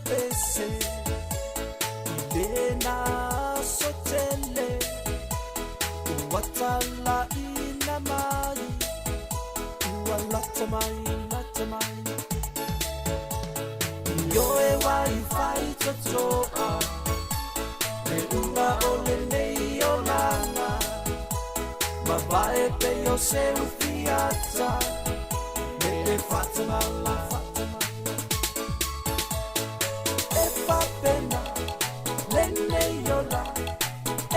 pese Idena sotele Watala ina mai Uwalata mai, lata mai Yoe wai fai totoa Me unga ole nei o langa Mabae pe yo se ufiata Me e fatana la fatana E fa pena Lene yola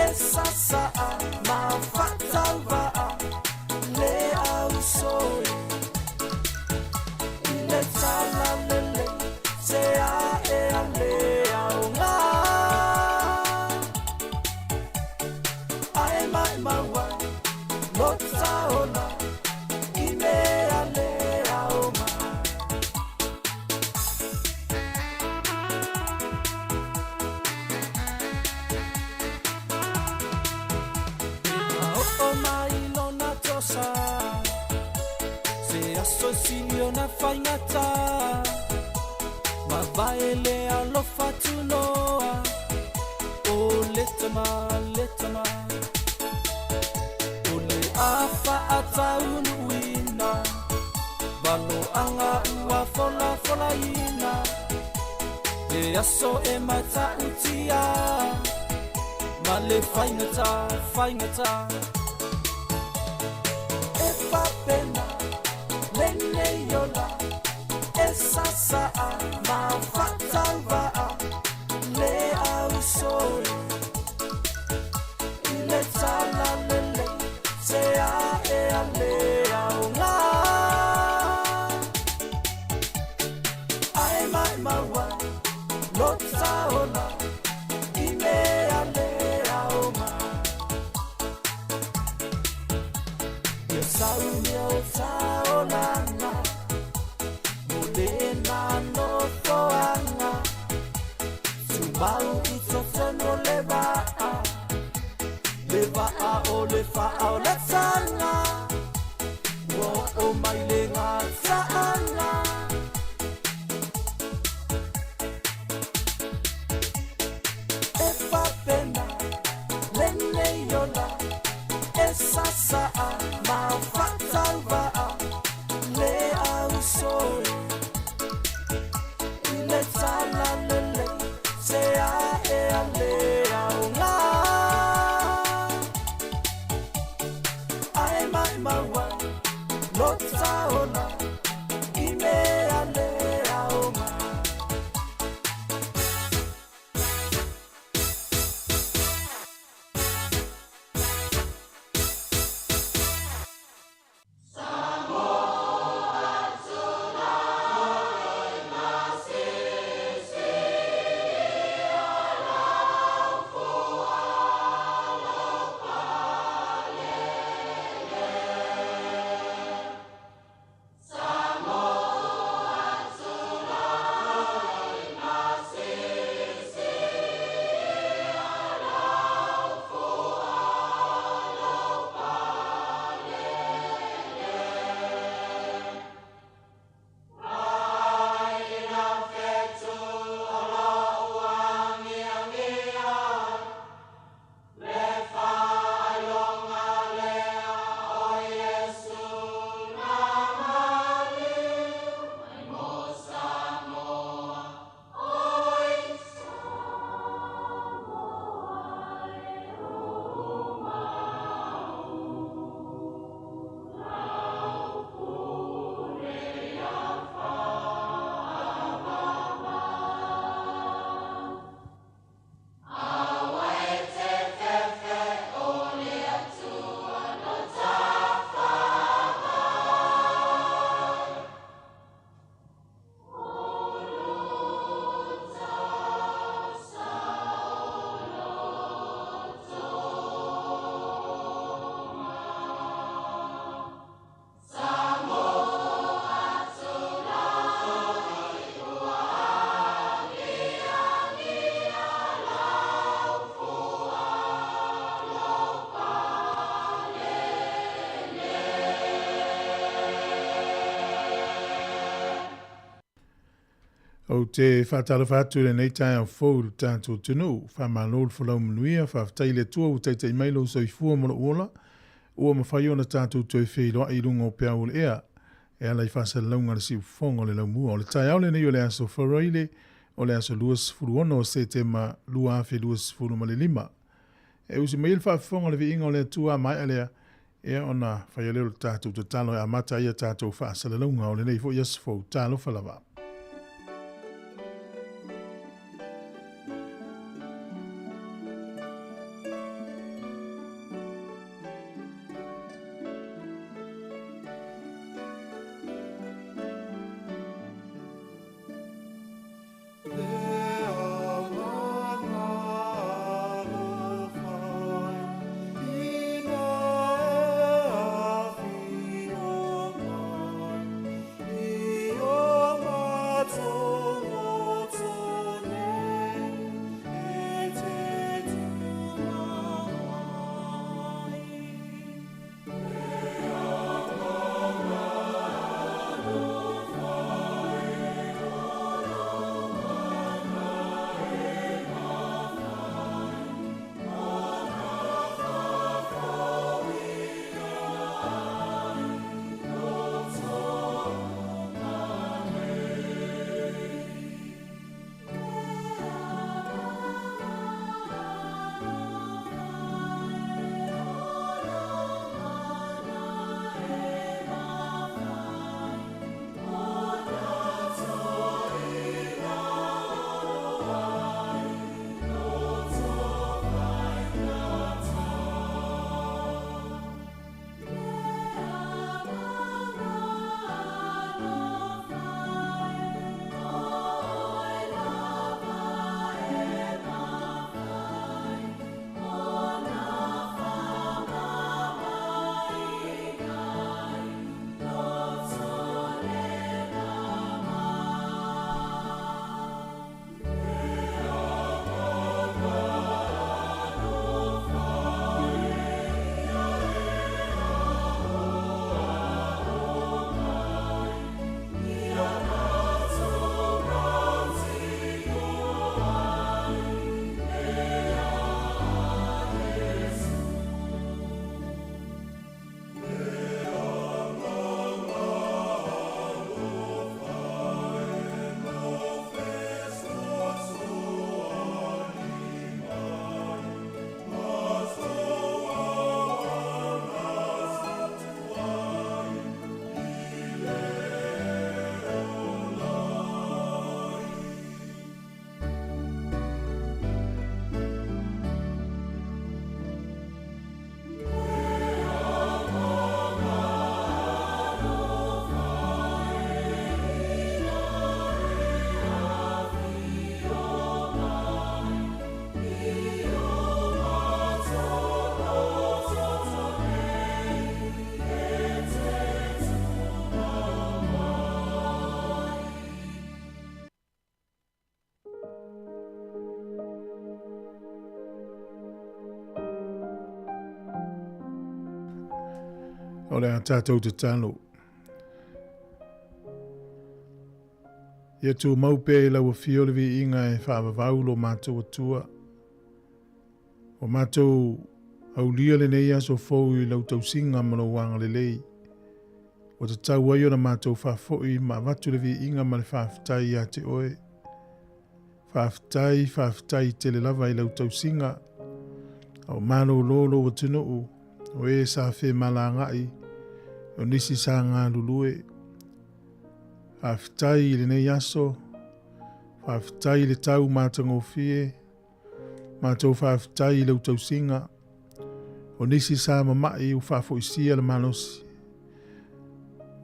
E sasaa Ma fatalvaa Le au soi Le tala lele Se a e a le au ngā Ai mai maua Lota ona I me a le au ngā O mai lona tosa Se asocio na whaingata Ma vai le alofa tunoa O letama, letama O le afa ataunu ina Valo anga ua fola fola ina E aso e mata utia Ma le whaingata, whaingata E whapena, lene yola E sasaa, ma whatalvaa Le au soi I le tala lele Se a e a le au ngā Ai mai maua Lota ona I me a le au ngā Ia sauni o taolana Mulena no toanga Tumau I totono le waa Le waa o le faa o le tanga Wo o mai le ngā taanga E whapena Lene yola E sasaa Ma whatalvaa Le au soi I le tala lele Se a e a le au ngā Ai mai maua Lota ona I me a le au ngā te whatara whatu le nei tai au fau le tātou tunu, whamanol whalau manuia, whawtai le tua u teitai mailo soifua mora uola, ua mawhai ona tātou toi whiroa I rungo pia ule ea, e ala I whasa launga le si ufonga le lau mua. O le tai au le nei o le aso wharaile, o le aso luas furuona o se te ma lua awhi luas furu ma le lima. E usi mail whaafonga le vi inga o le tua mai alea, e ona whai aleo le tātou te talo e amata ia tātou whasa le launga o le nei fo ias fo talo whalawa. O le a tātou te talo. Ia tū maupe e lau a whiolewi inga e whaavavau lo mātou atua. O mātou au lia le nei aso fau I lau tau singa mano wanga le lei. O te tau ai o na mātou whaafoi ma watu le vi inga ma le whaafitai a te oe. Whaafitai te le lava I lau tau singa. Au mano lolo o tino u. O e sa whi malangai. O nisi sa ngā lulue. Whaafitai le nei aso. Whaafitai le tau mātango fie. Mātou whaafitai lau tau singa. O nisi sa mamai u whaafoisia le manosi.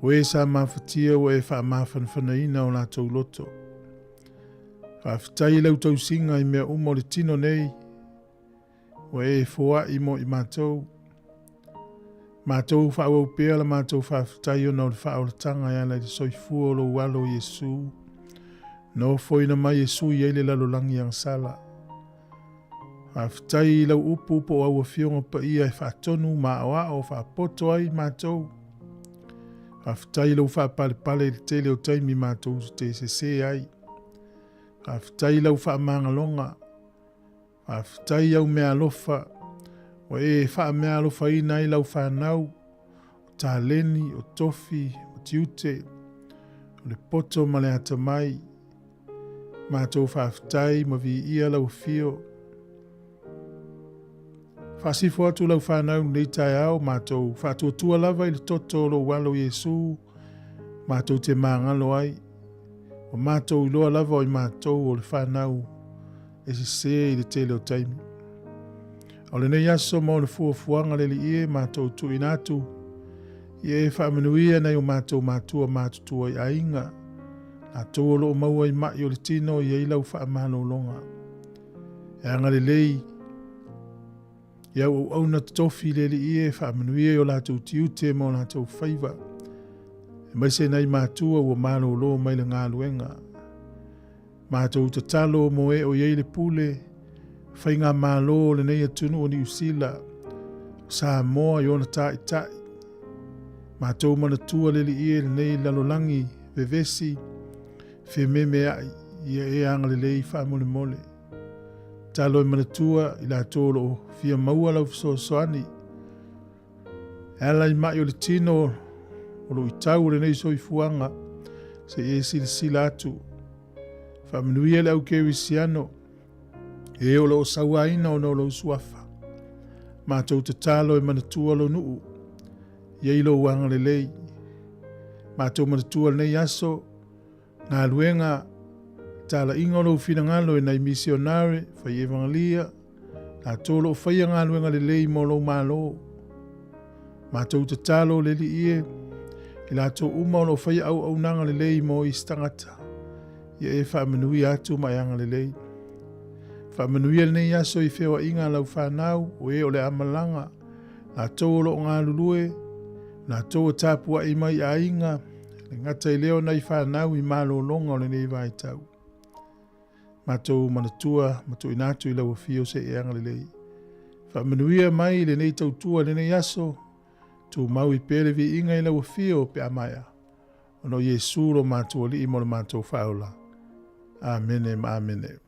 O e sa mawhatia o e whaamawhanwhanaina o nātou loto. Whaafitai lau tau singa I mea umo le tino nei. O e fua I mo I mātou. Mātou whaau pēr la mātou whaafitai o nau le whaau le tanga ia le soifua o lo walo Yesu. No foina mai Yesu I eile lalolangi ang sala. Whaafitai lau upu po au a fionga pa ia e whaatonu ma awa o whaapoto ai mātou. Whaafitai lau whaapale pale le tele o taimi mātou te se ai. Whaftai lau whaamangalonga. Whaftai au mea alofa. O wha mea alofa ina i lau whanau. O tāleni, o tofi, o tiute. O le poto ma le atamai. Mātou whaftai ma vi ia lau fio. Whasifo atu lau whanau nei tai au. Mātou whatuatua lava i le toto lo walo Yesu. Mātou te māngalo ai. O mātou iloa lava o i mātou o le whanau. E se i le tele o taimi. O le nei aso mo le fuafuanga le li ie mātou tu inatu. Ie whaamanuia nei o mātou mātua mātutua i ainga. Nā tō lo o maua i mai o le tino i eilau whaamano longa. E anga le lei. Iau au na tofi le li ie whaamanuia o lātou tiute mo lātou whaiva. E mai se nei mātua o mālo lo mai le ngā luenga. Mātou te talo mo e o iei le pule. Whai ngā mālo le nei atunu o ni usila. Sāmoa i ona tai tai. Mātou manatua le li ie le nei lalolangi vevesi. Fe meme ai ia e anga le lei wha mole mole. Talo i manatua i la tōlo fia maua lau fisoasoani. Ala i mai o le tino o lo i tau le nei soifuanga. Se e sila atu. Whamanuia le au kewisiano. E o lo sawaina o no lo suafa. Mātou te talo i manatua lo nuu. Iei lo wanga le lei. Mātou manatua le nei aso. Ngā luenga tala ingolo finangalo e nei misionare whai evangelia. Nā tōlo whaia ngā luenga le lei mo lo malo. Mātou te talo le li ie. I la tō uma o whaia au nanga le lei mo i stangata. Ia e whaamanui atu mai anga le lei. Whaamanui le nei aso i whewa inga lau whanau o e o le amalanga. Nā tōlo o ngā lulue. Nā tō tāpua i mai a inga. Le ngata i leo nei whanau i malo longa o le nei vai tau. Mātou manatua, mātou inatu i lau fio se e anga le lei. Whaamanuia mai le nei tautua le nei aso. Tu mau i pere vi inga i lau fio pe amaya. Ono Yesu lo mātou li i mo le mātou whaula. Amene ma amene.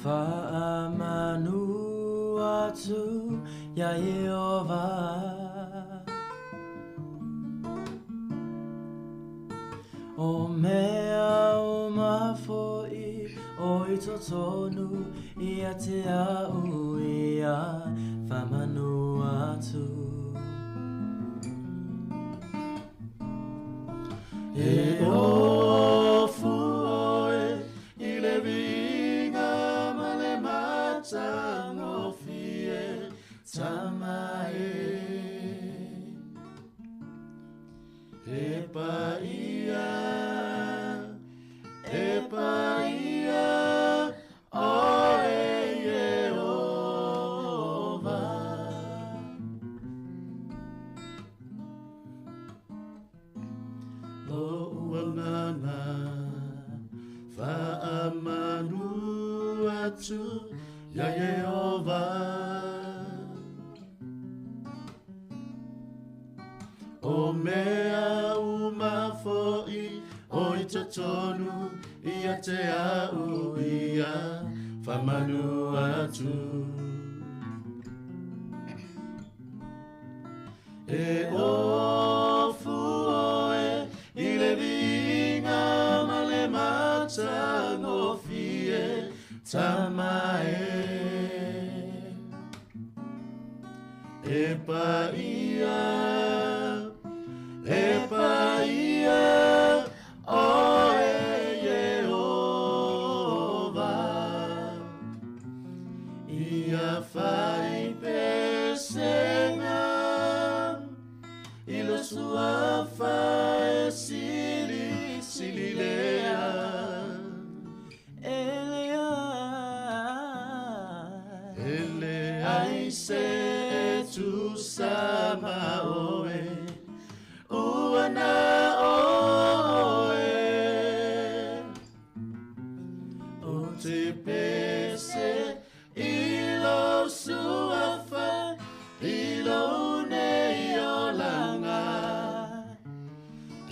Whaamanu atu ya Yehova O mea o mafoi o I totonu I a te au I a whamanu atu E ofu oe I le vinga ma le mata ngofie tamae E paia o e Yehova Lo uanana Whaamanu atu ya Yehova O mea umafoi o I totonu I a te au I a whamanu atu E ofu oe I le vinga ma le mata ngofie tamae E paia o e Yehova Ia fai pesenga I lo sua fai sili lea Ele ai se tu Sāmoa Uana oe O te pese Ilo suafa Ilo nei o langa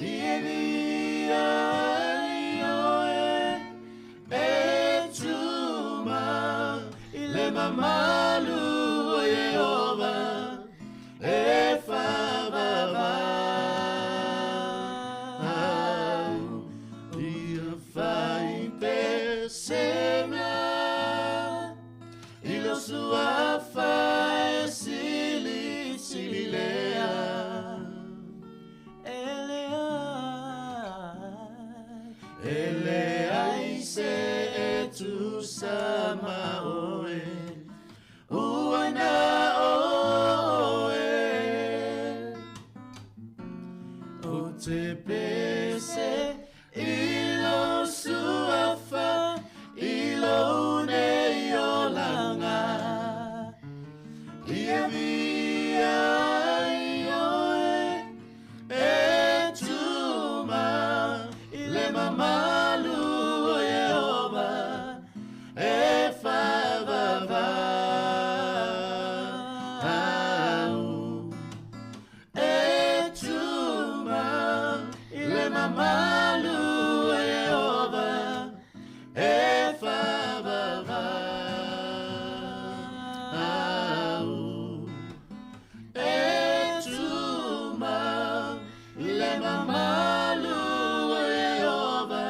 Ievia oe E tuma Ile mamalu o Yehova E whababa Ilo sua fai sili lea Ele ai se tu Sāmoa Uana oe O te pese Ilo sua fai Ilo nei o langa Ievia oe E tuma Le mamalu o Yehova E whavava E tuma Le mamalu o Yehova E whavava E tuma Le mamalu o Yehova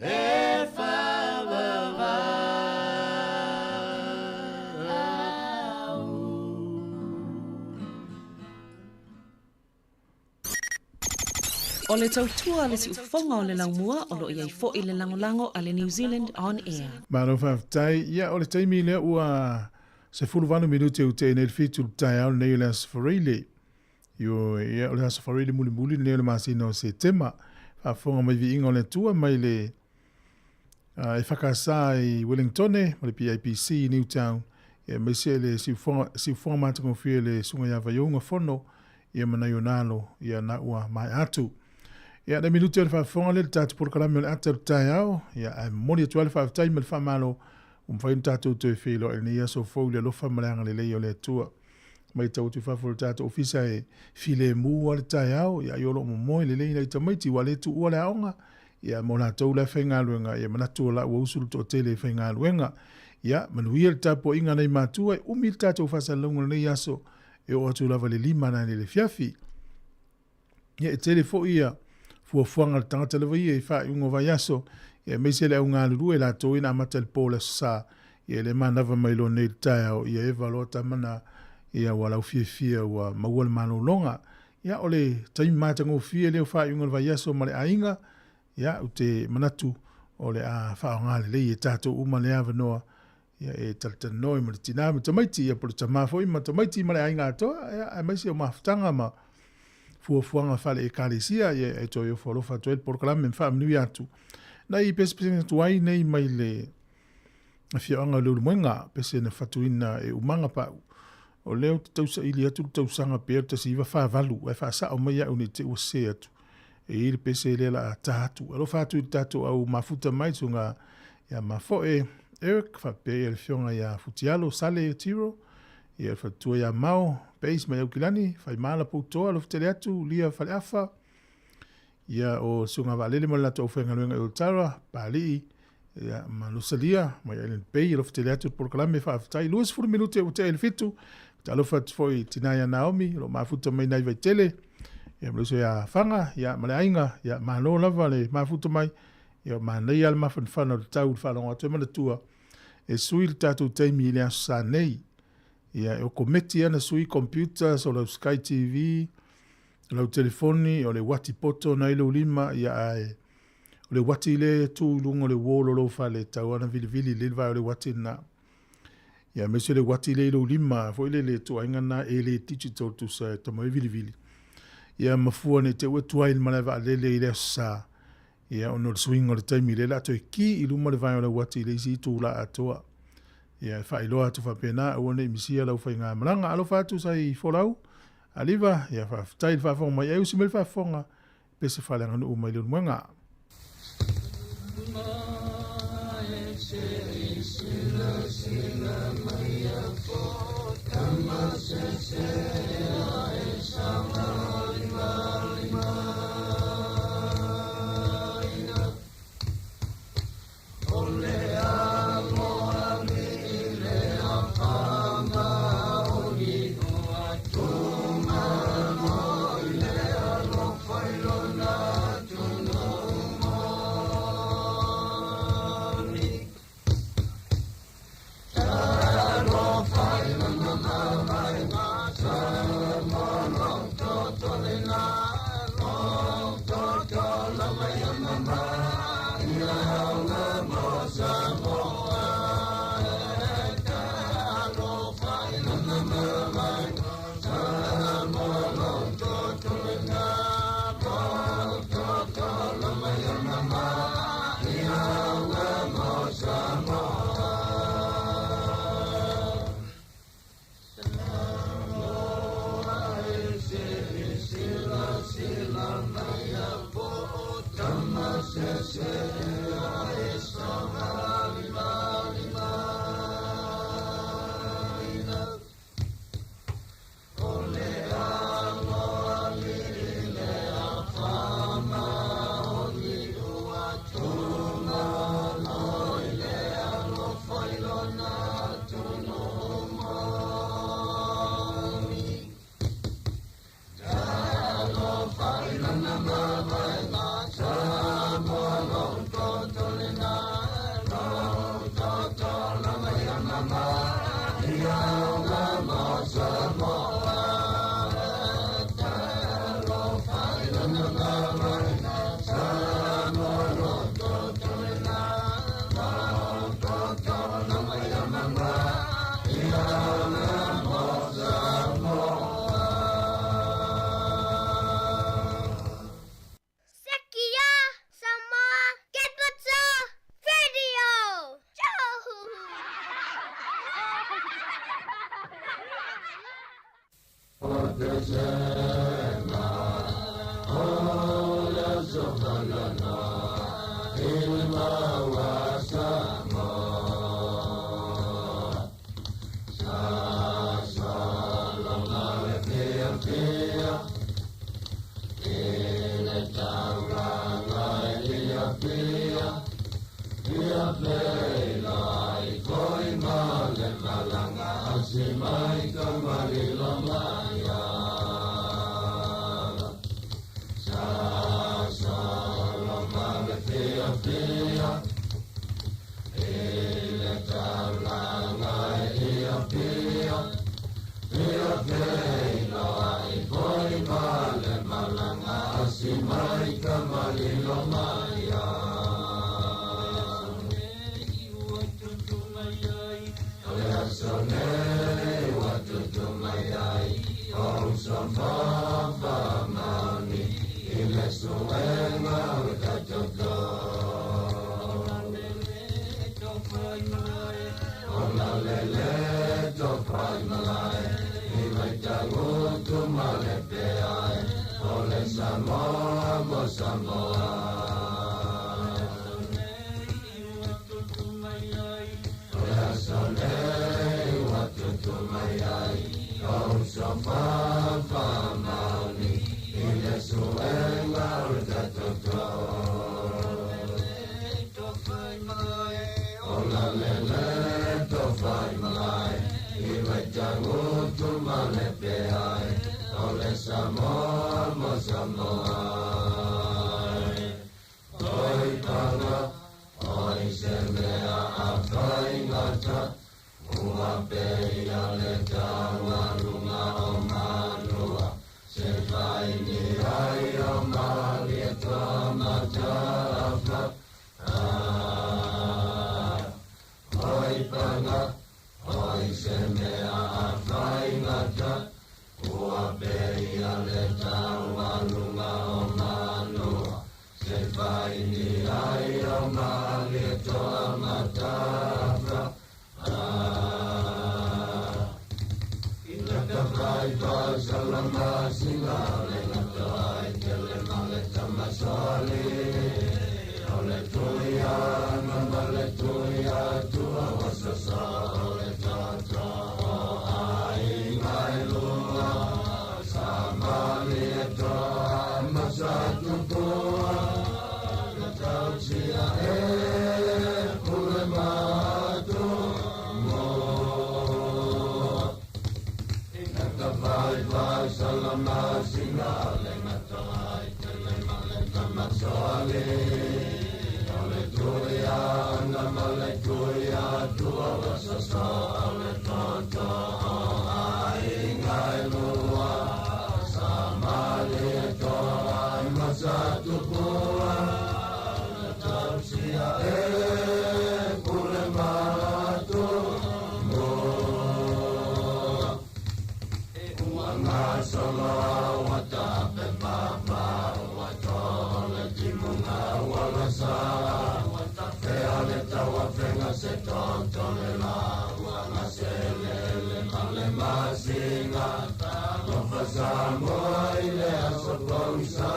E whavava O le tautua le si ufonga o le laumua o lo iai fo i le langolango a le New Zealand On Air. Maro whaftai, ia o le taimi lea ua se fuluvanu minute u te nei fitu tai au nei le asafareile. Ia o le asafareile muli nei le masina o se tema. Whafonga mai vi inga o le tua mai le e whakasa i Wellingtone, o le PIPC Newtown. Ia mai se le si ufonga mātango fia le sunga ia vaiunga fono. Ia mana yonalo, ia na ua mai atu. Ia na minuti o le whafonga le tatu porokarami o le ata tai au. Ia moni atu ale whaftai me le whamalo. Umwhainu tatu te whilo e ni aso fau le lofa malanga le lei o le tua. Mai tau tu whafuru tatu ofisa e file mu o le tai au. Ia iolo mo moi le lei na ita maiti wa le tu ua le aonga. ia mo la tau le whainga luenga, ia manatu la ua usuru to tele whainga luenga, ia manuia le tapo inga nei mātua, umi le tātou whasalunga nei aso, e o atu lava le lima na le fiafi. Ia e tele fo ia, fuafuanga le tangata lewa ia, i wha iungo vai aso, ia meise le au ngā lurue la tau ina amata le pōla sa, ia le manava mailo nei le tae ia e valo tamana, ia walau fia wa maua le mano longa, ia ole taimi mātango fia leo wha iunga le vai aso ma le ainga, ia u te manatu o le a wha o ngā le lei e tātou uma le awa noa, ia e talatano i ma le tina, ma tamaiti, ia pole tamafo i ma tamaiti ma le ainga atoa, ia a maisi o maftanga ma fuafuanga whale e kālesia, ia e toi o whalofa toi le porokalame me wha mnui atu. Na i pese tuai nei mai le whiaanga leu mwenga, pese na whatuina e umanga pau. O leo te tausa ili atu tausanga pēr ta siwa whavalu, e whaasa o mai au ni te ose atu. E ili pese le la tātu. Alo whatu i tātu au mafuta mai tunga, ia mafo e Eric, whape e le whionga ia futialo, sale e tiro, ia whatua ia mao, peis mai au kilani, whai maala poutoa, lo fitele atu, lia whale afa, ia o sunga walele mo lato au whenga luenga e utara, pali, ia malusalia, mai ailen pei, lo fitele atu, porokalame whaafitai, luas furu minute e ute ele fitu, talo fat foi tinaya Naomi, lo mafuta mai nai vai tele, ia malusa ia whanga, ia male ainga, ia mahalo lava le mafuta mai, ia manei al mawhanwhana o tau whanonga te manatua, e sui le tātou teimi le aso sa nei, ia e o kometi ana sui computers o lau Sky TV, lau telefoni, o le wati poto na ilo lima, ia ae, o le wati le tu lungo le wolo lo fa le tau ana vili le vai o le wati na, ia mese le wati le ilo lima, fo ile le tu aingana e le digital tu sa tamo e vili, ia mafua ne te ue tuai le maleva lele ile aso sa, ia ono le swing o le taimi le lato e ki i luma le vai o le wati le isi tu la atoa. Ia wha iloa atu whapena ua nei misia lau whai ngā maranga alo whatu sa i wholau. Aliva, ia whaftai le whafonga mai eu simele whafonga pese whalanga nu umai lunu mwenga. Sāmoa i le aso pausa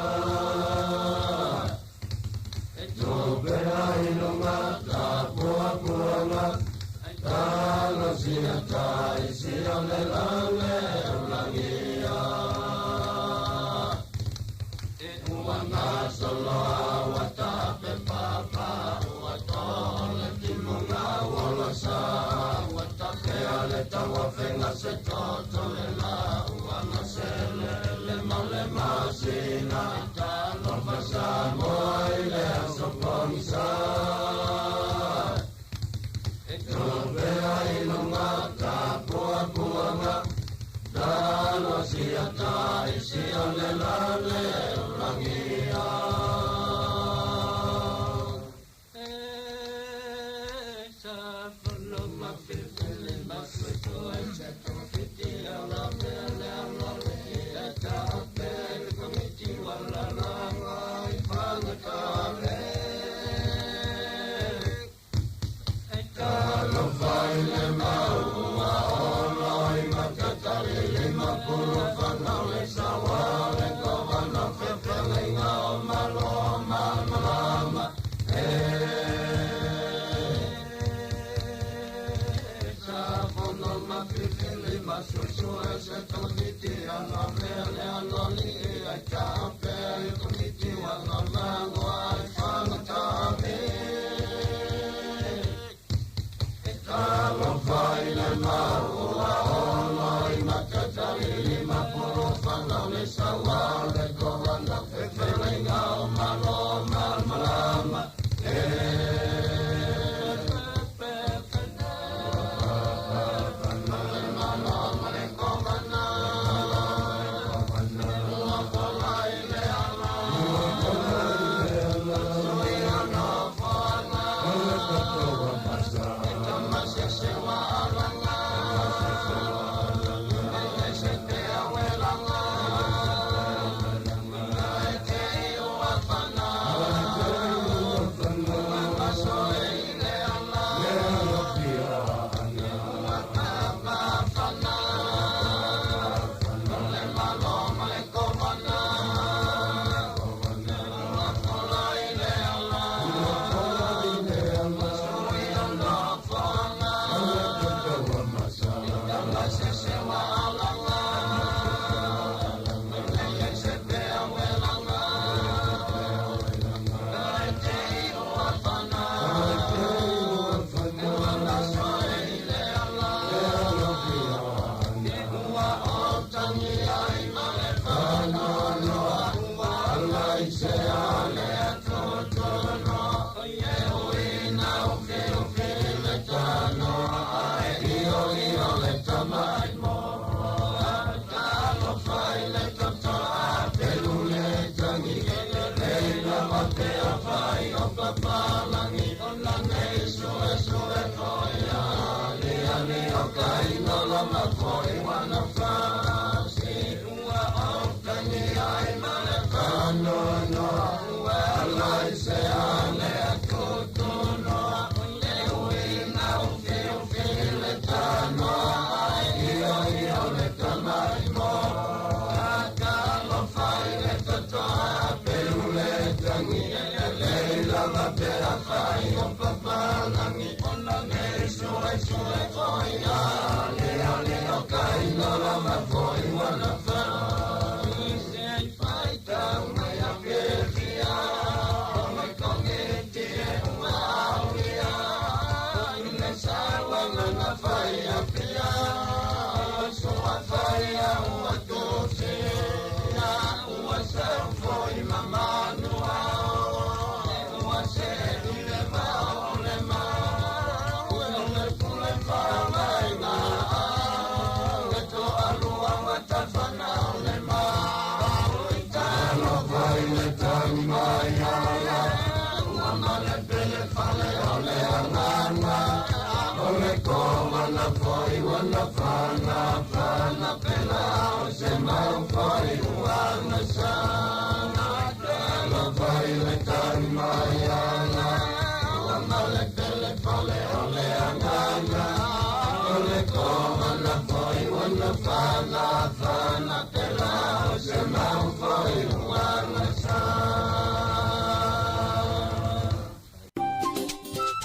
e tō pera i lunga tā pua puanga tā no sia tā i sia le lange ulangia e uanga soloa wa tā pe papa wa tō le timunga wala sa wa tā pea le tawa whenga se tō le la Sina talo Sāmoa i le aso pausa e tō pea i lunga tā pua puanga talo sia tā i sia le lale ulangia e sa whano mawhewhele makoto e sa tō whiti a la pele a la e tā Vai le mau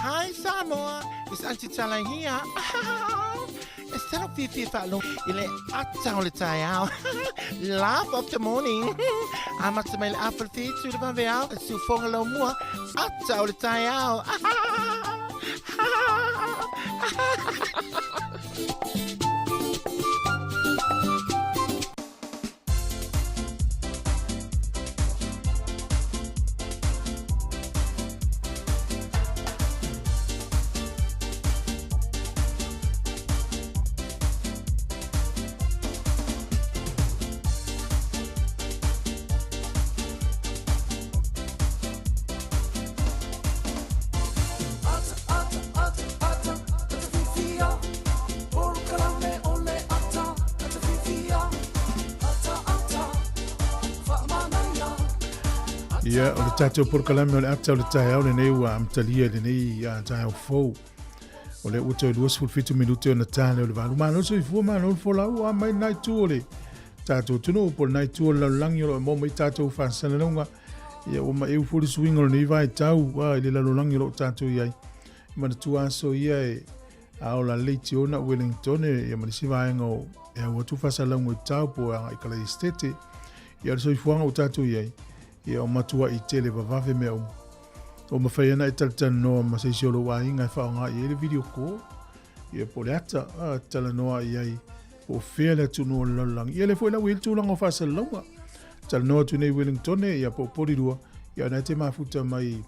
Hi Sāmoa, it's Auntie Tala here. Instead of Fifi Falo, ile atau le tai au. Laugh of the morning. Amat semel apple feet to the vanveau, su fongalo mua, atau le tai au. Ia, o le tātou porkalame o le ata o le tae au le nei ua amtalia le nei a tae au fou. O le uta o 2 minute o na tāne o le valu. Mano so i fua mano o le fola ua mai nai tu o le tātou tunu o le nai tu o le laulangi o le mo mai tātou whansana launga. Ia o ma eu furi suinga o le nei vai tau i le laulangi o le tātou iai. Mana tu aso ia e ao la leiti ona Wellington ia ma le sivaenga o e au atu whasalaunga i tau po a i kala estete. Ia le so i fuanga o tātou iai. Ia o matua I tele vavave mea o. O mawhaiana e talatan noa ma seisi o lo wainga e whaonga I ele video ko. Ia po le ata tala noa I ai po whea le atu noa lalang. Ia le fwela wil tūlang o whasa launga. Tala noa tu nei Wellington ia po porirua. Ia na te mafuta mai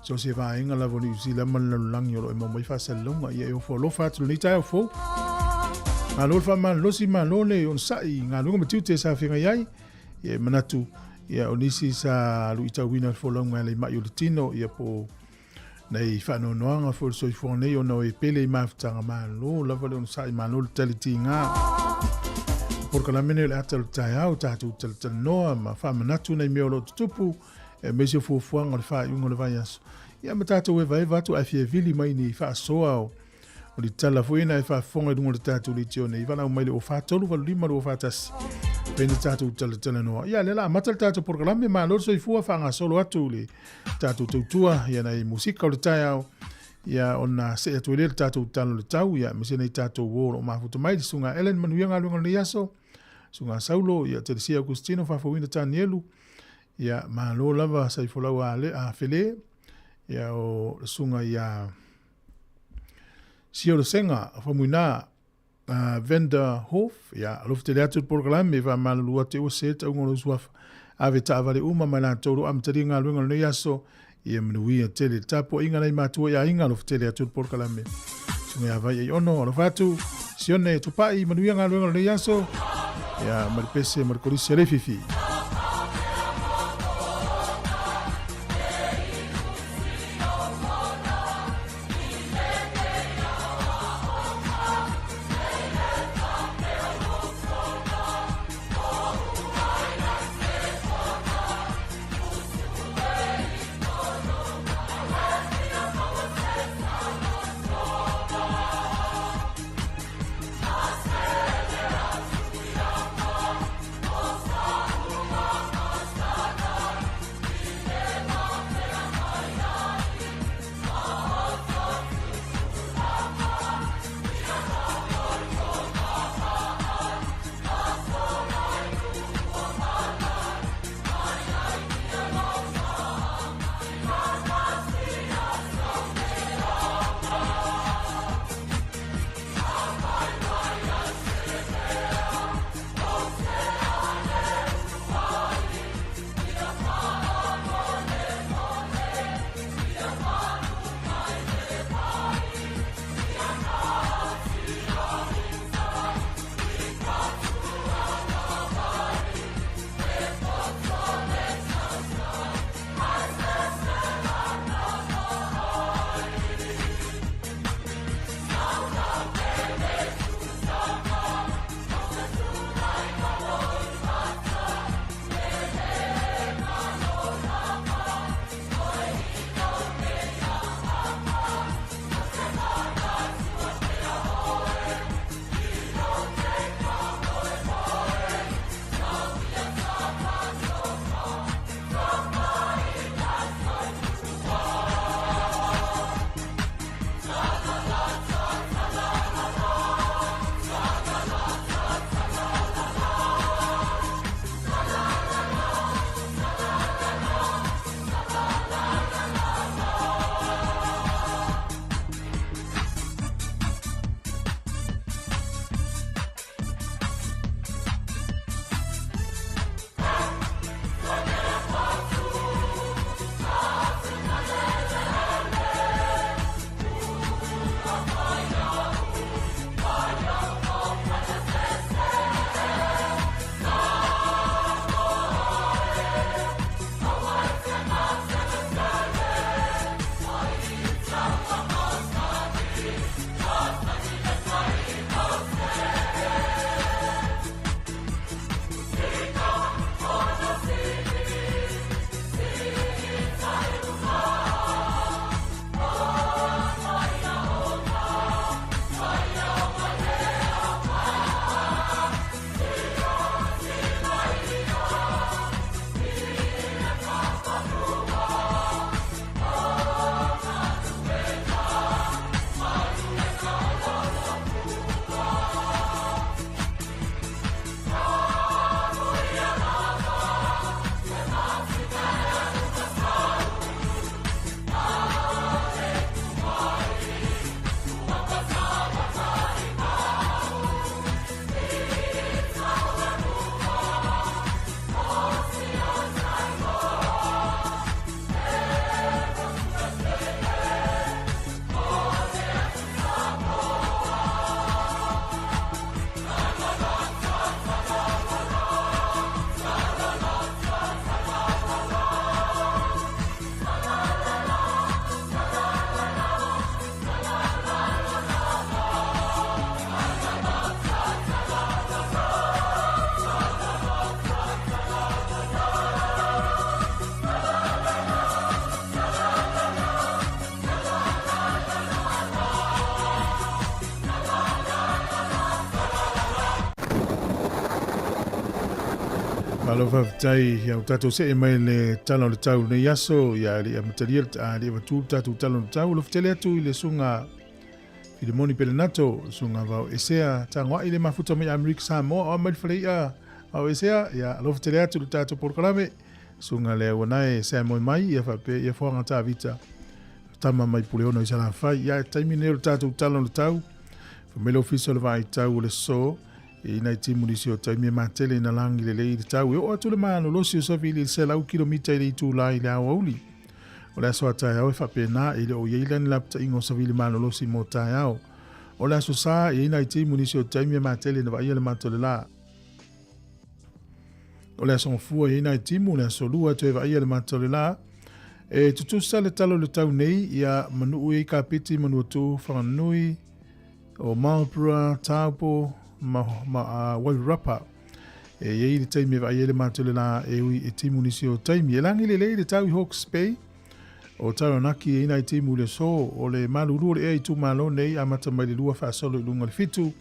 so se wainga lavo ni usi laman lalang yolo e mo mai whasa launga. Ia e o fo lo fatu ni tai o fo. Ngā lor wha man losi man lo le on sai ngā lunga matiu te sa whenga iai. Ia e manatu. Ia onisi sa luita wina folonga le mai o le tino ia po nei whano noanga fo so I nei o no e pele I mafutanga malo lava le on sai malo le taliti ngā. Porka la mene le ata le tai au tātou talita noa ma whamanatu nei mea o lo tutupu e mesi o fuafuanga le wha iunga le vai aso. Ia ma tātou e vai vatu a fie vili mai ni wha soa o li tala fuena e wha fonga dunga le tātou li tio nei whanau mai le o wha tolu walu lima le o wha tasi. Pena tātou tala noa. Ia le la matal tātou porkalame ma lor so I fua whanga solo atu le tātou tautua ia nei musika o le tai au. ia ona se atu le tatou talo le tau ia mesena i tatou wōro o mafuta mai sunga Ellen manuia ngā lunga le yaso sunga Saulo ia Teresia Agustino whawhawina Tanielu ia malo lava sai folau a fele ia o sunga ia Sio Senga whamuina Venda Hof ia lofte le atu program me va malua te o se tau ngolo suaf ave taavale uma mana toro amtari ngā lunga le yaso ia manuia tele tapo inga nei matua ia inga lofte le atu program me sunga ia vai ono lo fatu sione tupai manuia ngā lunga le yaso ia marpese markorisi le fifi Malova tai ya utato se mai le talo le tau ne yaso ya le material a le tu tatu talo le tau lo ftele atu le sunga Filimoni Pelenato sunga vau esea tangwa ile mafuta me Amerika Sāmoa o mai fleia au esea ya lo ftele atu le tatu porkalame sunga le wanae se mai ya fa pe ya fo ngata vita tama mai puleona isala fai ya taimine le tatu talo le tau famelo official vai tau le so e nai timu nisi o taimi matele na langi le lei tau e o atu le mano losi o safi le se lau kilomita i le itu lai le awa uli. O le aso atai au e whapena e le o yeila ni lapta ingo safi le mano losi mo tai au. O le aso saa e nai timu nisi o taimi matele na vaia le matole la. O le aso ngofua e nai timu le aso lua tu e vaia le matole la. E tutusa le talo le tau nei ia manu ue ka piti manu tu whanganui o Marlborough, Taupo, Wairapa e yei le taimi va yele matule la e ui e timu nisi o taimi e langi le lei le tau i Hawke's Bay o Taranaki e ina i timu le so o le maluru le e i tu malo nei a mata mai le lua wha solo i lunga le fitu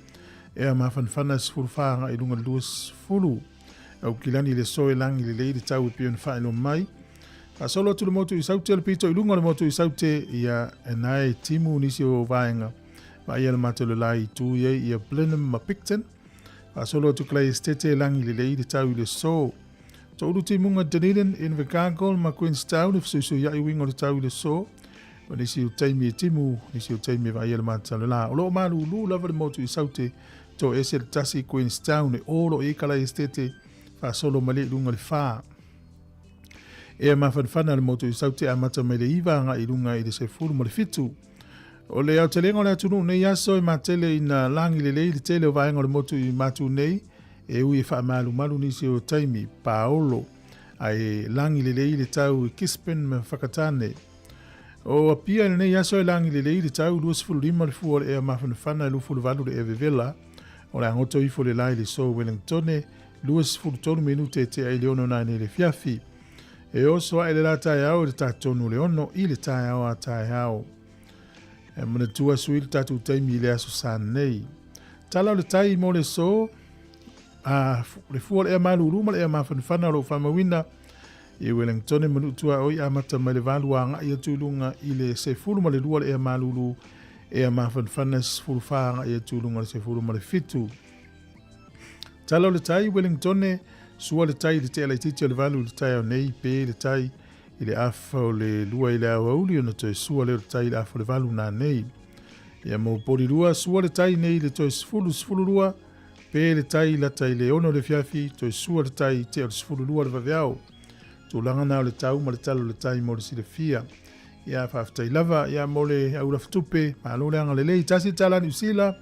e a mawhanwhana sifuru whaanga i lunga le lua sifuru au kilani le so e langi le lei le tau i pion whaelo mai a solo atu le motu i saute le pito i lunga le motu i saute ia e nai timu nisi o vaenga va ia le matole lai tu ye ia Blenheim ma Picton a solo tu klai stete langi le lei le tau le so to ulu timunga Dunedin in Invercargill ma Queenstown if so ya i wingo le tau le so o nisi u taimi timu nisi u taimi va ia le matole la o lo malu lu lava le motu i saute to ese tasi Queenstown e olo e kala stete fa solo male lunga le fa e ma fanfana le motu i saute a mata mai le iva nga i lunga i le se fulu mo le fitu. O le au telengo le atunu nei aso i matele ina langi le lei le tele o vaenga le motu i matu nei e ui e wha malu malu nisi o taimi Paolo ai langi le lei le tau i Kispen me whakatane. O apia nei aso i langi le lei le tau lua sifuru lima le fuol e a mawhanwhana e lufulu valu le evevela o le angoto ifo le lai le so Wellingtone lua sifuru tonu minute te ai leono nane le fiafi e oso ai le la tai au le tatonu le ono i le tai au a tai au. E mana tua sui le tatu taimi le aso sa nei. Tala le tai mo le so, le fua le ea maluru, ma le ea mawhanwhana lo whamawina, i Wellington manu tua oi a mata mai le valua nga i atulunga i le sefuru ma le lua le ea maluru, ea mawhanwhana sefuru wha nga i atulunga le sefuru ma le fitu. Tala le tai Wellington, sua le tai le te ala titi o le valu le tai au nei, pe le tai, i le afa o le lua i le awauli o na toi sua le tai le afa le valu nā nei. Ia mo pori lua sua le tai nei le toi sifuru lua, pe le tai la tai le ono le fiafi, toi sua le tai te o le sifuru lua le vaveao. Tō langa nao le tau ma le talo le tai mo le sile fia. Ia whaftai lava, ia mo le aura ftupe, ma alo le anga le lei, tasi tala ni usila,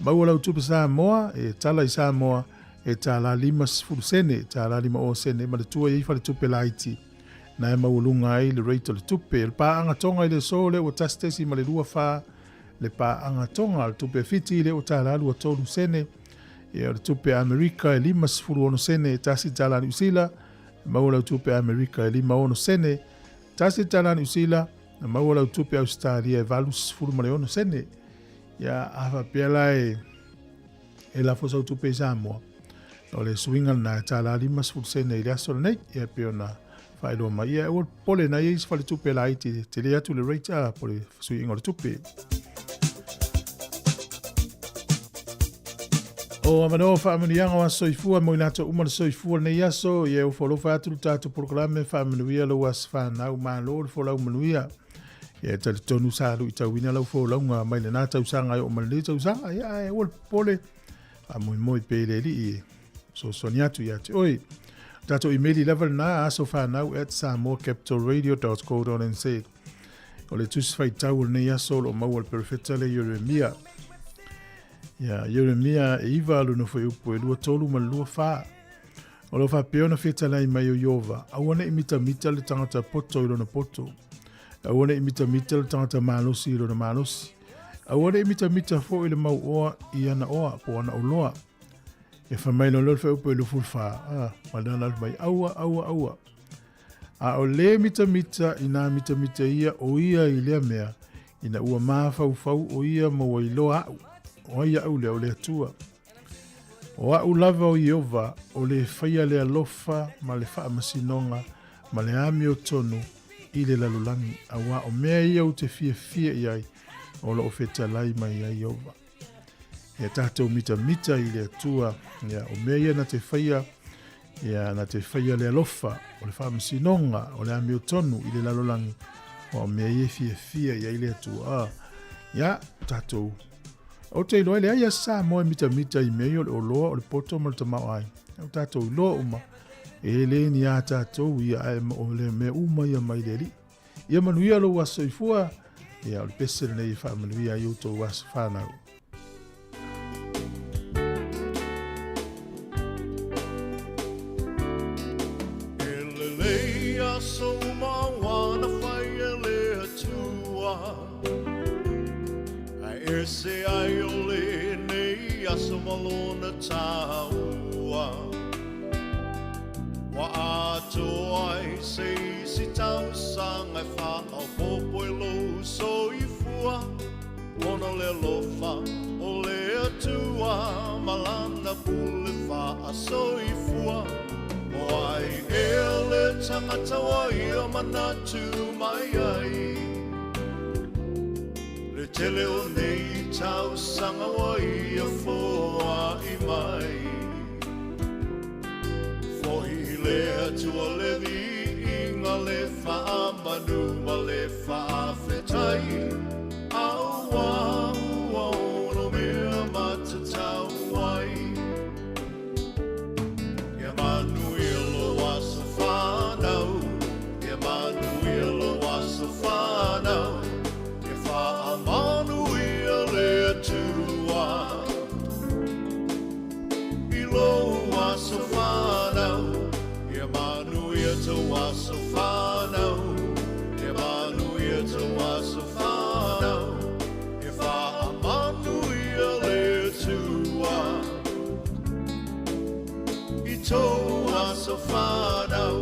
maua lau tupe Sāmoa, e tala i Sāmoa, e tala lima sifuru sene, tala lima o sene, ma le tua i le tupe la iti. Na e maulunga ai le reito le tupe, le paanga tonga i le so le o tastesi ma le lua wha, le paanga tonga le tupe fiti le o tala lua tolu sene, e le tupe Amerika e lima sifuru ono sene, tasi tala ni usila, maula tupe Amerika e lima ono sene, tasi tala ni usila, maula tupe Australia e valu sifuru ma le ono sene, ya afa piala e la fosa tupe Sāmoa, o le swinga na tala lima sifuru sene i le aso nei, e peona whaelo mai ia o pole na ia isfale tupe la iti te le atu le reita pole sui ingo le tupe. O amano whaamanianga wa soifua mo inato umar soifua nei aso ia o wholofa atu tatu proklame whaamanuia lo was whanau malo le wholau manuia. Ia tali tonu saru i tauina lau wholaunga mai le nata usanga o malele ta usanga ia e o pole a moi pele li i so soniatu ia te oi. Tato emaili level na aso whanau at samoacapitalradio.co.nz. O le tusi whai tau nei aso lo mau al perfeta le Yeremia. Ia, Yeremia e iwa alu no whai upo e lua tolu ma lua wha. O lo wha peona feta lai mai o Iova. Awane imita le tangata poto ilo na poto. Awane imita le tangata malosi ilo na malosi. Awane imita fo ile mau oa i ana oa po ana uloa. E whamai no lorfa upo e lufu wha. Madana mai aua. A o le mita ina mita ia o ia i lea mea. Ina ua maa fau o ia ma wa iloa au. O ia au lea o lea tua. O a ulava o Iova o le whaia le alofa ma le wha masinonga ma le ami o tonu i le lalulangi a wā o mea ia o te fia iai o lo o whetalai mai a Iova. E tātou mita i le atua ia o mea ia na te whaia ia na te whaia le alofa o le wha masinonga o le ami o tonu i le lalulangi o mea ia fia iai le atua. Ia tātou o te iloa le aia Sāmoa mita i mei o le oloa o le poto ma le tamau ai. O tātou iloa uma e le ni a tātou ia ai o le mea uma ia mai le li. Ia manuia lo waso i fua ia o le pesere nei wha manuia i uto waso whanau. E le leia so mawana whai e le atua. E se ai o le nei aso malona taua. Wa ato ai se isi tau sanga wha au popo e lo so i fua. Ona le lofa o le atua malana pule wha a so i fua. O ai e le tangata wa ia manatu mai ai. Le tele o nei tau sanga wa ia foa i mai. Fo i le atua le vi inga le wha manu ma le wha whetai. Au au no mea matatau ai. Ia manu ilo wasa whanau. Ia manu ilo wasa whanau. So whanau, e manu ia te waso whanau, e wha manu ia le tua, I tō waso whanau.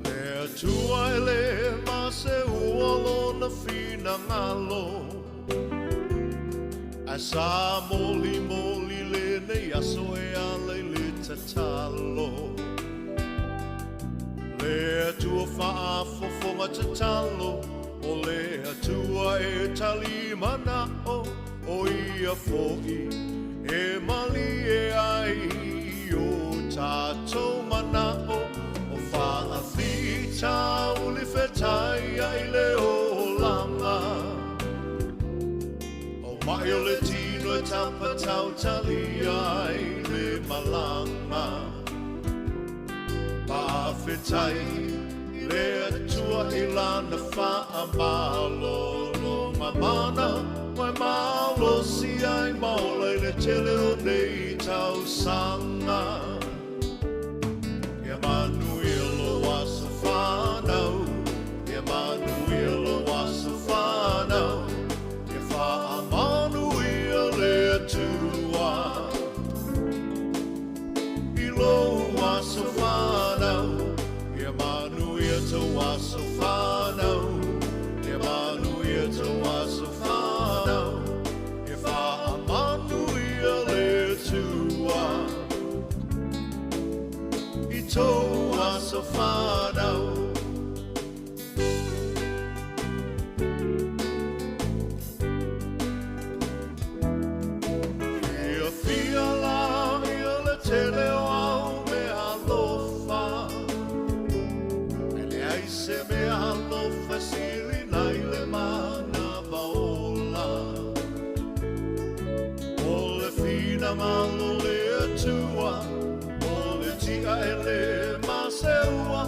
Le tua e le mase ualo na fina ngalo, sa moli le nei aso e ale le tatalo. Le atua wha fofonga tatalo, o le atua e tali manao, o ia fo'i e mali e ai o tatou manao, o wha whita o le whetai ai le o langa. Mai o le tino e tapa tau tali ai le malanga. Pa whetai le atua I lana wha malo lo mamana. Mai malo si ai maula I le tele o nei tau sanga. Ia manu ilo wasa whanau. Ia manu ilo wasa whanau. So whanau, ia manu ia te waso whanau, ia manu ia te waso whanau, ia wha manu ia le tua, I tō waso whanau. Ia fia la ia le tele o au me alofa, se me alofa siri nai le mana vaola. O le fina malo le atua, o le tia e le maseua,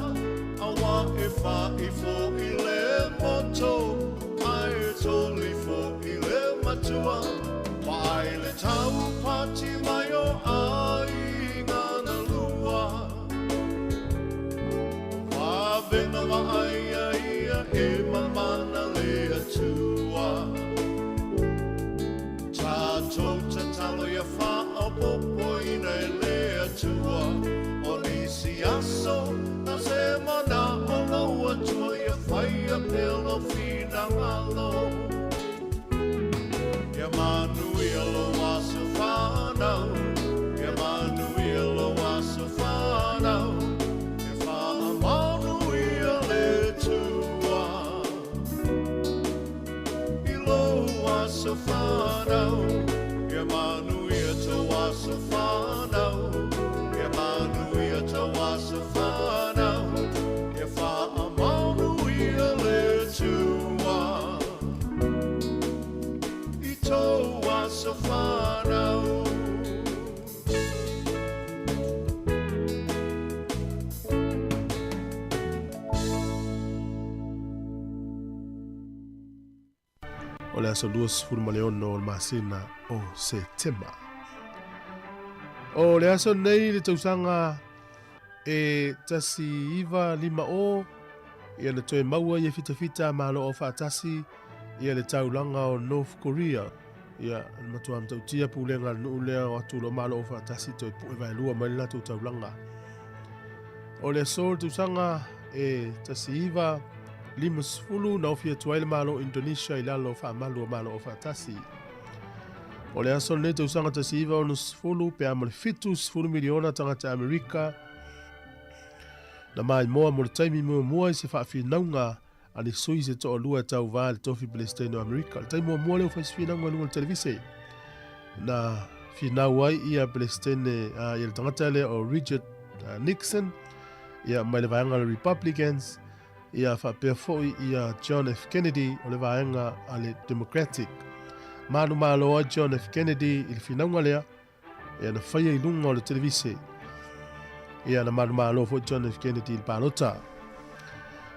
awa e wha I fo I le moto, ai e toli fo I le matua, mai le tau pati mai o ai ngana lua. Vena wa aia ia e mamana le atua. Tātou te talo ia wha o popo ina e le atua. O nisi aso na se mana o lau atua ia whai a pelo fi so whanau, ia manuia tō aso whanau, ia manuia tō aso whanau, ia wha manuia le tua, I tō aso whanau. O le aso luas furumaleona o le masina o September. O le aso nei le tausanga e tasi iwa lima o ia le toe maua ia fita malo o whaatasi ia le taulanga o North Korea ia matua mtautia pulenga nuulea o atulo malo o whaatasi toe pu e vailua maila tu taulanga. O le aso le tausanga e tasi iwa lima sfulu na ofia tuaile malo Indonesia ilalo wha malu o malo o whaatasi. O le aso nei tausanga tasi iwa o no sfulu pe amale fitu sfulu miliona tangata Amerika na mai moa mo le taimi mua i se whaafinaunga ani sui se toa lua tau vā le tofi Palestino Amerika. Le taimi mua leo whaiswinaunga lunga le televise na finau ai ia Palestine ia le tangata le o Richard Nixon ia mai le vaenga le Republicans ia whapea foi ia John F. Kennedy o le vaenga a le Democratic. Manu malo a John F. Kennedy i le finaunga lea ia na whaia i lunga o le televise ia na manu malo foi John F. Kennedy i le palota.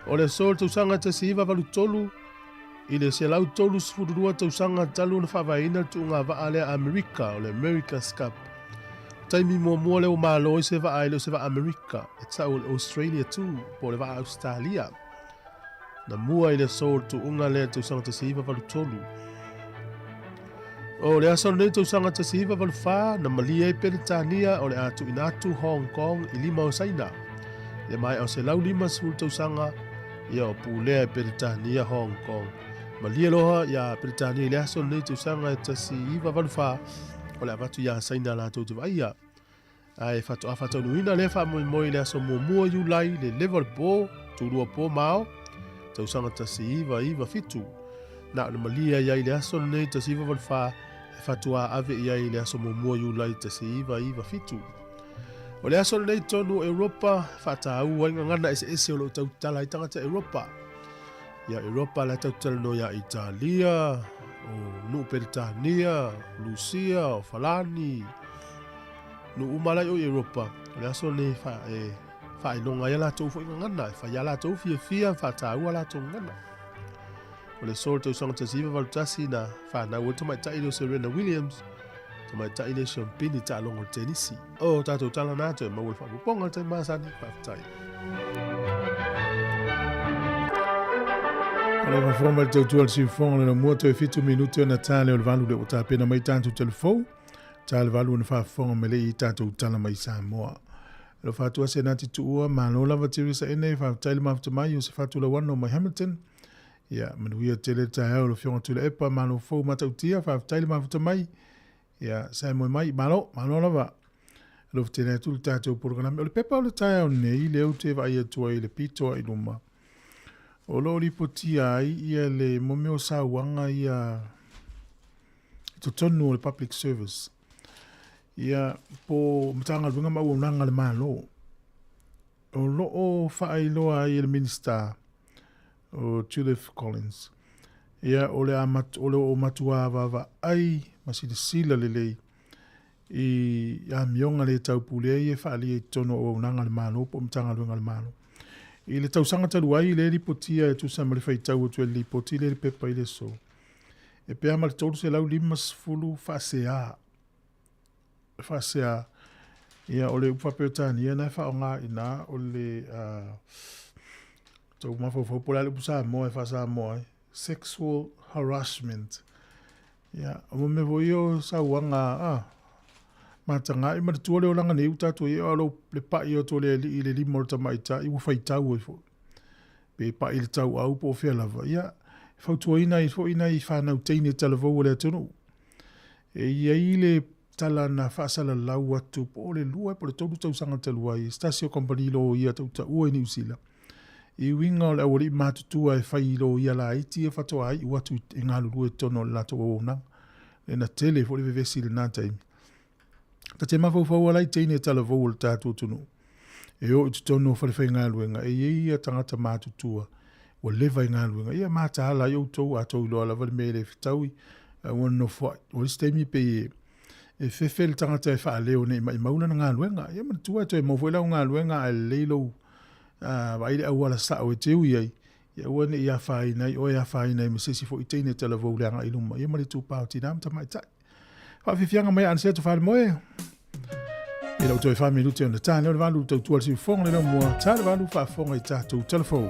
O le sol tausanga tasi iwa valu tolu i le se lau tolu sfururua tausanga talu na whawaina tuunga vaa lea Amerika o le America's Cup. Taimi mua leo malo i se vaa ilo se vaa Amerika e tau le Australia tu po le vaa Australia. Na mua i le sol tuunga lea tausanga tasi iwa valu tolu. O le aso nei tausanga tasi iwa valu wha na malia i Peritania o le atu inatu Hong Kong i lima o saina. Le mai o se lau lima sfuru tausanga ia o pulea i Peritania Hong Kong. Malia loha ia Peritania i le aso nei tausanga tasi iwa valu wha o le avatu ia saina la tau te vaia. Ai fatu afata nuina le wha moi le aso mua yulai le level po, turua po mao, tausanga tasi iwa fitu. Na le malia ia i le aso nei tasi iwa valu wha fatua ave ia i le aso mua yulai tasi iwa fitu. O le aso nei tonu Europa fata au wainga ngana ese o lo tau tala i tangata Europa. Ia Europa la tau tala no ia Italia, o nu Peritania, Lucia, o Falani, nu umalai o Europa. O le aso nei fa inonga ia la tau fo inga ngana, fa ia la tau fia fata au la tau ngana. O le sol tau sanga tasi iwa valutasi na whana ua tamai taile Serena Williams, tamai taile Champagne ta alongo tenisi. O tatou tala nato e maua whapuponga te masani whaftai. O le mawhoma le tautua le siufonga le mua toe fitu minute na tale o le valu le o tāpena mai tātou telefou, tale valu na whafonga me le I tātou tala mai Sāmoa. Le whatua se nati tuua, manola vatirisa ene, whaftai le mawhatamai o se whatula wano mai Hamilton, ia manuia tele tai au lo fionga tule epa malo fou matautia whaaftaile mafutamai ia sai moi mai malo lava lo tele tulu tātou porogana o le pepa o le tai au nei le au te vai atua I le pitoa I luma o lo li potia ai ia le momeo sauanga ia tonu o le public service ia po matanga lunga mau nanga le malo o lo o whaailoa ai le minister o Tulip Collins. Ia ole o matua vava ai masile sila lelei I a mionga le tau pule e whaali e tono o nanga le malo po mtanga luenga le malo. I le tau sanga talu ai le ripotia e tusa ma le whaitau o tue le poti le pepa I le so. E pea ma le tolu se lau limas fulu whasea. Ia ole upapeotania na whaonga ina ole tau mawhau pola le pusa moe whasa moe. Sexual harassment. Ia, o me voi o sauanga, matanga I maratua leo langa nei utatu I alo le pai o tole I le limo ta maita I whaitau fo. Pe pai le tau au po fea lava. Ia, whautua ina I whanau teine talavou le atunu. E ia I le tala na whaasala lau atu po le lua po le tolu tau sanga talua I Stasio Company lo ia tau ta ua I New Zealand. I winga o le awari mātutua e whai lo ia la iti e whatoa ai watu i ngā lulu e tono le lato o nang. E na tele fo le vevesi le nā taimi. Ta te mawhau alai teine tala vau le tātua tunu. E o i tutono whalewhai ngā luenga. E ia tangata mātutua. Wa lewa i ngā luenga. Ia māta hala i outou a tau loa la vale mele whitaui. Wana no fwai. O isi teimi pe e whewhele tangata e wha leo ne i mauna na ngā luenga. Ia mana tua to e mawhai lau ngā luenga e leilo. Waile au wala sa o e te ui ai. Ia wane i a whai nei. O e a whai nei. Masesi fo i teine tala vau leanga i luma. Ia mani tū pāo tina amta mai tai. Whawhiwhianga mai anse to whale moe. E lau toi whame lute on the tāne. Leo le walu tau tual si whonga le lau mua. Tā le walu whawhonga i tātou telefou.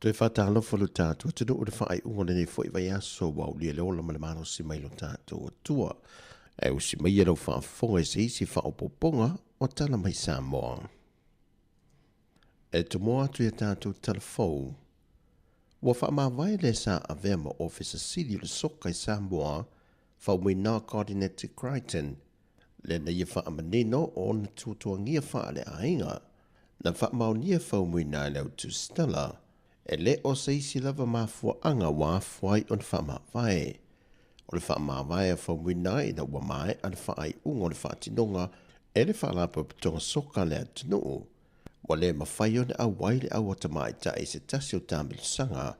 Toi whātalo whalu tātua tino ura whaai uone ni fo i vai aso wau lia leo la malemano si mai lo tātua tua. E usi mai ero whaafonga se isi whaopoponga o tala mai Sāmoa. E to moa tu ia tātua telefou Ua whaamawai le sa avea ma Officer City le soka i Sāmoa, whaumina Coordinator Crichton, le na ia whaamanino o na tutuangia wha le ainga, na whaamaunia whaumina le autu stela, e le o se isi lava mafua anga wa fuai on whaamawai. O le whaamawai a whaumina i na ua mai an whaai unga o le whaatinonga, e le whaalapa pitonga soka le atunuu. Wa le mawhai o le awai le awata mai ta e se tasi o tāmilu sanga,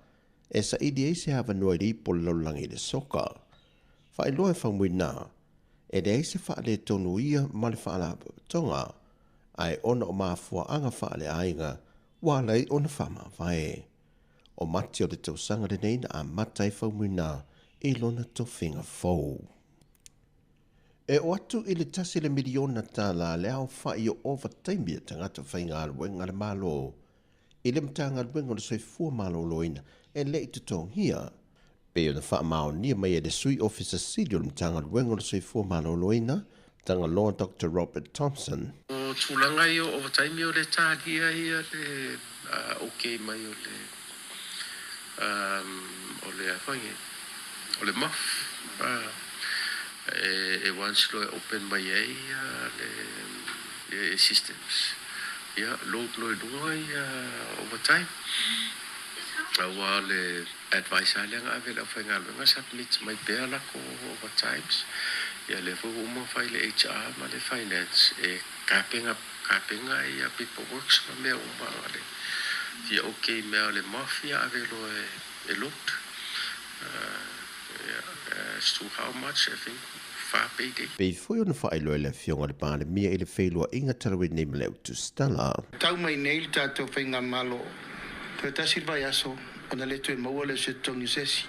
e sa idi e se hawa noa ripo le laulangi le soka. Whai loa whaumina, e le eise wha le tonu ia ma le whaalapa pitonga, ai ona o mafua anga wha le ainga, wa lei ona whaamawai. O mati o le tausanga le neina a matai whaumina, i lona to whinga fau. E o atu i le tasi le miliona tā la le au whai o overtime ia tangata whainga aluenga le malo. I le mtanga aluenga le soifua malo loina e le i tutonghia. Pe o na wha mao nia mai e le sui officer sidi o le mtanga aluenga le soifua malo loina, tanga loa Dr. Robert Thompson. O tūlanga i o overtime o le tāhia ia le okay mai o le awhange, o le maf. E once lo open mai ai le systems. Yeah, load overtime. Awa le advice alenga avela whaingaluenga submit mai pēr lako overtimes. Ia le fu uma whai le HR ma le finance. E kapenga ia paperworks ma mea uma ale. Ia okay mea le mafia avelo e load. As to how much, I think, far payday. Pei foi ona whaelo e le fionga le pāle mia i le whailua inga tarawe nei maleu tu stala. Tau mai nei le tātou whainga malo. Pea tasi vai aso, ona le tue maua le se tongi sesi.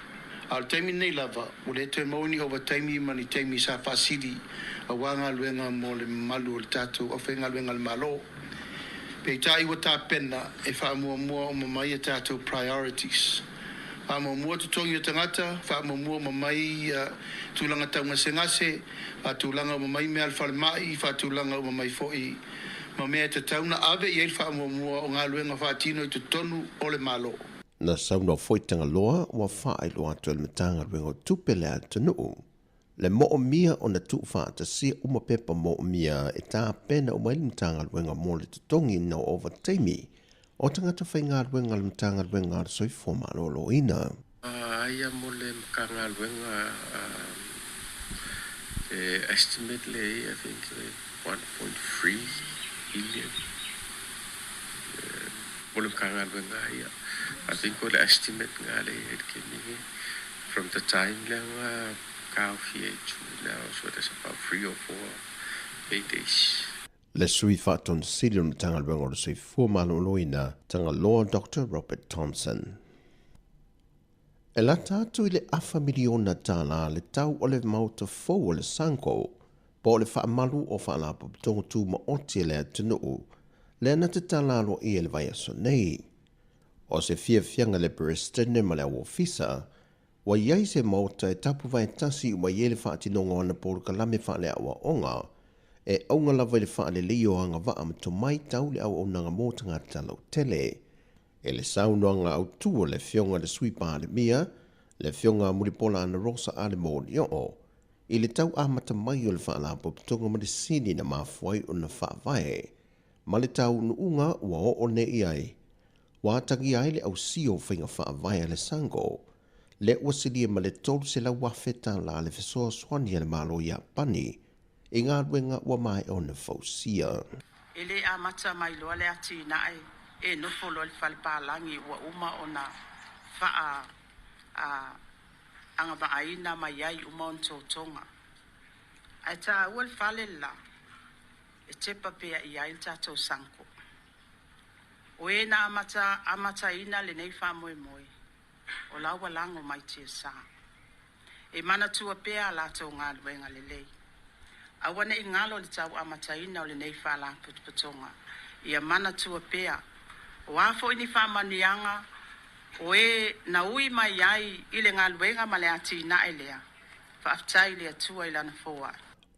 Al taimi nei lava, o le tue mauni over taimi mani taimi sa whasiri, a wanga luenga mo le malu o le tātou, a whainga luenga le malo. Pei tā iwa tā pena, e wha mua o mamai e tātou priorities. Wha mua tutongi o tangata, wha mua mamai tūlanga taunga sengase, tūlanga o mamai mea alwhale mai, wha tūlanga o mamai foi. Ma mea te tauna ave i eil wha mua o ngā luenga wha tino i te tonu o le malo. Na sauna o foitanga loa, wa whaai loa atu le matanga ruenga o tupele atu nuu. Le mo o mia o na tuu whaata sia uma pepa mo o mia e tā pena o maili matanga ruenga mo le tutongi na o overtime. O tangata whainga ruenga le matanga ruenga le soifo malolo ina. Aia mo le makanga ruenga estimate le, I think, 1.3 billion. Mo le makanga ruenga ia. I think what estimate nga le from the time lang cow now, so that's about 3 or 4 days. Le sui whāton sirion tanga ruenga o le soifo malolo ina tanga loa Dr. Robert Thompson. E la tātu i le afa miliona tāna le tau o le mauta fau o le sanko, po le whaamalu o whaalapa tongo tū ma oti le atunuu, le ana te tālalo i le vai aso nei. O se fianga le Bristone ma le ofisa, wa iai se mauta e tapu vai tasi ua iele whaatinonga ana pōru kalame whaale awa onga, e aunga lava le whaale leo anga waa mato mai tau le au onanga mōtanga talau tele. E le saunoanga au tua le fionga le swipa ale mia, le fionga muripola ana rosa ale mōni o, i le tau amata mai o le whaalapo pitonga ma le sini na mafuai o na whaavae, ma le tau nuunga ua o ne iai. Wātangi ai le au sio whainga whaavae le sango, le uasilia ma le tolu se la wafeta la le fesoa swani ale malo ia pani, i ngā ruenga ua mai o na fausia. Ele amata mai loa le ati nae, e nofo lo le whalepālangi ua uma o na wha anga vaaina mai ai uma on tōtonga. Ai tā ua le whale la, e tepa pea i ai tātou sanko. O e na amata ina le nei wha moe moe, o laua lango mai tia sā. E mana tua pea la tau ngā luenga le lei. Awane i ngalo le tau amata ina o le nei wha la putuputonga. Ia mana tua pea, o afo ini wha manianga, o e na ui mai ai i le ngā luenga ma le ati ina e lea. Wha aftai lea tua i lana fōa.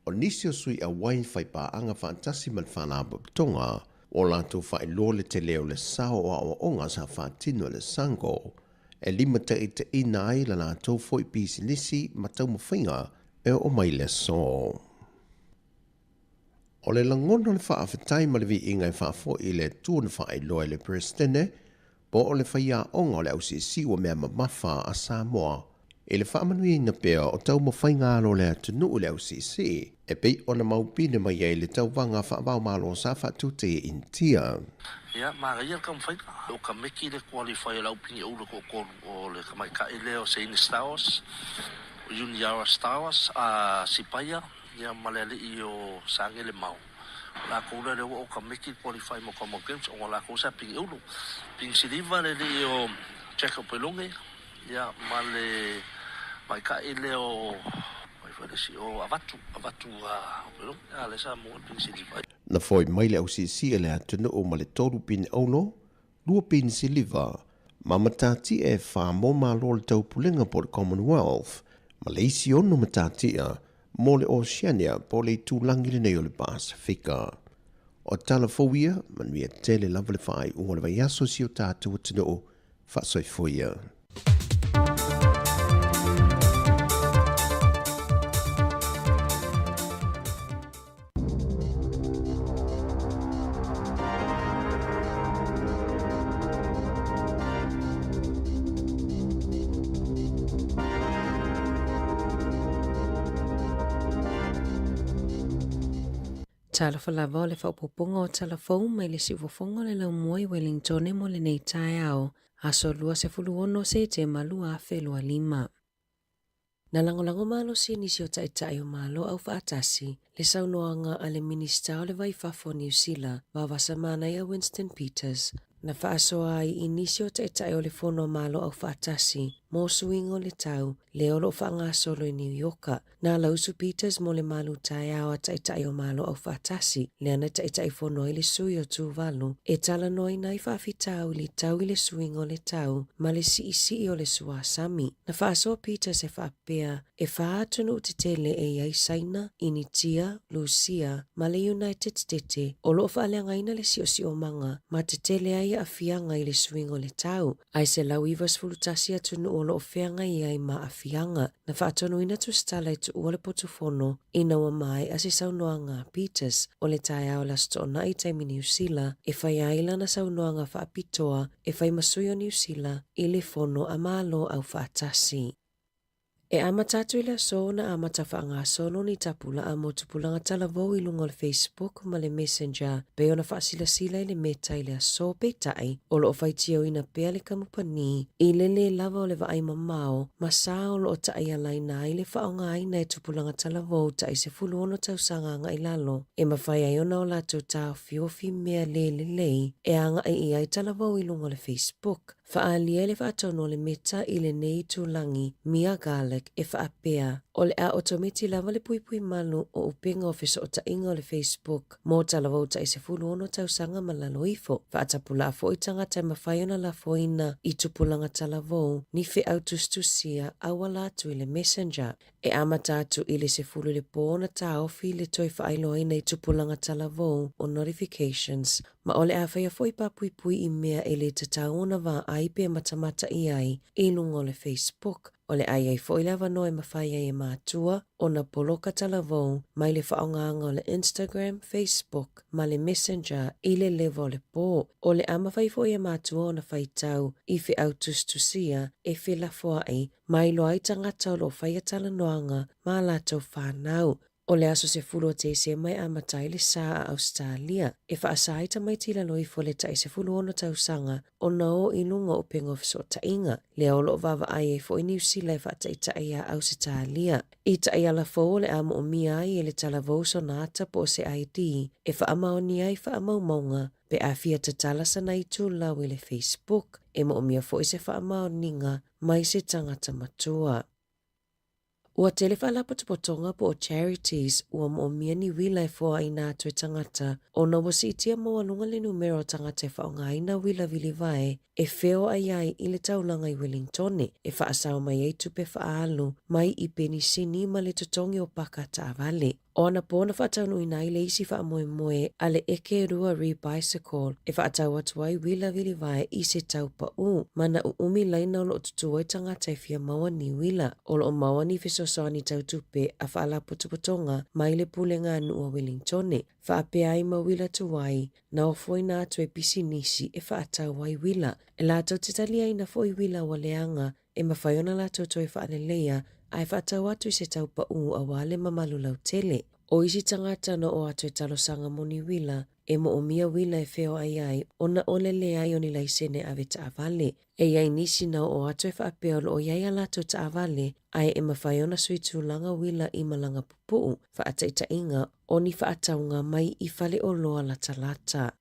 O nisi o sui a wain whai pā anga whaantasi man whanā pututonga, o lantou whae lo le te leo le sao o awa onga sa whaatino le sango, e lima te ina ai la nātou foi pisi nisi ma tau mawhainga e o mai le so. O le langono le whaafetai ma le vi inga e whaafo i le tūna whaai loa le Prestene, po o le whaia onga o le au si wa mea mamafa a Sāmoa. E le whaamanui na pea o tau mawhainga alo le atunu o le au si, e pei o na maupine mai e le tau wanga whaabau malo sa whaatute e intia. Ya, maria kam fai o ka meki le qualify la upini o o le ka mai ka ele o Saint Stars o Junior Stars a Sipaya ya malele I o sange le mau la ko le o ka meki qualify mo ka mo games o la ko sa ping o ping silva le o check up longe ya male mai ka ele o mai fa si o avatu pero ya le sa mo ping silva Na foi mai le au si ele atunu o ma le toru pin ono, lua pin siliva, ma matati e wha mo malo le tau pulenga po le Commonwealth, ma le isi ono matatia, mo le Oceania po le tūlangi le nei o le Pasifika. O tala fowia, manuia tele lava le whaai unga le vai aso si o tātou atunu o whaasoi foia. Talofa lava o le whaupoponga o talafou mai le siwafonga le lau mua I Wellington e mo le nei tae ao. Aso lua se fuluono se te malua a whelua 5. Na langolango malo si nisi o tae o malo au whaatasi, le saunoanga a le minista o le waifafo New Zealand, wawasa mana ia Winston Peters. Na whaasoa ai inisi o tae o le fono malo au whaatasi, mo suingo le tau, le olo whaanga solo I New Yorka. Na lausu Peters mo le malu tae ao a tae o malo au whaatasi, le ana tae fono I le sui o tūwalu, e tala noi nai whaafitau li tau I le suingo le tau, ma le si o le suasami. Na whaasoa Peters e whaapea, e whaatunu te tele e iai Saina, Initia, Lucia, ma le United States, o loo whaaleangaina le si o manga, ma te tele ai a fianga I le suingo le tau. Ai se lau Ivas fulutasi atunu o loo whianga I ai ma a fianga, na whaatonu ina tu stala I tu ua le potufono, ina wa mai a se saunoanga Peters, o le tae ao la stona I taimi New Zealand, e whai aila na saunoanga whaapitoa, e whai masui o New Zealand, I le fono a malo au whaatasi. E amatatu I le so na amata whaanga sono ni tapula a motupulanga talavou I lungo le Facebook ma le Messenger, pe ona whaasila I le meta I le so pe tai, o loo whaitio ina pea le kamupani, I le lava o le vaai mamao, ma sa o loo tai alai na I le whaonga aina e tupulanga talavou tai se fuluono tausanga anga I lalo, e mawhai ai ona o lato tau fiofi mea le, e anga ai ai talavou I lungo le Facebook. Whaalia le whaatono le meta I le nei tūlangi, Mia Garlic, e whaapea. O le a otometi lava le pui malu o upinga ofisa o tainga o le Facebook. Mō talavou ta I se fuluono tausanga malalo ifo. Whaatapula a fo I tangata mawhaiona la foina I tupulanga talavou, ni fe autustusia awala tu I le Messenger. E amatatu I le se fulu le pōna taofi le toi whaailoina I tupulanga talavou o notifications. Ma ole a whaia foi pui I mea e le tataona wa aipe matamata I ai I lungo le Facebook. Ole ai foi lava noe mawhai ai e mātua o na poloka talavou mai le whaonganga o le Instagram, Facebook, ma le Messenger I le levo le pō. Ole a mawhai foi e mātua o na whaitau I fe autustusia e fe lafoa ai mai lo ai tangata o lo whaia tala noanga ma lātou whanau. O le aso se fulu o te se mai amatai le sā a Australia, e whaasai ta mai tila loi fo le tai se fulu ono tausanga o na o inunga o pengo fiso ta inga. Le olo vava ai e fo I New Zealand e whaatai tai a Australia. I tai ala fo le amo o mi ai e le talavou so nata po se ID, e whaamau ni ai whaamau maunga, pe a fia te talasa na I tū lau I le Facebook, e mo o mia fo I se whaamau ninga mai se tangata matua. Ua tele whaalapotopotonga po o charities ua mo mia ni wila e fōa I nā tue tangata o na wasi itia mo alunga le numero o tangata e whaonga I na wila wili vai e wheo ai ai I le taulanga I Wellington e whaasao mai ei tupe whaalu mai I peni sini ma le tutongi o paka ta avale. O ana pōna whaataunu ina i le isi wha moe moe a le eke rua re-bicycle e whaatau atu ai wila vili vai i se tau pa u. Mana u umi laina o lo tutu ai tangata i fia maua ni wila. O lo maua ni fisosoani tau tupe a whaala putuputonga mai le pulenga anu o Wellingtone. Whaapea ai ma wila tuwai na o foi na atu e pisi nisi e whaatau ai wila. E lātou te talia ina foi wila wa leanga e mawhaiona lātou toi whaalelea ai whaatau atu i se tau pa u a wale mamalu lau tele. O isi tangata na o atu e talosanga moni wila, e mo o mia wila e feo ai ona olele ai oni laisene ave ta avale. E iai nisi na o atu e whaapea o iai alato ta avale, ai e mawhaiona suitu langa wila i malanga pupuu, whaataita inga, oni whaataunga mai i fale o loa lata lata.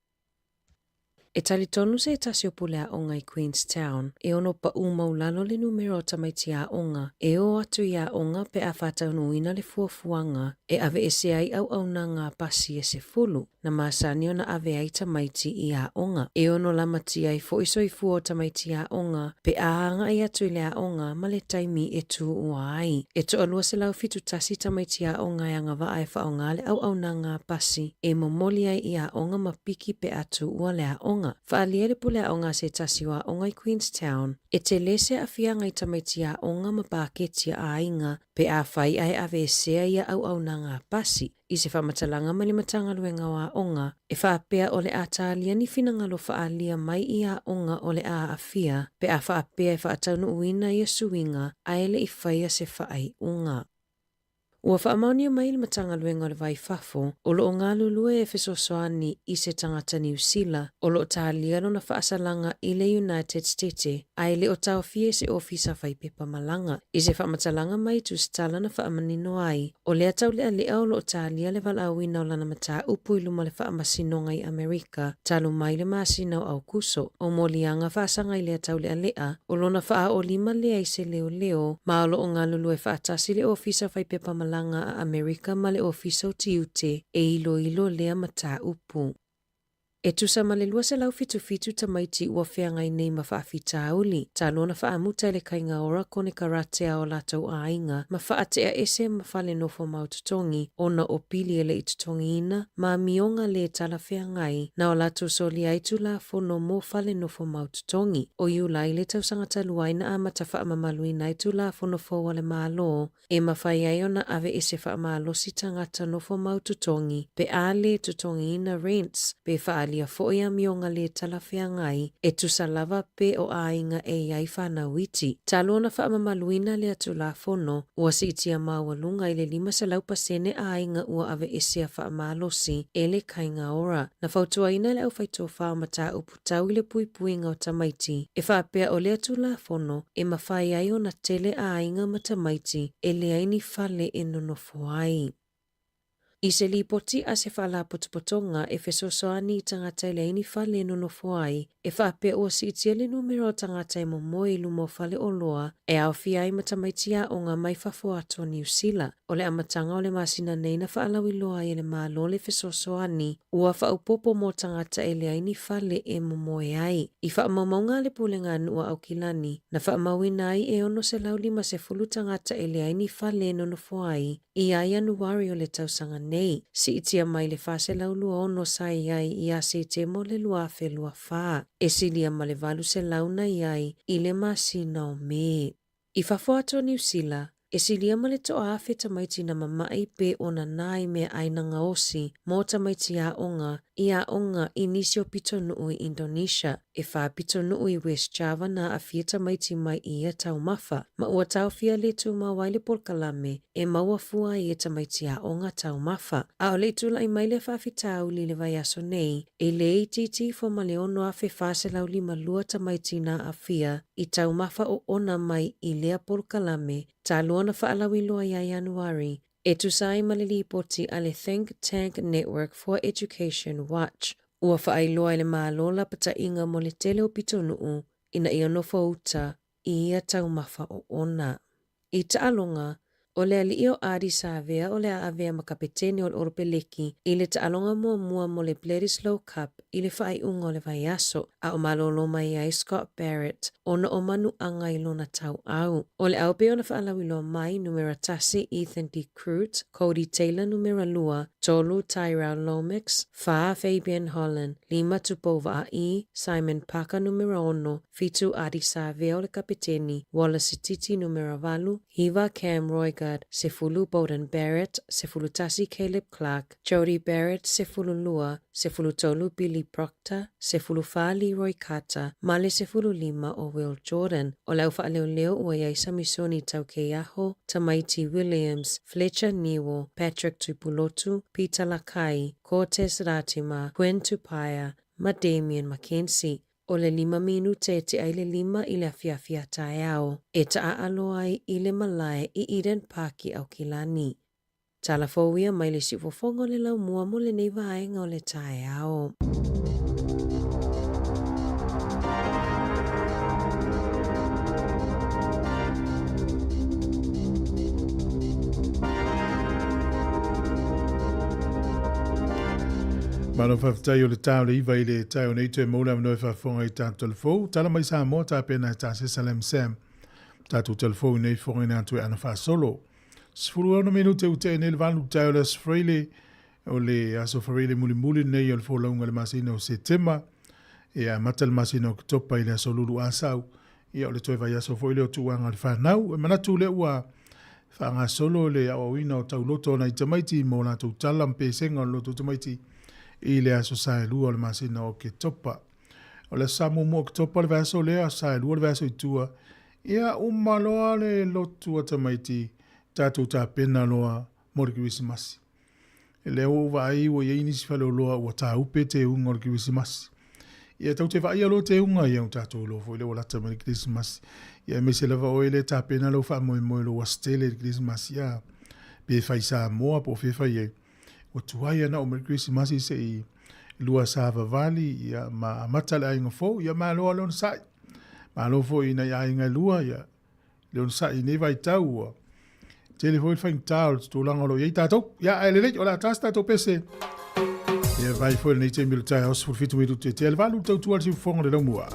E tali tonu se tasi o pule a onga i Queenstown, e ono pa maulalo le numero o tamaiti a onga, e o atu i a onga pe a whataunu ina le fuafuanga, e ave e se ai au na ngā pasi e se fulu, na maasani o na ave ai tamaiti i a onga. E ono lamati ai fo iso i fuo o tamaiti a onga, pe a hanga i atu i le a onga ma le taimi e tu ua ai. E to alua se lau fitu tasi tamaiti a onga e anga wa ai whaonga le au na ngā pasi, e momoli ai i a onga ma piki pe atu ua le a onga. Whaalia le pule a onga se tasi wa onga i Queenstown, e te lese a fia ngai tamaiti a onga ma pāketia a inga, pe a whai ai ave sea ia au na ngā pasi. I se whamatalanga mali matanga luenga wa onga, e whaapea o le a tālia ni whinangalo whaalia mai i a onga o le a fia, pe a whaapea e whaataunu uina i a suinga, a ele i whaia se whaai unga. Ua whaamaunia mai le matanga luenga o le vai fafo, o lo o ngā lulue e fesosoani i se tangata New Zealand, o lo tālia no na whaasalanga i le United States, ai le o tau fie se ofisa whai pepa malanga. I se whaamatalanga mai tu stala na whaamanino ai, o le atau le alea o lo tālia le walawina o lana mata upu i luma le whaamasinonga i Amerika, talu mai le maasina au kuso, o molianga whaasanga i le atau le alea, o lona whaa o lima lea i se leo leo, ma o lo o ngā lulue whaatasi le ofisa whai pepa malanga a Amerika ma le ofiso tiute e ilo lea mata upu. E tusa ma le lua se lau fitu tamaiti ua whea ngai nei ma whaafita auli. Ta lona whaamuta le kainga ora kone karate a o latou a inga, ma whaatea ese ma whale nofo maututongi, ona o pili ele i tutongi ina, ma mionga le tala whea ngai, na o latou soli aitu la fono mo whale nofo maututongi. O iu lai le tau sangata luaina a mata whaamamaluina aitu la fono fowa le malo, e ma whai ai ona ave ese whaamalosi tangata nofo maututongi, pe a le tutongi ina rents, pe whaali lia foia mionga le talawhea ngai e tusa lava pe o ainga e iai whanauiti. Talona whaamamaluina le atu la fono, ua si itia mawalunga i le 5% a ainga ua ave esea whaamalosi e le kainga ora. Na whautua ina le au whaito whao mata uputau i le puipuinga o tamaiti, e whaapea o le atu la fono e mawhai ai o na tele a ainga matamaiti e le aini whale e nonofo ai. I se lipoti a se whala putupotonga e fesosoani i tangata i leini whale nonofo ai, e whaapea ua si itia le numero o tangata i momoe i lumo whale o loa, e au fia i matamaitia o ngā mai whafo ato New Zealand. O le amatanga o le masina nei na whaalawi loa i le malo le fesosoani, ua whaupopo mo tangata e leini whale e momoe ai. I whaamaunga le pulenga nua au kilani, na whaamawina ai e ono se laulima se fulu tangata e leini whale nonofo ai, i ai anuari o le tausanga nei. Si itia mai le whase laulu ono sai ai i a se te mo le luafe lua whaa. E silia ma le valu se launa i ai i le masina o me. I whafoato New Zealand, e silia ma le toa awhi tamaiti na mamai pe ona nai me ainanga osi mo tamaiti a onga i nisio pito nuu i Indonesia, e wha pito nuu i West Java na a fia tamaiti mai i a tau mafa, ma ua tau fia le tu mawai le polkalame e maua fua i a tamaiti a onga tau mafa. A o le tula i mai le whawhitau li le vai aso nei, e le titi fo ma le ono a whi whase lau lima lua tamaiti na a fia i tau mafa o ona mai i lea polkalame, ta luana whaalawi loa ia Januari, e tusai malili poti a le Think Tank Network for Education Watch. Ua whaailoa le maalola pata inga mo le tele o pito nuu, ina ia nofo uta i ia tau mafa o ona. I taalonga, O le alio Addis Avea o le Avea makapeteni o le oropeleki i le taalonga mua mo le Bledisloe Cup i le whaiunga o le vaiaso a o malolo mai ai Scott Barrett o na o manu anga i lona tau au. O le aupe o na whaalawilo mai numera tasi Ethan D. Crute, Cody Taylor numera lua, tolu Tyrell Lomax, fa Fabian Holland, 5 tupova a Simon Parker numera 1, fitu Addis Avea o le kapiteni, Wallace Titi numera 8, Hiva Cam Roygard, sefulu Bowden Barrett, sefulu tasi Caleb Clark, Jody Barrett, sefulu lua, sefulu tolu Billy Proctor, sefulu fa Leroy Carter, male sefulu 5 o Will Jordan, o lau whaaleo ua iaisa misoni tau Keaho, Tamaiti Williams, Fletcher Niwo, Patrick Tupulotu, Peter Lakai, Cortez Ratima, Gwen Tupaya, ma Damien Mackenzie. O le 5 minute te ai le 5 i le afiafia tae ao. E taa alo ai i le malae i Eden Parki au Kilani. Tala fōwia mai le sifofongo le lau mua mo le nei vaenga o le tae ao. Malo whawhitai o le tau le iwa i le tau nei tue moula mnoi whawhonga i tātou telefou. Tala mai Sāmoa tā pēna i tā Salem Sam. Tātou telefou nei whonga i nā tue ana wha solo. Sifuru ana minute u te nei le valu tau le sfreile o le aso whareile muli nei o le wholaunga le masina o Septemba. E a mata le masina o kitopa i le aso lulu asau. Ia o le toi vai aso whoile o tuanga le whanau. E manatu le ua whanga solo le awawina o tau loto na i tamaiti mo la tau tala mpe senga o loto tamaiti. I le aso sae lua o le masina o ke topa. O le Sāmoa mo ke topa le vaso lea sae lua le vaso i tua. Ia umaloa le lotua tamaiti tātou tā pena loa mo le Krismasi. E leo vai ua ia inisi whale o loa ua tā upe te unga o le Krismasi. Ia tau te vai alo te unga ia un tātou lo fo i leo lata mo le Krismasi. Ia me se lava o ele tā pena lo wha moe moe lo wastele le Krismasi. Ia be whai Sāmoa po whewha iei. O tuai ana o Merry Christmas se i lua sava vali ia ma matale ainga fo ia ma loa lon sai ma lo fo ina ia ainga lua ia lon sai ne vai tau telefone fang tau to langa lo ia tato ia ele o la tasta to pese ia vai fo nei te mil tai os for fitu mitu te tel valu tau tu al si fonga de mua.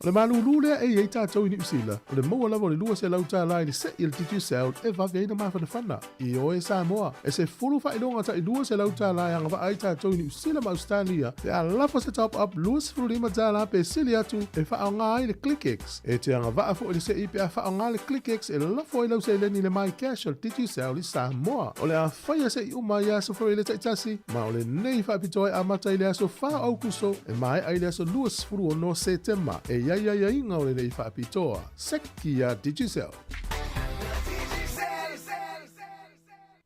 O le malulu lea e ei tātou i New Zealand. O le maua lava o le lua se lau tā lai le se i le titu sound e vawe eina mawhanawhana. I o e Sāmoa. E se fulu whainonga ta i lua se lau tā lai anga wa ai tātou i New Zealand ma Australia. Le a lafa se top up lua se fulu lima tā la pe sili atu e wha ngā i le ClickX. E te anga waa fo i le se i pe a wha ngā le ClickX e lafo i lau se leni le mai cash o le titu sound i Sāmoa. O le a whaia se i uma i aso fo i le taitasi. Ma o le nei whapitoe a mata i le aso wha au kuso e mai ai le aso lua se fulu o no September. E ia inga o le nei whaapitoa. Seki a Digicel.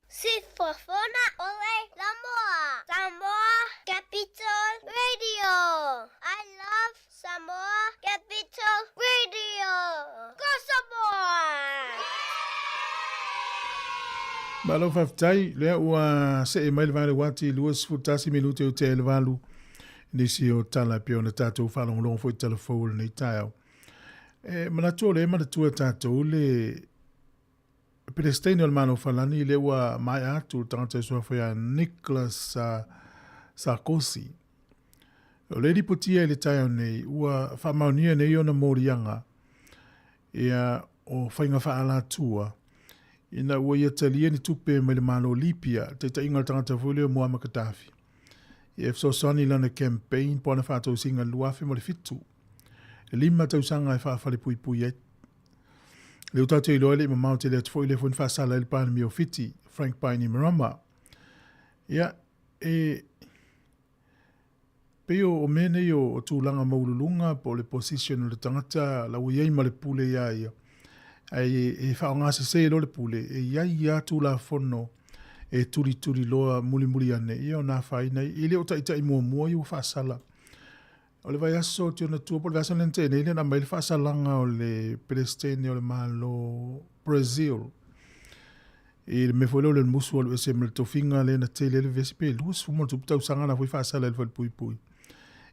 Sifofona ole Samoa. Samoa Capital Radio. I love Samoa Capital Radio. Go Samoa! Malo whaftai, lea ua se e maile vale wati luas futasi minute o te elevalu. Nisi o tala pio na tātou whalongolongo fo i telefone nei tau. Manatua le manatua tātou le Pedestene o mano whalani le ua mai atu tangata sua whea Nicholas Sarkozy. O le ripotia le tau nei ua whamaunia nei o na morianga ia o whainga whaala tua. Ina ua ia talia ni tupe me le mano Lipia te ta inga tangata whule o Muammar Gaddafi. E fso soni lana campaign po na whātou singa luafe mo le fitu. E lima tausanga e whaafale pui pui et. Le utatu i loa le mamau te le atufo i le fwin whaasala il pāna mi o fiti, Frank Paini Marama. Ia, peo o mene o tūlanga maululunga po le position o le tangata la ui eima le pule ia ia. E whaongase se lo le pule, e iai ia tūla whono e turi loa muli ane ia o nā whaina i le o taitai mua i o whaasala. O le vai aso te ona tua po le vasa lente nei le na mai le whaasalanga o le Palestine o le malo Brazil. E le mewhole o le musu o le ese mele tofinga le na te le vesi pe luas fumo le tuputau sanga na fui whaasala le whale pui.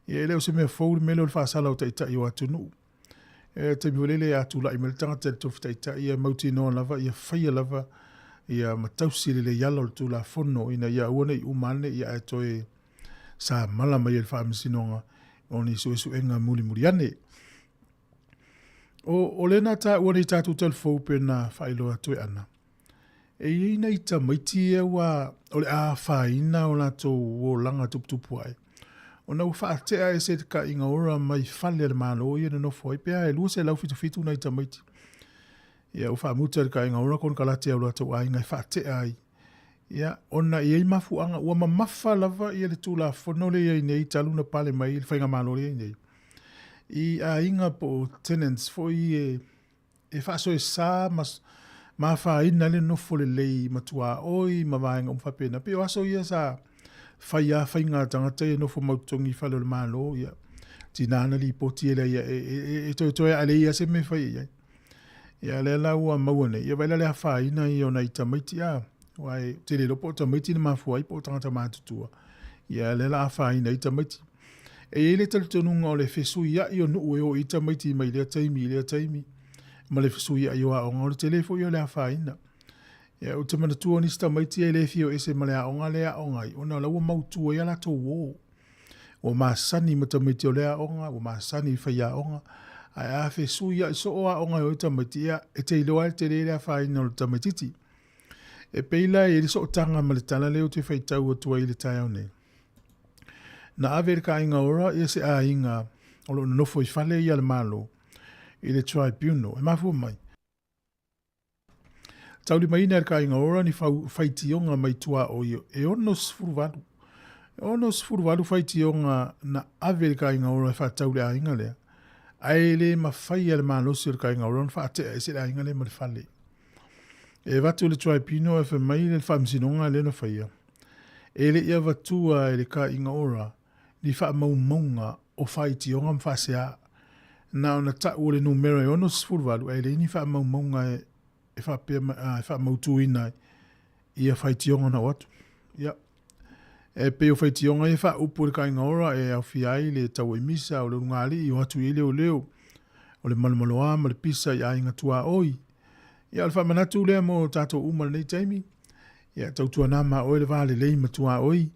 E le o se mea fau mele o le whaasala o taitai o atunu. E te miwelele atu la i mele tangata le tofi taitai ia mauti noa lava ia whaia lava ia matausi le yalo le tula fono ina ia uane i umane ia e toe sa mala mai le whaamisinonga oni su enga muli ane. O lena ta uane i tātou telefou pe na whailoa toe ana. E ina i ta maiti e wa o le a whaina o la tō o langa tuputupu ai. O na whaatea e se te ka inga ora mai whale le malo i ane no foi pea e lua se lau fitu na i ta maiti. Ia ufa muta le ka inga ora kon kalate au lata wa inga whaatea ai. Ia ona i ei mafuanga ua mamafa lava i le tūla whanole i nei taluna pale mai i whainga malore i nei. I a inga po tenants fo i e whaaso e sā ma whaina le nofo le lei matua oi ma vaenga umwhapena. Peo aso ia sa whainga tangata i nofo mautongi whale le malo ia. Tinana li poti e le ia e toi ale ia se me whai ia. Ia le lau a mauane, ia waila le hawhaina i o na i tamaiti a, wai te le lopo tamaiti na mafua i po tangata mātutua. Ia le la hawhaina i tamaiti. E le talitonunga o le fesu ia i o nuu e o i tamaiti mai lea taimi. Ma le fesu ia i o a onga o le telefo i o le hawhaina. Ia o te manatua ni tamaiti e le fio ese ma le a onga le a onga i, o na lau mautua i ala tō wō. O maasani ma tamaiti o le a onga, o maasani i whai a onga. Ai a fe suia so o a onga o tamaiti ia e te iloa te re a whaina o tamatiti. E peila e so tanga ma le tala leo te whaitau o tua i le tai au nei. Na aver ka inga ora ia se a inga o lo nofo i whale i ale malo i le tribunal. E mafu mai. Tauli mai ina ka inga ora ni whaitionga mai tua o io. E ono sfuruvalu. E ono sfuruvalu whaitionga na aver ka inga ora e whaitaule a inga lea. Ai le mawhai ale malosi o ka inga ora whaatea e se a inga le ma le whale. E watu le tribunal e whamai le whamsinonga le na whaia. E le ia watua e le ka inga ora ni wha maunga o whaitionga mwhasea. Na ona ta o le numero e ono sfuruvalu e le ni wha maunga e wha mautuina ia whaitionga na watu. Ia. E pe o whaitionga e wha upu le ka inga ora e au fiai le tau e misa o le rungali i o atu i leo leo. O le malumaloa ma le pisa i a inga tua oi. Ia alfa manatu lea mo tato umar nei taimi. Ia tautua nama o le vale leima tua oi.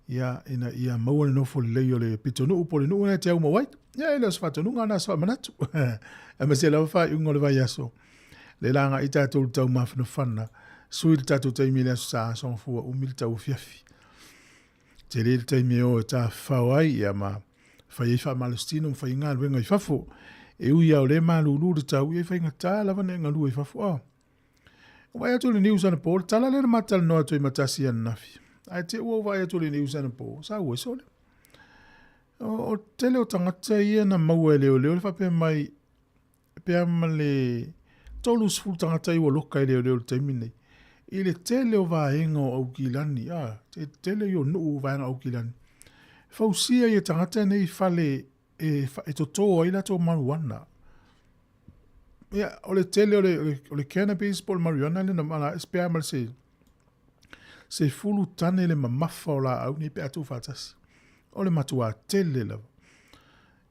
Ia ina ia maua le nofo le lei o le pitonu upo le nuu e te au mawai. Ia ele sfa tonu ngana sfa manatu. E ma se la fa ungo le vai aso. Le langa i tātou tau mawhina whana. Sui le tātou taimi le sa son fua umil tau fiafi. Te le taimi o ta whawai ia ma whai wha malustino whai ngā ruenga i whafo. E ui au le malulu le tau i whai ngata lava ne ngalu i whafo. Wai atu le news ana po, tala le na matala noa tui matasi ana nafi. Ai te ua wai atu le news ana po, sa ua sole. O tele o tangata ia na maua leo le whape mai pe ama le tolu sfulu tangata iwa loka leo le taimi nei. I le tele o vaenga o aukilani, tele i o nuu vaenga aukilani. Fausia i tangata nei fale e to toa ila to maruana. Ia, o le tele o le cannabis pol marijuana le na mala espea mal se fulu tane le mamafa o la au ni pe atu fatasi. O le matua tele la.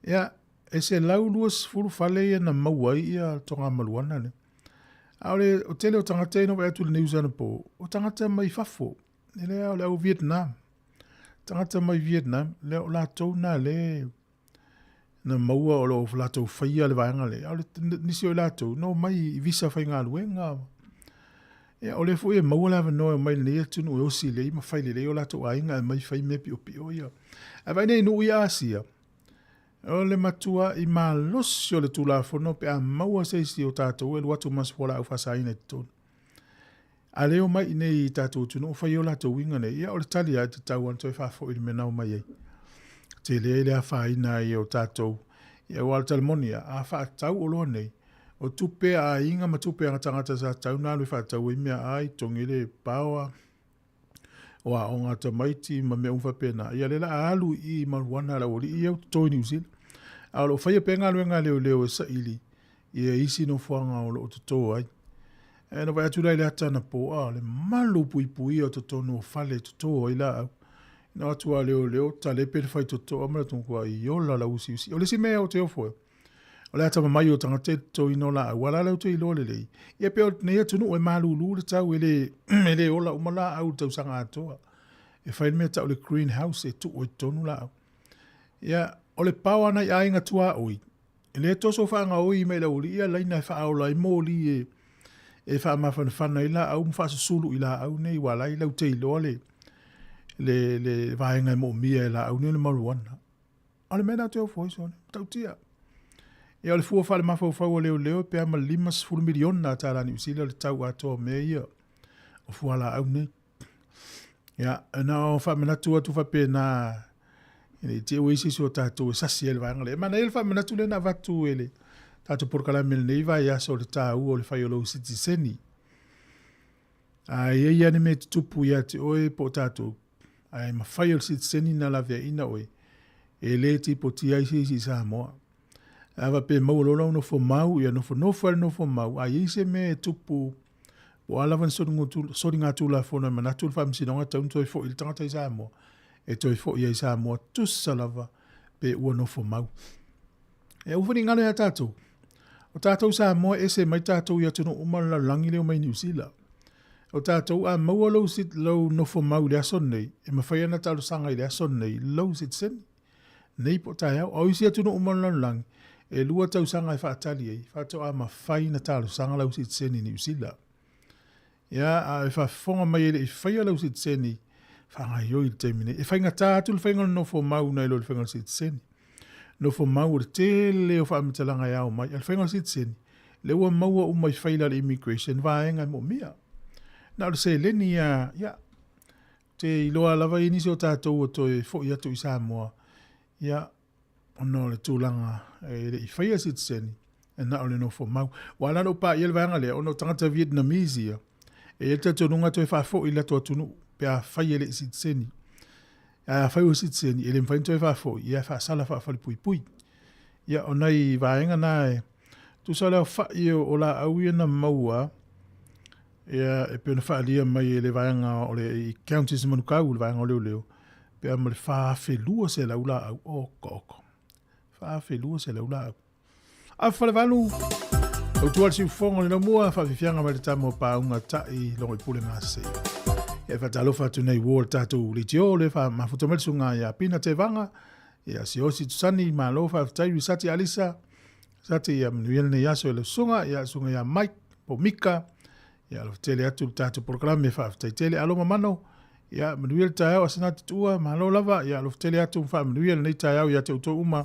Ia, e se lau luas fulu fale ia na maua ia tonga maluana le. O tele o tangata ino wa atu le neusana po. O tangata mai fafo. Ele o le au Vietnam. Tangata mai Vietnam. Le o la tau na le na maua o lo la tau whaia le vaenga le. O le nisi o la tau. No mai visa whai ngā luenga. Ia, o le fu e maua lava noa mai le ia tunu o osi le. Ma whai le o la tau ainga mai whai mepi o pio ia. A vai nei nui Asia. O le matua i mā losi o le tulafono pe a maua seisi o tātou e luatu maswala au whasaina i tonu. A leo mai i nei tātou tunu o whai o la tau winga nei. Ia o le tali a te tau anto e whafo i me nau mai ei. Te lea lea whaina i o tātou. Ia o al talmonia a whaatau o loa nei. O tupe a inga ma tupe a tangata sa tau nā lui whaatau i mea ai tongile paua. O a onga ta maiti ma me umfa pena. Ia lela alu i maruana la ori i au toi New Zealand. A lo whaia penga luenga leo leo e sa ili. Ia isi no whanga o lo o toto ai. E no vai atu lai le atana po le malu pui pui o toto no whale toto ai la au. No atua leo leo ta le pere whai toto amara tungkua i ola la usi usi. O le si mea o te ofoe. O le atama mai o tangate to ino la au. Wala leo te i lole lei. Ia pe o nei atunu o e malu lu le tau ele ola umala au tau sanga atoa. E whain mea tau le greenhouse e tu o i tonu la au. Ia o le pau ana i ainga tua oi. E le toso whaanga oi me la uli ia laina e whaaola i mōli e wha mawhanawhana i la au mwha sulu i la au nei wala i lau te iloa le vaenga i mō mia i la au nei le maruana. O le mena te o fwoi sone, tau tia. Ia o le fua whale mawhau leo pe ama 5 miliona tā rani usila le tau atoa mea ia. O fua la au nei. Ia, na o whamenatu atu whape na te oisi so tātou e sasi ele vaenga le. Mana ele whamenatu le na vatu ele. Tātou porkala mele nei vai aso le tāu o le whai o lau sitiseni. Ai ia ne me tupu ia te oe po tātou. Ai ma whai o le sitiseni na la vea ina oe. E le ti po ti aisi si Sāmoa. Awa pe maulolo no fo mau ia no fo no fo mau. Ai ise me tupu o alavan sori ngā tūla whona manatu le whamsinonga taun toi fo il tangata i Sāmoa. E toi fo ia i Sāmoa tusalava pe ua no fo mau. E ufani ngana ia tātou. O tātou Sāmoa ese mai tātou ia tunu umala langi leo mai New Zealand. O tātou a maua lau sit lau no fo mau le ason nei. E mawhai ana tālu sanga i le ason nei lau sit sen. Nei po tai au. Au isi atunu umala langi. E lua tau sanga i whaatali ei. Whātou a mawhai na tālu sanga lau sit sen i New Zealand. Ia, e whafonga mai ele i whaia lau sit seni, whangai oi le teimine. E whainga tātu le whainga no fo mau nei lo le whainga sit seni. No fo mau le tele o whaamitalanga iau mai, le whainga sit seni. Le ua maua umai whaila le immigration, vaenga mo mia. Na le se leni ia, te iloa lava inisi o tātou o toi fo i atu i Sāmoa. Ia, ono le tūlanga e i whaia sit seni. E na ole no fo mau. Wala no pa i le vaenga le, ono tangata Vietnamese ia. E te tonunga toi whafo i lato atunu pe a whai ele sit seni. A whai o sit seni, ele mwhain toi whafo i a whaasala whaafali pui pui. Ia o nei vaenga nae, tu sa leo whai o la auia na maua, ia e pēna whaalia mai ele vaenga o le i counties manukau le vaenga o leo leo, pe a male whaafelua se laula au, o koko. Whaafelua se laula au. A whale vanu, o tual si ufonga le na mua, whawhiwhianga mai le tamo paunga tai longo i pule ngā se. E whatalofa tu nei wōr tātou li tio le wha mafutamelisu ngā ia pina te vanga, Ia si osi tusani malo whaftai risati alisa. Sati ia manuia nei aso ele sunga, ia sunga ia Mike, po Mika. Ia alo tele atu tatu programe whaftai tele aloma mano. Ia manuia le taeau asanati tua, malo lava. Ia alo tele atu mwha manuia le nei taeau ia te uto uma.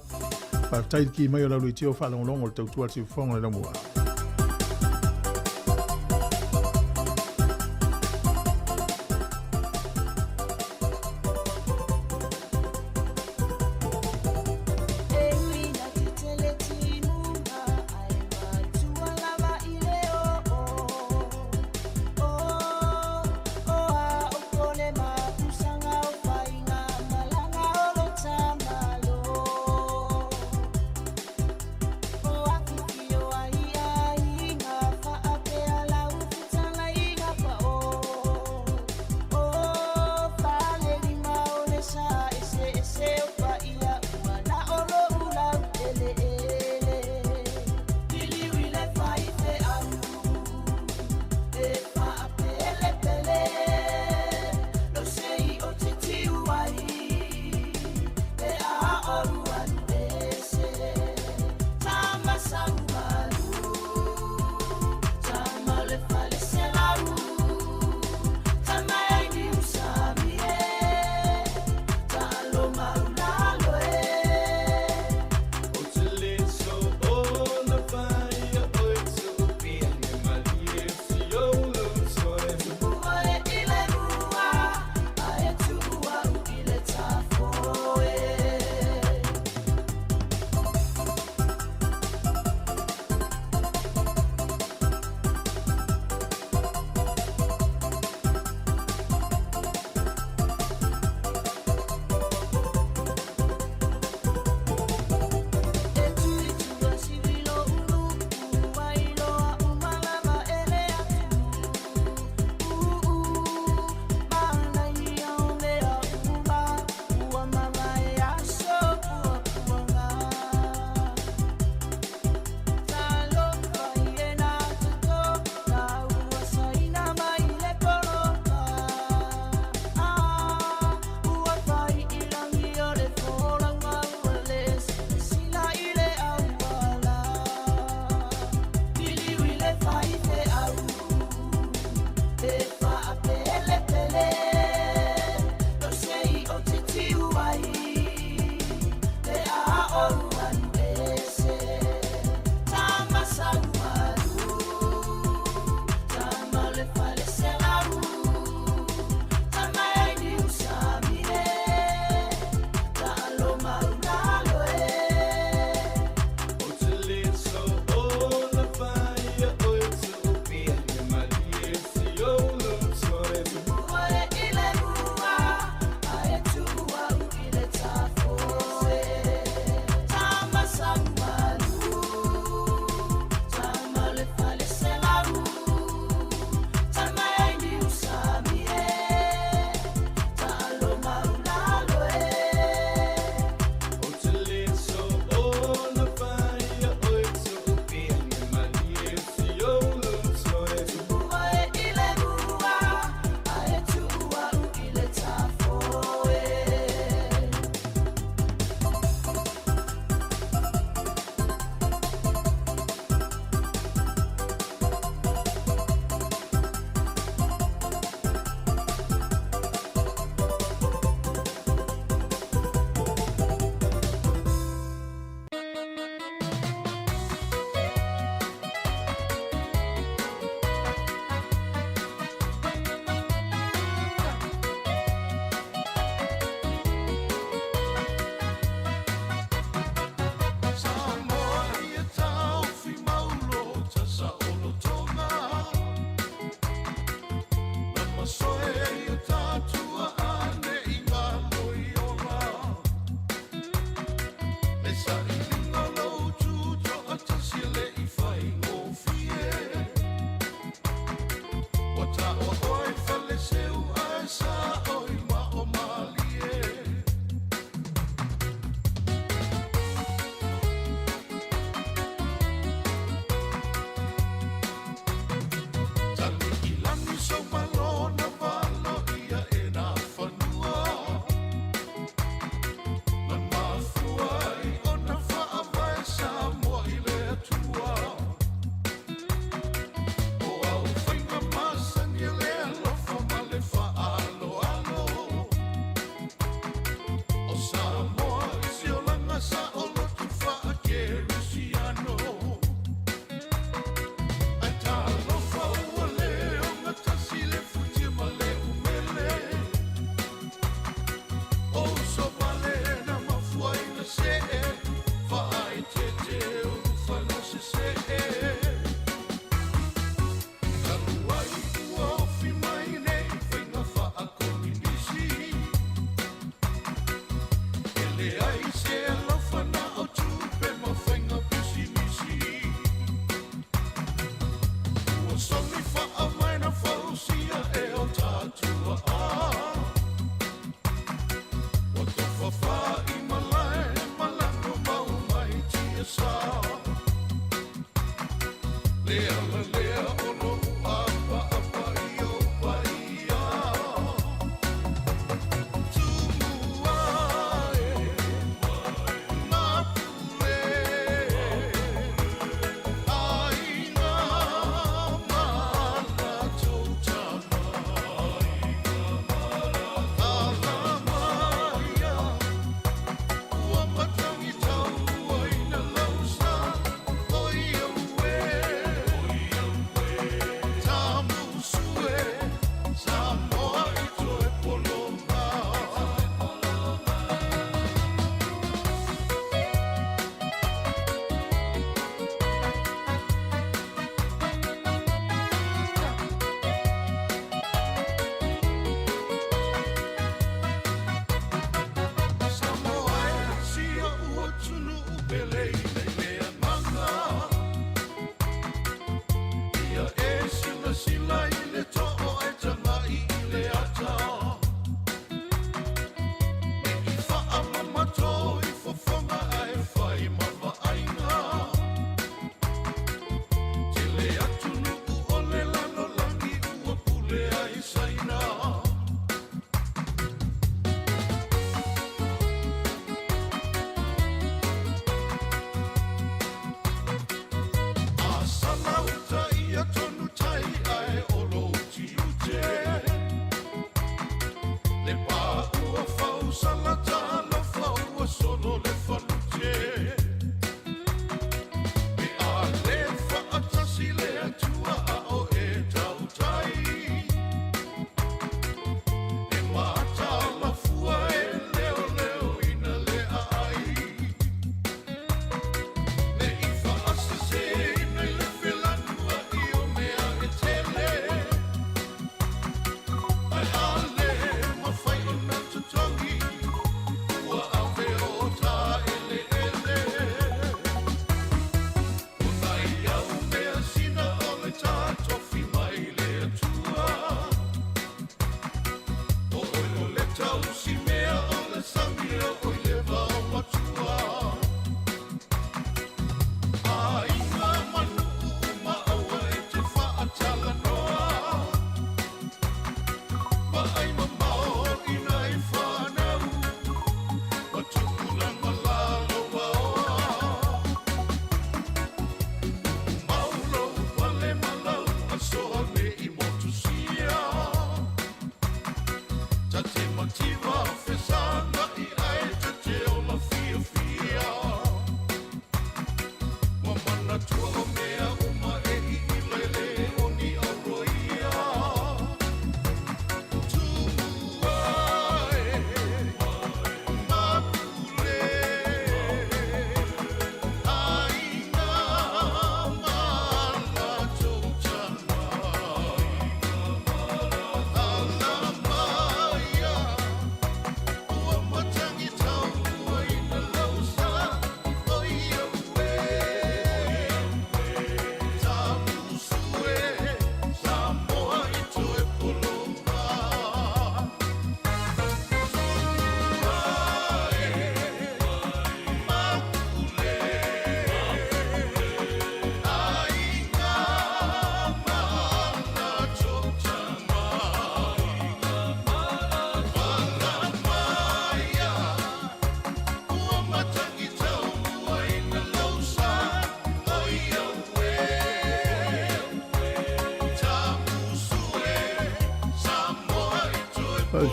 Whaftai ki mai o laulu i tio whalongolongo le tautua ati ufonga le namua. Oh,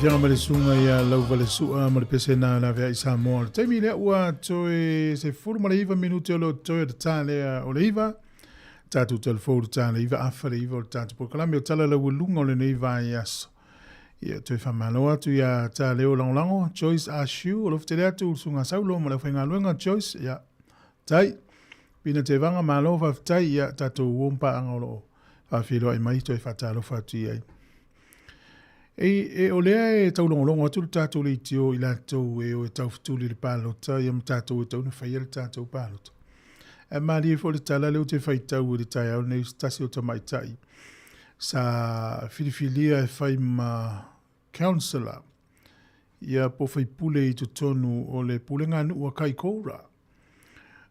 Fianga ma le sunga ia lau vale sua ma le pese na la vea i Sāmoa. Taimi lea ua toe se furu ma le iwa minuti o lo toe da tā lea o le iwa. Tātu telefonu tā le iwa afa le iwa o le tātu pokalami o tala lau lunga o le nei vai aso. Ia toe whamano atu ia tā leo langolango. Joyce Ashu o lo fte lea tu sunga saulo ma le whainga luenga Joyce. Ia tai. Pina te vanga malo whaftai ia tātu wompa anga o lo. Whawhiloa i mai toe whatalo whatu iai. E o lea e taulongolongo atu le tātou le itio I lātou e o e taufutuli le pālota ia ma tātou e tauna whaia le tātou pālota. E maari e fo le tala leo te whaitau le tai au nei stasi o tamaitai. Sa whiriwhilia e whai ma councillor ia po whai pule I tonu o le pulenga ua kai koura.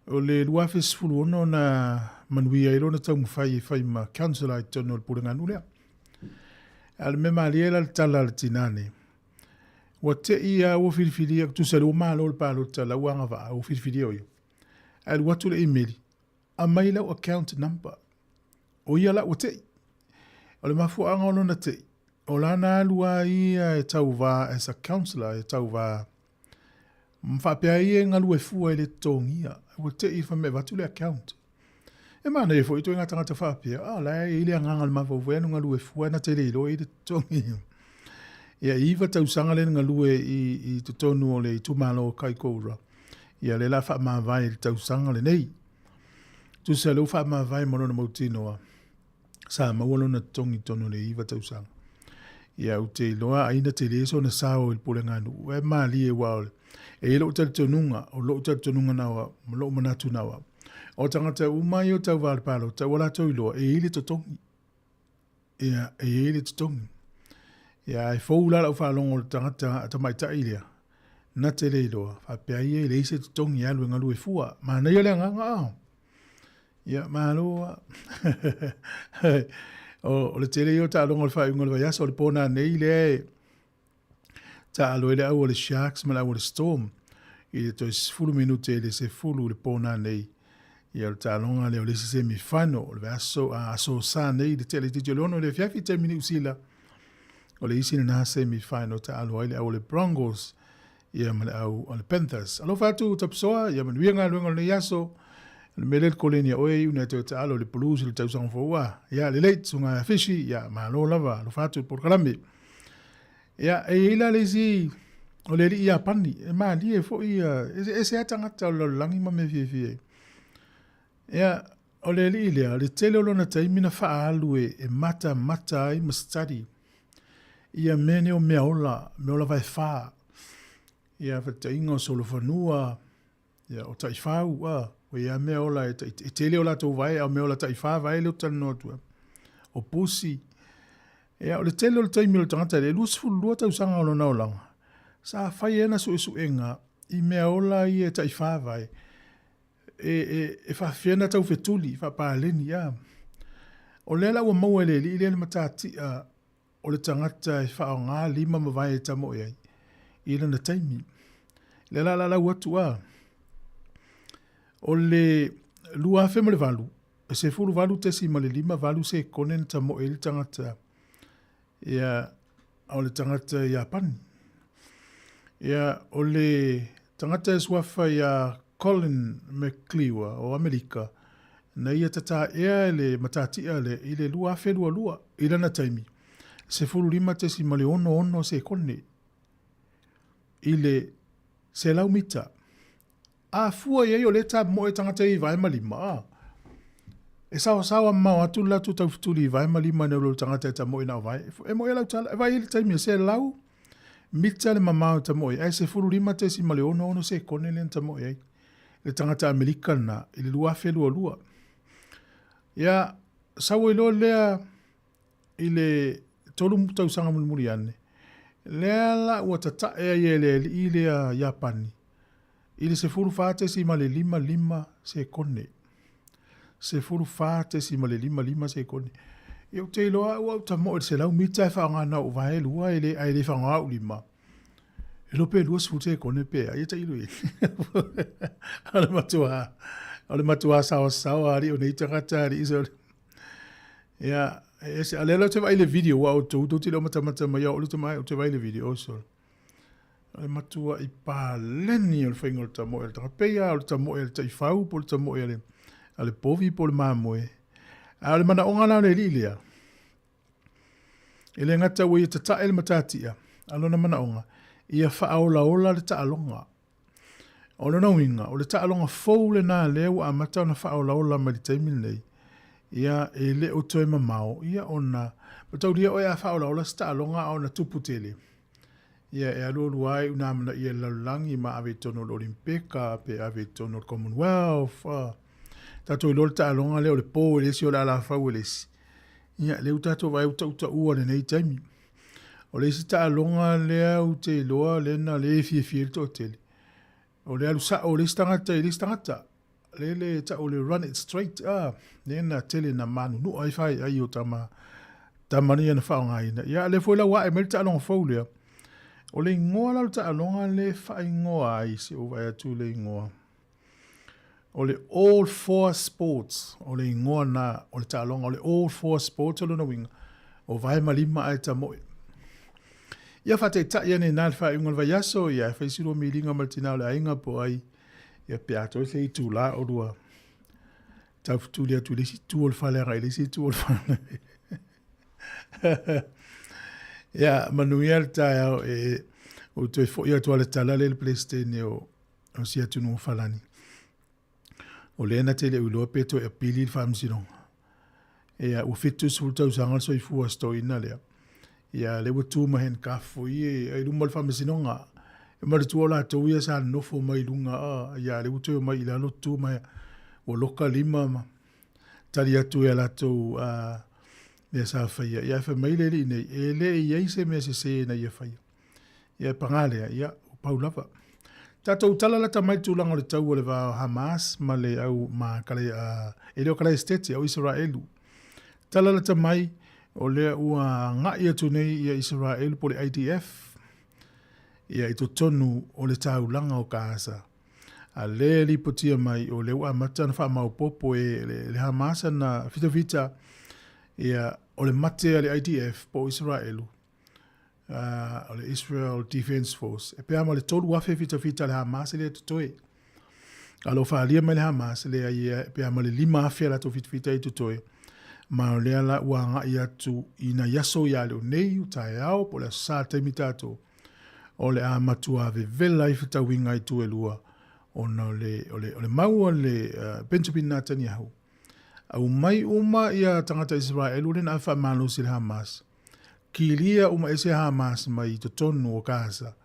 O le luafes fulu ono na manuia I lona tau mwhai e whai ma councillor I tonu o le pulenga lea. Al me mariela le tala le tinane. Wa te ia o whiriwhiria tu sa lua malo le pālota la uanga wa o whiriwhiria o ia. Al watu le emaili. A maila o account number. O ia la o te. O le mafu anga ono na te. O lana alua ia e tau va as a councillor e tau va. Mwhapea ia ngalu e fua e le tongia. O te I wha me watu le account. E mana e fo ito inga tangata whapea. La e ile anganga le mawawea no ngalu e fua na te leilo e le tongia. Ia iwa tau sanga le ngalu e I tutonu o le tumalo kai koura. Ia le la wha mawai le tau sanga le nei. Tu se leu wha mawai mono na mautinoa. Sa mawalo na tongi tonu le iwa tau sanga. Ia u te loa aina te leso na sao il pule nganu. E maali e wao. E ilo uta tonunga. O lo uta tonunga nawa. Lo manatu nawa. O tangata umai o tau wālepalo. Tau wala tau iloa. E ili to tongi. Ia e ili to tongi. Ia e fōula lau whaalongo le tangata atamaita ilia. Na te leiloa. Whapea ia le ise to tongi alu ngalu e fua. Ma nei ale nganga ao. Ia māloa. O le tele o ta alongo le whaungo le vaiasa o le pōna nei le ta alo ele au o le sharks ma au o le storm. I le toi fulu minute le se fulu le pōna nei. Ia le ta alonga le o le se semifano o le vaiaso a aso sa nei le tele titi o le ono le fiafi te mini usila. O le isi na semifano ta alo ele au le Broncos. Ia ma le au o le Panthers. Alo fatu tapsoa ia manuia ngā luenga le iaso. Le mele kolenia oe una te alo le Blues le tausanga foua. Ia le late sunga fishi ia malo lava lo fatu por kalame. Ia e ila le si o le ia pani e ma li e fo ia e se atanga lo langi ma me fie. Ia o le le tele lo na taimina fa alu e mata ai ma study. Ia mene o meola vai fa. Ia fa tainga solo fanua. Ia o tai fa ua. O ia mea ola e tele ola tau vai, au mea ola tai wha vai leo tanu notua. O pusi. Ea, o le tele ola taimi lo tangata le lua sifu lua tau sanga o lona olanga. Sa whai ena su enga, I mea ola I e tai wha vai. E whawhiana tau whetuli, whapaaleni, ia. O lela ua maua le li, le matati o le tangata e wha o ngā lima ma vai e tamo e ai. I lana taimi. Lela la watu o le lua fe mo le valu. E se furu valu te si ma le lima valu se konen ta mo ele tangata. Ia o le tangata ia pani. Ia o le tangata e swafa ia Colin McClewa o Amerika. Na ia tata ea le matatia le I le lua fe lua. I lana taimi. Se furu lima te si ma le ono se kone. I le se lau mita. A fua ia o le ta mo e tangata I vai malima. E sawa mau atu la tu tau futuli vai malima ne lo tangata e ta mo ina vai. E mo e lau tala, e vai ili taimi se lau mita le mamau ta mo e se furu lima te si male ono se kone le ta mo e. Le tangata Amerikana, ili lua fe lua. Ia, sawa ilo lea ile tolu tau sanga mulmuri ane. Lea la ua tata e le I lea Japani. Ile se furu fate si male lima se kone. Se furu fate si male lima se kone. Iau te iloa ua uta mo se lau mita e whaangana o vahe lua ele aile whaanga au lima. Ilo pe lua se fute kone pe a te ilo i. Ale matua sawa ari o nei tangata ari iso. Ia, ese alela te vai le video wa o tu te lo mata mai o te mai o te vai le video so. Ale matua I paleni o le whainga o le tamo e le tangapea, o le tamo e le taifau, po le tamo e le povi, po le mamoe. A le mana ongana le lilea. E le ngata ua I tata e le matatia, alona mana onga, ia whaaola le taalonga. O le nauinga, o le taalonga fau le nā leo a mata o na whaaola ma le taimini nei. Ia e le o toi mamao. Ia ona. Patau lia oe a whaola ola sta alonga o na tuputele. Ia e alolu ai una mana ia lalangi ma ave tono l'Olimpeka pe ave tono Commonwealth. Tato i lolta alonga leo le po e lesi o la whau e lesi. Ia leo tato vai uta ua le nei taimi. O lesi ta alonga leo te loa lena le fie to tele. O le alu sa o lesi tangata i lesi tangata. Le ta o le run it straight. Lena tele na manu. Nu ai fai ai o tamani ana whao ngaina. Ia le foi la wa e melta alonga whau lea. O le ingoa lau ta alonga le whai ingoa ai se o vai atu le ingoa. O le all four sports. O le ingoa na o le ta alonga o le all four sports o luna winga. O vai malima ai ta moe. Ia whate ta ia ne nal whai ingoa vai aso ia whai siro miringa maltina o le ainga po ai. Ia pe ato e se i tū la o rua. Tau fitu lia tu lesi tu o le whale rai lesi tu o le whale. Ia, manuia le tae au o toi fo ia toa le tala le Playstation o si atu no falani. O le na tele uloa peto e pili le whamsino. Ia, o fitu sulta usanga so i fua sto ina lea. Ia, le watu mahen kafo i e rumma le whamsino nga. E mara tua la tau ia sa nofo mai lunga. Ia, le watu mai ila lo tu mai o loka lima ma. Tari atu ia la tau le sa faya ia fa mai le nei ele ia se me se na ia faya ia pangale ia paulava tato tala la tamai tulanga le tau le va Hamas ma le au ma kale ele kale state o Israelu tala la tamai o le ua nga ia tu nei ia Israel po le IDF ia ito tonu o le tau langa o Gaza a le li potia mai o le ua matana fa mau popo le Hamas na fita ia o le mate ale IDF po Israelu. O le Israel Defense Force. E pea ma le tolu wafe fita le Hamas le tutoe. Alo whaalia mai le Hamas le ia pea ma le lima afia la to fita i tutoe. Ma o lea la uanga i atu ina yaso ia leo nei utai au po le sa teimi tato. O le a matua ve vela i fita winga i tu elua. Ona o le maua le Benjamin Netanyahu. Au mai uma ia tangata Israel ule na fa malo si Hamas. Kilia uma ese Hamas mai to tonu o Gaza.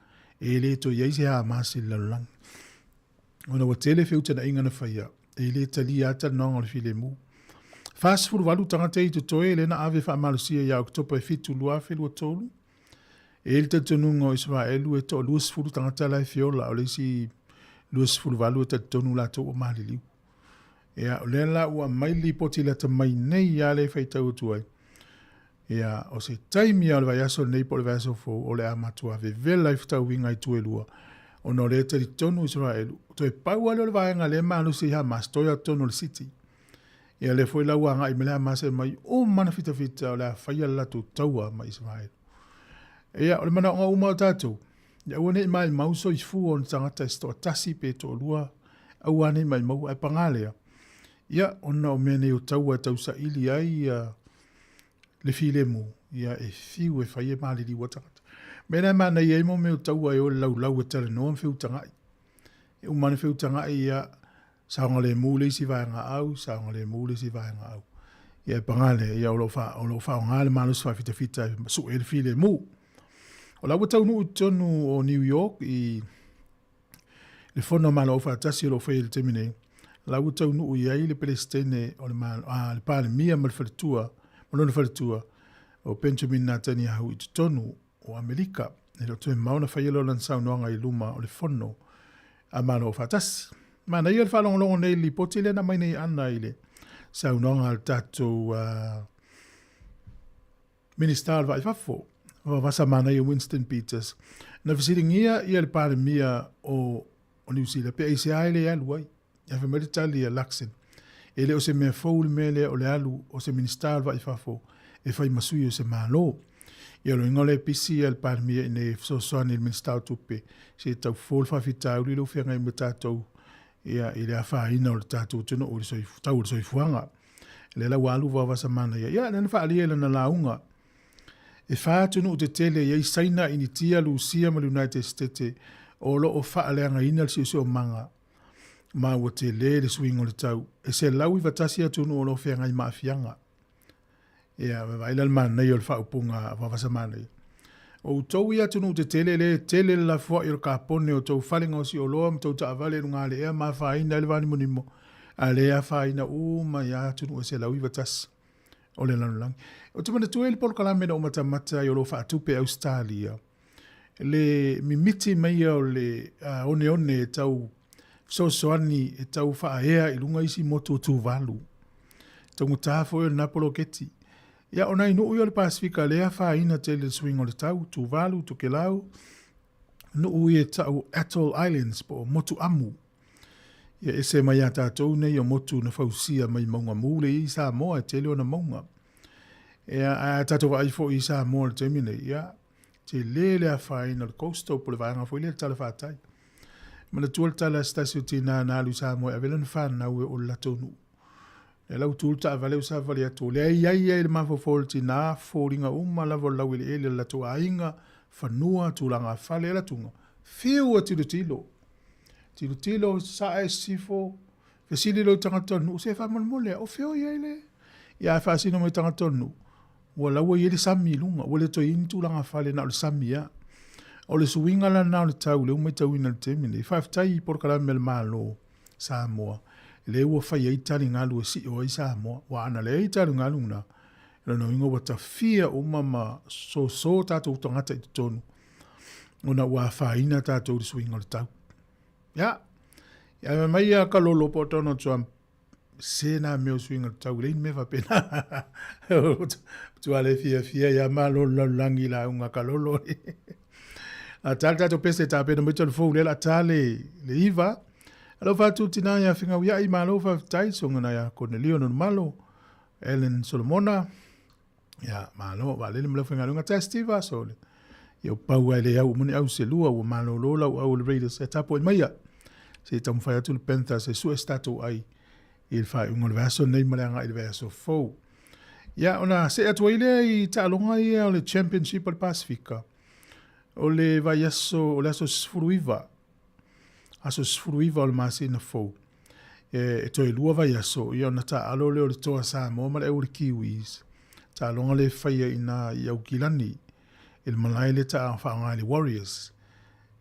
Ele to ia ese Hamas i lalang. Ona wa tele feuta na inga na faya. Ele tali ata nonga le filemu. Fast food walu tangata i to toe le na ave fa malo si ia oktopa e fitu lua felu tolu. Ele te tonu ngo Israel ue to luas food tangata la fiola o le si luas food walu te tonu la to o maliliu. Ia, o lela ua maili poti la ta mai nei ia le fai tau tuai. Ia, o se taimi au le vai aso nei po le vai aso fo o le amatua ve vela i fitau winga i tue lua. O no le tari tonu Israel. Toi pau ale o le vai anga le manu si Hamas, toi a tonu le city. Ia le foi lau anga i mele Hamas e mai o mana fita o le a fai ala tu taua ma Israel. Ia, o le mana onga uma o tatou. Ia, ua nei mai mauso i fu o tangata isto tasi pe to lua. Au ane mai mau ai pangalea. Ia, ona o mene o taua tau sa ili ai le filemu. Ia, e fiu e fai e maali li watangata. Mena mana i eimo me o taua e o lau e tale noa mfeu tangai. E umane feu tangai ia, saonga le mule si vaenga au, saonga le mule si vaenga au. Ia, pangale, ia o lo fa o ngale manus fa fita, su e le filemu. O lau tau nu tonu o New York i le fono mana o fa tasi o lo fai le temine. La uta unu iai le Palestine o le le pale mia ma le faletua, malona faletua o Benjamin Netanyahu i tonu o Amerika. E lo tue mauna whaielo lan saunoanga i luma o le fono a mana o fatasi. Mana ia le whalongolongo nei li poti le na mai nei ana i le saunoanga al tatou minister al vai fafo. O vasa mana i Winston Peters. Na visiringia ia le pale mia o New Zealand. Pe eise aile aluai. Ia fe mele tali a laksen. Ele o se mea fau le mele o le alu o se minister vai fafo. E fai masui o se malo. Ia lo ingole pisi al parmia ine so soani il minister tupe. Se tau fol fafitau li lo fianga i matatou. Ia ile a fa ina o le tatou tino o le tau o le soifuanga. Le la walu wa vasa mana ia. Ia nana fa alia na launga. E fa tino o te tele ia i saina initia Lucia ma United States o lo o fa aleanga ina le si o manga. Ma ua te le swing o le tau. E se lau I vatasi atu no lo fia ngai maafianga. Ia, waila le mana I o le whaupunga wawasa mana I. O tau ia tunu te tele la fua I o kapone o tau whalinga o si o loa ma tau ta avale runga le ea ma whaina ele wani monimo. A lea whaina ma ia tunu o se lau I vatasi. O le lanulangi. O te mana tuele polo kalamena o matamata I o lo whaatupe Australia. Le mimiti mai o le one tau soani e tau whaahea I lunga isi moto tu valu. Tau ngutafo e napolo keti. Ia ona inu ui o le Pasifika lea whaina te le swing o le tau, tu valu, tu kelau. Nu ui e tau Atoll Islands po motu amu. Ia ese mai a tātou nei o motu na whausia mai maunga mule I Sāmoa e te leo na maunga. Ia a tātou wa aifo I Sāmoa le temine. Ia te lele a whaina le coastal po le vaanga fo ile tala whātai. Mana tuol tala stasio tina na alu Sāmoa e velan whana ue o latonu. E lau tūlta a valeu sa vale atu. Le ai le mafofol tina fōringa lavo lau ele ele latu ainga whanua tūlanga whale latunga. Whiu a tilo. Tilo sa e sifo. Fesili lo tangatonu. Se whaman mole. O whiu ia ele. Ia e whaasino mai tangatonu. Ua lau i ele sami lunga. Ua le to ini tūlanga whale na o le sami ia. O le suinga la na o le tau. Le umei tau ina le temine. Whaaftai porkala me le malo Sāmoa. Le ua whai ai tari ngalu e si o ai Sāmoa. Wa ana le ai tari ngalu na. Rana ingo wata fia umama so tātou tangata I tonu. Ona ua whaina tātou le suinga le tau. Ya. Ya mai a kalolo po tono tua sena meo suinga le tau. Lein me whapena. Tua le fia ya malo langi la unga kalolo. A tātou pese tāpena mai tonu fōu le la tāle le iwa. Alo fatu tina ya finga wia I malo fa tai songa na ya Cornelio no malo Ellen Solomona ya malo vale le mlo finga lunga testiva sole yo pau ele ya umuni au se lua o malo lola o le Raiders etapo mai ya se tam fa tu le Panthers se su stato ai il fa un verso nei malanga il verso fo ya ona se atu ile I talonga I o le Championship al Pacifica o le vayaso o le so sfuruiva aso sfuruiva o le masina fou. E toi lua vai aso, I ona ta alo leo le toa Sāmoa ma le eure Kiwis. Ta alonga le whaia ina Iau Gilani, il malai le ta whaanga le Warriors.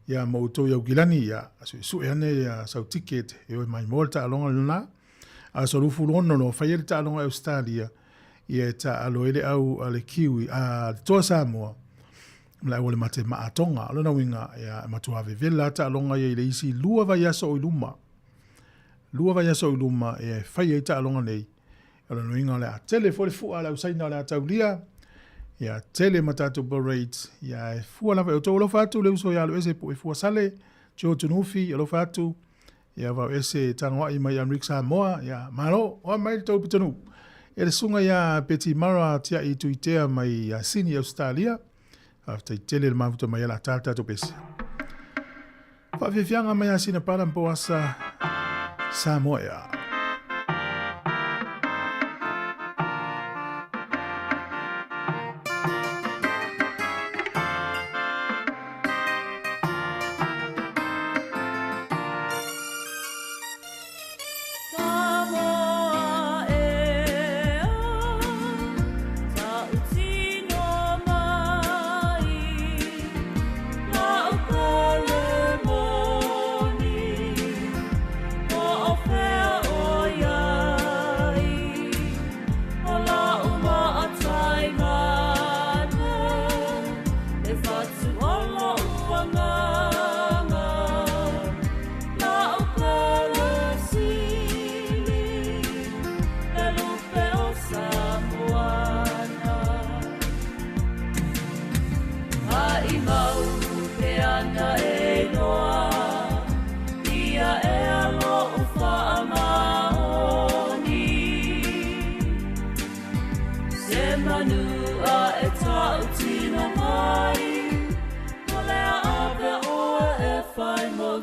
Ia mauto Iau Gilani, ia aso sue ane ia sau ticket, e oi mai mōle ta alonga luna. Aso lufu lono no, whaia le ta alonga Australia, ia ta alo ele au le Kiwi, le toa Sāmoa. Mla wale mate maatonga, alona winga ya matua vevela ta alonga ya ile isi lua vai aso o iluma. Lua vai aso o iluma e whai ta alonga nei. Alona winga le a tele fole fua la usaina le a taulia. Ya tele matatu parades. Ya e fua la o tolo fatu le uso ya lo ese po e fua sale. Cho tunufi ya lo fatu. Ya va ese tangwa I mai Amrik Sāmoa. Ya malo o mai tau pitanu. E le sunga ya peti mara tia I tuitea mai ya sini Australia. After tele le mafuta mai ala tata to pese. Whawhiwhianga mai a sina para mpoasa Sāmoa.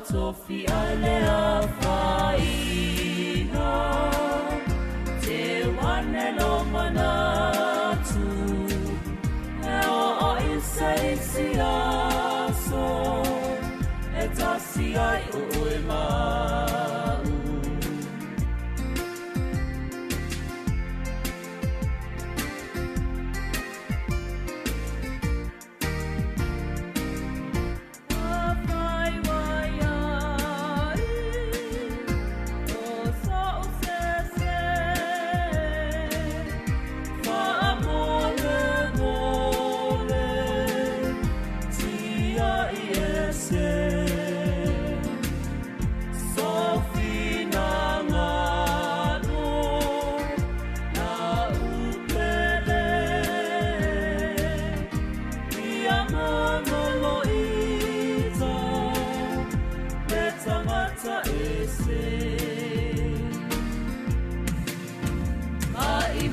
Tofi alea faina te wane lo manatu e o isaisi aso e tasi ai ui mau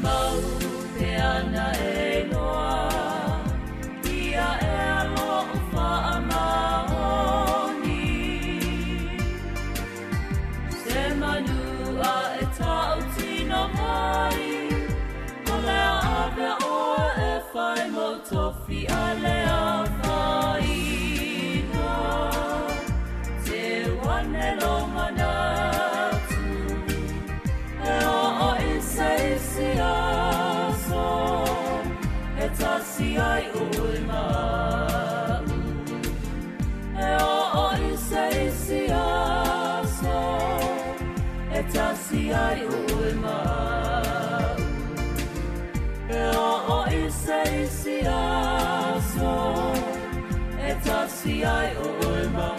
mau pe ana e noa ia e alo whaamahoni se manua e tau tino mai o lea ave o e whai mo tofi a lea whaina te wane longa natu e o isi aso e tasi ai ui mau e o isi aso e tasi ai ui mau e o isi aso e tasi ai ui mau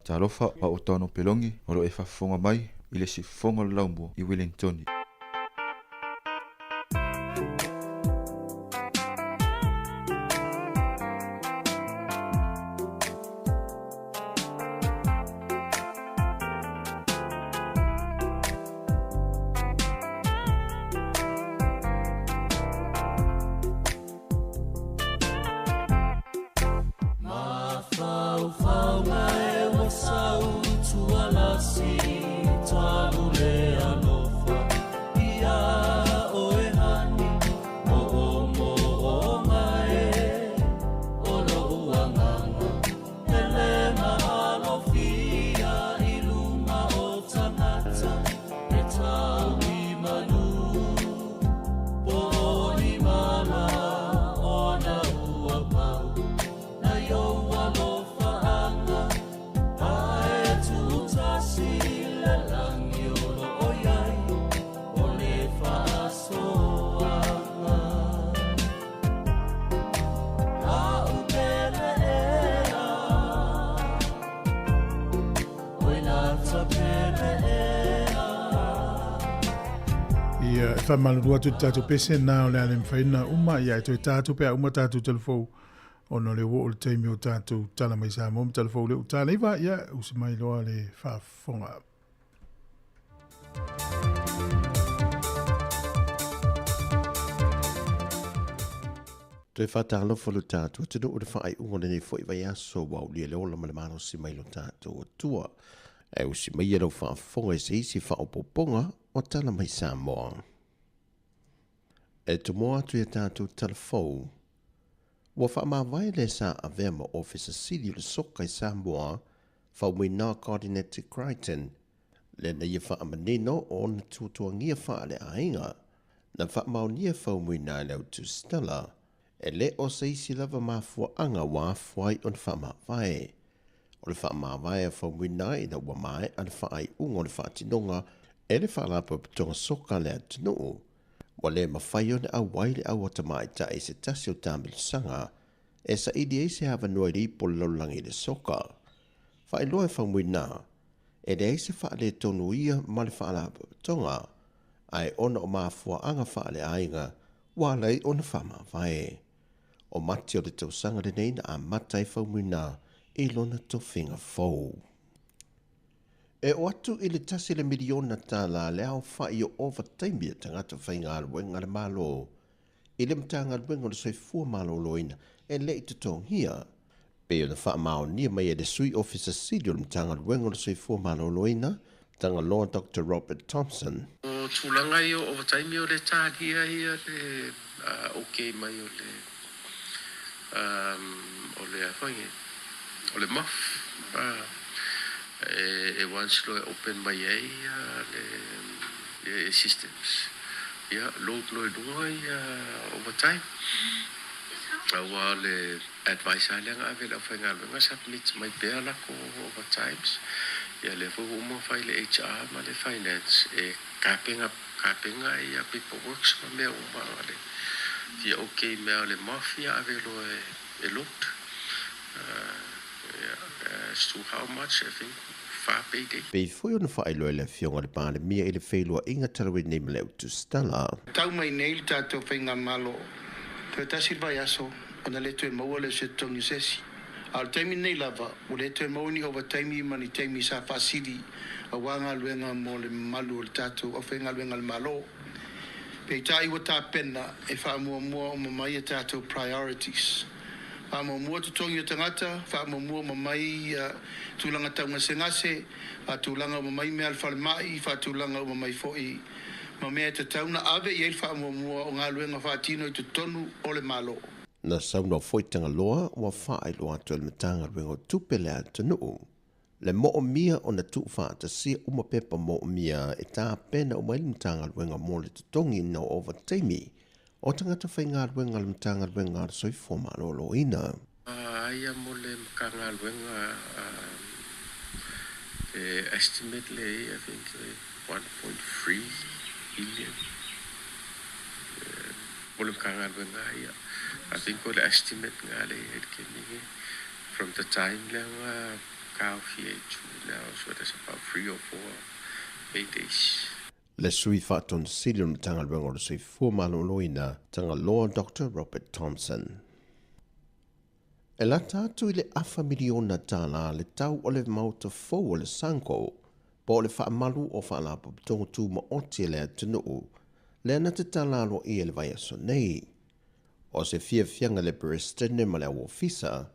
Talofa pa o tono pelongi o lo e whafonga mai i le si fonga laumbo i Wellington. Whamalurua tu tātou pese nā o le ale mwhaina uma ia e toi tātou pēr uma tātou telefou ono le wo o le teimi o tātou tala mai Sāmoa me telefou le utala iwa ia usi mai loa le whaafonga. Toi whatālofo lo tātou tino o le whaai unga le nei fo i vai aso wau lia le ola malemano si mai lo tātou o tua e usi mai e lau whaafonga e se isi whaopoponga o tala mai Sāmoa. E tu moa atu e tātou telefou. Wa whaamawai le sa a vema officer sidi le soka i Sāmoa whaumui nā coordinator Crichton le na ia whaamanino o na tutuangia wha le ainga na whaamaunia whaumui nā leo tu stella e le o se isi lava mafua anga wa fuai on whaamawai. O le whaamawai a whaumui nā i na wamai an whaai unga o le whaatinonga e le whaalapa pitonga soka le atunuu. Wa le mawhai one au waile au atamai ta e se tasi o tāmil sanga e sa idi e se hawa noa ripo laulangi le soka. Whai loa e whamui nā e le e se wha le tonu ia ma le whaalapa pitonga ai ona o mafua anga wha le ainga wa lei ona whamawai. O mati o le tausanga le neina a matai whamui nā i lona to whinga fau. E o atu i le tasi le miliona tā la le au whai o overtime tangata whainga aluenga le malo. I le mtanga aluenga le soifua malo loina e le i tutonghia. Pe o na wha mao nia mai e le sui officer sidi o le mtanga aluenga le soifua malo loina tanga loa Dr. Robert Thompson. O tūlanga i o overtime o le tāhia ia le okay mai o le whange. O le maf. E once lo open mai ai le systems. Ja, load lo lunga overtime. Awa le advice alanga avela whainga lunga submit mai pēla ko overtimes. Ja, le fu uma whai le HR ma le finance. E kapenga ia paperworks ma mea uma ale. Fia okay mea le mafia avelo e load. As to how much, I think, Pei foi ona whae loe le fionga le pāne mia i le whailua inga tarawe nei maleu tu stala. Tau mai nei li tātou whainga malo. Peo tasi vai aso, ona le tue maua le se tongi sesi. Al taimi nei lava, o le te mauni o taimi mani taimi sa fasidi, a wanga luenga mo le malu o le tatu, a whenga luenga le malo. Pe tai wa tā pena e wha mua o mamai e tatu priorities. Wha mua tutongi o tangata, wha mua mamai tūlanga taunga sengase, a tūlanga o mamai mea alwhale mai, wha tūlanga o mamai foi. Ma mea te tauna ave i wha mua o ngā luenga wha tino i tu tonu o le malo. Na sauna foi tanga loa wa whaai loa tu le matanga ruengo tupele a tanu. Le mo o mia o na tu wha ta si uma pepa mo o mia e tā pena o maili matanga ruenga mo le tutongi na over teimi. O tangata whai ngā ruenga le matanga ruenga ar soi foma lo ina. Aia mo le makanga ruenga estimate le I think 1.3 billion. Mo le makanga ruenga aia. I think what estimate ngale from the time lang cow here to now, so that's about 3 or 4 days. Le sui whāton sirion tanga ruenga o sui fōmalo loina tanga Law Dr. Robert Thompson. E la tātu i le afa miliona tāna le tau o le mauta fōu o le sanko, po le whaamalu o whaalapo tongo tū ma oti le atunuu, le ana te tālalo I le vai aso nei. O se fianga le Prestene ma le ofisa,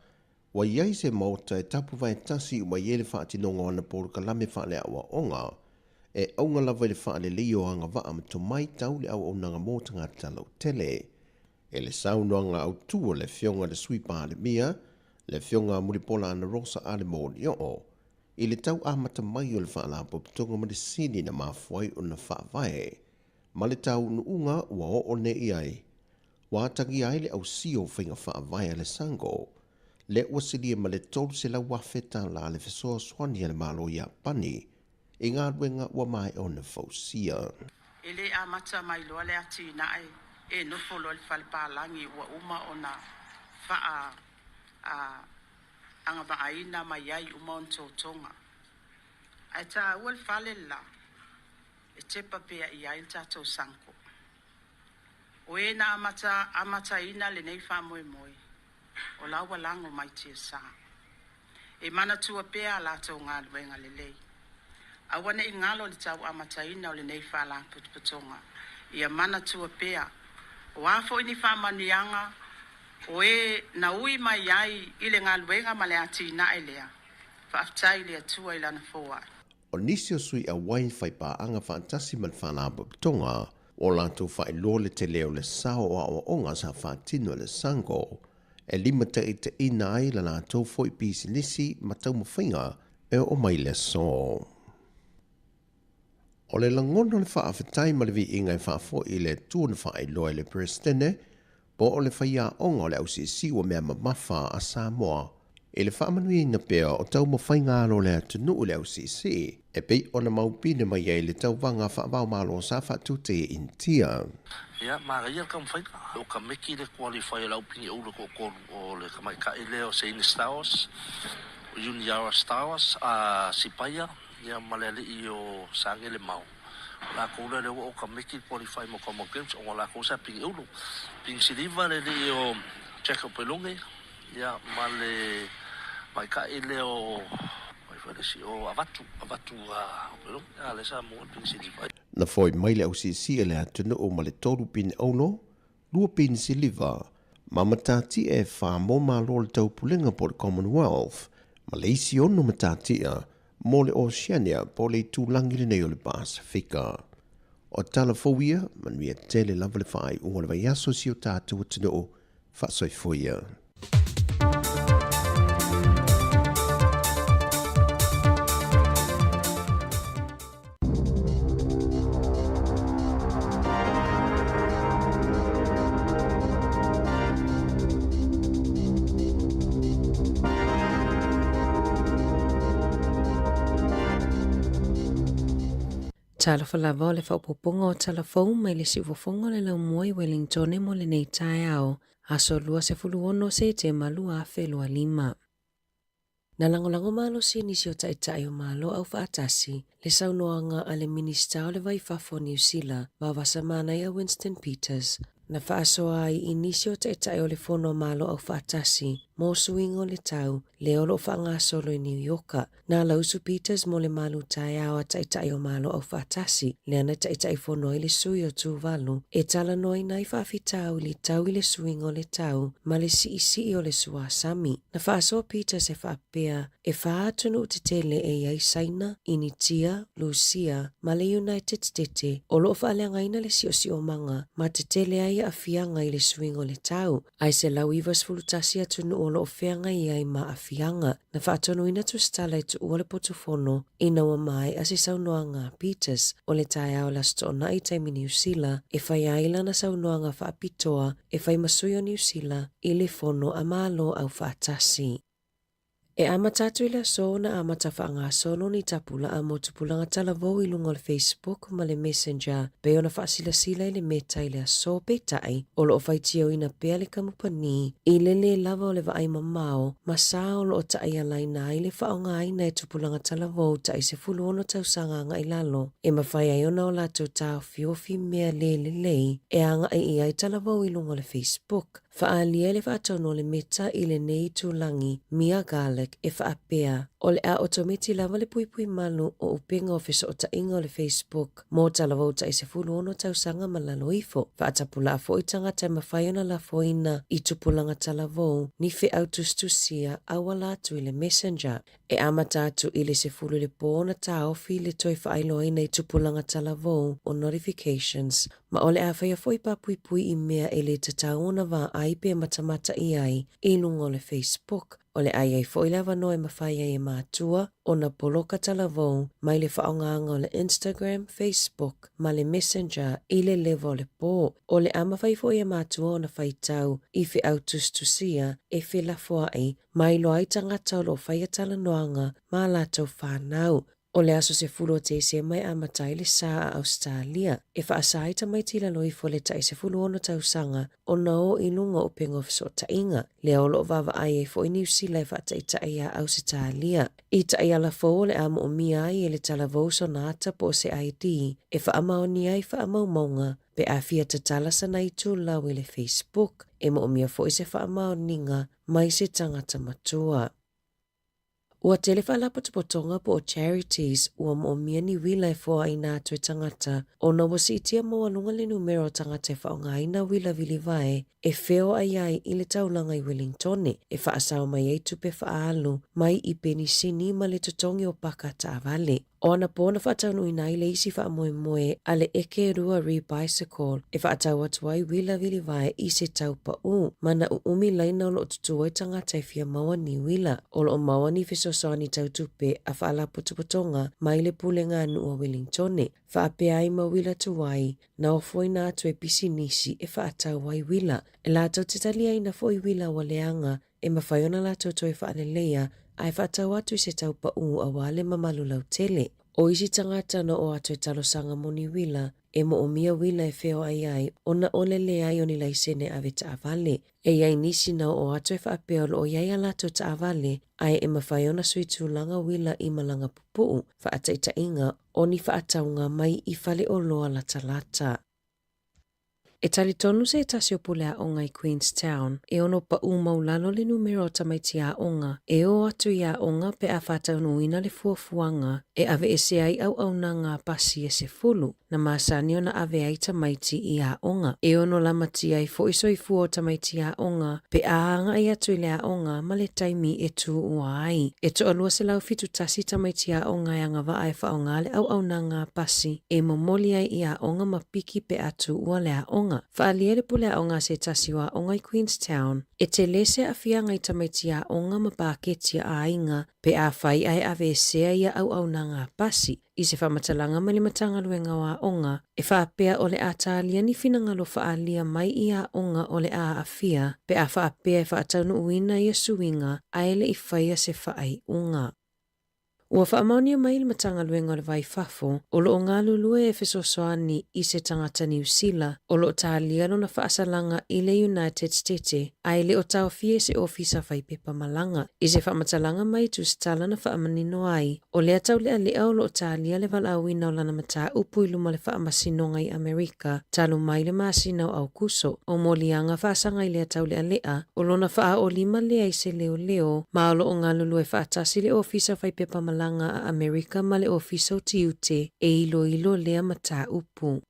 wa iai se mauta e tapu vai tasi ua iele whaatinonga ana pōru kalame whaale awa onga, e aunga lava le whaale leo anga waa ma to mai tau le au onanga mōtanga talau tele. E le saunoanga au tua le fionga le suipa le mia, le fionga muripola ana rosa ale mōni o, I le tau amata mai o le whaala popitonga ma le sini na mafuai o na whaavae, ma le tau nuunga ua o ne iai. Wātangi ai le au sio whinga whaavae le sango, le uasilia ma le tolu se la wafeta la le fesoa swani le malo ia pani, I ngā ruenga ua mai o na fausia. Ele amata mai loa le ati nae, e nofo lo le whalepālangi ua uma o na wha anga vaaina mai ai uma on tōtonga. Ai tā ua le whale la, e tepa pea I ai tātou sanko. O e na amata ina le nei wha moe moe, o laua lango mai tia sā. E mana tua pea la tau ngā luenga le lei. Awane I ngalo le tau amata ina o le nei wha la putuputonga. Ia mana tua pea, o afo ini wha manianga, o e na ui mai ai I le ngā luenga ma le ati ina e lea. Wha aftai lea tua I lana fōa. O nisi o sui a wain whai pā anga whaantasi man whanā pututonga, o lantou whai lo le te leo le sao o awa onga sa whaatino le sango, e lima te ina ai la lantou foi pisi nisi ma tau mawhinga e o mai le so. O le langono le whaafetai ma le vi inga I whaafo I le tuana whai loa le Prestene, po o le whaia onga o le ausi siwa mea mamafa a Sāmoa, e le whaamanui na pea o tau mawhainga alo le atunu o le ausi si, e pei o na maupine mai e le tau wanga whaavau malo sa whaatute intia. Ia, mara ia ka mwhaika. O ka meki le qualify lau pini ura ko o le kamai ka ele o Seine Stars, o Juniara Stars, a Sipaya, ia malele I o sange le mau. La koula le o ka meki qualify mo Common Games, o la kousa pini uru. Pini siliva le I o Checo Pelunge, ia male mai ka ele o o avatu pero ale sa mo principal na foi mai le ausi si ele atunu o male tolu pin ono lua pin siliva mamatati e fa mo malo le tau pulenga por Commonwealth Malaysia no matatia mo le Oceania po le tulangi le nei o le Pasifika o talafowia manuia tele lava le fai unga le vai aso si o tātou atunu o fa soifoia. Talofa lava o le whaupoponga o talafou mai le siwafonga le lau moi Wellington e mo le nei tae ao, aso lua se fuluono se te malua a whelua 5. Na langolango malo si nisi o taitai o malo au whaatasi, le saunoanga a le minista o le waifafo New Zealand, wawasa mana ia Winston Peters, Na whaasoa ai inisio te etai o le whono malo au whaatasi, mō suingo le tau, le olo whaanga solo i New Yorka. Nā Lausu Peters mo le malu tai awa ta etai o malo au whaatasi, le ana ta etai whono i le sui o tūwalu, e tala noi nai whaafitau li tau i le suingo le tau, ma le si o le sua sami. Na whaasoa Peters e whaapea, e whaatunu te tele e iai Saina, Initia, Lucia, ma le United States, o loo whaaleangaina le si o manga, ma te tele ai a fianga i le swingo le tau. Ai se lau iwas fulutasi atunu o loo whianga i ai ma a fianga. Na whaatonu ina tu stala i tu ua le potufono, ina wa mai a se saunoanga Peters, o le tai au la stona i taimi New Zealand, e whai aila na saunoanga whaapitoa, e whai masui o New Zealand, i le fono a malo au whaatasi. E amatatu i le so na amata whaanga solo ni tapula a motupulanga talavou i lungo le Facebook ma le Messenger pe ona whaasila i le meta i le so pe tai o loo whaitio ina pea le kamupani i le lava o le vaai mamao ma sa o loo tai alai na i le whaonga aina e tupulanga talavou tai se fulu ono tausanga anga i lalo e mawhai ai ona o lato tau fiofi mea le e anga i ai talavou i lungo le Facebook. Whaalia le whaatono le meta i le nei tūlangi Mia Garlic e whaapea o le a otometi lava le puipui malu o upinga ofisa o tainga o le Facebook mō talavou ta i se fulu ono tausanga malalo ifo. Whaatapula a fo i tangata mawhaiona la foina i tupulanga talavou ni whi autustusia awala tu i le Messenger. E amatatu i le se fulu le pōna taofi le toi whaailoina i tupulanga talavou o notifications. Ma ole a whaia fo i papuipui i mea e le tataona wa aipe matamata i ai i lungo le Facebook. Ole ai fo i lava noe mawhai ai e mātua o na poloka talavou mai le whaonganga o le Instagram, Facebook, ma le Messenger i le levo le pō. Ole a mawhai fo i e mātua o na whaitau i whi autustusia e whi lafoa ai mai loa i tangata o lo whaia tala noanga ma lātou whanau. O le aso se fulu o te se mai amatai le sā a Australia. E whaasai ta mai tila loi fo le tai se fulu ono tausanga o nao i lunga o pengo fiso tainga. Le olo vava ai e fo i New Zealand whaatai tai a Australia. I tai ala fo le amo o mia ai e le talavou sonata po se ID. E whaamau ni ai whaamau maunga pe a fia tatala sana i tū lau i le Facebook. E mo o mia fo i se whaamau ninga mai se tangata matua. Ua telefa la potopotonga po o charities ua mo mia ni wila e fōa ina atu e tangata o na wasi itia mo alunga le numero tangata e whaonga ina wila vili vai e feo ai i le taulanga i Wellington e whaasao mai ei tupe whaalu mai i penisini ma le tutongi o paka ta avale. O ana pōna whaataunu ina i le isi whaamoe a le eke rua re-bicycle e whaatau atu ai wila vili vai i se tau pa u. Mana umi laina o lo tutua i tangata e fia maua ni wila. O lo maua ni fisosoani tau tupe a whaala putupotonga mai le pulenga anu o Wellington. Whaapea ai ma wila tuwai na o foina atu e pisi nisi e whaatau ai wila. E lātou te talia ina fo i wila wa leanga e mawhaiona lātou toi whaalelea ai whaatau atu i se tau pa u a wale mamalu lau tele. O isi tangata na o atu e talosanga moni wila, e mo o mia wila e feo ai o na olele ai o ni laisene ave ta avale. E iai nisi na o atu e whaapea o iai alato ta avale, ai e mawhaiona sui tūlanga wila i malanga pupuu, whaataita inga o ni whaataunga mai i whale o loa lata lata. E tali tonu se tasi o pule a onga i Queenstown, e ono pa maulalo le numero tamaiti a onga, e o atu i a onga pe a whataunu ina le fuafuanga, e ave e se ai au ngā pasi e se fulu, na maasani o na ave ai tamaiti i a onga. E ono lamati ai fo iso i fuo tamaiti a onga, pe a anga i atu i le a onga ma le taimi e tu ua ai. E to alua se lau fitu tasi tamaiti a onga e anga wa ai whaonga le au ngā pasi, e momoli ai i a onga ma piki pe atu ua le a onga. Whaalia le pule a onga se tasi wa onga i Queenstown, e te lese a whianga i tamaiti a onga ma pāketia a inga, pe a whai ai ave sea ia au ngā pasi. I se whamatalanga ma le matanga luenga wa onga, e whaapea o le a tālia ni whinangalo whaalia mai i a onga o le a awhia, pe a whaapea e whaataunu uina i a suinga, a ele i whaia se whaai unga. Ua whaamaonia mai le matanga luenga le vai fafo, o lo o ngā lulue e fesosoani i se tangata New Zealand, o lo tā liano na whaasalanga i le United States, ai le o tau fie se ofisa whai pepa malanga. I se whaamatalanga mai tu stala na whaamanino ai, o le atau le alea o lo tā lia le walawina o lana mata upu i luma le whaamasinonga i Amerika, talu mai le masinau au kuso, o molianga whaasanga i le atau le alea, o lona wha o lima lea i se leo leo, ma o lo o ngā lulue whaatasi le ofisa whai pepa malanga a Amerika ma le ofisa o tiute e ilo lea mata upu.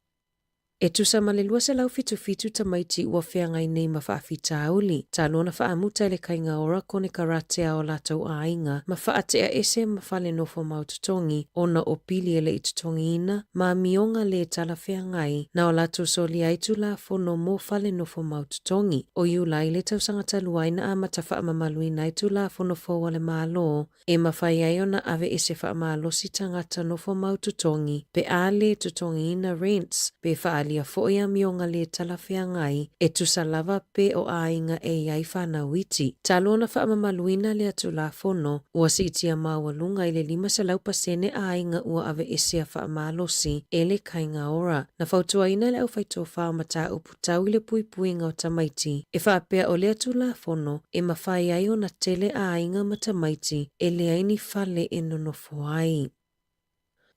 E tusa ma le lua se lau fitu tamaiti ua whea ngai nei ma whaafita auli. Ta lona whaamuta le kainga ora kone karatea o latou ainga ma whaatea ese ma whale nofo maututongi ona o pili ele i tutongi ina ma mionga le tala whea ngai na o latou soli aitu la fono mo whale nofo maututongi. O iu lai le tau sangata luaina a mata whaamamaluina aitu la fono foa le malo e ma whai ai ona ave ese whaamalosi tangata nofo maututongi pe ale tutongi ina rents pe whaali lia foia mionga le talawhea ngai e tusa lava pe o ainga e iai whanauiti. Talona whaamamaluina le atu la fono ua si itia maua lunga i le 5% ainga ua ave esea whaamalosi e le kainga ora. Na whautua ina le au whaito whao mata uputau i le pui ngau tamaiti. E whaapea o le atu la fono e mawhai ai o na tele ainga matamaiti e le aini fale e nonofo ai.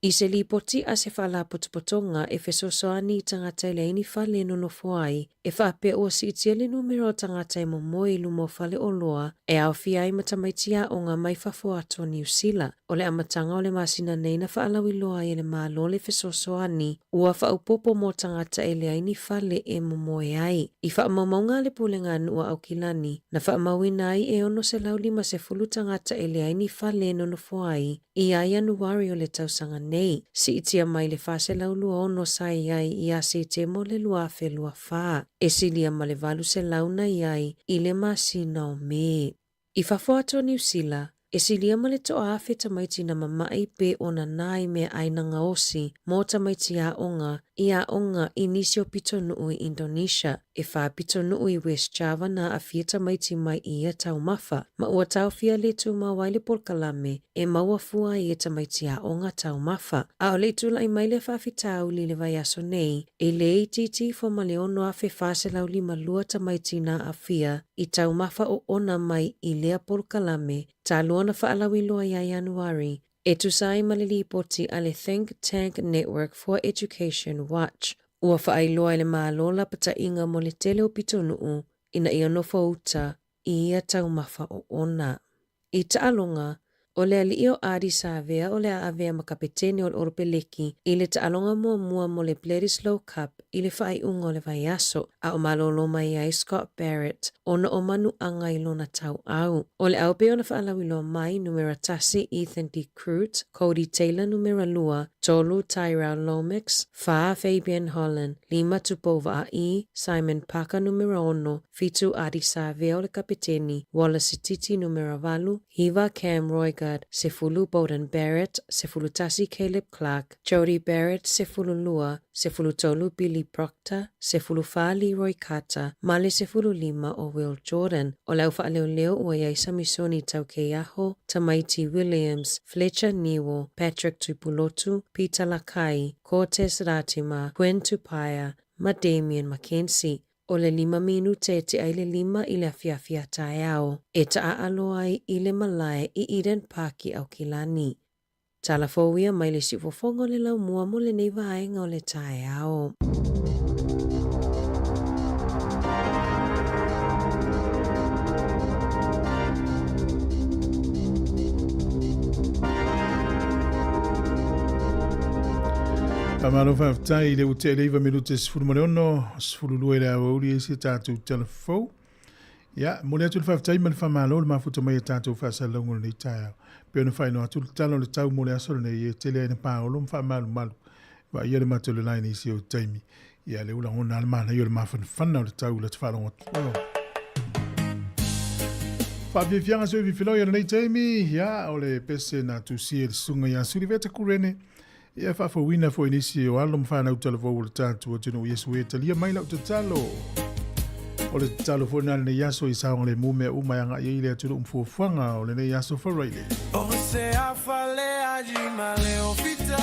I se li poti a se whala potopotonga e fesosoani i tangata i le aini whale nonofo ai, e whape o si itia le numero o tangata i momoe lumo whale o loa, e au fia i matamaitia o ngā mai whafo ato New Zealand. O le amatanga o le masina nei na whaalawi loa i le malo le fesosoani, ua whaupopo mo tangata i le aini whale e momoe ai. I whaamaunga le pulenga nua au kilani, na whaamawina ai e ono se lau 50 tangata i le aini whale nonofo ai, i a Januari o le tausanga nei, si itia mai le whase laulua ono sai ai i a se te mo le lua whelua whaa, e silia ma le valu se launa i le masina o me. I whafoato New Zealand, e silia ma le toa awhi tamaiti na mamai pe ona nai mea ainanga osi, mo tamaiti a onga, i a onga inisio pito nuu i Indonesia, e wha pito nuu i West Java na a fia tamaiti mai i a tau mafa, ma ua tau fia le tu mawai le polkalame, e maua fua i e tamaiti a onga tau mafa. A o le tula i mai le whawhitau li le vai aso nei, e le ATT fo ma le ono a whi whase lau 5 tamaiti na a fia, i tau mafa o ona mai i lea polkalame, ta luana whaalawi loa ia Januari, e tusai malili poti a le Think Tank Network for Education Watch. Ua whaailoa le maalola pata inga mo le tele o pito nuu, ina ia nofo uta, i ia tau mafa o ona. I taalonga, o le alio Adi Savea o le aavea makapeteni o le oropeleki, i le taalonga mua mo le Bledisloe Cup, i le whai unga o le vai aso, a o malolo mai ai Scott Barrett, ona o manu anga i lona tau au. O le au pe ona whaalawilo mai numera tasi Ethan D. Crute, Cody Taylor numera lua, tolu Tyrell Lomax, Fa Fabian Holland, 5 tupova a Simon Parker numera 1, fitu Adi Savea o le kapiteni, Wallace Titi numera 8, Hiva Cam Roygard, sefulu Bowden Barrett, sefulu tasi Caleb Clark, Jody Barrett, sefulu lua, sefulu tolu Billy Proctor, sefulu fa Leroy Carter, male sefulu 5 o Will Jordan, o lau whaaleo ua iai Samisoni Taukeaho, Tamaiti Williams, Fletcher Niwo, Patrick Tupulotu, Peter Lakai, Cortez Ratima, Gwen Tupaya, ma Damien Mackenzie. O le 5 minute te ai le 5 i le afiafia tae au, e taa alo ai i le malae i Eden Parki au Kilani. Tala fowia mai le sifofongo le lau mua mo le nei vaenga o le tae au. Tamalo whaftai le ute leiva minute sifuru mareono, sifuru lue le awauri e si tātou telefou. Ia, mo le atu le whaftai ma le whamalo le mafuta mai e tātou whasalongo le tai au. Peo na whaino atu le talo le tau mo le asoro nei e tele ene paolo mwhamalu malu. Wa ia le mato le laini isi o taimi. Ia le ula ngona alamana ia le mawhanwhana o le tau le tawharongo. Whabifianga so i whiwhilo ia le nei taimi. Ia, o le pese na tusi e le sunga ia suri veta kurene. Ia whawhawina fo inisi o alo mwhana utala vau le tātua tino Yesu e talia maila o te talo. O le talofona le yaso I saonga le mume umayanga I le atulu umfufuanga o le ne yaso wharaile. O se awhale ajima leo fita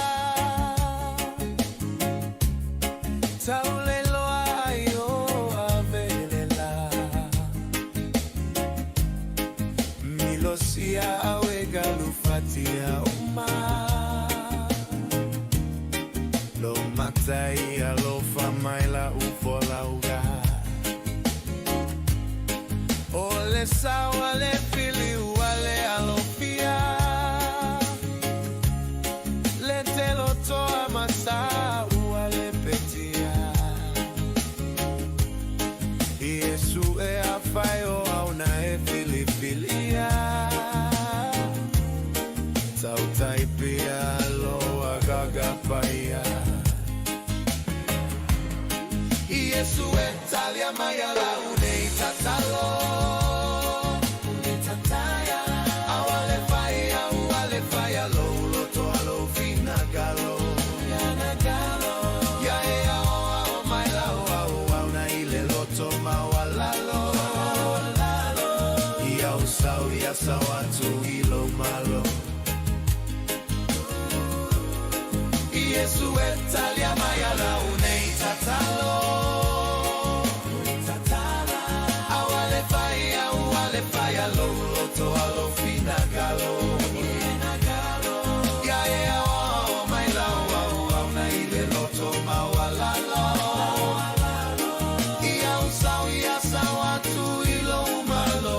Tau le loa ai o avelela Milosia awe galufatia uma Lo matai alo famaila ufola uga Ole sawa le fili wale alofia Le telo toa masa wale petia Yesu e afayo au na e fili filia Tautaipia lo agagapaya Yesu e talia maya la une tatalo Sawatu ilo malo Yesu etalia mayala unei tatalo Awale faya lo loto alo fina galo Ya ya oh my love au na ile loto mawalalo Ya usau ya sawatu ilo malo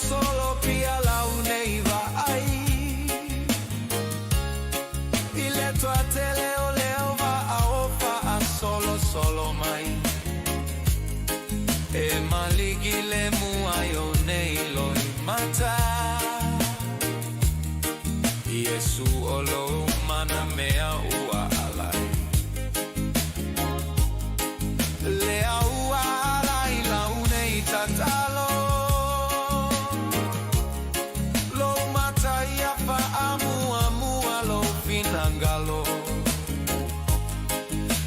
Solo pia la uneiva ai Ile tua teleo leo va a ofa a solo mai E maligi le muayo neilo mata Yesu olo mana mea ua alai Lea ua alai la unei tatalo Nangalo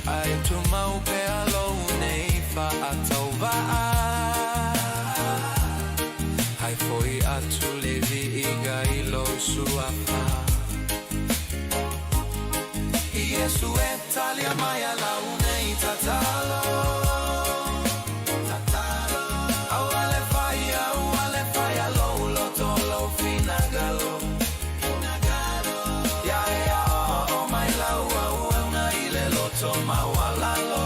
ai tu mau pe alo nei fa atova ai foi atu levi iga ilo suafa Yesu etalia maya la unei tatalo awale faya lo loto lo finagalo Mawalalo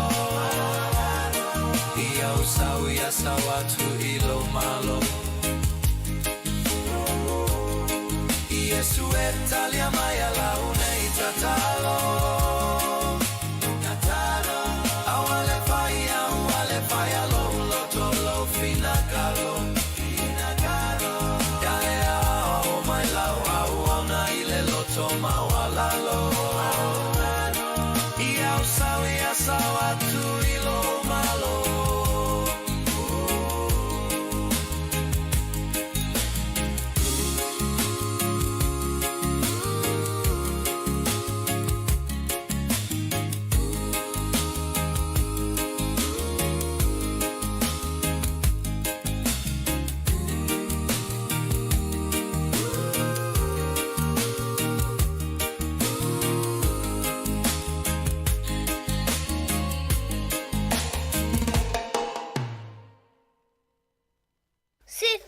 Ia usau ia sawatu ilo malo Yesu etalia maya la unei tatalo Awale faya lo loto lo finagalo Ya ya oh my love au na ile loto mawalalo Sawi sawatu ilo malo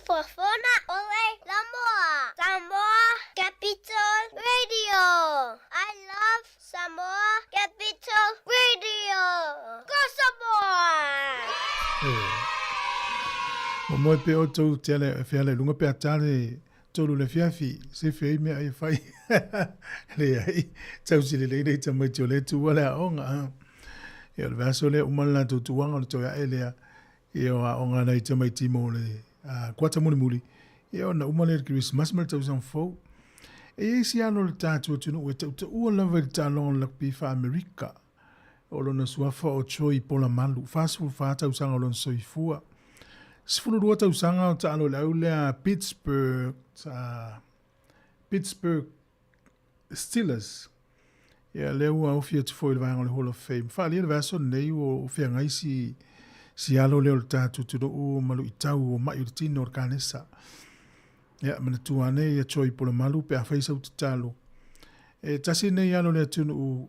Fofona ole Sāmoa Capital Radio. I love Sāmoa Capital Radio. Go Sāmoa! Mo pe o tau tele fiale lunga pe atale tolu le fiafi se fei me ai fai. Le ai tau sile le tama tole tu wala onga. E le vaso le umala tu tuanga to ya elea Ia o ngā nei te mai timo le kuata muli. Ia o na umale Christmas ma tau sang fau. E si ano le tātua tunu ue tau ua lava le tālonga lakpi wha Amerika. O lona suafa o choi pola malu. Whāsifuru whātau sanga o lona soifua. Sifuru rua tau sanga o tālo le au lea Pittsburgh Steelers. Ia leo au fia te foi le vanga le Hall of Fame. Whaalia le vaso nei o fia ngai si alo leo le tātua tunu o malu i tau o mai o tino o kanesa. Ia mana tuane ia choi pola malu pe a whaisa u te talo. E tasi nei alo lea tunu o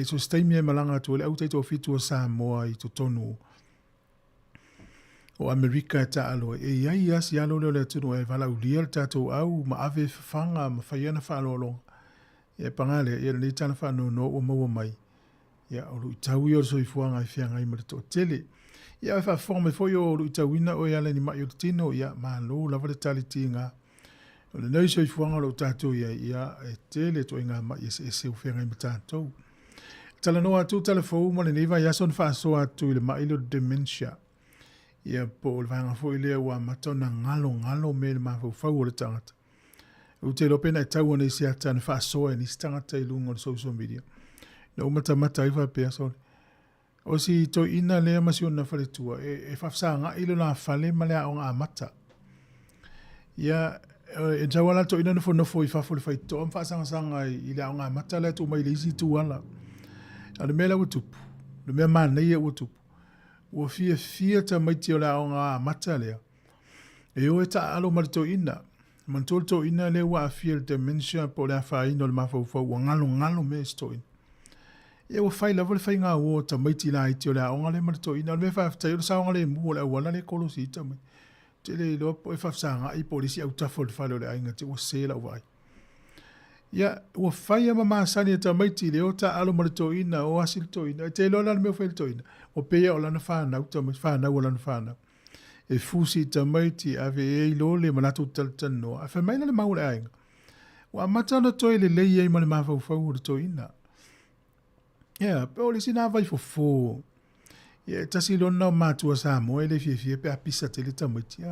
so staimi e malanga tu le au teito o fitu o Sāmoa i to tonu o Amerika e ta alo. E iai asi alo leo lea tunu e vala ulia le tātou au ma ave whanga ma whaiana whaalolonga. Ia pangale ia le tana whano no o maua mai. Ia o lu itau i o soifuanga i whianga i mara to tele. Ia e whaafonga me foi o lu itau ina o ia le ni mai o tino ia ma lo lava le tali tinga. O le nei soifuanga lo tātou ia e tele to inga mai e se uwhenga i ma tātou. Tala noa tu telefou mo le neiva yason whaasoa tu i le mailo dementia. Ia po le vanga fo i lea ua matona ngalo me le mawhau o le tangata. U te lopena e tau anei si ata na whaasoa e nisi tangata i lunga o le social media. Na umata i whapea sole. O si to ina lea masio na whale tua e whafsa nga ilo na whale ma lea o ngā mata. Ia e tau ala to ina nofo i whafo le whaito. Am whaasanga i lea o ngā mata lea tu mai le isi tu ala. Ale mea lau tupu. Le mea mānei e ua tupu. Ua fia ta maiti o la o ngā mata lea. E o e ta alo marito ina. Mantol to ina lea ua a fia le dementia po lea whaino le mawhauwhau. Ua ngalo me sto ina. E ua whai lava le whai ngā ua ta maiti la iti o lea o ngale marito ina. Ale mea whaftai o le sao ngale mu o lea wana le kolosi ita mai. Te le loa po e whafsa ngā i polisi au tafo le whale o le ainga. Te ua se la uvai. Ia, ua whaia ma maasani e ta maiti leo ta alo marito ina o asil to ina. Te loa lana mea whail to ina. O pea o lana whanau, ta maiti whanau o lana whanau. E fusi ta maiti ave e ilo le manatu taltano. A whamaina le maule ainga. Ua matana toi le lei ei ma le mawhauwhau o le to ina. Ia, pe o le sina vai fofo. Ia, tasi lona o mātua Sāmoa e le fie pe a pisa te le ta maiti.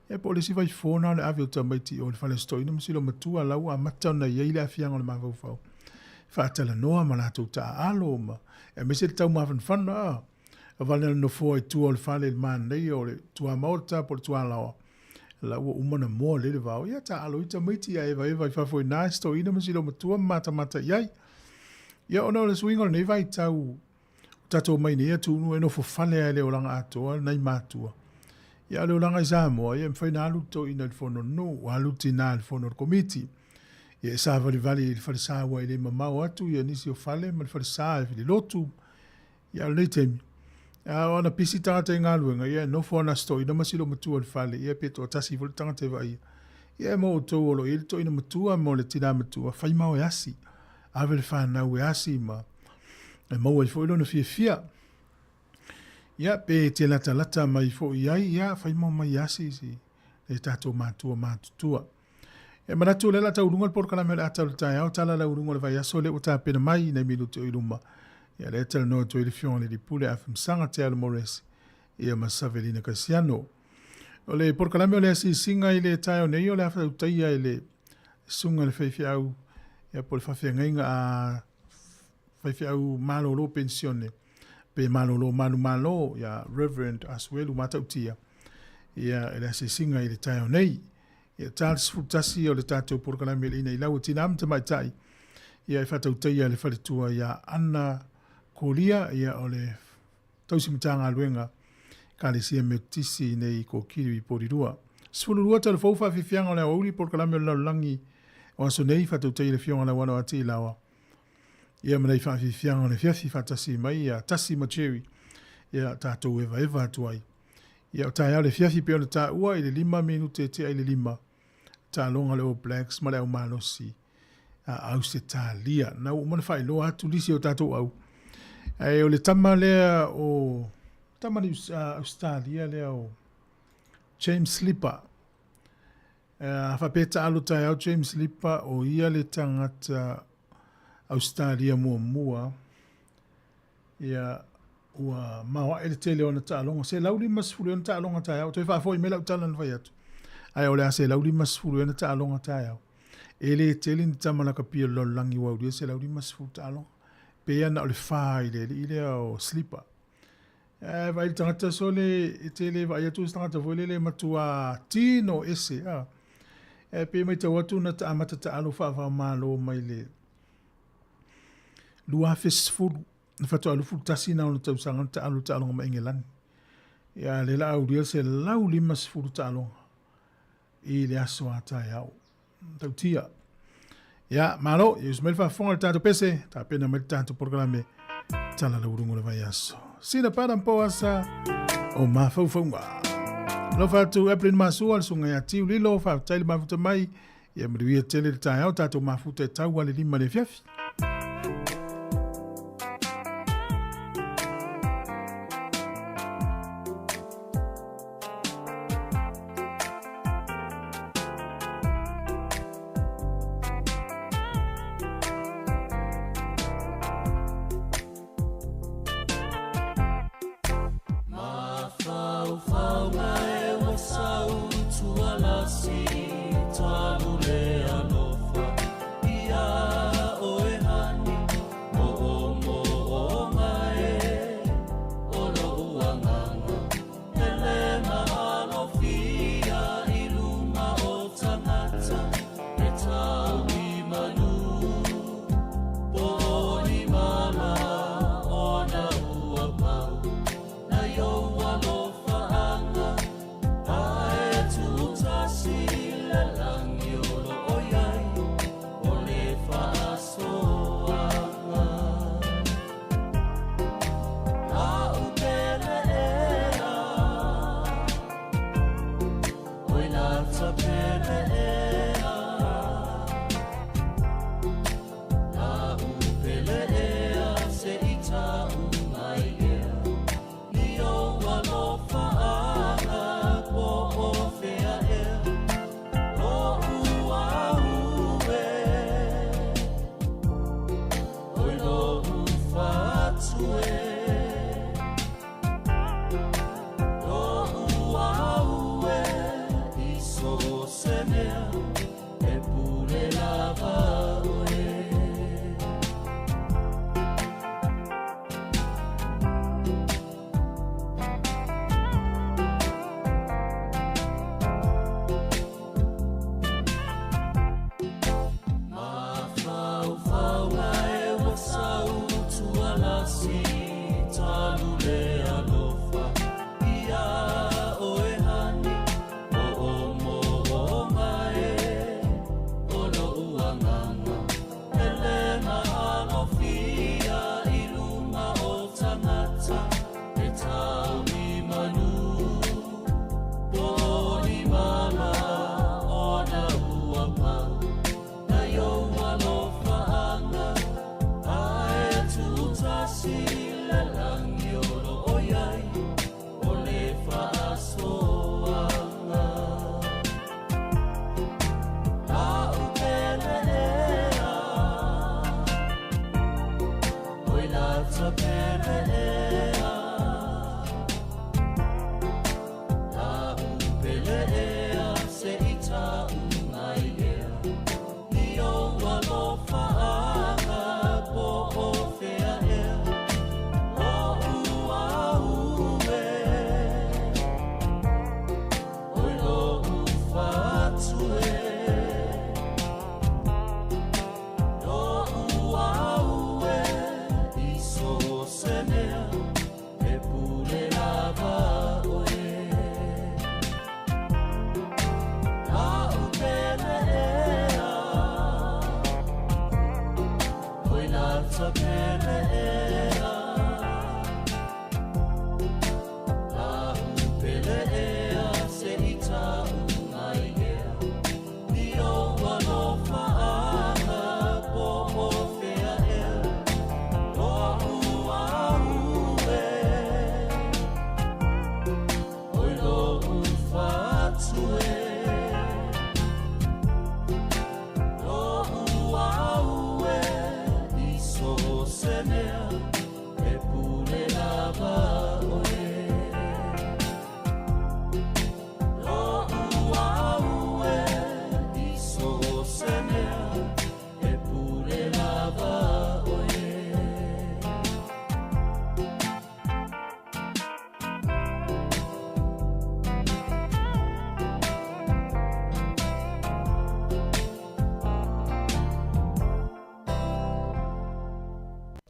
E po le si vai fona le ave o tamaiti o le whale stoina masilo matua lau a matana iei le afianga o le mawhauwhau. Whaatala noa ma lātou ta alo ma. E mese le tau mawhan whana. A wale no fo e tua o le whale le mānei o le tua maota po le tua lawa. Lau o umana moa le vau. Ia ta alo i tamaiti a eva i whafo i nā stoina masilo matua mata iei. Ia ona le swinga le vai tau tato mai ni atu no e no fo whale a le o langa atoa nei mātua. Ia leo langa i Sāmoa, ia mwhai nā aluto ina le whono no, o aluti nā le whono komiti. Ia sā vali le whare sāwa i le mamau atu, ia nisi o whale, ma le whare sā e while lotu. Ia le teimi. Ia ona pisi tangata i ngā luenga, ia no whana sto ina masilo matua le whale, ia peto o tasi vole tangata e vai. Ia mo o tau olo, ia le to ina matua, mo le tina matua, whai mau e asi. Ave le whanau e asi ma. E mau e fo ilo na fia. Ia pe te lata mai fo iai ia fai mo mai asi si e tato mātua. E manatu le lata urunga le porkalame le ata le tai au tala la urunga le vai aso le uta pena mai nei minuto i luma. Ia le tala noa to i le fiona le dipule a fimsanga te ala moresi. Ia masavelina kasiano. O le porkalame o le asi singa i le tai au nei o le afa utaia i le sunga le feifi au. Ia po le fafia ngainga a feifi au malo lo pensione. Pe malolo malo ya Reverend Aswelu matautia ia ele se singa i le taio nei ia Charles Futasi o le tatou porkalame le ina i lau tinam te maitai ia e fatautia le faletua ia Anna Kolia ia o le tausimitanga luenga kalisia metisi nei ko kiri i porirua sfulurua tala faufa fifianga o le auli porkalame o laulangi o aso nei fatautia le fionga la wana ati lawa. Ia manai whaafifianga le fiafi fatasi mai ia tasi macheri ia tātou eva atuai. Ia o tai au le fiafi pe ona tā ua i le 5 minute te ai le 5. Tā longa le o blacks ma le au malosi au se tā lia. Na umana whai loa atu lisi o tātou au. E o le tama lea o tama ni Australia lea o James Slipper. Whapeta alo tai au James Slipper o ia le tangata Australia mua ia ua mawa ele tele ona ta'alonga se lauli masfulu ona ta'alonga tai au toi whaafo i mela utala na vai atu ai ole a se lauli masfulu ona ta'alonga tai au ele tele ni tamalaka pia lolangi wau dia se lauli masfulu ta'alonga pe ana ole wha ile o sleeper vai tangata sole e tele vai atu tangata voile le matua tino ese pe mai te watu na amata ta'alo wha malo mai le lua fesfulu na fatu alu tasi na ona tau sanga ta'alo ta'alonga ma Engelani ia le la au dia se lauli masfulu ta'alonga i le aso atai au tau tia ia malo i usmel fa fonga tato pese ta pena mai tato programe tala la urungu le vai aso sina para mpo asa o mafaufaunga lo fatu Eplin Masua sunga ya tiu lilo fa taili mafuta mai ia mriwia tele le tai au tato mafuta e tau wale lima le fiafi Tabu le anofa ia o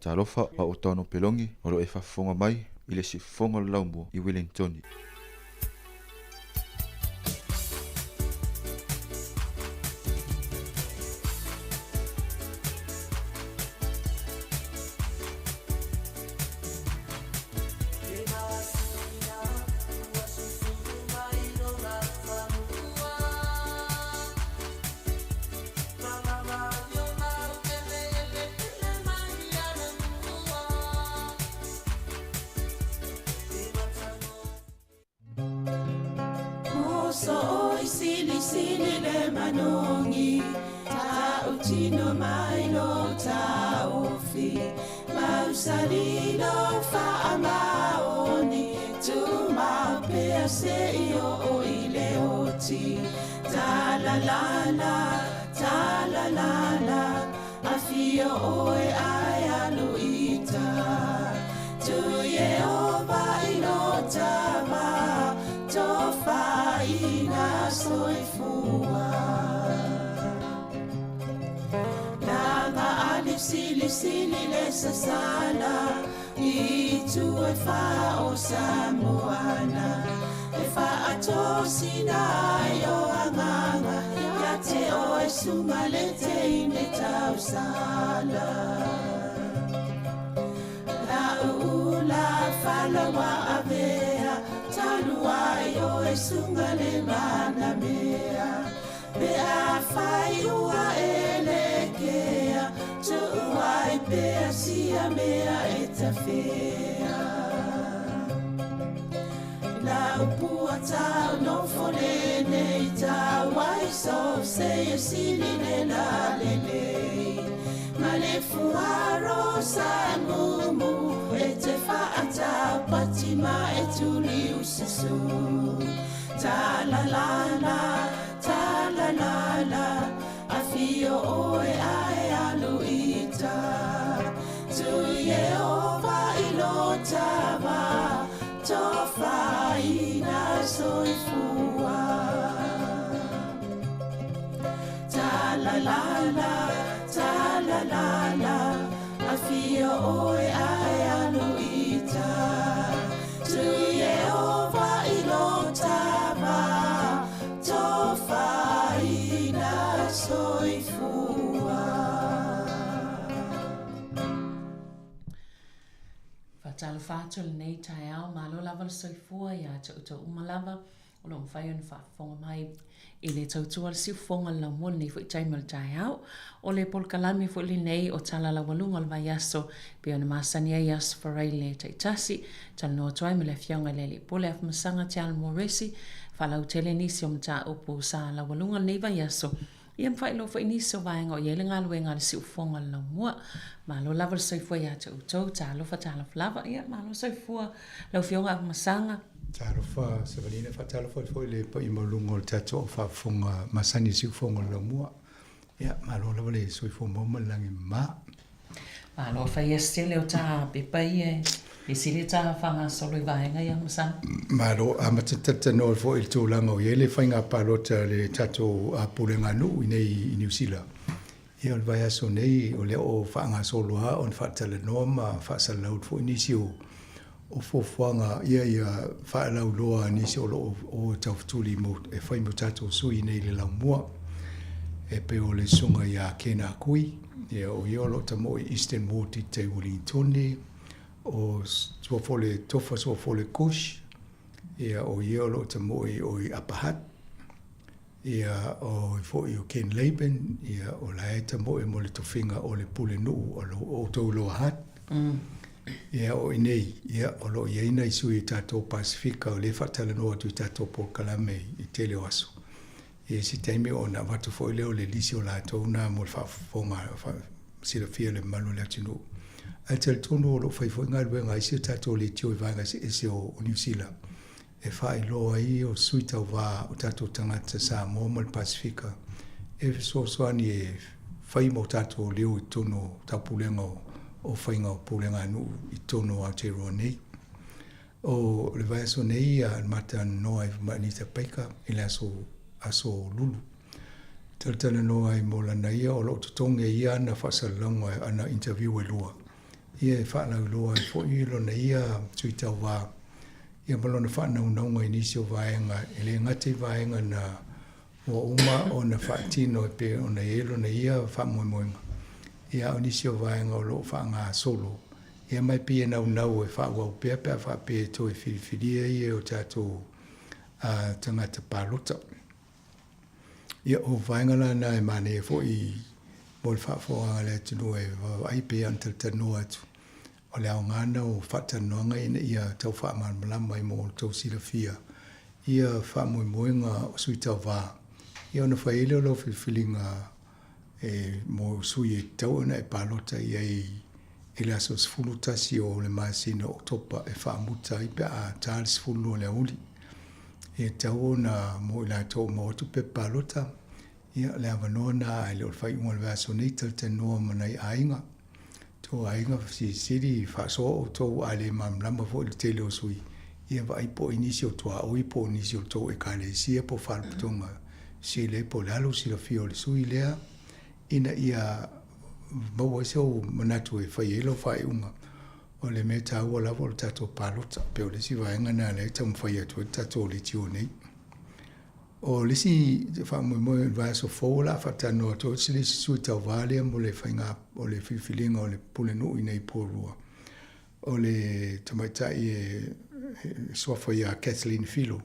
Talofa pa o tono pelongi o lo e whafonga mai i le si fonga le laumua i Wellington. Sili le sasala I tu e fa o Sāmoana e fa atosina yo anganga ya te o e suma le te ine tau sala la ula fala wa avea talua yo e sunga le mana mea pe a fai ua elekea tu ai pe sia mea e ta fea la upua tau no fole nei tau ai so se e sili ne la lelei ma le fuaro sa mumu e te fa ata patima e tuli usisu ta la la la ta la la la a fio oe ai aluita tu Yehova ilotava tofa ina soifua ta la la la ta la la la a fio oe ai aluita tu Yehova ilotava tofa ina soifua Tala whātua nei tai au, malo lava le soifua ia tau umalava, o lo mwhai on whaafonga mai i le tautua le siufonga la mwana nei fwoi taima le tai au, o le polkalami fwoi li nei o tala la walunga le vai aso, pe ona masania i aso wharai le taitasi, tala noa tuai me le fianga le le pole af masanga te ala moresi, whalau tele nisi o mta upo sa la walunga nei vai aso, ia mwhai lo fwoi nisi o vaenga o iele ngā luenga le siufonga la mua, malo lava le soifua ia te utou, ta alofa ta alofa lava, ia malo soifua, lau fionga af masanga. Ta alofa, Savalina, ta alofa foi le pa ima lungo le tato o whaafonga masani siufonga la mua. Ia, malo lava le soifua mauma langi ma. Malo fai estele o ta pepa ie, e sile ta whanga solo i vaenga ia masanga. Malo, amatatata no le foi il tūlanga o iele, whainga palota le tato a pulenga nu i nei i New Zealand. Ia o le vai aso nei o le o whaanga soloa o le whaatala noa ma whaasalau fo inisi o fofuanga ia whaalau loa nisi o tautuli mo e whai mo tato sui nei le lau mua e pe o le sunga ia kena kui ia o iolo tamo i Eastern Ward i te Wellington o suafole tofa suafole kush ia o iolo tamo i o i Apahat ia o fo i o Ken Laban ia o la eta mo e mo le tofinga o le pule nuu o tau loa hat ia o inei ia o lo ia ina isu i tato Pasifika o le whatala noa tu tato Polkalame i tele o aso ia si taimi o na watu fo i leo le lisi o la tauna mo le whafonga sila fia le malu le atinu a tel tonu o lo whaifo inga luenga isi o tato le tio i vanga si ese o New Zealand e whae loa i o suita o wā o tato tangata Sāmoa mo le Pasifika e soani e whai mo tato leo i tono tapulenga o whainga o pulenga anu i tono a te roa nei o le vai aso nei a mata noa i manita peika i le aso lulu talatala noa i mo lana ia o lo tutonge ia na whasalonga ana interview e lua Ia e whanau loa e fo i lo na ia tui tau wā. Ia malo na whanau naunga inisio vaenga, ele ngati vaenga na o uma o na whaatino e pe o na elo na ia whamoimoinga. Ia o nisio vaenga o lo whaanga solo. Ia mai pia nau nau e whaua upea pia whaapea to e whiriwhiria ia o tātou tangata pālota. Ia o vaenga la na e mane e fo i mol whaafoanga le tunu e wai pia antal tanoa atu. O le au ngana o whatanoanga ina ia tau whaaman malama i mo tau sila fia. Ia whaamoimoinga o sui tau vā. Ia ona whaile o lo whiwhilinga e mo sui e tau ana e pālota ia i ele aso sfulu tasi o le masina o topa e whaamuta i pe a tāli sfulu o le auli. E tau na mo ila tau mo tu pe pālota. Ia le avanoa na e le o whai unga le vaso nei tal te noa manai ainga. Tō ainga si siri whaso o tō a le mamlama fo le tele o sui. Ia vai po inisio toa oi po inisio tō e kale sia po whalputonga. Si le po le alo si la fio le sui lea. Ina ia maua se o manatu e whai elo whai unga. O le me tā ua lavo le tato pālota. Peo le si vaenga na le tam whai atu e tato le tio nei. O le si whamoimoe le vaso fōla whatanoa tō si le si sui tau vālea mo le whainga o le whiwhilinga o le pule nui nei pōrua. O le tamaitai e sofa ia Kathleen Filo.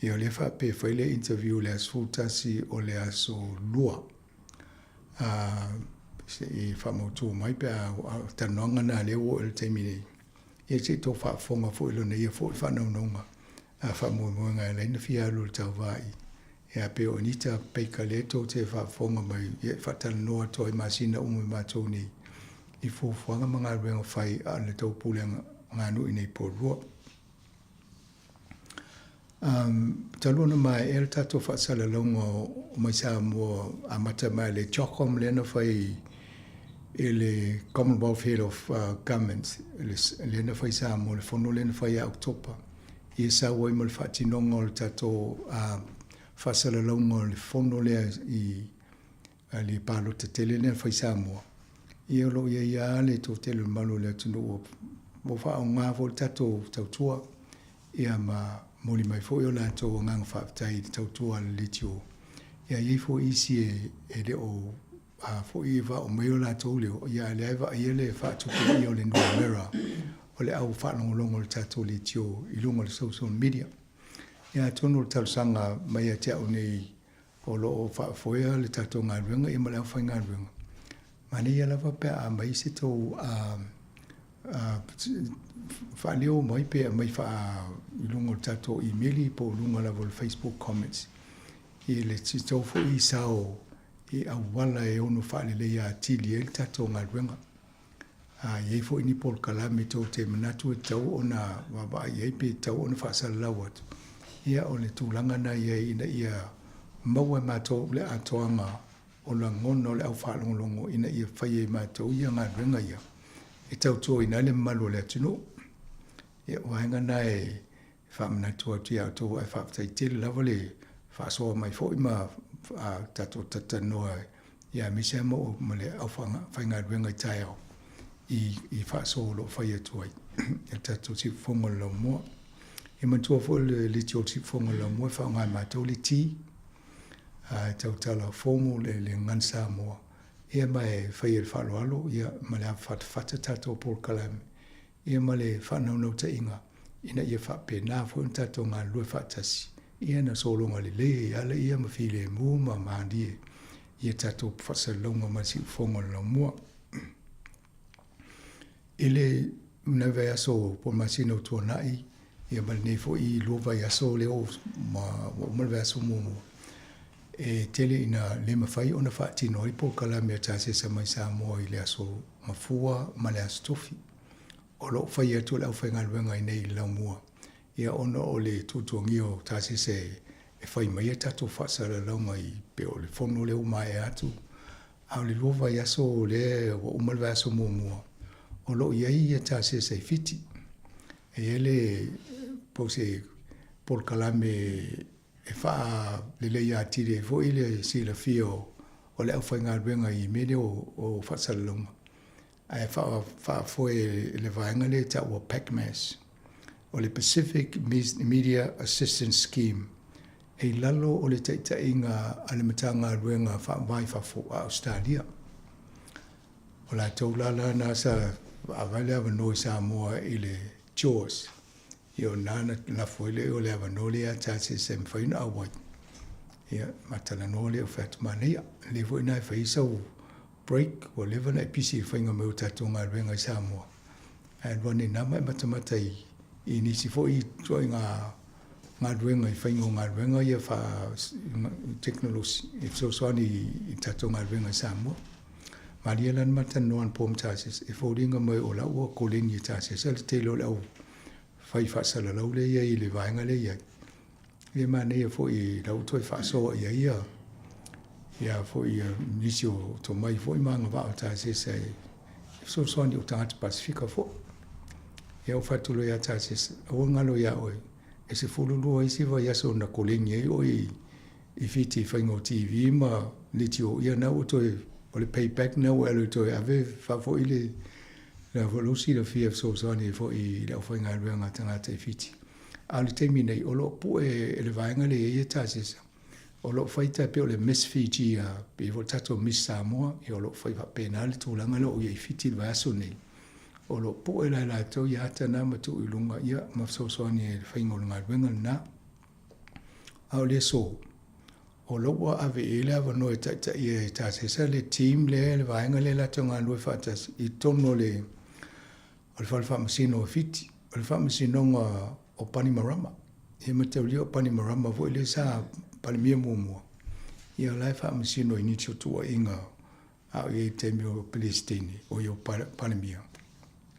E o le whape whaile interview le asfutasi o le aso lua. Se e whamautu mai pe a tanoanga na le o el teimine. E se tō whaafonga fo ilo nei e fo whanaunonga. A whamoimoenga e leina fia alu le tau vai. E a peo anita peika le tō te whaafonga mai e whatanoa tō e masina umu mātou nei. I fōwhanga mga ruenga whai a le tau pule ngā nui nei pōrua. Taluna mai e le tato whaasala launga o mai Sāmoa a mata mai le chokom lena whai e le Commonwealth Head of Governments lena whai Sāmoa le whono lena whai a Oktopa. I sa wai mo le whaatinonga o le tato whaasala launga o le whono lea i le pālota tele lena whai Sāmoa. I alo ia le tō tele malu le tunu o wha o ngā fo le tato tautua ia ma moli mai fo yo la to ngang fa tai tau tua le tio ia i fo isi e le o a fo i va o mai la to le ia le va ia le fa tu ki o le no mera o le au fa no longo le tato le tio i longo le social media ia tonu tal sanga mai te o nei o lo fa fo ia le tato nga renga i mala fa nga renga mani ia la va pe a mai se to fa leo mai pe mai fa lungo tato email po lungo la vol Facebook comments e le tito fo i sao e a wala e ono fa le ya tili el tato ngalwenga a ye fo ini pol kala me to te manatu tau ona wa ba ye pe tau ona fa sala lawat ia ole tulanga na ye ina ia mawa mato le atoanga o la ngono le au fa longo ina ia fa ye mato ia ngalwenga ia e tau tō ina le malu le tunu. E wahenga na e whamana tua tia tō e whaptai tele lava le whasoa mai fo ima tato tatanoa ia misia mo ma le au whainga ruenga i tai au i whasoa lo whai atuai. E tato si whonga lau mua. E mantua fo le tio si whonga lau mua whaunga mātou le ti. Tau tala whomo le ngan Sāmoa. Ia mai whai e whaloalo, ia ma le whata tato por kalame. Ia ma le whanau ta inga, ina ia whape nā fwun tato ngā lua whatasi. Ia na solonga le le, ala ia ma while mua ma maandie. Ia tato whasalonga ma si whonga la mua. Ile mnawai aso po masina o tua nai, ia ma le nefo i luwai aso leo ma mnawai aso mua. E tele ina le mawhai ona whaatino i po kalame a tāse sa mai Sāmoa i le aso mafua ma le aso tofi. O lo whai atu le au whainga luenga i nei lau mua. Ia ona o le tutuangi o tāse se e whai mai e tato whaasara launga i pe o le whono leo mai atu. Au le luwa i aso le wa umalwa aso mua. O lo iai e tāse se fiti. E ele po se por kalame e wha lele ia tire fo ile si la fio o le au whainga ruenga i mene o whasalalonga. ai fa foi le vaenga le ta o PACMAS o le Pacific Media Assistance Scheme e lalo o le taʻitaʻiga a le matanga luenga faamai fafo a Australia o latou lala na sa avale avanoa i Samoa i le Jaws i o nana lafo i le o le avanoa lea tasi se mawhaina awai ia matalanoa le o whatumanea le vo ina e whaisau break o lewa na e pisi i whainga meu tatou ngā luenga i Samoa and wane nama e matamata i nisi fo i tua i ngā luenga i whainga o ngā luenga i a wha technology i soani i tatou ngā luenga i Samoa Maria lan matanoa an pom tasis e fōringa mai o lau o kolengi i tasis al te lo lau whai whaasala lau le ia i le vaenga le ia le mane e fo i lau toi whaasoa ia ia fo i nisi o to mai fo i manga wao tasis e soani o tangata Pasifika fo ia o whatulo ia tasis o ngalo ia oi e se fululua isi wa yaso na kolengi e oi i fiti whainga o TV ma liti o ia na o toi o le payback na o alo toi ave fo i le la volusi la fia soani fo i le whainga ruanga tangata i fiti a le teimi nei o lo pu e le vaenga le e tasis o lo whaita pe o le Miss Fiji a pe o tato Miss Sāmoa i o lo whaiva pena le tūlanga lo i fiti le vaso nei o lo pu e la tau i ata na matu i lunga ia ma soani e whainga o ngā ruanga na a o le so o loa ave ele ava no ta e ta se le team le vaenga le la tonga no fatas i tono le o le fa masino fiti o le fa masino o Panimarama e matau o Panimarama vo le sa palmia mo ia la fa masino ini tu inga a e temio Palestine o yo Palmia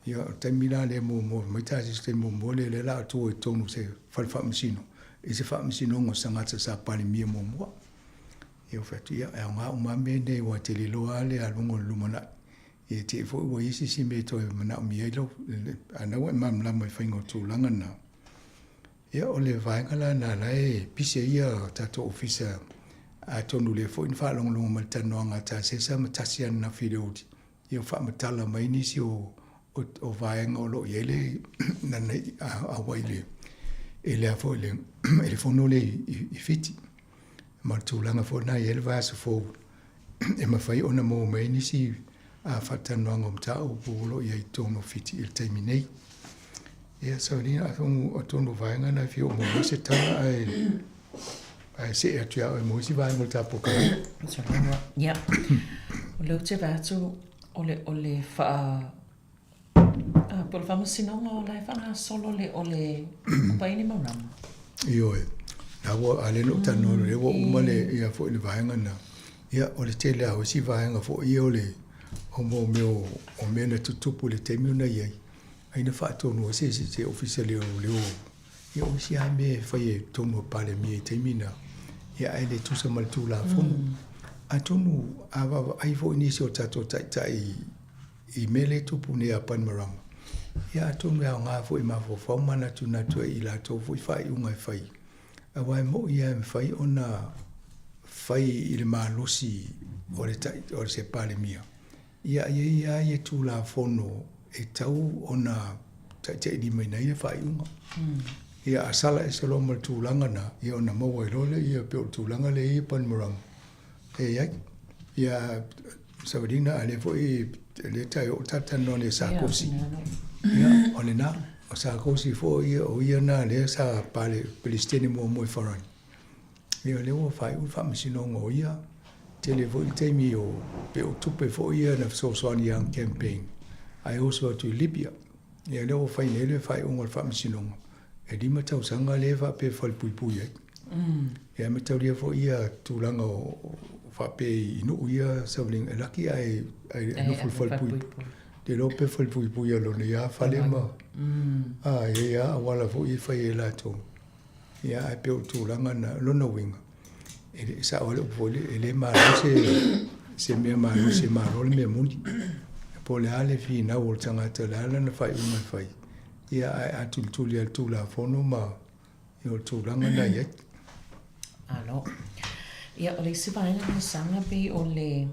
ia temila le mo mai ta se mo le la tu e tono se fa masino e se fa masino ngo sangata sa Palmia mo eu fatu ia e nga uma me ne wa te lilo ale a lungo lumana e te fo wa isi si me to mana mi elo ana wa mam la mai faingo tu langa na ia o le vaenga la na lai pise ia tato officer a tonu le fo in fa longo mal tano nga ta se sa matasian na fideoti ia fa matala mai ni si o vaenga o lo yele na a waile ele a fo le ele fo no le i fiti ma tūlanga fo na ele vaso fo e mawhai ona mō mai nisi a whatanoanga mtau pōlo i ai tōno fiti il teimi nei. Ia saurina a tōno vaenga na fio mō se tana ai se e atua e mōsi vaenga ta poka. Ia, o leo te vātu o le por whamasinonga o lai whanga solo le o le paini maurama. Ioe. Na wa ale no tano le wa umale ia fo le vaenga na ia o le tele a o si vaenga fo ia o le o mo meu o mena tutupu le temi na ia ai na fa tonu se officially o le o ia o si a me fa ye tonu pale mi temi na ia ai le tu sa mal tu la fo a tonu ava ai fo ni so tato tai i mele tupu ne a Panimarama ia tonu ya nga fo i ma fo mana tu na tu i la to fo i fa i unga fai a wai mo ia me fai ona fai i le malosi o le se pale mia. Ia e tu la fono e tau ona tai ni mai nei fai unga. Ia asala e salo mal tu langa na ia ona maua i role ia pe o tu langa le i Panimarama. E ia ia sawadina ale fo i le tai o tatano le sakosi. Ia ole na o sa kosi fo ia o ia na le sa pale Palestine mo faran ia le o fai u famasino ngo ia telefon temi o pe o tupe fo ia na so young campaign I also to Libya ia le o fai le fai o famasino e di matau sanga le fa pe fal pui ia matau le fo ia tulanga o fa pe inu ia sabling laki ai no fal pui de lo pe fal pui lo ne ya fale ma ia wala fo i fai la to ia ai pe tu langa na lo no winga e sa ole vole ele ma se me ma se ma ro me mundi po le ale fi na o tanga te la na fai uma fai ia ai tu la fono ma io tu langa na ia alo ia ole se vai na sanga pe ole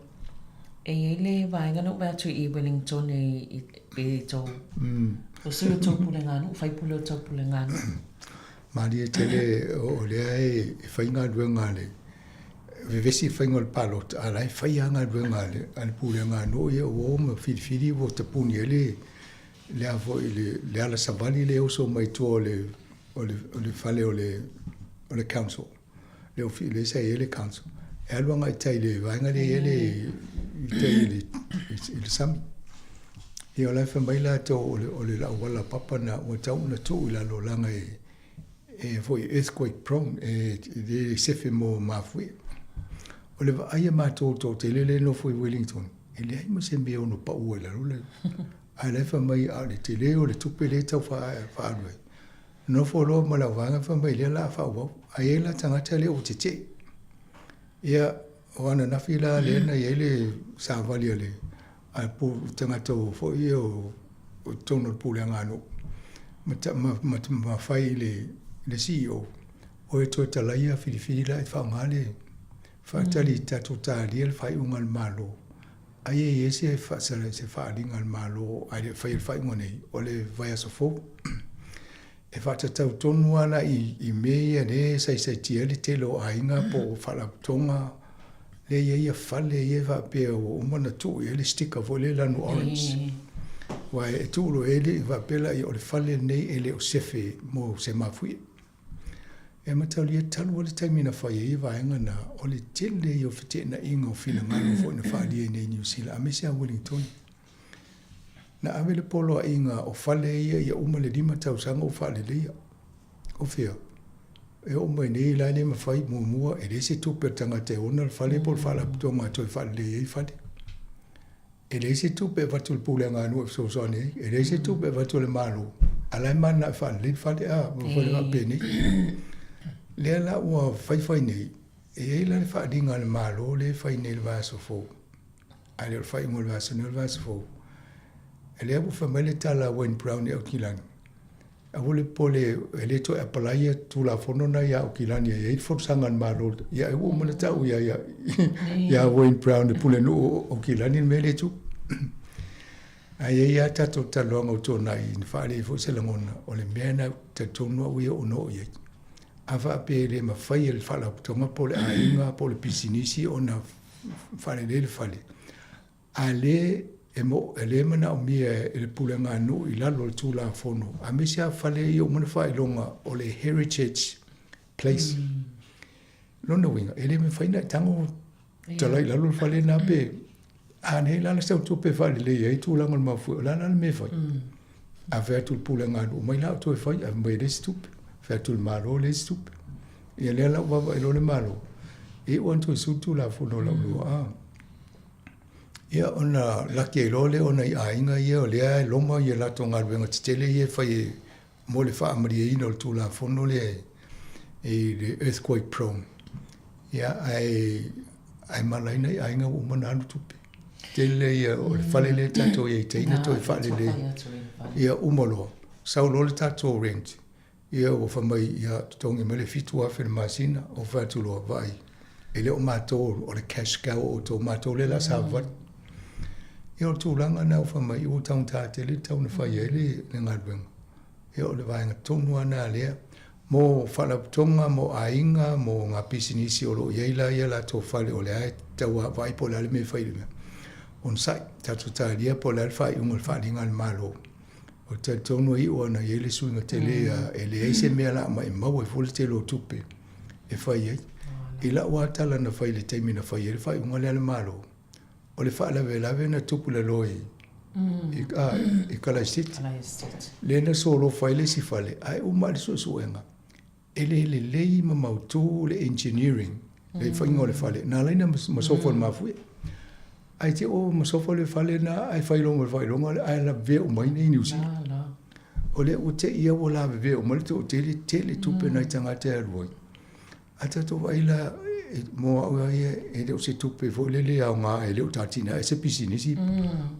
ele vai ngano ba tu I Wellington I to o se to pulengano fai pulo to pulengano Maria tele o le ai fai ngā ruenga le vevesi fai ngol palot ala fai ngā ruenga le al pulengano ia o ma fili o te puni ele le avo le ala savali le oso mai to le fale o le council le o le sai ele council e aluanga I tai le vainga le ele I tai le sami e o lai whamai la tō o le la wala papa na o tau na tō I la lo langa e foi earthquake prone e le sefe mo mafui o le aia mātō te lele no foi Wellington e le ai mo se mea ono pa ua la rule ai lai whamai a le te leo le tupe le tau whaarue no fo lo ma la wanga whamai le la whauau ai e la tangata le o te te ia o ana nafila le na ia le savali le a pu tangata o fo ia o tono pulenga no ma fai le CEO o e to talaia filifili la fa ngale fa tali tatu tali el fai ungal malo ai e se fa se fa lingal malo ai fai ngone o le vai so fo e fa tatu tonu ana I meia ne sai tiele telo ainga po fala tonga le ia fale ia va pe o mana tu ele sticker vole la no orange wa e tu lo ele va pela I o le fale nei ele o sefe mo se mafui e matalia talu le taimina fai e vaenga na o le tele I o fite na inga o fina ngano fo na whaalia nei New Zealand a mese a Wellington na awele polo a inga o fale ia uma le lima tausanga o fale leia o fea e uma nei la le mawhai mua e le se tupe tangata ona le fale pol fala tonga toi fale leia I fale e le se tupe vatu le pule nganu e so sone e le se tupe vatu le malo alai mana fale le fale a mo fale va pene le la ua fai nei e la le whaadinga le malo le fai nei le vaso fo ai le fai mo le vaso nei le vaso fo e le abu famele tala Wayne Brown e au kilani a wole pole e le to e palaia tu la fono na ia au kilani e i forsanga le malo ia e ua mana tau ia Wayne Brown e pule no au kilani me le tu ai e ia tato talonga o tōna I whaare fo se langona o le mena tatonua uia o no iei ava pe le mafai le fala tonga pole a inga pole pisinisi ona fale le fale ale e mo ele mana o mia e le pulenga no I lalo tu la fono a misia fale I o mana fai longa o le heritage place lona winga ele me fai na tango talai lalo fale na pe a ne la sa tu pe fale le e tu la ma fu la me fai a ver tu pulenga no mai la tu fai a me de stup fa tu malo le stup e le la va e lo le malo e on tu su tu la fono la lo ia ona laki e lole ona I ainga ia o lea e loma ia la tonga ruenga titele ia fai mo le wha amari ina o tu la fono le le earthquake prone ia ai malaina I ainga o mana anu tupe tele ia o le fale le tato ia I teina to I fale le ia umolo sau lole tato rent ia o whamai ia tongi mele fitu afe le masina o whatu loa vai ele o mātou o le cash cow o tō mātou le la savat ia o tūlanga na o whamai o taun tātele tau na whai ele le ngadwenga ia o le vaenga tonu ana lea mo whalaputonga mo ainga mo ngā pisinisi o lo ieila ia la tō whale o le ae tau a vai po le ale me whai le mea on sai tatu tālia po le ale whai unga le whalinga le malo o te tonu I o ana iele suinga te lea e le eise mea la ma e mau e fule te lo tupe e whai ei I la ua tala na whai le teimi na whai e le whai unga le ale malo o le whaalawe na tupu le loi I Kalaistit le na solo whai le si whale ai uma le suenga e le lei ma mautu le engineering le whainga o le whale na leina masofo le mafue ai te o masofo le whale na ai whailonga ai la vea o mai nei niusi o le o te ia o la vea o mai te o tele tupe na I tangata e ruoi a tato waila mo au ia e le o se tupe fo le au ngā e le o tātina e se pisinisi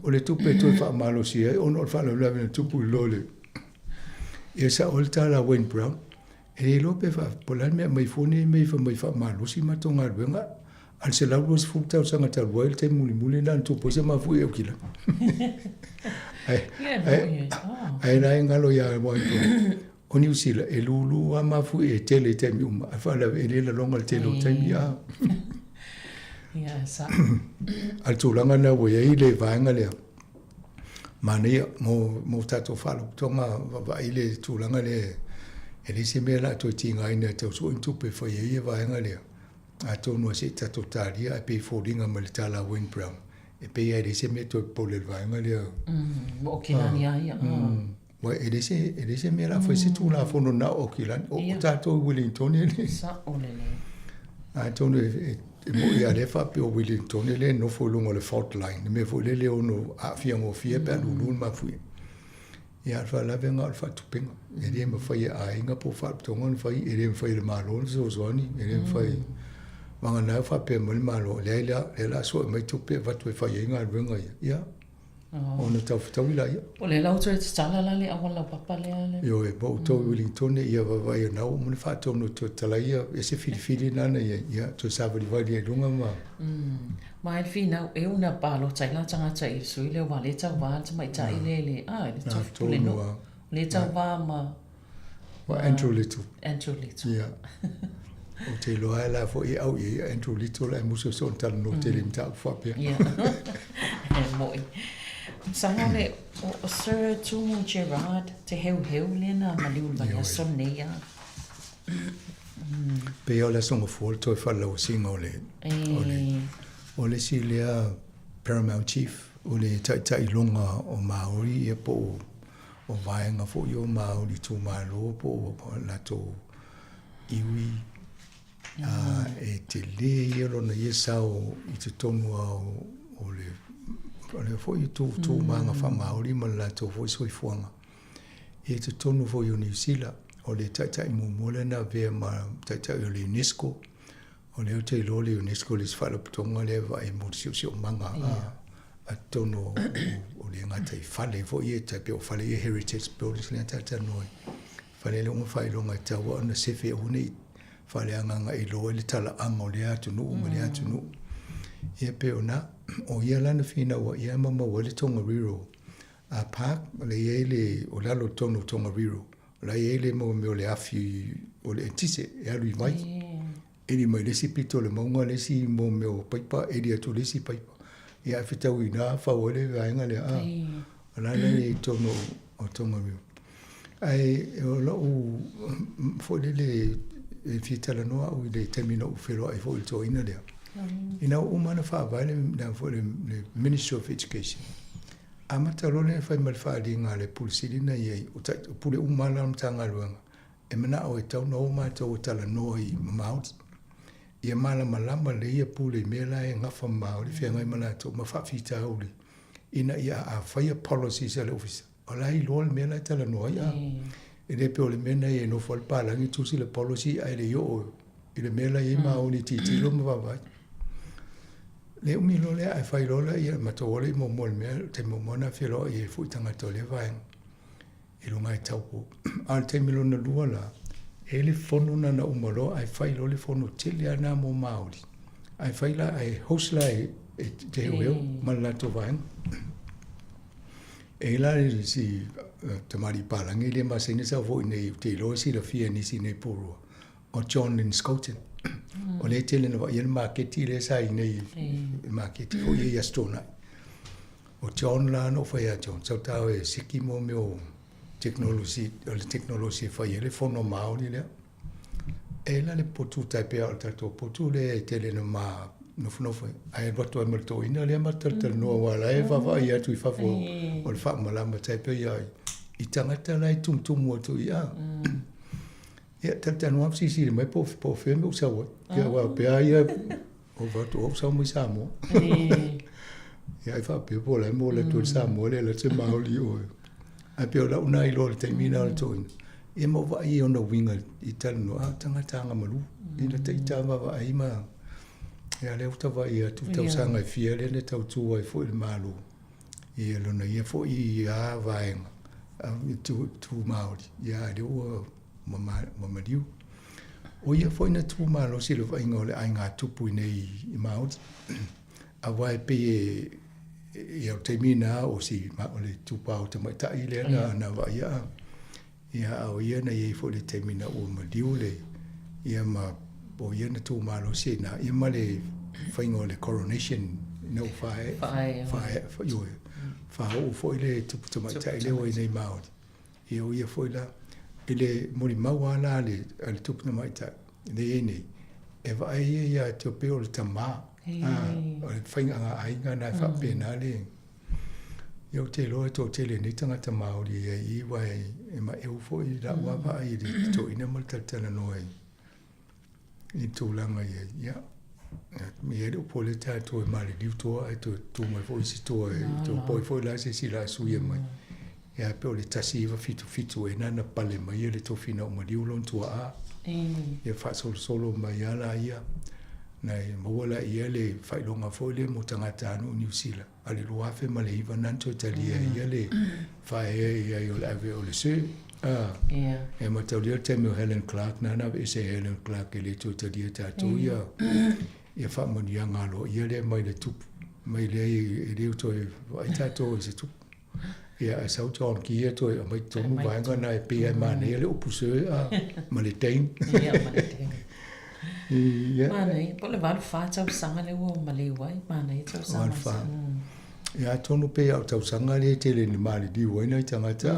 o le tupe toi wha malo si e ono o wha lawe na tupu lole e sa o le tala Wayne Brown e le lope wha polani mea mai fone mai wha malo si matonga ruenga Al se lau luas fu tau sanga tau wail te muli na tu po se ma fu e kila. Ai rai ngalo ya mo to. O New Zealand e lulu a ma fu e tele te mi uma. Fa la e le longa te lo te mi a. Ya sa. Al tu langa na wo ye le vanga le. Mane mo tato fa lo tonga va ile tu langa le. E le se me la to tinga ina te so in tu pe fa ye vanga le. A to no se tato talia e pe foldinga ma le tala Wayne Brown. E pe e le se me to po le vanga le. Mo kilani ya. Wa e se me la foi se tu la fono na o kilan o tato Wellington ele sa olele a tono mo ia le fa pe o Wellington ele no fo lungo le fault line me fo le ono a fia mo fia pe lu ma fu ia fa la venga fa tu pinga e le mo fa ia inga po fa tongon fa e le fa le malo so zoni e le fa manga na fa pe mo le malo le la so mai tu pe va tu fa inga venga ia ona tau tau la ia o le lau tue te tala la le awala papa le yo e bo to Wellington ia va vai na o mo fa to no to tala ia e se fili nana ia to sa va vai le lunga ma mai fina e una palo tai la tanga tai sui le wa le tau va mai tai le le to le no le tau va ma wa Andrew Little ia o te loa la fo i au i Andrew Little la muso son tal no te lim tau fa pe ia moi Sanga le o Sir Tumu Gerard te heu lena maliu mai sonneia. Pe o la songo fol to fa lo singa ole. Ole si le Paramount Chief ole tai longa o Maori e po o vaenga fo yo Maori tu malo po la to iwi e te le yo na yesao I te tonu o le ole foi tu manga fa Maori ma la to foi soi fuanga e te tonu foi New Zealand ole tai mo le na ve ma tai ole UNESCO ole te lole UNESCO les fa lo tonga le va e mo sio manga a tono ole nga tai fale foi e tai pe fale heritage buildings le tai noi fale le mo fai longa tawa na sefe uni fale anga I lo le tala anga le atu no le atu no e pe ona o ia lana fina wa ia mama wale Tongariro a park le ele o lalo Tongariro la ele mo me le afi o le tise e alu mai ele mai le si pito le monga le si mo me o paipa e dia tu le si paipa ia fita wina fa wale vaenga le la le tono o Tongariro ai o lo fo le fita la no o le termino fero ai fo il to ina le ina umana fa vale na for le Ministry of Education amata lole fa mal fa dinga le pulsili na ye o pule umana mtanga luanga e mana o tau no ma to tala no I maut ye mala malama le ye pule mela e ngafa ma o le fenga mana to ma fa fita o le ina ia a fa ye policies le office ola I lol mela tala no ya e le pe o le mena ye no fol pa la ngi tusi le policy ai le yo ile mela ye ma o ni titi lo ma va le umi lo le ai fai lo le ia matole mo mo me te mo mona felo e fu tanga to le vai e lo mai tau al te milo na lua la e le fono na umolo ai fai lo le fono tele ana mo maori ai fai la ai hosla e te weo mala to vai e la si te mari palangi le ma sene sa vo nei te lo si la fia ni si nei puro o John in Scotland o le tele no ia marketi le sai nei marketi o ia stona o John la no fa ia John so ta e sikimo meu technology fa ia le fono maori le e la le potu tai pe al to potu le tele no ma no no fa ai boto e molto ina le ma tal no wala e fa ia tu fa fo o fa mala ma tai pe ia I tangata lai tum o tu ia ia tata no si mai po fe me usa wa ia wa pe ia o va tu usa mo Sāmoa ia fa pe po la mo le tu Sāmoa le te maoli o a pe la una I lo te mina o tu e mo va I ona winga I tal no tangata nga malu ina te tama va ai ma ia le uta va ia tu tau sanga fia le ne tau tu ai fo il malu ia lo na ia fo I a va tu maoli ia le o mama diu O ia foi na tu malo si lo vai ngole ai ngā tupu nei I Māori. A vai pe e au te mina o si ma o le tupa o te maitai le na vai ia. Ia au ia na ia foi le te mina o ma diule. Ia ma o ia na tu malo si na ia ma le vai ngole coronation no fai yo. Fa o foi le tupu te maitai le o nei Māori. Ia foi la ele mori maua la le tupu na maitai. Nei e vai ia te pe o le tama. O le whainga ngā ainga nai whapena le. Iau te loa tō te le ni tangata Māori e wai e ma e ufo I la wapa ai le tō ina maltatana noe. I tūlanga ia. Mi e upo le tātou e mali liu toa e tō mai fo isi toa e tō poi fo la se si la suia mai. Ia pe o le tasi iwa fitu e nana pale mai e le tō fina o ma liu lon tua a. Ia wha solo mai ala ia. Nei mawala ia le whailonga fo le mo tangata anu New Zealand. Ale loafe ma le iwa nanto Italia ia le whae ia I o le ave o le se. E mataulia te meo Helen Clark nana e se Helen Clark e le tō Italia tātou ia. Ia whamoni a ngalo ia le mai le tupu. Mai le e leo to e vai tātou e se tupu. Ia e sau tōn ki ia to e mai tonu vaenga na e pia mane ia le opusue a ma le tein. Ia ma le tein. Manei, po le walu wha tau sanga le ua ma le wai, manei tau sanga. Ia tonu pe au tau sanga le te le ni mali di waina I tangata.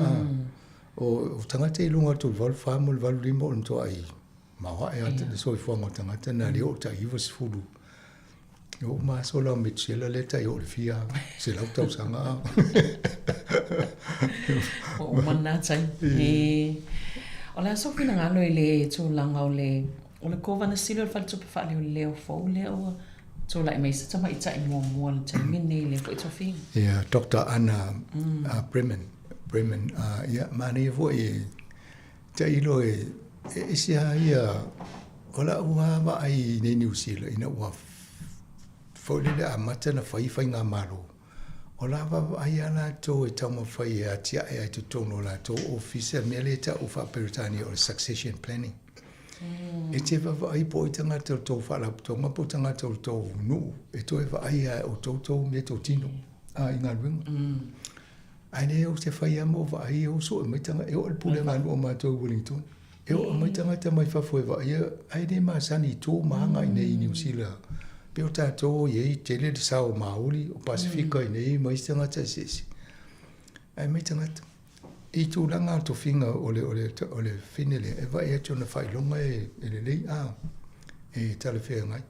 O tangata I lunga tu walu wha mo le walu lima o nto ai. Mawa e ata le soi fuanga tangata na le o ta iwa sifuru. O maa sola o mitsela le ta I o le fia. Se lau tau sanga. O mana tai. O le aso fina ngalo I le tū langa o le kova na silo le faltupe fa le leo fo leo so like me sa mai ta mo mo le mini le ko to fin yeah Dr. Anna Bremen yeah mani vo e te ilo e sia ia ola ua va ai ne New Zealand ina ua fo le amata na fai nga malo ola va ai ana to e tamo fai a tia e to tono la to officer meleta o fa peritani o succession planning. E te wa ai po I tangata o tō whala putonga po tangata o tō nu. E tō e wa ai o tō me tō tino. I ngā runga. Ai ne o te whai amo wa ai o so e mai tanga. E o pule ngā o mai tō Wellington. E o mai tangata mai whafo e wa ai. Ai ne maa sani tō maanga I nei New Zealand. Pe o tātō I te le sao Māori o Pasifika I nei mai tangata sesi. Ai mai tangata. I tūlanga to finga o le finele e vai e tōna whailonga e le lei e tala whea ngai.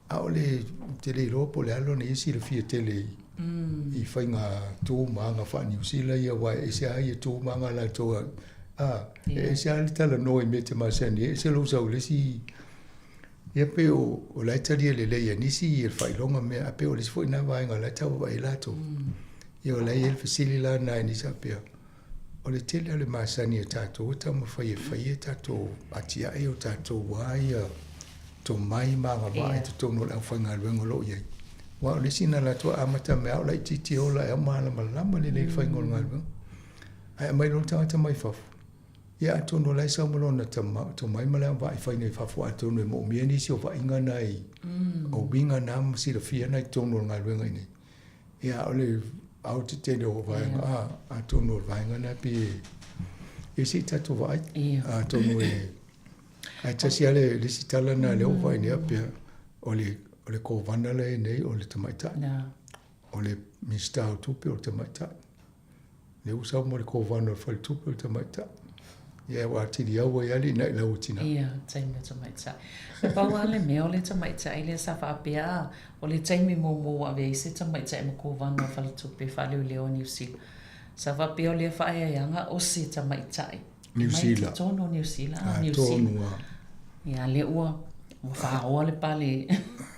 A o le te lei ropo le alo ne isi le fia tele I whainga tō maanga wha New Zealand ia wai e se ai e tō maanga la tōa. E se ai tala noi me te masani e se lo sau lesi. Ia pe o laitari le lei a nisi I le whailonga mea a pe o lesi fo ina vaenga la tau vai lato. Ia o lei el fasili la na nisa pia. O le tele ale masani e tātou ta ma whai e tātou atia e o tātou wai tō mai maanga wai te tōno la whainga luenga lo iei. Wa o le sina la tō amata mea o lai titi o la e maana malama le lei whainga o ngā luenga. Ai mai lo tangata mai whafu. Ia a tōno lai sau malona tō mai malama wai whainga I whafu a tōno e mo mieni si o whainga nai. O winga nā masi la fia nai tōno ngā luenga inei. Ia o le au te tene o vaenga a tono vaenga na pi e si tato vai a tono e ai tasi ale le si tala na le o vai ne apia o le ko vana le nei o le tamaita o le mista o tupe o tamaita le usa mo le ko vana o fai tupe o tamaita ia wa tiri au e ali na la utina ia taimi tamaita e paua le me o le tamaita I le sa fa apia o le taimi mo ave se tamaita e mo ko vana o fai tupe fa le o New Zealand sa fa apia o le fa ia yanga o se tamaita New Zealand tono New Zealand ia le ua o fa o le pale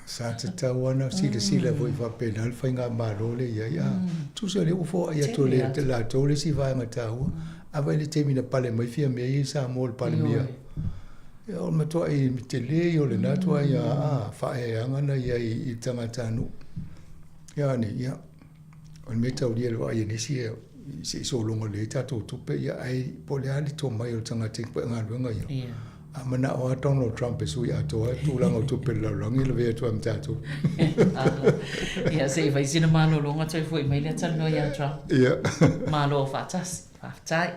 sa te tawana sila voi fa penal fa nga malole ia tu se le ufo ia to le la to le si va ngata ava le temina pale mai fia me I Sāmoa le pale mia. Ia o matua I te le o le natua ia fa e angana ia I tangata anu. Ia ne ia. O le meta o lia le vai nisi e se so longa le tatou tupe ia ai po le ali to mai o tangata pe ngā luenga ia. Mana o Donald Trump e sui atoa, tūlanga o tupe laulangi, le vea tua mtatu. Ia, se vai sina malo longa toi fui mai le tano ia Trump. Ia. Malo fatas, fatai.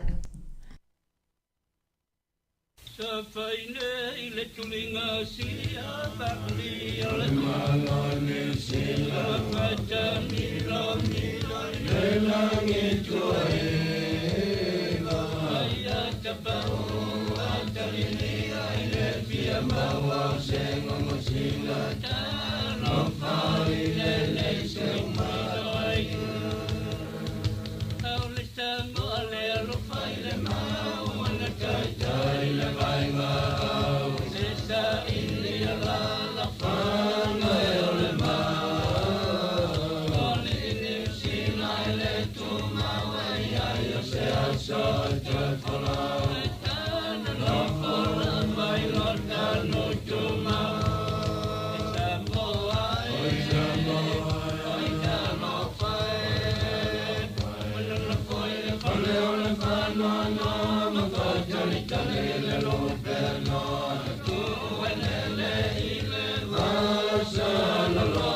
Sa whaine I le tulinga sia bakli o le mangane sila whata mila mila le langi tua ega aia tapau atalini ai le pia maua sengo mosila tano whai le le se umai au le tango ale alo whai le mau ana tai le vai ngau se sa ili ala la whanga e o le mau o le ini sila e le tu mau e ai o se aso e te whala e tana no whala mai lo tano tu mau e Sāmoa e Sāmoa e tano whae mana la whae le whale o le whanono ma whatani tani le lope no tu wenele I le vasa la lo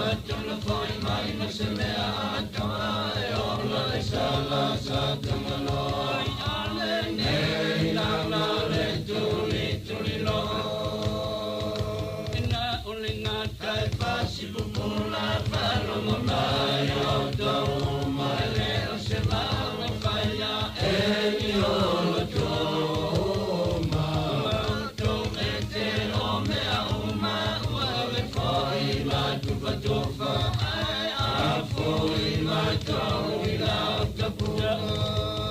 atona whae mai ma se mea atoa e ola le sala sa tamalo ai ale nei lana le tuli tuli lo ina ole ngata e pasi pupula palo monai o tau mai le o se lama whaia e ni ola tōma tō e te o mea uma ua me whai mai tupa tofa ai a whai mai tau I lau tapua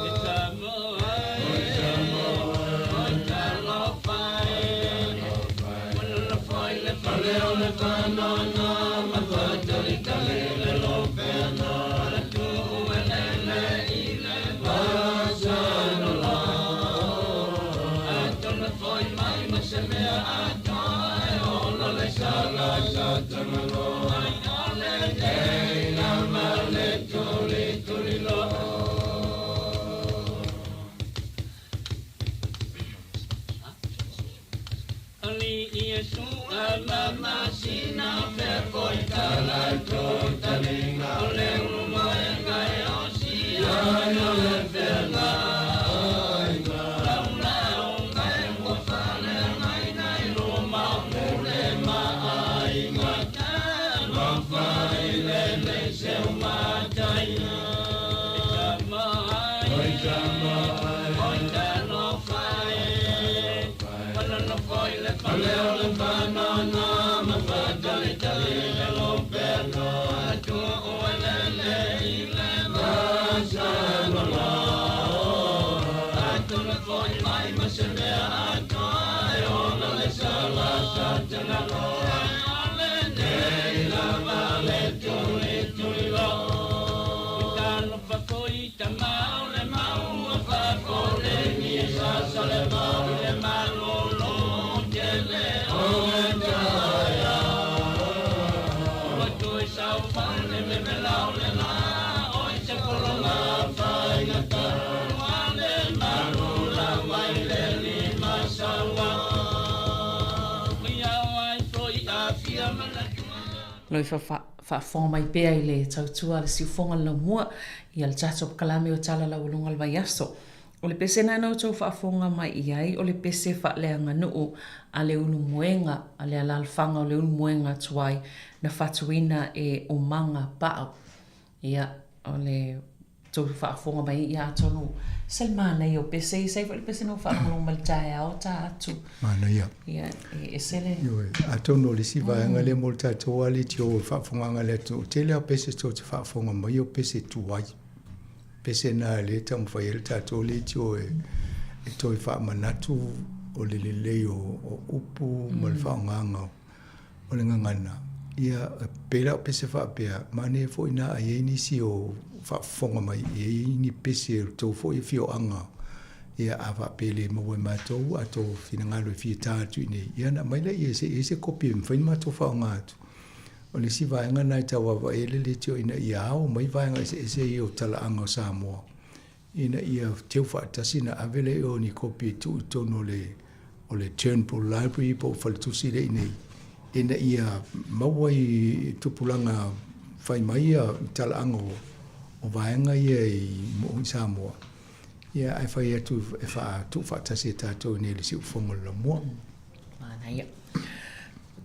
e Sāmoa e Sāmoa e talo whai mana la whai le whale o le whanana ma whatari tali le lope no le tu uenele I le vasa no la atona whai mai ma se mea atoa e ola le sala sa tamalo ai ale nei lama le tuli tuli lo Ali Yesu alama sina fe foi kala to talinga ole uma ngai osi ana le fela laula ngai mo fale ngai ngai lo ma mule ma ai ngata ma fai le se uma tai Leo le banana ma fatale tale le loperno tu uelele I le vasa no la atu le foi mai ma se mea ato e ona le sala sa tana lo ale nei la vale tuli tuli lo Italo fa foi tamau le mau fa fole ni sa sa le mau le malo Loi fa forma I pea I le tautua le siufonga la mua I al tato kalame o tala la ulunga al vaiaso. O le pese na nau tau whaafonga mai I ai, o le pese whaaleanga nuu a le unu moenga, a le alalfanga o le unu moenga tuai na whatuina e o manga pao. Ia, o le tau whaafonga mai I a tonu. Selmana I o pese I sei, o le pese no whaafonga mal tae au ta atu. Mana ia. Ia, e sele. A tonu le sivaenga le mo tatua le tio whaafonga le tu. Tele o pese tau te whaafonga mai o pese tuai. Pese na le tamu whai ele tato le tio e toi wha manatu o le lelei o upu ma le wha nganga o le ngangana. Ia pera o pese wha pea, mane fo ina a nisi o wha whonga mai e ni pese tau fo I fio anga. Ia a wha pele mawe matou a tau whina ngalo I fia tātu ine. Ia na maila I se kopi mwhain matou wha ngātu. O le si vaenga nai tawa wa ele le tio ina I ao mai vaenga ese I o tala anga o Sāmoa. ina ia teu whaatasi na avele o ni kopi tu tono o le Turnbull Library po whalitusi le inei. Ina ia mawai tupulanga whai mai a talaanga o vaenga ia i mo Sāmoa. Ia ai whai atu e wha tu whaatasi e tātou nei le si ufonga la mua. Mana ia.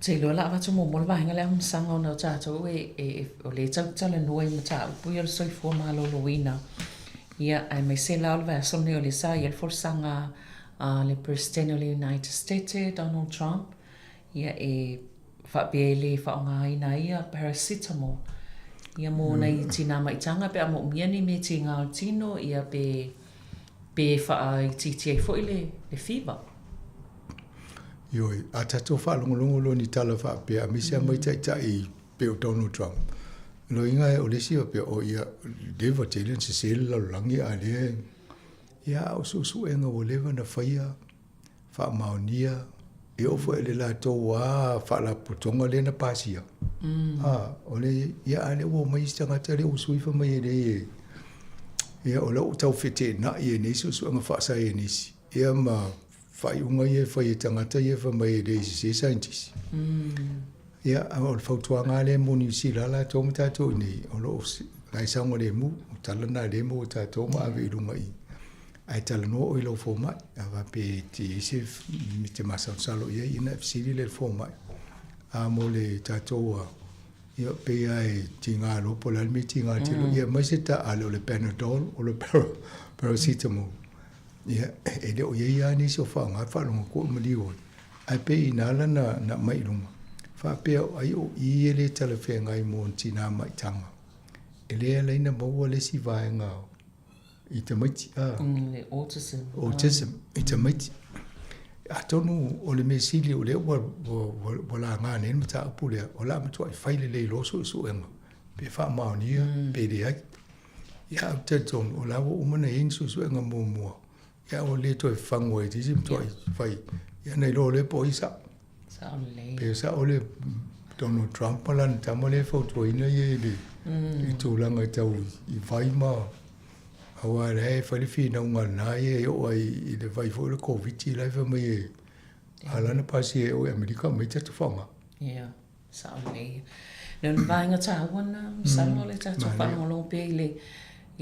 Te loa la watu mo mo vaenga le am sanga o na tātou o le tautala nuai ma tā upuia le soifua maloloina. Ia ai mai se lau le sone o le sa ia le forsanga le President of the United States Donald Trump. Ia whaapele whaonga ina ia paracetamol. Ia mo nei tina maitanga pe amo miani me ti ngā tino ia pe wha i titi ai fo le fever. Ioi, a tato whaalongolongo lo ni tala whaapea misia mai tai pe o Donald Trump. Lo inga e o lesi o pe o ia Deva Telen se sele la langi a le ia o su enga o leva na whaia wha maonia e o fo ele la tō wā wha la putonga le na pasia. O le ia ale o mai stangata le o suifa mai e le ia o la o tau fete na i e nisi o su anga wha sa e nisi. Ia ma whai unga i e whai e tangata i e wha mai e le se scientist. Ia o le whautuanga le mo ni si lala tō ma tātou nei o lo lai saunga le mu o talana le mo tātou ma ave i runga i. Ai talano o i lau fō mai a wa pe te ise mi te masau salo ia ina fsiri le fō mai. A mo le tātou a ia pe ai ti ngā lopo la mi ti ngā tilo ia mai se ta ale o le Panadol o le paracetamol. Ia e le o ia ni so wha ngā whalonga ko ma liwa. Ai pe i nala na mai runga. Whapea ai o i ele talawhea ngai mō tina mai tanga. E lea leina maua le si vaenga i te maiti. Le autism. Autism, i te maiti. A tonu o le mesili o le wala ngā nenu ta apu lea. O la matua i whaile le loso i su enga. Pe wha maonia, pe le ai. Ia au te tonu o la wa umana hensu su enga mō mua. Ia o le toi whangwa i tisi matua i whai. Ia nei lo le po isa. Pe sa ole Donald Trump lan tamale foto ina ye le i tūlanga tau i vai ma awa le Filipina unga na ye o ai i le vai fo le COVID i lai fa mai e alana pasi e o Amerika mai tatu whanga. Ia, sa ole. Nau vaenga tāwana, salo le tatu whanga lo pe i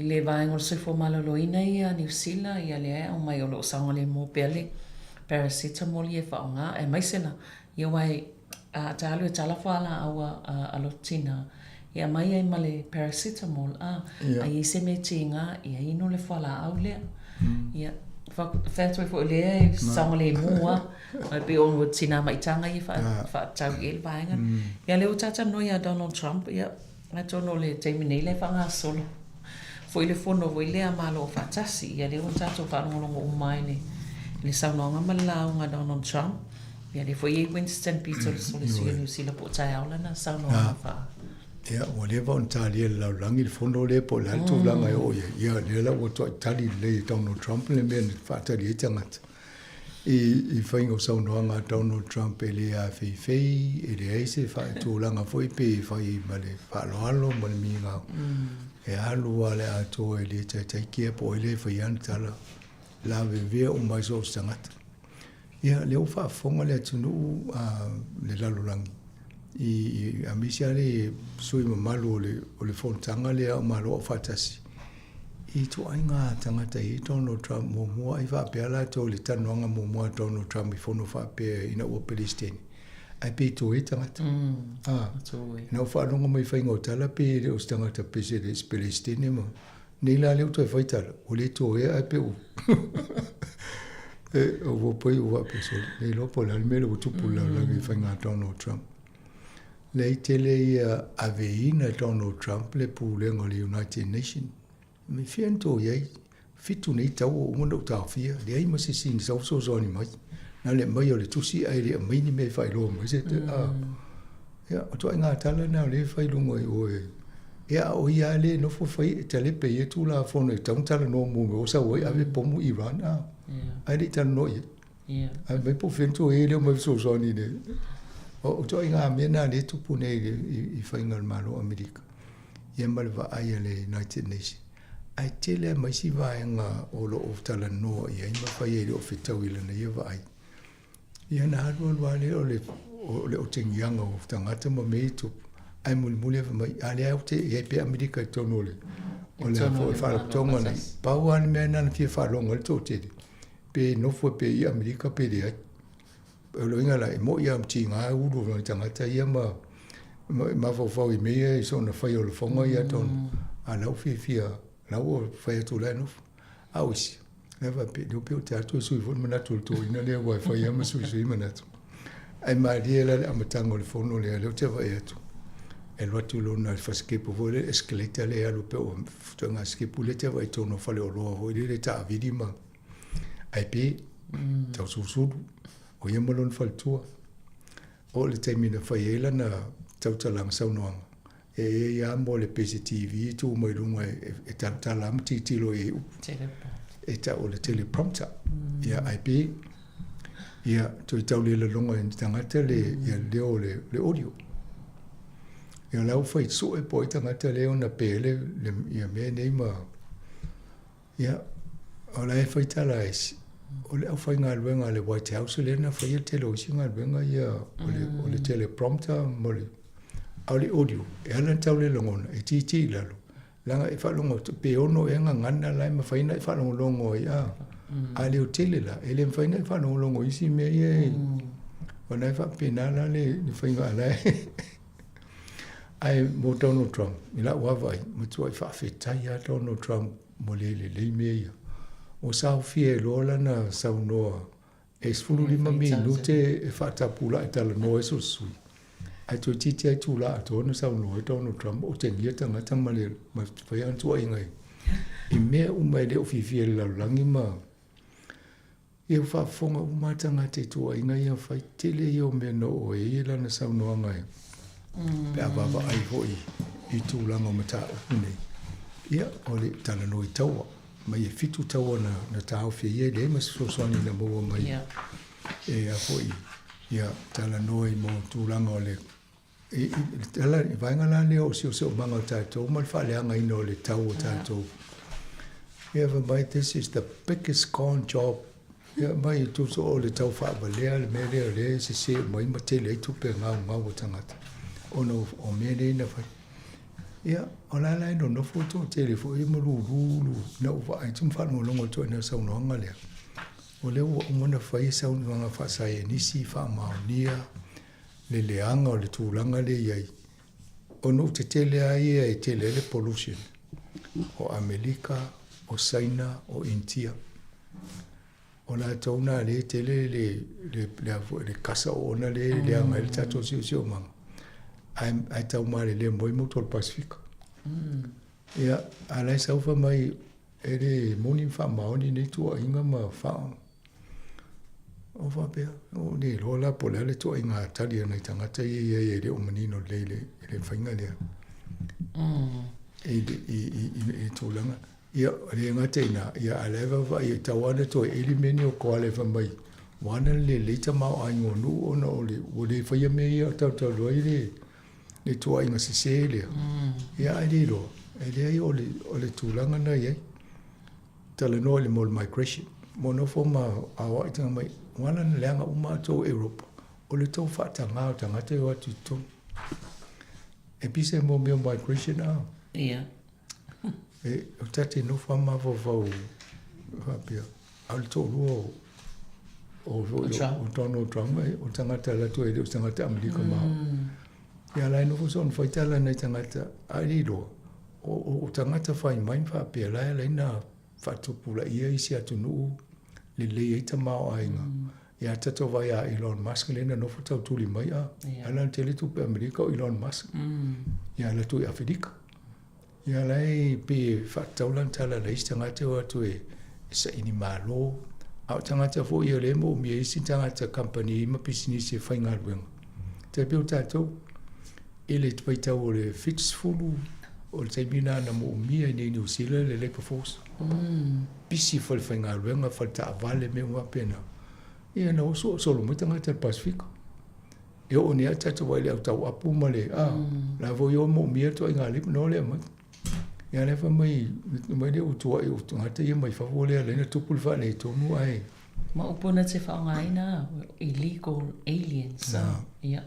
le vaenga o sifo malolo ina ia New Zealand ia le au mai o lo sanga le mo pele paracetamol e whaonga e mai sena. Ia wai tālu e talawhala aua alotina. Ia mai ai male paracetamol a i se me tinga ia ino le whala au lea. Ia whātoi fo lea e saunga le mua. Mai pe o tina maitanga i whaatau e le vaenga. Ia leo tata noi a Donald Trump. Ia tono le teimi nei le whanga solo. Fo i le fono vo i lea malo o whaatasi. Ia leo tata whanongolongo umai le saunonga malaunga Donald Trump. Ia le foi Winston Peter solusione New Zealand po tai aula na saunonga wha. Ia o le va on tali la langi le fondo le po la tu langa o ia le la o to tali le Donald Trump le men fa tali tangat. I whaingo saunonga Donald Trump e le a fei e le eise fa tu langa foi pe fai male fa lo male mi nga. E alu ale a to e le tai kia po e le fai an tala. La vivia o mai so sangat. Ia leo whaafonga le atunu le lalolangi. I amisia le sui mamalu o le fontanga le au malo o whatasi. I tu ai ngā tangata i Donald Trump mo mua i whapea la tō le tanuanga mo mua Donald Trump i whono whapea ina ua Palestine. Ai pe tō e tangata. Nau whaanonga mai whaingo tala pe le o tangata pese le Palestine mo. Nei la leo toi whaitala. O le tō e ai pe u. O vo poi o apeso le lopo la mele o tupu la ngi whainga Donald Trump. Le tele ia aveina Donald Trump le pulenga le United Nations. Me fiento ye fitu nei tau o mona tau fia le ai ma se sin so zoni mai. Na le mai o le tusi ai le mai ni me fai lo mai se ya o to nga tala na le fai lo ngoi o ya o ia le no fo fai tele pe ye tu la fo no tau tala no mo sa o ave pomu Iran ai le tan no ye ai mai po fiento e le mai so zoni ne o to nga me na le tu pune i fai ngal malo America. Ia malva ai le United Nations. ai tele mai si vaenga o lo o tala no ia ima fai e o fitau ila na ia vai. Ia na haru alwale o le o tengianga o tangata ma mei tu ai muli mai ale au te ia pe Amerika i tono le. O le hafo e whala tonga nei. Pau ane mea nana fia whalonga le tō tede. Pe nofua pe i Amerika pe de ai. O lo inga la, mo ia mti ngā uru o tangata ia ma fau i mea i sona whai o le whonga ia tono. A lau fia lau o whai atu lai nofu. Au isi. Lewa pe, leo pe o te atu sui fun manatu le tō ina lea wai whai ama sui manatu. Ai maa lia la le amatango le whono lea leo te wai atu. E loa tu lona le whaskepu vo le escalator le alu pe o futunga skepu le te wai tono whale o loa hoi le ta avidi ma. Ai pe, tau susuru, o ia malon whale tua. O le taimina whai eila na tau talang saunoanga. E ia mo le PCTV tu mai lunga e talam titilo e u. E ta o le teleprompter. Ia ai pe, ia tu i tau le longa i tangata le leo le audio. Ia lau whai so e po i tangata leo na pele ia mea nei ma. Ia, o la e whai tala esi. O le au whai ngā luenga le White House le na whai tele o si ngā luenga ia o le teleprompter mo le. Au le audio, e ala tau le longona, e titi lalo. Langa e whalongo, pe ono e nga ngana lai ma whaina e whalongo longo i a. A leo tele la, e le whaina e whalongo longo isi mea ia e. Wana e whapena la le whainga ala e. Ai mo Donald Trump, i la wawai, matua i whawhetai a Donald Trump mo le mea ia. O sao fie lola na sao noa, e sfulu lima minute e whatapula e tala noa e susui. Ai tu titi ai tu la ato na sao noa e Donald Trump, o tengia tangata ma le, ma whaian tua ingai. I mea umai le o fifie le laulangi ma. Ia whafonga umatanga te tua ingai ia whai tele i o mea no o e la na sao noa ngai. Pe awawa ai hoi i tūlanga o mata upu nei. Ia, o le tala no i taua. Mai e fitu taua na tāo fia ia le ma sosoni na maua mai. E a hoi. Ia, tala no i mo tūlanga o le. Tala, i vainga la leo o si o manga o tātou. Ma le whaaleanga ina o le tau o tātou. Ia, mai, this is the biggest con job. Ia, mai, tu so o le tau whaabalea, le mea lea le, se mai ma tele i tupe ngau o tangata. Ono o mea nei na whai. Ia, o la lai no foto telefo e maruru na uwa ai tum whanua longo to ina saunoanga lea. O leo o mona whai saunoanga whasai e nisi whamaunia le leanga o le tūlanga le iai. Ono te tele ai e tele le pollution o Amerika, o Saina, o India. O la tauna le tele le kasa o ona le leanga le tato sio manga. Ai tau mare le moi mo tol Pasifika. Ia, alai saufa mai e le moni wha maoni nei tua inga ma wha. O wha pia, o ne lola po le tua inga tali anai tangata e le o manino le whainga lea. E tūlanga. Ia, le ngate ina, ia aleva wa i tawana to e meni o koa le wha mai. Wana le leita mau aingo nu ona o le whaia me ia tau loi le tua inga se lea. Ia ai lo, e lea i o le tūlanga na iai. Tala noa le mol migration. Mono fo ma awa i tanga mai, wana na leanga uma tau Europa. O le tau whaatanga o tangata i watu tō. E pisa mo mea migration a. Ia. E o tate no wha ma vau hapia. Au le tō rua o Donald Trump, o tangata la tu e o tangata Amerika mao. Ia lai no son foi tala nei tangata ai lo o tangata fai mai fa pe lai lai na fa tupula ia isi atunu le le ita mau ainga ia tato vai a Elon Musk le na no futa tuli mai a ala tele tu pe Amerika o Elon Musk ia la tu Afrika ia lai pe fa taulan tala lai tangata o tu e sa ini malo au tangata fo ia le mo mi isi tangata company ma business e fai ngalwen te pe tato ele te paitau o le fitsfulu o le taimina na mo umia nei New Zealand le leka force. Pisi fal whainga ruenga fal ta avale me ua pena. Ia na oso solo mo tanga te Pasifika. E o nea tata wai le au tau apu ma le la vo yo mo umia to inga lip no le mai. Ia le fa mai le utua I utungata ia mai favole le na tupul fa le tonu ai. Ma upona te whaongaina, illegal aliens. Ia.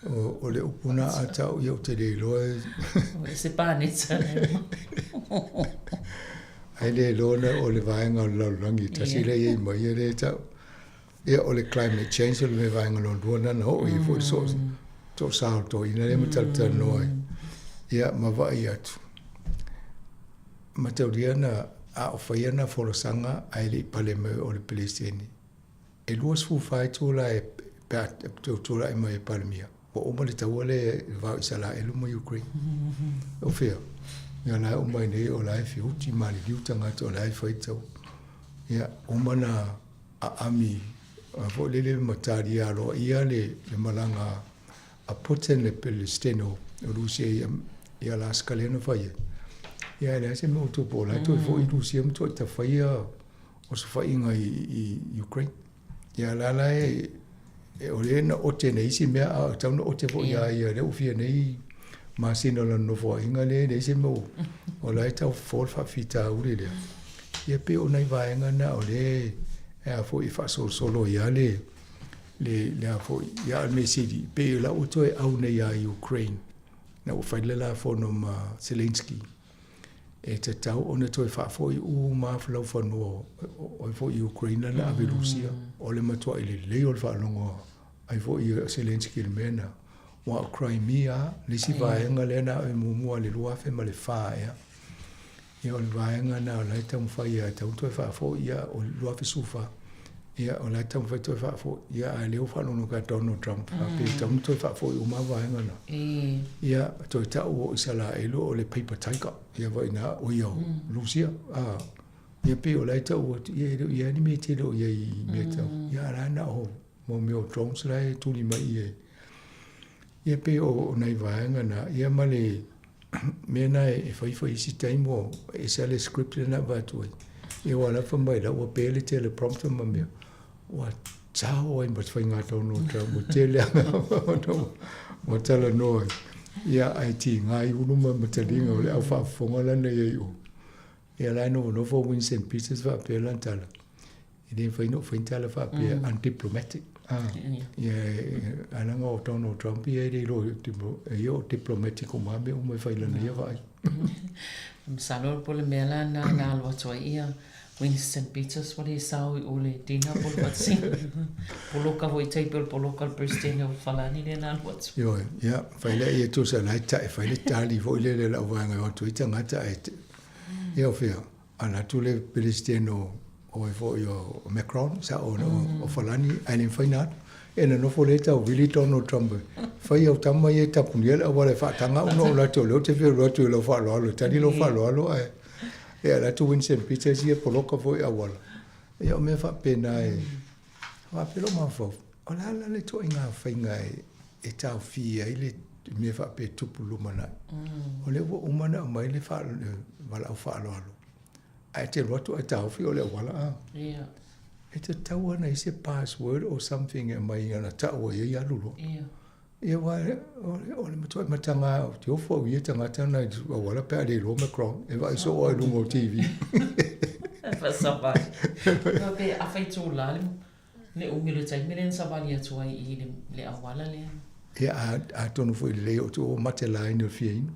O le upuna ata o ia te le loa. Se pāneta. Ai le lona o le vaenga o laulangi, tasi le ia mai ia le tau. Ia o le climate change o le vaenga o luana na ho i fo so sao to ina le matalta noi. Ia mawai atu. Matauria na a o whaia na wholosanga ai le pale me o le Palestini. E luas fu whai tūla e tūla e mai e palemia. O oma le taua le vau isala e luma Ukraine. O whea. Ia lai o mai nei o lai whiuti mali liutanga to lai whaitau. Ia oma na a ami a vo lele matari a loa ia le malanga a poten le Palestino o Rusia ia la skalena whaia. Ia le se mo tu pola tu fo I Rusia mo tu ta whaia o se whainga I Ukraine. Ia la e o le na o te nei si mea a tau na o te fo ia le ufia nei ma sino la no fo inga le se mo o la tau fo fa fita uri le. Ia pe o nei vaenga na o le e a fo I fa solo ia le a fo ia me sidi pe la o to e au nei a Ukraine. Na o fa le la fo no ma Zelensky. E te tau ona toi whaafo I ma whalau whanua o fo I Ukraine na ave Rusia o le matua I le leo le whaanonga ai fo I Zelensky le mena wa Crimea le si vaenga le na e mumua le luafe ma le wha ea ia o le vaenga na o lai tamu whai a tau toi whaafo ia o le luafe sufa ia o lai tamu whai toi whaafo ia a leo whanonga ka Donald Trump pe tamu toi whaafo I ma vaenga na ia toi tau o isala elo o le paper tiger ia vai na o ia Rusia ia pe o lai tau ia ni me te lo ia I me tau ia la na o mo me o drones lai tuli mai ia pe o nei vaenga na ia male mena e fai si taimo e sale script na va tu ia wala fa mai la o pe le teleprompter ma me wa chao ai mas fai ngata no tra mo tele mo tele no ia IT ngai unu ma matalinga o le au fa fonga la nei o ia la no fo Winston Peters va pe la tala ele fai no fai tala fa pe undiplomatic ia ana ngo Donald Trump ia le lo tipo io diplomatic o ma me o mai fai la nei vai salor por le mela na lo ia Winston Peters what is sao o le dina por watsi poloka voi table poloka president o falani le na what's yo ia fai le ia tu sa lai tai fai le tali vo le la vanga o tu ngata e ia fia ana tu le president o vo yo Macron sa o falani ani fai na ena no fo le tau Willie Donald Trump fai o tama ia tapuniel o le fa tanga uno la tu lo te ve lo tu lo fa lo tani lo fa lo ia la tu Winston Peters ia poloka foi awala ia o me fa pena wa pelo ma fo o la le to inga fainga e tau fi ai le me fa pe tupulu mana o le wo umana mai le fa wala fa lo ai te roto e tau fi o le wala ia e te tau ana ise password or something e mai ana tau e ia lulo ia wa o le matanga o te ofo ia tangata na wala pe ale lo Macron e vai so o lungo TV fa sapa no be a fai tu la le o milo tai meren sa valia tu ai I le awala le ia a tonu foi le o tu matela ino fien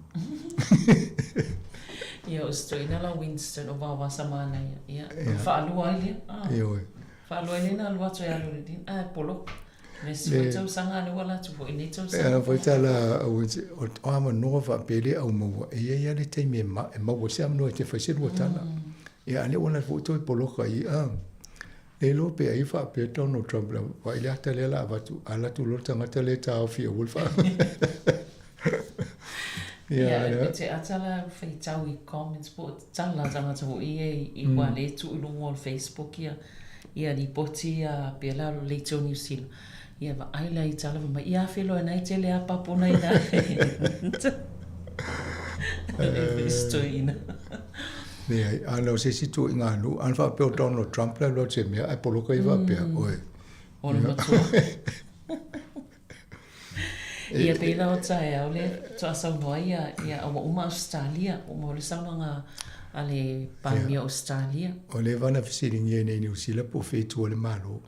ia o stoina la Winston o va samana ia fa alu ai ia fa alu ai na alu atu ia lo din polo Nesi foi tau sanga ni wala tu foi ni tau sanga. Era foi tala o ama nova pele au mo e ia le te me ma mo se am no te foi se tala. E ale ona foi toi poloka I e lo pe ai fa pe Donald Trump la vai la tele la va tu ala tu lo tanga tele ta fi o fa. Ia te atala fai tau I comments po tala tanga tu I wale tu lungo Facebook ia li poti pe la le to New Zealand. Ia va ai lai tala ma ia felo na tele a papo na ina. Stoina. Ne ana se situ inga nu an fa pe Donald Trump la lo se me ai polo kai va pe oi. Ona matua. Ia pēla o tae au le toa saunoa ia awa uma Australia, uma le saunoa a le pāmia Australia. O le vana fisiringi e nei New Zealand po whētua le malo.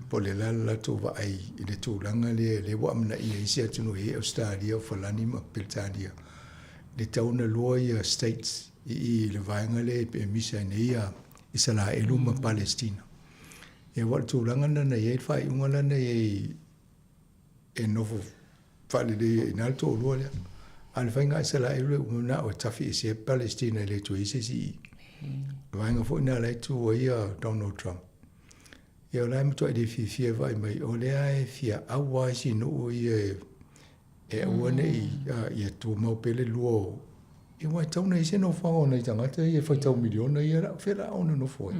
Po le lala tō wa ai i le tūlanga le wa amna i e isi atunu e Australia o whalani ma Peltania. Le tauna loa i States i le vaenga le pe misa nei i sala e luma Palestina. E wa tūlanga na i e whai ungala na e nofo whale le inalto o loa lea. Al whainga i sala e lue umuna o tafi i se Palestina le tu isi si vaenga fo ina lai tu o ia Donald Trump. E o lai matua i le fia vai mai o lea e fia awa si no o i e uane i e tu mau pele luo. I wai tauna i se no whao nei tangata i e whai tau miliona i e rao whera ona no fo.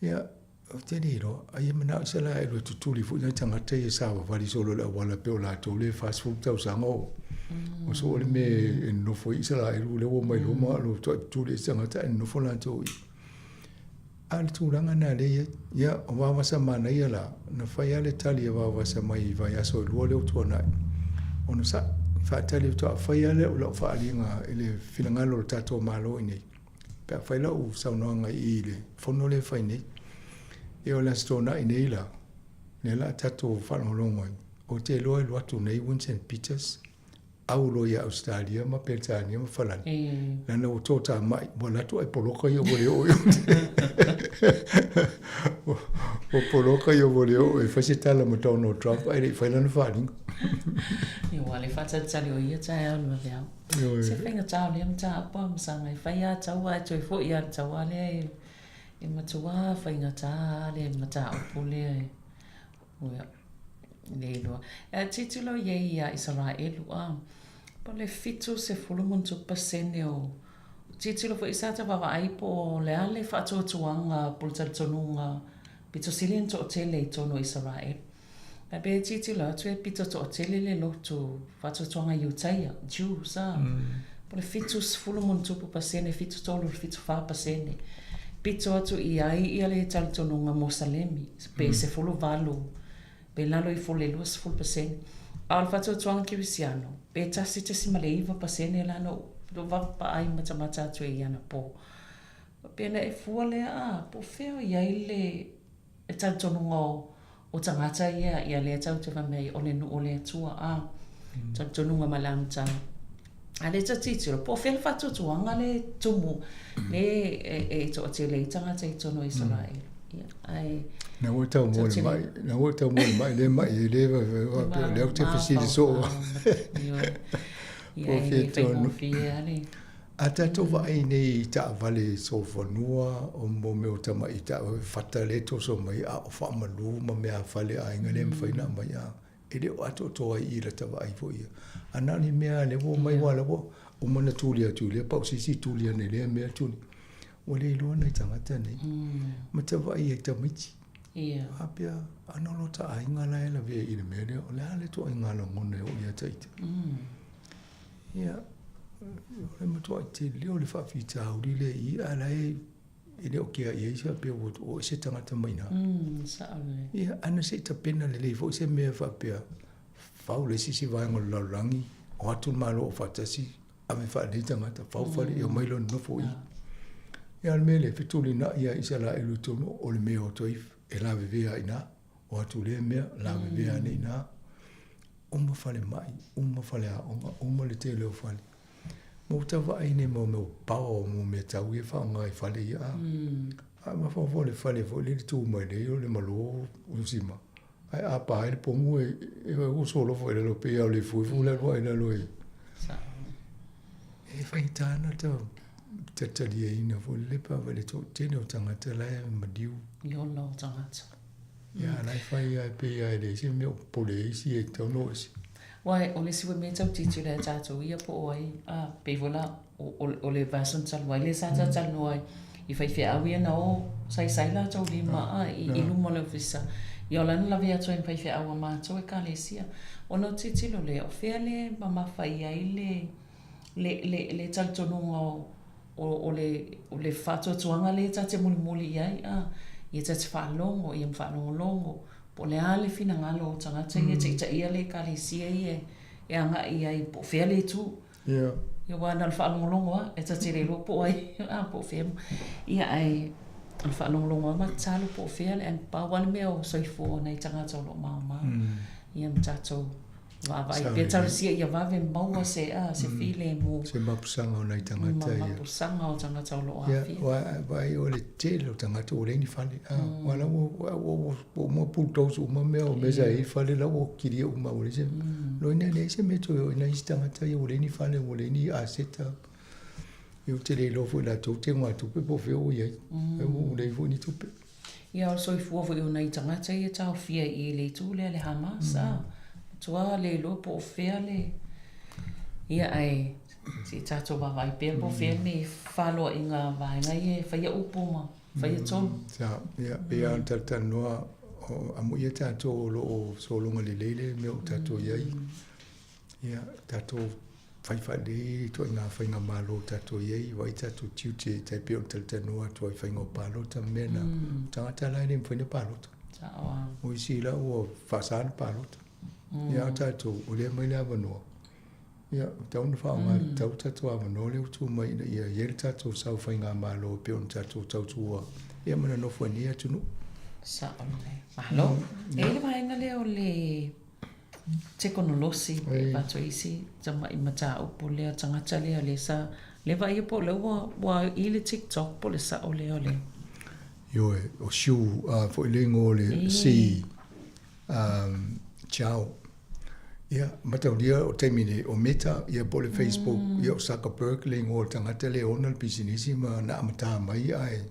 Ia, o te niro, a i mana o se la e lue tutuli fu nei tangata i e sawa wali solo le awala pe o la tau le fast food tau sango. O so le me e no fo i se la e le o mai loma lo tutuli e tangata e no fo la tau i. Al tūranga nā le ia o wawasa mana ia la na whai ale tali e wawasa mai vai aso lua leo tua nai. O na sa whaatali o toa whai ale o lau whaalinga i le whilangalo o tātou malo i nei. Pea whai lau saunoanga i le whono le whai nei. E o la stona i nei la ne la tātou whanholongo i. O te loa lua tu nei Winston Peters au lo ia Australia ma Peltania ma whalani. Nana o tōta mai, wa latu ai poloka i o wole o o poloka i o wole o e whasitala ma Donald Trump ai rei whailana whalinga. Ia wale whatatali o ia tae au lua leo. Se whainga tau lea mta apa msanga i whaia tau ai toi fo ia tau ale e matua whainga tā le mata upo lea e. Uia, le lua. Titulo ia ia Israelu po le fitu se fulumuntu pasene o titilo fo isata wawa aipo le ale whaatuatuanga pultal tonunga pito silien to otele i tono Israel. A be titilo atu e pito to otele le lotu whaatuatuanga iutaia, Jews po le fitu se fulumuntu pasene, fitu tolu fitu wha pasene. Pito atu i ai i ale tal tonunga Mosalemi, pe se fulu valu, pe lalo i fulu lua se fulu pasene. Al whaatuatuanga kirisiano. Pe tasi tasi maleiva pasene lano do vapa ai mata atu e iana po. Pena e fua lea po feo ia ile e tautonunga o tangata ia lea tau te whamei o le nu o lea tua tautonunga malamta. A le tatitiro po feo whaatuatuanga le tumu le e to te le tangata i tono Israel. Ai na o tau mo mai le mai le le te fasili so ia e whaingo fia le a tato vai nei ta vale so fonua o mo me o tama i ta fata le to so mai a o fa malu ma me a fale a inga le mfaina mai a e le o ato to ai i la ta vai fo ia anani me le wo mai wala wo o mana tulia pa si tulia nei le me tuli o le lo nei tangata nei ma ta vai e ta miti ia apia anolo ta ainga la ve i le mele o le ale to ainga lo ngone o ia taita ia le matua te leo le whawhita auri le i ala e le o kia i eisa pe o se tangata maina ia ana se ta pena le le fo se mea whapea whau le sisi vaenga laurangi o atu malo o whatasi a me wha le tangata whau whale i o mailo nofo i ia le mele fituli na ia isa la e lutono o le mea o toif e la vevea ina o atu le mea la vevea ne ina uma fale mai uma fale a uma le te leo fale mo tava ai ne mo pao mo me tau e fa ngai fale ia a ma fa fole fale fole tu mai le yo le malo usima ai a pa ele pongu e o solo foi le pe le fu le roi le loi e fa itana to tali e ina fo le pa vale to tene o tangata la ma diu yo no tangata ya na fai ai pe ai le se me pole si e to no si wai o le siwe me tau titu le tato ia po ai pe vola o le vason salwai le sa tal no ai i fai fe awia na o sai la tau lima i lumo le ofisa ia la la via to in fai fe awa ma to e kalesia o no titilo le o fe le mama fai ai le tal tono o le fato tuanga le tate muli ai ia te whalongo, ia mwhalongo longo, po le ale fina ngalo tangata ia te ia le kalesia ia e anga ia i po fea le tu ia wana al whaalongolongo e ta tere lo po ai po fea ia ai al whaalongolongo ma talo po fea le an pa wale mea o soifo nei tangata o lo mama ia mtato vai pe tarsia ia va ve maua se se file mo se mapusanga o nei tangata ia mapusanga o tangata o lo ia vai o le tele o tangata o le ni fale wala o mo puto su mo me o mesa e fale la o kiri o ma o le se lo ina le se meto o ina tangata ia o le ni fale o le ni aseta eu tele lo fu la to te ma tu pe po fe o ia o le fu ni tu pe ia o soifo o nei tangata ia tau fia i le tu le hamasa tua le lo po fea le ia ai si tato ba vai pe po fea me falo inga vai nga ye fa ia upoma fa ia tonu sa ia pe an tata noa o amu ia tato lo o solo ngale lele me o tato ia tato fai de to nga fai nga malo tato ye vai tato tiute tai pe o tata noa to fai ngo palo ta mena tata la ni fai ne palo sa o si la o fasan palo ia tato o le mai la vano ia tau na fa ma tau tato a no le tu mai ia ye tato sa fa nga malo pe on tato tau tu ia mana no fo ni atu no sa ole malo e le mai nga le o le te konolosi pa to isi tama i mata o po le tangata le sa le vai po le wa i le TikTok po le sa ole yo o shu fo le ngole si ciao ia mata dia o termine o meta ia po le Facebook ia o Zuckerberg le ngol tangata le onal business ma na mata mai ai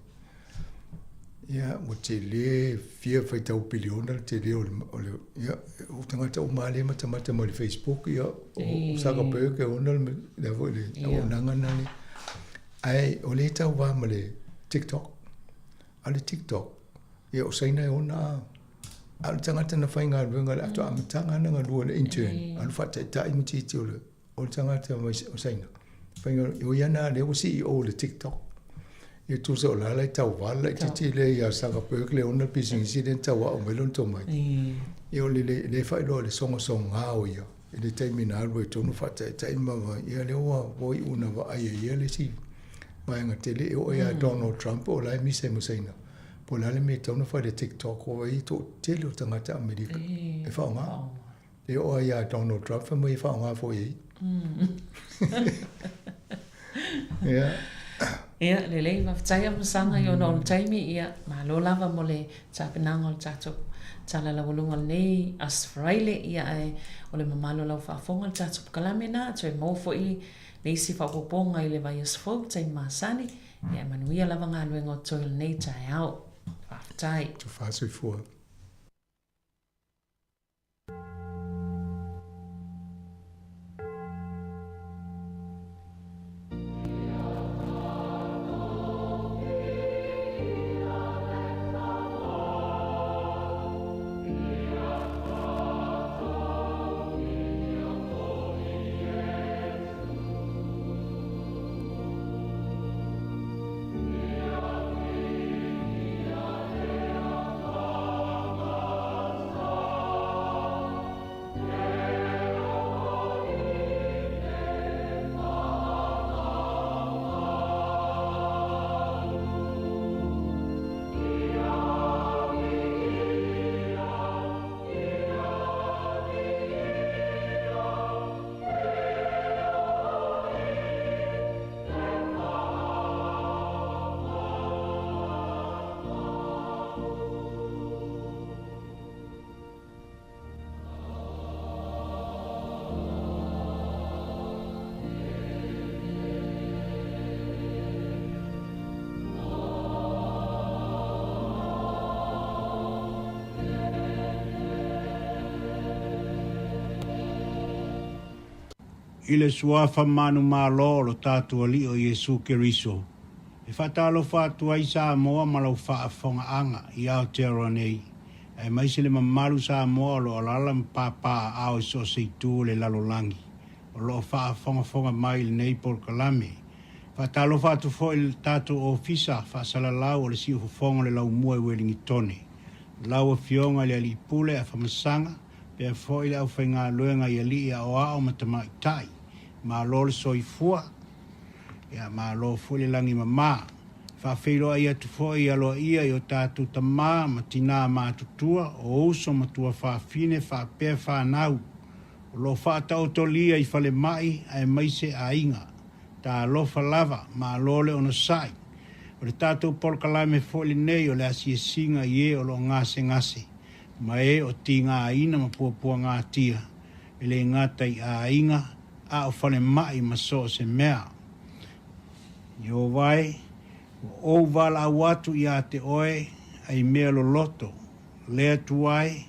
ia o te le fia fai tau biliona te le o ia o tangata o male mata mo le Facebook ia o Zuckerberg e onal le vo le o nanga nani ai o le tau wa male TikTok ale TikTok ia o saina e ona al tangata na fai ngā runga le ato amatanga na ngā lua le intern al fata ta i muti te o tangata o saina fai ngā o iana le o CEO le TikTok ia tu sa o la lai tau wala i titi le ia Zuckerberg le ona business den tau o melon to mai ia o le fai loa le songa ngā o ia i le taimina alwa i tonu fata ta i mawa ia le oa woi una wa aia ia le si mai ngā tele o ia Donald Trump o lai mise musaina po lale me tau na fai le TikTok o i to tele o tangata Amerika e whao ngā e o ia Donald Trump fa mai whao ngā fo i ia le lei va tsaya masanga yo no taimi ia ma lo lava mo le tapinanga o tato tala la volunga nei as fraile ia ai o le mamalo la fa fonga tato kalamena tse mo fo i nei si fa poponga i le vai as fo tsai masani ia manuia lava nga luengo toil nei tai au tai tu fa so fo I le suafa manu malo lo tātua li o Yesu Keriso. E whatalo whātua i Sāmoa malau whaafonga anga i Aotearoa nei. E maise le mamalu Sāmoa lo alala mpapa ao so seitu le lalolangi. O lo whaafonga mai le nei por kalame. Whatalo whātu fo il tātua ofisa whaasalalau o le si ufonga le lau mua Wellingtone. Lau fionga le ali pule a whamasanga, pia foi le au whainga luenga i ali a o ao matamai tai, ma lole soifua, ia ma lo fule langi mama, whawhiroa ia tu foi aloa ia i o tātu tamā, ma tina ma tutua, o uso matua whawhine, whapea whanau, o lo whātau tolia i whale mai, ai maise a inga, tā lofa lava, ma lole ona sai, o le tātou polkalai me fōli nei o le asi e singa i e o lo ngase ngase. Ma e o ti ngā ina ma puapua ngā tia. E le ngātai a inga a o whane mai ma so se mea. Yo vai, o wala watu i a te oe ai mea lo loto. Lea tuai,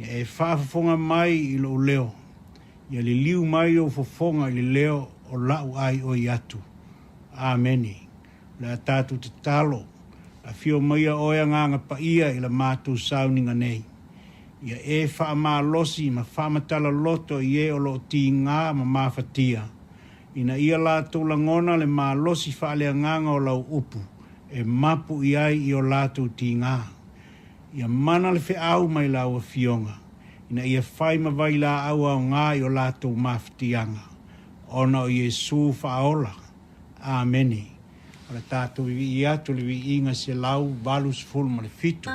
ia e whaafafonga mai i lo leo. Ia li liu mai o fofonga i leo o lau ai o i atu. Ameni. La tātu te talo, a fio maia oia nganga pa ia i la mātu sauninga nei. Ia e wha mā losi ma whamatala loto i e o lo ti ngā ma mawhatia. Ina ia la tūlangona le mā losi whaalea nganga o lau upu, e mapu i ai i o lātu ti ngā. Ia mana le whi au mai lau a fionga. Ina ia whai ma vai la au au ngā i o lātu mawhatianga. Ona o Iesu whaola. Ameni. Ala tātou i atu le i inga se lau valus fulma le fitu.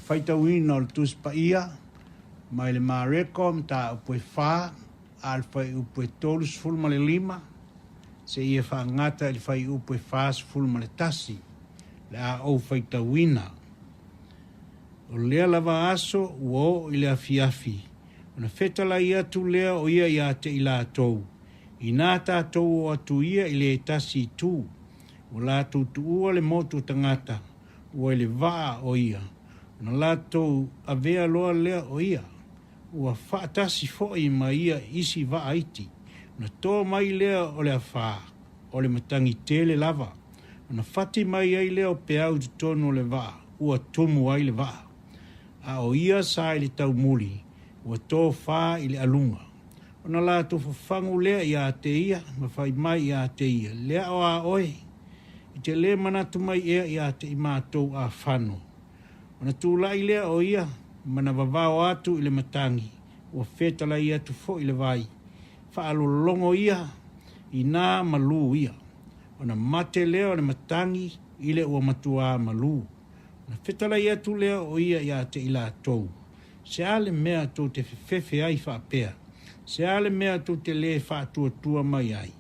faitauina o le tuspaia, mai le mareko mta upue wha, al fai upue tolu sfulu ma le 5, se ia whaangata ili fai upue wha sfulu ma le tasi, le a au faitauina. O lea lava aso, uo i le afiafi. Ona fetala ia tu lea o ia ia te ila atou. I nā tātou o atu ia i le tasi tū. O lātou tu ua le motu tangata. Ua i le waa o ia. Ona lātou avea loa lea o ia. Ua whaatasi foi ma ia isi waa iti. Ona tō mai lea o le awha. O le matangi tele lava. Ona whati mai ai lea o peau tu tono le waa. Ua tumu ai le waa. A o ia sa i le tau muli. Ua tō wha i le alunga. Ona la tu whangu lea i a te ia, ma whai mai i a te ia. Lea o a oe, i te le manatu mai ea i a te i mātou a whano. Ona tū lai lea o ia, mana wawao atu i le matangi, ua whetala i atu fo i le vai. Whaalo longo ia, i nā malu ia. Ona mate lea o le matangi, i le ua matua malu. Ona whetala i atu lea o ia i a te i la tou. Se ale mea tō te whewhe ai whapea. Se ale mea tu te le whātua mai ai.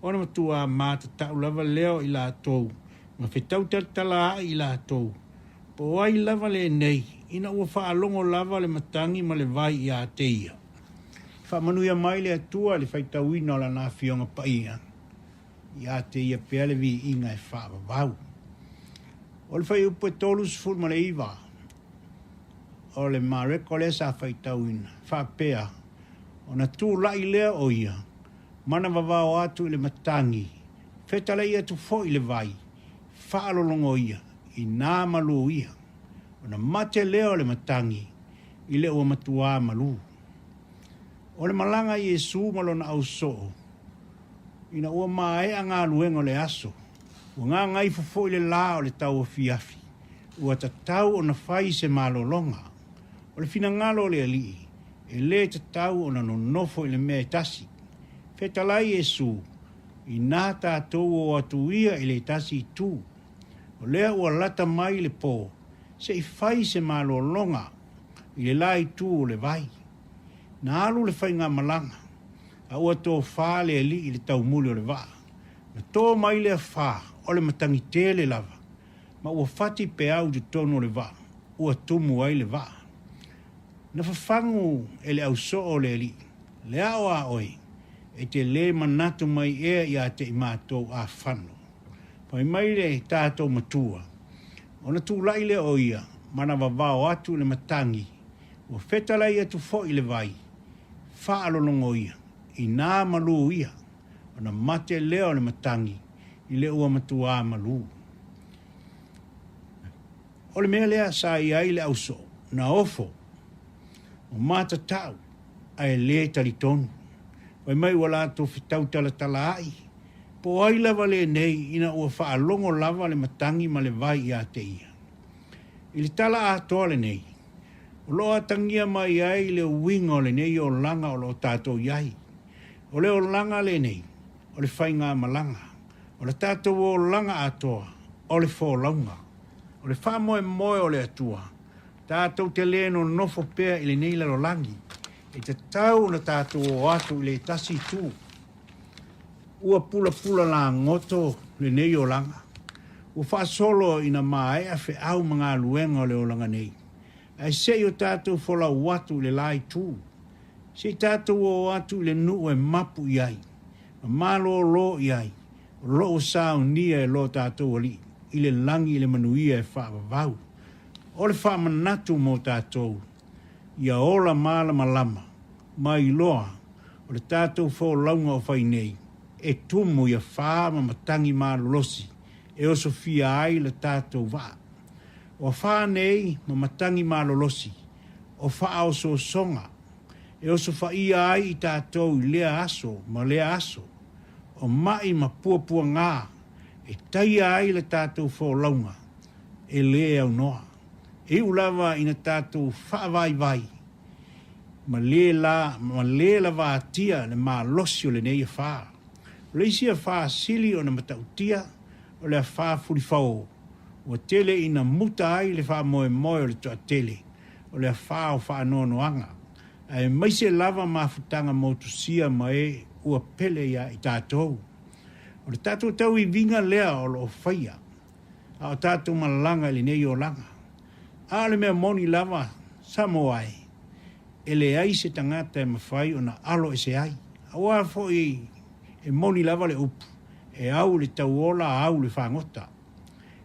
Ona matua māta tau lava leo i la tau. Ma whetau tala i la tau. Po ai lava le nei. Ina ua whaalongo lava le matangi ma le vai i a te ia. Whamanuia mai le atua le whaitau ina o la nā whionga pa ia. I a te ia pea le vi inga e whaavavau. O le whai upo e tolu sifuru ma le iwa. O le mareko le sa whaitau ina. Whapea. Ona tū lai lea o ia, mana wawao atu i le matangi, whetala ia tu fo i le vai, whaalolongo ia, i nā malu ia. Ona mate lea o le matangi, i le ua matua malu. O le malanga Iesu malona au soo, ina ua mae a ngā luengo le aso, ua ngā ngai fufo i le la o le tau o fiafi, ua tatau o na whai se malolonga, o le fina ngalo le alii, e le te tau o na nonofo i le mea tasi. Whetalai Iesu, i nā tātou o atu ia i le tasi tū. O lea ua lata mai le pō, se i whai se malo longa, i le lai tū o le vai. Nā alu le whai ngā malanga, a ua tō whā le ali i le tau muli o le vaa. Na tō mai le whā, o le matangi tele lava, ma ua whati pe au te tono le vaa, ua tumu ai le vaa. Na whawhangu e le au so o le li, le ao a oi, e te le manatu mai ea i a te i mātou a whano. Pai mai le tātou matua, o na tū lai le o ia, mana wawao atu le matangi, o whetala ia tu fo i le vai, whaalolongo ia, i nā malu ia, o na mate leo le matangi, i le ua matua malu. O le mea lea sa i ai le au so, na ofo, o mata tau, ai le talitonu. Wai mai wala to fitau tala ai. Po ai lava le nei ina ua whaalongo lava le matangi ma le vai i a te ia. I le tala a toa le nei. O loa tangia mai ai le winga o le nei o langa o lo tātou iai. O le o langa le nei, o le whainga malanga. O le tātou o langa a toa, o le wholaunga. O le whamoe moe o le atua. Tātou te leno nofo pea i le nei lalo langi. E te tau na tātou o atu i le tasi tū. Ua pula la ngoto le nei o langa. Ua whaasolo ina mae a whe au mga luenga o le o langa nei. Ai se o tātou whola watu le lai tū. Se tātou o atu le nuu e mapu i ai. Malo lo i ai. Lo o sao nia e lo tātou ali. I le langi i le manuia e whaavavau. O le whaamanatu mō tātou, ia ola mālama lama, mai loa, o le tātou wholaunga o whai nei, e tumu ia whaama matangi mālolosi, e o sofia ai le tātou wā. O whaa nei ma matangi mālolosi, o wha o so songa, e o sofa ia ai i tātou i lea aso, ma lea aso, o mai ma puapua ngā, e taia ai le tātou wholaunga, e lea au noa. E ulava ina tātou whaavai vai. Ma le la vātia le mā losi o le nei a whaa. Le isi a whaa sili o na matautia o le a whaa furifau. Ua tele ina muta ai le wha moe moe o le toa tele. O le wha o wha nonoanga. Ai maise lava mafutanga motusia mai ua pele ia i tātou. O le tātou tau i vinga lea o lo whaia. A o tātou malanga ili nei o langa. A le mea moni lava Sāmoa ai. E le ai se tangata e mawhai o na alo e se ai. A wā fo i e moni lava le upu. E au le tau ola au le whangota.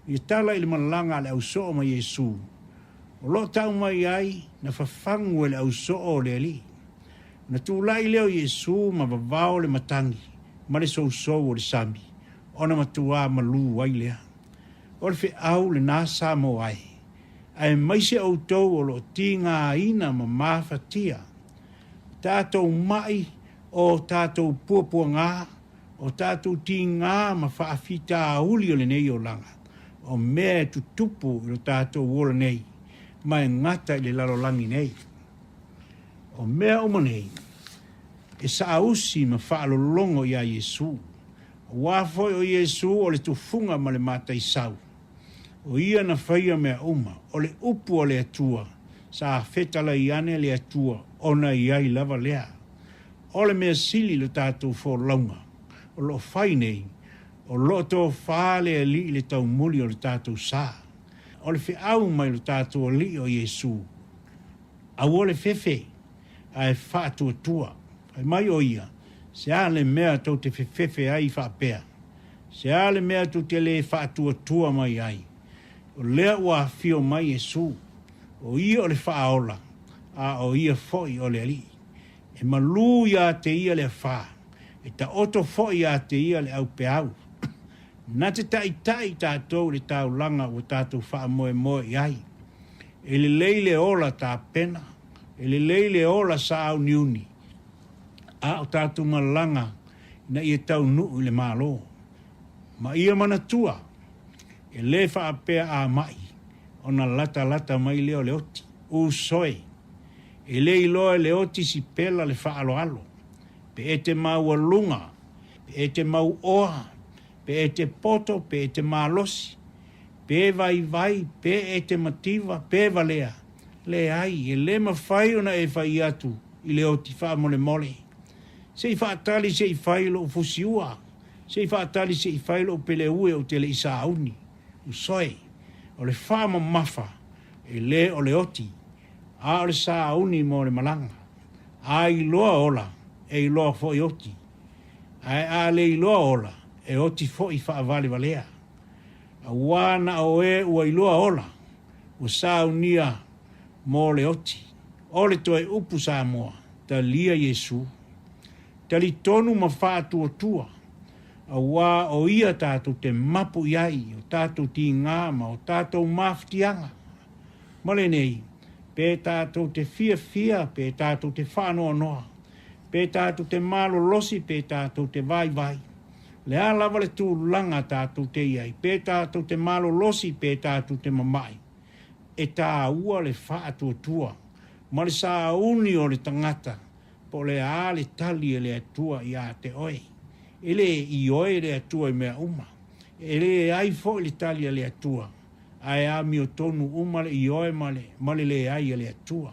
I tala i le malanga le au so'o mai Yesu. O lo tau mai ai na whawhangu e le au so'o le ali. Na tūlai leo Yesu ma vavao le matangi. Ma le sou o le sami. Ona matua malu wai lea. O le whi au le nā Sāmoa ai. Ai maise au tau o lo tinga ina ma mawhatia. Tātou mai o tātou puapua ngā. O tātou tinga ma whaafita uli o le nei o langa. O mea tu tupu i lo tātou wola nei. Mai ngata i le lalolangi nei. O mea uma nei. E sa usi ma whaalolongo i a Yesu. O wafoi o Yesu o le tufunga ma le mata i sau. O ia na whaia mea uma. O le upu o le atua. Sa fetala i ane le atua. Ona i ai lava lea. O le mea sili lo tātou wholaunga. O lo whai nei. O lo tō whāle a li le tau muli o le tātou sā. O le whiau mai lo tātou a li o Yesu. A o le fefe. A e whātua tua. Ai mai o ia. Se a le mea tau te fefe ai whapea. Se a le mea tau te le whātua tua mai ai. O lea ua whio mai Yesu. O ia o le whaola. A o ia foi o le ali. E malu ia te ia le wha. E ta oto foi ia te ia le au pe au. Nā te tai tātou le tau langa o tātou wha moe moe iai. E le leile ola tā pena. E le leile ola sa au niuni. A o tātou malanga na ia tau nuu le malo. Ma ia mana tua. E le wha apea a mai. O na lata mai leo le oti. U soe. E le iloa le oti si pela le wha alo alo. Pe e te mau alunga. Pe e te mau oa. Pe e te poto, pe e te malosi, pe vai, pe e te mativa, pe valea. Le ai, e le mawhai ona e whai atu, i le oti wha mole. Se i whaatali se i whai lo fusiua, se i whaatali se i whai lo pele ue o te le isa auni, usoe, o le wha mafa, e le o le oti, a o le sa auni mo le malanga, a i loa ola, e i loa fo i oti, a le i loa ola, e oti fo i whaavale valea. A wana o e ua iloa ola, ua saunia mo le oti. O le toe upu Sāmoa, ta lia Yesu. Ta li tonu ma whātua tua. A wā o ia tātou te mapu iai, o tātou ti ngāma, o tātou maftianga. Male nei, pe tātou te fia, pe tātou te whanoa noa, pe tātou te malo losi, pe tātou te vai. Le a lava le tū langa tātou te iai, pe tātou te malo losi, pe tātou te mamai. E tā ua le whaatua tua, ma le sā uni o le tangata, po le a le tali e le atua i a te oe. E le i oe le atua i mea uma. E le ai fo le tali e le atua. Ai a mi o tonu uma le i oe ma le ai e le atua.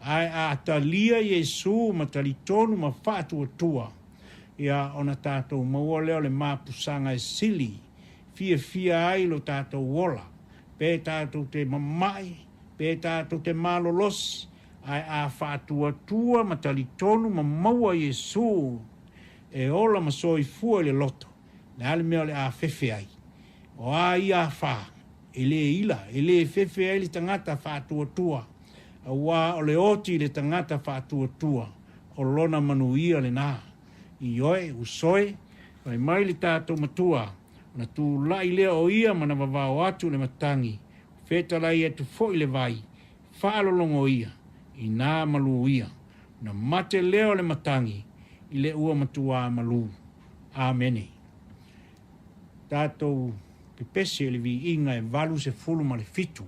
Ai a talia Yesu ma tali tonu ma whaatua tua. Ia ona tātou maua leo le māpusanga e sili, fia ai lo tātou wola, pe tātou te mamai, pe tātou te malolosi, ai a whātua tua matali tonu ma maua Yesu, e ola masoi fua le loto, le ale mea le a fefe ai, o a ia wha, e le ila, e le fefe ai le tangata whātua tua, a wā o le oti le tangata whātua tua, o lona manuia le nā. I oe, usoe, vai mai le tātou matua, na tū lai lea o ia mana wawao atu le matangi, wheta lai atu fo i le vai, whaalolongo ia, i nā malu ia, na mate leo le matangi, i le ua matua malu. Amene. Tātou pepese le vi inga e valu se fulu ma le fitu.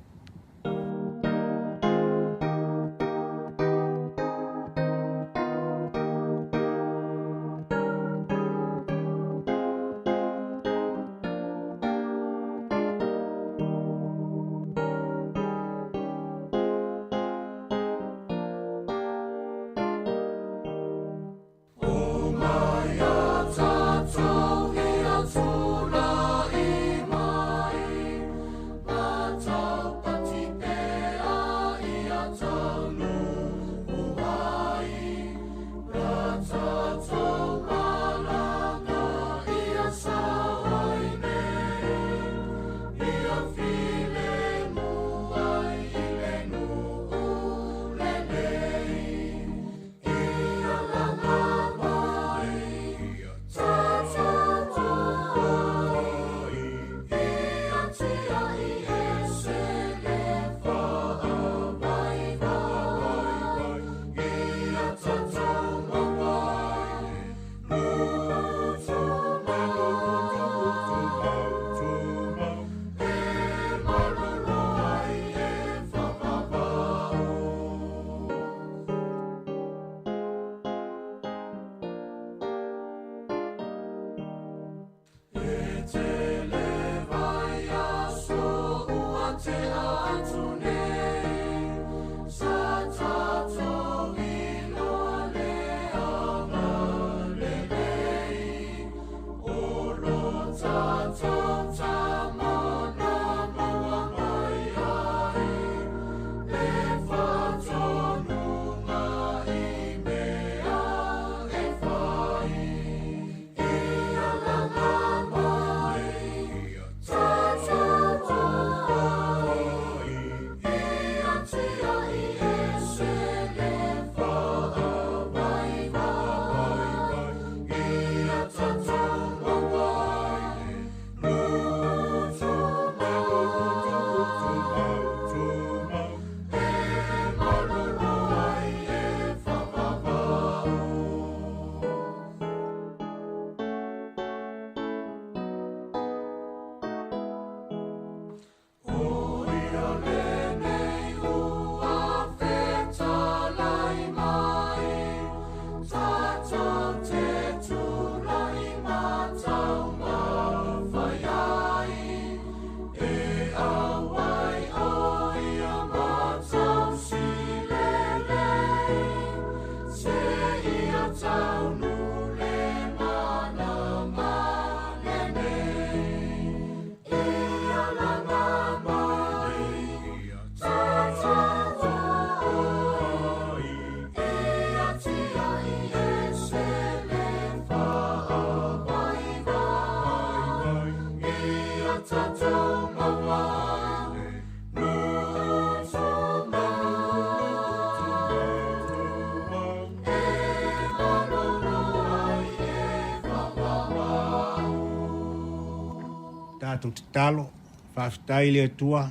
Tātou te talo, whawhitai lea tua,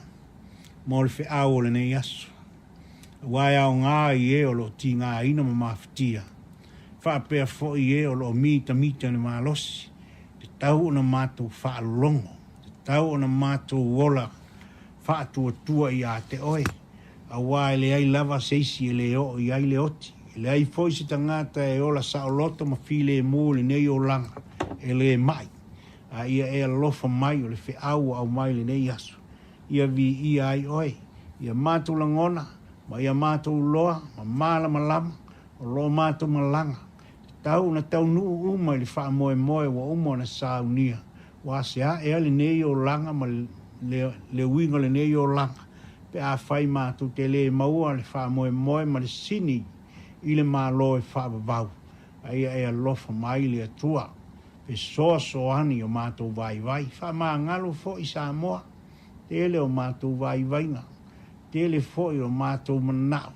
mo le whiau o le nei aso. Wai au ngā i e o lo ti ngā ina ma mawhitia. Whapea fo i e o lo mita le malosi. Te tau o na mātou whaalongo. Te tau o na mātou wola whaatua tua i a te oe. A wai le ai lava seisi e le o i ai le oti. E le ai foi si tangata e ola sa o loto ma file e mū le nei o langa. E le mai. A ia e alofa mai o le whiau au mai le nei aso. Ia vi ia ai oe. Ia mātou langona. Ma ia mātou loa. Ma māla malama. O lo mātou malanga. Tau na tau nuu uma le wha moe moe wa uma na saunia. Wa se a ea le nei o langa ma le winga le nei o langa. Pe a whai mātou te le maua le wha moe moe ma le sini i le mālo e wha vavau. A ia ea lofa mai le atua. Pe soa soani o mātou vai vai. Wha maa ngalo fo i Sāmoa. Tele o mātou vai vai nga. Tele fo i o mātou manao.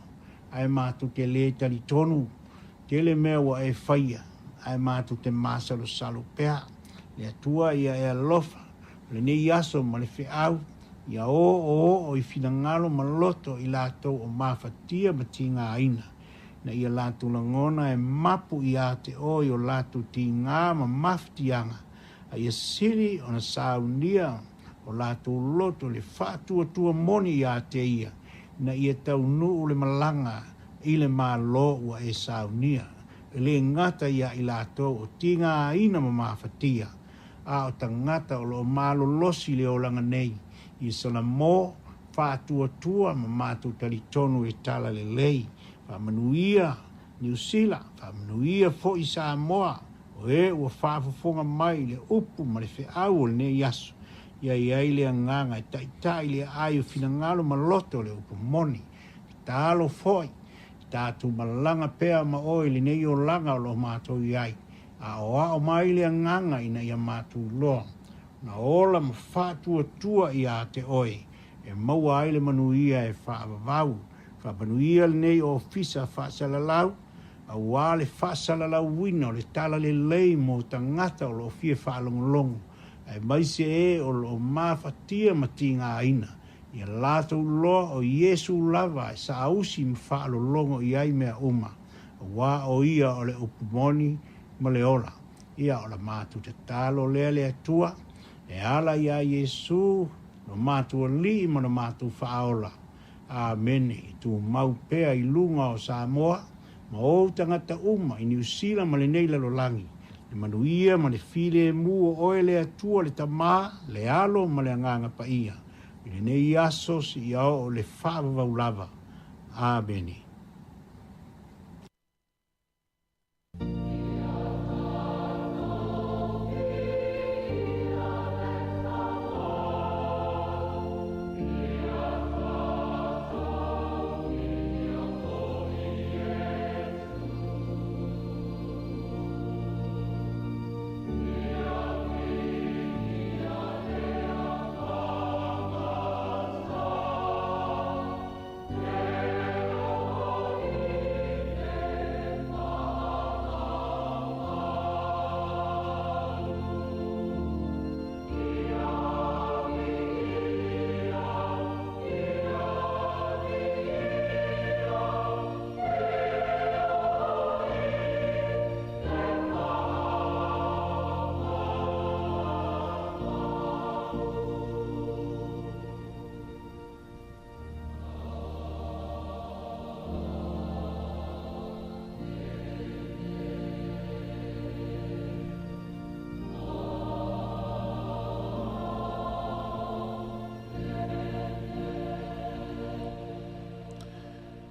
Ai mātou te le tali tonu. Tele mea wa e whaia, ai mātou te māsalo salo pēa. Le atua ia e alofa, le nei aso ma le whiau, ia o i whina ma loto i lātou o mawhatia ma ti ngā ina. Na ia lātou langona e mapu i a te oi o lātou ti ngā ma mawhatianga. A ia siri o na saunia o lātou loto le whātua moni i a te ia. Na ia tau nuu le malanga, i le mālo ua e saunia. Le ngata ia i lātou o tinga ina ma mawhatia. A o tangata o lo mālo losi le o langa nei. I sala mō, whātua ma mātou tali tonu e tala le lei. Whamanuia New Zealand, whamanuia fo i Sāmoa. O e ua whaafafonga mai le upu ma le whiau o le nei aso. Ia i le nganga e taitai le ai o finangalo ma loto le upu moni. Tālo foi. Tātou malanga pēa ma oi le nei o langa o lo mātou i ai. A o mai le nganga ina ia mātou loa. Na ola ma whātua i a te oi. E maua ai le manuia e whaavavau. Whaapanuia le nei o fisa whaasalalau. A wale whaasalalau wina o le tala le lei mo tangata o lo fie whaalongolongo. E maise e o lo mawhatia ma ti ngā ina. Ia lātou loa o Iesu lava e sa ausi ma whaalo longo i ai mea uma. Wā o ia o le upumoni ma le ola. Ia o la mātu te talo lea le atua. E ala ia Iesu no mātu li ma no mātu whaola. Amene i tu mau pea i lunga o Sāmoa. Ma o tangata uma i New Zealand ma le neila lo langi. Le manuia ma le file mu o oe le atua le tamā, le alo ma le anganga pa ia. I nei aso si iao o le whaavavau lava. Amene.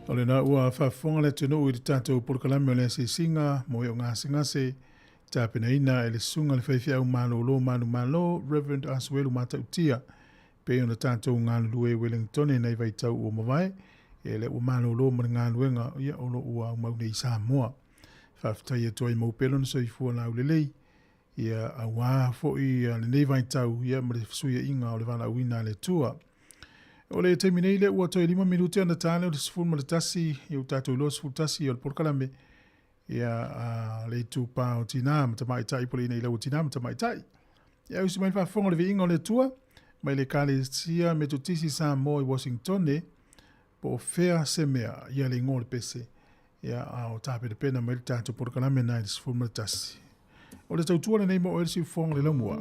O le na ua whaafonga le tunu i le tātou polokalame o le se singa, mo e o ngā singase, tāpena ina e le sunga le whaiwhia au mālo malo, Reverend Asuelu Matautia, pe o na tātou ngā lue Wellington e nei vai tau o mawai, e le ua mālo ma ngā luenga ia o lo ua au maune i Sāmoa. Whaafitai e toi maupelo na soifua na ulelei, ia awa fo i le nei vai tau ia ma le suia inga o le vana wina le tua. O le te minei le ua toi 5 minuti ana tāne o le sifun ma le tasi i u tātou lo sifun tasi o le porkalame ia le tupa o tina ma tamai tai pole ina i lau tina ma tamai tai. Ia usi mai whafonga le vi inga o le tua mai le kale sia me tu tisi Sāmoa i Washington ne po fea se mea ia le ngō le pese ia o tāpe de pena mai le tātou porkalame na i le sifun ma le tasi. O le tautua le nei mo o le sifon le laumua.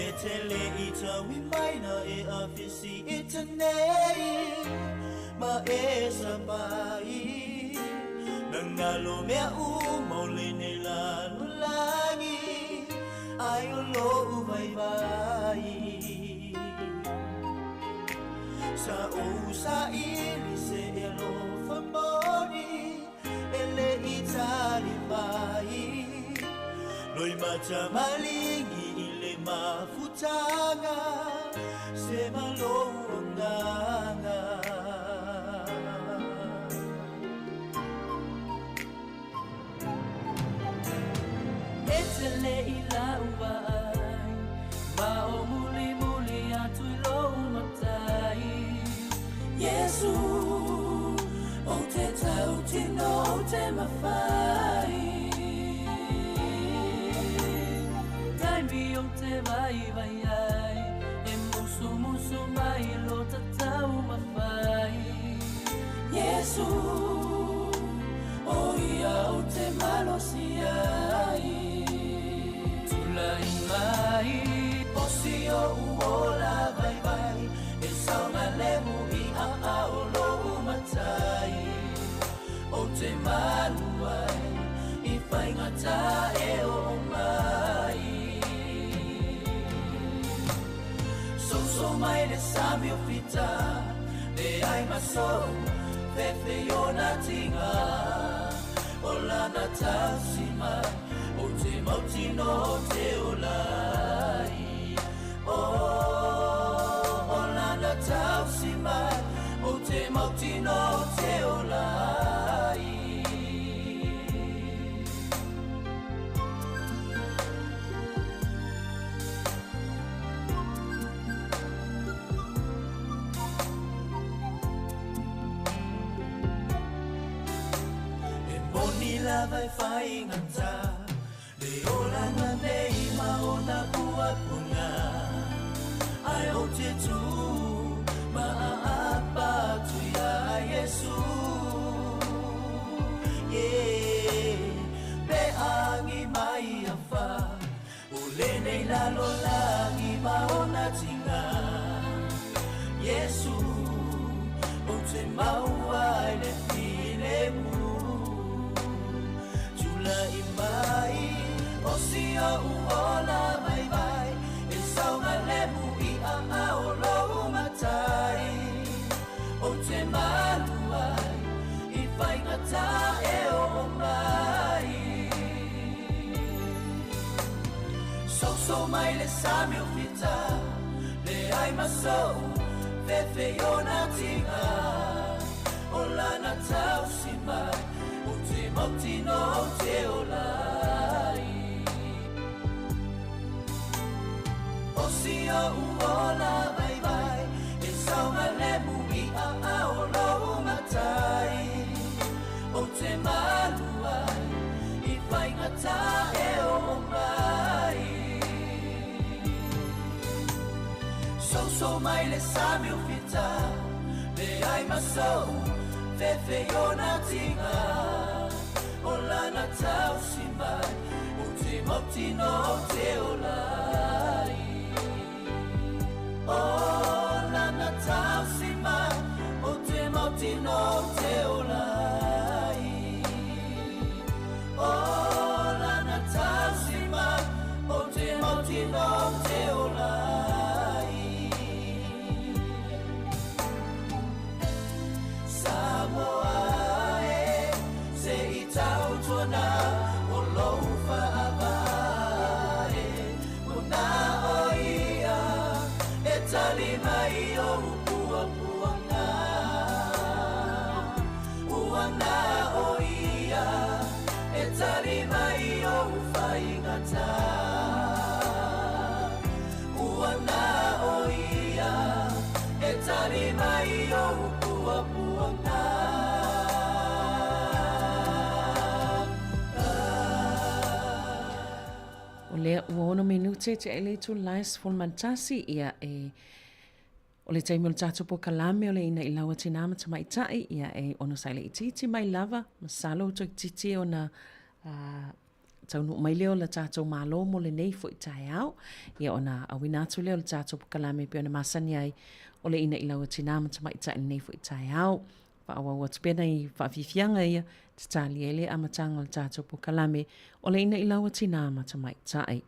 E te le I tawi mai na e awhisi I te nei Ma e sa mai Nang ngalo mea maule ne lanu lagi Ai o lo vai vai Sa o sa ili se e lo famoni Ele I tali mai Noi mata malingi ile mafutanga Se malo nganga Etele ila uai Ma o muli muli atu ilo umatai Yesu O te tau tino o te mawhai Taimi o te vai vai ai E musu musu mai lo ta tau mawhai Yesu O ia o te malosi ai Tulai mai O si o uola vai vai E sauna lemu I a o lo umatai O te malu ai I whaingata e o mai So mai le sami o fita Le ai maso Fefe o na tinga O lana tausi mai O te mauti no te olai O lana tausi mai O te mauti no te olai La vai fai ngata Le ola na nei ma ona bua puna Ai o te tu ma apa tu ya Yesu Be angi mai afa O le nei la lo langi ma ona tinga Yesu O te maua le file mu Imai o si o uola vai vai e sauna lemu I a o lo matai o te malu ai I whaingata e o mai So mai le sami o fita le ai maso fefe o na tinga o lana tau si mai Mauti no te olai O si o uola vai vai E saunga lemu I a o lo matai O te malu ai I whaingata e o mai So mai le sami o fita Le ai maso Fefe o na tinga O lana tau si mai O te mauti no te olai O lana tau si mai O te mauti no te olai O lana tau si mai O te mauti no te olai Sāmoa Tau tuana o loufa avae O na o ia e tali mai o upua puanga Uana o ia e tali mai o ufaingata Uana o ia e tali mai o upua puanga lea ua ono minute te ele tu lais fol mantasi ia o le taimi o le tātou po kalame o le ina I laua tina ma tamai tai ia ono sai le ititi mai lava masalo to titi o na taunu mai leo la tātou mālo mo le nei fo i tai au. Ia ona awina atu leo la tātou pukalame pe ona masani ai o le ina ilaua tina ma tamai tai nei fo i tai au. Whaawa wats pena i whaafifianga ia te tali ele amatanga la tātou pukalame o le ina ilaua tina ma tamai tai.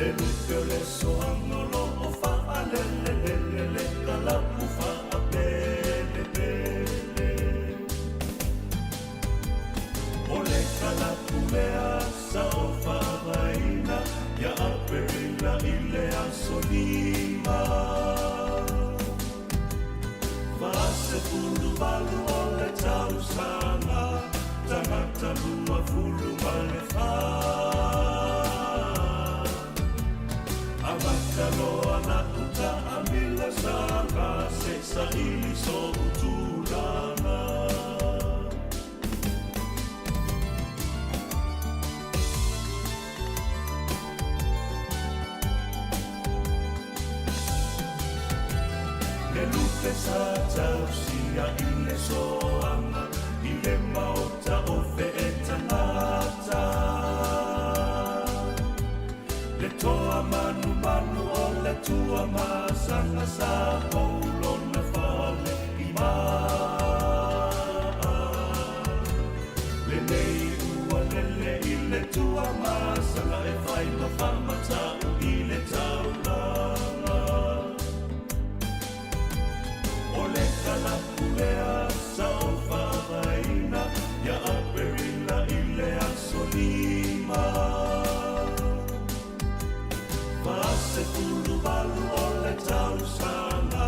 Le lupe o le soangolo o faa le kalapu faa pele pele. O le kalapu mea sa o faa vaina, ya aperila i le asonima. Vase fulu balu o le tau sanga, tangata lua fulu ma le Amataloa na uta amila sanga, se sa ili so utulana. Le lupe sa tausia ile soanga, ile maota o fe'etanata. Le toa manu manu o le tua masanga sa paulo na fale i maa. Le nei ua lele i le tua masanga e fai ma whamatau i le taulanga. O le kalapu lea sa o whawaina, ia aperina i le asolima. Vase fulu balu o le tau sanga,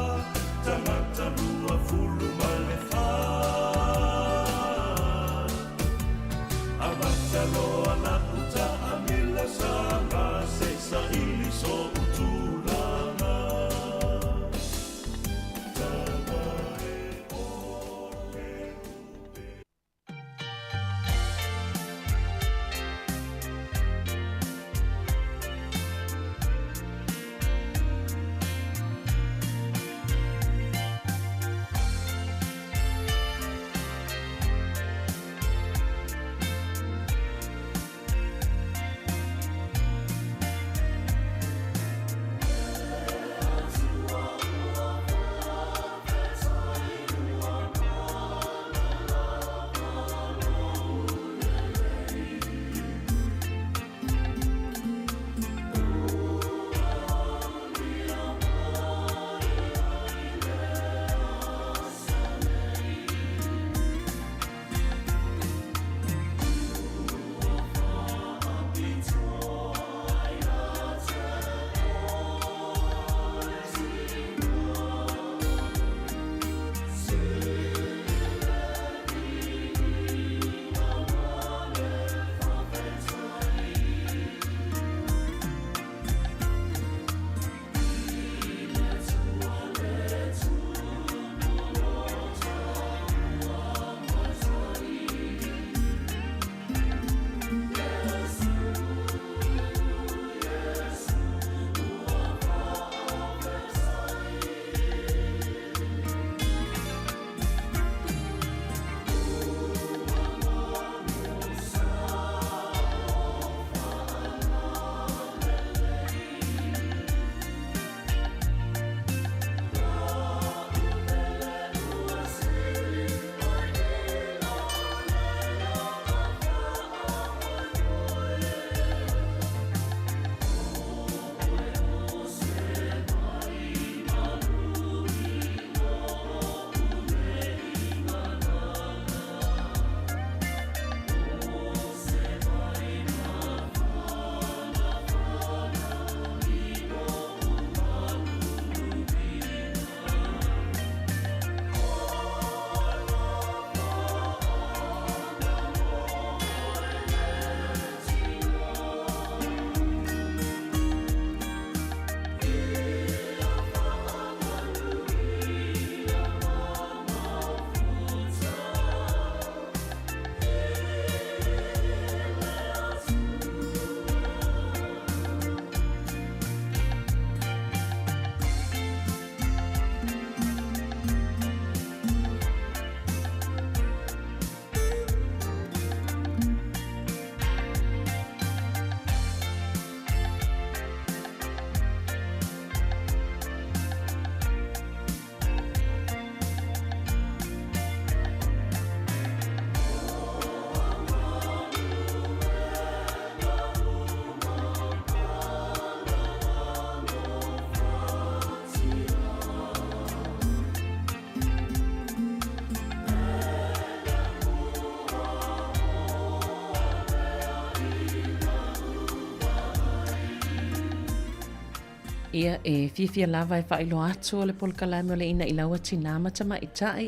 Ia e fifia lava e whailo atu o le polkalame o le ina ilaua tinama tama i tai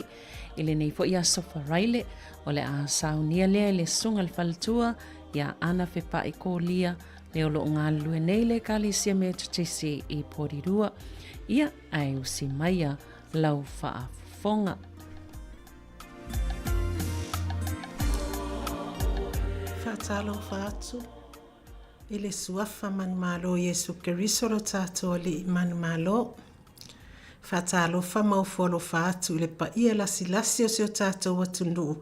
i le nei fo ia sofa raile o le a saunia lea i le sunga le faltua ia ana fe pa i kōlia le o lo ngā lue nei le kalisia me tutisi i porirua ia ai usi maia lau whaafonga. Whaatalo whaatu i le suafa manumalo Yesu Keriso lo tātou li manumalo. Whaatalo whamaufualo whaatu i le pa ia lasi o seo tātou watunu.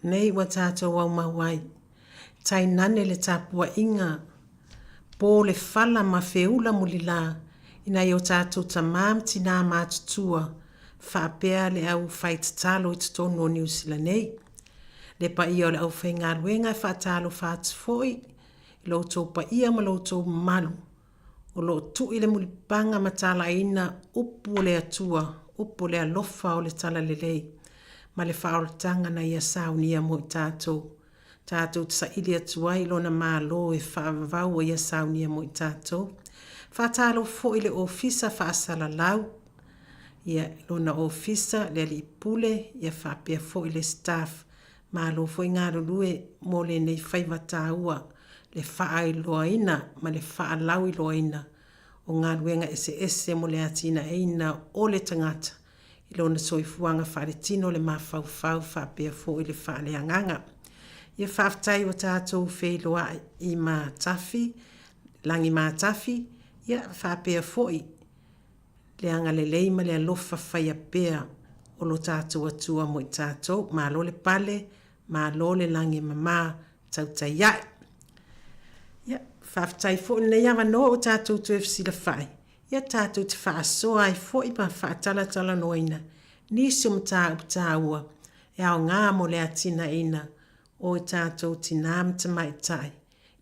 Nei wa tātou wau mawai. Tai nane le tāpua inga. Pō le whala ma whiula mulila. Ina i o tātou tamam tina mātutua. Whaapea le au whaitatalo i tutonu o New Zealand nei. Le pa ia o le au whainga ruenga whaatalo whaatu foi. Lo tō pa ia ma lo tō malu. O lo tu i le mulipanga matala ina upu le atua, upu le alofa o le tala lelei. Ma le whaoratanga na ia saunia mo i tātou. Tātou tsa ili atua i lona mālo e whaavau ia saunia mo i tātou. Whaatalo fo i le ofisa whaasala lau. Ia lona ofisa le ali pule ia whaapea fo i le staff. Mālo fo i ngā rurue mo le nei whaiwata ua. Le wha i loaina, ma le wha lau i loaina. O ngā ruenga ese mo le atina eina o le tangata. I lona soifuanga wharetino le mawhau whapea fo i le wha le anganga. Ia whaftai o tātou wheiloa i mā tafi, langi mā tafi, ia whapea fo i. Le anga le leima le alofa whaia pea o lo tātou atua mo i tātou, mā lo le pale, mā lo le langi mamā, tautai iai. Ia, whaftai fo nei awa no o tātou tu efsi la whai. Ia tātou te whaasoa ai fo i pa whaatala noina. Nisi o mta upta ua. E ao ngā mo le atina ina. O i tātou tina mta mai tai.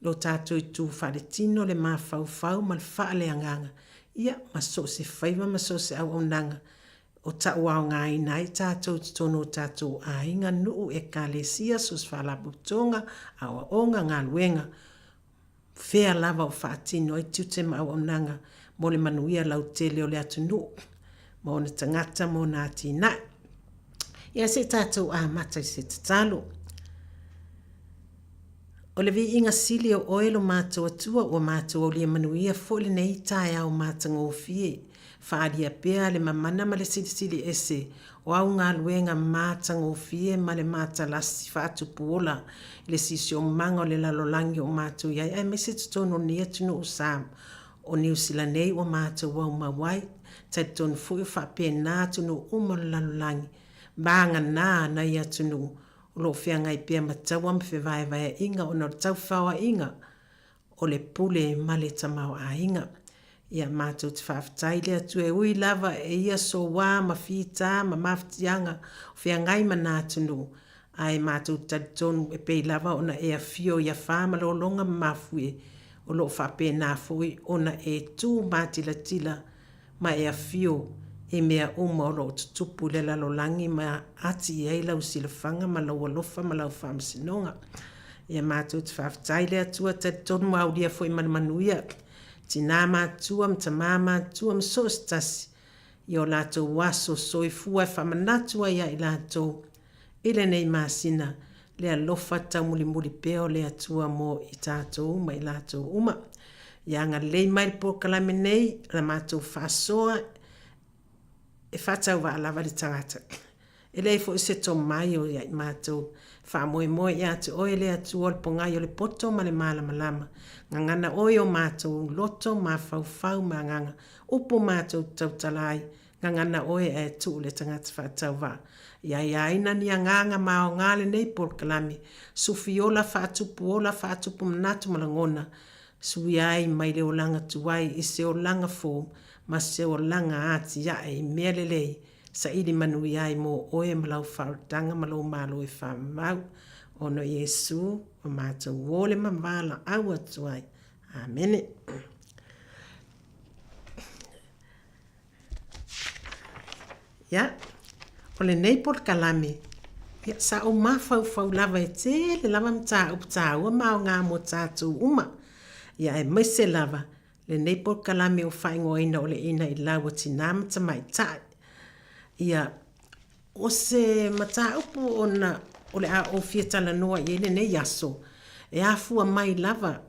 Lo tātou i tū wharetino le mā whau ma le wha le anganga. Ia, maso se whaiva, maso se au nanga. O ta ua o ngā ina i tātou ti tono tātou a inga nuu e ka le sia sos whalaputonga awa onga ngā luenga. Fea lava o whaatino i tute ma au nanga mo le manuia lau tele o le atunu. Mo na tangata mo na tina. Ia se tātou a mata i se tatalo. O le vi inga sili o oelo mātua atua o mātua o lia manuia fo le nei tae au mātanga o fie. Whaaria pea le mamana ma le sili ese o au ngā luenga mātanga o fie ma le māta lasi whaatupu ola. Le sisi o manga o le lalolangi o mātou iai. Ai mese tutono ni atunu o Sam o New Zealand nei o mātou wau mawai. Tai tutono fui o whapea nā atunu o le lalolangi. Banga nā na i atunu. O lo whea ngai pia matau am whewai inga o na tau whaua inga. O le pule ma le tamau a inga. Ia mātou te whaafitai lea tu e ui lava e ia so wā ma whita ma mawhitianga o whea ngai ma nā tunu. Ai mātou taditonu e pei lava o na e a fio ia whāma lo longa ma mawhue o lo whape nā fui o na e tū mātila ma e a fio e mea uma o lo tutupu le lalolangi ma ati e lau silafanga ma lau alofa ma lau whamasinonga. Ia mātou te whaafitai lea tua taditonu aulia fui manuia. Tina mātua mta mātua msos tasi. I o lātou waso soifua e whamanatua ia i lātou. Ile nei māsina lea lofa tau muli peo lea tua mo i tātou uma i lātou uma. Ia ngā lei mai po kalame nei la mātou whasoa e whatau wa alawa li tangata. E lei fo se to mai o ia i mātou. Whamoe ia te oe lea tua o le pongai o le poto ma le malama. Ngangana oi o mātou loto ma whau ma nganga. Upo mātou tautalai. Ngangana oi e tu le tangata whatau wa. Ia ina ni nganga ma o ngale nei por kalami. Sufiola whaatupu manatu malangona. Sui ai mai le o langa tuai i se o langa fō. Ma se o langa ati ia e mea lelei. Sa ili manu ai mo oe malau whautanga malau malo e whamau. Ono Yesu o mātou wole mamala au atuai. Amene. Ia. O le nei por kalame. Ia sa o mawhau lava e te le lava mta upta ua mao ngā mo tātou uma. Ia e maise lava. le nei por kalame o whaingoina o le ina I lawa tina mata mai tai. Ia, o se mata upu o le a o fia tala noa I ele nei aso, e a fua mai lava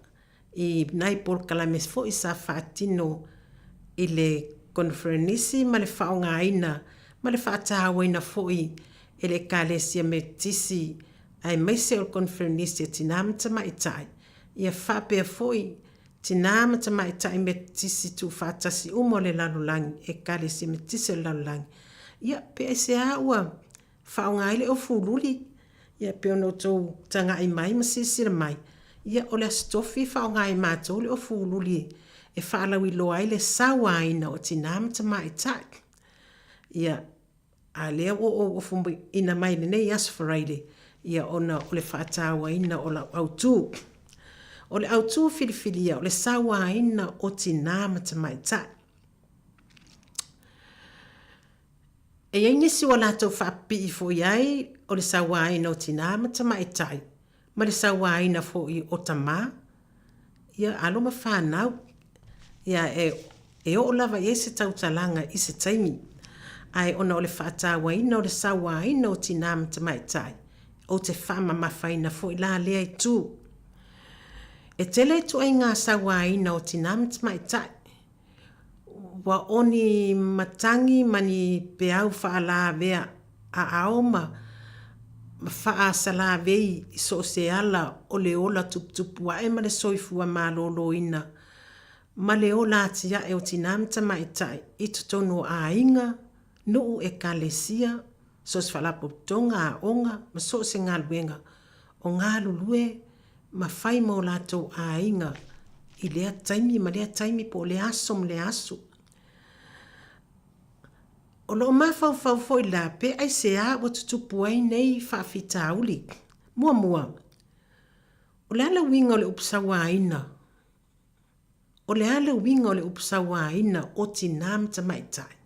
I nai por kalame fo I sa whaatino I le konferenisi ma le whaongaina, ma le whaatahawaina fo I ele kalesia me tisi ai maise o konferenisi tina mata mai tai. Ia whapea fo I tina mata mai tai me tisi tu whaatasi umo le lalulangi, e kalesia me tisi le lalulangi. Ia pe se a ua whaongaile o fululi, ia pe ono tau tanga I mai masisira mai. Ia o le astofi whaongai mātou le o fululi, e whaalawi loa I le sawaina o tina mata mai tai. Ia a lea o fumbi ina mai le nei asfaraide, ia ona o le whaatawaina o la autu. O le autu filifilia, o le sawaina o tina mata mai tai. E ai nisi o lātou whaapi I fo iai o le sawaina o tina mata mai tai, ma le sawaina fo I o tamā. Ia alo ma whanau, ia e o lava I se tautalanga I se taimi, ai ona o le whaatawaina o le sawaina o tina mata mai tai, o te whama mawhaina fo I la lea I tū. E tele tu ai ngā sawaina o tina mata mai tai, wa oni matangi mani peau whaala vea a aoma, ma wha sala vei I so se ala o le ola tuputupu a e ma le soifua malolo ina, ma le ola atia e o tinamta mai tai I tutono a inga, nuu e kalesia, so se whalapo tonga a onga, ma so se ngā luenga, o ngā lulue, ma whai mo lato a inga, I lea taimi, ma lea taimi po le aso ma le aso. O lo mafau fau foi la pe ai se a o tutupu ai nei whaafita uli. Mua mua. O le ala winga o le upsawa ina. O le ala winga o le upsawa ina o tinamta mai tai.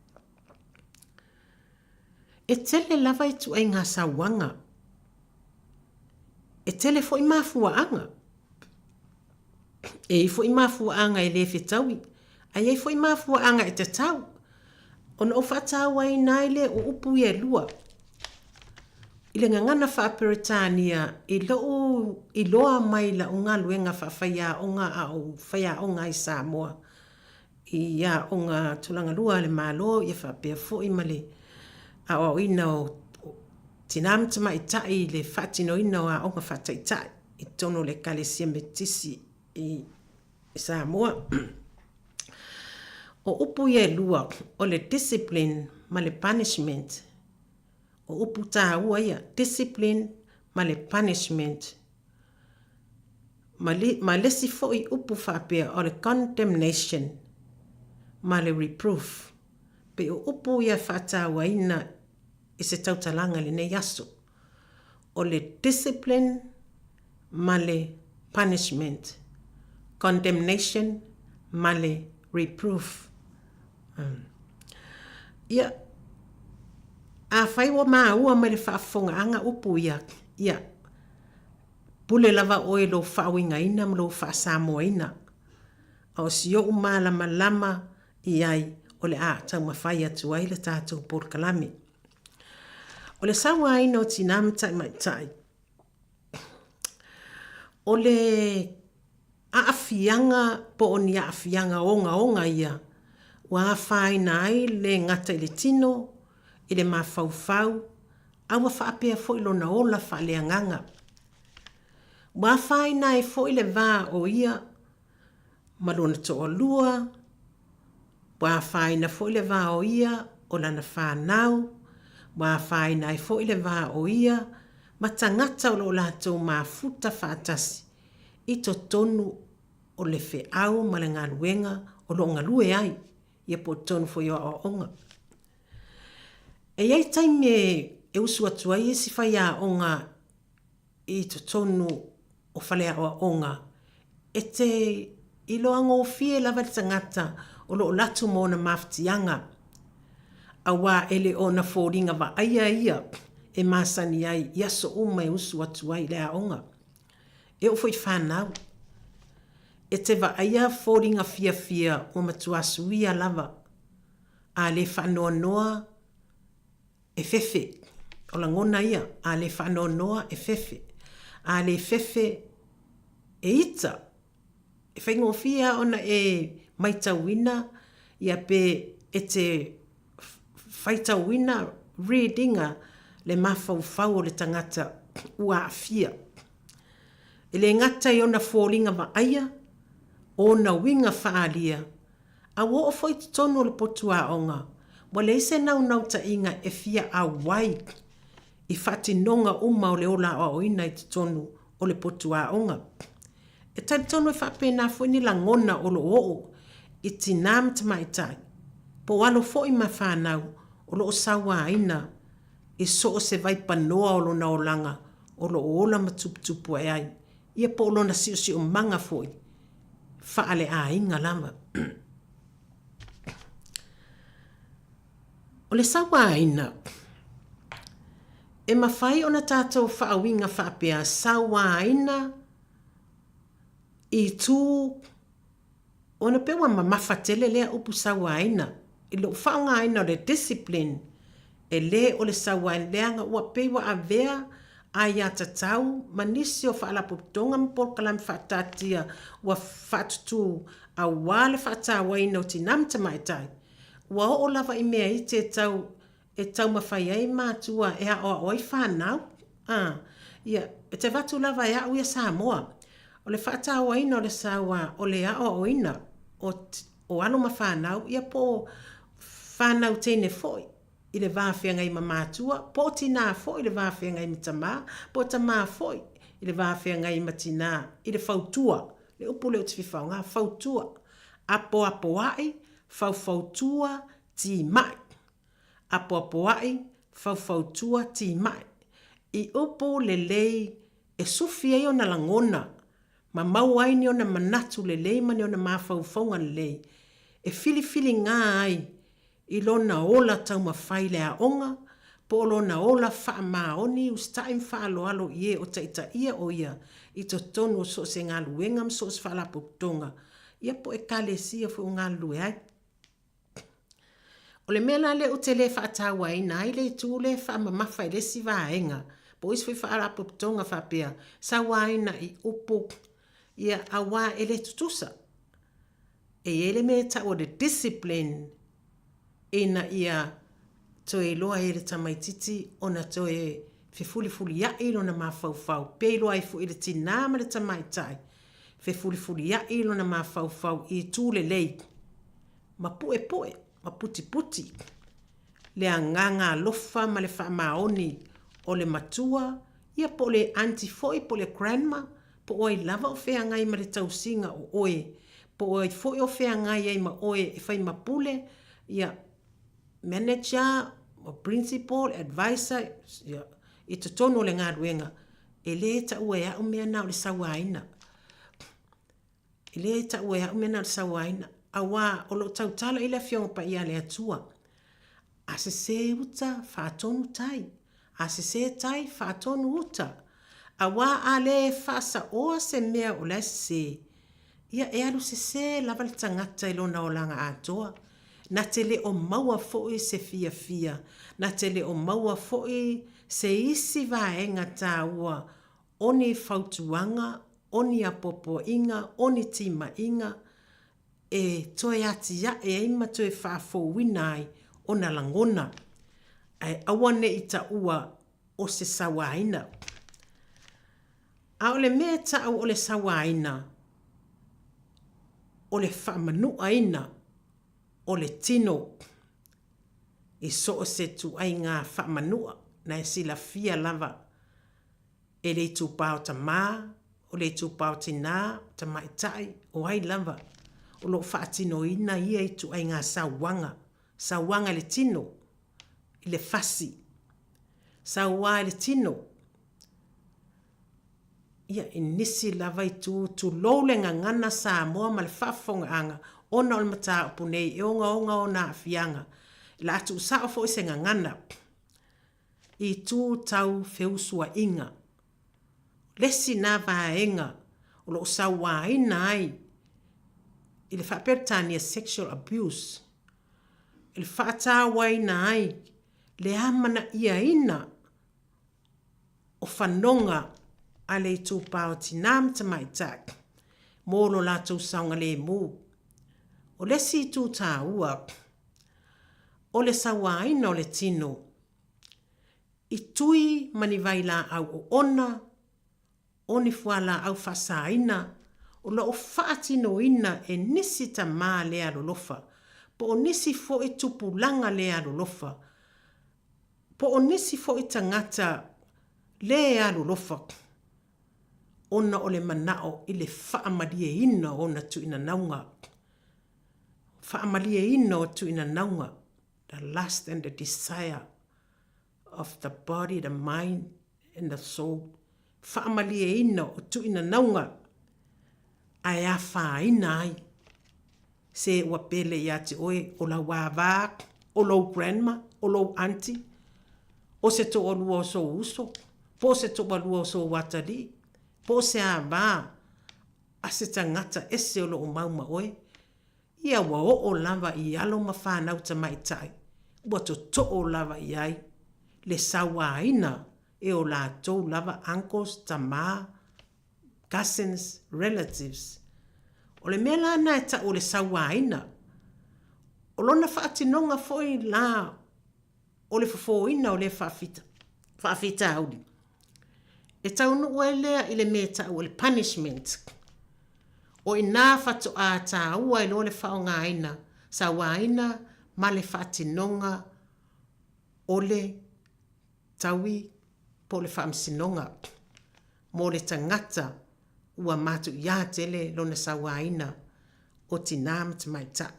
E tele lava I tu ai ngā sawanga. E tele fo I mafua anga. E fo I mafua anga I le fitawi. Ai fo I mafua anga I te tau. Ona o whatawa I naile o upu I lua. I le ngangana whaaperitania I loa mai la o ngā luenga whawhaia o ngā a o whaia o ngā I Sāmoa. I ia o ngā tulanga lua le malo I whapea fo I male. A o ina o tinamta mai tai le whatino ina o a o ngā whatai tai. I tono le kalesia me tisi I Sāmoa. O upu I lua o le discipline ma le punishment. O upu tā ua ia discipline ma le punishment. Ma lesi fo I upu whapea o le condemnation ma le reproof. Pe o upu ia whatawa ina I se tautalanga le nei aso. O le discipline ma le punishment. Condemnation ma le reproof. Ia a whaiwa maa ua mai le whaafonga anga upu ia pule lava oe lo whaawinga ina ma lo whaasamoa ina o si o umalama lama I ai o le a tau mawhai atu ai le tātou por kalame o le sawa ina o tinamta mai tai o le aafianga po o ni aafianga onga ia wa whaina ai le ngata I le tino, I le mawhauwhau, awa whaapea fo I lona ola whaaleanganga. Wa whaina ai fo I le wā o ia, malona toa lua, wa whaina fo I le wā o ia, o lana whanau, wa whaina ai fo I le wā o ia, matangata o lo lātou mafuta whaatasi, I to tonu o le wheau ma le ngaluenga o lo ngalue ai. Ia po tonu fo ia o onga. E iai taime e usu atu ai si whai a onga I to tonu o whalea o onga. E te ilo ango fie lava le tangata o lo latu mo na maftianga. A wā ele o na fōringa wa ia e masani ai ia so uma e usu atu ai le a onga. E o foi whanau. E e te vaia fōringa fia o matua suia lava. A le whanoa noa e fefe. O la ngona ia, a le whanoa noa e fefe. A le fefe e ita. E whaingo fia ona e maitawina, ia pe e te whaitawina readinga le mawhauwhau o le tangata ua fia. E le ngata i ona fōringa vaia, ona winga whaalia. A wo o foi tono le potua onga, wa le se nau ta inga e fia a wai. I whati nonga uma o le ola o ina i tonu o le potua onga. E tai tono e whapena fwini la ngona o lo oo, i tinam te maitai. Po walo fo i mawhanau, o lo o sawa ina, i so o se vai panoa o lo na olanga, o lo ola matuputupu e ai. Ia po lo na si o manga foi. Whaale a inga lama. O le sawa ina, e mawhai o na tātou whaawinga whaapea sawa ina, i tū, o na pewa mawhatele lea upu sawa ina, i lo whaonga ina o le discipline, e le o le sawa ina leanga ua pewa a vea, ai a tatau, manisi o whaalaputonga mpol kalam whaatatia, ua whaatutu a wale whaatawa ina o tinamta maitai. Ua o lava i mea i te tau mawhai ai mātua e a o oi whanau. Ia, e te watu lava e a uia Sāmoa. O le whaatawa ina o le sawa o le a o ina o alo ma whanau, ia po whanau tene foi. I le wāwhianga i mamātua, po tina foi i le wāwhianga i mitama, po tamā foi i le wāwhianga i matina, i le whautua, le upu leo te whiwhaunga, whautua, apo ai, whautua ti mai. Apo ai, whautua ti mai. I upu le lei e sufi ai o na langona, ma mau ai ni o na manatu le lei mani o na mawhauwhaunga le lei. E fili ngā ai, i lona ola tau mawhai le a onga, po lona ola wha maoni, ustai mwha alo ie o taita ia o ia, i to tonu o so se ngā luenga so se wha tonga. Ia po e kale sia fu ngā lue ai. O le mea le o te le whaatawa ina, ai le tū le wha mamawhai le si vaenga, po isi wha tonga wha pia, sa waina i upo, ia awa ele tutusa. E ele me ta o de discipline, ina ia toe loa e le tamaititi ona toe fuli ya ilo na mawhauwhau. Pe loa e fu i le tinama le tamaitai. Fuli ya ilo na mawhauwhau i tūle lei. Ma poe, ma puti. Le anganga lofa ma le wha maoni o le matua. Ia po le auntie foi po le grandma. Po oi lava o whea ngai ma le tausinga o oe. Po oi foi o whea ngai ai ma oe e whai mapule. Ia manager, o principal, advisor, i te tono le ngā ruenga, e le ta ua ea umea nao le sawaina. E le ta ua ea umea nao le sawaina. A wā, o lo tautala i le fionga pa ia le atua. A se uta whātonu tai. A se tai whātonu uta. A wā a le whasa oa se mea o le se. Ia e alu se lava le tangata i lona o langa atoa. Na te le o maua foi se fia. Na te le o maua foi se isi vaenga tā ua. Oni fautuanga, oni apopo inga, oni tima inga. E toe ati ya e ima toe whafo winai o na langona. E awane i ta ua o se sawaina. A ole mea ta o le sawaina. O le whamanua ina. O le tino, i so se tu ai ngā whamanua, na e sila fia lava. E le tu pao ta mā, o le tu pao tina, ta maitai, o ai lava. O lo whaatino ina ia i tu ai ngā sawanga le tino, i le fasi. Sawa le tino. Ia i nisi lava i tu lole ngana Sāmoa ma le whafonga anga, ona o le mata o punei, e onga o nā fianga. La atu sao fo se ngana. I tū tau feusua inga. Lesi nā vaenga, o lo sawa ina ai, i le whapertania sexual abuse. I le whaata waina ai, le amana ia ina o whanonga a le tūpao tinam tamaitak, mōlo lātou saunga le mū. O le si tū tā ua, o le sawaina o le tino, i tui mani vai la au o ona, o ni fuala au whasaina, o la o whaatino ina e nisi ta mā le alolofa, po o nisi fo i tupu langa le alolofa, po o nisi fo i tangata le alolofa, ona o le manao i le whaamalie ina o na tu ina naunga. Whaamalie ina o tu ina naunga, the lust and the desire of the body, the mind and the soul. Whaamalie ina o tu ina naunga, ai a whaina ai. Se ua pele ia te oe, o la wāwā, o lau grandma, o lau auntie, o se to olua o so uso, po se to olua o so watari, po se a wā, a se tangata ese o lo o mauma oe, ia wa o lava i alo ma whanau ta maitai, ua to o lava i ai, le sawa ina e o la tau lava uncles, tama, cousins, relatives. O le mea la na e ta o le sawa ina, o lona whaatinonga foi la, o le fafo ina o le whaafita audi. E tau nu ua lea i le mea ta o le punishment. O i nā whatu a tā ua i lo le whaonga ina, sa waina ma le whaatinonga o le taui po le whaamsinonga. Mo le tangata ua matu ia tele lo na sa waina o tinam tamaita.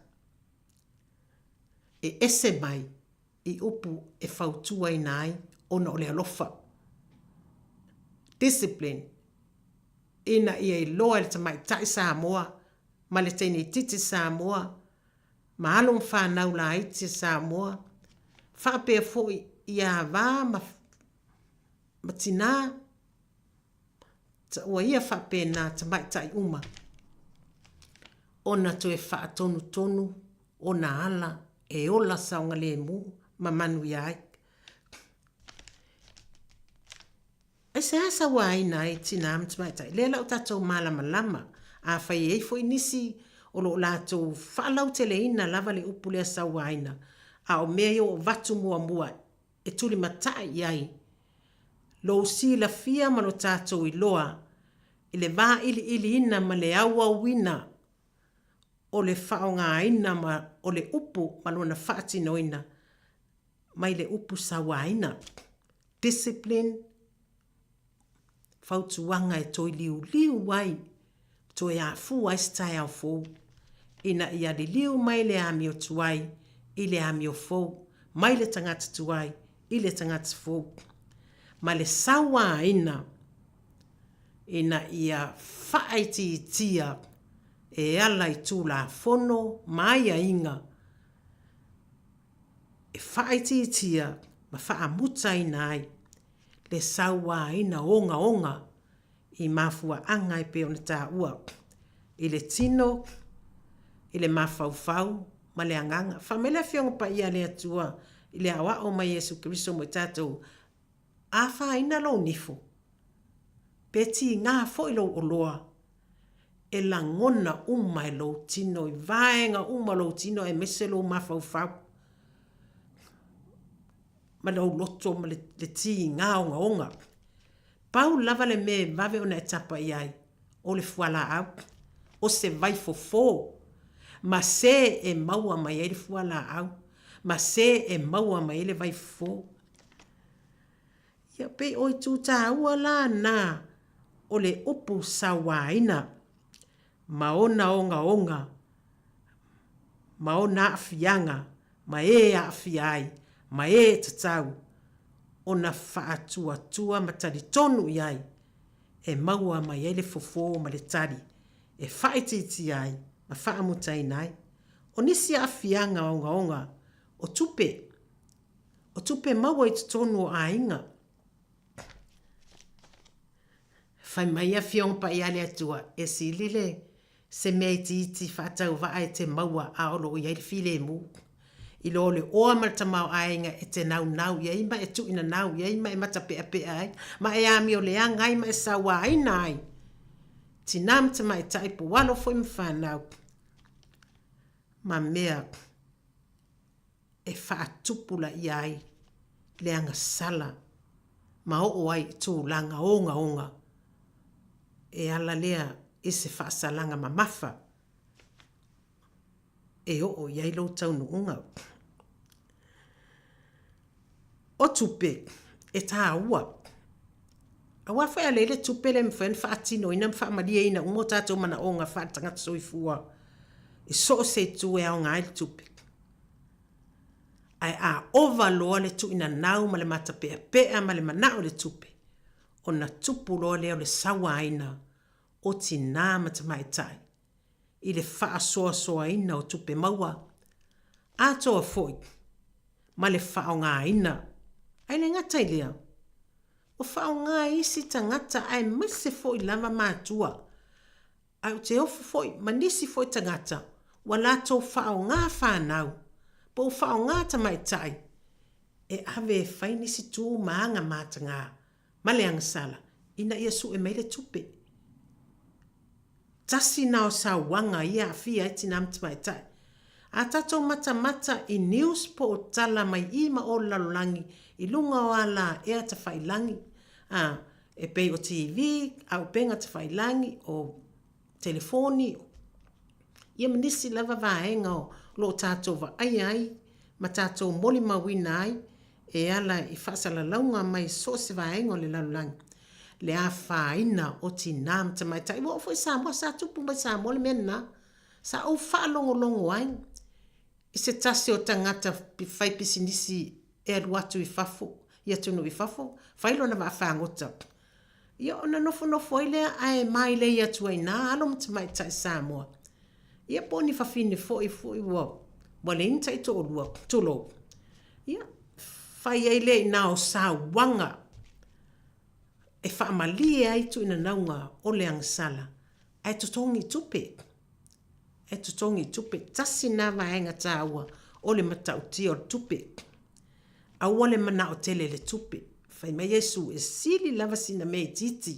E ese mai i upu e whautua i nai o na o le alofa. Discipline. Ina ia i loa le tamaitai Sāmoa, ma le teine titi Sāmoa, ma alum whanau la iti Sāmoa, whapea fōi i a wā ma tina, ta ua ia whapea nā tamaitai uma. Ona to e whaatonu tonu, o na ala, e ola saunga le mu, ma manu iai. E se asa waina e tina amtamaitai. Le lau tatou malama lama. A whai e fo inisi o lo latou whalau tele ina lava le upu le asa waina. A o mea o vatu mua mua. E tuli matai iai. Lo si la fia ma lo tatou i loa. I le vā ili ina ma le awa wina. O le whaonga ina ma o le upu ma lo na whaatino ina. Mai le upu sa waina. Discipline. Fautuanga e toi liu wai, toi a fu ai stai au fou. Ina ia li liu mai le ami o tuai, i le ami o fou, mai le tangata tuai, i le tangata fou. Ma le sawa ina ia whaiti tia, e ala i tū la fono, mai a inga. E whaiti tia, ma wha muta ina ai. Le sawa ina onga i mafua anga i pe ona tā ua. I le tino, i le mafaufau, ma le anganga. Whamele fionga pa ia le atua, i le awa o mai Yesu Kiriso mo tātou. A wha ina lo nifo. Peti ngā fo i lo oloa. E la ngona uma i lo tino, i vaenga uma lo tino e mese lo mafaufau. Ma lau loto ma le ti ngā onga. Pau lava le me vave ona e tapa iai, o le fuala au, o se vai fofo, ma se e maua mai e le fuala au, ma se e maua mai e le vai fofo. Ia pe oi tu tā ua la nā, o le upu sa waina, ma ona onga, ma ona afianga, ma e afiai, ma e tatau, o na whaatua matari tonu iai, e maua mai ele fofo ma le tari, e whaititi ai, ma whaamutai nai, o nisi afianga onga, o tupe maua i tonu o ainga. Whai mai a fiong pa iale atua, e si lile, se mea iti whaatau vai te maua a olo i eiri file mu. I lo le oa malta mau ainga e te nau ia ima e tu ina nau ia ima e mata pea pea ai. Ma e ami o le anga ima e sawa aina ai. Tinam te mai taipo walo foi mwhanau. Ma mea e whaatupula i ai le anga sala. Ma o ai tū langa onga. E ala lea e se whaasalanga ma mafa. E o iai lo tau nuunga. O tupe e tā ua. A wawhai a leile tupe le mwhen whaatino ina mwhaamalia ina umo tātou mana o ngā whaatangata soifua. E so se tu e au ngai le tupe. Ai a overloa le tu ina nau ma le mata pea ma le manao le tupe. O na tupu loa leo le sawa aina o tina matamai tai. I le wha soa ina o tupe maua. A toa foi. Ma le wha o ngā ina. Ai le ngata i lea. O wha o ngā isi tangata ai mese foi lava mātua. Ai o te ofu foi, manisi foi tangata. Wa lato wha o ngā whanau. Po o wha o ngā tamai tai. E ave e whainisi tū maanga mātanga. Ma le angasala. Ina ia su e meile tupe. Tasi nao sa wanga ia fia iti na mtamai tai. A tatou mata i news po o tala mai ima o lalolangi i lunga o ala ea ta whailangi. E pei o TV, au penga ta whailangi o telefoni. Ia manisi lava vaenga o lo tatou va ai, ma tatou moli mawina ai, e ala i whasala launga mai so se vaenga o le lalolangi. Le a whaina o tina mtamai tai. Mo foi Sāmoa sa tupu mai Sāmoa le mena. Sa au whaalongo ai. I se tasi o tangata whai pisinisi e aruatu i whafo. Ia tunu i whafo. Whailo na wa whangota. Ia ona nofo ilea ai mai le ia tuai nā. Alo mtamai tai Sāmoa. Ia poni whawhine foi wa. Wale inta i tōlua. Tolo. Ia. Whai ai le nao sa wanga. E whaamalie ai tu ina naunga o le angsala. Ai tutongi tupe. E tutongi tupe. Tasi nā vaenga tāua o le matauti o tupe. Aua le mana o tele le tupe. Whai mai Yesu e sili lava sina mei titi.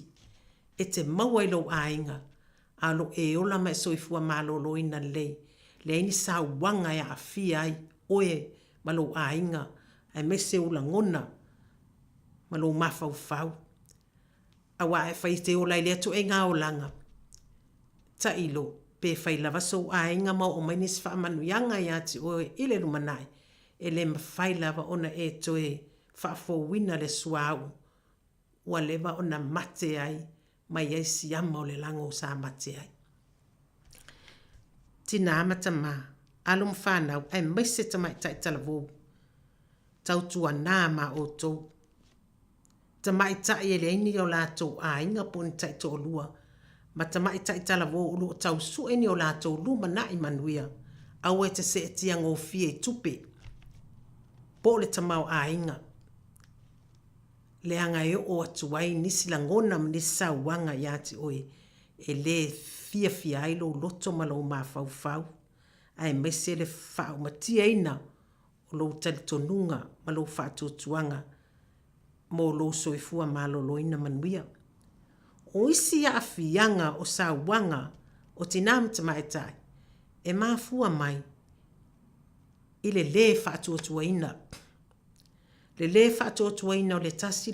E te maua ilo ainga. Alo e ola mai soifua malo lo ina lei. Le ini sa wanga ya afia ai. Oe malo ainga. Ai mese ula ngona. Malo mafau fau. Awa e whai te ola i lea tu e ngā o langa. Ta ilo, pe whai lava so a inga mau o mainis wha manu yanga i ati o e ile rumanai. E le mawhai lava ona e to e wha fo wina le suau. Ua lewa ona mate ai, mai ei si ama o le lango sa mate ai. Tina amata ma, alum whanau, ai maise tamai tai talavo. Tautua nā ma o tau. Ta mai tai ele ini o lātou a inga poni tai tō lua. Ma ta mai tai talavo ulu o tau su eni o lātou luma na i manuia. Au e te se e tia ngō fie i tupe. Po le tamau a inga. Le anga e o atu ai nisi langona nisi sa wanga i ati oe. E le fia ailo loto malo ma fau fau. Ai mese le fau matia ina o lo tali tonunga malo fatu tuanga. Mo lo soifua malo loina manuia. O isi a afianga o sa wanga o tinam tamaitai. E mafua mai. I le whaatuatuaina. Le whaatuatuaina o le tasi.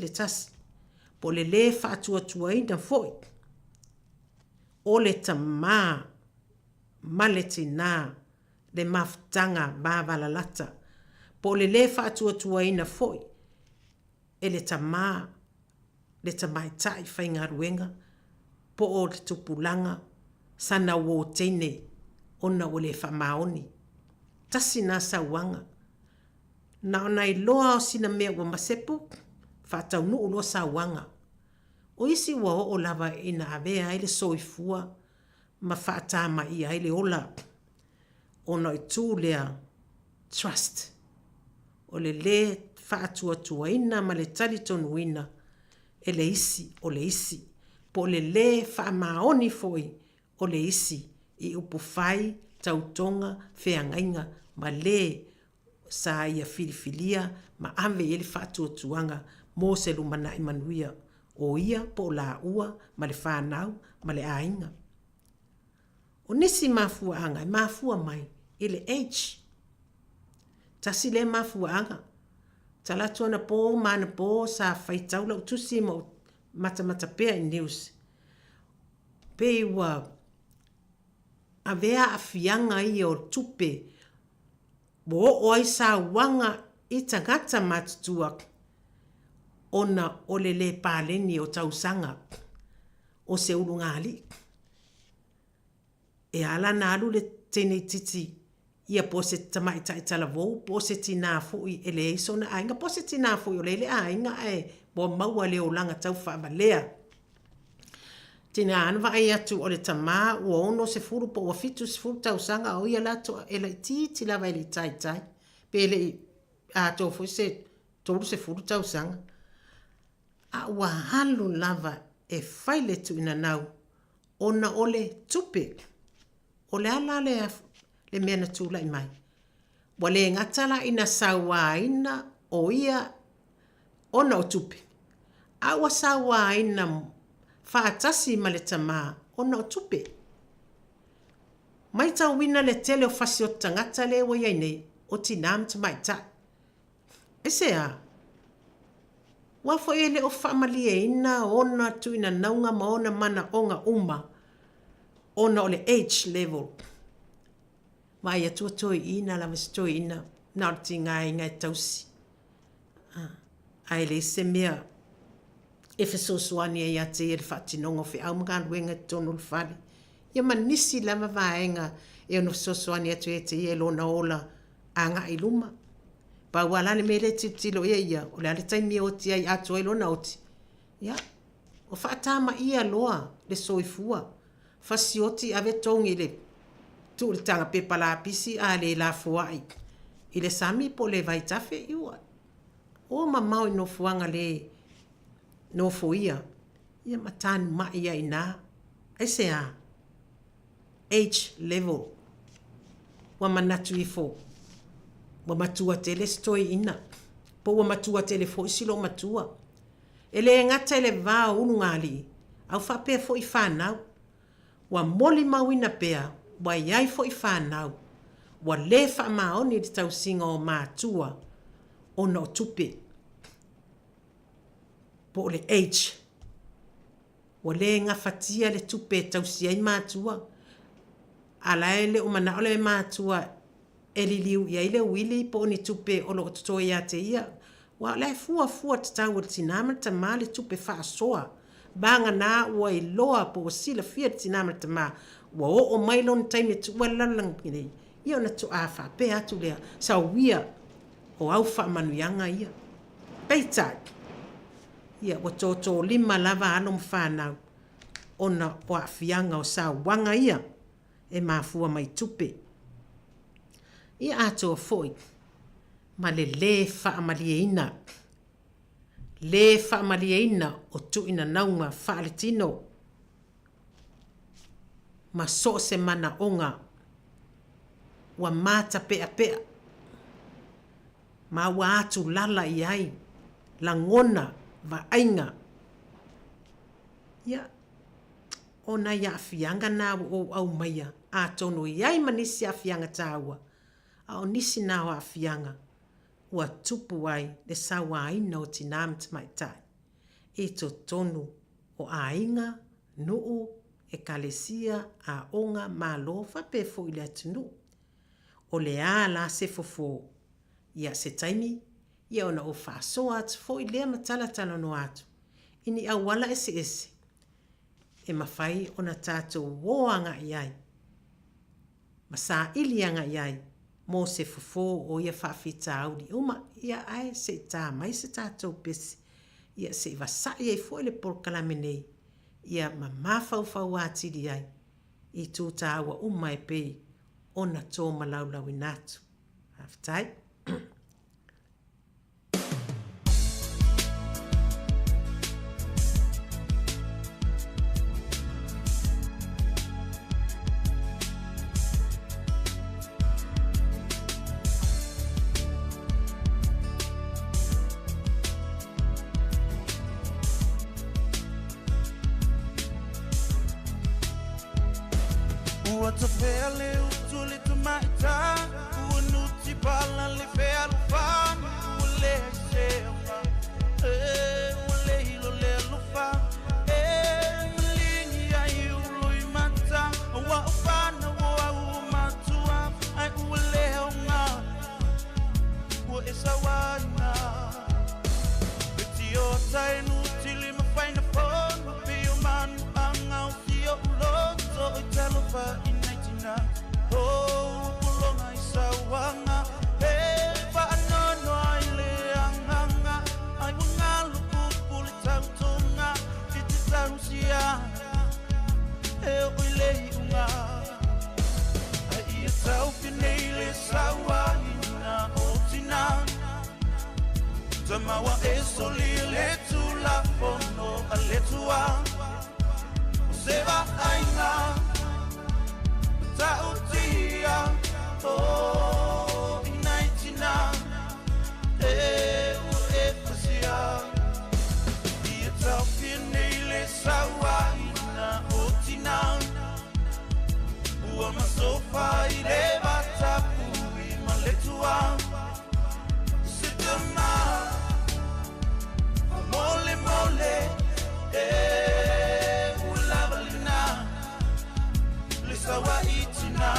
Po le whaatuatuaina foi. O le tamā. Maletina. Le maftanga mawalalata. Po le whaatuatuaina foi. E le tamā, le tamai tai whainga ruenga, po o le tupulanga, sana wo teine, ona o le whamaoni. Tasi nā sauanga. Na ona i loa o sina mea wa masepu, whatau nu uloa sauanga. O isi wa o lava ina avea ai le soifua, ma whaatama i ai le ola. Ona i tū lea trust. O le whaatua ina ma le tali tonu ina. E le isi o le isi. Po le whaamaoni foi o le isi. I upu fai, tautonga, whiangainga, ma le sa ia filifilia, ma ame ele whātua tuanga, mō se lumana I manuia, o ia po la ua, ma le whānau, ma le ainga. O nisi mafua anga, mafua mai, ele H. Tasi le mafua anga. Talatu ana po, mana po, sa whaitaula, utusi mo mata pea I news. Pe ua, a vea a fianga I o tupe, bo o ai sa wanga I tangata matutua, ona o le pāleni o tausanga, o se ulungali. E ala na alu le tene titi, ia po se tamaita I talavou, po se tina fui ele iso na ainga, po se tina fui o lele ainga e, bo maua leo langa tau whaabalea. Tina anwa ai atu o le tama, ua ono se furu po ua fitu se furu tausanga, o ia lato ele titi lava ele tai, pe ele a tofu se, tolu se furu tausanga. A ua halu lava e whaile tu ina nau, ona ole tupe, o le ala le mena tūla I mai. Wa le ngatala ina sawa ina o ia ona o tupe. Awa sawa ina whaatasi ma le tama ona o tupe. Mai tau wina le tele o fasi o tangata le wa nei o tinam ta mai ta. Ese a. Wafo ele o whaamalie ina ona tu ina naunga ma ona mana onga uma. Ona o le H level. Mai atua toi ina la toi ina na ngai tausi. Ai le se mea e fesosuani e ia te e whatinongo whi au mga luenga tonu l'whare. Ia manisi lama vaenga e ono fesosuani atu e te e lona ola anga I luma. Pa walane me le titilo ia o le ale taimi o ti ai atu e lona oti. Ia, o whaatama ia loa le soifua. Fasioti ave tongi le tu le tanga pepa la pisi a le la fuai. I le sami po le vai tafe iua. O mamau no fuanga le no fuia. Ia matanu ma ia ina. Ese a H level. Wa manatu I fo. Wa matua tele stoi ina. Po wa matua tele fo isilo matua. Ele ngata ele va unungali. Au fa pe fo I whanau. Wa moli mawina pea. Wa iai fo I whanau. Wa le wha maoni di tau singa o mātua. O no tupe. Po le H. Wa le nga fatia le tupe tau si ai mātua. Ala ele o mana ole mātua. Eli liu ia ile wili po ni tupe o lo tuto ia te ia. Wa le fua tatau o tinama ta ma le tupe wha soa. Banga na ua I loa po sila fia tinama ta ma. Wa o mailon taimi tu walalang pini. Ia na tu awha pe atu lea. Sa wia o au wha manuyanga ia. Peitai. Ia wa toto lima lava anum whanau. Ona o awhianga o sa wanga ia. E mafua mai tupe. Ia ato foi. Ma le wha ina. Le wha o tu ina naunga whaaletino. Ma so se mana onga. Wa mata pea. Ma wa atu lala iai. Langona va ainga. Ia. Ona ia afianga na o au maia. A tono iai manisi afianga taua. A o nisi na o afianga. Ua tupu ai le sawa aina o tinam mai tai. E to tonu o ainga, nuu, e kalesia, a onga, malofa pe fo ile atunu. O le a la se fofo. Ia se taimi, ia ona o faso atu fo ile matala tano no atu. Ini awala ese. E mawhai ona tato woanga iai. Masa ilianga iai. Mo se fofo o ia whawhita au di uma, ia ai se tā mai se tātou pesi. Ia se vasai ai fo ele porkalame nei. Ia ma mawhau atiri ai. I tū tāua uma e pei, ona tō malaulau inatu. Hawhitai. to fail to little my time. Who knew to ball and fail fun? Who lay sema? Who lay lo fa? Mlingi ya yulu imata. Wa ufana wa umatua. Ai ule unga. Wa esawana. Betio tainu tili mafaina phone. Be man anga usio uloto italofa inaitina. Oh, pulonga isawanga. Fa anono aile anganga. Ai ungalu pulita utonga. Titisarusia. Uile unga. Ai itaufinele sawahina otina. Tamawa esolile tula fono aletua. Seba aina tautia oh inaitina uefasia ietaufinele sawaina otina ua masofa ile batapui maletua sitama mole mole ulavalina lisawa itina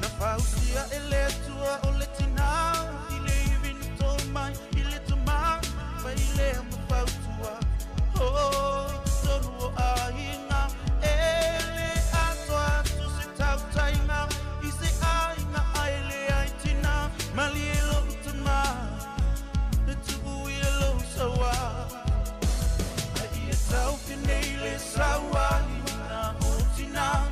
na pausia eletua oletina ile vinto mai ile tuma fa ile mafautua oh sonu aina ele atwa tu sitautaina ise aina aile aitina malielo tuma tu yelo sawa ai tau finele sawa ina utina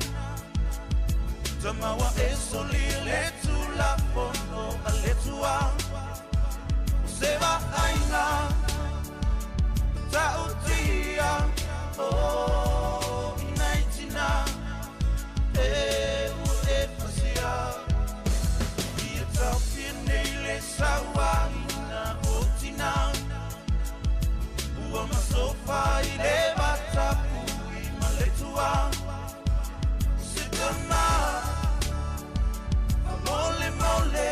tamawa esolile tula fono aletua seba aina tautia oh inaitina uefasia ietaufinele sawaina otina ua masofa ile batapui maletua sitama mole mole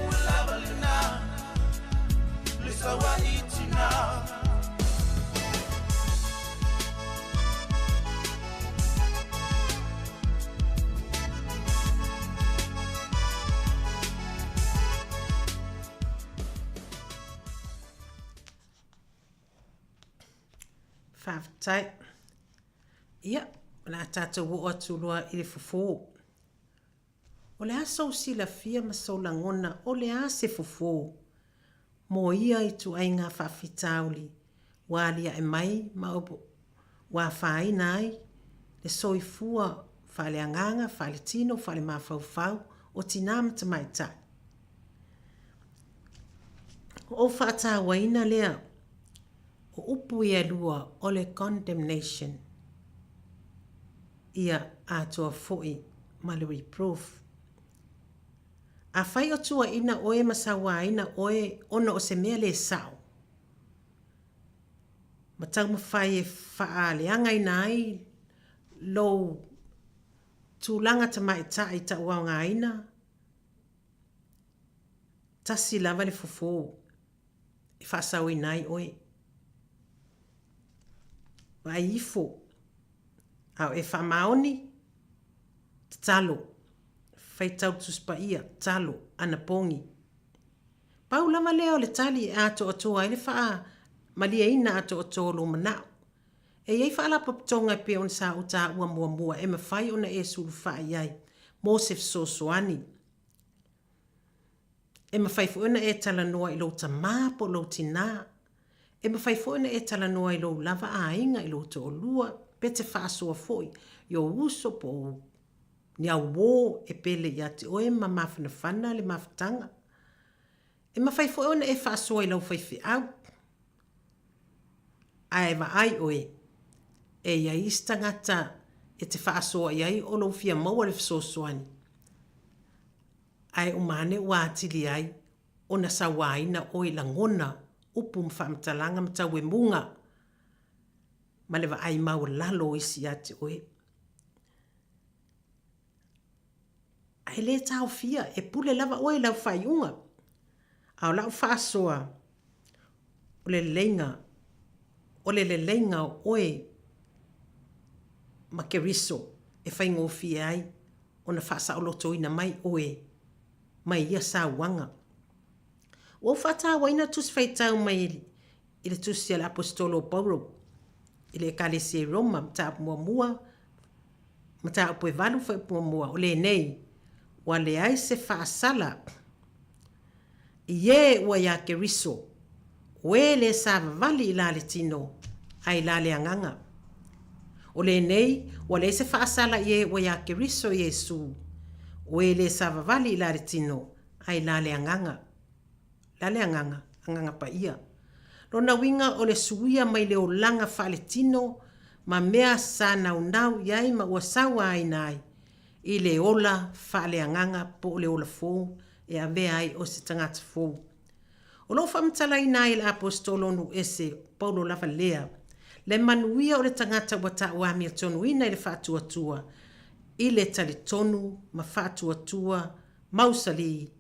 ulavalina lisawa itina Whawhatai. Ia, nā tātou o atulua i le fofō. O le aso sila fia ma saulangona o le ase fofō. Mo ia i tu ai ngā whawhitauli. Wālia e mai ma opo. Wā whaina ai. Le soifua whale anganga, whale tino, whale mawhauwhau. O tina mata mai tai. O whata waina lea. O upu ia lua o le condemnation. Ia atua foi ma le reproof. A whai o tua ina oe masawa ina oe ona o se mea le sao. Ma tau ma whai e wha le anga ina ai lo tūlanga ta mai ta i ta ua ngā ina. Tasi lava le fofo. I whasau ina ai oe. Wa ifo. Au e whamaoni. Talo. Whaitau tuspa ia. Talo. Ana pongi. Pau lama leo le tali e ato atoa. Ele wha malia ina ato atoa lo manao. E iei wha ala papatonga pe on sa uta ua mua mua. E ma whai ona e suru wha iai. Mosef Sosoani. E ma whai fuena e tala noa i lo tamapo lo tina. E ma whai fuena e tala noa i lo lava a inga i lo to lua. Pete wha asua foi. Yo uso po ni au wō e pele i ati oe ma mawhana whana le mawhatanga. E ma whai fuena e wha asua i lo whai whi au. Ai wa ai oe. E ia istangata e te wha asua i ai o lo fia maua le Sosoani. ai umane ua atili ai, ona sawaina o ilangona, upu mfamtalanga mtawe munga, maleva ai mau lalo isi ati oe. Ai le tau fia, e pule lava oe lau faiunga, au lau fasoa, o le lenga oe, makeriso, e whaingo fia ai, ona whasa o loto ina mai oe, mai ia sa wanga. O whata waina tus whaitau mai ile tus ia apostolo Paulo, ile kalesi Roma, mta mua, mta apoe valu whai mua, o le nei, wa le ai se whaasala, ie ua ia keriso, we le sa vali ila le tino, ai la le anganga. O le nei, wa le se whaasala ie ua ia keriso Yesu, we le sa vali ila le tino, ai la le anganga. La le anganga, anganga pa ia. Rona winga o le suia mai le o langa whale tino, ma mea sa nau iai ma ua sawa ai nai, i le ola whale anganga po le ola fōu, e a vea ai o se tangata fōu. O lo whamtala i nai le apostolo nu ese, Paulo lava lea, le manuia o le tangata wata uamia tonu ina i le whātua tua, i le tali tonu ma whātua tua, mausali,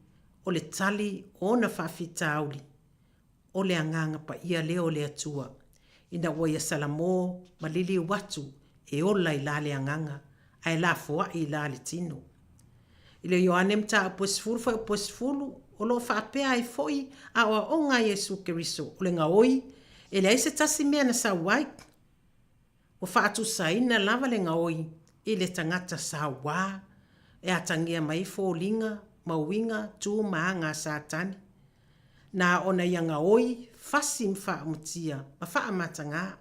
o le tali o na whawhita auli, o le anganga pa ia leo le atua, ina waia salamo, ma lili watu, e ola i la le anganga, ai la fua i la le tino. Ile Ioane mta aposfulu fa aposfulu, o lo whapea ai foi a oa onga Yesu Keriso, o le ngaoi, e le aise tasi mea na sa wai, o whaatu saina lava le ngaoi, i le tangata sa wā, e atangia mai fōlinga, mauinga, tū maanga sātani. Na ona ia ngaoi, fasi mwha amutia, ma wha amatanga.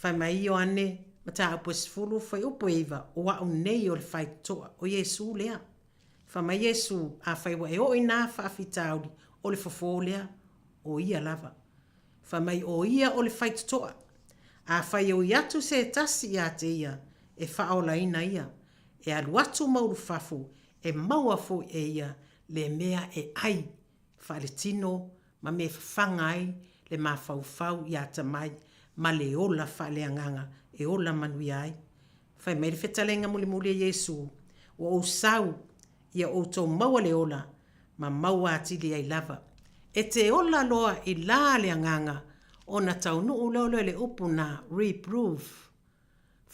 Whai mai Ioane, mata aposfulu fai upo iwa, o wa unei o le whai toa, o Yesu lea. Wha mai Yesu a whai wa e o ina whaafitauri, o le fofo lea, o ia lava. Wha mai o ia o le whai toa, a whai o iatu se tasi ia te ia, e whaola ina ia, e aluatu mauru fafu, e maua fo e ia, le mea e ai, wha le tino, ma me whanga ai, le ma fau ia ta mai, ma le ola wha le anganga, e ola manui ai. Whai mai le whetalenga muli muli e Yesu, o sau, ia o tō maua le ola, ma maua atili ai lava. E te ola loa i la le anganga, o na tau nuu leo le upu na reprove.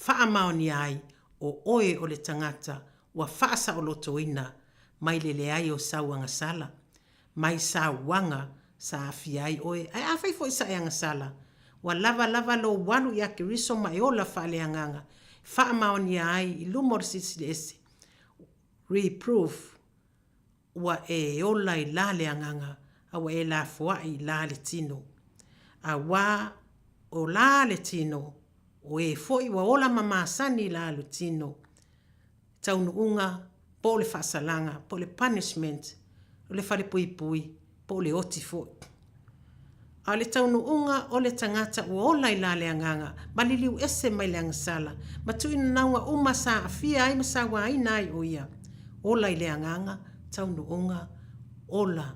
Wha maoni ai, o oe o le tangata, wa whaasa o loto ina, mai le ai o sauanga sala. Mai sa wanga, sa afi ai oe, ai awhai fo isa anga sala. Wa lava lo walu ia kiriso mai ola wha le anganga. Wha maoni ai, i lumor sisi ese. Reproof, wa e ola i la le anganga, a wa e la fua i la le tino. A wa o la le tino, o e foi wa ola mamasani la le tino. Taunu unga, po le whasalanga, po le punishment, o le whare pui pui, po le oti foi. A le taunu unga o le tangata o ola i la le anganga, ma li liu ese mai le angasala, ma tu ina naunga uma sa afia ai ma sa wa ai nai o ia. Ola i le anganga, taunu unga, ola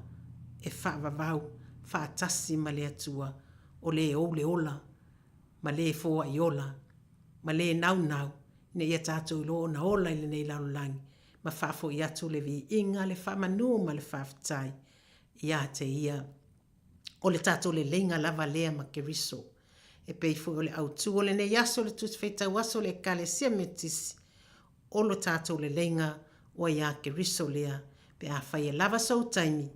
e whaavavau, whaatasi ma le atua, o le ola, ma le foa i ola, ma le nau, ne ia tātou ilo na ola i le nei laulangi, ma whaafo i atu le vi inga le whamanu ma le whaafitai, ia te ia, o le tātou le leinga lava lea ma keriso, e peifo o le autu o le nei aso le tutswhetau aso le kale sia metisi, o lo tātou le leinga, o ia keriso lea, pe a whai e lava sau taimi,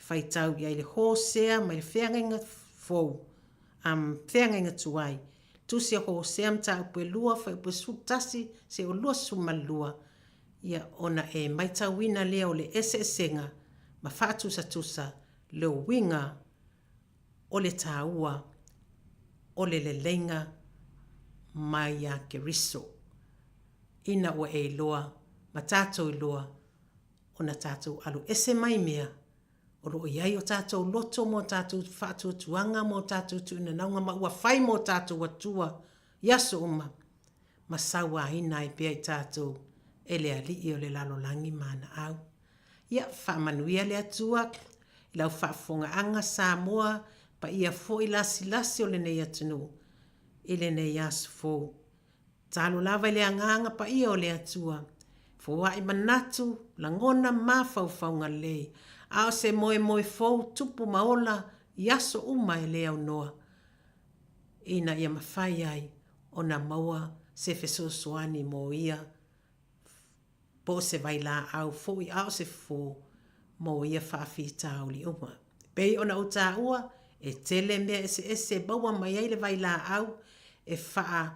whai tau ia i le hōsea mai le wheangainga fōu, wheangainga tuai, tusia hōsea mta upe lua, whai upe sutasi se o lua sumalua, ia ona e mai tau wina lea o le esenga, ma whaatusa le winga o le tāua, o le leinga mai a keriso. Ina o e loa, ma tātou i loa, o na tātou alu ese mai mea, o lo iai o tātou loto mo tātou whātua tuanga mo tātou tuina naunga ma ua whai mo tātou atua, yaso uma, ma sawa ina i pia i tātou e le ali o le lalolangi mana au. Ia whaamanuia le atua, lau whaafonga anga Sāmoa, pa ia fo i lasi o le nei atunu, i le nei asu fo. Talo lava le anganga pa ia o le atua, fo wa i manatu, langona mawhauwhaunga lei, ao se moe fo tupu maola, yaso uma e le au noa. Ina ia mawhai ai, o na maua se fesosoani mo ia, po se vaila au fo i ao se fo, mo ia whaafita au li uma. Pei ona uta ua, e tele mea ese baua mai ai le vaila au, e faa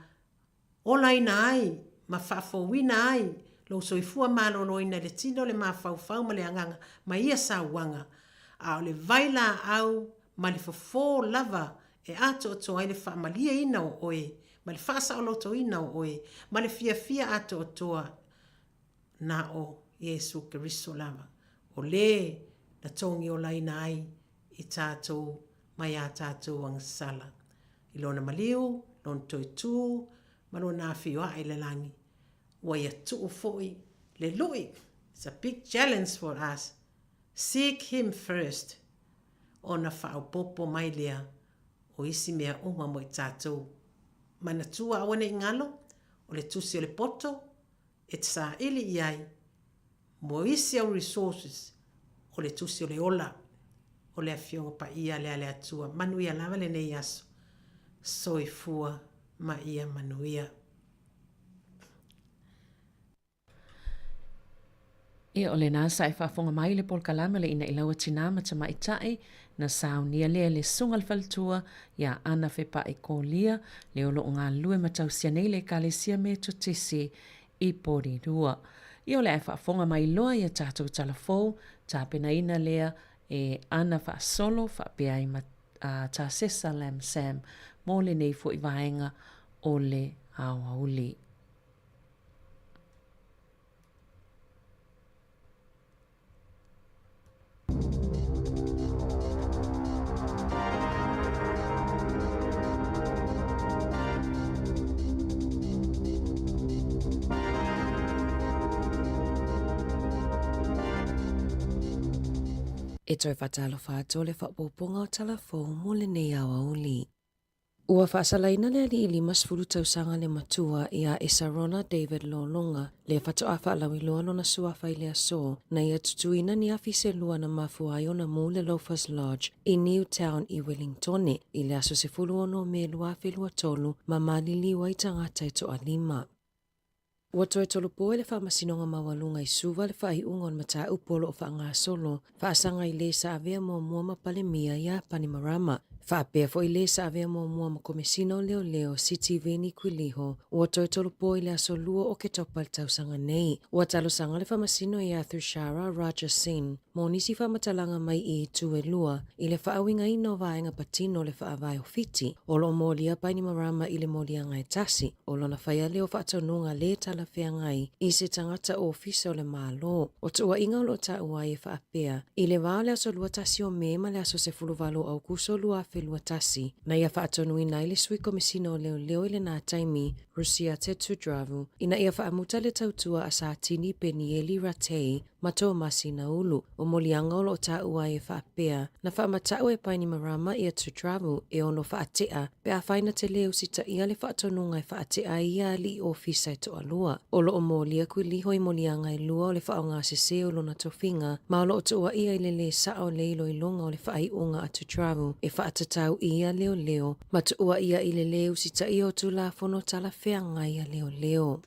ola ina ai, ma faa fowina ai, lo soifua malolo ina le tino le mawhauwhau ma le anganga, ma ia sa wanga. Ao le vaila au, ma le fofo lava, e ato oto ai le faa malia ina o oe, ma le faa sa oloto ina o oe, ma le fia ato otoa na o Yesu Keriso lava. O le na tongi o laina ai i tātou mai a tātou ang sala. I lona maliu, lona toitu, ma lona whioa i le langi. Wa ia tuu foi le lui. It's a big challenge for us. Seek him first. O na whaopopo mai lea o isi mea uma mo i tātou. Mana tua awane i ngalo, o le tusi o le poto, e sa ili iai, mo isi au resources, o le tusi o le ola, o le afionga pa ia le atua, manuia lava le nei aso, soifua ma ia manuia. Ia o le nasa e whaafonga mai le polkalama le ina ilaua tina ma tama itai na saunia le sungal faltua ia ana whepa e kōlia le olo o ngā lue matausia nei le kalesia me tutisi i pori rua. Ia o le e whaafonga mai loa ia tātou talafou, tāpena ina lea e ana whaasolo whaapea i tā sesa lam sam mō le nei fo i vaenga o le awauli. E toi whatalo whātou le whapoponga o talafou mo le nei awa uli. Ua whaasalaina le ali ili masfulu tausanga le matua ia Esarona David Lolonga le whatoa whaalawi loa lona suawhai le aso na ia tutuina ni afise lua na mafuayo na mu le Loafers Lodge i Newtown i Wellingtone i le aso se fulu ono me lua whelua tolu ma malili wa i tangata i toa 5. Ua toe tolu poe le whamasinonga mawalunga i suva le whai ungon mata upolo o whaanga solo, whaasanga i le sa avea mua ma palemia ia Panimarama, whaapea fo i le sa avea mua ma komesino leo City Veni Quiliho, ua toe tolu poe le aso lua o ke topa le tausanga nei, ua talo sanga le whamasino i Athushara Raja Sin, mo nisi whamatalanga mai i tue lua, i le whaawinga ino vaenga patino le whaavai o fiti, o lo molia Panimarama i le molia ngai tasi, o lo na whaia leo whaatonunga le tala whea ngai i se tangata o ofisa o le malo. O tua inga lo ta ua e whaapea. I le wā le aso lua tasi o mema le aso se fuluvalo au kuso lua fe lua tasi. Na ia whaatonu ina i le sui komisino o leo i le nā taimi Rusia te tudravu. Ina ia whaamuta le tautua a sa tini Penieli Ratei ma tō masi na ulu. O molianga o lo ta ua e whaapea. Na whaamatau e Panimarama ia tudravu e ono whaatea. Pe a whaina te leo sita ia le whaatonunga e whaatea ia li ofisa e toa lua. O lo o molia kui liho i molianga i lua o le whaonga se o lona tofinga, ma o lo o tua ia i le sao leilo i longa o le whai unga atu travel, e whaatatau ia leo, ma tua ia i le leo sita ia o tu la fono tala wheanga ia leo.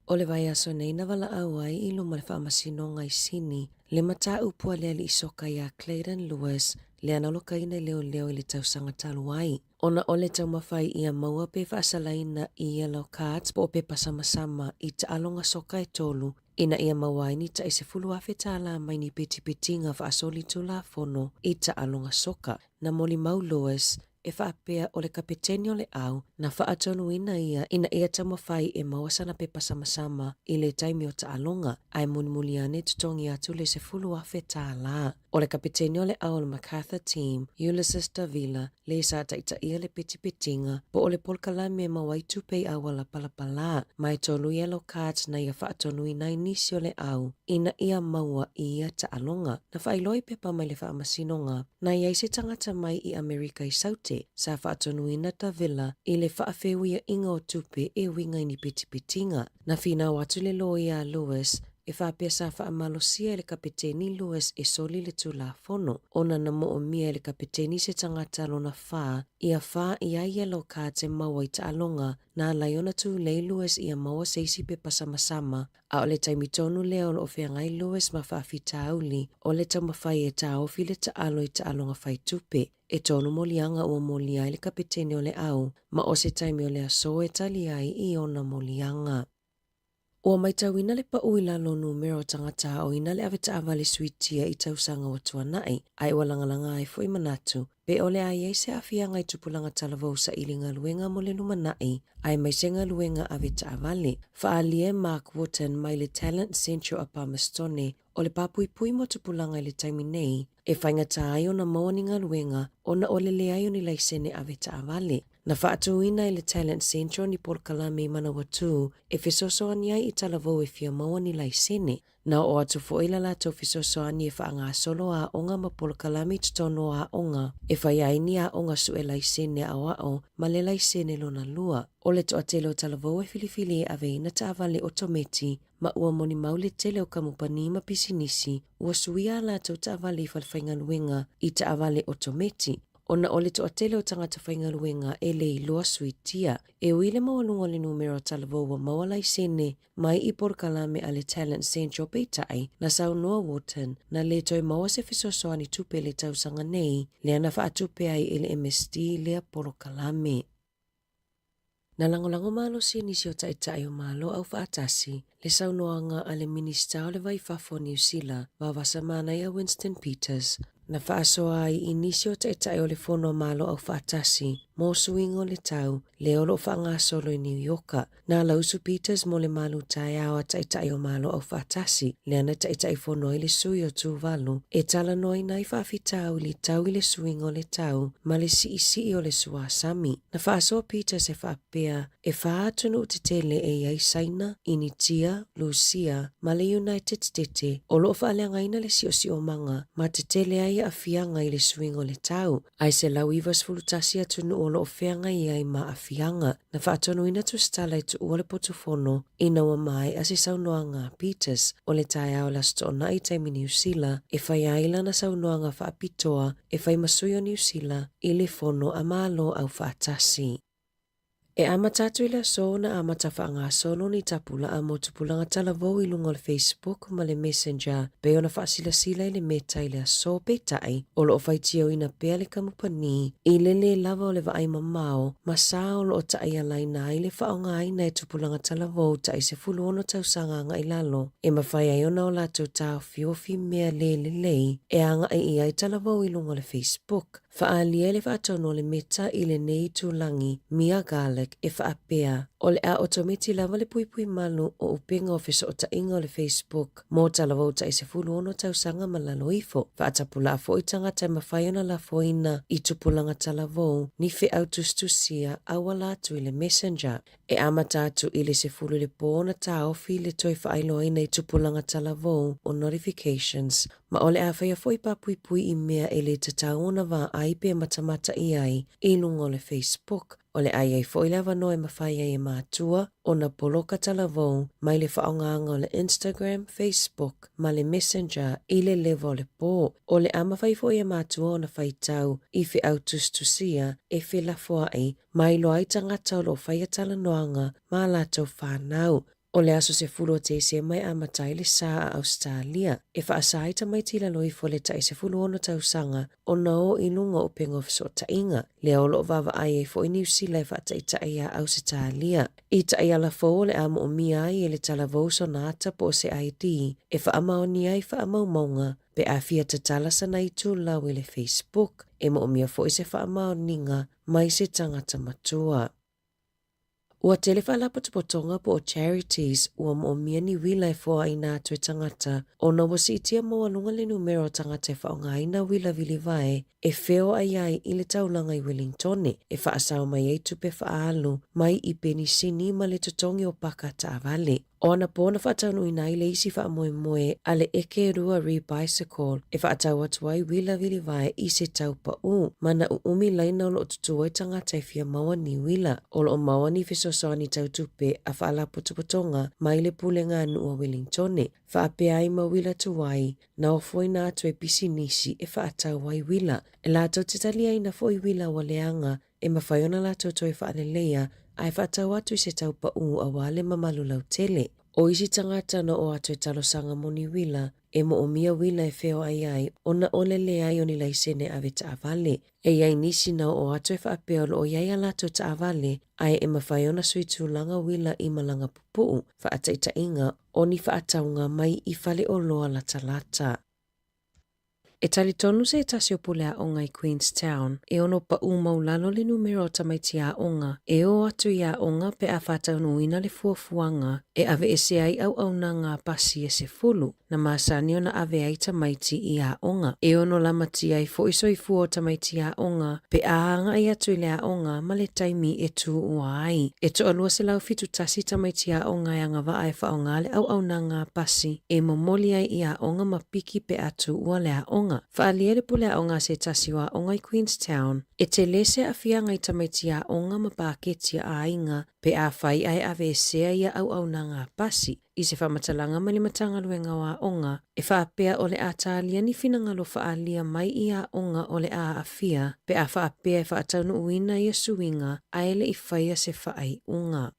O le vai aso nei na wala awai i luma le whaamasinonga i sini, le mata upua lea li isoka ia Clayton Lewis, le analoka ina leo i le tausanga taluai. Ona ole tau mawhai ia maua pe whaasalaina i yellow cards po pe pasamasama i ta alonga soka e tolu. Ina ia mawai ni ta ise fulu afe tala mai ni piti nga whaasoli tu la fono i ta alonga soka. Na moli mau Lois e whaapea o le kapiteni o le au na whaatonuina ia ina ia tamawhai e mawasana pe pasamasama i le taimi o taalonga ai munimuliane tutongi atu le se fulu afe tāla. O le kapiteni o le au le MacArthur team, Ulysses Davila, le sa taita ia le pitipitinga po o le polkalame mawai tupei awala palapala mai tolu yellow cards na ia whaatonuina inisi o le au ina ia maua ia taalonga na whailoi pepa mai le whaamasinonga na ia se tangata mai i Amerika i saute sa whaatonuina Davila i le whaafewia inga o tupe e winga ni pitipitinga na whina watu le loia Lewis e whapea sa whaamalosia le kapiteni Lewis e soli le tulafono ona na mo o mia le kapiteni se tangata lona wha ia wha ia yellow cards e maua i taalonga na laiona tu lei Lewis ia maua seisi pe pasamasama a o le taimitonu leo o whiangai Lewis ma whaafita auli o le tamawhai e taofi le taalo i taalonga whai tupe e tonu molianga ua moliai le kapiteni o le au ma o se taimi o le aso e tali ai i ona molianga. Ua maitauina le pauila lo numero tangata o ina le aveta avale suitia i tausanga wa tuanai ai ua langalanga ai fo i manatu pe o le ai se afianga i tupulanga talavou sa ilinga luenga mo le lumanai ai mai senga luenga aveta avale faalie Mark Wotton mai le Talent Central Apamastone o le papuipui mo tupulanga i le taimi nei e whaingata ai o na mawaninga luenga o na ole le ai o ni laisene aveta avale. Na whaatuina i le Talent Central ni Porkalame Manawatu e whesosoani ai i talavou e fia maua ni laisene. Na o atu foila la tau whesosoani e whaanga solo a onga ma Porkalame tutono a onga e whaiaini a onga su e laisene a wao ma le laisene lona lua. O le toa tele o talavou e filifili e aveina ta avale otometi ma ua moni maule tele o kamupani ma pisinisi ua suia la tau ta avale i falwhainga luenga i ta avale otometi. Ona ole to atele o tangata whaingaluenga e le iloa suitia. E uile mawalunga le numero talavou wa mawalai sene mai i Porkalame a le Talent Central peitai na Sāmoa Wotton na le toi mawa se fisosoani tupe le tausanga nei le ana whaatupe ai ele MSD lea Porkalame. Na langolango malo si nisi o taitai o malo au whaatasi le saunoanga a le minista o le waifafo New Zealand wawasa mana ia Winston Peters na whaasoa ai inisi o taitai o le fono malo au whaatasi mo suingo le tau le olo whaanga solo i New Yorka na lausu Peters mo le malu tai awa taitai o malo au whaatasi le ana taitai fono i le sui o tuvalu e tala noi nai whaafitau li tau i le suingo le tau ma le si o le suasami na whaasoa Peters e whaapea e whaatunu utitele e iai Saina, Initia, Lucia ma le United States o lo whaaleangaina le si o manga ma te tele ai a fianga i le suingo le tau ai se lau ivas fulutasi atunu o lo ofeanga i ai ma a fianga na whaatonu ina tu stala i tu ua le potufono ina wa mai a se saunoanga Peters o le tai au la stona i taimi New Zealand e whai aila na saunoanga whaapitoa e whai masuyo New Zealand i le fono a malo au whaatasi. E amatatu ila so na amatafaanga solo ni tapula a mo tupulanga talavou i lunga le Facebook ma le Messenger pe ona whaasilasila i le meta i le so peitai o lo whaitio ina pea le kamupani i le lava o le vaai mamao ma sa o lo ta ia laina i le whaonga aina e tupulanga talavou ta i se fulu ono tausanga anga i lalo e mawhai ai ona o lato tau fiofi mea le e anga i ai talavou i lunga le Facebook. Whaalia le whaatono le meta i le nei tulangi Mia Garlic e whaapea o le a otometi lava le puipui malu o upinga ofisa o tainga o le Facebook mo talavou ta i se fulu ono tausanga malalo ifo. Whaatapula fo i tangata mawhaiona la foina i tupulanga talavou ni fe autustusia awala tu i le Messenger e amatatu i le se fulu le pōna ta ofi le toi whaailoina i tupulanga talavou o notifications ma ole a whaia fo i papuipui i mea e le tataona wa ai pe matamata i ai i lungo le Facebook. O le ai fo i lava noe mawhai ai e mātua o na poloka talavou mai le whaonganga o le Instagram, Facebook, ma le Messenger i le levo le pō. O le amawhai fo i e mātua o na whaitau i whi autustusia e whi lafoa ai mai lo ai tangata o lo whaia tala noanga ma lātou whanau. O le aso se fulu o te se mai a matai le sa a Australia, e whaasai ta mai tila loi fo le tai se fulu ono tausanga o na o inunga o pengo fiso ta inga. Le olo vava ai e fo i New Zealand fa ta ita ia Australia. I ta ia la fo le amo o mi ai e le tala vauso na ata po se ID, e wha amao ni ai wha amao maunga, pe a fia ta tala sana i tu lau le Facebook, e mo o mia fo i se wha amao ninga mai se tangata matua. Ua telefa la potopotonga po o charities ua mo mia ni wila e fo aina atu e tangata o na wasi itia mo alunga le numero tangata e wha o ngā ina wila vili vai e feo ai i le taulanga i Wellingtone e wha asao mai ei tupe wha alu mai i peni sini ma le totongi o paka ta avale. O ana pōna whaatanu i nai le isi wha moe moe a le eke rua re-bicycle e whaatau atuai wila vili vai i se tau pa u mana u umi laina o lo tutua i tangata i fia maua ni wila o lo maua ni fisosoani tau tupe a whaala putuputonga mai le pulenga anu o Wellingtone. Whaapea ai ma wila tuwai na o foi na atu e pisi nisi e whaatau wai wila. E lātou te tali ai na foi wila wa leanga e mawhaiona lātou toi whaanelea ai whaatau atu i se tau pa u a wale mamalu lau tele. O isi tangata na o atu e talo sanga moni wila, e mo o mia wila e feo ai o na ole le ai o ni laisene ave ta avale. E iai nisi na o atu e whaapea o iai alato ta avale, ai e mawhaiona sui tūlanga wila i malanga pupuu, whaataita inga o ni whaataunga mai i whale o loa lata lata. E tali tonu se tasi o pule a onga i Queenstown, e ono pa maulalo le numero tamaiti a onga, e o atu i a onga pe a whataunu ina le fuafuanga, e ave e se ai au na ngā pasi e se fulu, na maasani o na ave ai tamaiti i a onga. E ono lamati ai fo iso i fuo tamaiti a onga, pe a hanga i atu i le a onga ma le taimi e tu ua ai. E to alua se lau fitu tasi tamaiti a onga e anga va ai whaonga le au na ngā pasi, e momoli ai i a onga ma piki pe atu ua le a onga. Whaalia le pule a onga se tasi wa onga i Queenstown, e te lese a fia ngai tamaiti a onga ma pāketia a inga, pe a whai ai ave sea ia au na ngā pasi. I se whamatalanga mali matanga luenga wa onga, e whaapea o le a tālia ni finangalo whaalia mai i a onga o le a fia, pe a whaapea e whaataunu uina i a suinga, a ele i whaia se whaai unga.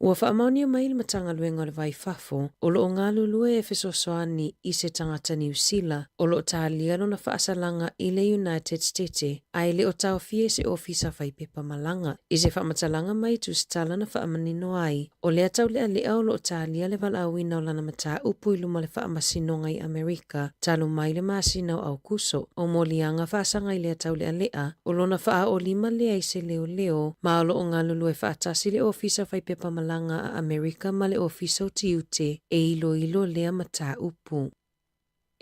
Ua whaamaunia mai le matanga luenga o le vai fafo, o lo o ngā lulue e whesosoani i se tangata New Zealand, o lo o tālia no na whaasalanga i le United States, a ele o tau fie se ofisa whai pepa malanga. I se whaamatalanga mai tu stala na whaamanino ai, o lea tau lea lea o lo o tālia le walawina o lana mata upu i luma le whaamasinonga i Amerika, talu mai le maasina o au kuso, o molianga whaasanga i lea tau lea, o lo na whaa o lima lea i se leo leo, ma o lo o ngā lulue whaatasi le ofisa whai pepa malanga a Amerika ma le ofisa o tiute e ilo lea mata upu.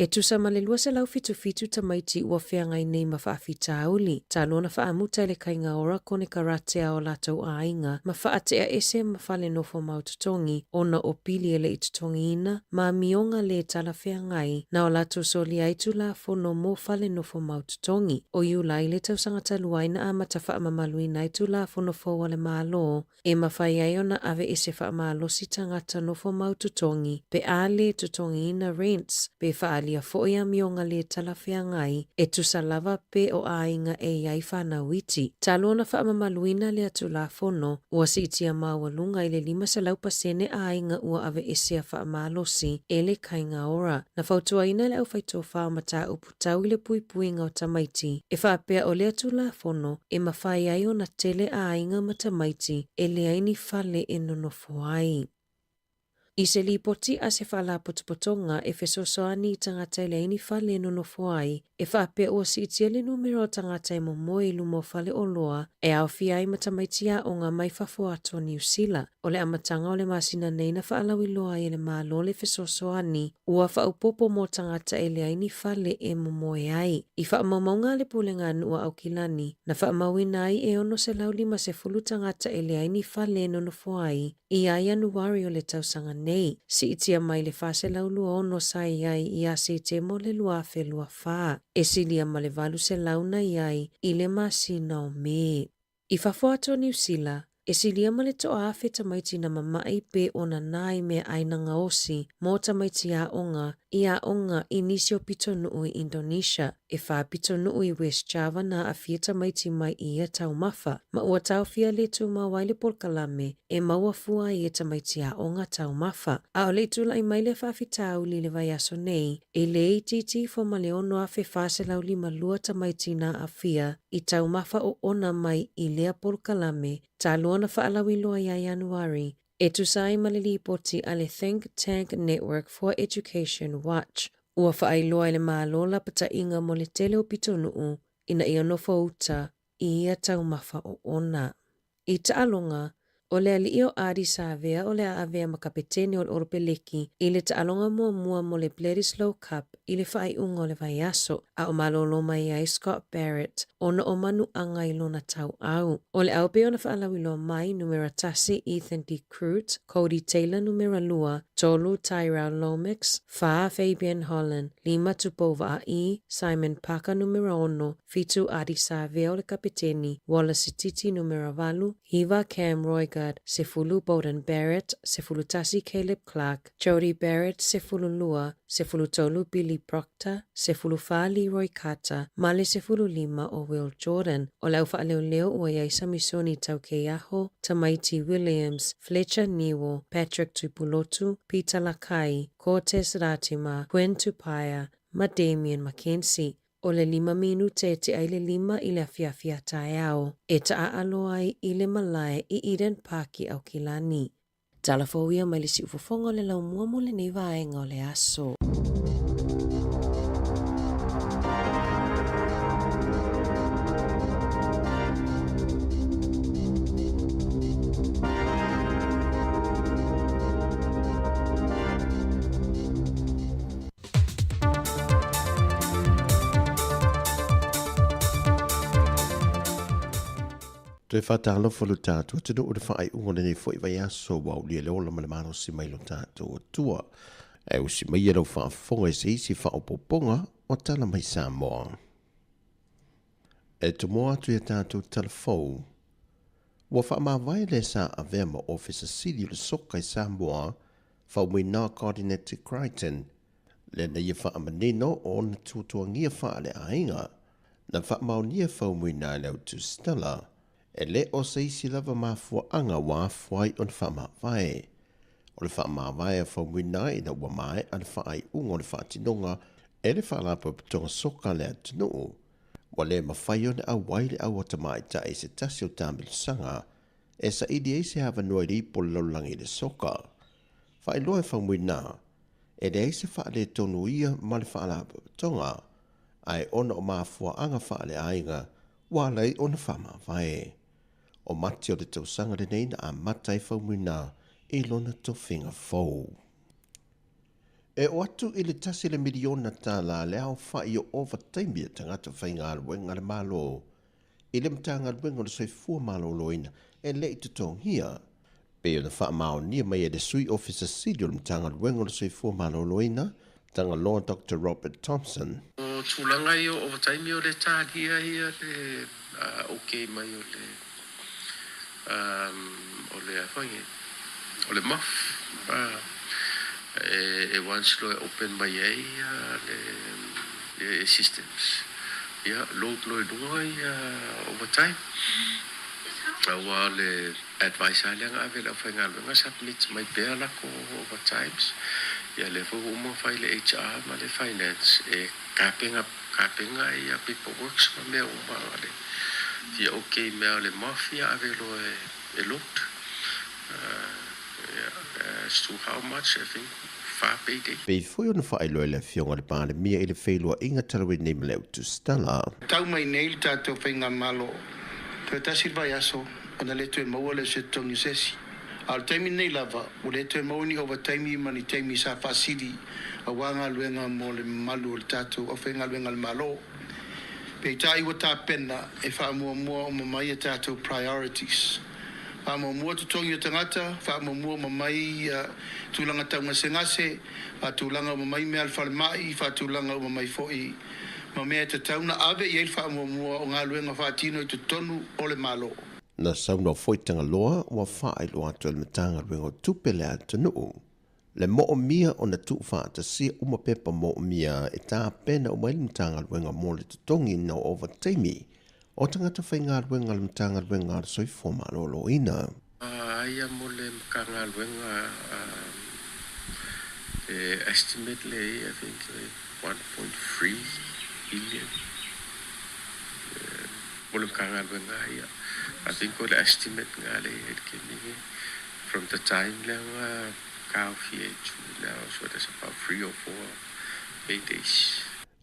E tusa ma le lua se lau fitu tamaiti ua wheangai nei ma whaafita auli, ta lona whaamuta le kainga ora kone karatea o latou a inga, ma whaatea ese ma whale nofo maututongi, ona o pili ele itutongi ina, ma mionga le tala wheangai, na o latou soli aitu la fono mo whale nofo maututongi, o iu lai le tau sangata luaina a mata whaamamaluina aitu la fono fo wale malo, e ma whai ai ona ave ese whaamalosi tangata nofo maututongi, pe a le tutongi ina rents, pe whaali ia foia mionga le talawhea ngai e tusa lava pe o ainga e iai whanauiti. Talona whaamamaluina le atu la fono, ua si itia mawalunga i le 5% ainga ua ave esea whaamalosi e le kainga ora. Na whautua ina le au whaito whaamata uputau i le puipuinga o tamaiti, e whaapea o le atu la fono e mawhai ai o na tele ainga ma tamaiti e le aini whale e nonofo ai. I se li poti a se whala potopotonga e whesosoani i tangata i leini whale nonofo ai, e whaapea o si itia le numero tangata i momoe i lumo whale o loa, e au fia i matamaitia o ngā mai whafo ato New Zealand. O le amatanga o le masina nei na whaalawi loa i le malo le whesosoani, ua whaupopo mo tangata i leini whale e momoe ai. I whaamaumaunga le pulenga ua au kilani, na whaamauina ai e ono se laulima se fulu tangata i leini whale nonofo ai, i ai anuari o le tausanga nei, si itia mai le whase laulua ono sai ai i a se te mo le lua whelua whaa, e silia ma le valu se launa i ai i le masina o me. I whafo ato New Zealand, E silia ma le toa afe tamaiti na mamai pe ona nai me aina ngaosi mo tamaiti a onga inisio pito nuu i Indonesia e wha pito nuu i West Java na a fia tamaiti mai i a tau mafa ma ua tau fia le tu ma waile polkalame e maua fua i a tamaiti a onga tau mafa. A o le tula i maile whawhitau li le vai aso nei e le ititi fo ma le ono afe fase lau lima lua tamaiti na a fia i tau mafa o ona mai i lea polkalame ta luana whaalawi loa ia Januari e tusai malili poti ale Think Tank Network for Education Watch. Ua whaailoa le maalola pata inga mo le tele o pito nuu ina ia nofo uta i ia tau mafa o ona. I taalonga, o le alio Adi Savea o le aavea makapetene o le oropeleki i le taalonga mua mo le Bledisloe Cup i le whaaiunga o le vaiaso a o malolo mai ai Scott Barrett ona o manu anga i lona tau au. O le aupe ona whaalawilo mai numera tasi Ethan D. Crute, Cody Taylor numera lua, tolu Tyrell Lomax, fa Fabian Holland, lima tupova a i, Simon Parker numera ono, fitu Adi Savea o le kapeteni, Wallace Titi numera valu, Hiva Cam Roygard, sefulu Bowden Barrett, sefulu tasi Caleb Clark, Jody Barrett, sefulu lua, sefulu tolu Billy Proctor, sefulu fa Leroy Carter, male sefulu lima o Will Jordan, o lau whaaleo ua iaisa misoni tau Keaho, Tamaiti Williams, Fletcher Niwo, Patrick Tupulotu, Peter Lakai, Cortez Ratima, Gwen Tupaya, ma Damien Mackenzie. O le 5 minute te ai le 5 i le afiafia taeao, e taa aloai i le malae i Eden Parki au Kilani. Talafouia mai le si ufofonga le lau mua mo le nei vaenga o le aso. Te whatalofo lo tātua tino o le whaai ungone nei fo i vai aso wau lia le ola malemano si mai lo tātua tua. E usi mai e rau whaafonga e se isi whaopoponga o tala mai Sāmoa. E tu moa atu e tātua talafou. Wa whaamawai le sa a vema officer sili le soka i Sāmoa whaumui nā coordinator Crichton. Le na ia whaamanino o na tuatuangia wha le ainga. Na whaamaunia whaumui nā leo tu Stella. E le o se isi lava mafua anga wa fuai on whaamawai. O le whaamawai a whaumina i na wamae an whaai unga o le whaatinonga e le whaalapa pitonga soka le atunuu. Wa le mawhai on a waile au atamai ta e se tasi o tāmilu sanga e sa idi e se hawa noa ripo laulangi le soka. Whaai loa e whaumina e le e se whaale tonu ia ma le whaalapa pitonga ai ona o mafua anga whaale ainga wa lei on whaamawai. O mati o le tausanga le nei na a matai whaumina i lona to whinga fau. E o atu i le tasi le miliona tā la leo whai o overtime ia tangata whainga aluenga le malo. I le mtanga aluenga le soifua malo loina e le i tutonghia. Pe o na wha mao nia mai e le sui officer sidi o le mtanga aluenga le soifua malo loina tanga loa Dr. Robert Thompson. O tūlanga i o overtime o le tāhia ia le okay mai o le whangi, o le maf, e once lo e open mai ei le systems. Ia, load lo e lunga i overtime. Awa le advice alianga ave la whainga lunga submit mai pēr lako overtimes. Ia le fo uma whai le HR ma le finance e kapenga i a people works ma mea uma ale. Ia okay mea le mafia ave lo e looked. As to how much, I think, far payday. Pei foi ona whaai loa le fionga le pāle mia i le whailua inga tarawe nei maleu tu Stella. Tau mai nei tātou whainga malo. Pea tasi vai aso, ona le tue maua le se tongi sesi. Al taimi nei lava, o le tue mauni over taimi mani taimi sa whasiri, a wanga luenga mo le malu o le tātou, o whainga luenga le malo. Pei tai wa tā pena e wha mua o mamai e tātou priorities. Wha mua tutongi o tangata, wha mua mamai tūlanga taunga sengase, wha tūlanga o mamai mea alwhale mai, wha tūlanga o mamai foi. Ma mea te tauna ave i eil wha mua o ngā luenga wha tino i te tonu o le malo. Na sauna foi tanga loa wa whaai loa atu le matanga ruenga tupe le atunuu. Le mo mia o na tu wha ta si uma pepa mo mia e tā pena o mai le matanga ruenga mo le tutongi na over teimi. O tangata whai ngā ruenga le matanga ruenga ar soi foma lolo ina. Aia mo le makanga ruenga estimate le I think 1.3 billion. Mo le makanga ruenga ia. I think the estimate from the time now, so that's about 3 or 4 days.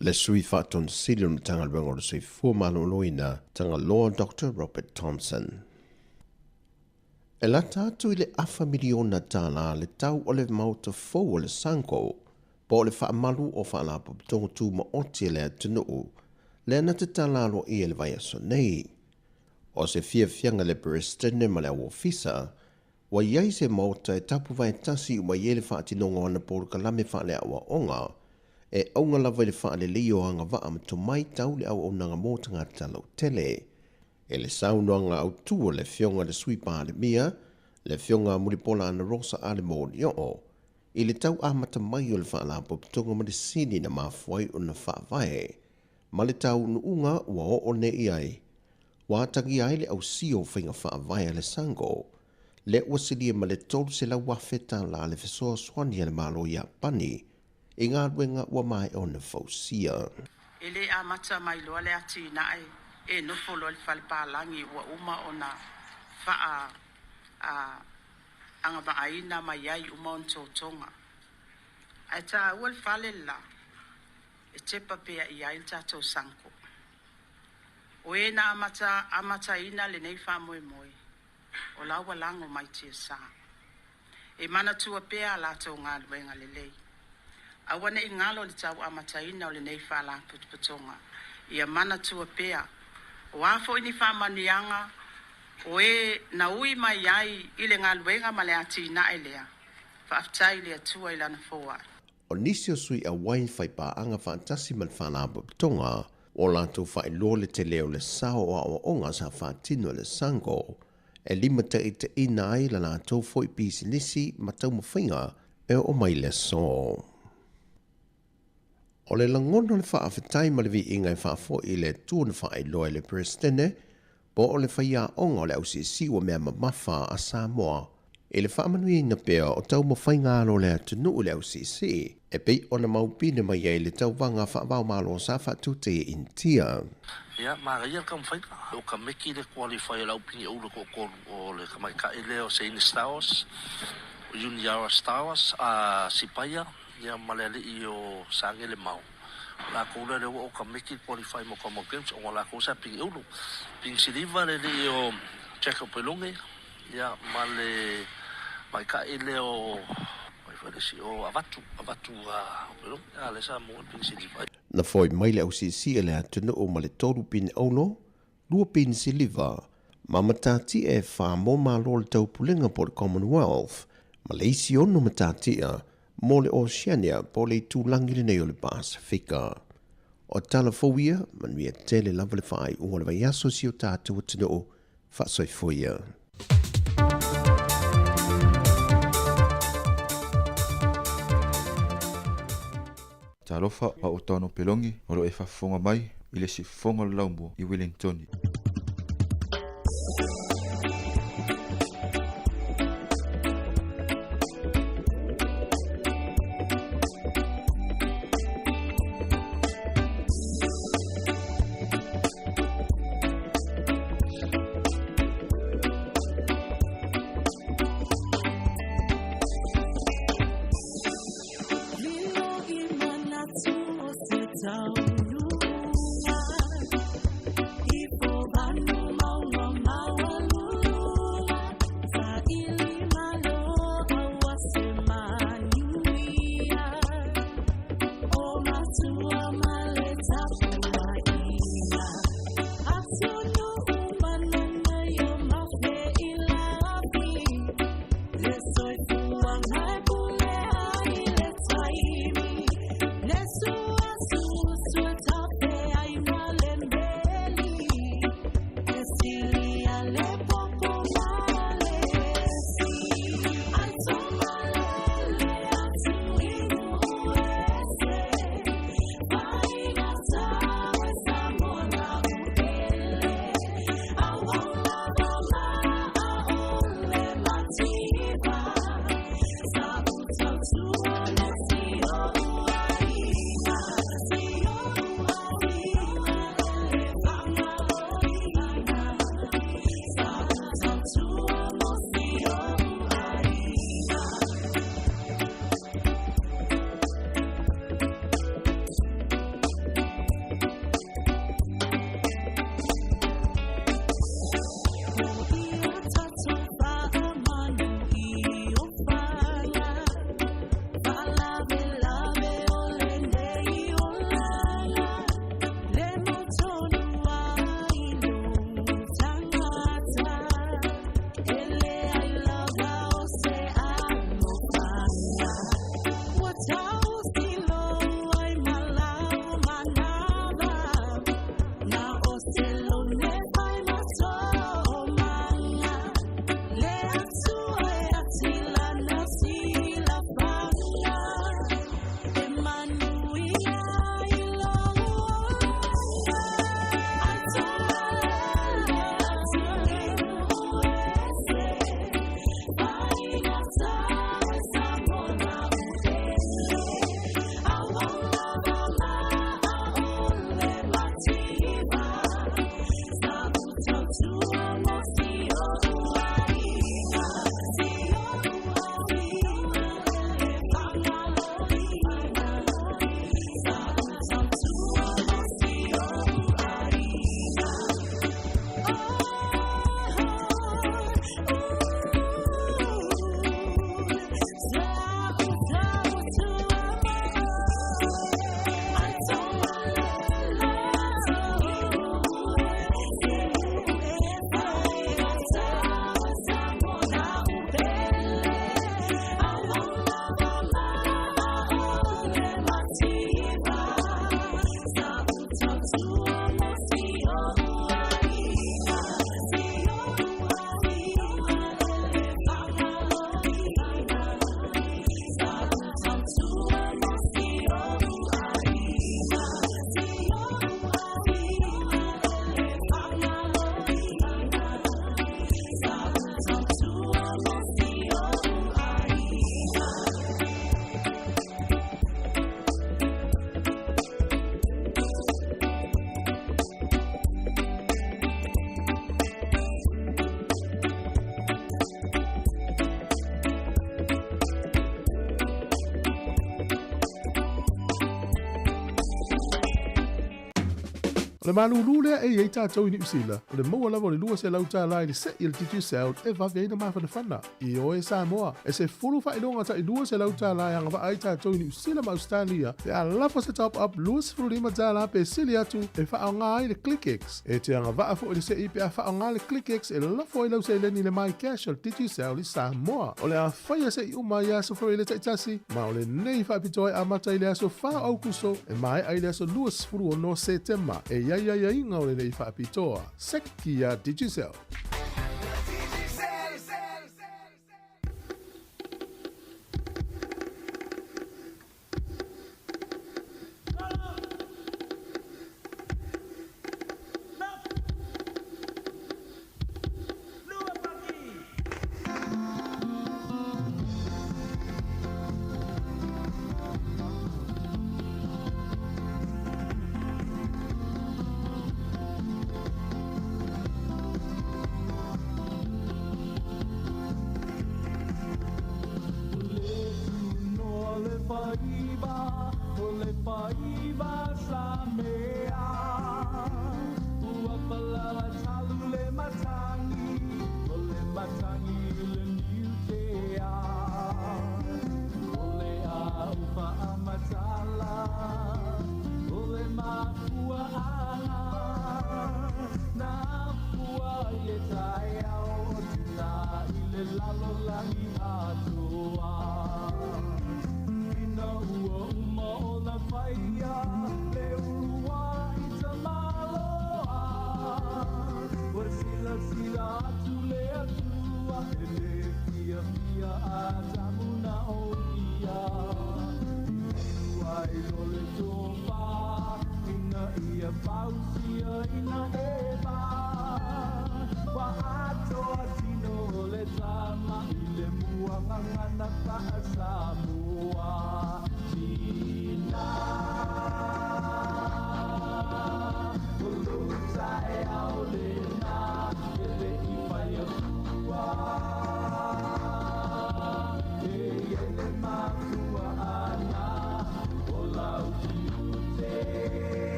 Le sui whāton silion tanga ruenga o le sui fuamaloina tanga Law Dr. Robert Thompson. E la tātu I le afa miliona tāna le tau o le mauta fau o le sanko, po le whaamalu o whaalapo tongo tū ma oti le atunuu, le ana te tālalo I le vai aso nei. O se fianga le Bristene ma le ofisa, wa iai se mauta e tapu vai tasi ua iele whaatinonga ana pōru ka lame wha le awa onga, e aunga lava le wha le leo anga waa ma to mai tau le au onanga mōtanga talau tele. E le saunoanga au tua le fionga le swipa le mia, le fionga muripola ana rosa ale mōni o, I le tau amata mai o le wha la popitonga ma le sini na mafuai o na wha vai, ma le tau nuunga ua o ne iai. Wa tangi ai le au sio whinga wha vai le sango, le wasilia ma le tolu se la wafeta la le fesoa swani le malo ia pani, I ngā ruenga ua mai o na fausia. Ele a mata mai loa le ati nai, e nofo lo le whalpalangi ua uma o na wha anga maaina mai ai uma on tōtonga. Ai tā ua le whale la, e tepa pea I ai tātou sanko. O e na amata ina le nei wha moe moe, o laua lango mai tia sā. E mana tua pea la tau ngā luenga le lei. Awane I ngalo le tau amata ina o le nei wha la putuputonga. Ia mana tua pea, o afo ini wha manianga, o e na ui mai ai I le ngā luenga ma le ati ina e lea. Wha aftai le atua I lana fōa. O nisi o sui a wain whai pā anga whaantasi man whanā pututonga, o lantou whai lo le te leo le sao o awa onga sa whaatino le sango, e lima te ina ai la lantou foi pisi nisi ma tau mawhinga e o mai le so. O le langono le whaafetai ma le vi inga I whaafo I le tuana whai loa le Prestene, po o le whaia onga o le ausi siwa mea mamafa a Sāmoa, e le whaamanui na pea o tau mawhainga alo le atunu le ausi si, e pei o na maupine mai ei le tau wanga whaabau malo sa whaatute I intia. Ia, māgai ka mwhaika. O ka meki le qualify lau pini aula ko koru o le kamai ka ele o Seine Stars, o Juniara Stars, a Sipaya, ia malele I o sange le mau. La koula le o ka meki qualify mo ka mo games, o la kosa pini aula. Pini siliva le o Jacob Pelunge, ia male mai ka ele o o avatu a le sa mo pini siliva. Na foi mai le ausi si ele atunu o ma le toru pini auno, lua pini siliva, ma matati e wha mo malo le tau pulenga po le Commonwealth, ma le isi ono matatia, mo le Oceania po le tūlangi le nei o le Pasifika. O tala fowia, manuia tele lava le whai unga le vai aso si o tātua tino o whasoi foia. Talofa pa o tono pelongi o lo e whafonga mai I le si fonga laumbo I Wellington. Le malulu lea e ei tātou i Niusila. Le maua lava le lua se lau tā lai le se i le titu sound e vawe eina mawhana whana. I oe Sāmoa. E se fulu whainonga ta i lua se lau tā lai anga wa ai tātou i Niusila ma Australia. E a lapa se top up lua se fulu lima tā la pe sili atu e wha ngā i le ClickX. E te anga wa fo i le se i pe a wha ngā le ClickX e lafo i lau se leni le mai cash al titu sound i Sāmoa. O le a whaia se i uma i aso whare le taitasi. Ma o le nei whapitoe a mata i le aso wha au kuso e mai ai le aso lua se fulu o no September. E ia inga o le nei whaapitoa. Seki a Digicel.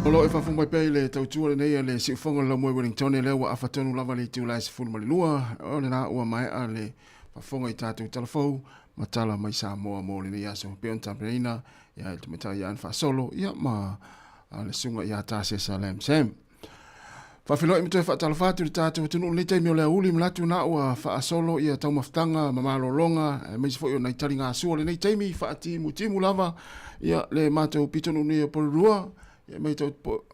Olo e whawhumai pei le tautua le nei le si ufonga la mwe Wellington le wa awhatonu lava le tiu lai se fulu malilua. O le na ua mai a le whawhonga I tātou talafou matala mai Sāmoa mō le nei aso. Peon tampereina ia e tumeta ia an whasolo ia ma le sunga ia tāse sa lem sem. Whawhilo I mitoe whaatalawhatu le tātou tunu le teimi o le uli mlatu na ua whaasolo ia tau maftanga mamalo longa mai se fo i o naitari ngā sua le nei teimi whaati timu lava ia le mātou pitonu ni o polurua. Ia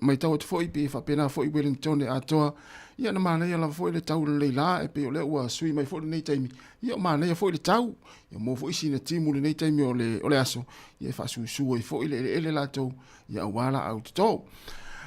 mai tau te foi pi whapena foi Wellington e atoa. Ia na mana ia lava foi le tau le leila e pe o le ua sui mai foi le nei taimi. Ia mana ia foi le tau. Ia mo foi sina timu le nei taimi o le aso. Ia whasusua I foi le ele latou. Ia wala au te tau.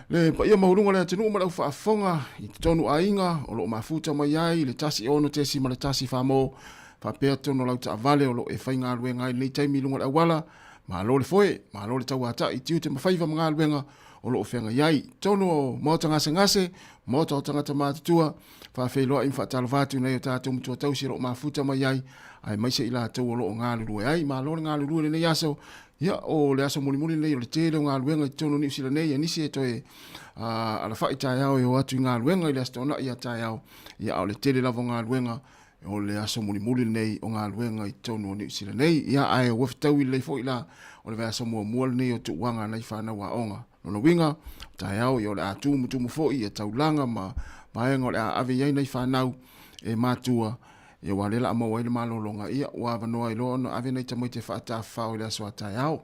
Le pa ia maurunga le atenu ma lau whaafonga I te tonu ainga o lo mafuta mai ai le tasi ono tesi ma le tasi whamo. Whapea tono lau ta avale o lo e whainga aluenga I nei taimi lunga le awala. Ma lo le foi, ma lo le tau ata I tiu te mawhaiva mga aluenga o lo whenga iai. Tono mota ngase, mota o tangata mātutua, whawheloa I whaatalawatu nei o tātou mutua tausi lo mafuta mai iai, ai maise I la tau o lo o ngā lurua iai, ma lo le ngā lurua nei aso, ia o le aso mulimuli nei o le tele o ngā luenga I tono ni usila nei, nisi e toe ala whai tai au e o atu I ngā luenga I le astona ia tai au, ia o le tele lavo ngā luenga, o le aso mulimuli nei o ngā luenga I tono ni usila nei, ia ai o wafitau I le fo I la, o le aso mua nei o tuwanga nei whanau a onga. Nono winga, tai au I o le atu mutumu fo I e taulanga ma maenga o le ave iai nei whanau e mātua, e walela amau le malolonga ia wawanoa I lo no ave nei tamai te whaatawhau I le aso a tai au.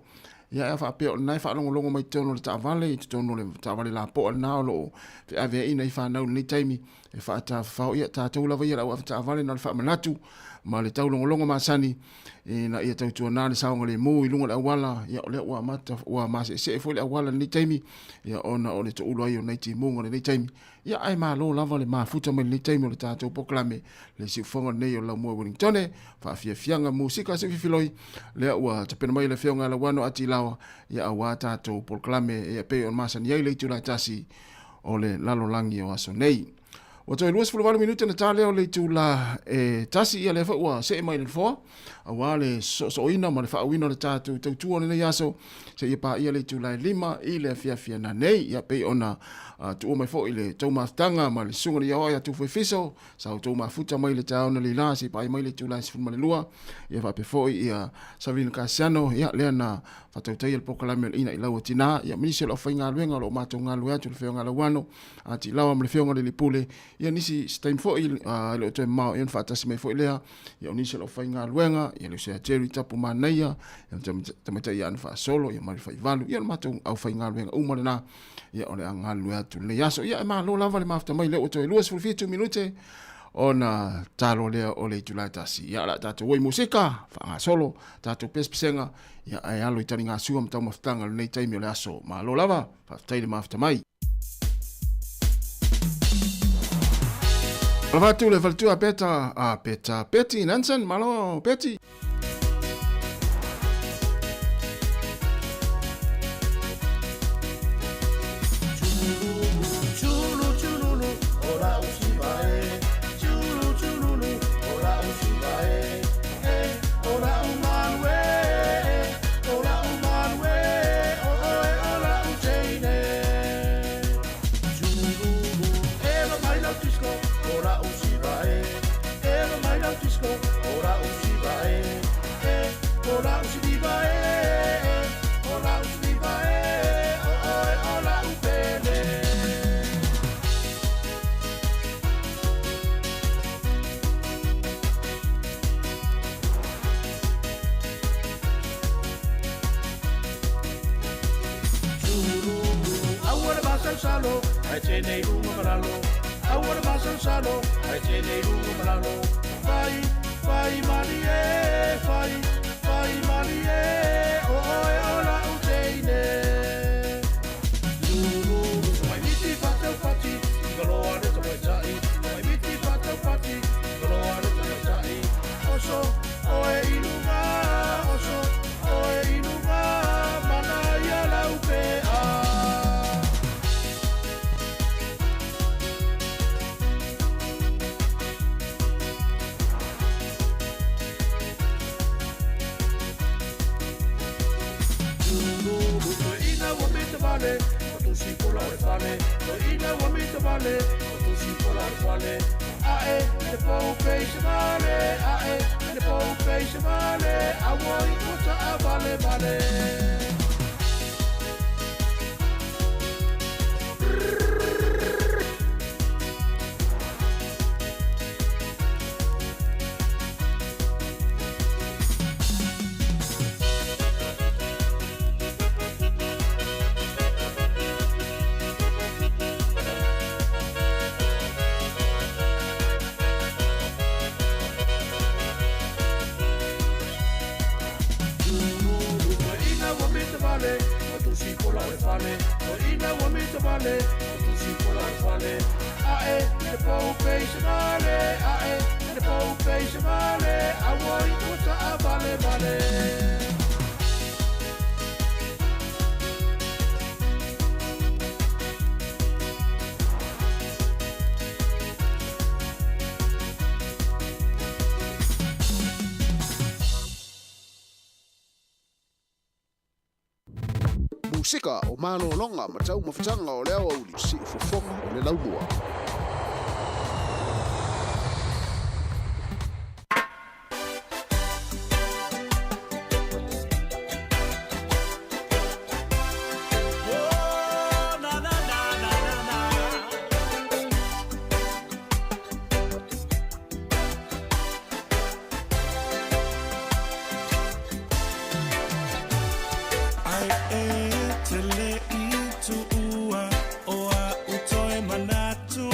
Ia e whaapeo nei whaalongolongo mai tono le taavale, I te tono le taavale la po al nao lo, te ave iai nei whanau nei taimi, e whaatawhau ia tātou lava ia lau ave taavale na le whaamanatu, ma le taulongolongo masani, e na ia tautua nā le saonga le mō I lunga le awala, ia o le ua mata, ua mase se e fo le awala nei taimi, ia ona o le to ulo ai o nei ti mōnga nei taimi, ia ai mā lo lava le mafuta mai nei taimi o le tātou poklame, le siufonga nei o lau mua Wellington, whaafia fianga musika se fifiloi, le ua tapena mai le whionga la wano ati lawa, ia awa tātou poklame, ia pei on masani ai leitu lai tasi o le lalolangi o aso nei. O toi luas fulu minuta na tā leo le tu la tasi ia le whaua se e mai le whoa. A wā le soina ma le whaawina le tātou tautua ni nei aso. Se ia pā ia le tu la 5 I le fia na nei. Ia pei ona tu o mai fo I le tau maftanga ma le sunga ni aoia tu fiso. Sa o tau mafuta mai le taona le la se pā mai le tu la sifun ma le lua. Ia whape fo ia Savina Kasiano. Ia lea na whatautai le pokalame ina I lau atina. Ia minise lo whainga luenga lo mātou ngā lua atu le whionga lauano. Ati lawa ma le whionga le pule. Ia nisi stein fo I le o toi mao ion whaatasi mai fo I lea. Ia nisi lo whainga luenga. Ia leo sea teri tapu māneia. Ia tamata ia anwha solo. Ia mari whai valu. Ia mātou au whainga luenga umare nā. Ia ole a ngā lua atu le yaso. Ia e maa lo lava le mafta mai leo o toi luas fulfitu minute. Ona talo lea o le tulai tasi. Ia la tātou wai musika. Whaanga solo. Tātou pespesenga. Ia ai alo I tani ngā sua mtau maftanga le nei taimi o le aso. Maa lo lava. Whaftai le mafta mai. Alavatu le valtua peta Peti Nansen, malo Peti. Salo, I take a room of Malalo. I want a muscle salo, I take a room of Malalo. Fai, Marie, fai, Marie, oh, la Utene. My meaty fatal party, go on it to my jai. My meaty fatal party, go on it to my jai. Also, Inuma, Manaya la Upea. ina wa mi te vale, o tu si pola vale. Ae, le pou peixe vale, ae, le pou peixe vale, a woi kota a vale vale. Vale, ina wa mi te vale, tu si pola vale. Ae, le pou peixe vale, ae, le pou peixe vale, a woi kota a vale vale. Musika o mano longa ma tau mawhitanga o leo auli si ufofonga o le laumua. Tele i tu ua o a utoe manatu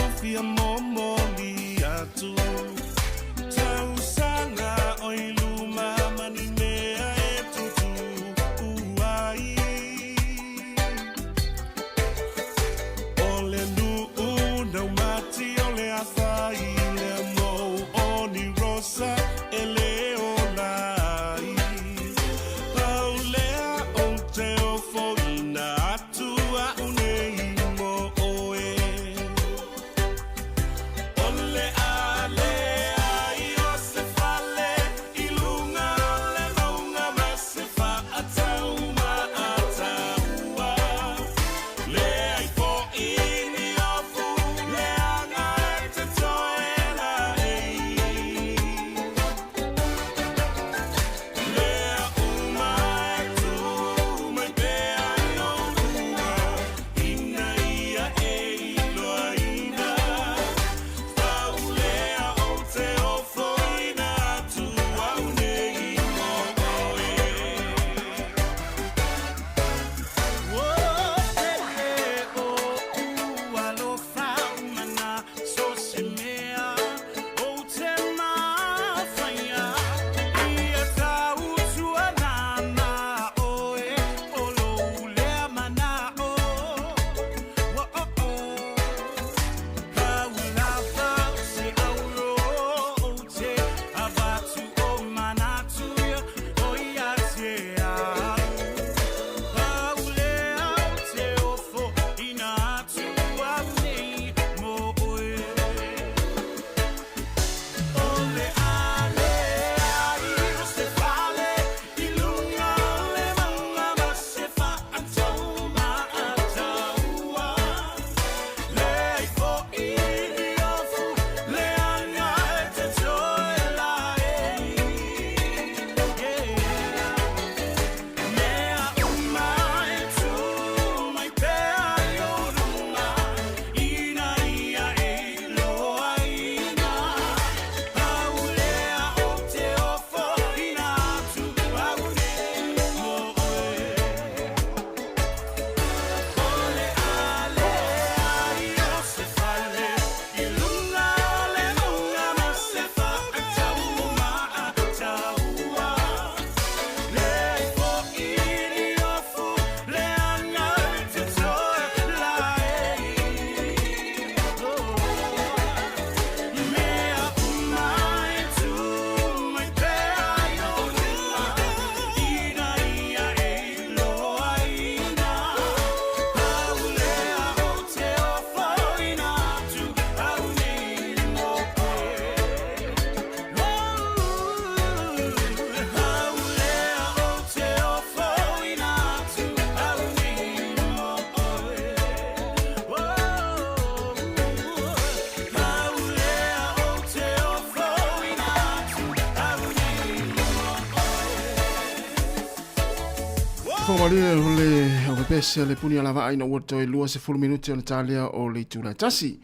fonga le o pese le puni ala vai no wato e lua se full minute on Italia o le tula tasi.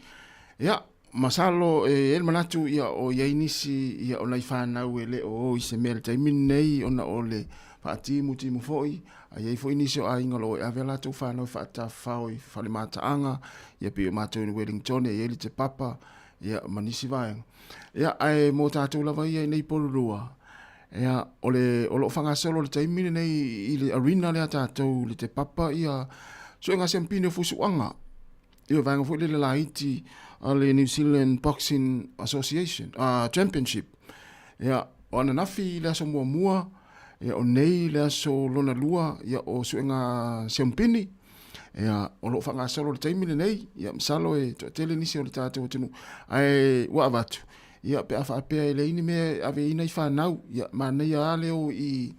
Ya, masalo el manatu ia o ia inisi ia o naifa na le o se mel tai minei ona o le fati muti mu foi. Ai foi inisi o ainga lo e avela tu fa no fa ta foi fa le mata anga ia pe mata in Wellington e ele te papa ia manisi vai. Ya ai mo tatu la vai nei polurua. Ea, o lo whanga selo le taimine nei i le arena le atatou le te papa ia so inga sempine fusuanga. Ia vanga fu le laiti a le New Zealand Boxing Association, Championship. Ea, o ana nafi le aso mua, ea o nei le aso lona lua, ia o so inga sempine. Ea, o lo whanga selo le taimine nei, ia msalo e to tele nisi o le tātou tenu. Ai, wa avatu. Ia pe afa pe le ini me ave ina I whanau ia mana ia leo I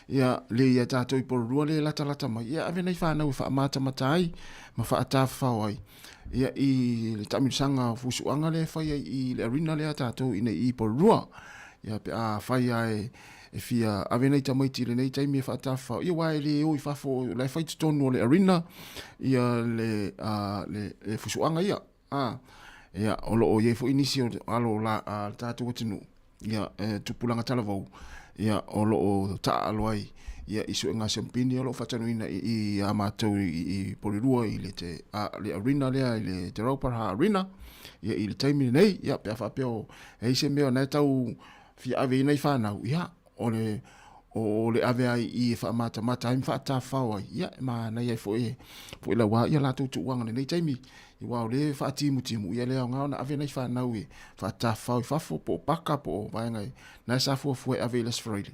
ia le ia tātou I porurua le lata mai ia ave nei whanau wha mata matai ma wha atawhau ai ia I le tamirisanga fusuanga le whai I le arena le tātou ina I porurua ia pe a whai ai e fia ave nei tamaiti le nei taimi wha atawhau ia wai le o I whafo le whai tonu le arena ia le fusuanga ia ia o lo o ye fo inisi o alo la tatu watinu ia tupulanga talavou ia o lo o ta aloi ia isu nga sempini o lo fatanu ina I amatou I polirua I le te le arena le te Rauparaha arena ia I le taimi nei ia pe afa peo e se meo na tau fi ave nei fanau ia o le ave ai I fa mata I fa ta fa ia ma na ia fo la wa ia la tu wanga nei taimi I wau le wha timu ia lea o ngau na ave nei whanau e wha ta whau I whafo po paka po vaengai na sa fua ave les freile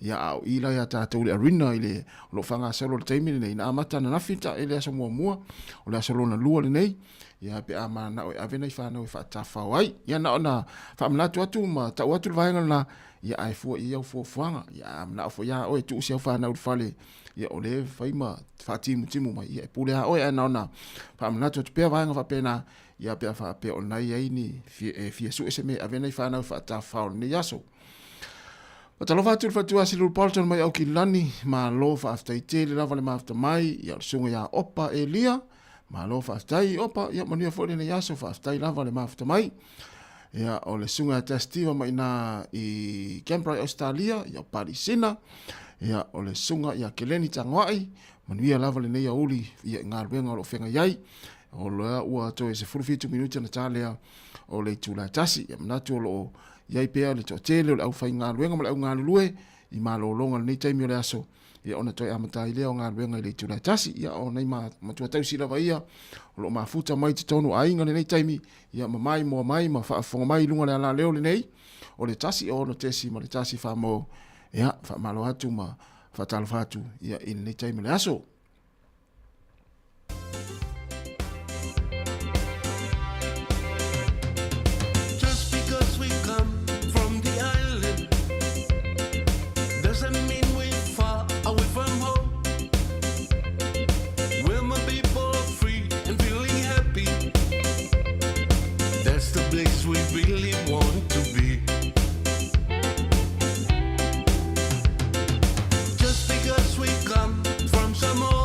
ia au I la ia tātou le arena I le lo whanga selo le taimine nei na amata na nafita e le asa mua o le asa lona lua le nei ia pe ama na o ave nei whanau e wha ta whau ai ia na ona wha manatu atu ma tau atu le vaengai na ia ai fua I au fua fuanga ia amna o ia o e tu usia whanau le whale ia o le whaima whatimu mai ia pule ha oe ana ona whamanatu tu pia vaenga whapena ia pia whapea o nai aini fia su ese me avenai whanau whata whao ni yaso. Matalo whatu le whatua si lulu Paulton mai au ki lani ma lo whaaftai te le lava le maafta mai ia le sunga ia opa e lia ma lo whaaftai opa ia mania fwone ni yaso whaaftai lava le maafta mai ia o le sunga testiva mai na I Canberra Australia ia Parisina ia o le sunga ia keleni tangoai manuia lava le nei uli ia ngā ruenga o lo whenga iai o loa ua to e se 45 minuti na tālea o le tūlai tasi ia manatu o lo iai pea le tōtele o le au whai ngā ruenga ma le au ngā lulue I mālo longa le nei taimi o le aso ia ona toi amatai lea o ngā ruenga I le tūlai tasi ia o nei matua tau si lava ia o lo mafuta mai te tonu ainga le nei taimi ia mamai mua mai ma whaafonga mai lunga le ala leo le nei o le tasi o no tesi ma le tasi whaamo ia whaamalo atu ma whaatalo whatu ia I nei taimi le aso. Just because we come from the island doesn't mean we're far away from home. We're my people free and feeling happy. That's the place we really want to be. Just because we come from Sāmoa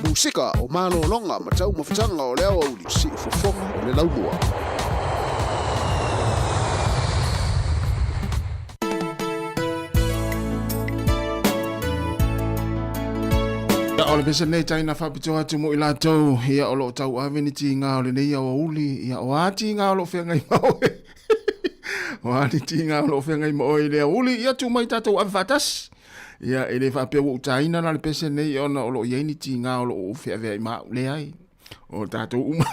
Musika o malolonga ma tau mawhitanga o leo auli si ufofonga o le laumua. O le pesa nei taina whapito atu mo i lātou, ia o lo tau aveniti ngā o le nei au uli, ia o ati ngā o lo whenga i maoe. O ati ngā o lo whenga i maoe le uli, ia tu mai tātou awhatas. Ia e le whapea o taina na le pesa nei ona o lo ieni ti ngā o lo o whea i mao le ai. O tātou uma.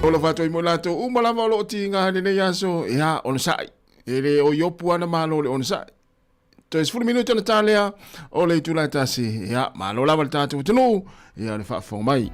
O la whatoi mo lātou uma lava o lo ti ngā le nei aso, ia o na sai. E le o iopu ana malo le o na sai. To is 40 minutos na talea o le tula tasi ya malo lava tatu tunu ya le fa fo mai.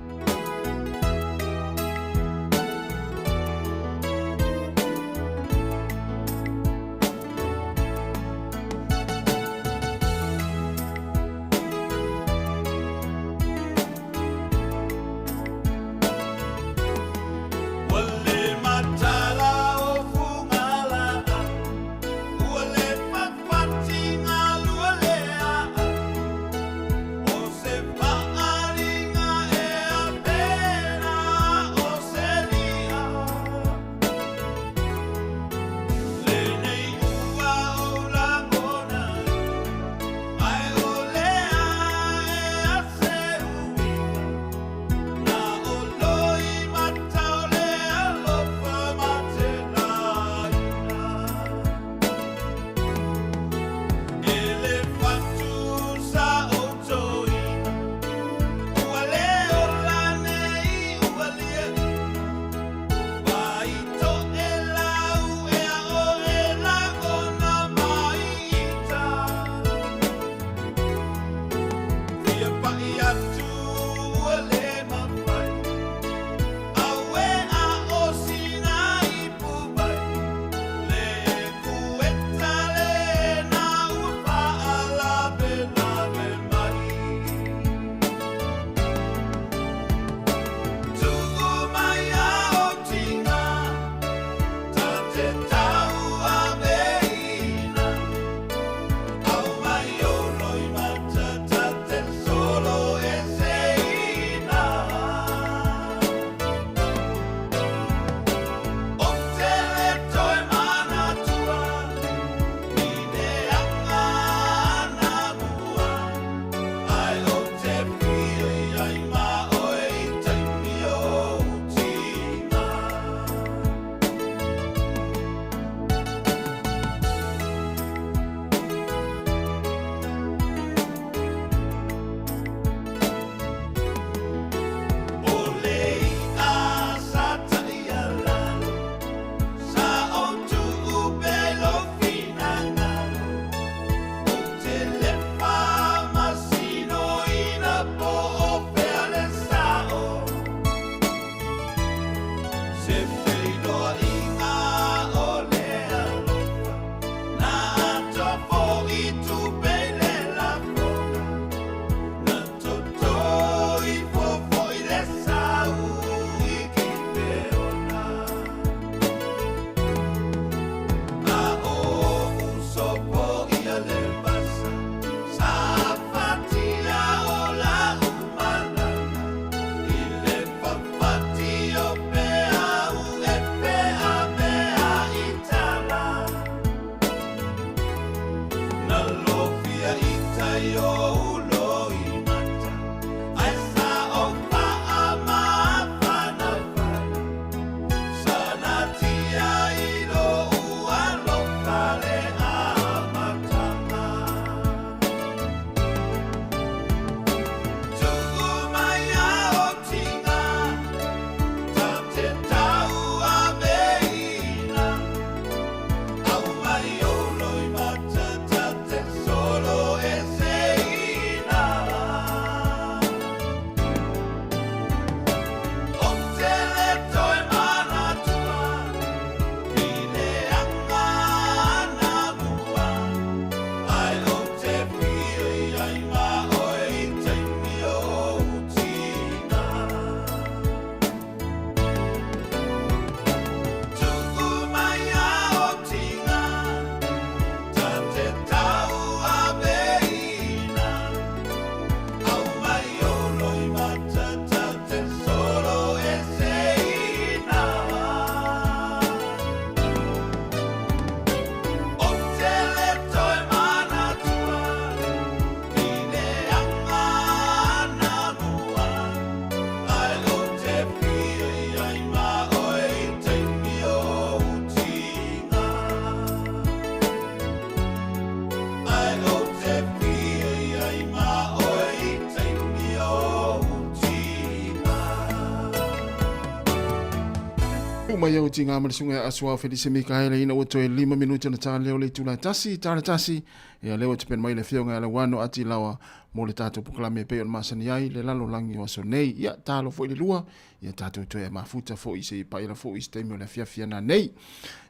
Mai au tinga marasunga asua Felise Mikaela ina ua toe 5 minuta na tā leo le tula tasi, tāra tasi, ia leo te pen mai le whionga ala wano ati lawa mo le tātou pukalame pe on masani ai, le lalo langi o aso nei, ia tālo fo i le lua, ia tātou toe mafuta fo i se paila fo i steimi o le fiafia na nei,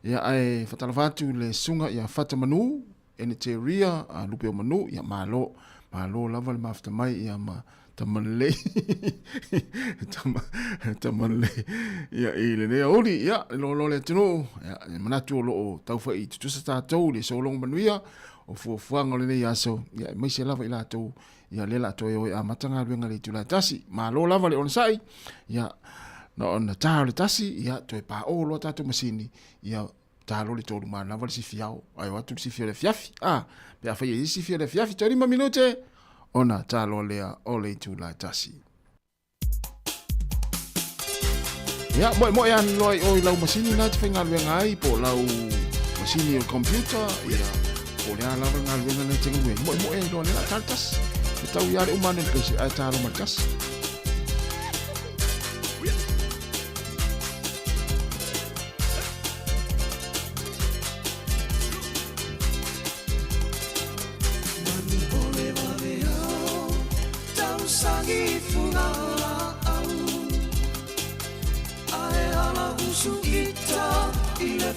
ia ai whatalawatu le sunga ia whata manu, ene te ria, lupe o manu, ia malo lava le mafta mai, ia tamanle tamanle ia ile ne oli ia lo le tino ia manatu lo tau fa i tu sa tātou le so long manuia o fuanga le ia so ia mai se lava ila tu ia le la to ia matanga luenga le tu la tasi ma lo lava le on sai ia no on ta le tasi ia to pa o lo tatu masini ia ta lo le tolu ma lava le si fiao ai watu si fia le fiafi pe fa i si fia le fiafi to 5 minute ona talo lea ole tu la tasi. Ya, mo ya loi o lau masini na te whainga luenga ai, po lau masini o computer, ia, po lea lau ngā luenga na tenga luenga. Mo ya loi lea tartas, e tau iare umane pesi ai talo markas.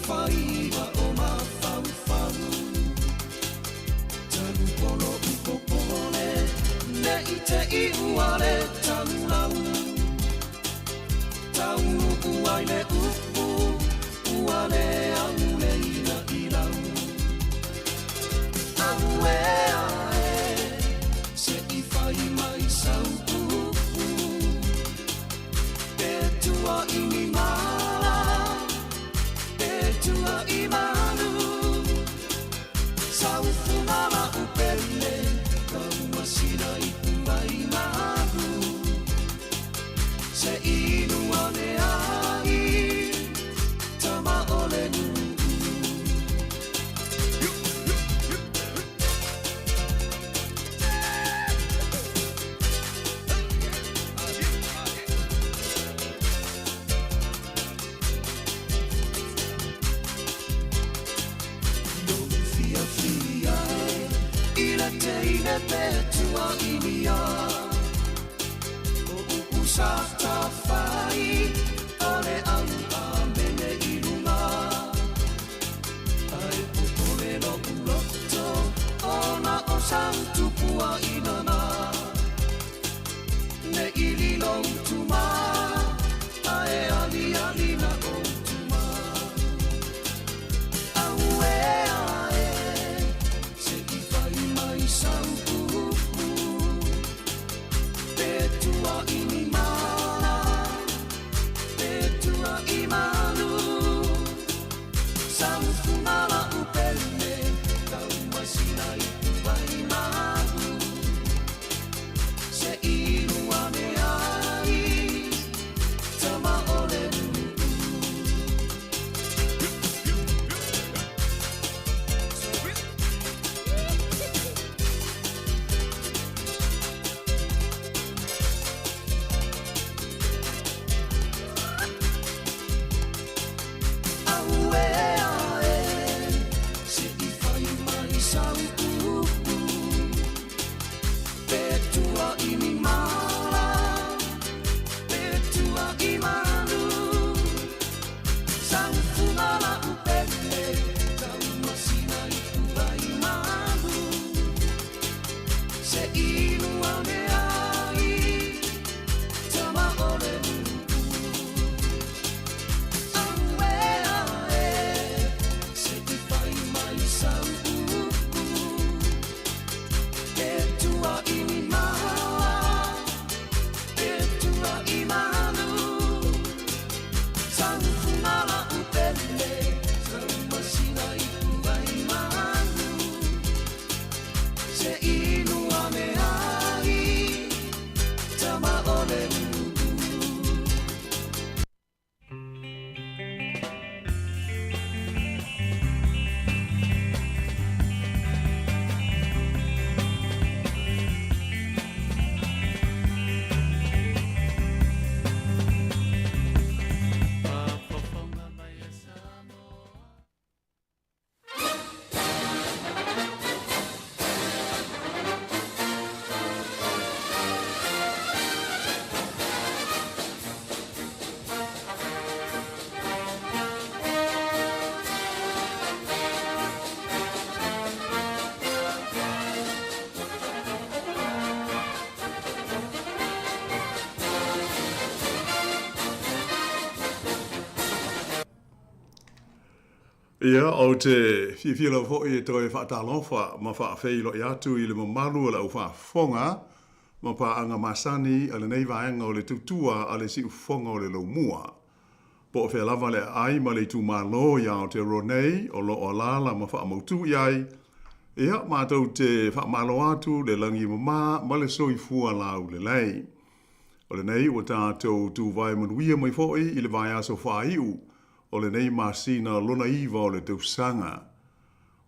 Whaiwa o mawhau Tanu polo upopole Ne i te iuare tanu lau Taunu uai le upu Uale au le ina i lau Au e ae Se i whai mai sau upu E tua imi mala tua imanu sau fumama upele kau masina ikumai mahu se inu ane ai tama ole nu Teine petua inia O usata fai Ole au a mene ilunga Ai pupole no uloto Ona o santupua inana Ne ililo utuma Ae ali ali na utuma Aue ae Se i fai mai sau pupu Te tua ini mala Te tua imanu Sau fumala upele Kau masina iku vai mahu Se inu ane ai Tama ole Ia, o te whiwhila fo i toi whaatalofa ma whaafeilo i atu i le mamalu la u whaafonga ma pa anga masani a le nei vaenga o le tutua a le si ufonga o le laumua. Po o whelava le ai ma le tu malo ia o te ronei o lo o lala ma whaamautu iai. Ia, mātou te whaamalo atu le langi mama ma le soifua lau le lei. O le nei o tātou tu vai manuia mai foi i le vai aso whaiu. O le nei masina lona iwa o le tausanga.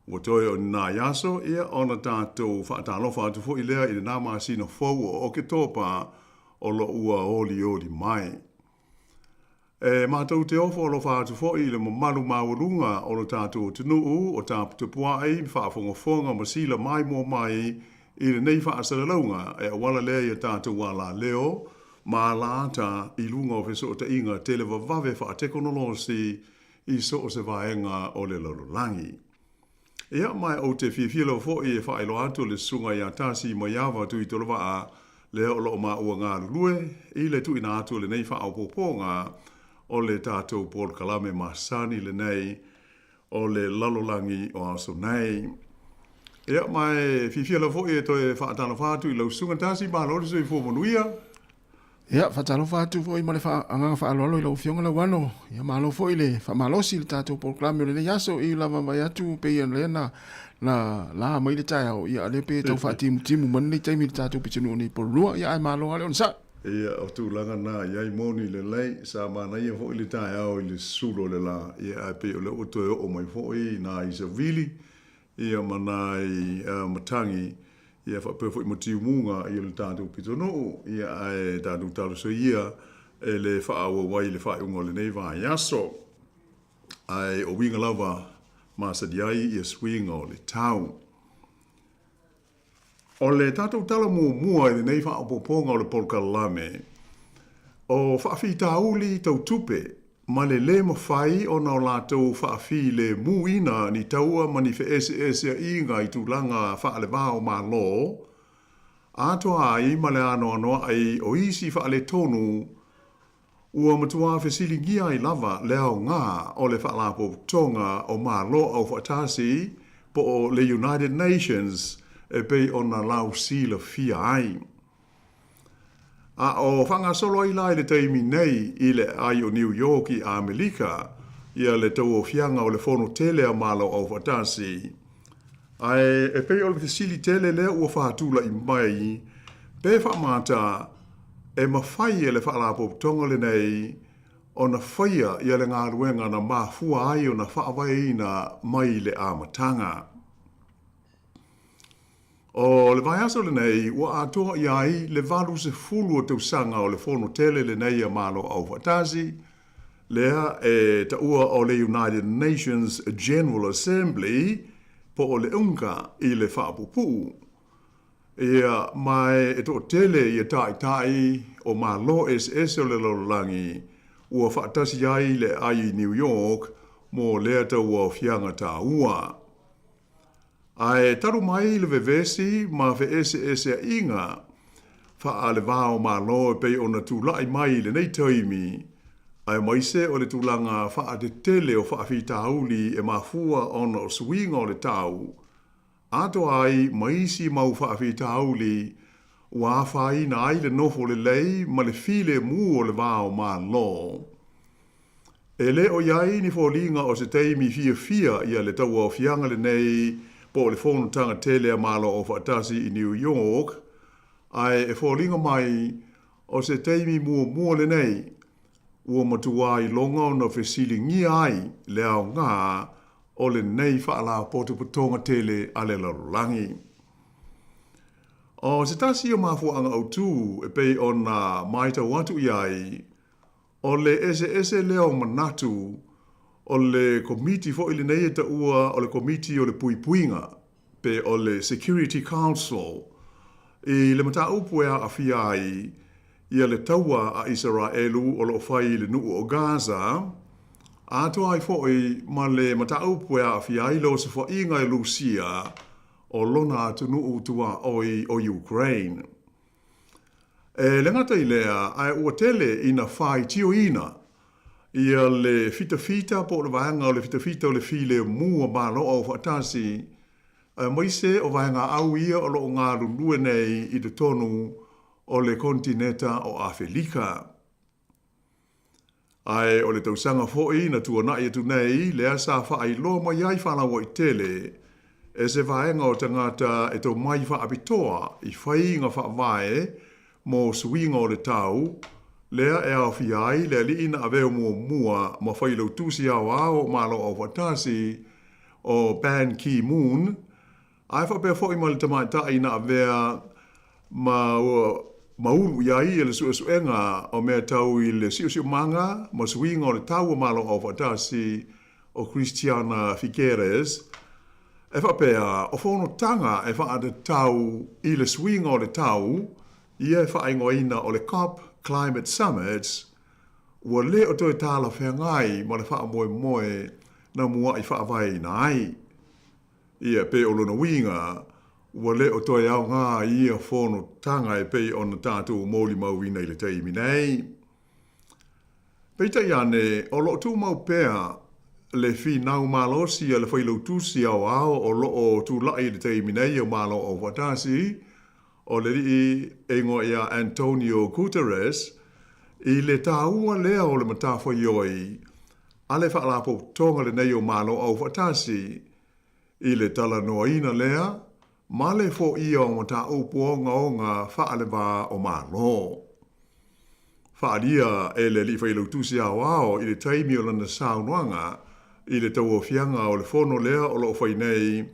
Ua toi o nā yaso, ia ona tātou whaatalofa atu fo i lea i le nā masina fau o ke tōpa o lo ua oli mai. Mātou te ofo o lo whaatu fo i le mamalu mawalunga o lo tātou tunuu o tāputu puai, whaafongafonga masila mai mō mai i le nei whaasaralaunga e awala lea i tātou wala leo, ma lata i lunga o feso o ta inga te le vavave wha teknolosi i so o se vaenga o le lalulangi. Ia mai o te whiwhilo fo i e whaelo atu le sunga i atasi ma yawa tu i tolowa a lea o loo ma ua ngā lulue i le tu ina atu le nei wha au poponga o le tātou Paul Kalame Masani le nei o le lalulangi o aso nei. Ia mai whiwhilo fo i e toi whaatana whātu i lau sunga tasi ma lori so i fo manuia. Ia, whatalo whātu fo i male anga whaalolo i lau fionga lau wano. Ia, malo fo i le whamalosi le tātou proklami o le nei aso i lava mai atu pe ian lena na la mai le tai au. Ia, le pe tau whaatimu mani nei taimi le tātou pitunu o nei porua. Ia, ai malo ale on sa. Ia, o tūlanga nā, iai moni le lei, sa mana ia fo i le tai au i le sulo le la. Ia, ai pe o le oto e o mai fo i nā i sa vili. Ia, mana i matangi. Ia whapewhoi motiu munga i le tātou pitono, ia ai tātou tātou so ia e le whaaua wai le whaeunga le nei vai aso. Ai o winga lava masadi ai i a swinga o le tau. O le tātou tala mua i le nei whaapoponga o le Polkalame, o whaafi tāuli tau tupe, ma le mawhai o nao lātou whaafi le muina ni taua mani fe ese inga i tūlanga whaale wāo mā lo, atoa ai ma le anoa ai o isi whaale tonu ua matua whesilingia i lava leo ngā o le whaalapo tonga o mā lo au whaatasi po o le United Nations e pei o na lau sila fia ai. A o whanga solo i lai le taimi nei i le ai o New York i Amerika, ia le tau o fianga o le fono tele a malo au whatasi. Ai e pei o le fisili tele lea ua whaatula i mai, pe whamata e mawhai e le whaalapo tonga le nei, o na whaia i le ngā ruenga na mafua ai o na whaawai na mai le amatanga. O le vai aso le nei, ua atoa i ai le valu se fulu o tausanga o le fono tele le nei a malo au whatasi, lea e taua o le United Nations General Assembly po o le unga i le whaapupu. Ia mai e to tele i a tai o malo SS o le lololangi, ua whaatasi ai le ai New York mo lea taua o fianga ta ua. Ai taru mai le vevesi ma ve ese a inga fa ale vao ma lo pe ona tu lai mai le nei taimi ai mai se o le tulanga fa de tele o fa fita uli e ma fua ona o swing o le tau ato ai mai si mau fa fita uli wa fa ina ai le nofo le lei ma le file mu o le vao ma lo ele o yai ni fo linga o se taimi fia ia le tau o fianga le nei po le fono tanga tele a malo o whaatasi i New York, ai e wholinga mai o se teimi mua le nei, ua matua i longa o na whesilingi ai le au ngā o le nei whaala potopotonga tele a le lalulangi. O se tasi o mafuanga au tū e pei o na maita watu iai, o le ese leo manatu, o le komiti fo ili nei ta ua o le komiti o le puipuinga pe o le Security Council i le mata upua a fiai ia le taua a Israelu o lo fai le nuu o Gaza ato ai fo i ma le mata upua a fiai lo se fo inga e Lucia o lona atu nuu tua o Ukraine. E le ngata i lea ai ua tele ina fai tio ina Ia le fita po le vaenga o le fita o le file mua malo o whaatasi. Moise o vaenga au ia o lo ngā rulue nei i te tonu o le kontineta o Awhelika. Ai o le tausanga fo'i na tuana i atu nei lea sa whaai lo mai ai whanawa i tele e se vaenga o tangata e tau mai whaapitoa i whainga whaavae mo suinga o le tau lea e au fiai lea li ina aveo mua ma whailau tusi au ao malo o watasi o Ban Ki-moon ai whapea fo'i ma le tamaita ina avea maulu iai e le suenga o mea tau i le siu manga ma suinga o le tau o malo o watasi o Christiana Figueres e whapea o whono tanga e whaade tau i le suinga o le tau ia e whaingoina o le COP Climate Summits ua le o toi tāla whengai ma le wha moe na mua i whaavai nai. Ia pe o lona winga ua le o toi au ngā ia whono tanga e pe o na tātou mōli mauina i le teimi nei. Peita iane o lo tu mau pea le fi nau malosi a le whailau tusi au o lo o tu lai le teimi nei o malo o watasi o le rii e ngoia Antonio Guterres i le tāua lea o le matawha ioi a le whaalapo tonga le nei o malo au watasi i le tala noaina lea ma le fo ia o mata upuonga o ngā whaalewa o malo. Whaalia e le li whailau tusi au i le taimi o lana saunuanga i le tau o fianga o le fono lea o lo whainei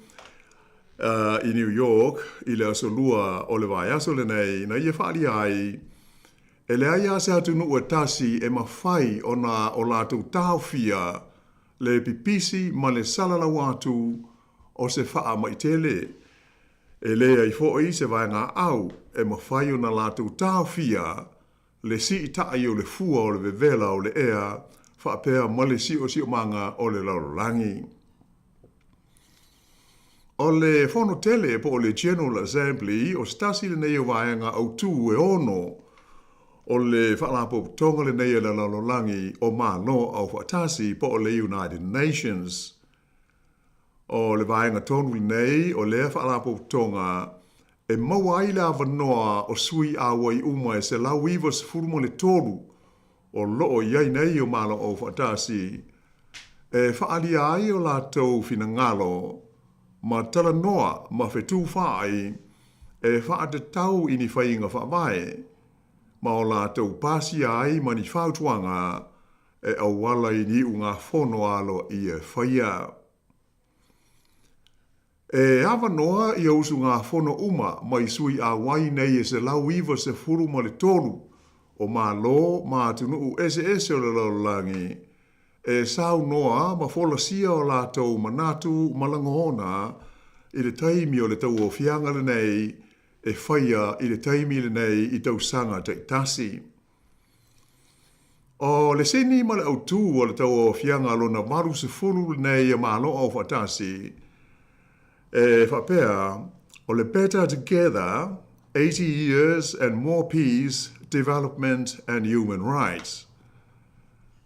i New York, i le asolua o le vai aso le nei, na ia whaali ai, e le aia se atu nuu e tasi e mawhai o na o lātou tāwhia le pipisi ma le salala watu o se wha mai tele. E lea i fōi se vai ngā au e mawhai o na lātou tāwhia le si i taai o le fua o le vevela o le ea whaapea ma le si o manga o le laurangi. O le whono tele po o le General Assembly o stasi le nei o vaenga au tū e ono o le whaalapo tonga le nei e la lalolangi o mano au whaatasi po o le United Nations. O le vaenga tonu nei o le whaalapo tonga e mawai la vanoa o sui awai uma e se lau iwa se furumo le tolu o loo iai nei o malo au whaatasi. E whaali ai o la tau fina ngalo ma tala noa ma whetu whaai e whaate tau ini whainga whaavae, ma o la tau pasi ai mani whautuanga e awala i ni unga whono alo i e whaia. E awa noa i ausu ngā whono uma mai sui a wai nei e se lau iwa se furu ma le tolu o ma lo ma tunu ese o le laulangi. E sau noa ma fola sia o la tau manatu malangohona i le taimi o le tau o fianga le nei e whaia i le taimi le nei i tau sanga te tasi. O le seni ma le autu o le tau o fianga lona maru se fulu le nei e malo o whatasi e whapea o le Better Together 80 Years and More Peace, Development and Human Rights.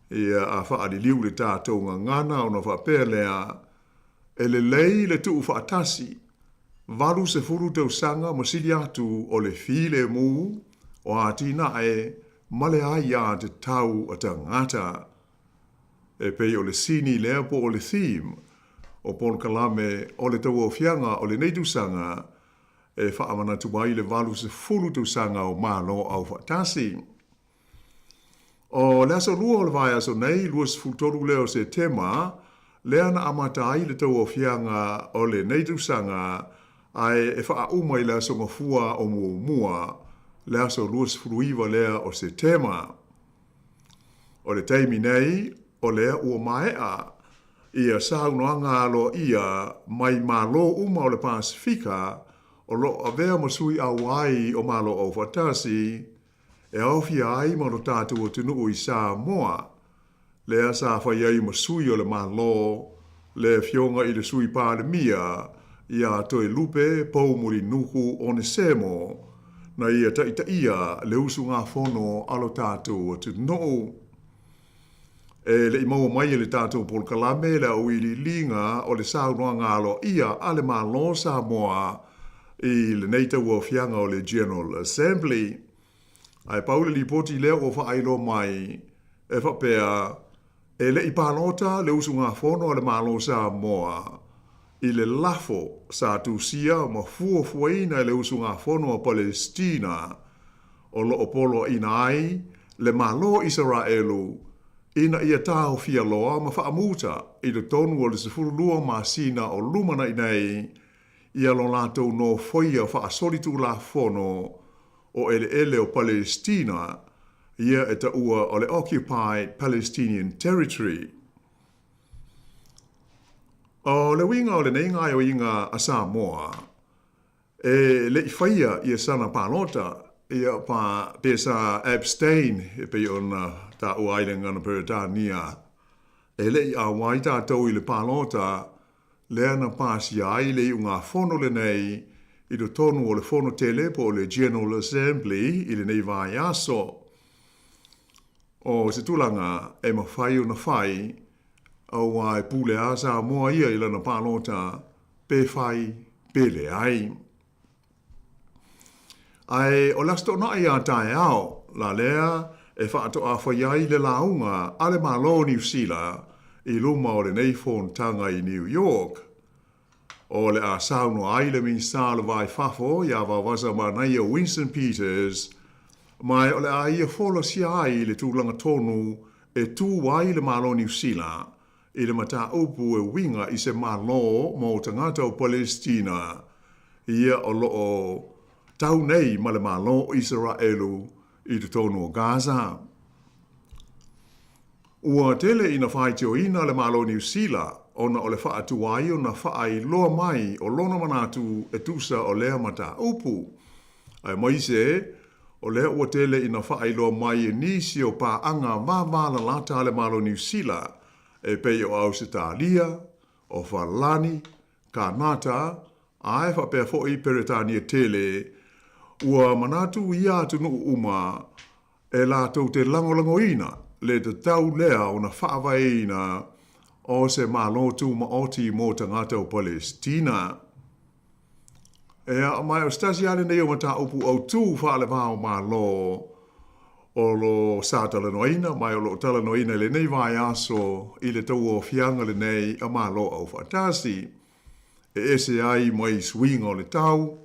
Ia a whaari liu le tātou ngana o na whapea lea e le lei le tuu whaatasi valu se furu tau sanga ma sili atu o le file mu o a tina e male ai a te tau a ta ngata e pei o le sini lea po o le theme o pon kalame o le tau o fianga o le neitu sanga e whaamana tuwai le valu se furu tau sanga o malo au whaatasi. O le aso lua o le vai aso nei, lua se futoru leo se tema, lea na amatai le tau o fianga o le neitusanga ai e wha umai le aso ngafua o mua, le aso lua se furuiva lea o se tema. O le teimi nei, o lea ua maea, ia saunoanga alo ia mai malo uma o le Pasifika, o lo avea masui awai o malo o Watasi, e awhi ai ma no tātou o tunu i Sāmoa, lea sa whaiai masui o le malo, le fionga i le sui pāle mia, ia toi lupe pou muri nuku o ne semo, na ia taita ia le usu ngā whono alo tātou o tunu. le imau mai le tātou pol kalame le au ili linga o le saunua ngalo ia ale malo Sāmoa i le neita ua fianga o le General Assembly. Ai paule li poti leo o whaailo mai e whapea e le ipalota le usunga fono le malo Sāmoa i le lafo sa tusia ma fuafuaina le usunga fono o Palestina o lo opolo ina ai le malo Israelu ina ia tāo fia loa ma whaamuta i le tonu o le sefurulua ma sina o lumana inei ia lo lātou no foia whaasolitu la fono o ele o Palestina ia e ta ua o le Occupied Palestinian Territory. O le winga o le neinga o inga a Sāmoa e le whaia ia sana pālota ia pa pesa abstain e pe ona ta uailenga na Peretania. E le a wai tātou i le pālota lea na pāsi ai le unga fono le nei i le tonu o le fono tele po le General Assembly i le nei vai aso. O se tulanga e mawhai o na whai au wai pule a Sāmoa ia i lana pālota pe whai pele ai. Ai o lasto na ia tae au, la lea e whaato a whaiai le launga ale malo New Zealand i luma o le neifon tanga i New York. O le a sauno ai le minsta le vai fafo ia wawasa manai o Winston Peters, mai o le a ia fola si ai le tūlanga tonu e tū wai le malo New Zealand i le mata upu e winga i se malo mo tangata o Palestina ia o loo tau nei ma le malo Israelu i te tonu o Gaza. Ua tele ina whaitio ina le malo New Zealand ona o le whaatuai o na whaai loa mai o lona manatu e tusa o lea mata upu. Ai moise o lea ua tele ina whaai loa mai e nisi o pā anga mawala lata le malo New Zealand e pei o Ausitalia, o Whalani, Kanata, a e whapea fo i Peretania tele ua manatu ia tunu uma e lātou te langolangoina le te tau lea o na whaavaina o se mālotu ma oti mō tangata o Palestina. Ea mai o stasi ale nei o mata upu au tū whaale vāo mālo o lo sātalanoina, mai o lo talanoina le nei vai aso i le tau o fianga le nei a mālo au whatasi. E ese ai mai swinga o le tau,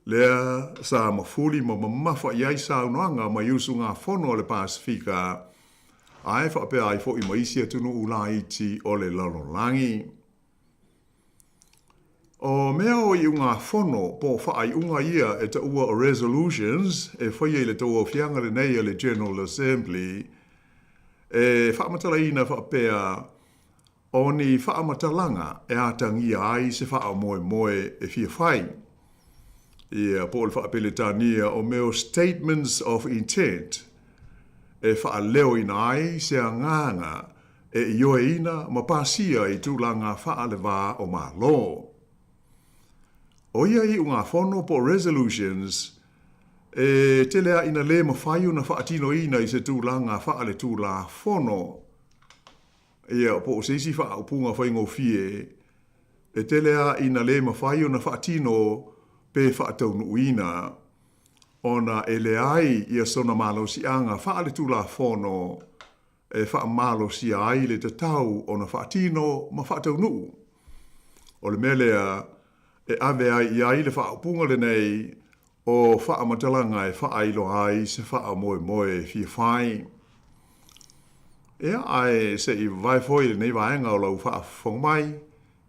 lea sa mafuli ma mamafa iai saunoanga mai usu ngā whono o le Pasifika, ai whapea ai fo i maisia tunu ula iti o le lalolangi. O mea o i unga whono po whaai unga ia e ta ua o resolutions e whaia i le tau o fianga le nei le General Assembly, e whaamatala ina whapea o ni whaamatalanga e atangia ai se wha moe moe e fia whai. Ia po le whaapelitania o meo statements of intent e wha leo ina ai se a nganga e ioe ina ma pasia i tūlanga wha le wā o mā lo. O ia i unga whono po resolutions e te lea ina le ma whaiu na whaatino ina i se tūlanga wha le tūla whono. Ia po se isi wha upunga whaingo fie e te lea ina le ma whaiu na whaatino pe whaataunu uina, ona e le ai ia sona malo si anga whaale tūla whono e wha malo si ai le te tau ona whaatino ma whaataunu. O le melea e ave ai i ai le whaapunga le nei o whaamatalanga e whaailo ai se wha moe moe fia whai. Ea ai se i vai foi le nei vaenga o lau whaafong mai,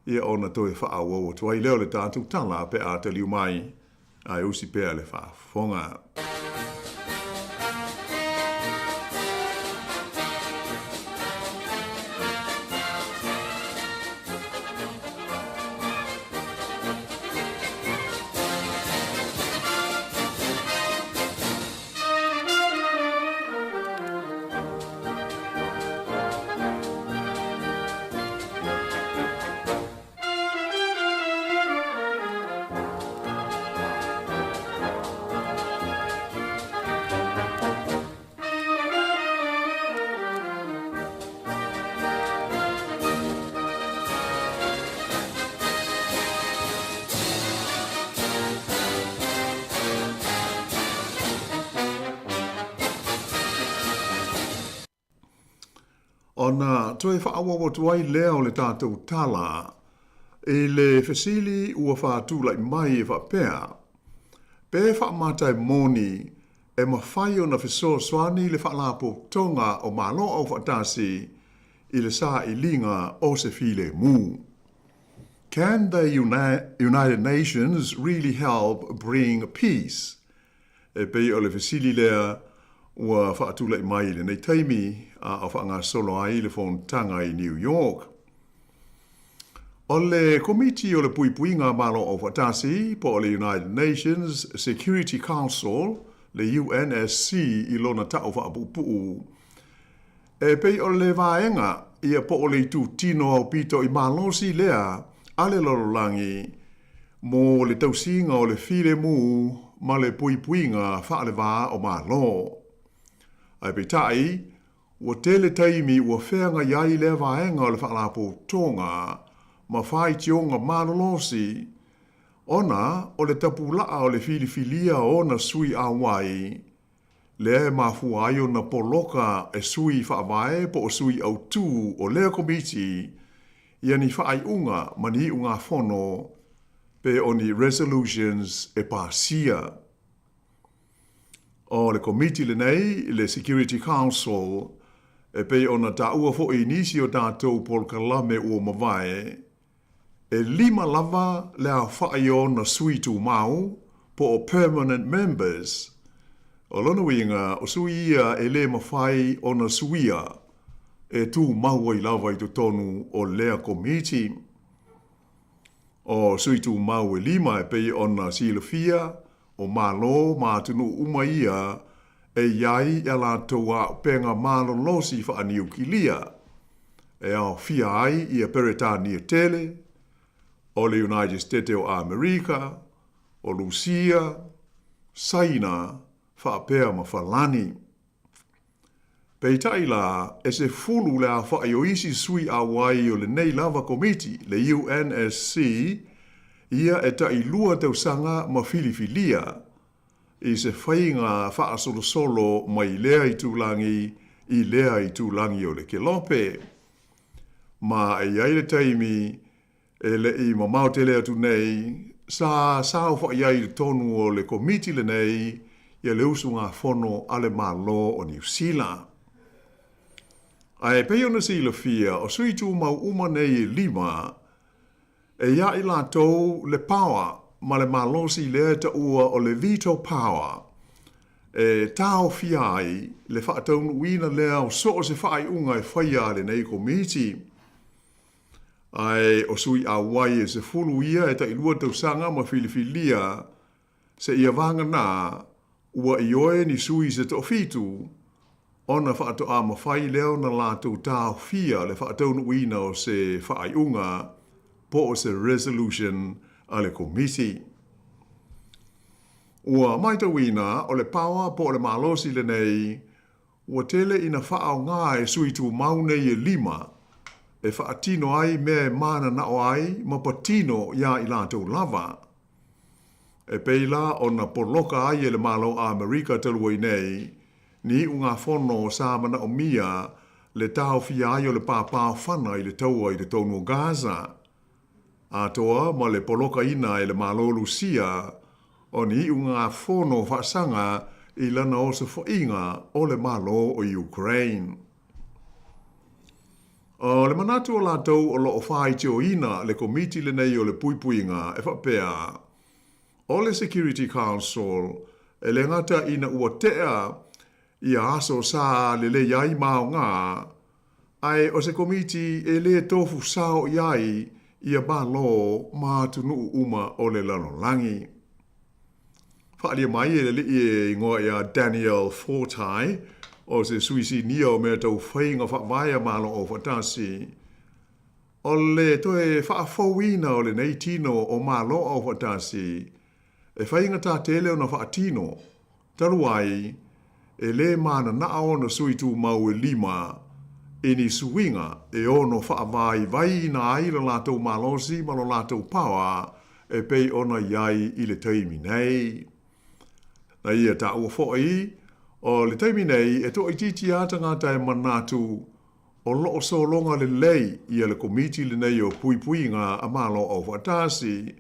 ia ona toi whaawau o tuai leo le tātou tala pe a te liu mai, ai usi pea le whaafonga. Ona toi whaawawa tuai leo le tātou tala, e le fesili ua whaatulai mai e whapea. Pe whaamatai moni e mawhai o na whesoa swani le whaalapo tonga o malo au whaatasi i le sā i linga o se file mu. Can the United Nations really help bring peace? E pei o le fesili lea ua whaatulai mai le nei taimi a whaanga solo ai le fontanga i New York. O le komiti o le puipuinga malo o whatasi po o le United Nations Security Council, le UNSC i lona tau whaapupuu. E pei o le vaenga ia po o le tu tino au pito i malosi lea ale lololangi mo le tausinga o le file mu ma le puipuinga wha le vaa o malo. Ai pei tai, ua tele taimi ua whenga iai le vaenga o le whaalapo tonga ma whai tionga manolosi, ona o le tapulaa o le filifilia o na sui awai, le mafu ayo na poloka e sui whaavae po o sui au tu o lea komiti, ia ni whaai unga mani unga whono pe o ni resolutions e pasia. O le komiti le nei, le Security Council, e pe ona ta ua fo i nisi o tātou polkalame ua mawai, e 5 lava le a whaai o na sui tu mau po o permanent members. O lona winga o sui ia e le mawhai o na suia e tu mau i lava i tu tonu o lea komiti. O sui tu mau e 5 e pei o na silafia o malo mātunu umaia e iai e la toa penga malo losi wha aniu kilia. E au fia ai i a Peretania Tele, o le United States o Amerika, o Lucia, Saina, whaapea ma whalani. Pei taila, e se fulu le a whaioisi sui a wai o le nei lava komiti, le UNSC, ia e ta i lua tausanga ma filifilia, i se whainga wha solo mai lea i tūlangi, i lea i tūlangi o le kelope. Ma e iai le taimi, e le i mamau te lea tu nei, sa sao wha iai le tonu o le komiti le nei, ia le usu ngā whono ale malo o New Zealand. Ai pei ona si la fia, o sui tu mau uma nei e 5, e ia i la tau le power, ma le malosi lea ta ua o le veto power, e tau fia ai, le whaataunu uina lea o so o se whaai unga e whaia le nei komiti. Ai o sui a wai e se fulu ia e ta ilua tausanga ma filifilia, se ia vanga nā, ua i oe ni sui se to fitu, ona whaato a mawhai leo na lātou tāu fia le whaataunu uina o se whaai unga, po o se resolution a le komiti. Ua maita wina o le pawa po o le malosi le nei, ua tele ina whaau ngā e sui tu maune i 5, e whaatino ai me mana na o ai, ma patino ia i lātou lava. E peila o na poloka ai e le malo a Amerika talua i nei, ni unga whono o Sāmoa o mia le tau fia ai o le pāpāo whana i le taua i le tonu o Gaza. A toa ma le poloka ina e le malo Lucia, o ni unga whono whaasanga i lana o se whainga o le malo o Ukraine. O le manatu o lātou o loo whai te o ina le komiti le nei o le puipuinga e whapea. O le Security Council e le ngata ina ua tea i a aso sa le le iai mao ngā, ai o se komiti e le tofu sao iai i a balo mātunu uma o le lanolangi. Whaalia mai e le i ngoa i a Daniel Fortai, o se suisi nia o mea tau whainga whaavaia malo o whatasi. O le toe whaafauina o le neitino o malo o whatasi, e whainga tā tele o na whaatino, taruai, e le mana nao na suitu mau e 5, e ni suinga e ono whaavai vai na aila lātou malosi ma lo lātou pawa, e pei ona iai i le taimi nei. Na ia tā ua whoi, o le taimi nei e to i titi ata ngā tai manatu o loo so longa le lei ia le komiti le nei o pui pui ngā amalo o whatasi,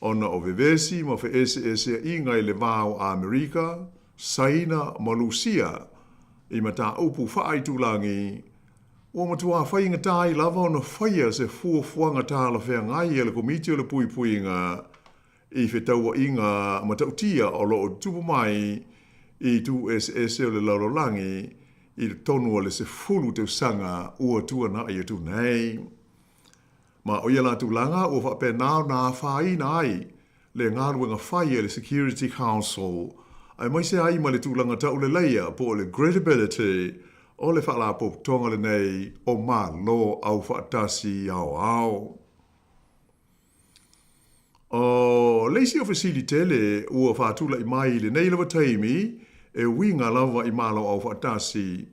ona o vevesi ma fe ese inga i le vāo a Amerika, Saina ma Lucia, i mata upu whaai tūlangi, o matua whainga tai lava ona whaia se fuafuanga tā la whea ngai ia le komiti o le pui pui ngā, i whetaua inga matautia o loo tupu mai i tu ese o le laurolangi, i le tonu o le se fulu te usanga ua tua na ia tu nei. Ma o ia la tūlanga ua whape nao nā whaina ai le ngāruenga whaia le Security Council, ai mai se ai ma le tūlanga tau le leia po le credibility o le whala po tonga le nei o ma lo au whaatasi au. O leisi o fasilitele ua whaatula i mai le nei lava taimi e winga lava i malo au whaatasi.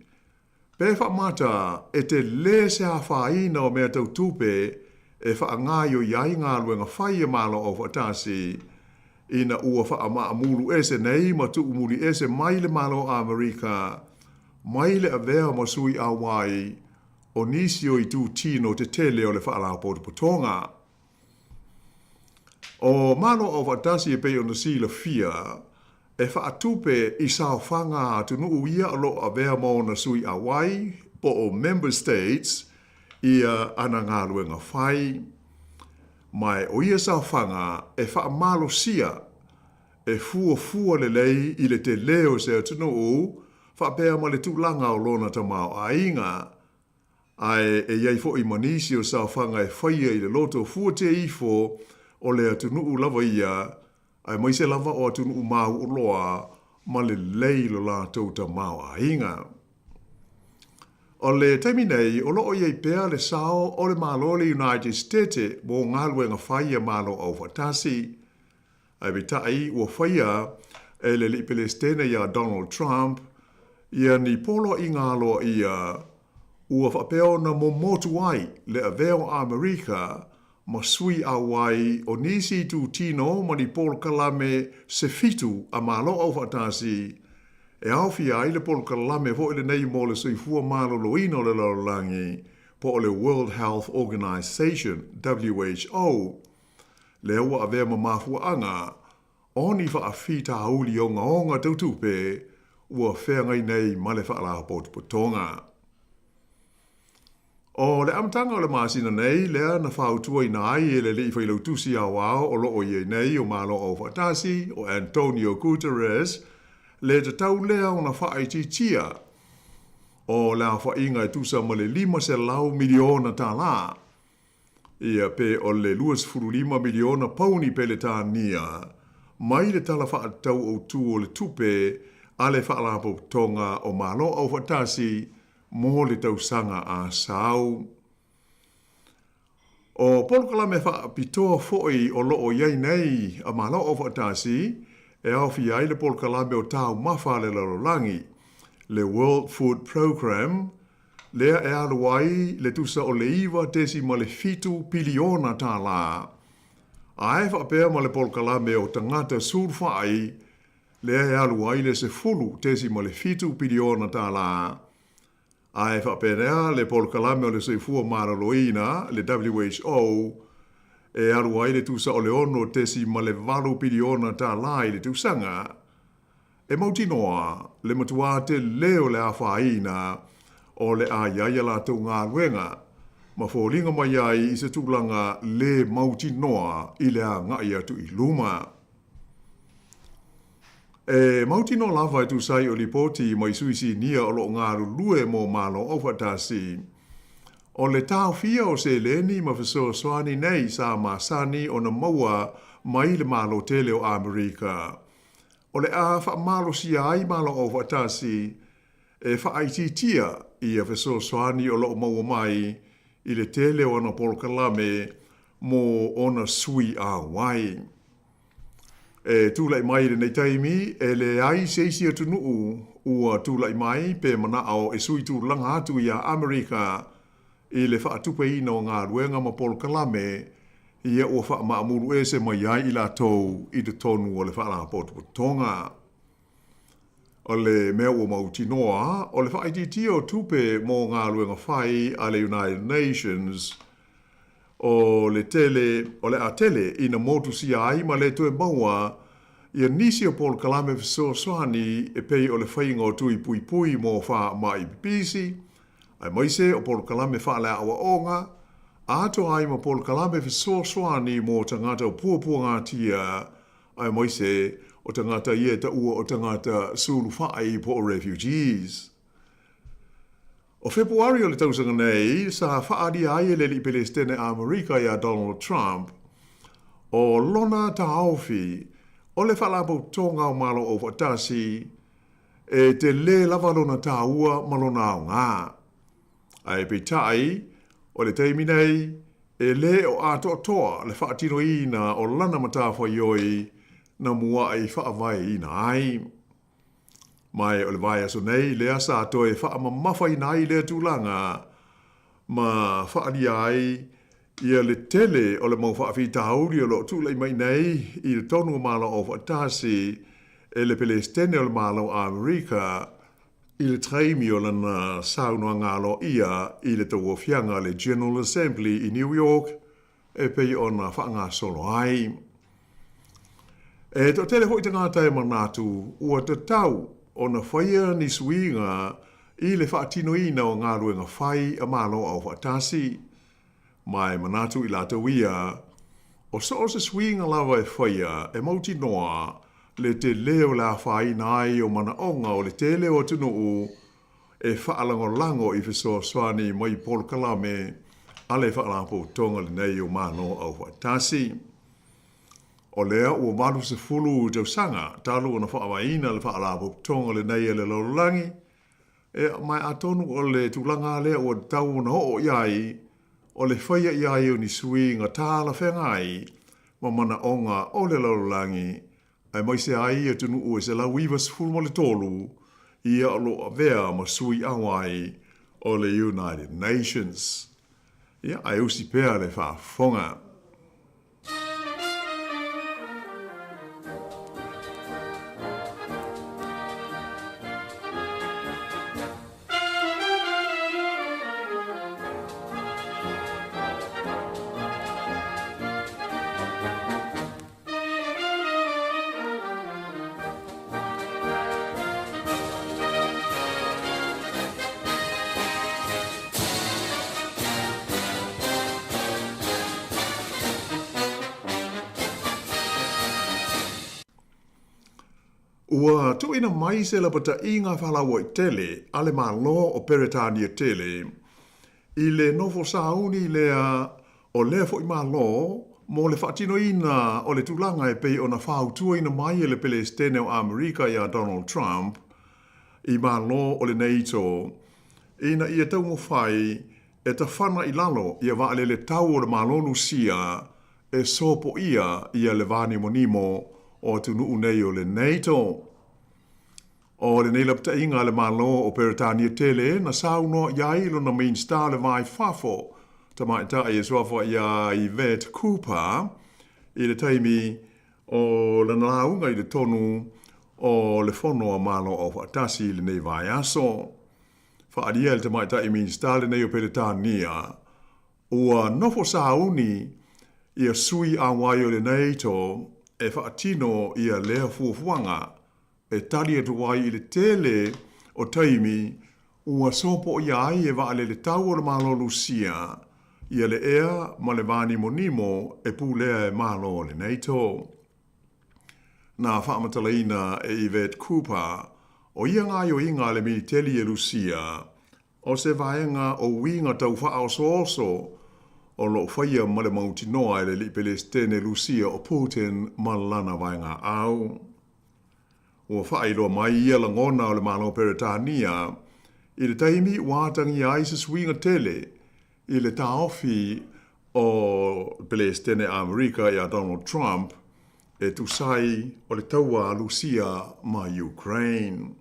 Pe whaamata e te le se a whaina o mea tau tupe e whaangaio iai ngā luenga whaia malo au whaatasi ina ua whaama amulu ese nei ma tu umuli ese mai le malo a Amerika, mai le avea ma sui a wai o nisio i tu tino te tele o le whaalao potonga. O malo o whaatasi e pei o na sila fia, e whaatupe i saofanga atu nuu ia alo a vea mo na sui a wai po o member states ia ana ngā luenga whai. Mai o ia saofanga e whaamalo sia e fua le lei i le te leo se atu nuu whapea ma le tūlanga o lona tamau a inga. Ai e iei fo i manisi o saofanga e whaia i le loto fua te ifo o le atu nuu lava ia, ai mai se lava o atu nuu mau uloa ma le leilo la tauta mau a inga. O le taimi nei, o loo iei pēr le sao o le malo le United States mo ngāluenga whaia malo au whatasi. Ai bitai ua whaia e le lipele stene ia Donald Trump, ia ni polo i ngāloa ia ua whapeo na momotu ai le aveo Amerika ma sui a wai o nisi tu tino ma ni polo kalame se fitu a malo au whatasi. E awhi ai le polo kalame vo ile nei mo le sui fua malo loino le laulangi po le World Health Organization, WHO. Le ua avea ma mafua anga, oni wha a fita hauli o ngaonga tautupe ua whengai nei ma le whaala potonga. O le amtanga o le masina nei, lea na whautua i nai e le lei whailautusi a wao o loo i nei o malo o whatasi o Antonio Guterres, le te tau lea o na whaititia o la whainga e tusa ma le 5 miliona tā la. Ia pe o le 25 miliona pauni pe le tā nia, mai le tala whaatau o tu o le tupe a le whaalapo tonga o malo o whatasi mo le tausanga a sao. O polkala me whaapitoa foi o loo iei nei a malo o whatasi, e awhi ai le polkala me o tau mawha le larolangi, le World Food Program, lea e aluai le tusa o le iwa tesi ma le fitu piliona tā la. Ae whapea ma le polkala me o tangata surwhai, lea e aluai le se fulu tesi ma le fitu piliona tā la. Ae whapea le polkala me o le seifua maraloina, le WHO, e aluai le tusa o le ono tesi ma le valu piliona tā la i le tusanga. E mautinoa, le matua te leo le awhaina, o le a iaia la tau ngā ruenga, ma fōringa mai ai i se tūlanga le mauti noa i le a ngai atu i luma. E mauti no lava e tu sai o lipoti mai suisi nia o lo ngāru lue mo malo au whatasi. O le tau fia o se leni ma fiso soani nei sa masani o na maua mai le malo tele o Amerika. O le a wha malo si ai malo au whatasi, e whaaititia i a fiso soani o lo maua mai i le tele o ana polkalame mo ona sui a wai. E tūlai mai le nei taimi, e le ai seisi atu nuu ua tūlai mai pe mana au e sui tūlanga atu i a Amerika i le whaatupe ina o ngā ruenga ma polkalame ia ua wha maamuru e se mai ai i la tau i te tonu o le wha la potonga. o le mea ua mautinoa, o le whaititi o tupe mō ngā luenga whai a le United Nations, o le a tele ina motu si ai ma le tue maua ia nisi o Paul Kalame Fesoasoani e pei o le whainga o tui pui pui mō wha mai pipisi, ai maise o Paul Kalame wha lea awa onga, a ato ai ma Paul Kalame Fesoasoani mō tangata o puapua ngā tia, ai maise o tangata ia ta ua o tangata sulu whaai po o refugees. O Februari o le tausanga nei, sa whaadi ai le li Palestine a Amerika ia Donald Trump, o lona ta hauwhi, o le whalapau tonga o malo o watasi, e te le lava lona ta ua malona o ngā. Ai peitai, o le teimi nei, e le o ato toa le whaatino ina o lana matawha ioi, na mua ai whaavai ina ai. Mai o le vai aso nei, le asa atoe whaamamafa ina ai le tūlanga, ma whaadi ai, ia le tele o le mau whaafi tauri o lo tūlei mai nei, i le tonu malo o whaatasi, e le Palestine o le malo a Amerika, i le traimi o lana saunua ngalo ia, i le tau fianga le General Assembly i New York, e pei o na whaanga solo ai. E to tele hoi te ngātai manatu, ua te tau o na whaia ni suinga i le whaatino ina o ngā ruenga whai a malo au whaatasi. Mai manatu i la tawia, o so se suinga lawa e whaia e mauti noa le te leo la whai nai o mana onga o le te leo tunu u e whaalango lango i Fesoasoani mai Paul Kalame a le whaalapo tonga le nei o mano au whaatasi. O lea ua malu se fulu tau sanga, talu na whaawaina le whaalapo tonga le nei le laulangi, e mai atonu o le tūlanga lea ua tau na ho o iai, o le whaia iai o ni sui ngā tāla whengai, ma mana onga o le laulangi, ai mai se ai e tunu ue se lau iwa se fulu mo le tolu, ia o lo avea ma sui awai o le United Nations. Ia ai usi pēr le whaafonga. Ua tu ina mai se la pata inga whalawa i tele, ale ma lo o Peretania tele, i le nofo sauni lea o lea fo i ma lo, mo le whaatino ina o le tūlanga e pei o na whautua ina mai e le Palestine o Amerika ia Donald Trump, i ma lo o le neito, ina ia tau mo whai e ta whana i lalo ia waale le tau o le malonu sia e sopo ia le vani monimo o tunu unei o le NATO. O le nei lapta inga le malo o Peretania tele na sauno iai lo na main star le vai fafo. Ta mai ta e soafa ia i vet Cooper i le taimi o le naunga i le tonu o le fono a malo o fatasi le nei vai aso. Fa adia le ta mai ta i main star le nei o Peretania. Ua nofo sauni ia sui a wai o le NATO e whaatino ia lea fuafuanga e tali atu wai i le tele o taimi ua sopo ia ai e waale le tau o le malo lusia ia le ea ma le vani monimo e pūlea e malo le NATO. Nā whaamatalaina e Yvette Cooper o ia ngai o inga le militeli e lusia o se vaenga o winga tau wha oso o lo whaia ma le mauti noa e le li Palestine lusia o Putin ma lana vaenga au. Ua whaeroa mai ia la ngona o le malo Peretania, i le taimi wātangi ai se swinga tele, i le taofi o Palestine Amerika ia Donald Trump, e tusai o le taua Lucia ma Ukraine.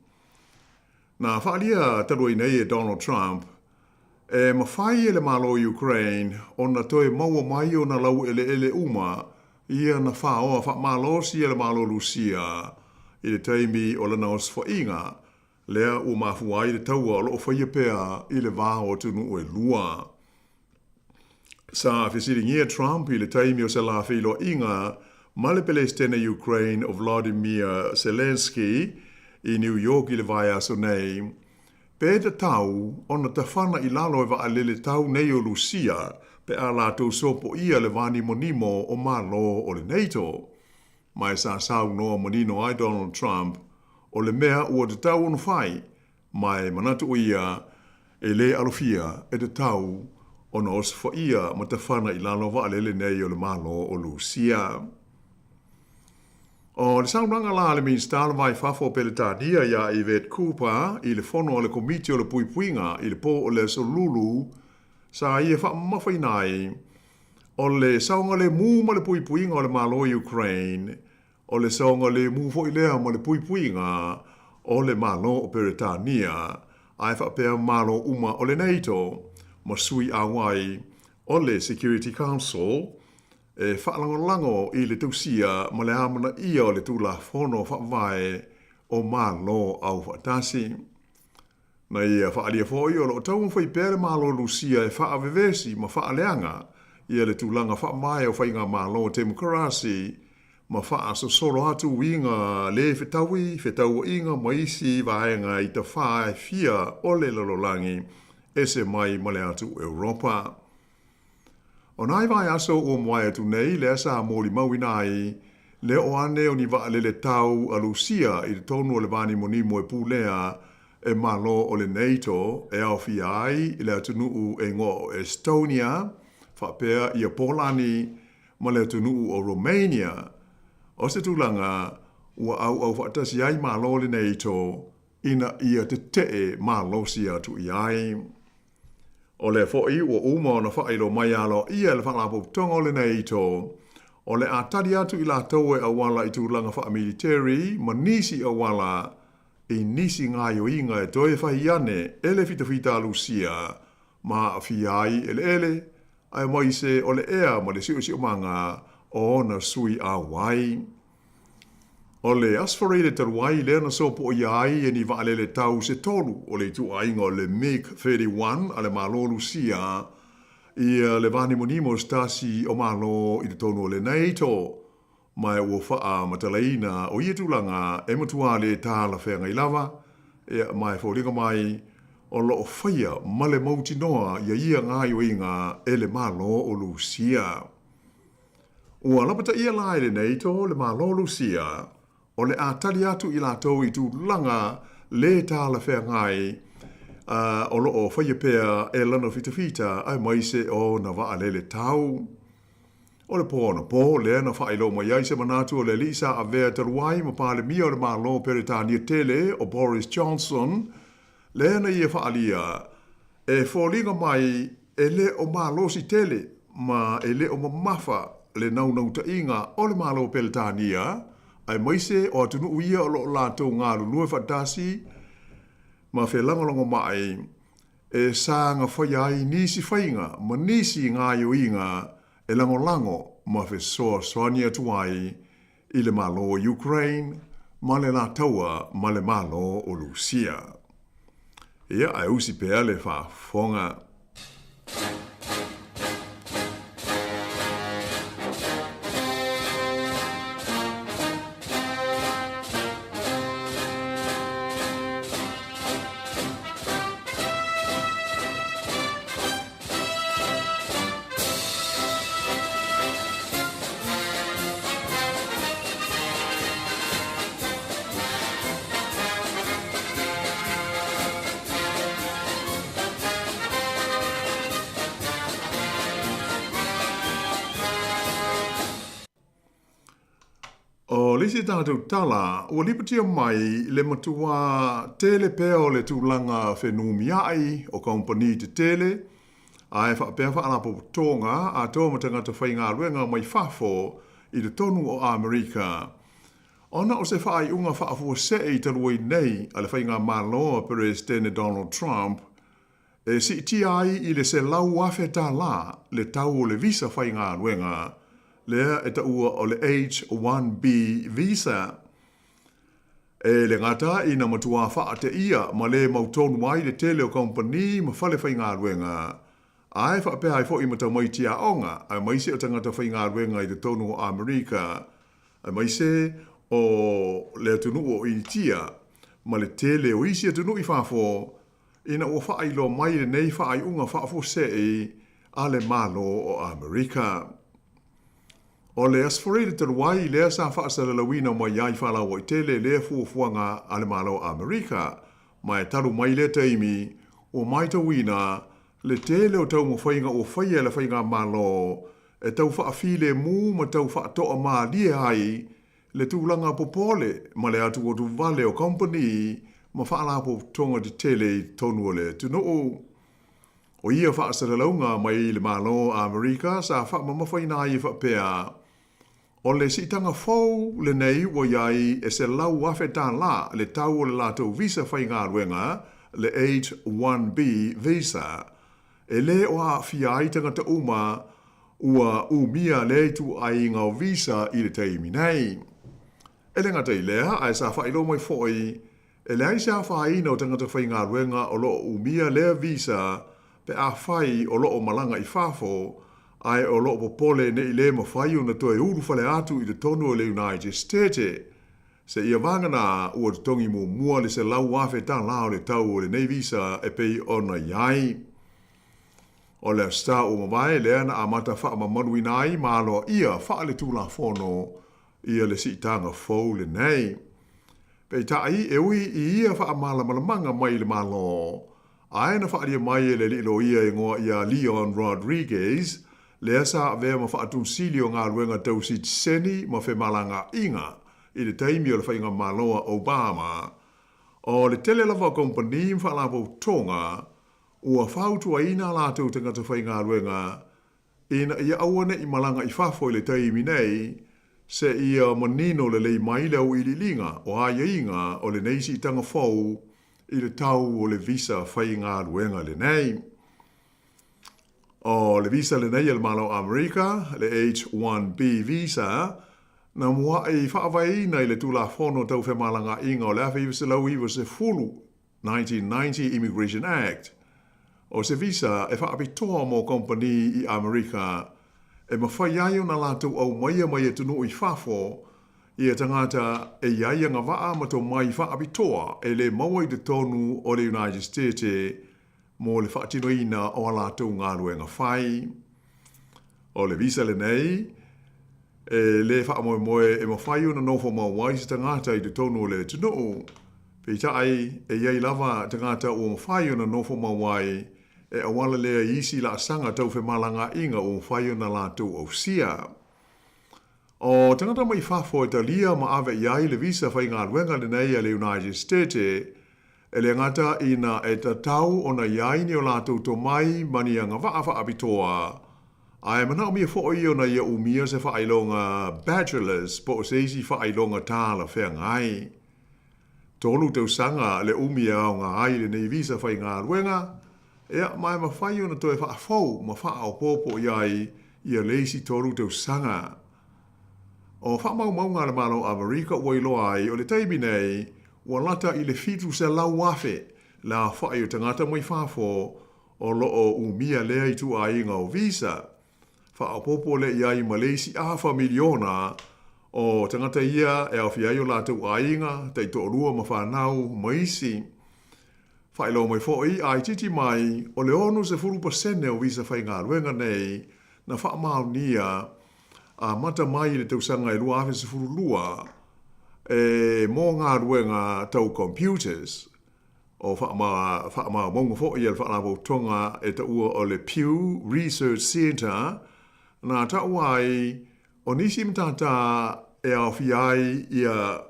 Nā whaalia talua nei e Donald Trump, e mawhai e le malo Ukraine, o na toe maua mai o na lau ele uma, ia na whaoa wha malosi e le malo Lucia, i le taimi o lana osfainga, lea ua mafua i le taua o loo whaia pea i le vāo tunu e lua. Sa fisiringia Trump i le taimi o se la whilo inga, ma le Palestina Ukraine o Vladimir Zelensky i New York i le vai aso nei, pe te tau ona te whana i lalo e wa alele tau nei o Lucia pe a lātou sopo ia le vani monimo o malo o le NATO. Mai sa sau noa monino ai Donald Trump o le mea ua te tau ono whai, mai manatu o ia e le alofia e te tau ona osfa ia ma te whana i lalo wa alele nei o le malo o Lucia. O le saunanga la le minstala vai fafo pe le tādia ia i vet Cooper i le fono o le komiti o le puipuinga i le po o le solulu sa ia wha mawhai nai o le saunga le mū ma le puipuinga o le malo Ukraine o le saunga le mū fo i lea ma le puipuinga o le malo o Peretania ai wha pea malo uma o le NATO ma sui awai o le Security Council e whaalangolango i le tausia ma le amana ia o le tūla whono whaavae o malo au whaatasi. Na ia whaalia fōi o lo tau mwhai pere malo Lucia e whaavevesi ma whaaleanga ia le tūlanga whaamae o whainga malo demokrasi ma whaasosoro atu winga le whetau inga maisi vaenga i ta whae fia o le lololangi e se mai ma le atu Europa. O nai vai aso o moai atu nei le asa mōli mauinai, le o ane o ni wa le tau a Lucia i le tonu o le vani monimo e pūlea e malo o le NATO e au fi ai i le atunuu e ngō Estonia, whapea i a Polani ma le atunuu o Romania. O se tūlanga, ua au whaatasi ai malo le NATO ina ia te tee malo si atu i ai. O le fo'i ua uma o na whaelo mai alo ia le whalapo tonga o le NATO. O le atari atu i la tau e awala i tūlanga wha military, ma nisi awala i nisi ngā yo inga e toe whahiane ele fita Lucia, ma a fiai ele, ai maise o le ea ma le si o manga o na sui a wai. O le aspirated taruai le na sopo o iai e ni vaalele tau se tolu o le tu ainga o le MiG-31 a le malo Lucia i le vani monimo stasi o malo i le tonu o le NATO mai ua faa matalaina o ia tūlanga e matua le tāla whenga i lava e mai fōringa mai o lo o whaia ma le mauti noa ia ngā inga e le malo o Lucia. Ua lapata ia lai le NATO le malo Lucia o le atali atu i la tau i tūlanga le tāla whengai o lo o whaia pēa e lana fita ai maise o na wa alele tau. O le pōna pō le na whaelo mai ai se manatu o le lisa a vea taruai ma pāle mia o le malo Peretania tele o Boris Johnson le na ia whaalia e whōlinga mai e le o malo si tele ma e le o mamafa le naunau ta inga o le malo Peretania ai maise o atunu uia o lo lātou ngā lulua whatasi, ma whelangolongo mai, e sānga whai ai nisi whainga, ma nisi ngā inga, e langolango, ma whesoa soani atu ai, i le malo o Ukraine, ma le lātaua, ma le malo o Lucia. Ia ai usi pēa le whaafonga. O lisi tātou tala, ua lipatia mai le matua tele pēa o le tūlanga whenumiai o kompani te tele, ai whapea whaalapo tonga a tō matangata whainga ruenga mai whafo i le tonu o Amerika. Ona o se whaai unga whaafua se i talui nei a le whainga māloa President Donald Trump, e si ti ai i le se lau awhe tā la le tau o le visa whainga ruenga, lea e ta ua o le H-1B visa. E le ngata ina matua wha te ia ma le mautonu mai le tele o company ma whale whai ngā ruenga. Ai wha pēhai fo i matau mai tia onga, ai maise o tangata whai ngā ruenga i te tonu o Amerika, ai maise o le tunu o Initia, ma le tele o isi tunu i whafo, ina o wha ilo mai le nei wha ai unga wha fo se i a le malo o Amerika. O le asforele te ruai lea sa wha sa le lawina mai iai whala o i tele lea fuafuanga a le malo o Amerika, mai taru mai le taimi o mai tawina le tele o tau mawhainga o whaia le whainga malo e tau wha file mu ma tau wha toa maa lia hai le tūlanga popole ma le atu o tu vale o company ma wha alapo tonga di tele tonu o le tunu o ia wha sa le launga mai le malo Amerika sa wha mamawhaina i wha pēa o le sitanga fau le nei o iai e se lau afe tā la le tau o le lātou visa whainga ruenga le H-1B visa e le o a fia ai tangata uma ua umia le tu ai ngau visa i le teimi nei. E le ngata i lea, ai sa whailo mai foi, e le ai sa whai no tangata whai ngā ruenga o lo umia le visa pe a whai o lo o malanga i whafo, ai o lo popole ne i le ma whai o na toe uru whale atu i le tonu o le United States. Se ia wangana ua tongi mo mua le se lau afe tā lao le tau o le nei visa e pei ona iai. O le sta o mawai lea na amata wha mamanu inai malo ia wha le tūla whono ia le sitanga fau le nei. Pei tai e ui i ia wha amala malamanga mai le malo. Aina wha alia mai le lilo ia e ngoa ia Leon Rodriguez lea sa avea ma wha atun silio ngā ruenga tau sit seni ma whe malanga inga i le taimi o le whainga maloa Obama. O le tele lava company wha lapo tonga ua whautua ina lātou tangata whai ngā ruenga, ina ia awane i malanga i whafo i le taimi nei, se ia manino le lei mai leo i li linga o aia inga o le neisi i tanga whau i le tau o le visa whai ngā ruenga le nei. O le visa le nei al malo Amerika, le H-1B visa, na mua i whaawai ina i le tūla whono tau whe malanga inga o le awhi i se lau iwa se fulu 1990 Immigration Act. O se visa e whaapitoa mō company i Amerika e mawhai ai o na lātou au maia mai e tunu i whafo i a tangata e iaia ngā waa ma tō mai whaapitoa e le maua i te tonu o le United States mō le whaatino ina o a lātou ngā ruenga whai. O le visa le nei e le whaamoe moe e mawhai o na nofo mawai se tangata i te tonu o le tunu. Pei tai e iei lava tangata o mawhai o na nofo mawai e awala lea isi la sanga tau whe malanga inga o whaio na lātou au sia. O tangata mai whafo e ta lia ma ave iai le visa whai ngā ruenga le nei a le United States e le ngata ina e ta tau o na iai ni o lātou to mai mani a ngā waa abitoa. Ai mana o mia fo i o na ia umia se whailonga bachelors po o seisi whailonga tāla whea ngai. Tolu tau sanga le umia o ngā ai le nei visa whai ngā ruenga ea mai ma whai o na toe whaafau ma wha o popo iai i a leisi toru tau sanga. O wha mau ngā le malo Amerika ua i loa ai o le taimi nei ua lata i le fitu se lau afe la whai o tangata mai whafo o loo umia lea i tu a inga o visa. Wha o popo le iai ma leisi awha miliona o tangata ia e au fiai o lātou a inga tei to rua ma whanau maisi. Whaelo mai fōi ai titi mai o le onu se 4% o visa whai ngā ruenga nei na wha mau nia a mata mai le tausanga i lua awhi se lua e mō ngā ruenga tau computers o wha mau monga fōi al wha tonga e ta ua o le Pew Research Center na ta uai o nisi mtata e au fiai ia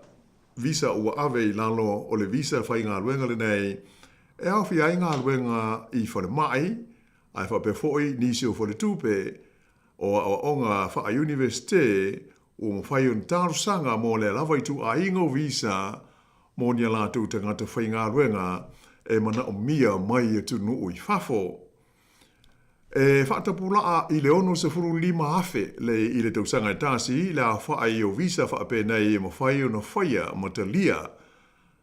visa ua ave i lalo o le visa whai ngā ruenga le nei e au fiai ngā ruenga i whare mai, ai whape fōi nisi o whare tūpe, o onga wha universite, o mwhai on tāru sanga mō le lawa i tū a ingo visa, mō nia lātou tangata whai ngā ruenga, e mana o mia mai e tunu ui whafo. E whaatapulaa i le ono se furu lima afe le i le tausanga e tāsi, le a whaai o visa whaape nei e mwhai o na whaia matalia,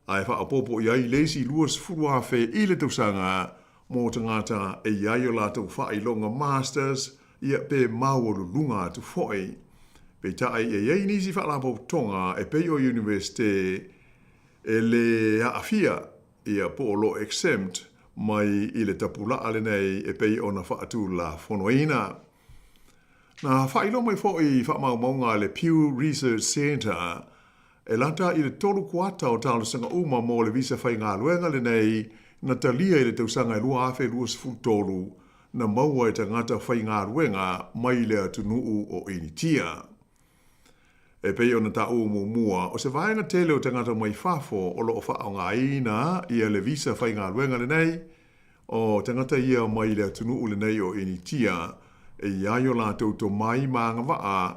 Ai whaapopo iai lesi luas furua fe i le tausanga mō tangata e iai o lātou whailonga masters ia pe mauru lunga tu foi. Pe tae e iai nisi whaalapo tonga e pei o universite e le haafia ia po lo exempt mai i le tapula ale nei e pei o na whaatu la whonoina. Na whailo mai foi whaamaumaunga le Pew Research Center e lata i le tolu kuata o talo sanga uma mo le visa whai ngā luenga le nei na talia i le tausanga e lua afe lua sfutolu na maua e tangata whai ngā luenga mai le atunuu o initia. E pei o na ta umu mua o se vaenga tele o tangata mai fafo o loo wha o ngā ina ia le visa whai ngā luenga le nei o tangata ia mai le atunuu le nei o initia e iaio la tau to mai maanga waa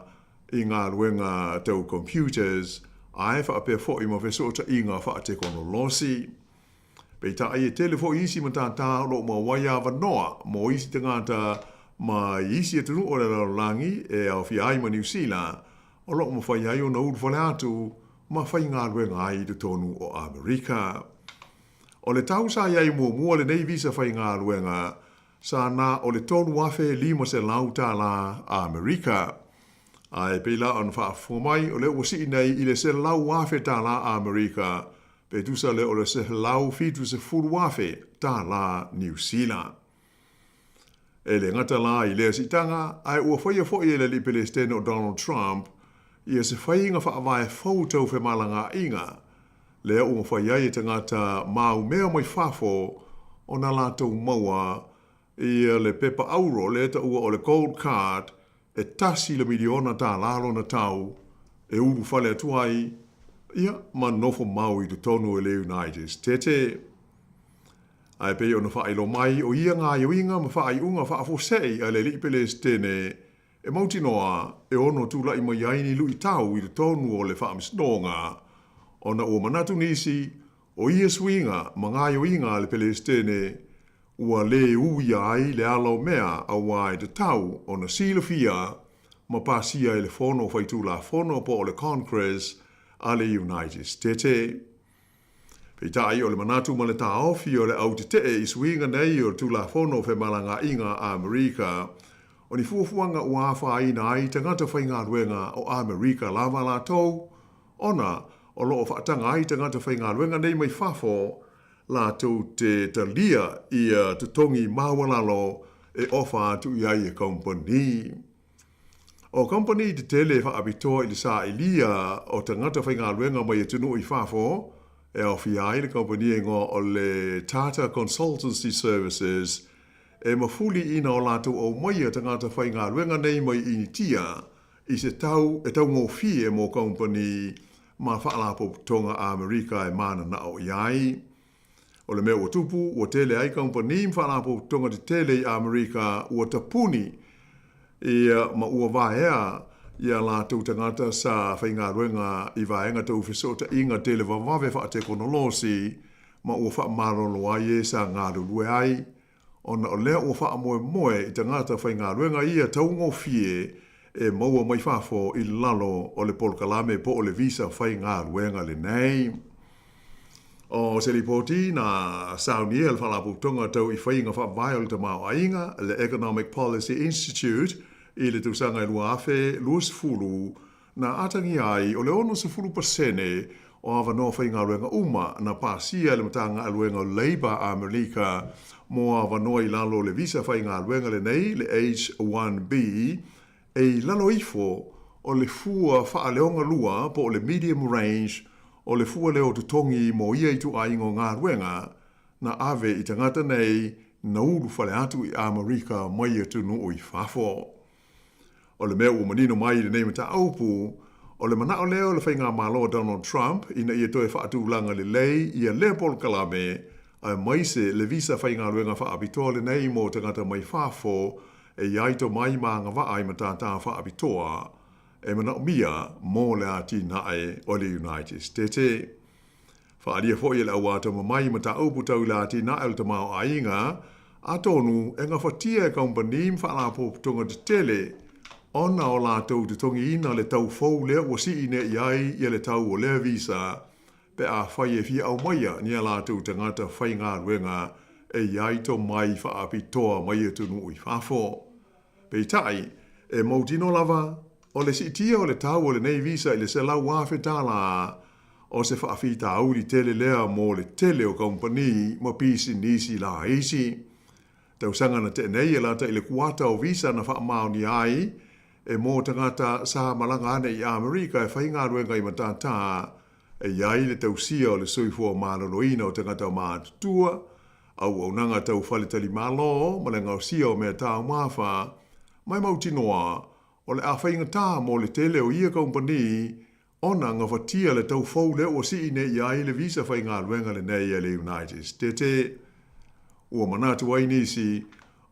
i ngā luenga tau computers ai wha apea fo i ma feso ta inga wha te konolosi. Pei ta ai e tele fo isi ma tā lo ma waia wanoa mo isi tangata ma isi e tunu o le langi e au fi ai ma New Zealand o lo ma whai ai o na uru whale atu ma whai ngā luenga ai te tonu o Amerika. O le tau sa iai mua le nei visa whai ngā luenga sa na o le tonu afe lima se lau tā la Amerika. Ai peila on whaafumai o le wasi nei i le se lau afe tā la Amerika pe tusa le o le se lau fitu se furu afe tā la New Zealand. E le ngata la i le sitanga ai ua whaia whoi e le li Palestine o Donald Trump i se whainga whaavai whautau fe malanga inga le ua whaia i tangata mau mea mai whafo o na lātou maua i le pepa auro le ta ua o le gold card e tasi le miliona tā lalo na tau e uru whale atuai ia ma nofo mau i tu tonu e le United States. Ai pe o na whaelo mai o ia ngā iuinga ma whaai unga whaafosei a le li Palestine e mauti noa e ono tula i mai aini lui tau i tu tonu o le whaamisnonga o na ua manatu nisi o ia swinga ma ngā iuinga le Palestine ua le ui ai le alo mea a wai te tau o na silafia ma pasia i le fono whaitu la fono po o le Congress a le United States. Pei tai o le manatu ma le ta ofi o le au te te i swinga nei o tu la fono fe malanga inga a Amerika o ni fuafuanga ua awha aina ai tangata whainga ruenga o Amerika lava la tau ona o loo whaatanga ai tangata whainga ruenga nei mai fafo la tau te talia i te tongi mawalalo e ofa tu iai e company. O company te tele wha abitoa i le sa ilia o tangata whainga luenga mai e tunu i fafo e o fiai le company e ngō o le Tata Consultancy Services e mafuli ina o lātou o mai a tangata whainga luenga nei mai initia i se tau e tau ngō fie mō company ma whaalapo tonga Amerika e mana na o iai. O le mea ua tupu, ua tele ai company mwhalapo tonga te tele i Amerika ua tapuni ma ua vaea ia lātou tangata sa whainga ruenga i vaenga tau whisota inga tele wawave wha te konolosi ma ua wha marolo ai e sa ngā rurue ai. Ona o lea ua wha moe moe i tangata whainga ruenga ia tau ngō fie e maua mai whafo i lalo o le polkalame po o le visa whainga ruenga le nei. O se ripoti na Sāmoa whalapu tonga tau i whainga whaavai o le tamau ainga, le Economic Policy Institute, i le tausanga i lua afe, luas fulu, na atangi ai o le ono se fulu pasene o awanoa whainga luenga uma na pasia le matanga a luenga Labour Amerika mo awanoa i lalo le visa whainga luenga le nei, le H1B, e lalo ifo o le fua whaaleonga lua po le medium range o le fua leo tutongi mo ia i tu aingo ngā ruenga na ave i tangata nei na uru whale atu i Amerika mai atu no o i whafo. O le mea umanino mai le nei mata aupu, o le mana o leo le whainga māloa Donald Trump ina ia toe whaatu langa le lei ia le pol kalame a maise le visa whainga ruenga whaapitoa le nei mo tangata mai whafo e iaito mai maanga waai matata whaapitoa e mana mia mō le ati nae o le United States. Whaaria fwoi le awata mai mata aupu tau le ati nae o le tamau ainga, a tonu e ngā whatia e kampanim whaalapo tonga te tele, ona o lātou te tongi ina le tau fau lea ua si ine iai i le tau o lea visa, pe a whai e fia au maia ni a lātou tangata whai ngā ruenga e iai tō mai wha api toa mai e tunu ui whafo. Pei tai, e mautino lava, o le sitia o le tau o le nei visa i le se lau wafe tala o se wha afi ta auri tele lea mo le tele o kompani mo pisi nisi la eisi. Tau sanga na te nei e lata i le kuata o visa na wha mao ni ai, e mō tangata sa malanga ane i Amerika e whai ngā ruenga i matata, e iai le tau sia o le soifua māloloina o tangata o mātutua, au au nanga tau whaletali mālo, ma le ngau sia o mea tāu māwha, mai mautinoa, o le a whainga tā mo le tele o ia kompani, ona ngā whatia le tau fau le o si ine iai le visa whai ngā ruenga le nei e le United States. Ua manatu ai nisi,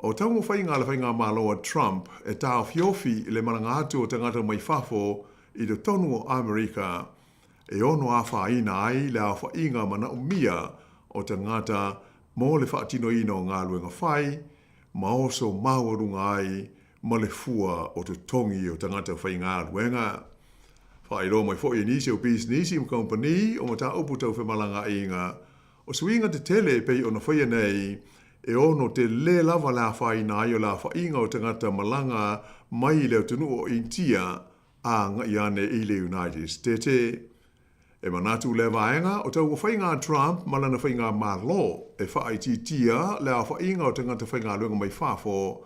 o tau mo whai ngā le whai ngā māloa Trump e tāo fiofi le maranga atu o tangata mai whafo i le tonu o Amerika, e ono a whaina ai le a whainga mana umia o tangata mo le whaatino ino ngā luenga whai, ma oso mawarunga ai ma le fua o te tongi o tangata whai ngā luenga. Whai ro mai fwoi nisi o business im company o mata upu tau whemalanga inga, o suinga te tele pei ona whaia nei, e ono te le lava la whaina ai o la whainga o tangata malanga mai leo tunu o intia a ngā iane i le United States. E manatu le vaenga o tau whainga Trump malana whainga malo e whaititia le a whainga o tangata whainga luenga mai whafo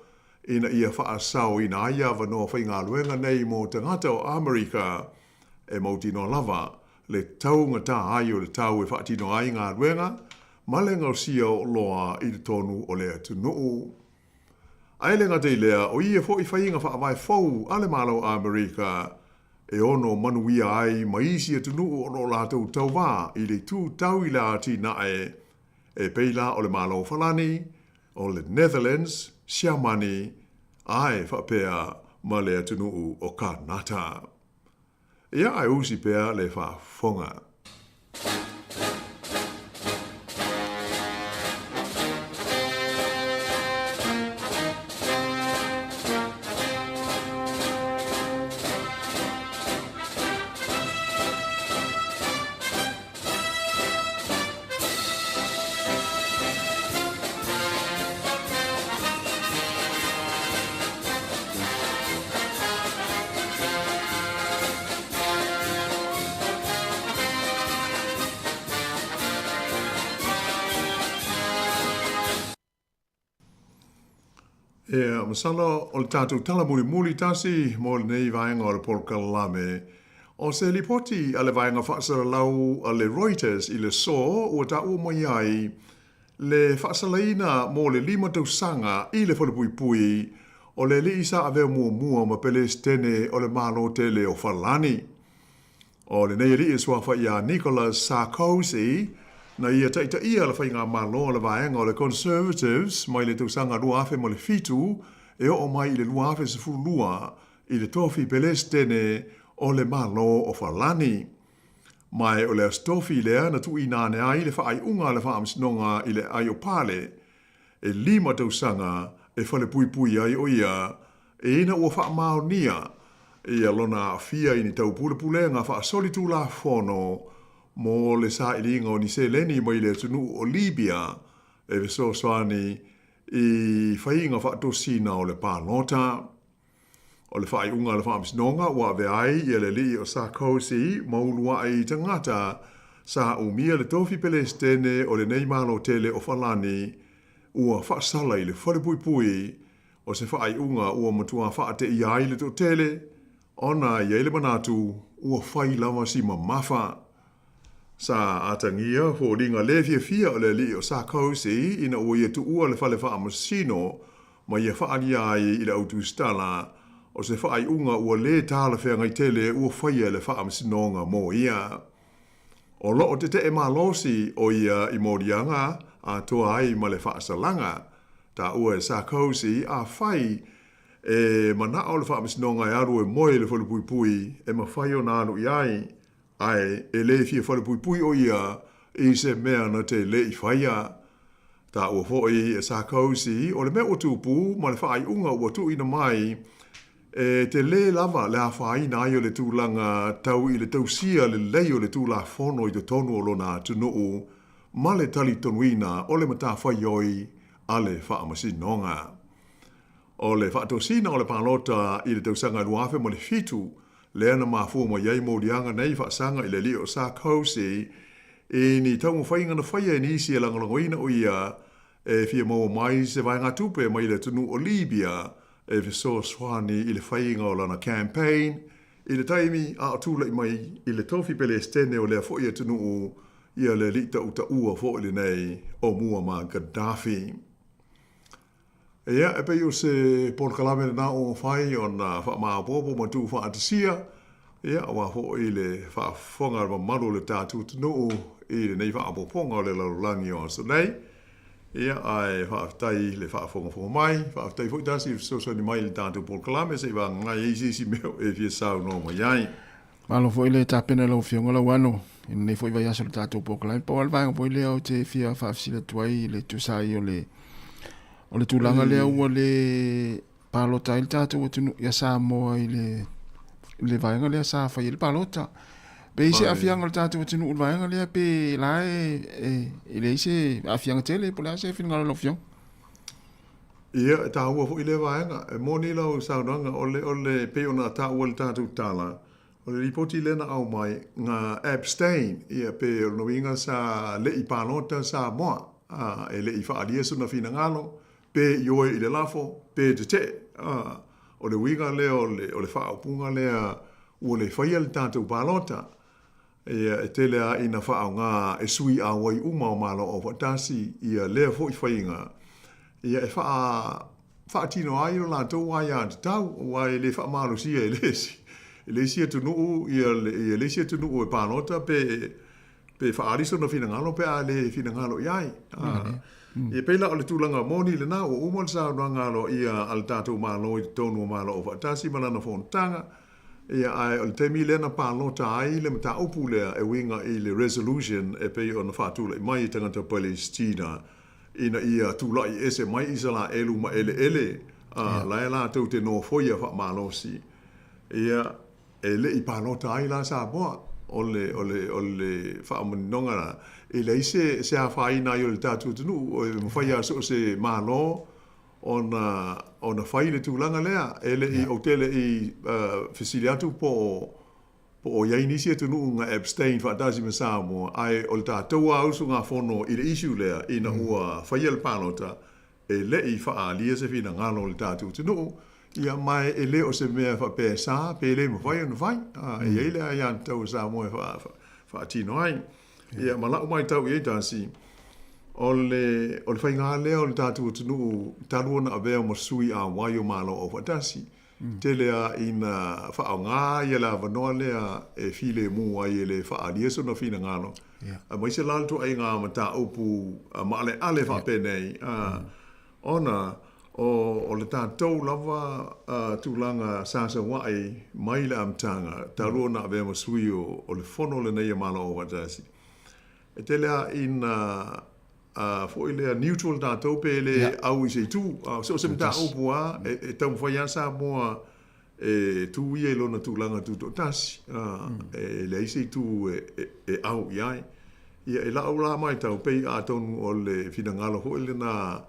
ina ia whaasau ina aia wanoa whainga luenga nei mo tangata o Amerika e mautino lava le tau ngata ai o le tau e whaatino ai ngā luenga ma le ngau sia o loa i le tonu o le atunuu. Ai le ngate lea o ia fo i whainga whaavai fau ale malo Amerika e ono manuia ai maisi atunuu o lo lātou tau wā i le tū tau i la ati nae e peila o le malo whalani o le Netherlands, Siamani, ai whapea ma le atunuu o Kanata. Ia ai usi pea le whafonga. Masala o le tātou tala muli tasi mo le nei vaenga o le polkalame. O se lipoti a le vaenga whaasara lau a le Reuters i le so ua ta ua mai ai le whaasalaina mo le 5 tausanga i le whalapuipui o le li isa avea mua ma Palestine o le malo tele o Falani. O le nei li iswafa ia Nicholas Sarkozy na ia taita ia la whainga malo le vaenga o le Conservatives mai le tausanga luafe mo le fitu e o mai i le luafe se fulua i le tofi Palestine o le malo o Falani. Mai o le astofi lea na tu inane ai le whaai unga le whaamsinonga i le ai o pale e 5 tausanga e whale pui ai o ia e ina ua whaamao nia e alona fia ini tau pule nga whaasolitu la fono mo le sa ilinga o ni se leni mai le tunu o Libya e veso soani i whainga whaatosina o le pānota. O le whaai unga le whaamsinonga ua veai i le li o Sarkozy maulua ai tangata sa umia le tofi Palestine o le neimalo tele o Falani ua whaasala i le whalepui o se whaai unga ua matua whaate i ai le to tele ona i ele manatu ua whai lama si mamafa. Sa atangia ho ringa lefia fia o le li o Sarkozy ina ua ia tu ua le whale whaamasino ma ia whaani ai i le autustala o se whaai unga ua le tāla whea ngai tele ua whaia le whaamasinonga mo ia. O loo te te malosi o ia i morianga a toa ai ma le whaasalanga ta ua e Sarkozy a whai e mana o le whaamasinonga e aru e moe le whalepui e ma whai o nānu i ai ai e le fia whalepui o ia i se mea na te le i whaia. Ta ua hoi e Sarkozy o le mea o tūpū ma le whaai unga ua tu ina mai te le lava le hawhai na i o le tūlanga tau i le tausia le lei o le tūla whono i te tonu o lona tunuu ma le tali tonuina o le mata whai oi a le whaamasinonga. O le whaatosina o le palota i le tausanga nuafe mo le fitu le ana mafu mo iai mo dianga nei whaasanga i le lio sa kausi e ni tau mo whainga na whaia ni isi e langalangoina o ia e fia mo mai se vai ngā tupe mai le tunu o Libya e fiso swani i le whainga o lana campaign i le taimi a atula i mai i le tofi pele estene o lea foia tunu o ia le lita uta ua fo ili nei o mua ma Gaddafi. Ia, e pei o se porkalame na o whai o na wha maa popo ma tu wha atasia. Ia, wa fo i le wha whonga ma maru le tātu tunu i le nei wha apoponga o le larulangi o so nei. Ia, ai wha aftai le wha whonga mai, wha aftai fo i tasi so ni mai le tātu porkalame se wa ngai isi meo e fia sau no ma iai. Malo fo i le tāpena lau fionga lau wano. Nei fo i vai aso le tātu porkalame. Pa wala vanga fo i le au te fia wha afsila tuai le tusai o le tūlanga lea ua le palota i le tātou atunu ia Sāmoa i le vaenga lea sā whai i le palota. Pe ise afianga le tātou atunu u le vaenga lea pe lae i le ise afianga tele po lea se whingalo lo fiong. Ia, tā ua fo i le vaenga. E moni lau saunanga o le pe ona tā ua le tātou tāla. O le ripoti lena au mai ngā abstain ia pe o no inga sa le i palota Sāmoa. E le i whaalia suna whina ngalo. Pe ioi i le lafo, pe te o le winga lea o le whaapunga lea ua le whaia le tātou palota. E te lea ina whaau ngā e sui a wai uma o malo o watasi ia lea fo i whainga. Ia e whaatino ai o lātou wai a te tau, wai le whaamalo sia e lesi. E lesi e tunuu, ia lesi e tunuu e palota pe whaariso na whinangalo pe a le whinangalo iai. Ia peila o le tūlanga moni le nā o umon sa ngalo ia al tātou malo i tonu o malo o whaatasi malana whontanga. Ia ai o le temi lena pālota ai le mata upu lea e winga i le resolution e pei o na whaatula i mai i tangata Palestina. Ina ia tūla i ese mai isala elu ma ele. Lai la tau te no foia wha malosi. Ia e le i pālota ai la Sāmoa. O le whaamunonga e le ise se a whaina i o le tātou tunu o e mwhaia so se mālo o na whai le tūlanga lea e le i o tele i whisiliatu po o iainisi e tunu ngā abstain whaatasi me Sāmoa ai o le tātou a usu ngā whono i le issue lea i na ua whaia le pālota e le i whaalia se whina ngalo le tātou tunu ia mai e le o se mea whapea sā, pe le mwhai o na whai. E eile a ian tau Sāmoa whaatino ai. Ia malau mai tau i eitasi. O le whai ngā lea o le tātou tunu taruona a vea mo sui a wai o malo o whatasi. Te lea ina whaau ngā ia la wanoa lea e while mu ai e le whaalia so na whina ngāno. Mai se lalto ai ngā mata upu maale ale whapenei. Ona o le tātou lava tūlanga sāsa wai mai le amtanga, taruona a vea mo sui o le whono le neia malo o watasi. E te lea ina fo i lea neutral tātou pe le au i se tū, so se mta opua e tau mwhai Sāmoa e tū i e lona tūlanga tū tasi, e le i se tū e au i ai. Ia e lau la mai tau pei a tonu o le finangalo ho i le na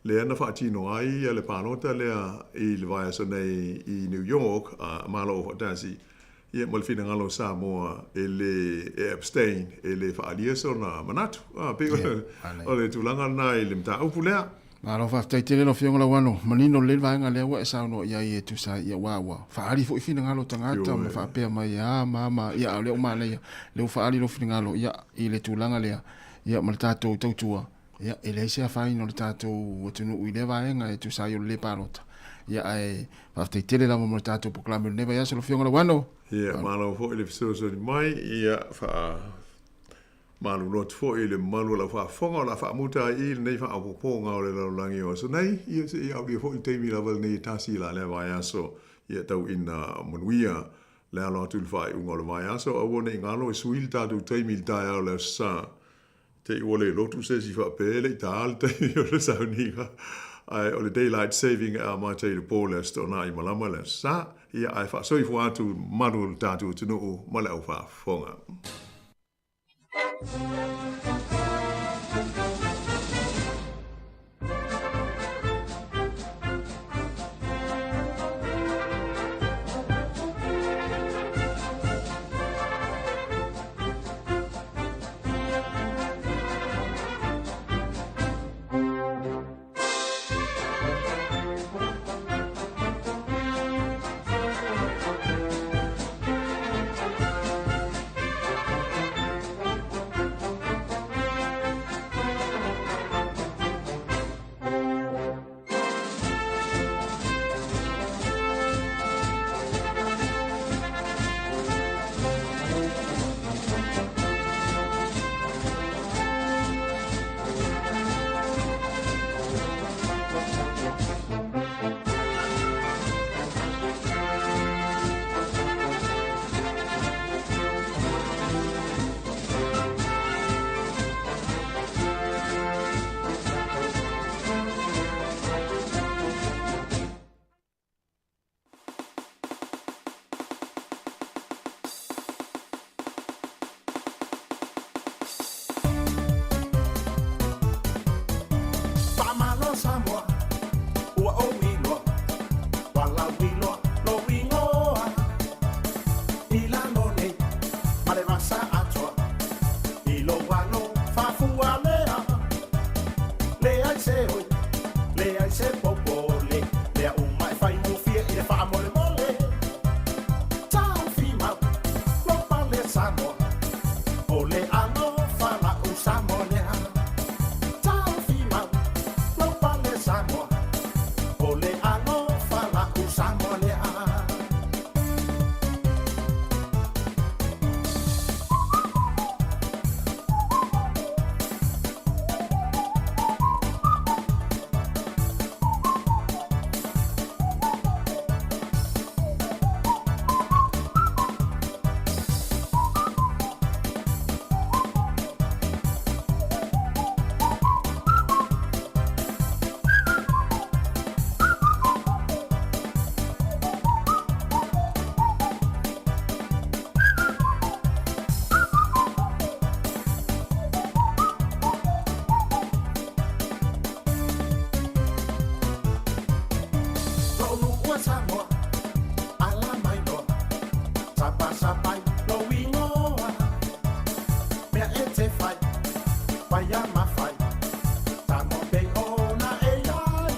le ana whaatino ai a le pānota lea i le vai so nei i New York a malo o whaatasi ia mo le finangalo Sāmoa e le abstain e le whaalia so na manatu pe o le tūlanga nai le mta upu lea Malo whaftai te lelo whionga wano manino le vaenga lea wa e sauno ia i e tusa ia wawa whaari fo i finangalo tangata ma whaapea mai mama ia leo malea leo whaari lo finangalo ia i le tūlanga lea ia ma le tātou tautua ia e le se afai no le tātou watunu ui le vaenga e tu sai o le palota ia e whaftai tele la mo le tātou poklame le neva ia se lo whionga wano ia malo fo i le fisoso ni mai ia malu lot fo i le malu la whaafonga o la whaamuta i le nei whaapoponga o le laulangi o so nei ia se ia au fo i teimi la val nei tasi la le vai aso ia tau ina manuia le alo atu le whai unga le vai aso a wone ngalo e suil tātou teimi le tai au le sa te ua le lotu se si whapele i tāle teimi o le sauniga ai o le daylight saving a ma te le polest o na I malama le sa ia ai fa soi fu atu manu tatu tunu ma le au fa fonga. Sāmoa, ua o winoa, wala winoa, no wingoa. I lano nei, ma le masa atoa, I lo wano, whafua lea. Lea I se hoi, lea I se popole, lea umai whai mufia I le wha mole mole. Tau whimau, lopa le Sāmoa, o le ano whala u Sāmoa lea. Sāmoa, o le ano whala u Sāmoa lea. Sāmoa, ala mai noa, sapai lo wingoa. Mea e te whai, whai a mawhai, tamo pe ona e ai.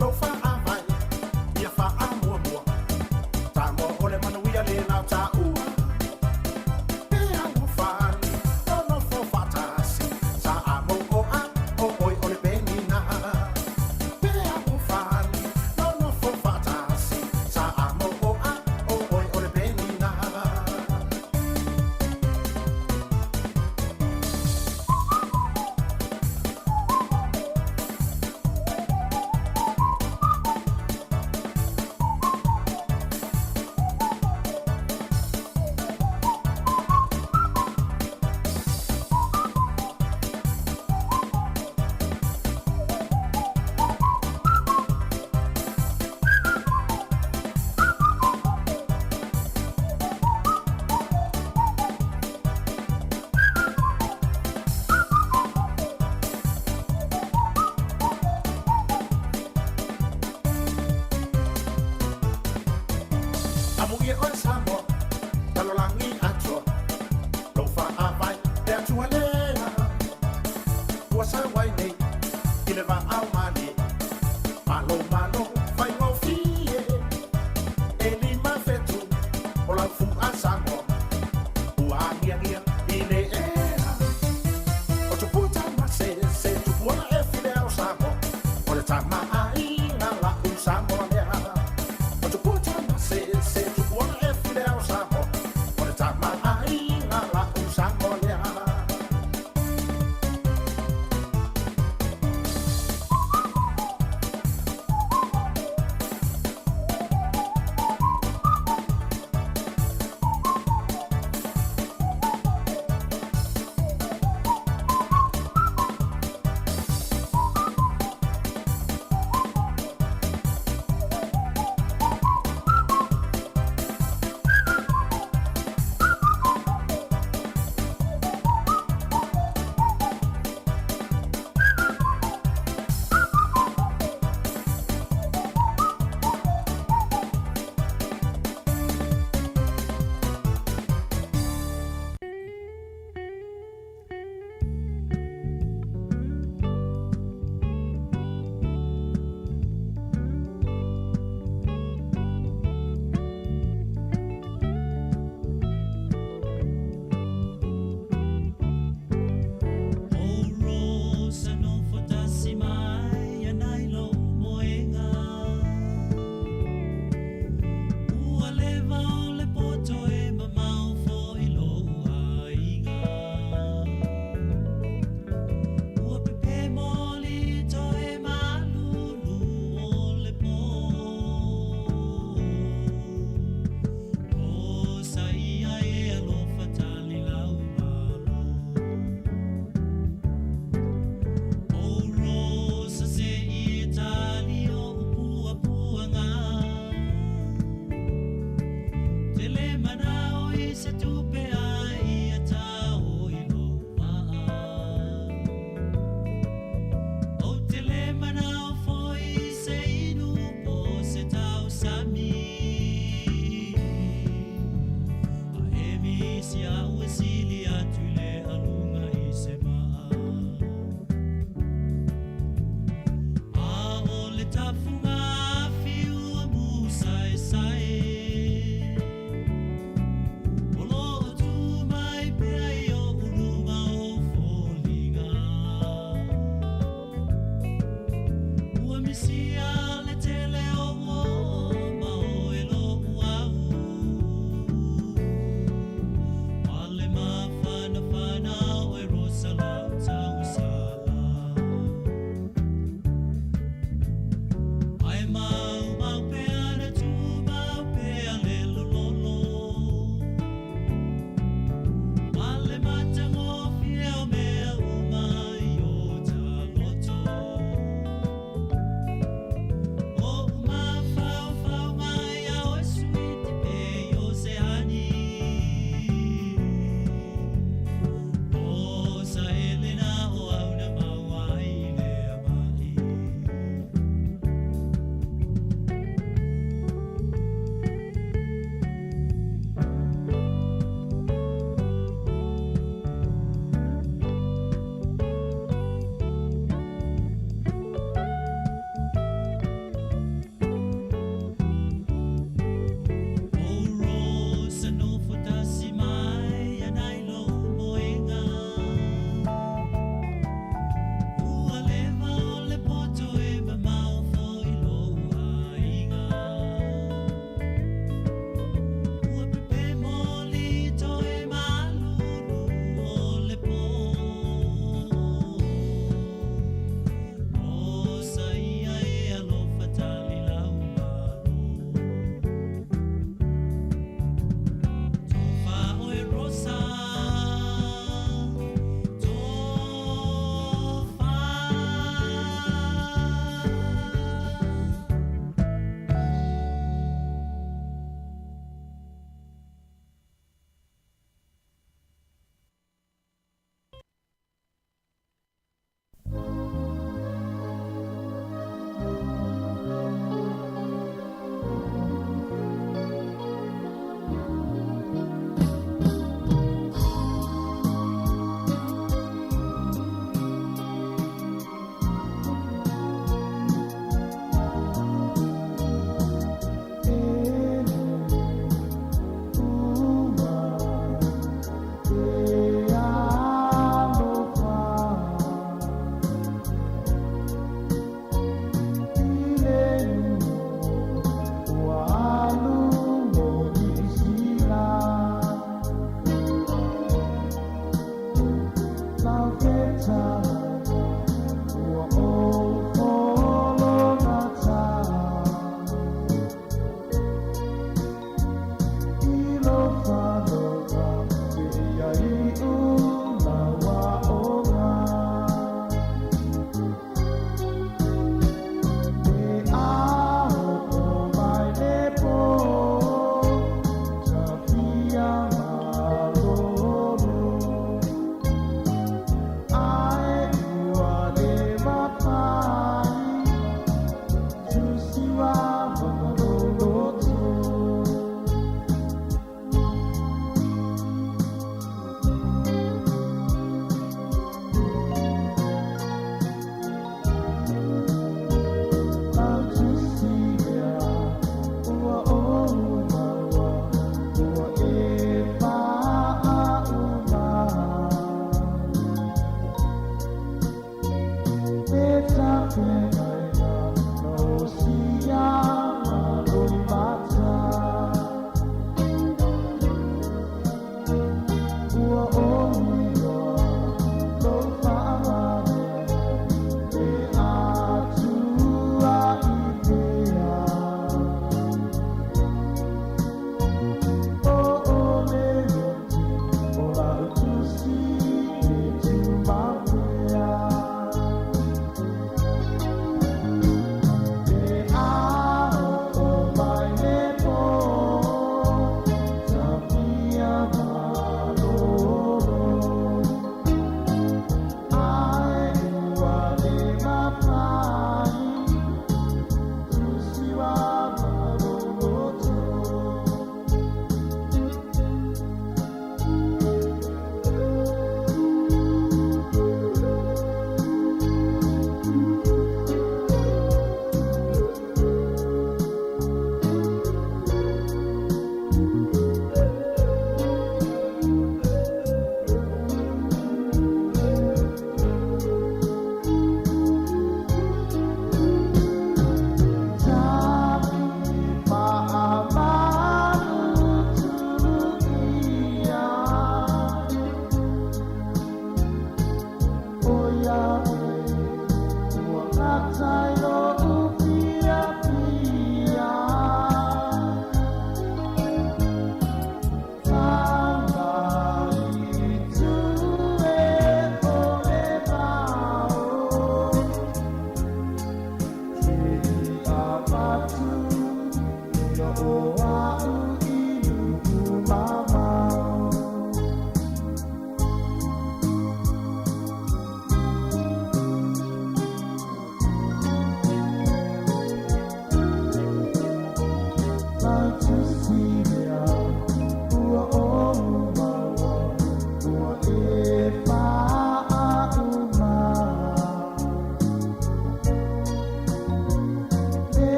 Lo wha a vai, ia wha a mua mua, tamo ole manuia le nau ta ua. Pea u whani, ono fo whatasi, sa a mo o a, o oi ole penina. Pea u whani, ono fo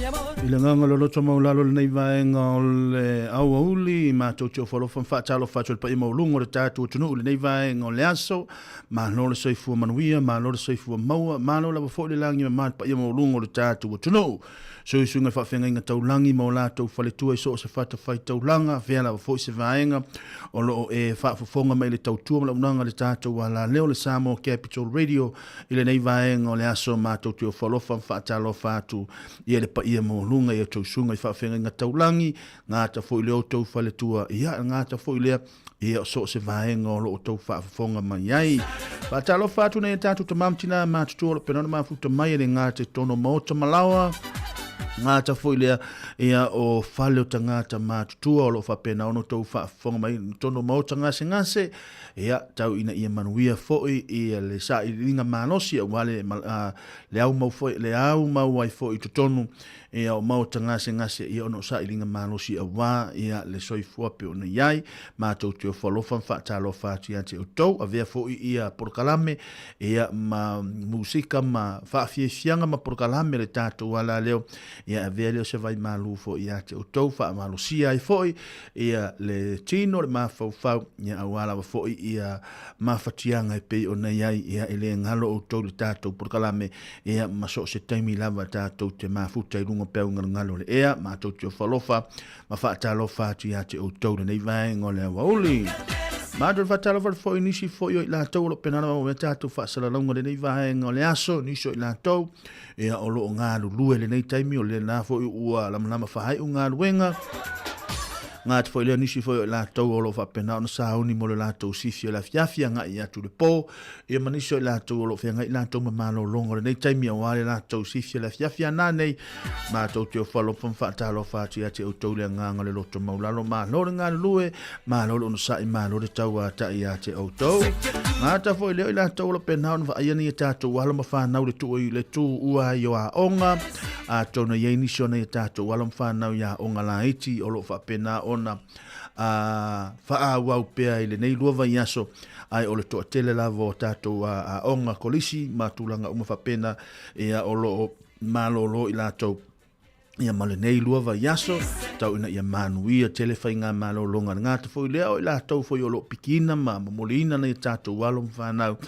I le nganga lo to maulalo le nei vaenga o le au auli ma to to folo fa talo fa to pa i maulungo le tatu tunu le nei vaenga o le aso ma no le soifu manuia ma no le soifu maua ma no la fo le langi ma pa i maulungo le tatu tunu so isunga fa fenga inga taulangi ma la to fa le tu so se fa ta fai taulanga ve la fo se vaenga o lo e fa fonga mai le tautu ma unanga le tatu wala leo le Sāmoa Capital Radio i le nei vaenga o le aso ma to to folo fa talo fa tu i le pa i maulunga ia tau sunga i whawhenga ngā taulangi, ngā ta fo i leo tau whale tua, ia ngā ta fo i lea, ia so se vaenga o lo tau whawhonga mai ai. Whatalo whātu nei tātu ta mamtina, mā tutua lo penona mā futa mai e ngā te tono maota malawa, ngā ta fo i lea, ia o whale o ta ngā ta mā tutua o lo whapena ono tau whawhonga mai, tono maota ngase, ia tau ina ia manuia foi ia le sa i ringa manosi wale le au mau foi le au mau ai foi to tonu ia o mau ngase ia ono sa i ringa manosi wa ia le soi fua pe ona yai ma to to folofa fa talo fa ti ante o to avea foi ia porkalame ia ma musika ma fa fianga ma porkalame le tato wala leo ia avea leo se vai malu foi ia te o to fa malosia ai foi ia le tino le ma fa ia wala foi ia mafatianga e pei o nei ai ia ele ngalo o tau le tātou porkalame ia maso se taimi lava tātou te mafuta i runga pēu ngalo le ea mātou te o whalofa ma whaatalofa ati a te o tau le nei vaenga o le awauli mātou whaatalofa le fōi nisi fōi o i lātou lo penana o me tātou whaasalalonga le nei vaenga o le aso nisi o i lātou ia o lo o ngāru lue le nei taimi o le nā fōi ua lamalama whahai o ngāru wenga ngā te whailea nisi whai o la tau olo whapena o na sāuni mo le la tau sifi o la fiafia ngā i atu le pō. Ia manisi o la tau olo whenga i la tau mamalo longo le nei taimi a wale la tau sifi o la fiafia nā nei. Mā tau te o whalo whamwhaatalo whāti a te o tau lea nganga le loto maulalo. Mā lore ngā lue, mā lore ono sa i mā lore tau a ta i a te o tau. Ngā ta whailea i la tau olo pena o na whaaiani i tātou wala ma whanau le tu i le tu ua i o a onga. A tau na iei nisi o na i tātou wala ma whanau i a onga la iti o lo whapena o na whaawau pea i le nei lua vai aso ai o le toa tele lava o tātou a onga kolisi ma tūlanga umawhapena ia o lo malolo i lātou ia male nei lua vai aso tau ina ia manuia telefai ngā malolonga ngā te fwoi lea o i lātou fwoi o lo pikina ma molina nei tātou walom whanau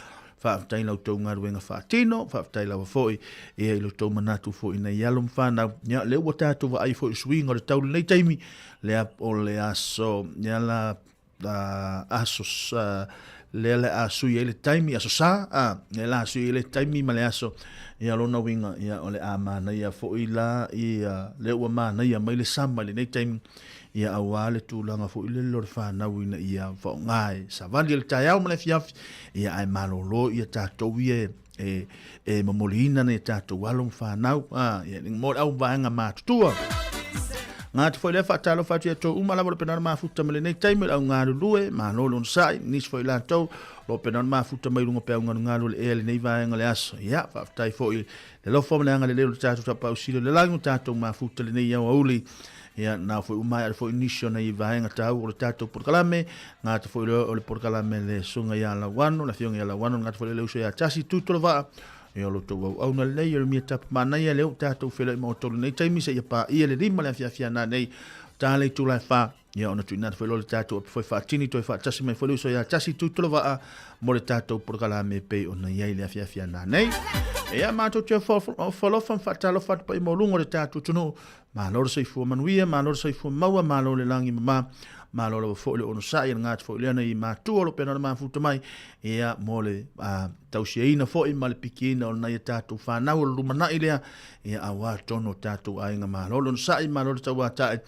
whaafitai lau tau ngā ruenga whaatino, whaafitai lau fwoi e ilo tau manatu fwoi nei alum whanau. Ia leo wa tātou wa ai fwoi swing o le tau nei taimi, lea o le aso, ia la asos, lea le asu i le taimi, aso sa, ia la asu i le taimi ma le aso, ia lona winga, ia o le amana, ia fwoi la, ia leo wa mana, ia mai le sama le nei taimi, ia awale tūlanga fo i le lor whanau ina ia whao ngai. Sa vali le tai au male fiafi, ia ai malolo ia tātou ia e mamolina ne tātou walong whanau, ia ning mōr au vaenga mātutua. Ngā te whai lea whaatalo whātua tō umalawa lo penana mafuta mele nei taime au ngāru lue, mānolo on sai, nis whai la tau, lo penana mafuta mai runga pēu ngāru le ea le nei vaenga le aso. Ia, whaafutai fo i le lofa mele anga le leo le tātou tapau silo le langu tātou mafuta le nei au auli. Ia nā foi umai ar foi inisio na i vaenga tau o le tātou porkalame, ngā te foi leo o le porkalame le sunga ia la wano, la fionga ia la wano, ngā te foi leo so ia tasi tutola waa, ia lo tau au na lei, ia mia tapa mana ia leo tātou whela i maotolo nei taimi se ia pa ia le rima le fia nā nei, tā lei tūlai wha, ia ona tui nā te foi lo le tātou o foi whaatini toi whaatasi mai foi leo so ia tasi tutola waa, mo le tātou porkalame pei o na iai le fia nā nei. Ia mātou te whalofan whaatalofa pa i maulungo le tātou tunu, māloro sa i fua manuia, māloro sa i fua maua, māloro le langi mama, māloro wa fōle ono sa i ngāti fōle ana i mātua lo pēnana māfuta mai, ia mō le tausia ina fōi ma le piki ina o nai tātou whanau o rumana i lea, ia awa tono tātou ainga māloro ono sa i māloro tau atai,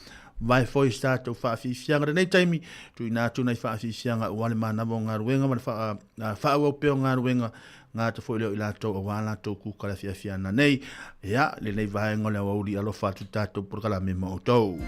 vai foi tātou whaafifianga renei taimi, tui nātu nei whaafifianga o wale mānawa o ngā ruenga, mana whaau peo ngā ruenga, ngā te fwoi leo i lātou a wāla tō kūkara fiafiana nei, ia, le nei vaenga leo auri alofa atu tātou porkala me mo tau.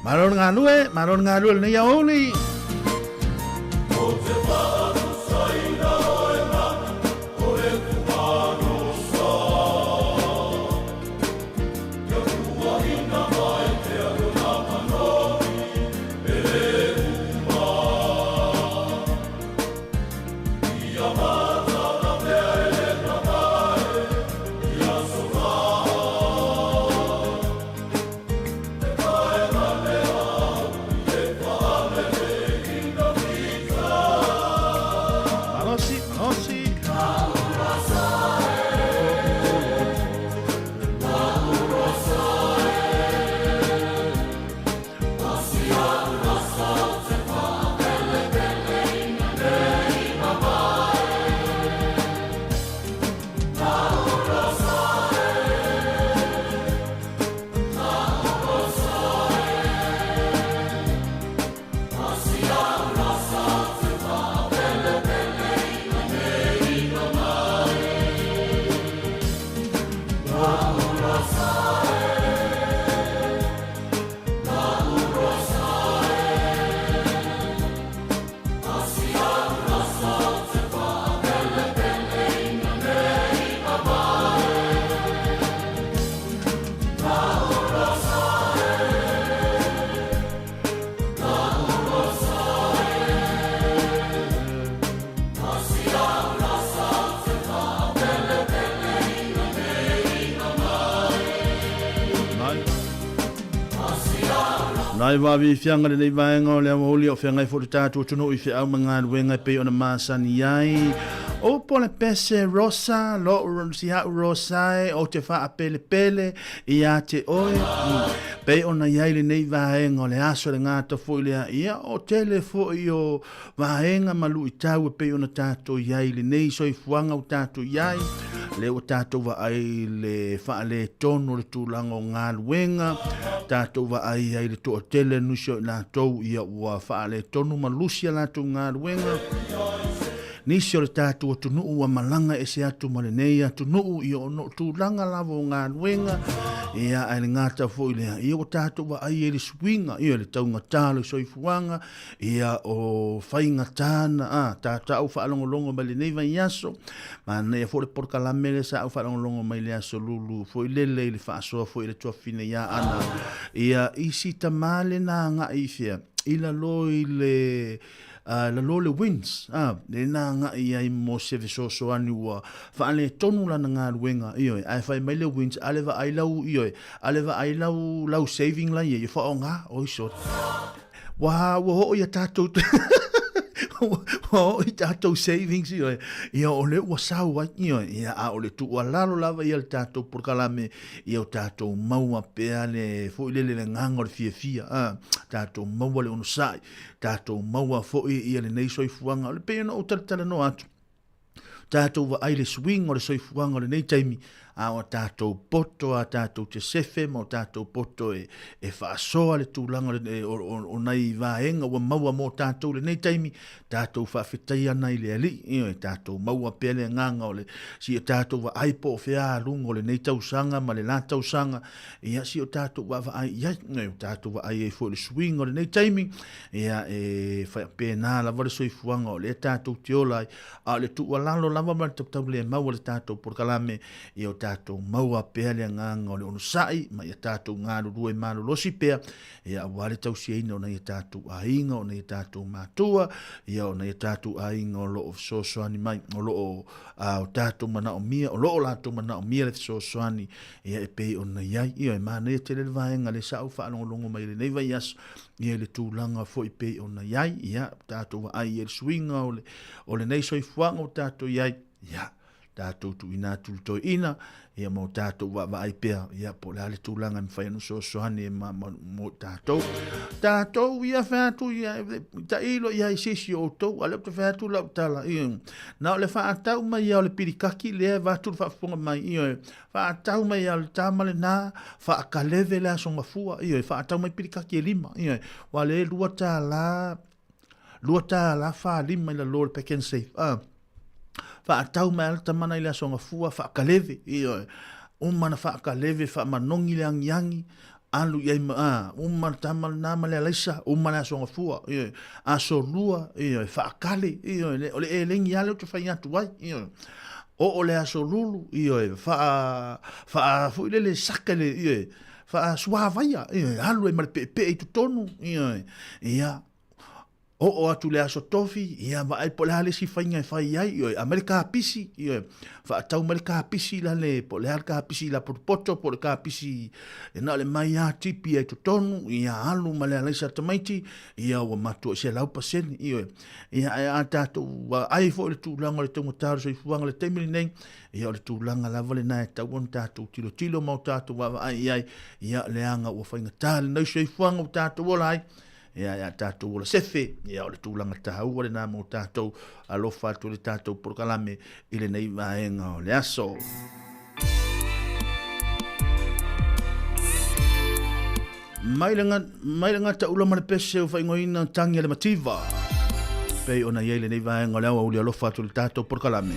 Malon ngā lue nei aoli. Nai wawi fianga le nei vaenga o le amahuli o fianga i fo te tātua tunu i fi au mga luenga pe o na māsani ai. O pole pese rosa, lo si hau rosae, o te wha pele pele, i a te oe. Pe o na iai nei vaenga o le aso le ngāta fo i lea ia, o tele fo i o vaenga malu i tau pe o na tātua iai le nei so i fuanga o tātua iai. Le o tātou wa ai le wha le tono le tūlango ngā luenga, tātou wa ai ai le toa tele nusio i nātou ia ua wha le tono malusia nātou ngā luenga. Nisio le tātou atu nuu wa malanga e se atu male nei atu nuu i o no tūlanga lavo ngā luenga, ia ai le ngāta fo i lea, ia o tātou wa ai e le swinga, ia le taunga tālo i soifuanga, ia o whainga tāna, tātou whaalongolongo mai le neiva i aso, ma nei a fo le porkalame le sa au whaalongolongo mai le aso lulu, fo i lele i le whaasoa fo i le tuafine ia ana, ia isi tamale nā ngā i fia, ila lo i le... la lole wins le na nga ia i mo se so ani wa fa le tonu la nga luenga io ai fa mai le wins aleva ai lau io aleva ai lau saving la ia fa nga o so wa wo ia tato o i tato savings ia o le wa sau wa ia a o le tu wa lalo lava ia le tato por kalame ia o tato maua pea le fo le nganga le fia tato maua le ono sai tato maua fo ia le nei soifuanga le pea no tala no atu tato wa ai le swing o le soifuanga le nei taimi a o tātou poto, a tātou te sefe, ma o tātou poto e whaasoa le tūlanga o nei vaenga, wa maua mō tātou le nei taimi, tātou whawhetai ana i le ali, e tātou maua pele nganga o le, si o tātou wa aipo o whea lungo le nei tausanga, ma le la tausanga, ia si o tātou wa ai, ia, o tātou wa ai e fo le swing o le nei taimi, ia e whapena la vare soifuanga o le tātou te olai, a le tu walalo lava ma tau le maua le tātou por kalame, ia o tātou maua pea le nganga o le ono sai, ma ia tātou ngāru rue mālo losi pea, ia wale tau sieina o na ia tātou ainga, o na ia tātou mātua, ia o na ia tātou ainga o loo fisosoani mai, o loo o tātou mana o mia, o loo lātou mana o mia le fisosoani, ia e pei o na iai, ia e mana ia te le vaenga le sau whaalongolongo mai le neiva ias, ia le tūlanga fo i pei o na iai, ia tātou wa ai e le swinga o le nei soifuanga o tātou iai, ia tātou tu ina tulto ina, ia mo tātou wa ai pea, ia po le ale tūlanga mi whai anu soani e mo tātou. Tātou ia whātu, ia ta ilo ia i sisi o tau, ale te whātu lau tala, ia. Nā le whātau mai ia o le pirikaki, lea whātu le whaafunga mai, ia. Whātau mai ia o le tāmale nā, whaakalewe lea songa fua, ia. Whātau mai pirikaki e lima, ia. Wa le lua tā la wha lima ila lor peken safe, fa tau mai alta mana ile songa fua fa kaleve io o mana fa kaleve fa manongi le angiangi alu ia ma uma tamal na male laisa uma na songa fua a so lua fa kali ole e lengi ale to fa atu ai o le aso lulu fa fu le sakale fa suavaia alu e mal pe tu tonu ia o atu le aso tofi ia va ai pola le si fainga fai ai Amerika pisi fa tau Amerika pisi la le pola ka pisi la porpoto por ka pisi na le mai a tipi ai tonu ia alu male le sa tamaiti ia o matu se lau pasen ia ata to ai fo le tu langa le tongo tar so fuanga le temili nei ia le tu langa la vale na ta won ta tu tilo mau ta tu ai ia le anga o fainga tal no so fuanga ta tu volai ia tātou o le sefe, ia o le tūlanga tahau o le nā mō tātou alofa atu le tātou prokalame i le nei vaenga o le aso. Mailanga ta ula mare pese o whaingoina tangi le mativa. Pei ona iei le nei vaenga o le awa uli alofa atu le tātou prokalame.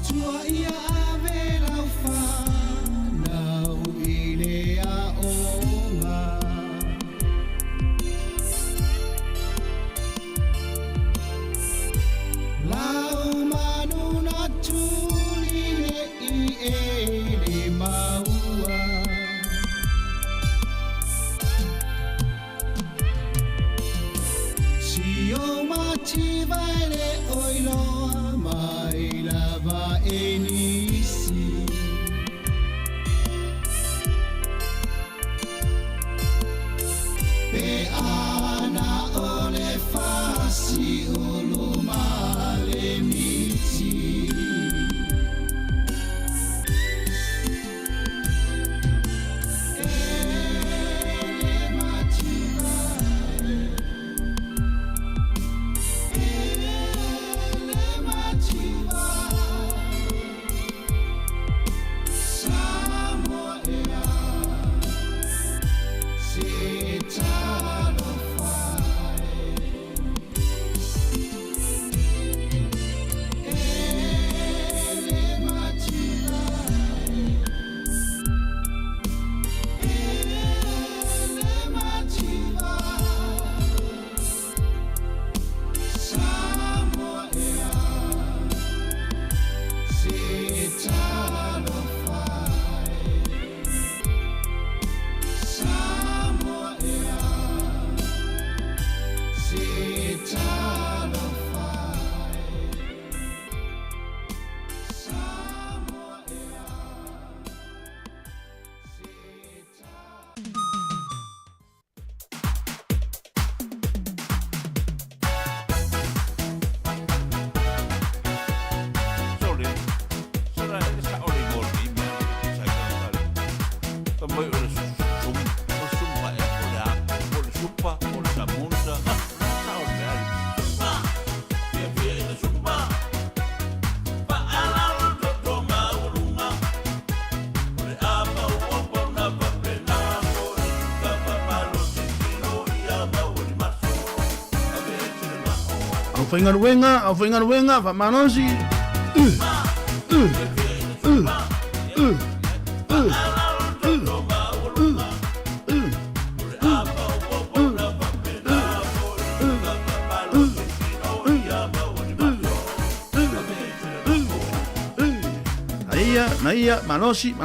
Tua ia ave lau wha, nau i lea o ngā le maua. Si o mati vai le oiloa mai lava e nisi. Pe ana o le fasi o luma le miti. Au whainga ruenga, wha manosi. Naia, manosi.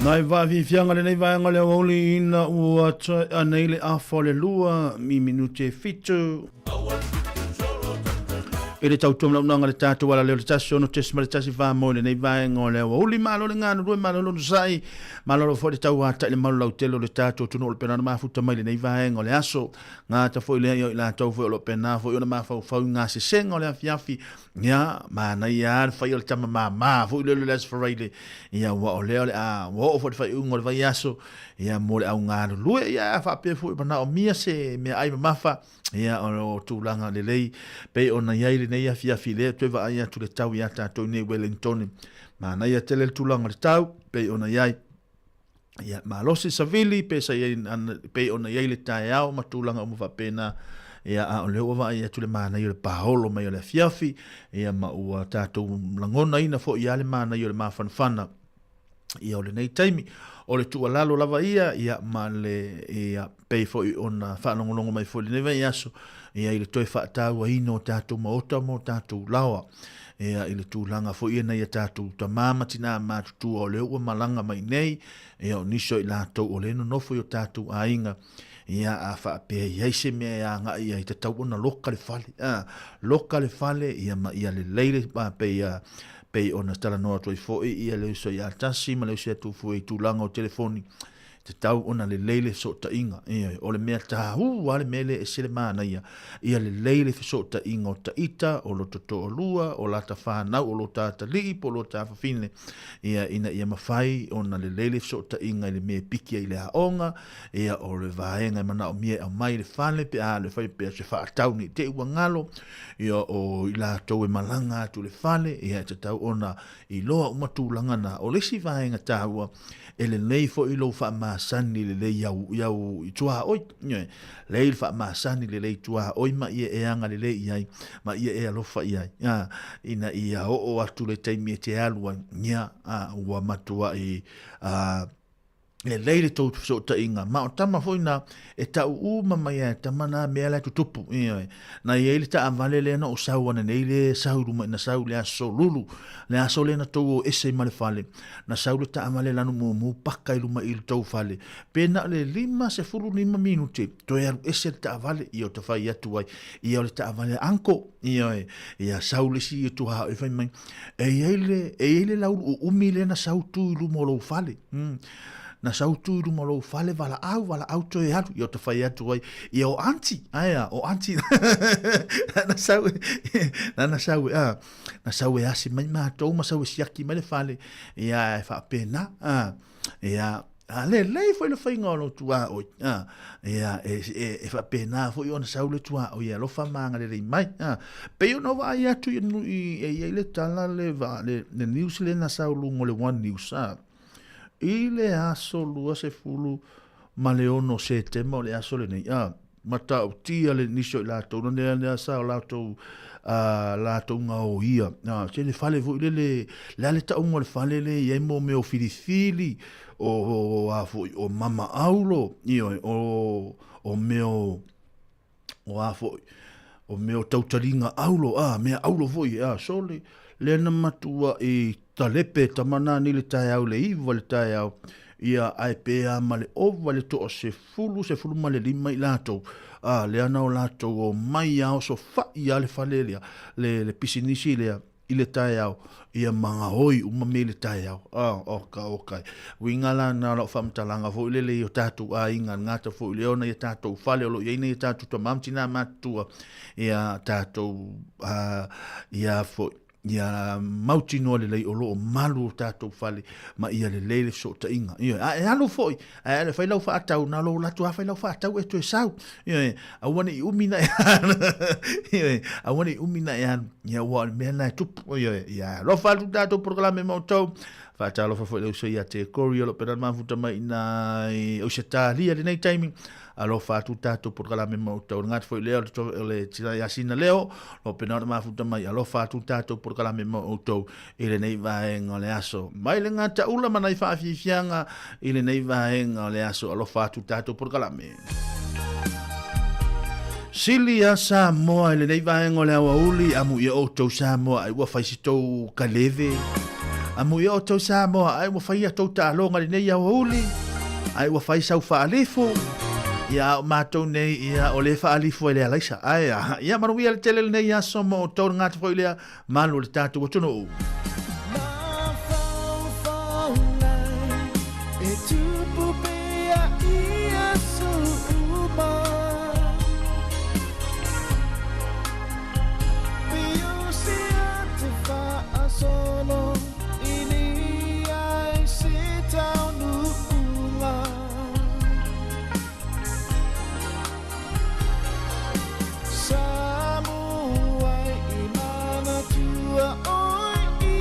Nai vavi fianga le nei vaenga le oli ina ua anei le afo le lua mi minute fitu. E le tautum lau nanga le tātou wala leo le tasi ono tesima le tasi wha mo le nei vaenga o leo. Uli malo le ngānu rui malo lo sai. Malo lo fo le tau ata le malo lau telo le tātou tunu o le pena na mafuta mai le nei vaenga o le aso. Ngā ta fo i le i la tau fo i lo pena fo i o na mafau fau ngā se senga o le afiafi. Ia, mana ia ar fai o le tama mama fo i le le asfareile. Ia wa o leo le a wa o fo le fai ungo le vai aso. Ia mo le au ngānu lue ia fa pe fo i mana o mia se mea ai mafa. Ia o tūlanga le lei pe ona iai le nei afia file te va ia tu le tau ia tātou nei Wellington ma na ia tele tūlanga le tau pe ona iai ia ma losi savili pe sa iai pe ona iai le tae au ma tūlanga umu va pena ia a o leo va ia tu le mana ia le paholo mai o le fiafi ia ma ua tātou langona ina fo ia le mana ia le mafanfana ia o le nei taimi o le tua lalo lava ia ma le ia pei fo i ona whanongolongo mai fo le neva i aso ia i le toi whaatau a ino tātou maota mo tātou lawa ia i le tūlanga fo ia nei a tātou ta māmati nā mātutua o le ua malanga mai nei ia o niso i lātou o le no nofo i o tātou a inga ia a whaapea iai se mea ia ngā ia i te tau ona loka le fale ia ma ia le leile pei ona tala noa toi foi ia le uso ia tasi ma le uso tu foi tūlanga o telefoni te tau ona le leile so ta inga o le mea ta wale mele e sele mana ia le leile so ta inga o ta ita o lo toto o lua o la ta whanau o lo ta ta liip o lo ta whawhine ia mawhai ona le leile so ta inga le mea pikia i le haonga ia o le vaenga mana o mea au mai le whale pe a le whai pe se whaatau ni te ua ngalo ia o i la tau e malanga tu le whale ia te tau ona i loa umatūlanga na o lesi vaenga tāua e le nei fo i lo wha maasani le lei iau i tua oi. Lei wha maasani le lei tua oi ma ia e anga le lei iai, ma ia e alofa iai. Ina ia o atu le taimi e te alua nia ua matua i le leile tau so ta inga ma o tama foi na e tau uma mai e tamana mea la tutupu na ia ile ta avale le na o sau ana nei le sau ruma na sau le aso lulu le aso le na tau ese male fale na sau le ta avale la no mu paka i luma il tau fale pe na le 5 minuti to ia ese ta avale i o ta fai atu ai i o le ta avale anko ia sau le si tu ha e fai mai e ile la umile na sau tu luma lo fale na sautu i ruma lou fale wala au to e hatu i o te whai atu ai i o anti na sau e asi mai mātou ma sau e siaki mai le fale ia e whaapena ia le lei foi le whainga o tua oi ia e whaapena foi o na sau le tua oi ia lofa maanga le rei mai pe o no vai atu i le tala le news le na sau lungo le one news I le aso lua se fulu ma le ono se tema o le aso le nei. Mata o tia le niso i lātou. No nea sa o lātou ngā o ia. Se le fale vo i le ta ungo le fale le iei mo meo filifili o mama aulo. O meo o meo tautaringa aulo. Mea aulo voi. So le na matua i talepe tamana ni le tae au le iwa le tae au ia ai pea ma le ova le toa se fulu ma le 5 i lātou le ana o lātou o mai au so fa ia le falelia le pisinisi lea i le tae au ia manga hoi umame le tae au okai wingala na la whamtalanga fo ile o tātou a inga ngata fo ile ona i tātou fale o lo ia ina i tātou ta mamtina matua ia tātou ia fo ia mauti no le lei o lo malu tātou fale ma ia le leile so ta inga e alo foi le fai lau whaatau na lo la tua fai lau whaatau e tu e sau awane i umina ia wale mea nai tupu ia lo whatu tātou proklame mautau whaatau lo whafoi lau so ia te kori alo peran mafuta mai nai o se tā lia le nei timing alo fatu tātou proklame mautau ngat foi leo le tina yasina leo lo penara mafuta mai alo fatu tātou proklame mautau ile nei vaenga le aso mai le ngata ula manai whaafifianga ile nei vaenga le aso alo fatu tātou proklame Sili a Sāmoa ile nei vaenga le awa uli amu ia o tau Sāmoa ai ua whaisitou kaleve A mui o tau Sāmoa, ai wa whai a tau ta alonga ni nei au huli. Ai wa whai sau whaalifu. Ia o mātou nei ia o le whaalifu e lea laisa. Ai ia manuia le tele nei ia somo o tau ngātu fo ilea malu le tātou o tunu. Sāmoa i mana tua oi i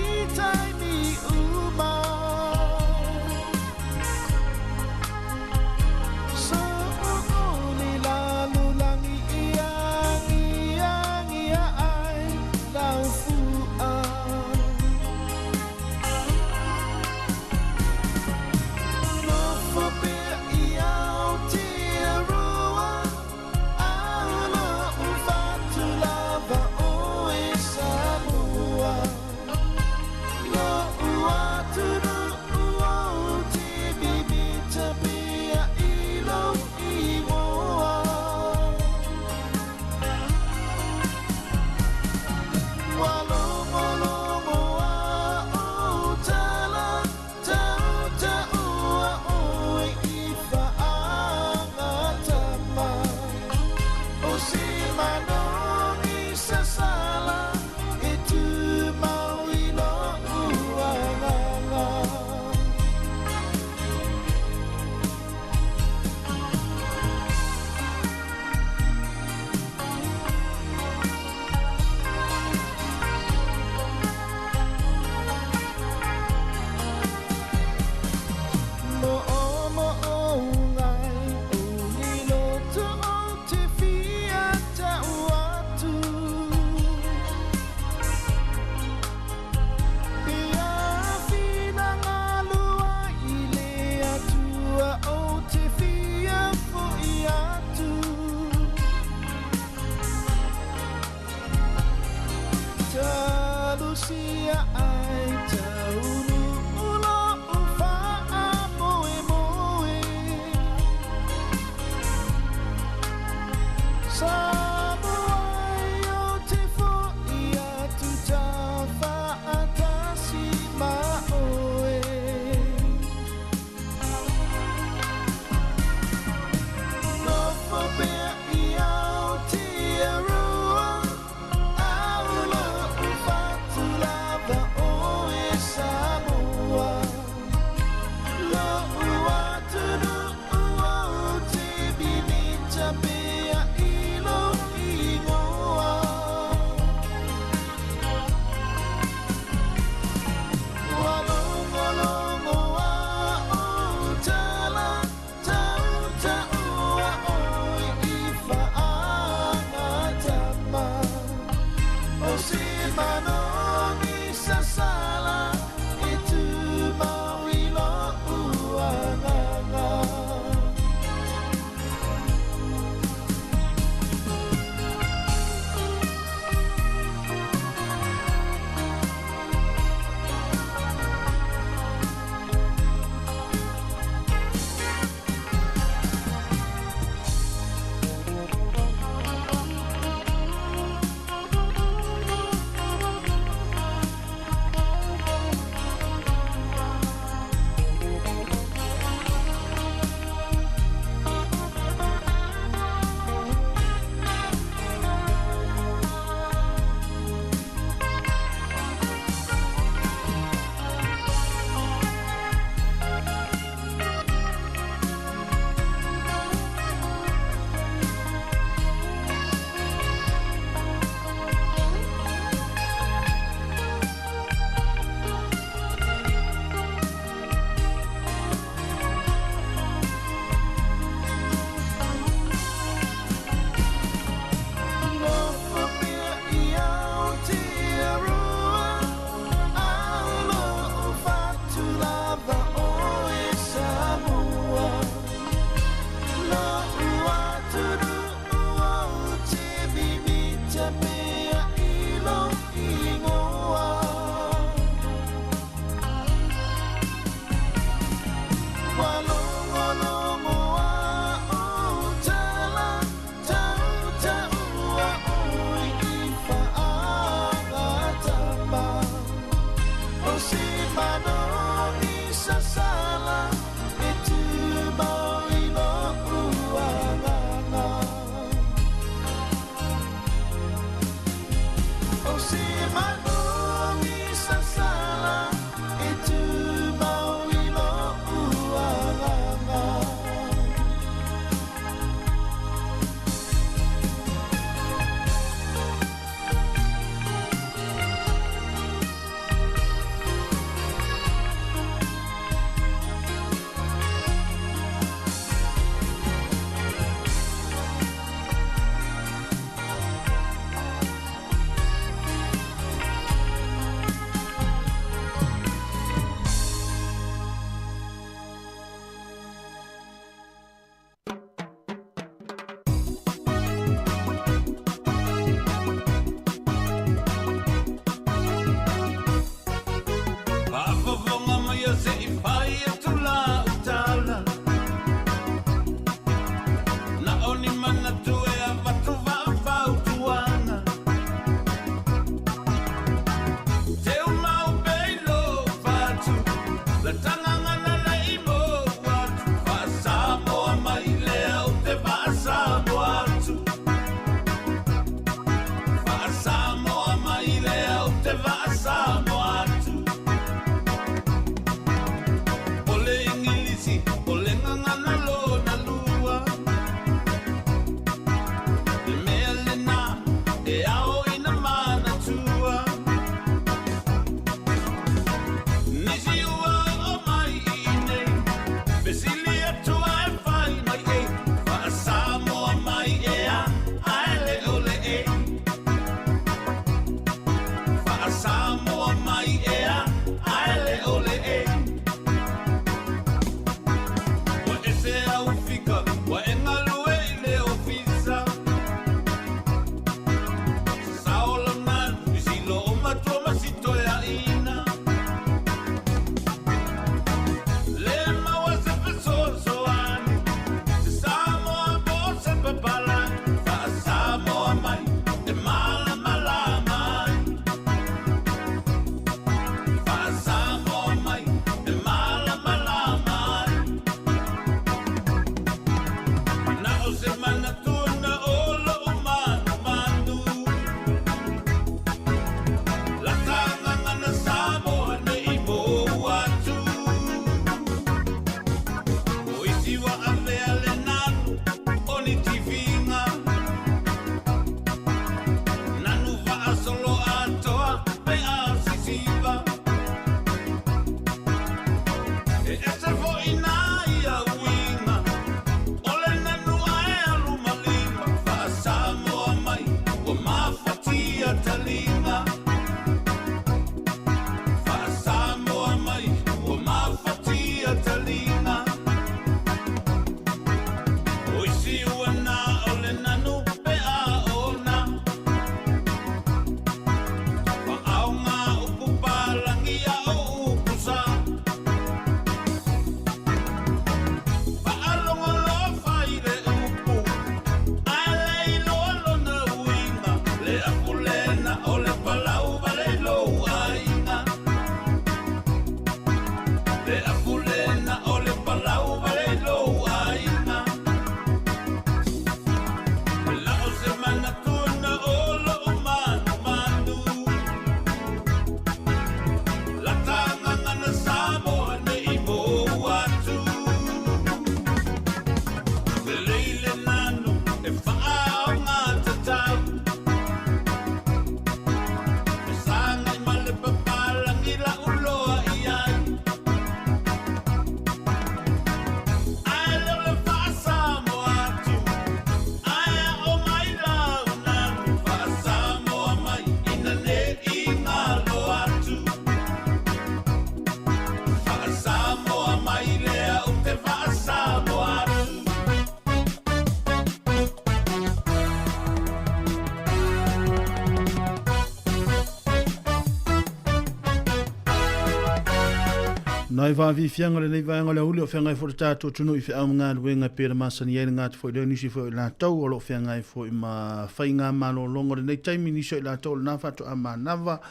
Nai va vi fianga le nei va ngole uli o fianga fo tato tunu I fa nga wenga pera masani ye nga fo le nisi fo la tau o lo fianga fo ma fainga malo longo le nei taimi nisi la tau na fa to ama nava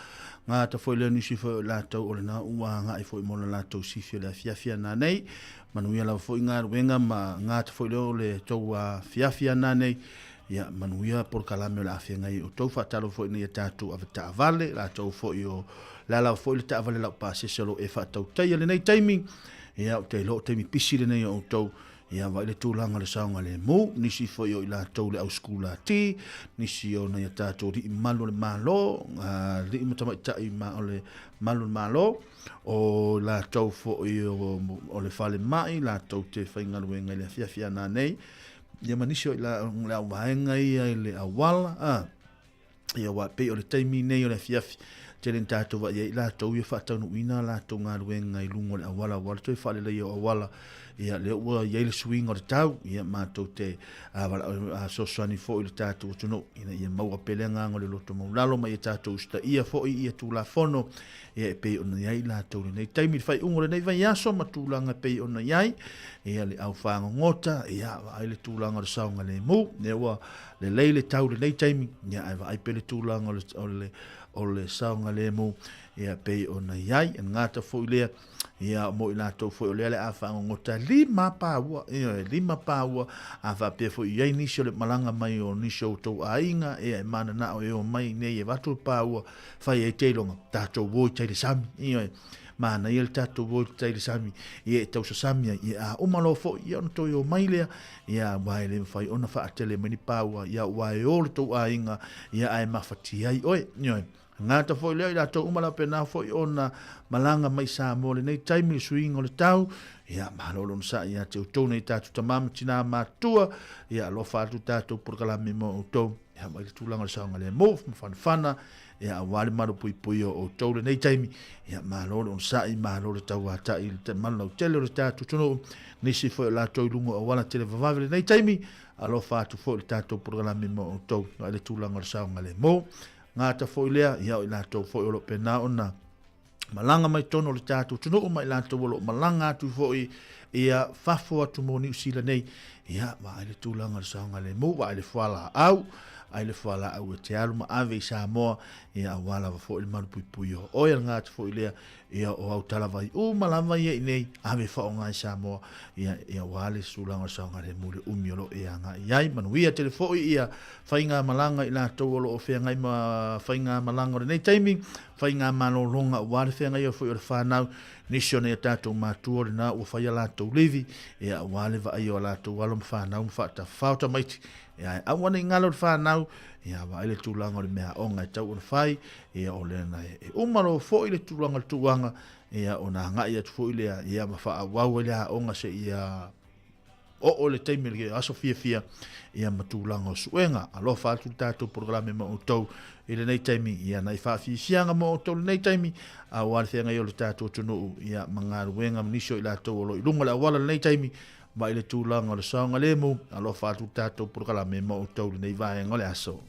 nga ta fo le nisi fo la tau o na ua nga fo mo la tau si fi la fia na nei manuia la fo nga wenga ma nga ta fo le tau fia na nei ya manuia por kalame la fianga o tau fa talo fo ni tato avta vale la tau fo yo la fo le ta vale la pa se solo e fa tau tai le nei taimi ia te lo te mi pisi le nei o tau ia vai le tūlanga le saunga le mo nisi fo yo la tau le au skula ti nisi o na ta to di malo le malo di mata tai ma ole malo malo o la tau fo yo o le fale mai la tau te fainga luenga le fia na nei ia manisi o la waenga ia le awala ia wa pe o le taimi nei o le fia telen tato wa ia la tau ia fa tau ina la tau ngā ruenga I lungo le awala wala toi fa le lei o awala ia le ua ia le swing o le tau ia mātou te sosani fo I le tato tuno ina ia maua pelenga ngo le loto maulalo ma ia tato usta ia fo ia tu la fono ia pe ona ia la tau le nei taimi fai ungo le nei vai aso ma tūlanga pe ona iai ia le au whaanga ngota ia ai le tūlanga le saunga le mu ne ua le lei le tau le nei taimi ia ai pe le tūlanga o le saunga le mu ia pei ona iai ngata fo lea ia mo ina to fo lea le afa ngota lima paua afa pe fo iai ni le malanga mai o ni show to ainga e mana na o mai nei e watu paua fai e telonga tato wo tele sami ia mana ia tato wo tele sami ia tau sami ia o malo fo ia no to yo mai lea ia vai le fai ona fa tele mani paua ia wai o to ainga ia ai mafati ai oi ia ngata foi leo ila to umala pena foi ona malanga mai Sāmoa le nei taimi swing o le tau ia malolo sa ia te to nei tatu tamam tina matua ia lo fa tu tatu por kala memo to ia mai tu langa saunga le mo fana ia wale maru pui o to le nei taimi ia malolo sa I malolo tau ata il te malo tele le tatu tono nisi foi la to lungo o wala tele vavale le nei taimi alo fa tu foi tatu por kala memo to le tu langa saunga le mo ngata foi lea ia o lato foi o lo pena ona malanga mai tono le tatu tunu mai lato o lo malanga tu foi ia fafo atu moni usila nei ia va ile tulanga saunga le mo va ile fala au ai le fala au te alu ma ave Sāmoa ia wala va foi le manu pui o ia ngata foi lea ia o au tala vai o malama ia nei ave fa nga Sāmoa ia wale sulanga saunga le mo le umiolo ia nga ia manu ia telefoi ia fainga malanga ila to lo o fenga ma fainga malanga nei timing fainga malolonga wale fenga ia foi o fanau nisione tato matua na o faia la to levi ia wale va ia la to walo fanau fa ta fauta maiti ia awana ngalo fanau ia va ile tulanga le mea onga tau on fai ia o le na e umaro fo ile tulanga tuanga ia ona nga ia fo ile ia ma fa wa ile onga se ia o le taimi le aso fia ia matulanga suenga alo fa tu tato programa ma o tau ile nei taimi ia nai fa fianga mo o tau nei taimi a wale fenga yo le tato tunu ia mangaruenga mnisho ila tau lo ilunga la wala nei taimi ba ile tulanga le saunga le mo alo fa tu tato programa ma o tau nei vai ngole aso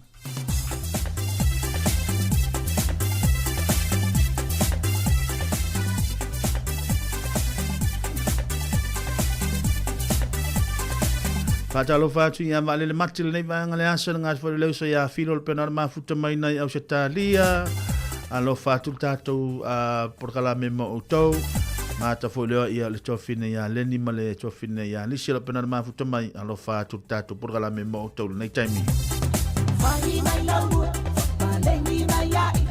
Fatalo fatu ia vale le mati le vanga le asa nga fo le so ia filo le penar ma futa mai nai au setalia alo fatu tato por kala memo auto mata fo le ia le tofine ia le ni male tofine ia li le penar ma futa mai alo fatu tato por kala memo auto nei taimi fai mai lau vale ni mai ai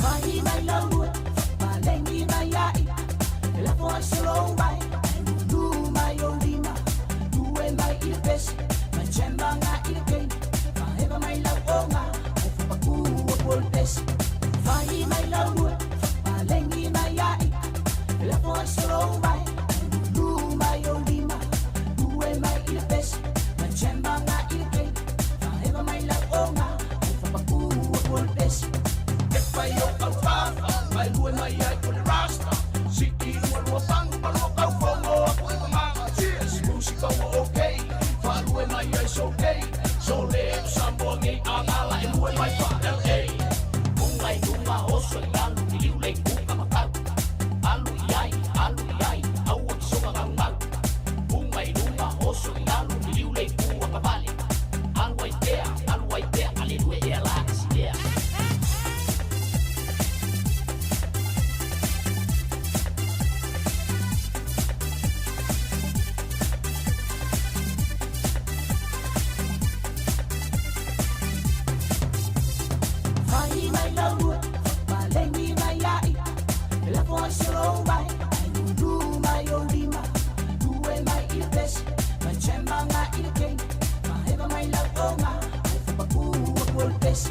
Fai mai laua, malengi mai ai, la foi solo vai, lu mai olima, due mai il pes, ma chemba nga il kei, ma eva mai laua, o paku o pol pes. Fai mai laua, malengi mai ai, la foi solo vai, lu mai olima, due mai il pes, ma chemba nga il kei, ma eva mai laua, o paku o pol pes. Pai o kau whāwha, mai lue mai ai ko le rasta. Siki ua lua pangu, palo kau whongo a koe mamanga. Cheers, musika ua okay, whalue mai ai so okay. So leo Sāmoa ngi a ngala e lue mai wha LA. Mungai nunga oso i alu ni liu lei kuka makau. Alu iai, au o kisonga ngau ngau. Mungai nunga oso i alu ni liu lei kuka kabale. Alu ai tea, ali lue ea lakas, yeah. Solo vai, lu mai olima, due mai il pes, ma chemba nga il kei, ma eva mai la onga, ai fa paku o pol pes.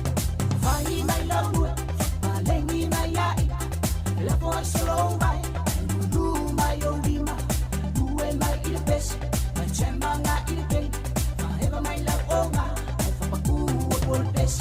Fai mai la lua, ma lengi mai ai, la foi solo vai, lu mai olima, due mai il pes, ma chemba nga il kei, ma eva mai la onga, ai fa paku o pol pes.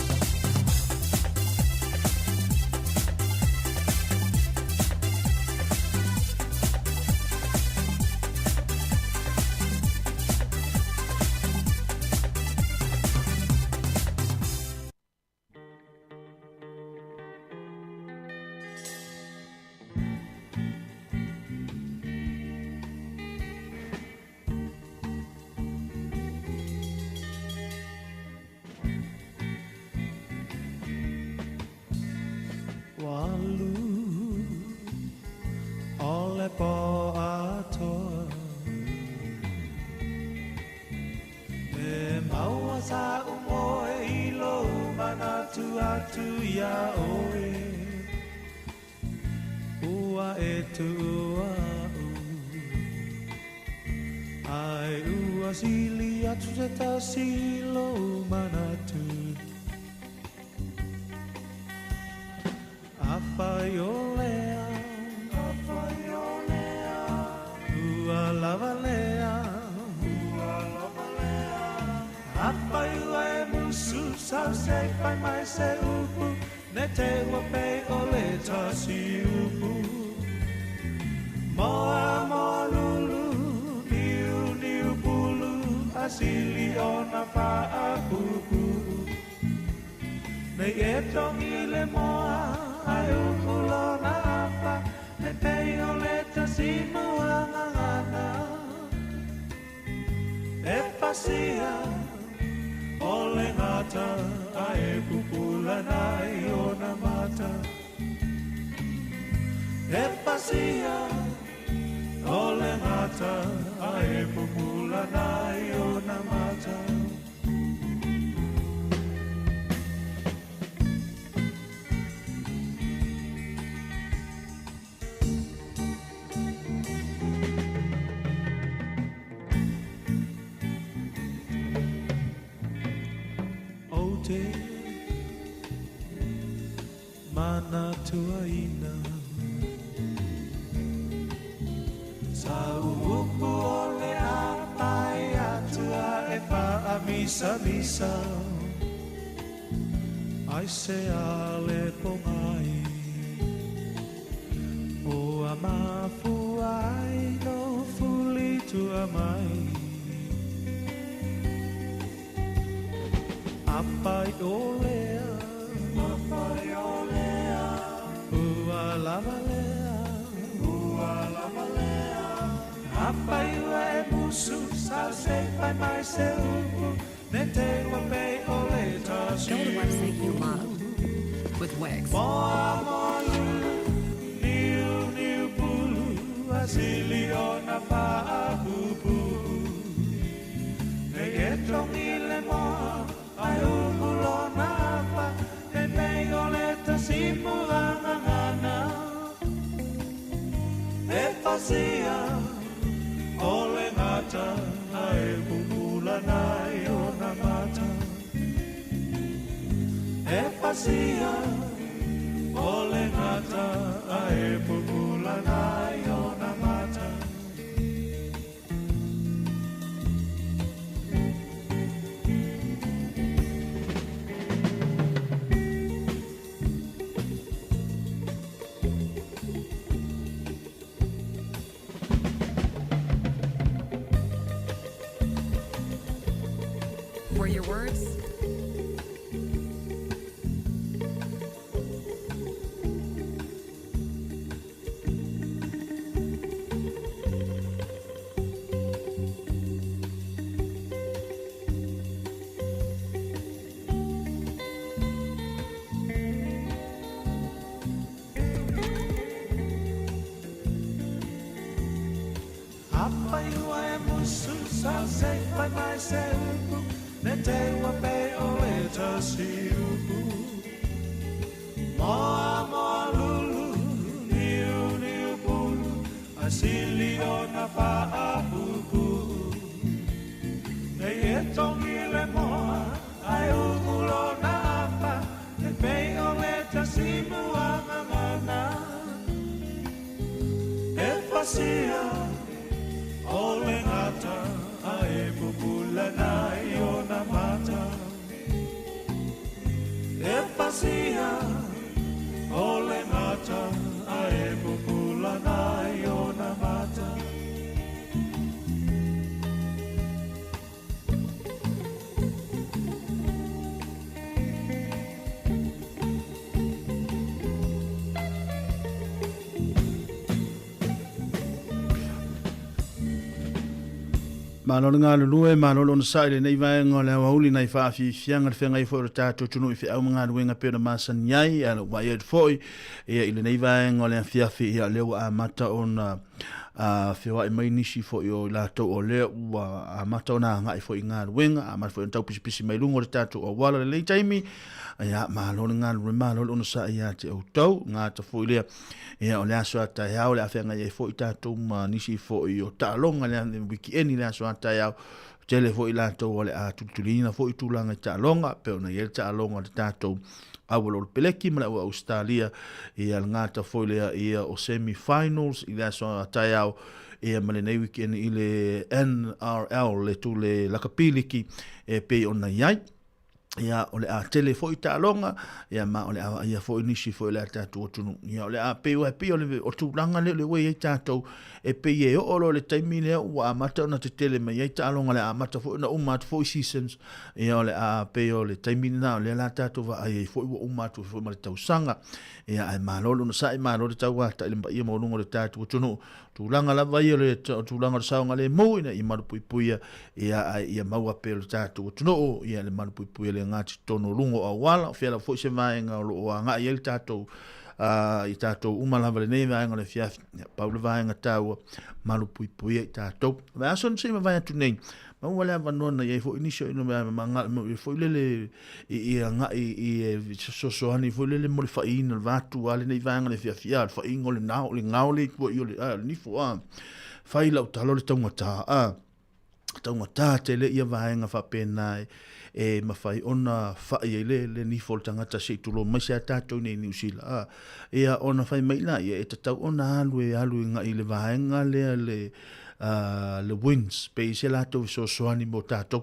Mana tuaina Sauku ole apai atua e pa misa misa Ai se ale pongai O amafu ai no fuli tua mai Apai olea Apai olea Ua lavalea Ua lavalea Apai ue musu sa se pai mai se upu Ne te wape ole tasu Know the website you love with Wix. Moa molu Niu pulu Asili ona paapupu Ne etong ile moa Ai umulona pa E mei oleta simulana pasia o le ngata ai pupula nai o na mata. E pasia o le ngata ai pupula nai o na mata. Were your words? Apa iwa e musu sa safe by myself. Ne te wa pe o le tasi upu. Moa moa lulu, niu niu pulu, asili o na pa apupu. Ne e tongi le moa, ai umulo na apa, ne pe o le tasi mua mamana. E pasia, o le ngata, ai pupula nai o na mata. E pasia o le ngata, ai pupula nai o na mata. Malolo ngā lulue, malolo na saile nei vai ngole au hauli nei whaafi fianga le whenga i fo tātou tunu i whiau mga ruenga pēra māsan iai, ala wai ed foi, ia ile nei vai ngole a fiafi ia leo a mata o na whiwa i mai nisi fo i o lātou o leo a mata o na ngai fo i ngā ruenga, a mata fo i tau pisi mai lungo le tātou o wala le leitaimi, ia malolo ngā lulue, malolo na sa ia te au tau, ngā ta fo i lea, ia o le aso ata iau le a whenga i fo i tātou ma nisi fo i o tālonga le a wiki eni le aso ata iau, tele fo i lātou o le a tutulina fo i tūlanga i tālonga, peo na iel tālonga le tātou awalo le peleki ma le ua Australia, ia le ngāta fo i lea ia o semi-finals, i le aso ata iau, ia ma le nei wiki eni i le NRL le tū le lakapiliki e pei o na iai, ia o le a tele fo i tālonga, ia ma o le a ia fo i nisi fo i le a tātou o tunu, ia o le a pei o le o tūlanga le wei i tātou, e pei e o le taimi lea ua a mata o na te tele mai i tālonga le a mata fo i na umatu fo i seasons, ia o le a pei o le taimi na o le la tātou va ai fo i ua umatu fo i ma le tausanga, ia ai malolo na sa i malolo tau ata i le mba ia maunungo le tātou o tunu, tūlanga lava ia le tūlanga le saonga le mou ina i marupuipuia, ia maua pei le tātou o tunu, ia le marupuipuia le ngati tono lungo a wala, whiala fo i se vaenga o a ngā i el tātou, i tātou umalava le nei vaenga le fiafi, paule vaenga tāua, marupuipuia i tātou. Vai aso nse ma vai atu nei, ma ua lea vanona i fo inisio ino me fo i lele i a ngā i sosoani, fo i lele mo le whaina, le vātu ale nei vaenga le fiafi, le whaingo le ngau le kua i o le nifo a, whaila o talo le taungata a, taungata te le ia vaenga whapenai, e mawhai ona whai e le ni fol tangata se tulo mai se tātou nei New Zealand. Ea ona whai mai la, e tatau ona alu i ngā i le vahenga le winds, pe i se lātou so soani mo tātou.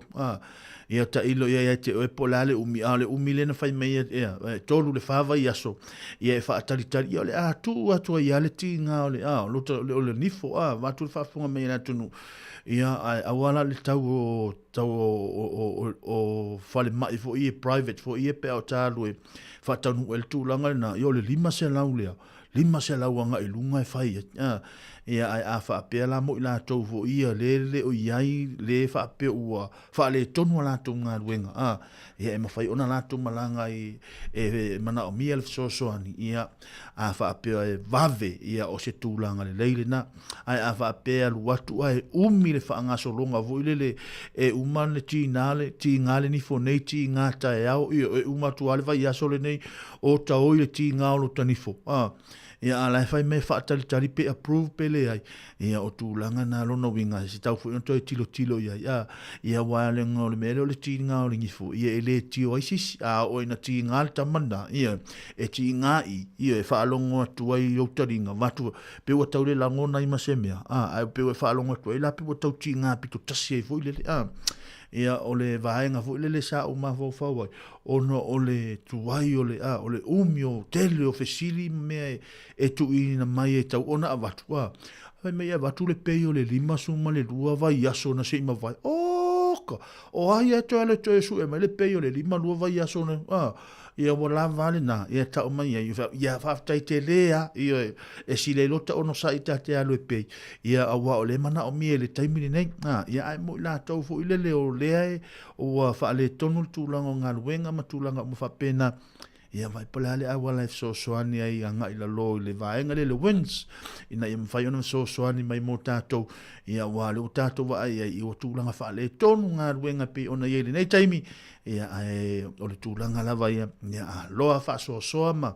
Ea ta ilo ia te oe pola le umi le na whai mai ea, tolu le whawa i aso, ia e whaataritari, ia le atua ia le ti ngā o le nifo, watu le whafunga mai na tunu. Ia awala le tau o fale mai fo i private fo i pe o talu e fatanu el tūlanga na i o le 5 se lau lea 5 se lau anga i lunga e whai ia ai a whaapea la mo i la tau fo i le o iai le whaapea ua whaale tonu la tau ngā ruenga ia e mawhai ona la tau malanga i mana o mia le sosoani ia a whaapea e vave ia o se tūlanga le leile na ai a whaapea luatu ai umi le whaangaso longa vo i le e uman le ti ngale ni fo nei ti ngata e au i e umatu ale vai aso le nei o ta oi le ti ngao lo tanifo ia ala fai me fa tali pe approve pele ai ia o tūlanga na lona winga si tau fu toi tilo ia wale ngol me le tinga o lingi fu ia ele tio ai sis a o ina tinga alta manda ia e tinga ia e fa longo atu ai o taringa watu pe o tau le langona i masemea ai pe o fa longo atu ai la pe o tau tinga pito tasi ai fu le ia o le vaenga fu le sa o ma fo wai ono o le tuai o le umio tele o fesili me e tu ina mai e tau ona a watu ai me ia watu le pei o le lima suma le lua vai aso na se ima vai o ai e to ale to su e me le pei o le lima lua vai aso na ia wala vale na ia tau mai ia fa tai te lea ia e si le lota ono sa ita te alo e pei ia awa o le mana o mi le taimini nei ia ai mo la tau fo ile le o lea o fa le tonu tulanga ngaluenga ma tulanga mo fa pena ia vai pala le awa life so soani ai anga ila lo le vaenga le wins ina ia mfai ona so soani mai mo tatou ia wa le tatou wa ai i o tulanga fa le tonu ngaluenga pe ona ye nei taimi ia ai o le tulanga lava ia loa fa so soama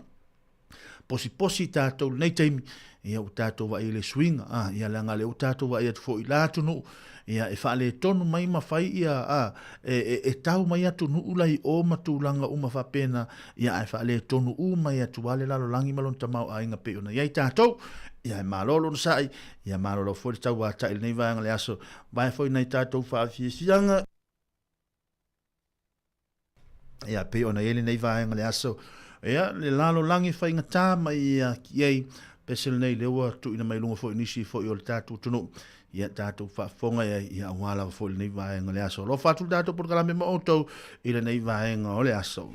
posi tatou nei taimi ia o tatou wa i le swing ia langa le o tatou wa ia fo i la tunu ia e fa le tonu mai mafai ia e tau mai atu nu ulai o matulanga uma fa pena ia e fa le tonu mai atu wale lalo langi malon tamau a inga pe ona ia tatou ia malolo sai ia malolo fo tau wa tai nei vanga le aso vai foi nei tatou fa fianga ia pe ona ele nei vanga le aso ia le lalo langi fa inga ta mai ia kiei pesel nei le wa tu ina mai lunga fo inisi fo i o tatou tunu ia tatou whaafonga ia wala fo nei vaenga le aso. Lo fatu tatou programe ma auto ila nei vaenga o le aso.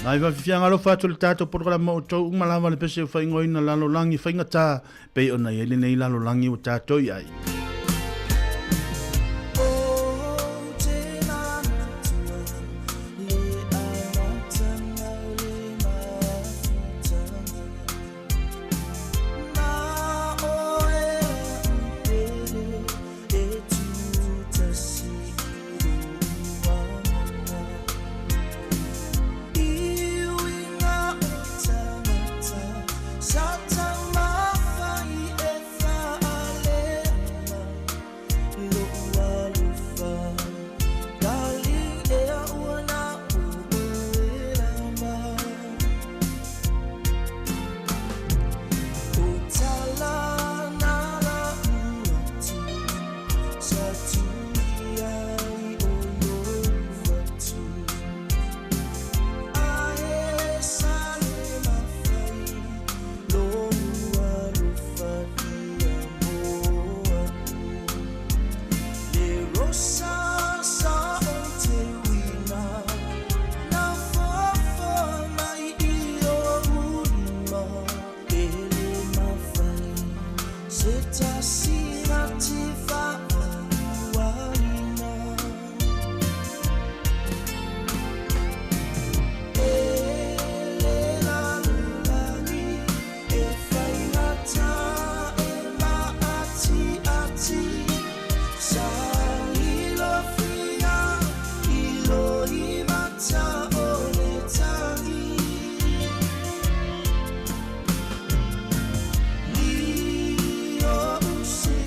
Ai va fianga lo fatu le tato programa o tau malama le pese fa ingoina lalo langi fa ingata pe ona ele nei lalo langi o tato ai. See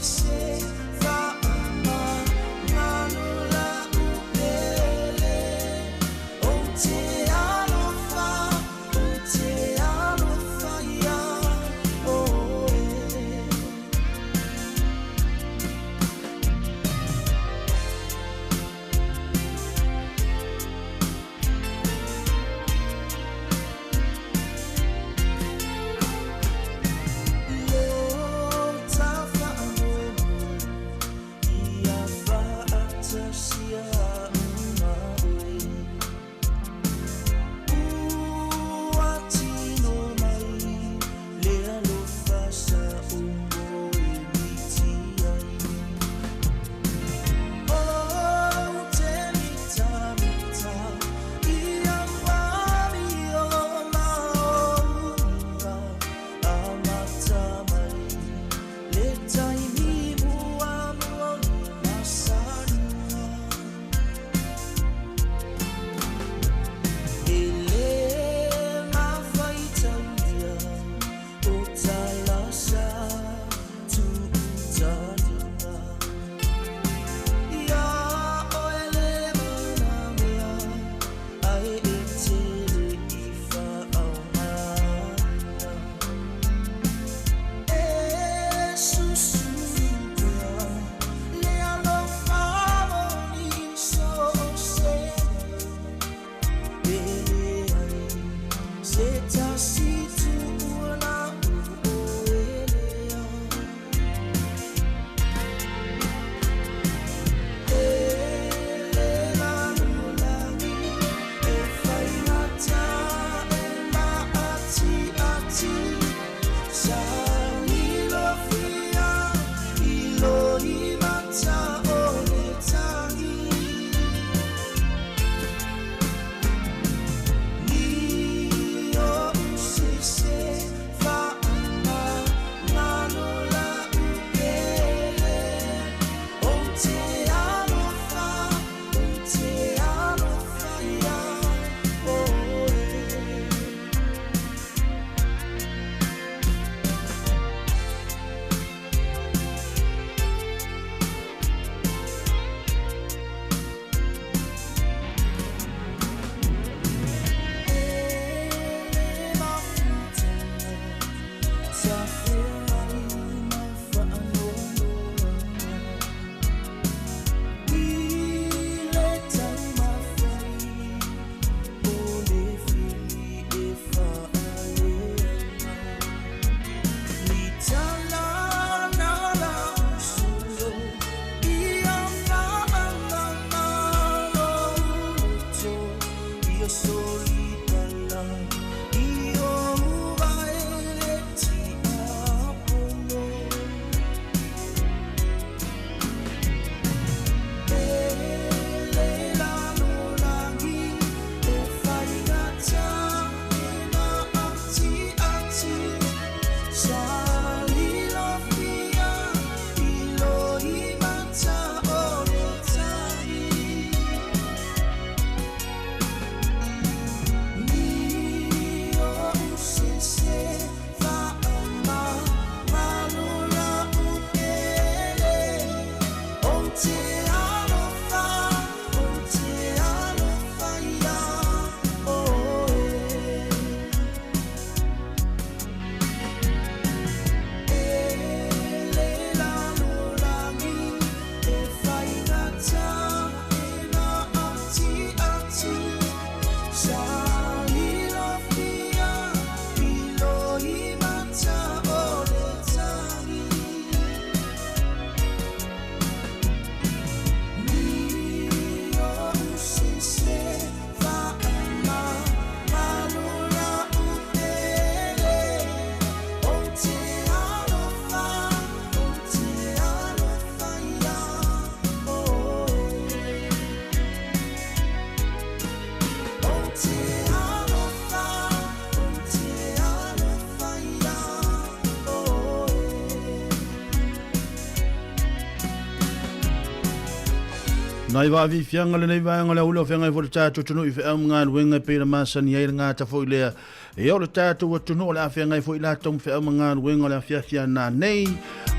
Nai wa vi fianga le nei va ngale ulo fianga fo tatu tunu I fe nga wenga pe ma san ye nga ta fo le e o tatu o tunu le fianga fo ila tong fe nga wenga le fia na nei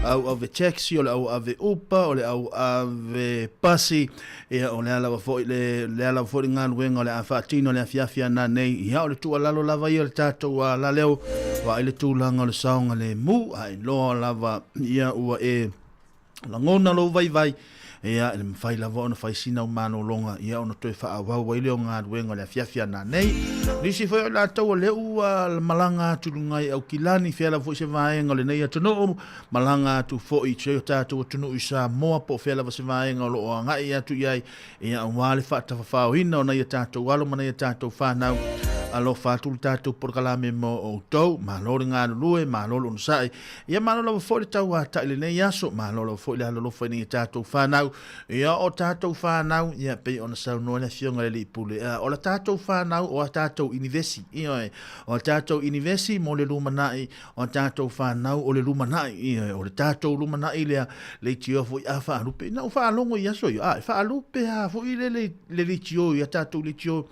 au ave taxi o le au ave upa o le au ave pasi e o le ala fo le ala fo nga wenga le afa tino le fia na nei ia o le tu ala lo lava ia le tatu wa la leo wa ile tu langa le saunga le mu ai lo lava ia ua e langona lo vai vai ia le mfai lava ona fai sina o mano longa ia ona toe fa wa wa ile nga wenga le fia na nei nisi foi la to le u malanga tulungai au kilani fia la fo se vaenga le nei atono malanga tu fo I che tatu tunu I Sāmoa po fia la se vaenga lo nga ia tu ia ia wale fa ta fa hina ona ia tatu walo mana ia tatu fa na alo fa tu tatu por kala me mo o to ma lo nga lue ma lo no sai ia ma lo fo le tau ta le nei aso ma lo fo le lo fo ni tatu fa na ia o tātou whānau ia pei ona sau noa na fionga le pule o la tātou whānau o tātou universi o tātou universi mo le lumanai o tātou whānau o le lumanai o le tātou lumanai lea le tio fo ia whaalupe na o whaalongo ia so ia whaalupe ha fo I le tio ia tātou le tio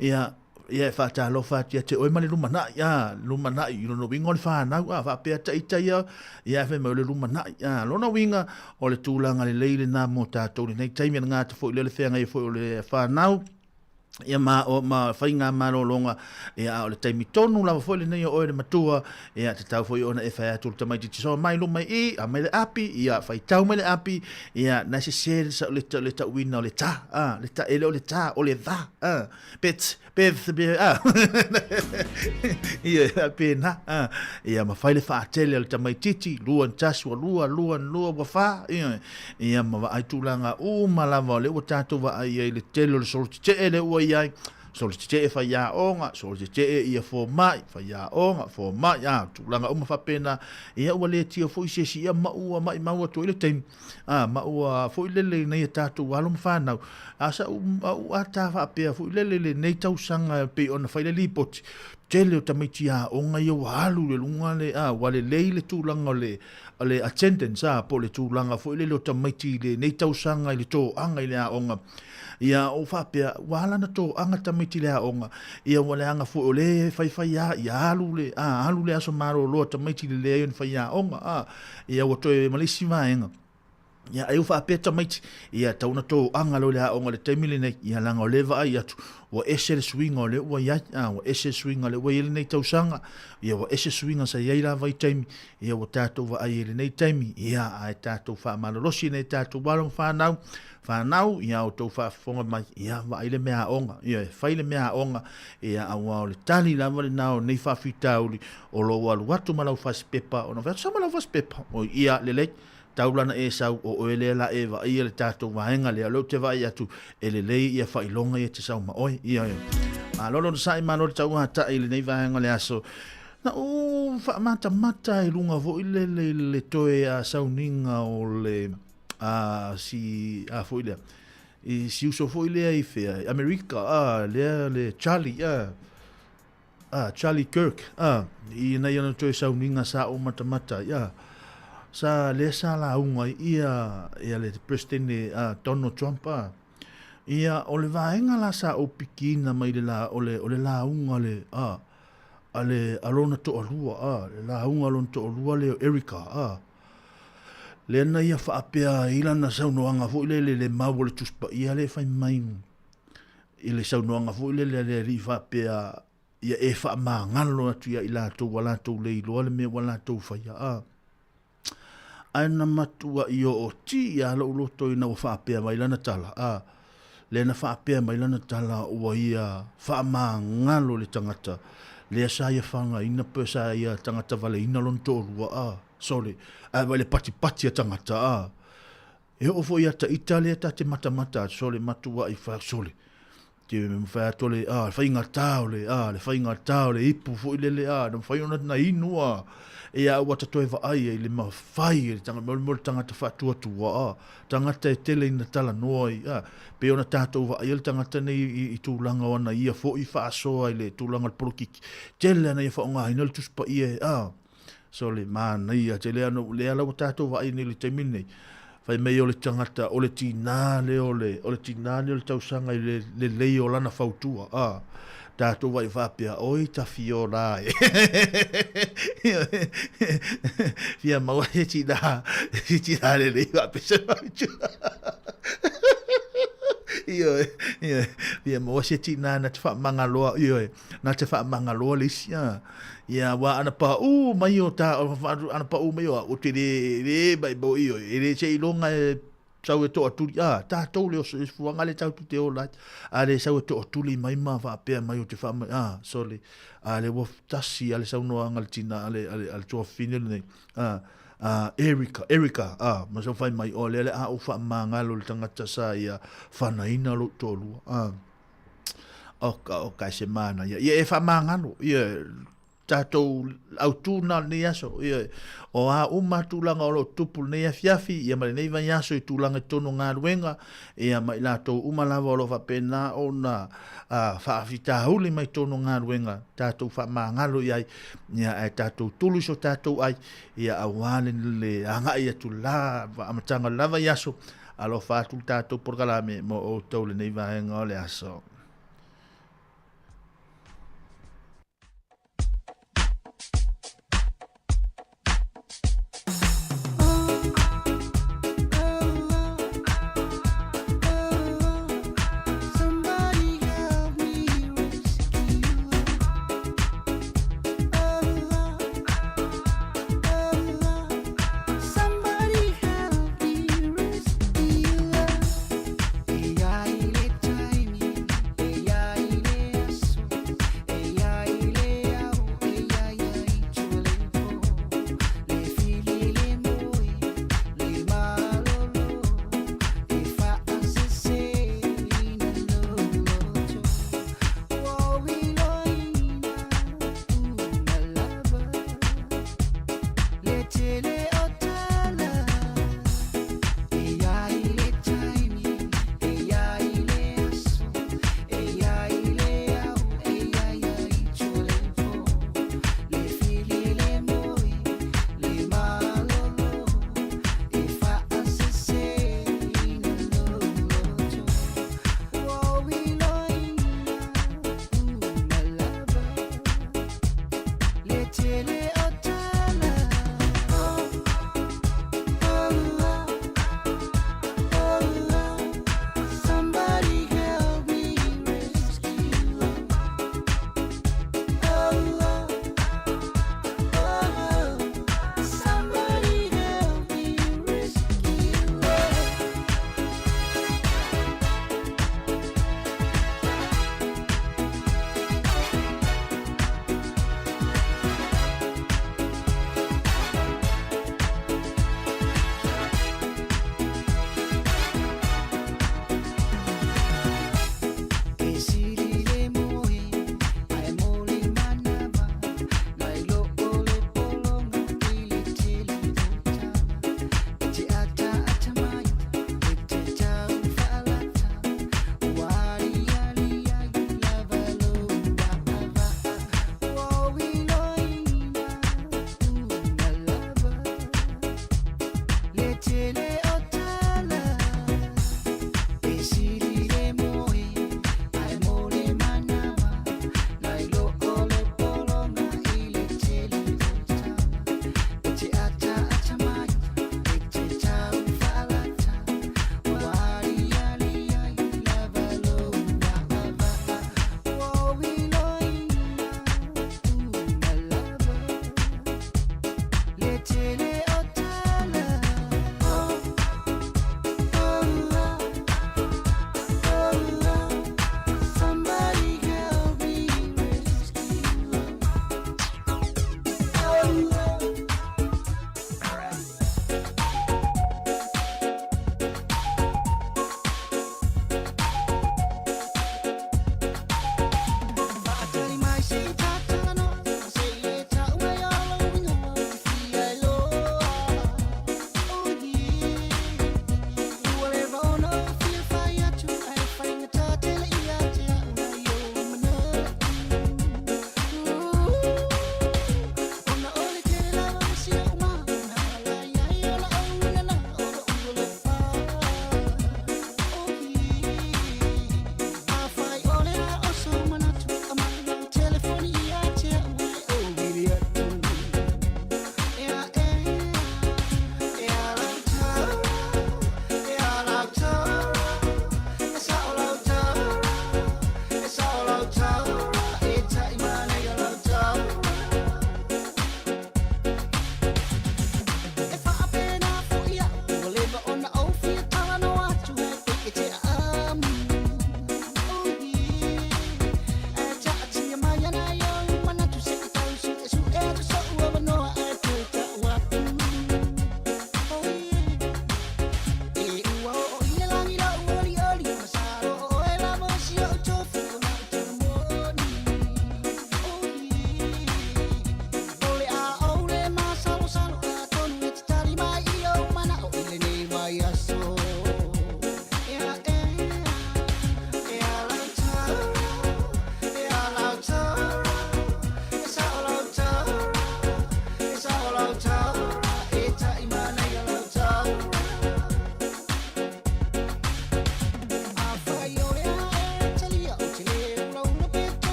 ia ia fa ta lo fa tia te o mali lumana ya lumana I no winga le fa na fa pe ta ita ya fe mo le lumana ya lo no winga o le tulanga le leile na mo ta to le nei taimi nga te fo le fe nga fo le fa na ia ma o ma fainga maro longa ia o le taimi tonu la fo le nei o le matua ia te tau fo ona e fa tu te mai ti so mai lo mai I a mai le api ia fa tau mai le api ia na se sa le ta wina le ta le ta ele o le ta o le va pet ia pena ia ma fai le fa tele le tamai titi luan tasu lua wa fa ia ma ai tulanga o malava le o tatu va ai le tele le sol te ele o ia so le te e whai a onga, so le te e ia fō mai, whai a onga, fō mai, tūlanga uma whapena, ia ua le tia fōi se si ia maua mai maua to ile teim, maua fōi lele nei tātou walum whanau, sa a tā whapea fōi lele nei tausanga pe ona whai le lipoti, tele o tamaiti a onga ia wahalu le lunga le, wale leile tūlanga le attendance, po le tūlanga fōi lele o tamaiti le nei tausanga le tō anga ile a onga, ia o whapea, wala na tō anga tamaiti le a onga, ia wale anga fōi o le whai a, ia alu le aso maro loa tamaiti le lea yon whai a onga, ia o toe malisi vaenga. Ia ai ufa apeta maiti ia tauna to anga lo le a onga le taimile nei ia langa o leva ai atu o ese le swinga o le ua ia o ese swinga le ua ile nei tausanga ia o ese swinga sa ia ila vai taimi ia o tātou va ai ile nei taimi ia ai tātou wha malolosi nei tātou walong whanau ia o tau whaafonga mai ia va ile mea onga ia whaile mea onga ia awa o le tali lava le nao nei whawhitauli o lo walu watu malau whaspepa o na whatu sa malau whaspepa o ia le lei taulana e sau o ele la e va ia le tatou vaenga le alo te vai atu ele lei ia failonga ia te sau ma oi ia a lolo sai ma no tau hata ile nei vaenga le aso na o fa mata i lunga vo ile le toe a sauninga o le si fo ile i si uso fo ile i fe America le Charlie Charlie Kirk i na ia no toe sauninga sa o mata sa le sa la unga ia le presidente Donald Trump ia o le vaenga la sa o pikina mai le la o le la unga le ale alona to alua le la unga alona to alua le Erika le na ia fa apea ila na sa no anga fo le mau le tuspa ia le fai mai ile sa no anga fo le ri fa apea ia e fa ma ngalo atu ia ila to wala to le lo le me wala to fa ia ana matua i o ti ia lo loto ina o whaapea mai lana tala. Lena whaapea mai lana tala ua ia whaamangalo le tangata. Lea sa ia whanga ina pe sa ia tangata vale ina lon tōrua. Sole, vale pati a tangata. E o fo ia ta Italia ta te mata sole matua i wha sole. Te mwhai tole, le whainga tau le ipu fo i lele na mwhai ona na inua. E a wata toe wa ai e le mawhai e tanga mol tangata whatua tua tangata e tele ina tala noi pe ona tātou wa ai le tangata nei i tūlanga wana ia fo i whaasoa i le tūlanga le polokiki tele ana ia whaonga ina le tuspa ia so le mana ia tele ana le ala wa tātou wa ai nei le taimine whai mei o le tangata o le tinale o le tinale o le tausanga i le lei o lana whautua tātou vai whapea, oi ta fio rai. Fia maua he tina le lei whapesa whautu. Fia maua he tina na te whamangaloa, na te whamangaloa lisia. Ia wa ana pa mai o ta ana pa mai o te le bai bo e se ilonga sau e toa tuli, tātou leo so fuanga le tau te o lai, le sau e toa tuli mai ma whaapea mai o te whaamai, sole, le waf tasi, le sau noa angal tina, le toa fine nei, Erika, ma sau whai mai o le o whaamangalo le tangata sa ia whanaina lo tōlua, o kai se mana, ia e whaamangalo, ia, tātou au tūna nei aso, o uma tūlanga o lo tupu nei afiafi, ia mare nei vai aso i tūlanga tono ngā ruenga, ia mai lātou uma lava o lo whapena o na whaafitahuli mai tono ngā ruenga, tātou whamangalo iai, ia e tātou tulus o tātou ai, ia awale le angai atu la, amatanga lava i aso, alo whātu tātou porkalame mo o taule nei vaenga o le aso.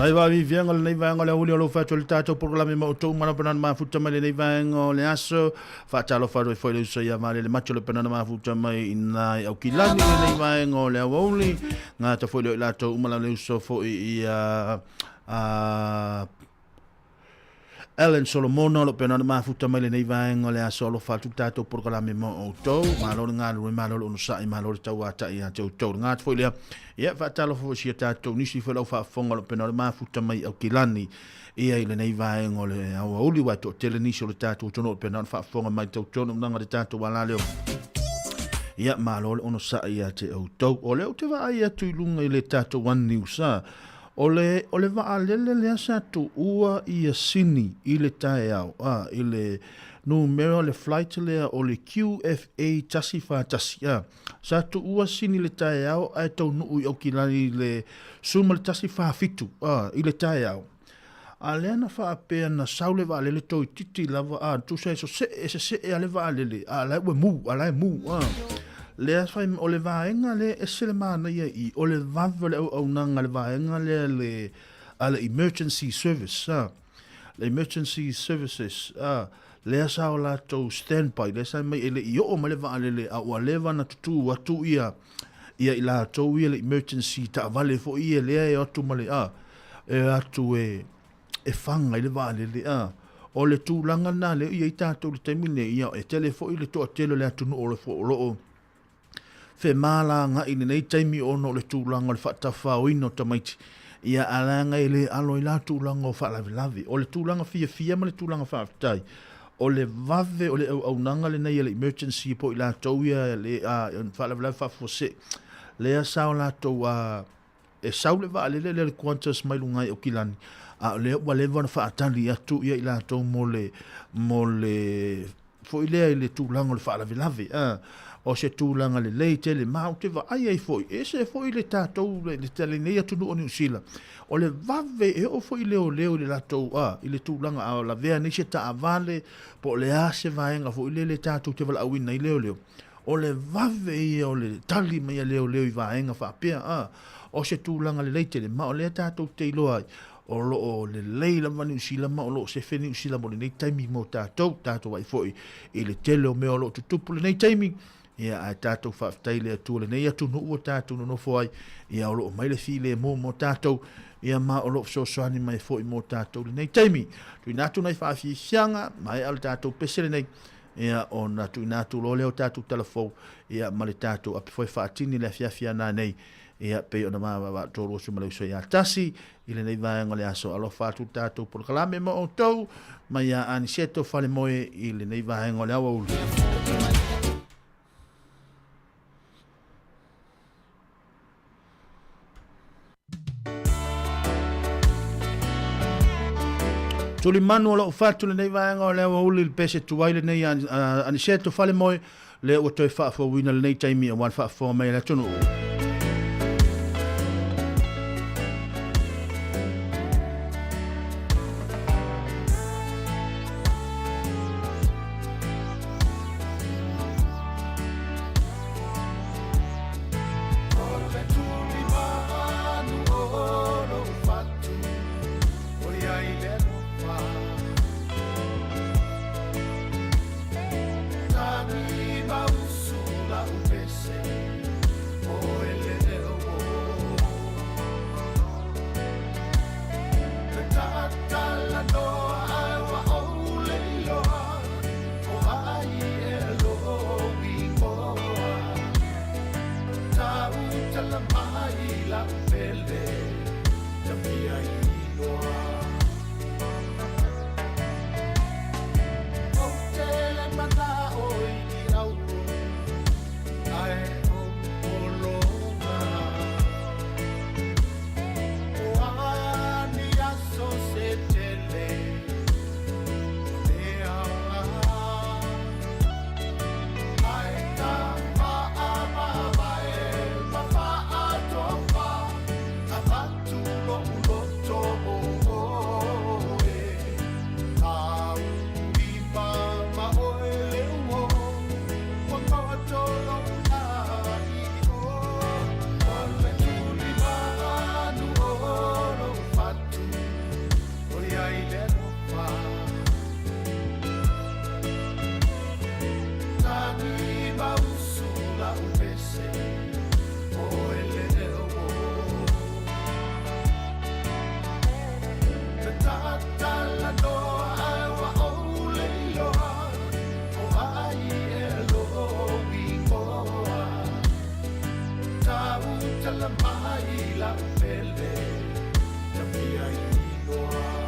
Nai wa vi venga le nei vanga le uli o lo fa tole tato programa ma o to mana pana ma futa mai le nei vanga le aso fa talo fa foi le so ya male le macho le pana ma futa mai ina au kilani le nei vanga le uli nga ta foi le lato umala le so fo i Ellen Solomona lo pena ma futa mai le nei vaenga le asolo fa tutato programa mo o to ma lo nga lo ma lo no sai ma lo tau ata ia tau nga foi le ia fa talo fo si tato ni si fa lo fa fonga lo pena ma futa mai o kilani ia ile nei vaenga le au uli wa to tele ni so le tato tono pena fa fonga mai tau tono nga de tato wala le ia ma lo no sai ia te o to o le o te va ia tu lunga ile tato wan ni usa Ole va alele le asa tu ua ia sini ile tae au ile numero le flight le o le QFA tasifa tasia sa tu ua sini le tae au ai tau nuu i okilani le suma le tasifa fitu ile tae au a le ana wha apea na saule va alele tau titi lava tu sa so se ale va alele lai ue mu le asfai o le vaenga le esele mana ia i o le vava le au nanga le vaenga le ale emergency service le emergency services le asa o la to standby le sa mai ele i o ma le va le a o le va na tu atu ia i la to ia le emergency ta vale fo ia le e atu male atu e fanga le va le o le tu langa na le ia i tato le temine ia e telefo i le to tele le atu no o le fo o fe mala nga ini nei taimi ono le tūlanga le whaatafa o ino tamaiti. Ia alanga ele alo i la tūlanga o whaalavi o le tūlanga fia ma le tūlanga whaafitai. O le vave o le au nanga le nei le emergency po i la tauia le whaalavi whaafose. Le a sao la tau e sao le wa le Qantas mai lungai o kilani. Le wa le wana whaatali atu ia i la tau mo le fo i lea i le tūlanga le whaalavi o se tūlanga le leite le mau te wa ai foi e se foi le tātou le tele nei atunu o New Zealand o le vave e o foi leo le latou i le tūlanga a la vea ni se ta avale po le ase vaenga foi le tātou te wala awina i leo o le vave e o le tali mai leo i vaenga whapea o se tūlanga le leite le mau le tātou te iloa o lo le leila mani usila ma o lo se feni usila mo le nei taimi mo tātou wai foi i le tele o mea o lo tutupu le nei taimi ia a tātou whaafitai le atua le nei atu no ua tātou no nofo ai ia o lo mai le fi le mo tātou ia ma o lo soani mai fo i mo tātou le nei taimi tui nātu nei whaafi sianga mai al tātou pesele nei ia o na tui nātu lo leo tātou telefou ia ma le tātou api foi whaatini le fiafia nā nei ia pe o na maa tōro su malau so ia tasi i le nei vaenga le aso alo whātu tātou por kalame mo o tau mai a aniseto whale moe i le nei vaenga le awa ulu Tuli manu o la ufatu le nei vaenga o le awa uli le pese tuwai le nei aniseto whale moe le ua toi whaafo wina le nei taimi a wan whaafo mai le tunu. Oh tala mai la pele Tapia inoa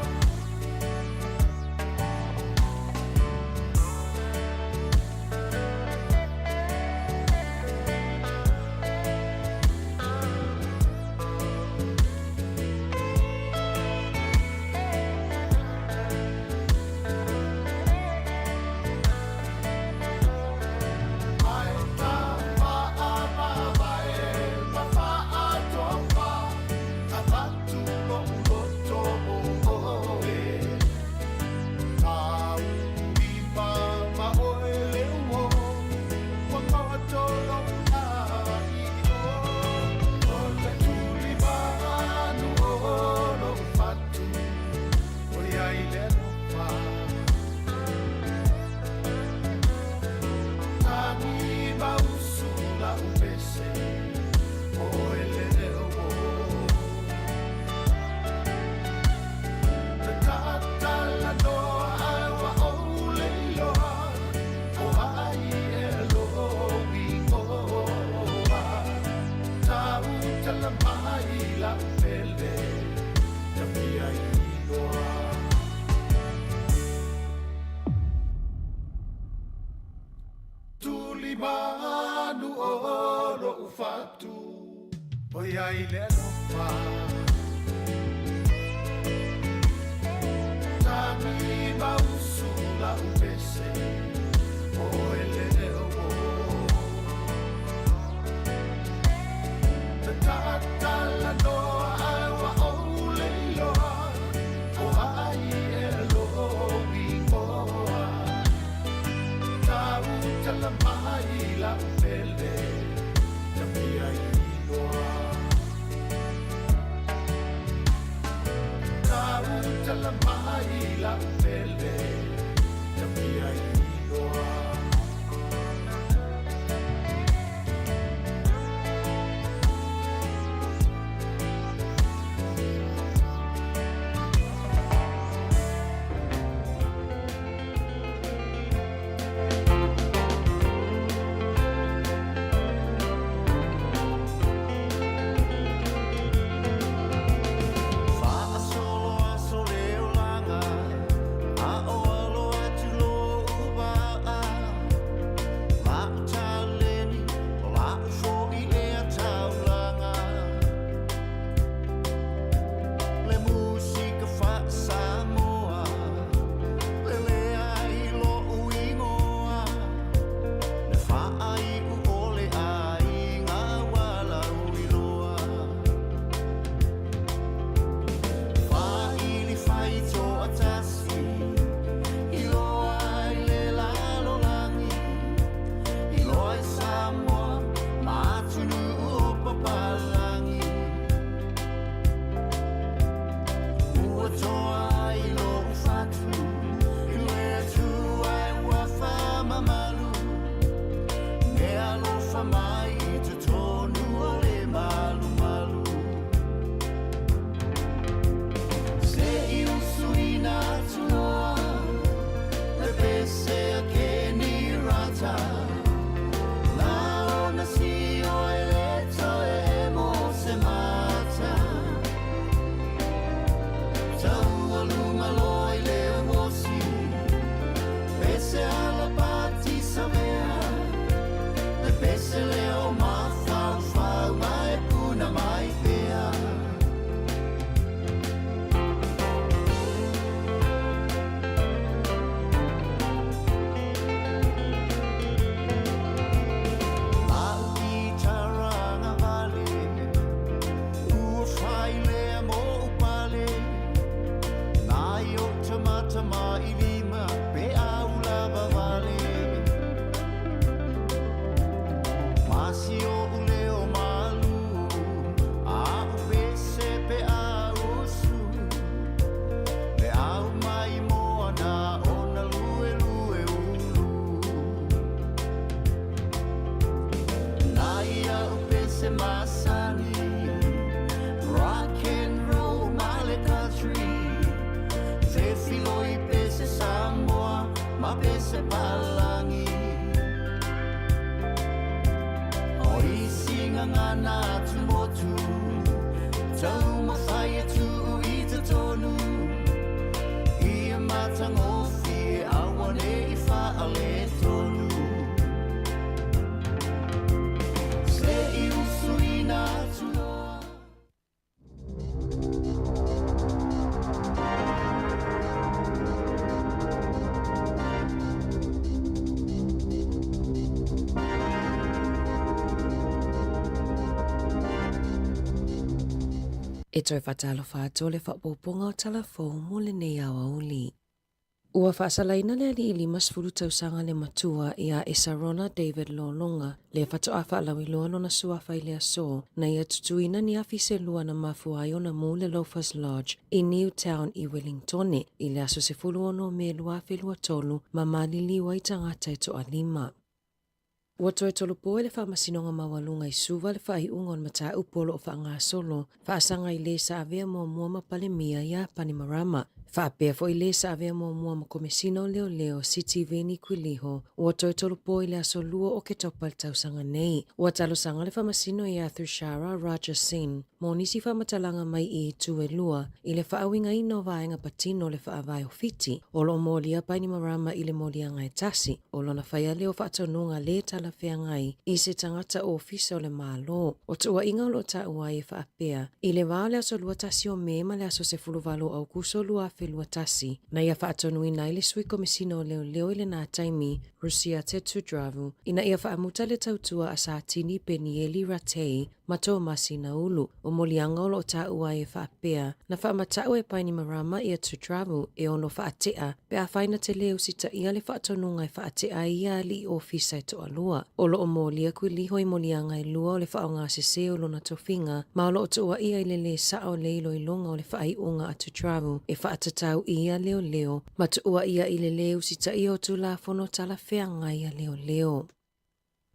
Manu oro ufatu Oia ile lofa Tami mausula upese Oele o Tata la noa awa ole loa Oai elo wingoa Tau tala la pele Tapia inoa Tau tala mai la pele Tapia inoa se palangi o isi ngana tu mo tu tau mawhai e tu I te tonu Ia matangofi awane I whaale tonu Se I usui nā tuoa E toi whatalo whātua le whapoponga o talafou mo le nei awa uli. Ua whaasalaina le ali ili masfulu tausanga le matua ia e Sarona David Lolonga le whatoa whaalawi loa lona suawhai le aso na ia tutuina ni afise lua na mafuayo na mu le Loafers Lodge I Newtown I Wellingtone I le aso se fulu ono me lua whelua tolu ma malili wa I tangata e toa lima. Ua toe tolu poe le whaamasinonga mawalunga I suva le whaiunga o mata upolo o whaanga solo, whaasanga I le sa avea mua ma palemia ia Panimarama, whaapea fo I le sa avea mua ma komesino leo leo City Veni Quiliho, ua toe tolu poe le aso lua o ke topa le tausanga nei. Ua talo sanga le whaamasino ia Thushara Raja Sin, mo nisi whaamatalanga mai I tue lua, I le whaawinga ino vaenga patino le whaavai o fiti, o lo molia Panimarama I le molia ngai tasi, o lona whaia leo whaatonunga le tala fea ngai I se tangata o fisa o le malo. O tua inga o lo ta ua I whaapea. I le wā le aso lua tasi o mema le aso se fuluvalo au kuso lua fe lua tasi. Na ia whaatonu I nai le sui komisino leo leo I le nā taimi Rusia Tetu Dravu. Ina ia whaamuta le tautua a Sātini Penieli Ratei mato masi na ulu. O molianga o lo ta ua I whaapea. Na whaamatau e Panimarama ia tu Dravu e ono whaatea. Pe a whaina te leo sita ia le whaatonunga I whaatea ia li o fisa to alua. O lo o molia kui liho I molianga I lua o le whaonga se o lona tofinga, ma o lo o tua ia I le sa o leilo I longa o le whai unga atu travel, e whaatatau ia leo leo, ma tua ia I le leo sita ia o tu la fono tala wheanga ia leo leo.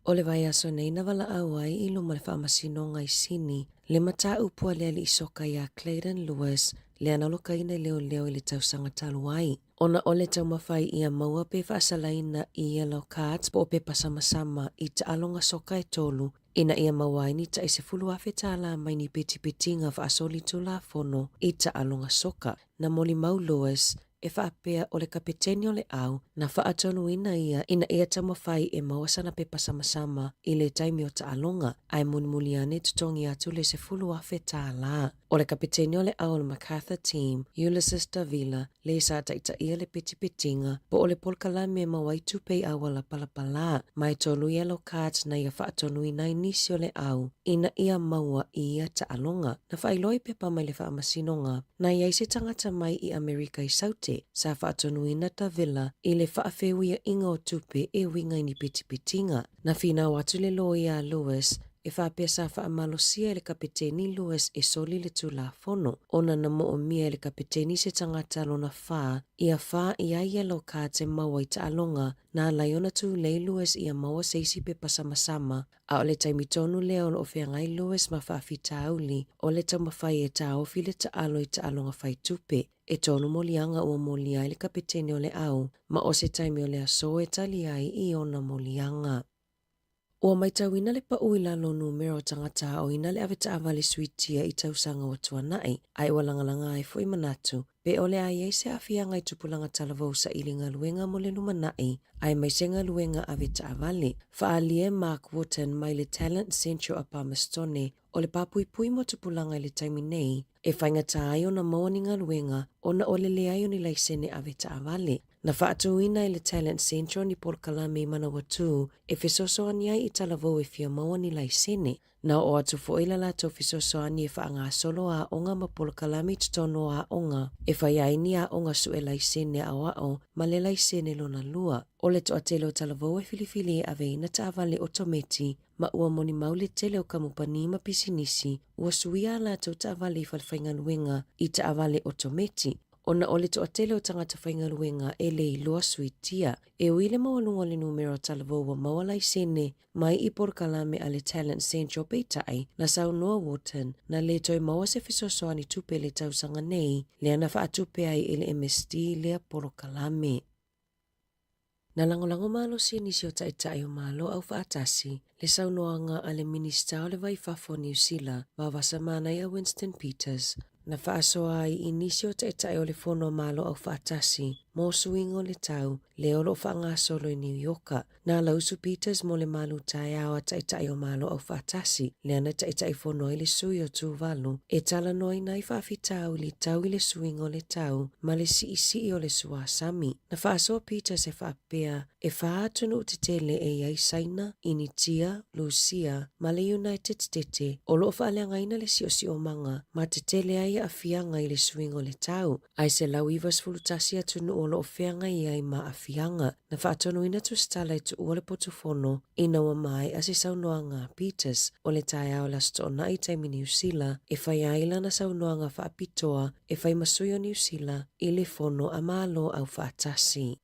O le vai aso nei na wala awai I lo ma le whaamasino ngai sini, le mata upua lea li isoka ia Clayton Lewis, le analoka ina leo leo I le tausanga taluai. Ona ole tau mawhai ia maua pe whaasalaina I yellow cards po pe pasamasama I ta alonga soka e tolu. Ina ia mawai ni ta ise fulu afe tala mai ni peti petinga whaasoli tu la fono I ta alonga soka. Na moli mau Lois e whaapea o le kapeteni o le au na whaatonu ina ia ta mawhai e mawasana pe pasamasama I le taimi o ta alonga ai munimuliane tutongi atu le se fulu afe tala. O le kapeteni o le au le MacArthur team, Ulysses Davila, le sa taita ia le peti petinga, po o le polkala me mawai tupei awa la palapala, mai tolu yellow cards na ia whaatonu ina inisi o le au, ina ia maua ia ta alonga, na whailoi pepa mai le whaamasinonga, na ia ise tangata mai I Amerika I saute, sa whaatonu ina Davila, I le whaafewia inga o tupe e winga ni peti petinga, na whina watu le lo ia Lewis, e whapea sa whaamalosia le kapiteni Lewis e soli le tula fono. Ona na mo o mia le kapiteni se tangata lona wha ia yellow cards e maua I ta alonga na laiona tu lei Lewis ia maua seisi pe pasamasama. A o le taimitonu leo o whiangai Lewis ma whaafita auli o le taumawhai e ta ofi le ta alo I ta alonga whai tupe. E tonu molianga ua molia le kapiteni o le au ma o se taimi o le aso e tali ai I ona molianga. Ua maitauina le pauila lo numero tangata o ina le aveta avale suitia I tausanga o tuanai, ai walangalanga ai foi manatu, pe ole ai e se afianga I tupulanga talavou sa ilinga luenga mo le lumanai, ai maisenga luenga aveta avale, faalie Mark Wotton mai le Talent Central a Palmerstone, o le papuipui mo tupulanga le taimi nei, e whaingata ai o na mawaninga luenga, o na ole le ai o ni laisene aveta avale. Na whaatuina I le Talent Central ni Polkalame Manawatu e whesosoani ai I talavou e fia maua ni laisene. Na o atu foila la to whesosoani e whaanga solo a onga ma Polkalame tutono a onga e whaiaini a onga su e laisene a wao ma le laisene lona lua. O le to atelo talavou e filifili e aveina ta avale otometi ma ua moni maule tele o kamupani ma pisinisi ua suia la to ta avale I falwhainga luenga I ta avale otometi. Ona ole to atele o tangata whaingaluenga e le iloa suitia. E uile mawalunga le numero talavou wa mawalai sene mai I Polkalame a le Talent Central peitai na Sāmoa Wotton na le toi mawa se fisosoani tupe le tausanga nei le ana whaatupe ai ele MSD lea Polkalame. Na lango malo si nisi o tai o malo au faatasi, le saunoanga a le minista o le vaifafo New Zealand, vavasa mana ia Winston Peters. Na faasoa ai inisi o tai o le fono malo au faatasi, mo suingo le tau, le olo faanga solo i New Yorka. Na lausu Peters mo le malu tai au a tai o malo au faatasi, le ana tai fono i le sui o tuvalu, e tala noi nai faafitau li tau i le suingo le tau, ma le si o le suasami. Na faasoa Peters e faapea, e faatunu te tele e iai Saina, Initia, Lucia, ma le United States, o loo faaleangaina le si o manga, ma te tele ai a fianga i le suingo le tau. Ai se lau ivas fulutasi atunu o loo feanga i ai ma a fianga. Na faatonu ina tu stala i tu ua le potufono, ina wa mai a se saunoanga Peters, o le tae au las tona i taimi New Zealand, e fai aila na saunoanga faapitoa, e fai masui o New Zealand, i le fono a malo au faatasi.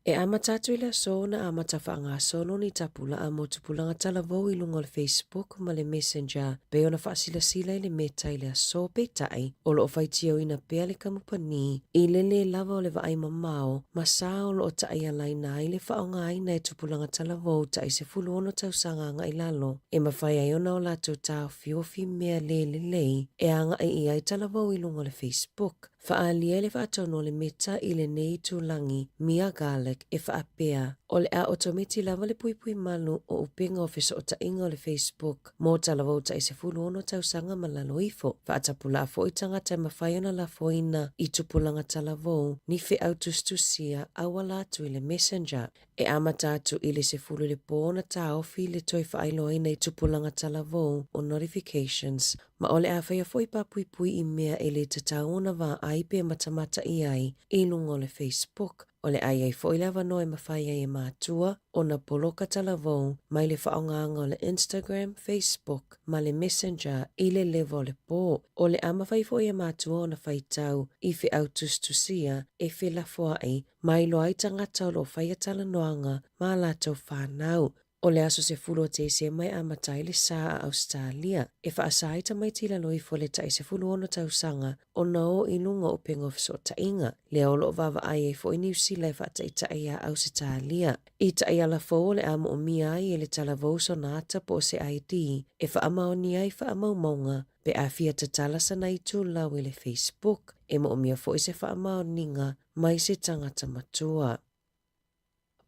E amatatu ila so na amatafaanga sono ni tapula a mo tupulanga talavou i lunga le Facebook ma le Messenger pe ona faasilasila i le meta i le aso peitai o loo faitio ina pea le kamupani i le lava o le vaai mamao ma sa o loo taai alaina i le faonga aina e tupulanga talavou tai se fuluono tausanga anga i lalo e mawhai ai ona o lato tau fiofi mea le e anga ai talavou i lunga le Facebook. Faalia le faatono le meta i le nei tulangi Mia Garlic e faapea o le a otometi lava le puipui malu o upinga o fiso o tainga o le Facebook mo talavou ta se fuluono tausanga malalo ifo. Faatapula fo i tangata mawhaiona la foina i tupulanga talavou ni fe autustusia awala atu i le Messenger. E amatatu i le se fulu le pōna ta ofi le toi faailoaina i tupulanga talavou o notifications. Ma ole a whaia foi pa pui i mea e le tataona wa ai pe matamata i ai i lungo le Facebook. Ole ai ai foi lava noe mawhaia e mātua o na poloka talavou mai le whaonganga o le Instagram, Facebook, ma le Messenger i le levo le pō. Ole a mawhai foi e mātua o na whaitau i fe autustusia e fe lafoai mai lo ai tangata o lo whaia tala noanga ma lātou whanau. O le aso se fulo te se mai a matai le saa a Australia. E whaasai ta mai tila loi fo le tai se fulo ono tausanga o na o inunga o pengo fiso tainga. Le olo o vava ai e fo i New Zealand whata i tai a Australia. I tai ala fo le amo o mi ai e le talavou sonata po se ID. E whaamao ni ai whaamau maunga pe a fia ta talasa na i tu lau i le Facebook. E mo o mia fo i se whaamao ninga mai se tangata matua.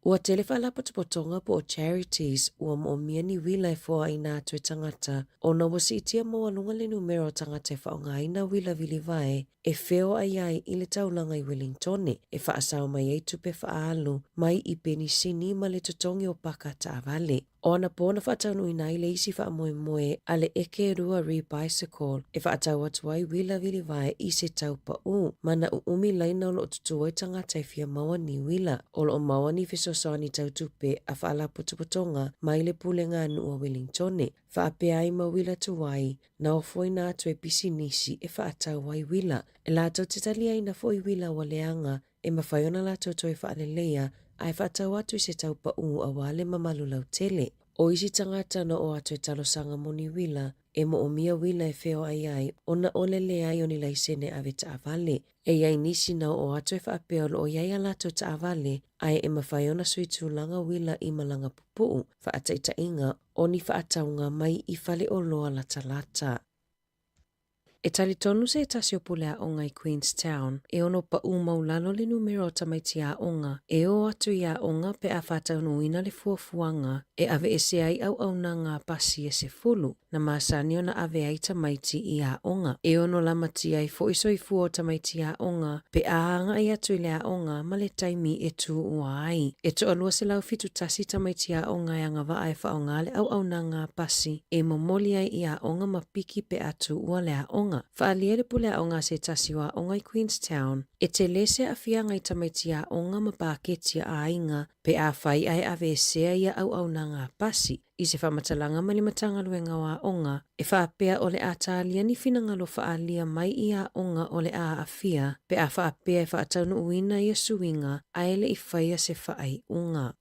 Ua telefa la potopotonga po o charities ua mo mia ni wila e fōa i nā tue tangata o na wasi itia mo alunga le numero tangata e whaonga i na wila vili vai e feo ai ai i le taulanga i Wellingtone e whaasau mai ei tupe whaalu mai i peni sini ma le tutongi o paka ta avale. O ana pōna whaataunu i nai le isi whaamoe a le eke rua re-bicycle e whaatau atu ai wila vili vai i se tau pa u. Mana u umi laina o lo tutuai tangata e fia maua ni wila o lo maua ni fisosoani tau tupe a whaala putuputonga mai le pulenga anu o Wellingtone. Whaapea ai ma wila tuwai na o foi nā atu e pisi nisi e whaatau ai wila. E lātou te talia ina foi wila wa leanga e mawhaiona lātou toi whaalelea ai whaatau atu i se tau pa u a wale mamalu lau tele. O isi tangata na o atu e talosanga moni wila, e mo o mia wila e feo ai o na olele ai o ni laisene ave ta avale. E iai nisi na o atu e whaapea o iai alato ta avale, ai e mawhaiona sui tūlanga wila i malanga pupuu, whaataita inga o ni whaataunga mai i whale o loa lata. E tali tonu se tasi o pule a onga i Queenstown, e ono pa maulalo le numero tamaiti a onga, e o atu i a onga pe a whataunu ina le fuafuanga, e ave e se ai au ngā pasi e se fulu, na maasani o na ave ai tamaiti i a onga. E ono lamati ai fo iso i fuo tamaiti a onga, pe a anga i atu i le a onga ma le taimi e tu ua ai. E to alua se lau fitu tasi tamaiti a onga e anga va ai whaonga le au ngā pasi, e momoli ai i a onga ma piki pe atu ua le a onga. Whaalia le pule a onga se tasi wa onga i Queenstown, e te lese a fia ngai tamaiti a onga ma pāketia a inga, pe a whai ai ave sea ia au na ngā pasi. I se whamatalanga mali matanga luenga wa onga, e whaapea o le a tālia ni whinangalo whaalia mai i a onga o le a fia, pe a whaapea e whaataunu uina i a suinga, a ele i whaia se whaai unga.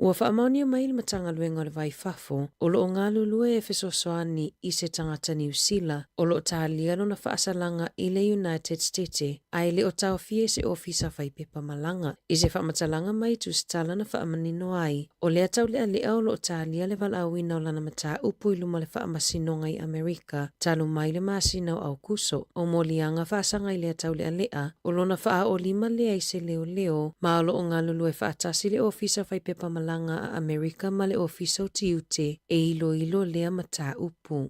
Ua whaamaonia mai le matanga luenga o le vai fafo, o lo ngā lulue e fesosoani i se tangata New Zealand, o lo tālia lo na whaasalanga i le United States, ai le o tau fie se ofisa whai pepa malanga. I se whaamatalanga mai tu stala na whaamanino ai, o le atau le alea o lo tālia le walawina o lana mata upu i luma le whaamasinonga i Amerika, talu mai le masina o au kuso, o molianga whaasanga i le atau le alea, o lo na whaa o lima lea i se leo leo, ma o lo o ngā lulue whaatasi le ofisa whai pepa malanga a Amerika ma le ofisa o tiute e ilo lea mata upu.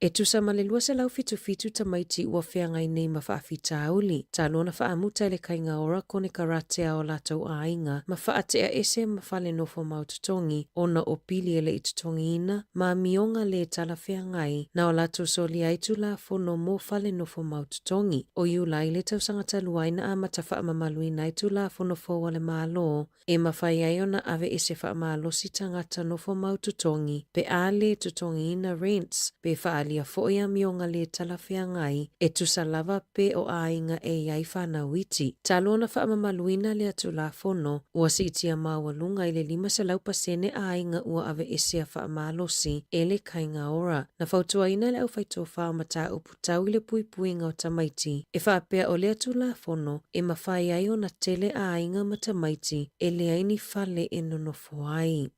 E tusa ma le lua se lau fitu tamaiti ua wheangai nei ma whaafita auli, ta lona whaamuta le kainga ora kone karatea o latou ainga, ma whaatea ese ma whale nofo maututongi, ona o pili ele itutongi ina, ma mionga le tala wheangai, na o latou soli aitu la fono mo whale nofo maututongi, o iulai le tau sangata luaina a mata whaamamaluina aitu la fono fo wale malo, e mawhai ai ona ave ese whaamalosi tangata nofo maututongi, pe a le tutongi ina rents, pe whaali ia foia mionga le talawhiangai e tusa lava pe o ainga e iai whanauiti. Talona whaamamaluina le atu la fono, ua si itia mawalunga i le 5% ainga ua ave esea whaamalosi e le kainga ora. Na whautua ina le au whaito whaamata uputau i le puipuinga o tamaiti, e whaapea o le atu la fono e mawhai ai o na tele ainga ma tamaiti e le aini whale e nonofo ai.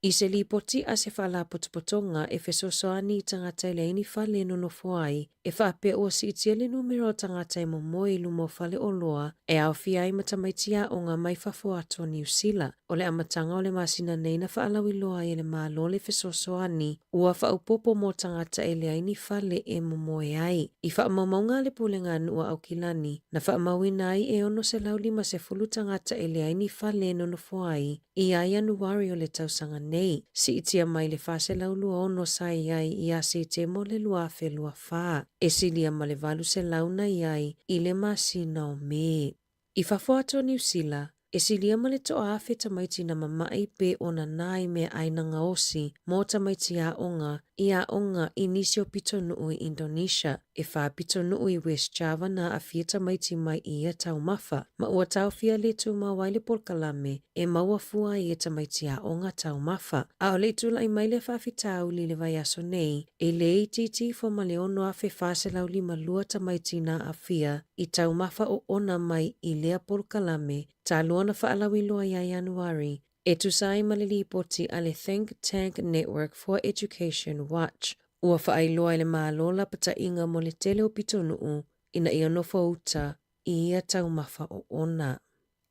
I se li poti a se whala potopotonga e fesosoani i tangata le aini whale nonofo ai, e whaapea ua si itia le numero o tangata e momoe i lumo whale o loa, e au fiai matamaitia o ngā mai whafo ato New Zealand, o le amatanga o le masina nei na whaalawi loa i le malo le fesosoani, ua whaupopo mo tangata e le aini whale e momoe ai. I whaamamaunga le pulengan ua au kilani, na whaamawina ai e ono se lau 50 tangata e le aini whale nonofo ai, i ai anuari o le tausanga nei, si itia mai le whase lau lua ono sai ai i a se te mo le lua fe lua wha, e silia ma le valu se launa i ai i le masina o me. I whafuato New Zealand, e silia ma le toa awhi tamaiti na mamai pe ona nai me aina ngaosi mo tamaiti a onga i nisio pito nuu i Indonesia, e wha pito nuu i West Java na a fia tamaiti mai i a tau mafa, ma ua tau fia le tu ma waile polkalame e maua fua i a tamaiti a onga tau mafa. A o le tula i mai le whawhitau li le vai aso nei, e le ititi fo ma le ono a fe whase lau 5 tamaiti na a fia i tau mafa o ona mai i lea polkalame, ta luana whaalawi loa ia Januari, e tusai malili poti a le Think Tank Network for Education Watch. Ua whaailoa i le mālola pata inga mo le tele o pito nuu, ina ia nofo uta i ia tau mafa o ona.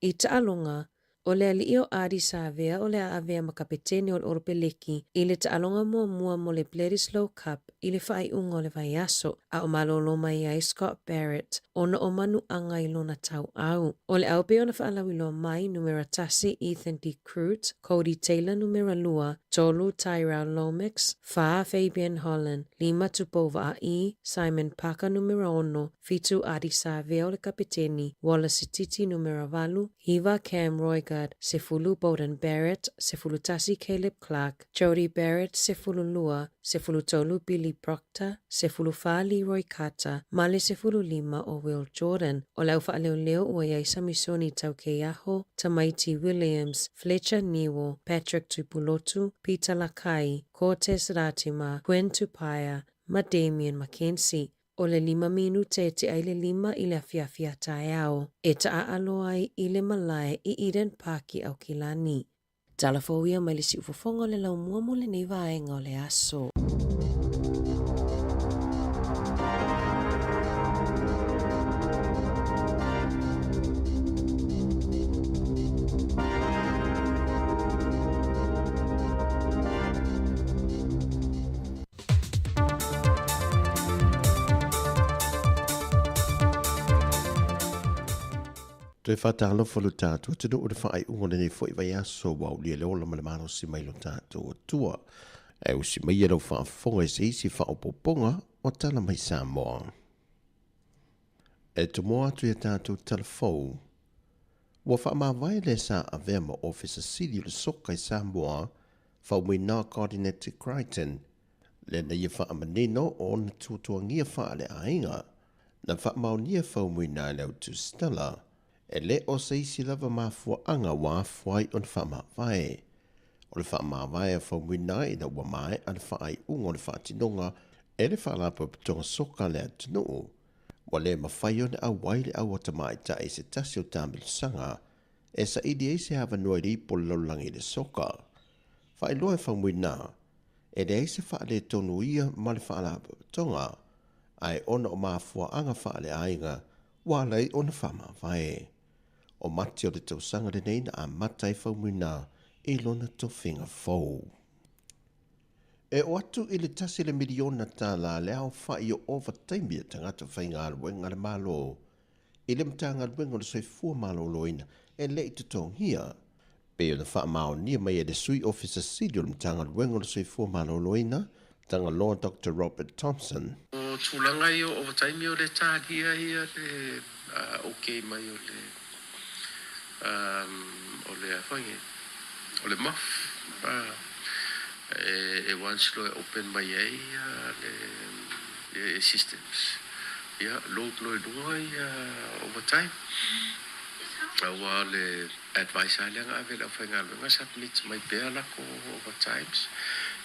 I taalonga, o le alio Adi Savea o le aavea makapetene o le oropeleki, i le taalonga mua mo le Bledisloe Cup, i le whaaiunga o le vai aso, a o malolo mai ai Scott Barrett, ona o manu anga i lona tau au. O le aupe ona whaalawi loa mai numera tasi Ethan D. Crute, Cody Taylor numera lua, tolu Tyrell Lomax, Fa Fabian Holland, 5 tupova a i, Simon Parker numera 1, fitu Adi Savea o le kapeteni, Wallace Titi numera 8, Hiva Cam Roygard, sefulu Bowden Barrett, sefulu tasi Caleb Clark, Jody Barrett, sefulu lua, sefulu tolu Billy Proctor, sefulu fa Leroy Carter, male sefulu 5 o Will Jordan, o lau whaaleo ua iai Samisoni Taukeaho, Tamaiti Williams, Fletcher Niwo, Patrick Tupulotu, Peter Lakai, Cortez Ratima, Gwen Tupaya, ma Damien Mackenzie. O le 5 minute te ai le 5 i le afiafia tae ao, e taa aloa ai i le malae i Eden Parki au Kilani. Talafouia mai le si ufofonga le lau mua mo le nei vaenga o le aso. Toi whatalofo lo tātua, tunu o le whaai unga nei fo i vai aso wau lia leo la malemano si mai lo tātua tua. E usi mai e lau whaafonga e se isi whaopoponga o tala mai Sāmoa. E tumoa atu e tātua talafou. Ua whaamawai le sa a vema officer sili le soka i Sāmoa, whaumui nā coordinated Crichton, le na ia whaamanino o na tuatuangia whaale ainga, na whaamaunia whaumui nā leo tu stela, E le o se isi lava mafua anga wa fuai on whama vai. O le whama vai a whamwina i na ua mai a le whaai unga o le whaatinonga e le whaalapa pitonga soka le atunuu. Wa le mawhai o le au waile au o tamai ta e se tasi o tāmilu sanga e sa idi e se hawa noa ri po laulangi le soka. Whae loa e whamwina e le e se whaale tonu ia ma le whaalapa pitonga ai ona o mafua anga whaale ainga wa lei ona whama vai. O mati o le tausanga le neina a matai whaumina e lona to whinga fau. E o atu i le tasi le miliona tā la le au whai o overtime tangata whainga aluenga le malo. I le mtanga aluenga le soifua malo loina e le i tutonghia. Pe o na wha mao nia mai e le sui officer sidi o le mtanga aluenga le soifua malo loina tanga law Dr. Robert Thompson. O tūlanga i o overtime o le tāhia ia le okay mai o le whange, o le maf. E once lo open mai ei le systems. Ia, load lo lunga i overtime. Awa le advice alianga ave la whainga lunga submit mai pēr lako overtimes.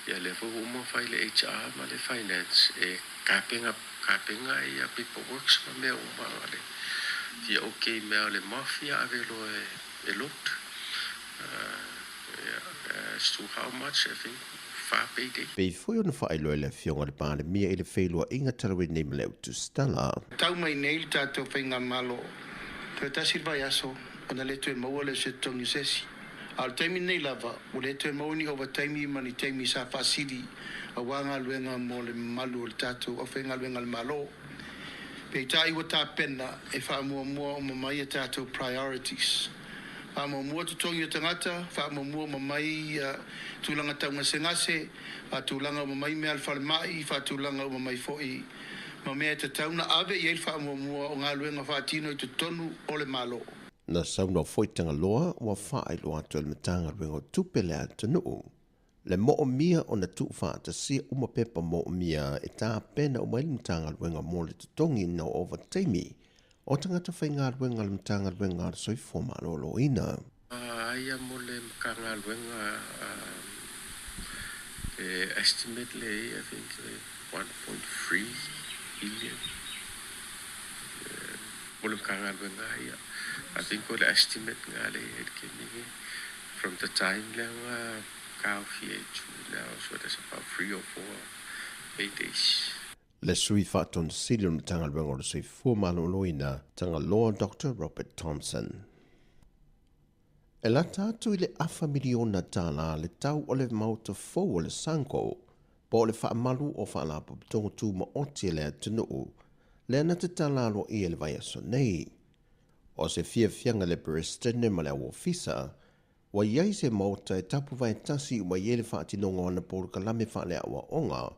Ia le whuma whai le HR ma le finance. E kāpenga i a people works ma mea umanga le. Ia okay mea le mafia ave lo e load. As to how much, I think, far payday. Pei foi ona whae loe le fionga le pāle mia i le whailua inga talawe nei me leo tu stala. Tau mai nei tātou whainga malo. Peo tasir vai aso, ona le tue maua le se tongi sesi. Al taimi nei lava, o le tue mauni over taimi mani taimi sa whasiri, a wanga luenga mo le malu o le tātou, a whainga luenga le malo. Pei tai wa tā pena, e wha mua o mamai a tātou priorities. Wha mua tutongi o tangata, wha mua mamai tūlanga taunga sengase, wha tūlanga o mamai mea alwhale mai, wha tūlanga o mamai foi. Ma mea te tauna ave i eil wha mua o ngā luenga wha tino i te tonu o le malo. Na sauna foi tanga loa, wa whae loa atu el matanga ruengo tupele atu nuu. Le mo o mia o na tu wha ta si uma pepa mo o mia e tā pena o mai matanga ruenga mo le tutongi na overtime. O tangata whai ngā ruenga le matanga ruenga ar soi foma lolo ina. Aia mo le makanga ruenga estimate le, I think, 1.3 billion. Mo le makanga ruenga ia. I think o le estimate ngā le edke from the time le ngā kao fie to now, so that's about 3 or 4 paydays. Le sui whāton siri o tanga ruenga o le sui fōmalo loina tanga law Dr. Robert Thompson. E la tātu i le afa miliona tāna le tau o le mauta fōu o le sanko, po le whaamalu o whaalapo tongo tū ma oti le atunuu, le ana te tālalo i le vai aso nei. O se fianga le Prestene ma le ofisa, wa iai se mauta e tapu vai tasi ua iele whaatinonga ana pōru kalame whaale awa onga,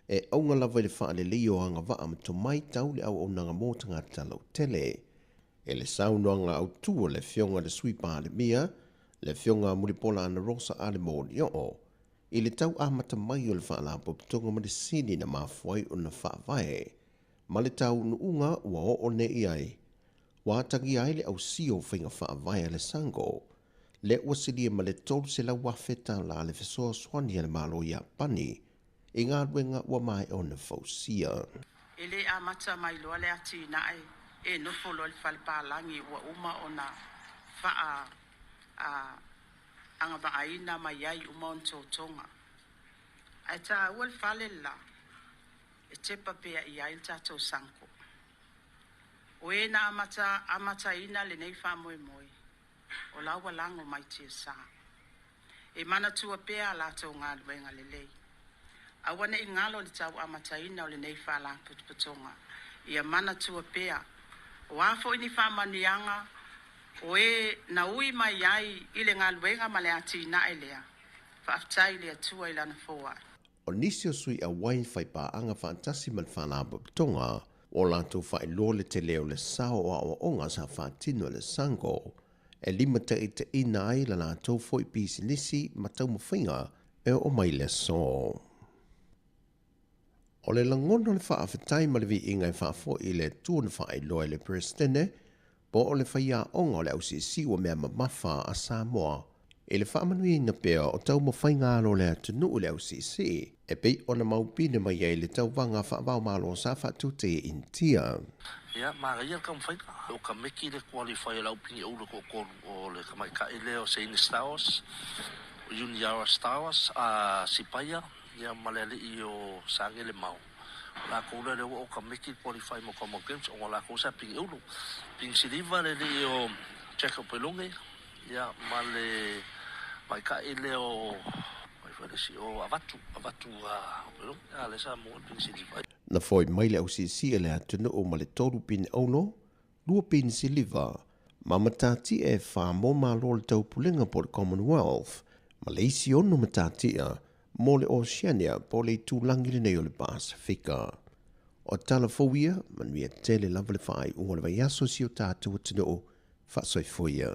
e aunga lava le whaale leo anga waa ma mai tau le au onanga mōtanga talau tele. E le saunoanga au tua le fionga le swipa le mia, le fionga muripola ana rosa ale mōni o, i le tau amata mai o le whaala popitonga ma le sini na mafuai o na whaavae, ma le tau nuunga ua o ne iai. Wātangi ai le au sio whinga whaavae le sango, le uasilia ma le tolu se la wafeta la le fesoa swani le malo ia pani, i ngā ruenga ua mai o na fausia. Ele a mata mai loa le ati nae, e nofo lo le whalpalangi ua uma o na wha anga vaaina mai ai uma on tōtonga. Ai tā ua le whale la, e te papea i ai tātou sanko. O e na amata ina le nei wha moe moe, o laua lango mai tia sā. E mana tua pea la tau ngā luenga le lei. Awane i ngalo le tau amata ina o le nei wha la putuputonga. Ia mana tua pea. O afo ini wha manianga, o e na ui mai ai i le ngā luenga ma le ati ina e lea. Wha aftai le atua i lana fōa. O nisi o sui a wai whai pā anga whaantasi man whanaba putonga, o lantou whai lo le te leo le sao o onga sa whaatino le sango, e lima te i te ina ai la lantou fo i pisi nisi ma tau mawhinga e o mai le so. O le langono le whaafetai ma le vi ingai whaafo i le tuana whai loa le Prestene, po o le whaia onga o le au si o mea mamafa a Sāmoa. E le whaamanui na pea o tau mawhainga alo le atunu o le au si. E pei o na maupine mai ai le tau wanga whaavau malo sa whaatute intia. Ia, māgaia ka mwhainga. O ka meki le qualify lau pini au le kokonu o le kamai ka ele o Seine Stars, o Junior Stars, a Sipaya, ia malele I o Sangele Mau. La koula le o ka meki qualify mo Common Games, o la kousa ping eulu. Ping siliva le o Checo Pelunge, ia male mai ka ele o o avatu Pelunge, ia le sa mo ping siliva. Na foi mai le au si le atunu o ma le toru pin aulo, lua pin siliva, ma matati e wha mo malo le tau pulinga po le Commonwealth, ma le isi ono matatia, mo le Oceania po le tūlangi le nei o le Pasifika. O tala fowia, manuia tele lava le whaai unga le vai aso si o tātua tino o whaasoi foia.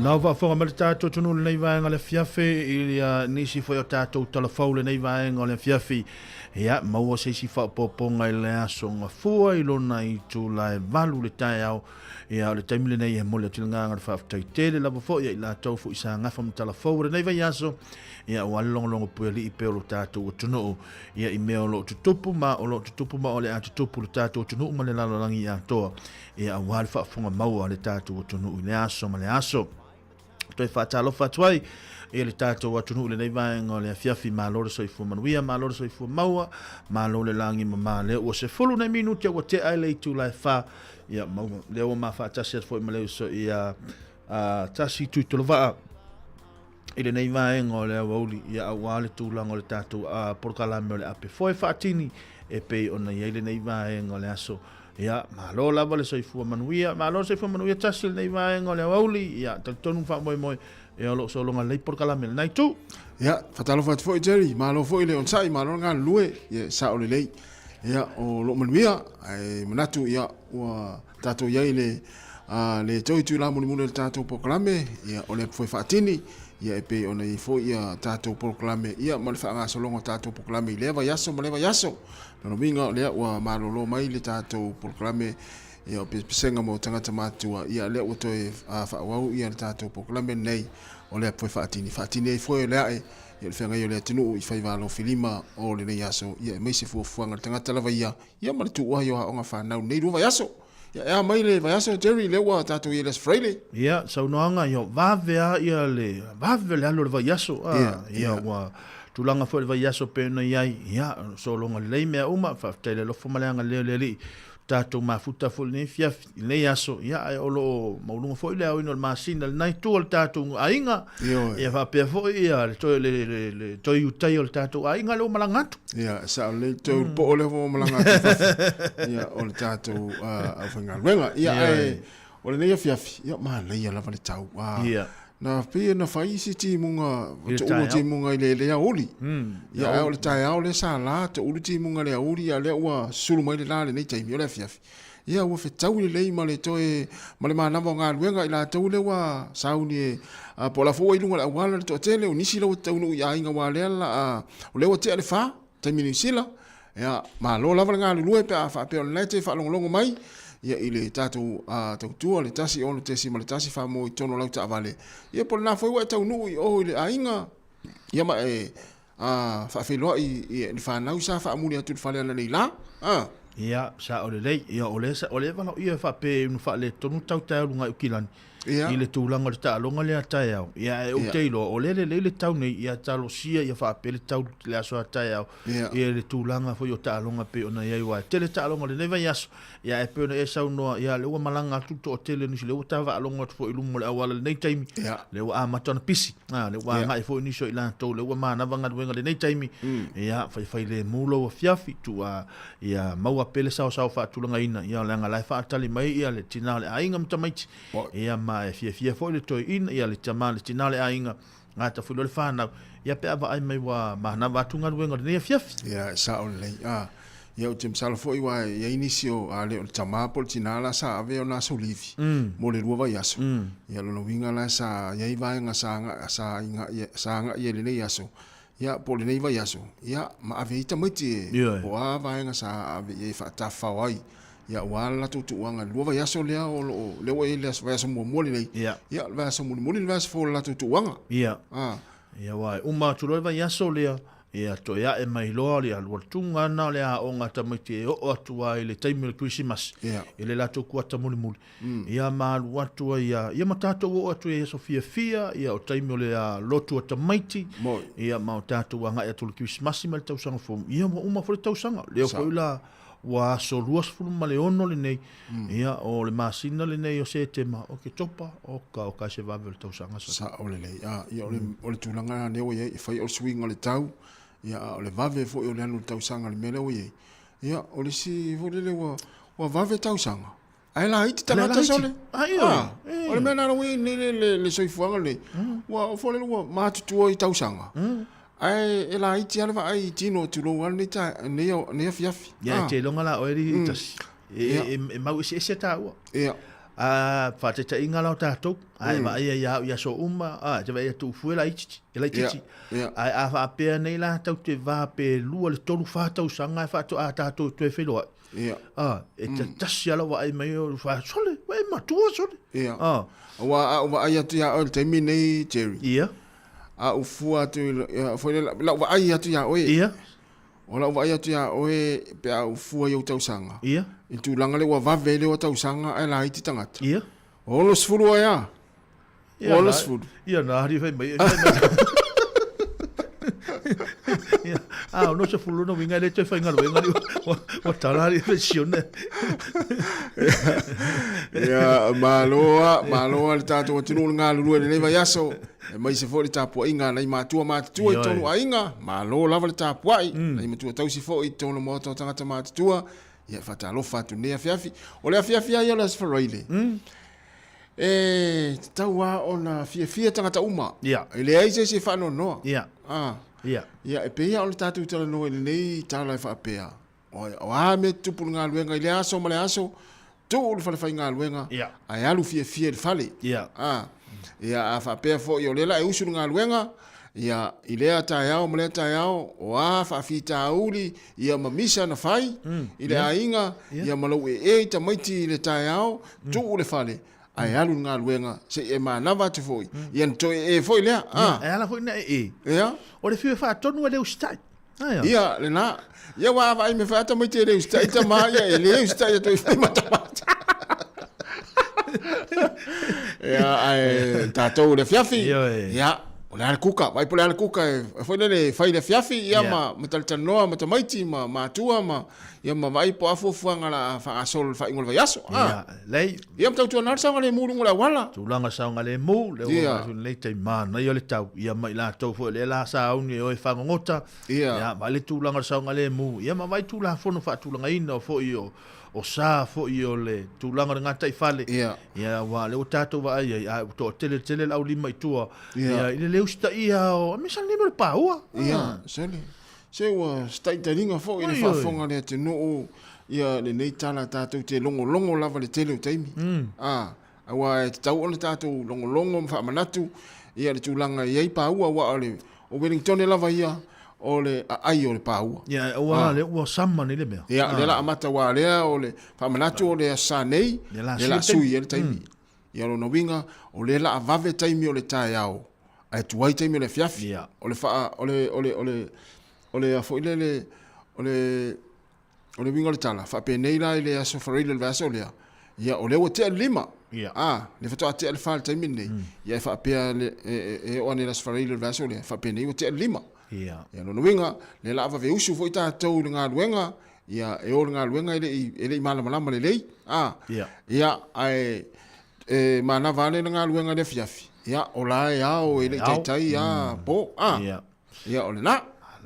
Nau whaafonga mele tātou tunu le nei vaenga le fiafe i nisi foi o tātou talafau le nei vaenga le fiafe ia maua seisi whaapoponga i le aso ngā fua i lona I tū lai valu le tae au ia o le taimile nei e mole atilanganga le whaafitai tele lava fo ia I la tau fu i sa ngafa ma talafau le nei vai aso ia o alongalonga pui li I peo lo tātou o tunu ia I mea o lo tutupu ma o lo tutupu ma o le a tutupu le tātou o tunu ma le lalolangi I atoa ia o wale whaafonga maua le tātou o tunu I le aso ma le aso toi whaatalofa tuai, e le tātou atunu le nei vaenga le afiafi mālo le soifua manuia, mālo le soifua maua, mālo le langi ma le ua se fulu nei minuti a te ai le itu lai wha, ia maua, le ua maa whaatasi at fwoi maleu so ia tasi tui tolova i le nei vaenga o le awauli, ia awale tūlanga o le tātou a porkalame o le ape fwoi whaatini, e pei ona ia le nei vaenga o le aso, ia mālo lava le soifua manuia, mālo le soifua manuia tasi le nei vaenga o le awauli, ia talitonu wha moi moi, e alo so longa lei por kala mel nai tu ya fatalo fat foi Jerry malo foi le on sai malo nga lue ye sa o le lei ya o lo manuia ai manatu ya wa tato ya ile le toi tu la mo le tato por klame ya o le foi fatini ya e pe ona i foi ya tato por klame ya mal fa nga so longa tato por klame leva yaso leva yaso no vinga le wa malo lo mai le tato por klame ia pesenga mo tangata matua ia le o toe fa wau ia tato poklame nei o le foi fatini ai foi le ai ia le fenga ia le tinu i fai valo filima o le nei aso ia mai se fu fuanga tangata lava ia ma tu wa yo nga fa na nei ru va yaso ia mai le va yaso Jerry le wa tato ia le freile ia so noanga yo va vea ia le va vele alo le va yaso ia wa tulanga foi le va yaso pe no ia so longa le me uma fa tele lo fomalanga le tato mafuta fo le fia le aso ia o lo maulunga fo le o no masina le nai tu o tato ainga ia fa pe fo ia le to utai o tato ainga lo malangatu ia sa le to po le fo malangatu ia o tato a fanga venga ia o le nei fia ia ma le ia la vale tau ia na pe na fai si ti munga to ulo ti munga le auli ya o le tai au le sala to ulo ti munga le auli ya le wa sulu mai le la le nei tai mi o le fiafi ya o fe tau le ma le toe ma le mana nga luenga ila to le wa sauni po la fo i lunga la wala to tele o nisi lo tau no ya inga wa le la o le o te le fa tai mi sila ya ma lo la nga lu pe fa pe o le te fa longo mai ia ile tatu tautua le tasi o le tesi ma le tasi fa mo i tono lau ta vale ia por na foi wa tau nui o ile ainga ia ma fa felo i le fa na usa fa muli atu fa le nei la ia sa o le lei ia o le vala ia fa pe no fa le tonu tau tau lunga ukilan i le tūlanga le ta longa le atai au ia e o teilo o le tau nei ia talo sia ia fa pe le tau le aso atai au ia le tūlanga foi o ta longa pe ona ia wa tele ta longa le neva yaso ia e pe ona e sau no ia le ua malanga tuto o tele ni le uta va longa foi lumo le awala le nei taimi le ua amatona pisi le ua ngai foi ni so ila to le ua mana vanga wenga le nei taimi ia fai le mulo o fiafi tu ia maua pele sau fa tulanga ina ia le ngala fa tali mai ia le tina le ainga mtamaiti ia e fia foi le toi ina ia le tama le tinale ainga ngata fu le fana ia pe ava ai mai wa mana vatunga luenga le fiafi ia sa o le ia o tim sala foi wa ia inisio ale o tama por tinala sa ave ona solivi mo le lua yaso ia lo winga la sa ia iva nga sa inga ia le yaso ia po le neiva yaso ia ma ave ita miti o ava nga sa ave ia fa ta fawai ia wala tu anga lua yaso le o le o ile va so mo le ia va so mo le va so la tu anga ia wa uma tu lo va yaso le ia to ia e mai lo le al tunga na le a onga tamiti o atua ile taimi Christmas ile la tu kuata mo ia ma watu ia matato o atu ia Sofia ia o taimi le a lotu tamiti ia ma tatu anga e tu Christmas mal tau sanga fo ia uma fo tau sanga le ko ila wa so luas fulu maleono le nei ia o le masina le nei o se tema o ke topa o ka se va vel tau sanga sa o le nei ia o le tulanga ne o ia fai o swing o le tau ia o le vave fo o le anu tau sanga le mele o ia o le si fo le wa vave tau sanga ai la iti tangata sole o le mena no we le soifuanga le wa fo le wa matutu o i tau sanga ai ela iti alva ai tino tu lo wal nita ne fiafi ya te longa la ori tas e mau se ta wa fa te inga la ta to ai va ia so te va tu fuela iti ela iti ai a fa pe nei la tau te va pe lu le tolu fa tau sanga fa to ta to te felo e te tasia la wa ai mai fa sole wa ma tu sole wa ai tu ya o te mini Jerry a ufua tu foi la va ai atu ya oe o la va ai atu ya oe pe a ufua yo tau sanga i tu langa le wa va vele o tau sanga ai la iti tangata o lo sfuru ya Wallace food. Ia na hari fai mai. No se fulu no winga le te fai ngalo winga o talari fe sione. Ia maloa le tatou atunu ngalu le vai aso. Mai se fo le tapu inga nei matua i tonu ainga. Malo lava le tapu ai. Nei matua tau si fo i tonu mo to tangata matua. Ia fatalofa atu nei afiafi. O le afiafi ai ola sfaraile. Taua ona fia tangata uma. Ile ai se whano noa. Ia, e pea o le tātou tala noa ile nei tala e whaapea. O ame tupu ngā luenga ile aso ma le aso, tu ulu whale whai ngā luenga, ai alu fia le whale. Ia, a whaapea fo i o lela e usuru ngā luenga, ia ile a tae au, ma le tae au, o a whaafi tā uli, ia mamisa na whai, ile a inga, ia malau e ta maiti ile tae au, tu ule whale. Ai alu ngā luenga, se e mānawa te foi. Ian toi e foi lea. E ala foi na e. Ia. O le whiu whaatonu e leu stai. Ia, le nā. Ia wā vai me whaata mai te leu stai. Ta maa ia e leu stai a toi whai matamata. Ia, ai, tātou le fiafi. Ia, o le ala kuka. Vai po le ala kuka e foi le whai le fiafi. Ia ma talitanoa, ma tamaiti, ma mātua, ma... Ia ma vai po afuafuanga la whaasol whaingol vai aso. Ia, lei. Ia mtau tua nara saunga le mūrungu la wala. Tūlanga saunga le mū, le o lei tei mana, ia le tau. Ia mai la tau fo le la sauni e oi whangongota. Ia, ma le tūlanga saunga le mū. Ia ma vai tūlanga whono whaatūlanga ina o fo i o sā fo i o le tūlanga ringa tai whale. Ia. Ia, wa le o tātou wa ai, a to tele lau lima i tua. Ia, ile leu sta ia o, a misa lino le pāua. Ia, sali. Se ua staitaringa fo i le whaafonga le te noo ia le nei tala tātou te longo lava le tele o taimi. Awa e te tau ona tātou longo mwhaamanatu ia le tūlanga iei pāua wa o Wellington e lava ia o le ai o le pāua. Ia, le ua sama ni le mea. Ia, le la amata wa lea o le whaamanatu o le sānei le la sui e le taimi. Ia lo no winga o le la avave taimi o le tae au. Ai tuai taimi o le fiafi. O le wha, o le a foile o le winga le tala fa pe nei la ile aso farile le vaso le ia o le o te lima le fato te le falta minne ia fa pe e o ne la farile le vaso le fa pe nei o te lima ia no winga le lava ve usu foi ta tau nga luenga ia e o nga luenga ile mala le lei ia ai mana vale nga luenga le fiafi ia o la ia o ile tai ia po ia o le na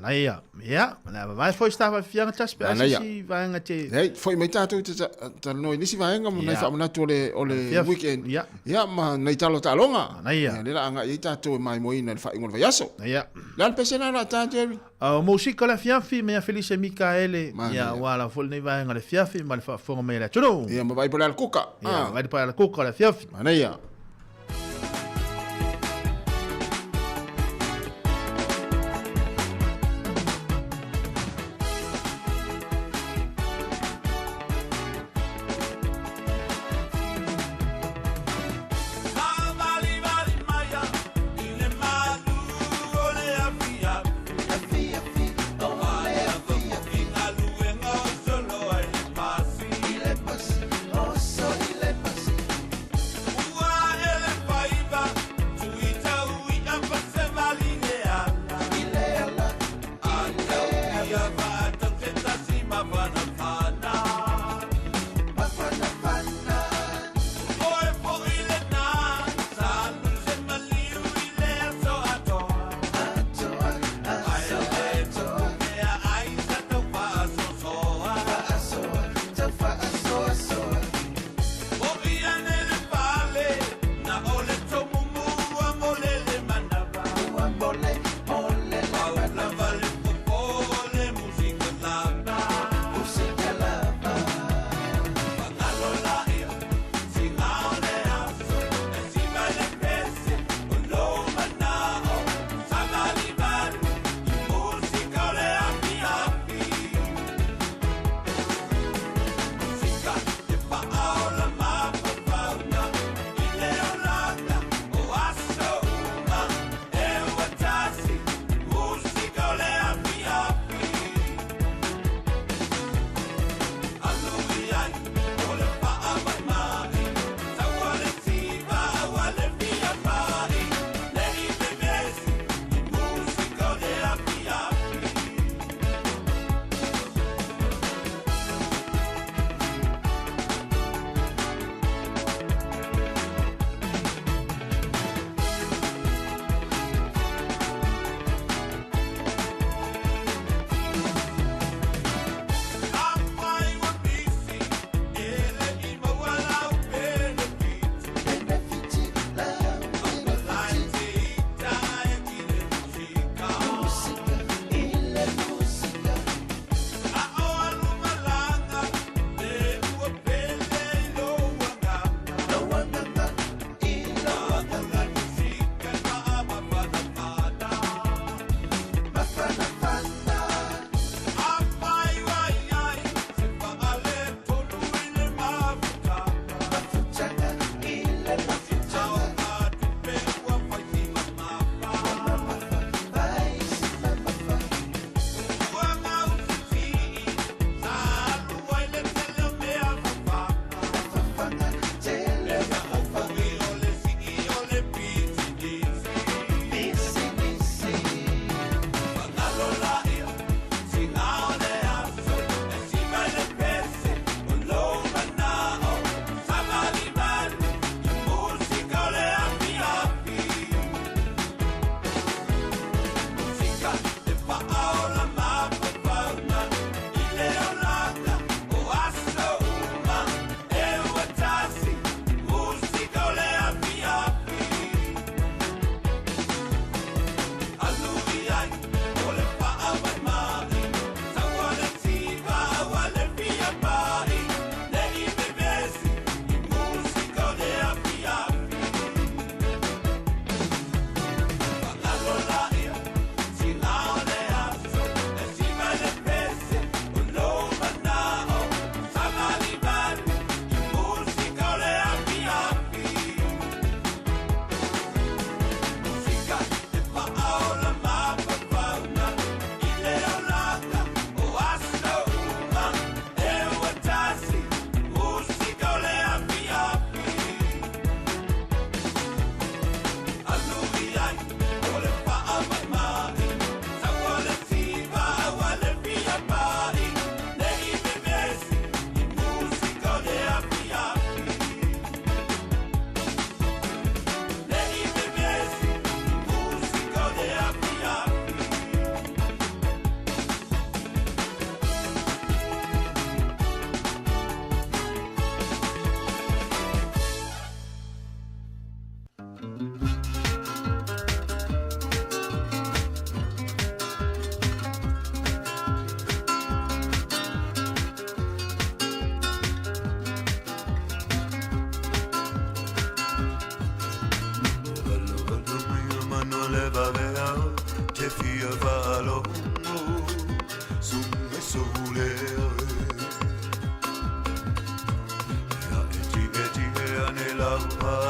Ia, na vai foi stava fianga taspe asi vai ngate. Hei, foi mai tātou te noi nisi vai nga nei fa mana tole o le weekend. Ia, ma nei talo talonga. Ia, le la nga i tātou mai moina le fa ingol vai aso. Ia. Lan pesena na tātou. O musika la fiafi me Felice Micaele. Ia, wala fol nei vai nga le fiafi ma le fa fonga me la tuno. Ia, ma vai po le kuka. Ia, vai po le kuka la fiafi. Ia.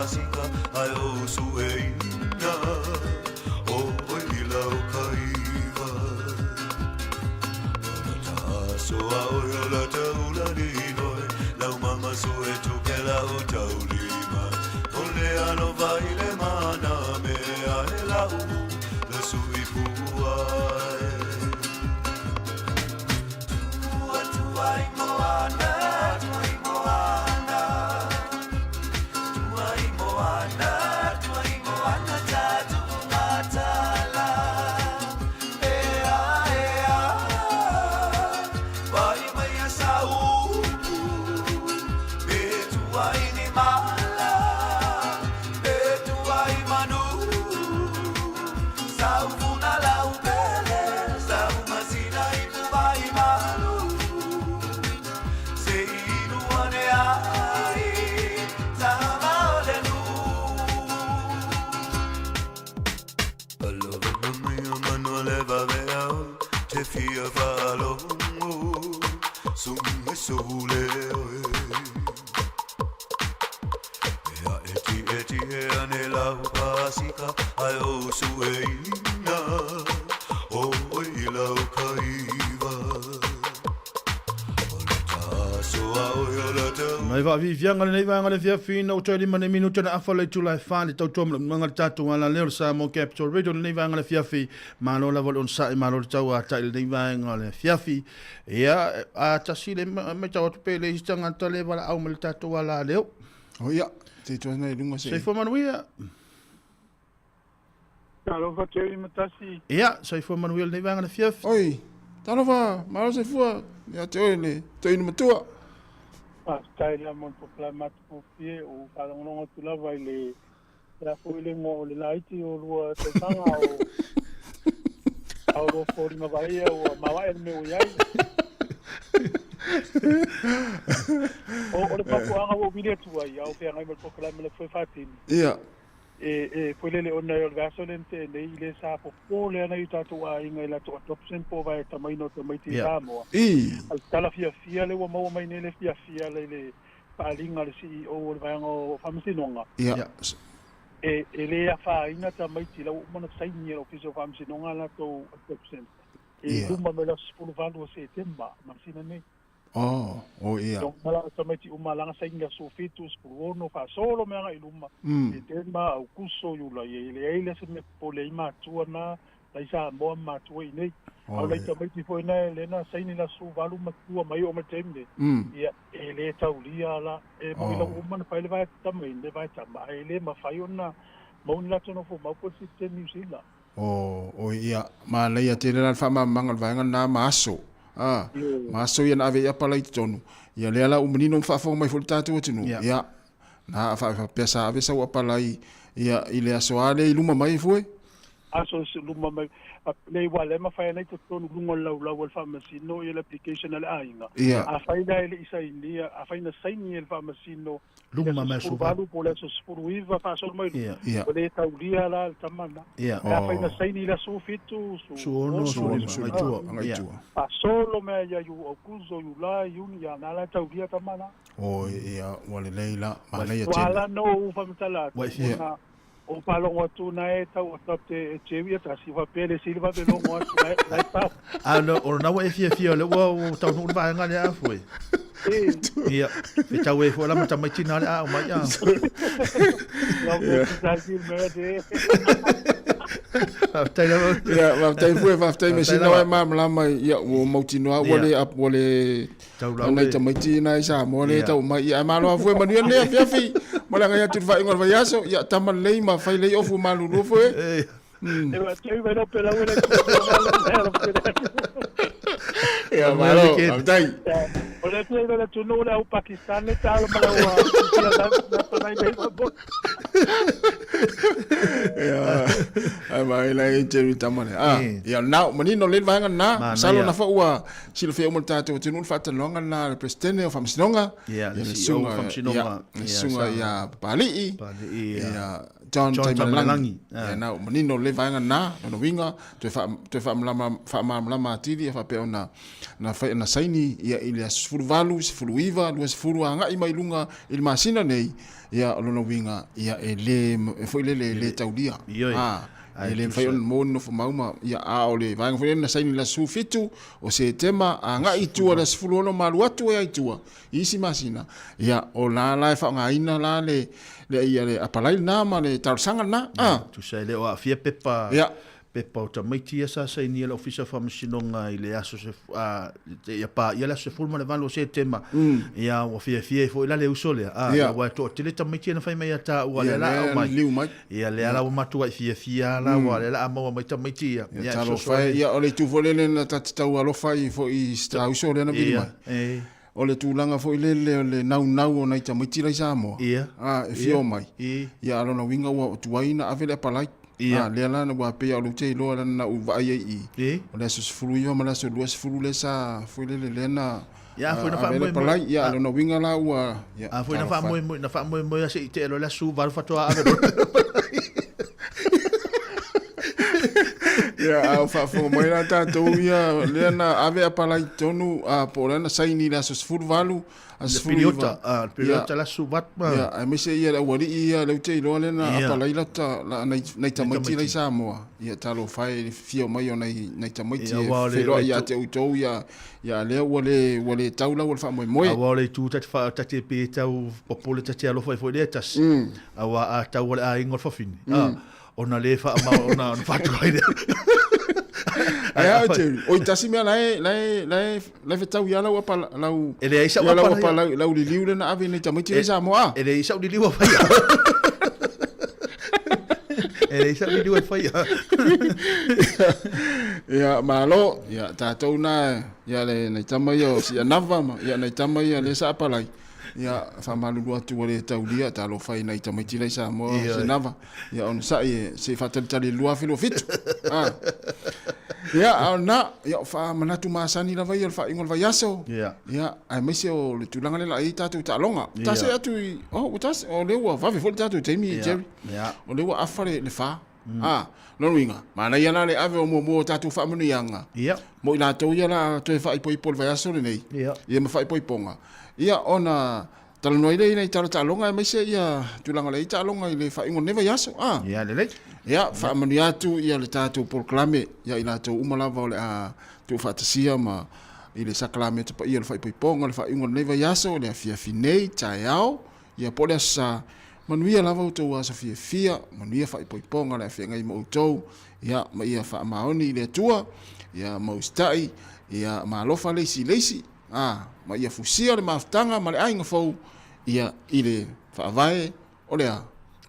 pasika ai o sueina o i lau kaiva so au la taula ni noi lau mama so e tu ke la o taulima ole ano vai le mana me ai lau la sui puai tu ai moana tu ai moana tu ai moana tu ai moana ta tu matala Fia valo sum sole ya eti anela pasika ai o sueina o ila kaiva Mai va vi vianga nei vanga le via fina o tele mane minuto na afa le tula fa le tau tom manga tatu ala le Sāmoa Capital Radio nei vanga le via fi malo la vol on sa malo tau a tai nei vanga le via fi ia a tasile me tau pe le stanga tole vala au me tatu ala leo o ia te tu nei lunga se se fo manuia Talo fa te matasi ia se fo manuia nei vanga le via fi oi talo fa malo se fua ia te oi ne te inu matua tai la mon po plamat po pie o kalongo tu la vai le la po le ngo le laiti o lua te tanga o au ro fo ma vai o ma vai me o yai o le papo anga o vile tu ai au pe anga po kala me le foi fatin ia foi le ona o gaso lente nei le sa po le ana i tatu a inga la to adoption po vai tamai no tamai ti Sāmoa al tala fia le wa mau mai nei le fia le palinga le CEO o vai ngo famisinonga ia le a fa ina tamai ti la o mona sai ni o fiso famisinonga la to adoption uma me la spulu valu se temba masina nei oh ia donc mala tamai ti uma langa sai nga so fitus pro no fa solo me nga iluma tema au kuso yula ile se me pole ima tuana lai Sāmoa ma tuai nei au lai tamai ti foi na lena sai ni la su valu ma tua mai o ma tembe ia ele taulia la mo ila uma na faile vai tamai le vai tama ele ma fai ona mo ni la tono fo ma ko system New Zealand o ia ma lai te la fa ma mangal vai na maso maso ia na ave ia pala i tonu ia le ala umenino fa fo mai fol tatu tunu ia na fa pesa ave sa wa pala ia ile asoale iluma mai foi aso luma mai le wale ma fa nei to tonu lungo la wal famasino ia application ala ainga a fa ida ile isa inia a fa ina saini el famasino luma mai so valu po le so spuruiva fa so mai le taulia la tamana a fa ina saini la so fitu so no so mai tu a solo me ya yu okuzo yu la yuni ya na la taulia tamana o ia wale leila ma le ya wala no famtala o palongo tu na e tau te chevia ta si va pele silva de no mo na ta no o na we fia le o tau no va nga le afoi ia e tau e fo la mata mai tina le a mai ya tai foi me sina wa ma mai ia o mautinoa wole Ana ta mai tina isa mo le tau mai ia malo a foi manu le fiafi mo la nga tu vai ngor vai aso ia tama lei ma fai lei ofu malu no foi e va tu vai no pela wala ia malo dai o le tu vai tu no la Pakistan le tal ma la na mai dei bo ai mai la e te tamane ia now manino le vai na salo na fa ua silo fe mo tato te nun fa talonga na presidente o famsinonga ia le sunga ia pali ia John Taimalangi. Ia na manino le vaenga na no winga te fa mlama atili fa pe ona na fa na saini ia ile sfurvalu sfruiva lu sfuru anga i mai lunga il masina nei ia no winga ia ele foi le taudia ele fai on mono fo mauma ia a ole vaenga foi na saini la sufitu o se tema anga i tua la sfuru no malu atu ia i tua isi masina ia o la fa nga ina la le ia le apalai na ma le tarsanga na tu sai le o afia pepa pepa o tamaiti asa sai ni le ofisa fa masinonga i le aso se ia pa ia la se fulma le valo se tema ia o fia fo ila le usole ia wa to tele tamaiti na fai mai ata wa le la mai ia le ala o matu ai fia la wa le la mo mai tamaiti ia talo fai ia o le tu volele na tatau alo fai fo i sta usole na bima o le tūlanga fo i le nau o nei tamaiti lai Sāmoa. Ia. E fio mai. Ia alona winga ua o tuaina ave le palai. Ia. Lea lana ua pea o lu te iloa lana u vai ei. O le aso sifuru iwa mala so lua sifuru le sa fo i le na. Ia foi na fa mo palai ia alona winga la ua. A foi na fa mo ya se te lo la su varu fatoa ave. Ia au fa fo mai la tatou ia lena ave apalai tonu a polana saini la sfuru valu a sfuru periota la subat ma ia ai me se ia la wali ia le te lo lena apalai la ta nei tamaiti lai Sāmoa ia talo fai fio mai o nei tamaiti felo ia te utou ia le wale taula wal fa moi a wale tu ta fa ta te pe tau popole ta te alo foi letas a wa a tau wale a ingol fofini ona le fa ma ona fatu ai ai te o tasi me lai fetau ia lau apa lau ele isa apa lau liliu le na ave nei tamaiti le Sāmoa ele isa liliu fa ia ele isa liliu fa ia ia malo ia tatou na ia le nei tamai o si anava ia nei tamai le sa apa lai ia fa malulu atu le taulia ta lo fai nei tamaiti le Sāmoa se nava ia on sa se fa tali lua filo fit ia na ia fa manatu masani la vai fa ingol vai aso ia ai me se o le tulanga le lai tatu ta longa ta se atu o tas o le wa va fo tatu temi jerry o le wa afare le fa no winga mana ia na le ave o mo tatu fa manu yanga mo ina to ia la to fa ipo vai aso le nei ia me fa ipo ponga ia ona talo noi nei talo talonga me se ia tulanga le talonga le fa ingo neva yaso ia le ia fa maniatu ia le tatu proclame ia ina to umalava le tu fa tsia ma ile saklame te pa ia le fa iponga le fa ingo neva yaso le fia finei taiao ia pole sa manuia lava to wa sa fia manuia fa iponga le fia ngai mo to ia ma ia fa maoni le tua ia mo stai ia ma lofa leisi ma ia fusia le maftanga ma le ainga fou ia ile fa vai olea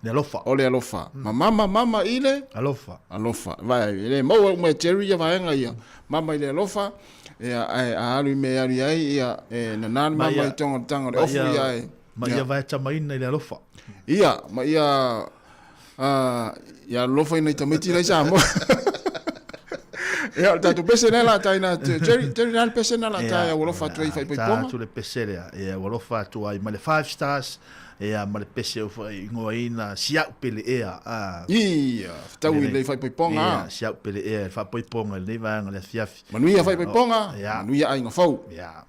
le alofa ole alofa mama ile alofa vai le mo me cherry ia vai nga ia mama ile alofa ia alu me ai ia na nan mama tanga le ofu ia ma ia vai tamaina ile alofa ia ma ia ia alofa ina tamiti lai Sāmoa ia tatu pesena la taina Jerry nal pesena la taia wolofa tu fai ponga tu le pesela ia wolofa tu ai male 5 stars ia male pese o ngoina sia pele ia ia tau le fai ponga ia sia pele ia fa ponga le va ngale fiafi manuia fai ponga manuia ai ngofau ia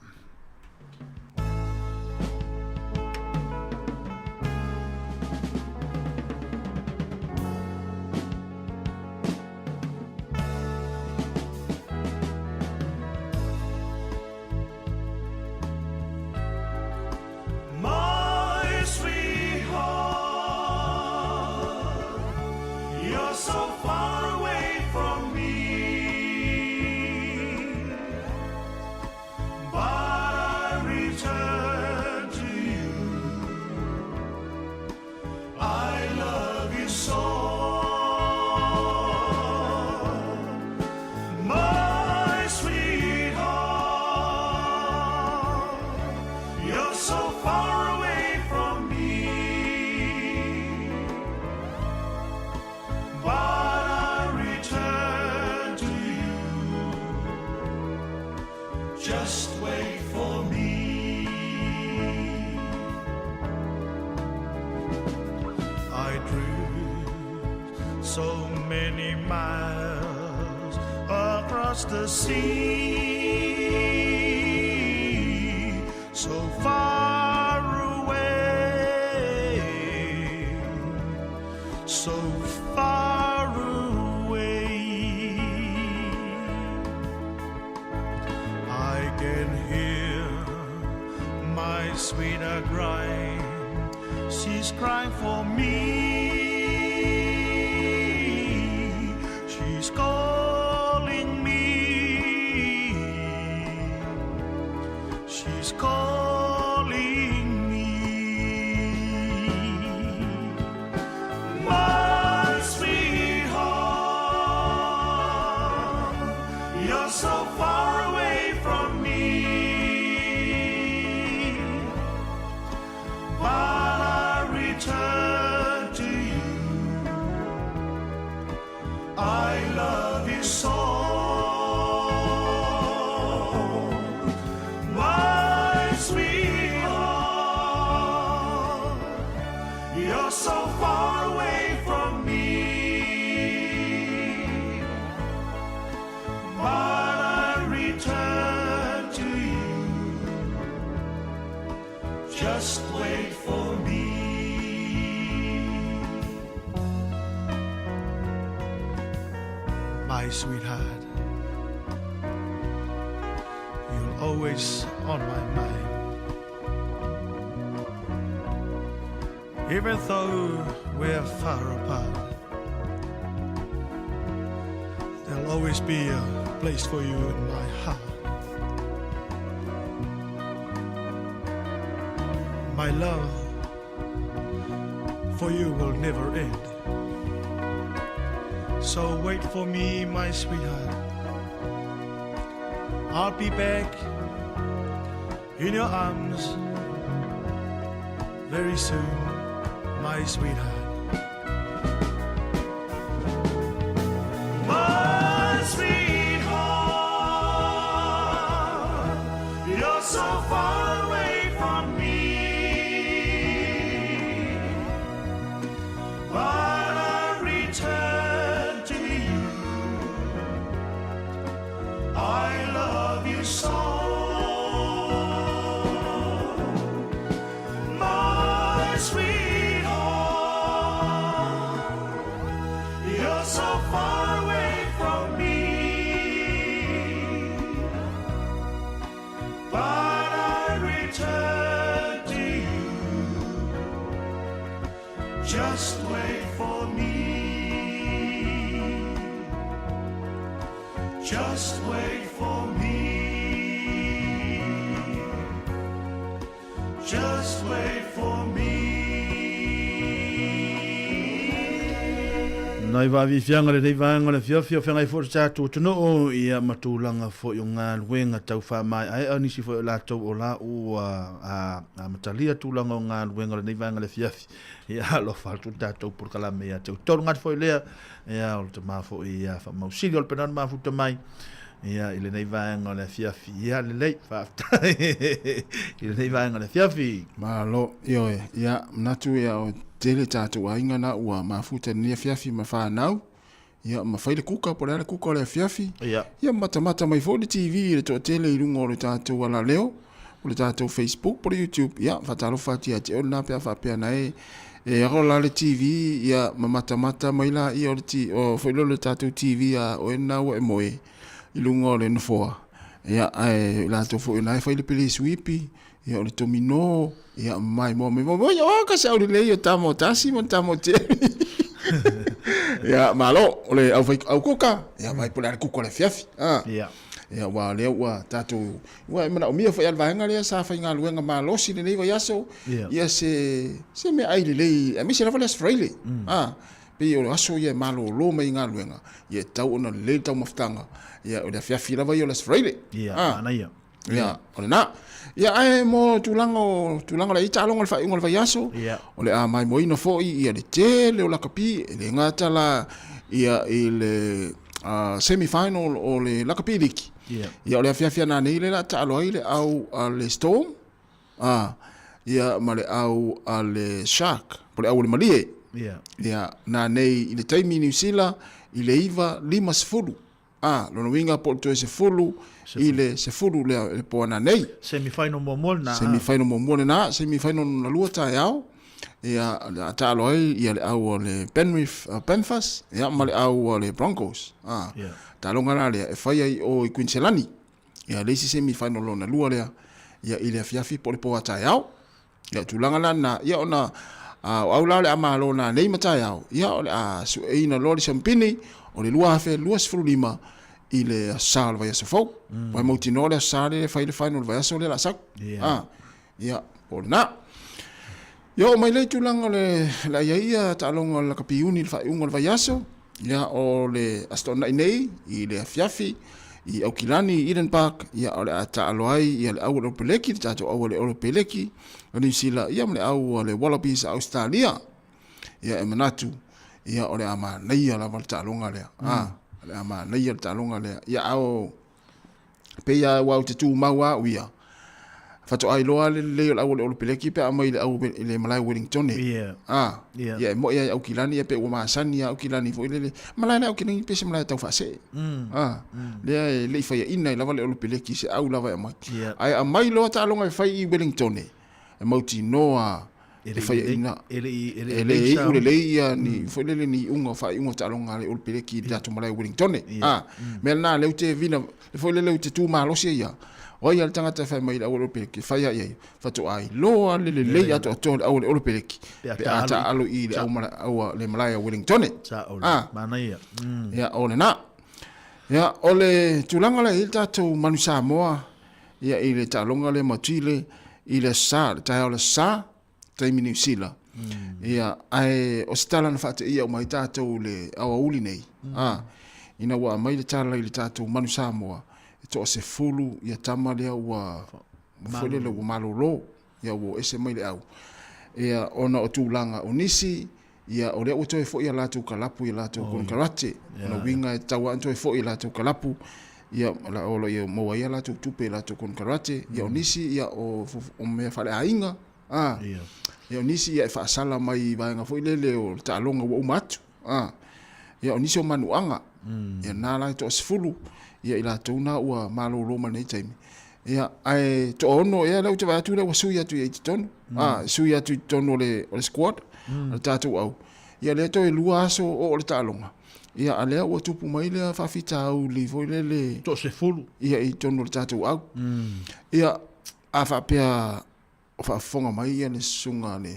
so many miles across the sea, so far away, so far away. I can hear my sweetheart crying, she's crying for me. She's calling me. She's calling me. My sweetheart, you're so far away from me. But I return to you. I love you so. My sweetheart, you're so far away from me. But I return to you. Just wait for me. My sweetheart, you're always on my mind. Even though we're far apart, there'll always be a place for you in my heart. My love for you will never end. So wait for me, my sweetheart. I'll be back in your arms very soon, my sweetheart. My sweetheart, you're so far away from me. But I return to you. I love you so. My sweetheart, you're so far away from me. But I return to you. Just wait for me. Just wait for me. Just wait for me. Nai vavi fianga le vanga le fia fianga i for cha tu no o ia matulanga fo yo nga luenga tau fa mai ai ani si fo la tau o la o a matalia tulanga o nga luenga le vanga le fia ia lo fa tu tau por kala me ia tau tor ngat fo le ia o te ma fo ia fa mausili o penan ma fu te mai ia ile nei vanga le fia ia le lei fa ile nei vanga le fia ma lo yo ia natu ia o tele tatu ainga na ua mafuta ni fiafi mafa nau ia mafaile kuka por era kuka le fiafi ia mata mai fo TV le to tele irungo le tatu wala leo le tatu Facebook por YouTube ia fatalo fatia te ona pe fa pe na e rola le TV ia mata mai la ia o foi le tatu TV a o na o moe ilungo le no ia ai la to fo na faile pele sweepy ia le tomino ia mai mo ia ka sa le ia tamo tasi mo tamo te ia malo le au kuka ia mai polar kuka le fiafi ia wa le wa tatu wa mana o mia fa alva ngale sa fa nga luenga malo si le nei yaso ia se me ai le a mi se la valas freile pe o aso ia malo lo mai nga luenga ia tau ona le tau maftanga ia o le fiafi la va ia las freile ana ia ona ia ai mo tulango la ita longa fa ingol fa yaso ole a mai mo ino fo ia le tele o la kapi le ngata la ia ile semi-final o le la kapi liki ia ole afia na nei le la ta lo ile au le storm ia male au ale shark pole au le malie Ia, na nei i le taimi New Zealand, i le iwa 5-0. Lona winga po to se fulu, i le se fulu le po na nei. Semi-final mo na. Semi-final mo na, semi-final na lua ta yao. Ia, ta aloi, ia le au le Penrith, Panthers, ia ma le au le Broncos. Ta longa la le, e whaia i o i Queensland. Ia, leisi semi-final lo na lua lea. Ia, i le fiafi po le po ta yao. Ia, tulanga la na, ia ona, au la le ama lo na nei mata yao. Ia, o le su e na lo le champini, o le lua hafe, lua sifuru lima, i le asal vai asa fau. Wai mauti no le asal le whai le final vai asa o le la sak. Ia, o le na. Ia, o mai le tulanga le la iaia ta alonga la kapiuni le whai unga le vai asa. Ia, o le astona nei, i le afiafi, i Aukilani, Eden Park, ia o le ata aloai, ia le au le peleki, le tato au le peleki, o New Zealand, ia le au le Wallabies Australia, ia e manatu, ia o le ama neia la valta alonga lea, le ama neia le talonga lea, ia au peia wau te tū maua uia, fato ai loa le au le peleki, pe ama i le au le Malai Wellington, ia mo ia Aukilani, ia pe ua maasani ia Aukilani, fo ile Malai na Aukilani pe se Malai tau fase, le ifai ina i lava le peleki, se au lava e mai, ai a mai loa ta alonga e fai i Wellington, e mauti noa, e fai ina, ele ia ni, fo ile ni unga fai unga ta alonga le peleki, le atu Malai Wellington, mea na leu te vina, fo ile leu te tū maalosia ia, o ia le tangata fai mai la o peleki fai ai fatu ai loa le le ato ato o peleki pe ata alo i le au le Malaya Wellington mana ia ia o le na ia o le tulanga le il tatou manu Sāmoa ia i le talonga le matile i le sa ta o le sa taimi New Zealand ia ai o stala na fatu ia o mai tatou le au uli nei ina wa mai le tala i le tatou manu Sāmoa to se fulu ia tama lea ua fole le malolo ia wo ese mai le au ia ona o tūlanga o nisi ia o lea ua toe fo ia latu kalapu ia latu kon karate ona winga e tawa toe fo ia latu kalapu ia la olo ia mo ia latu tupe latu kon karate ia o nisi ia o me fale ainga ia o nisi ia fa sala mai vainga fo ile o talonga wo matu ia o nisi o manuanga ia nala to se fulu ia ila tona ua malolo manei taimi ia ai to ono ia lau te vai atu lau sui atu i tonu sui atu i tonu le squad le tatu au ia le to e lua aso o le talonga ia alea ua tupu mai le whawhita au li foi le to se fulu ia i tonu le tatu au ia a whapea o whafonga mai ia le sunga le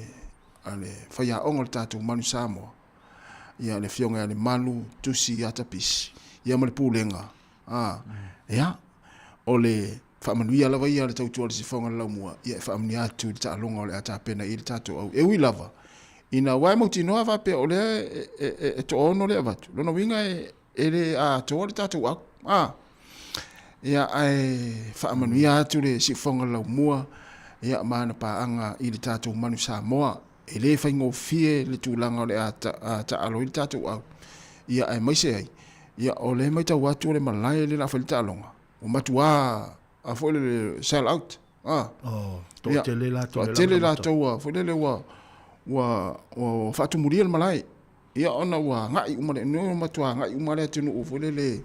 whaia ongo le tatu manu Sāmoa ia le fionga le manu tusi atapisi ia ma le pūlenga ia o le whaamanuia lava ia le tautua le sifonga lau mua ia e whaamani atu le taalonga o le ata pena i le tato au e ui lava ina wai mauti noa whape o le e to ono le avatu lona winga e le a toa le tato au ia ai whaamanuia atu le sifonga lau mua ia maana paanga i le tato manu Sāmoa e le whaingo fie le tūlanga o le ata alo i le tato au ia ai maise ai ia o le mai tau atu le malai le la falita alonga o matua a foi le sell out to tele la to foi le wa fatu muria le malai ia ona wa ngai umale no matua ngai umale tunu foi le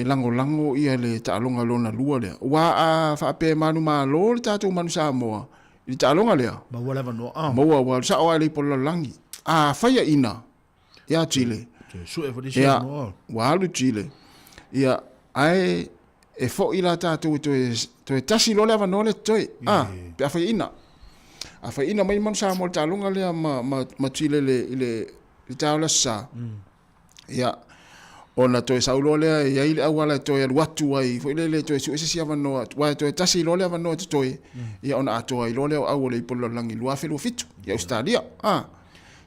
lango ia le talonga lona lua le wa a fa pe manu malo le tatu manu Sāmoa i talonga le ma wala no wa sa o le polo langi a faia ina ia Chile ia walu Chile ia ai e fo ila tatu to e tasi lo leva no le toi pe a fa ina mai man sa mo talunga le ma Chile le taula sa ia ona to e saulo le ia ile awala to e watu ai fo ile to e su ese ava no wa to e tasi lo leva no toi ia ona ato ai lo le au le polo langi lo afe lo fitu ia Australia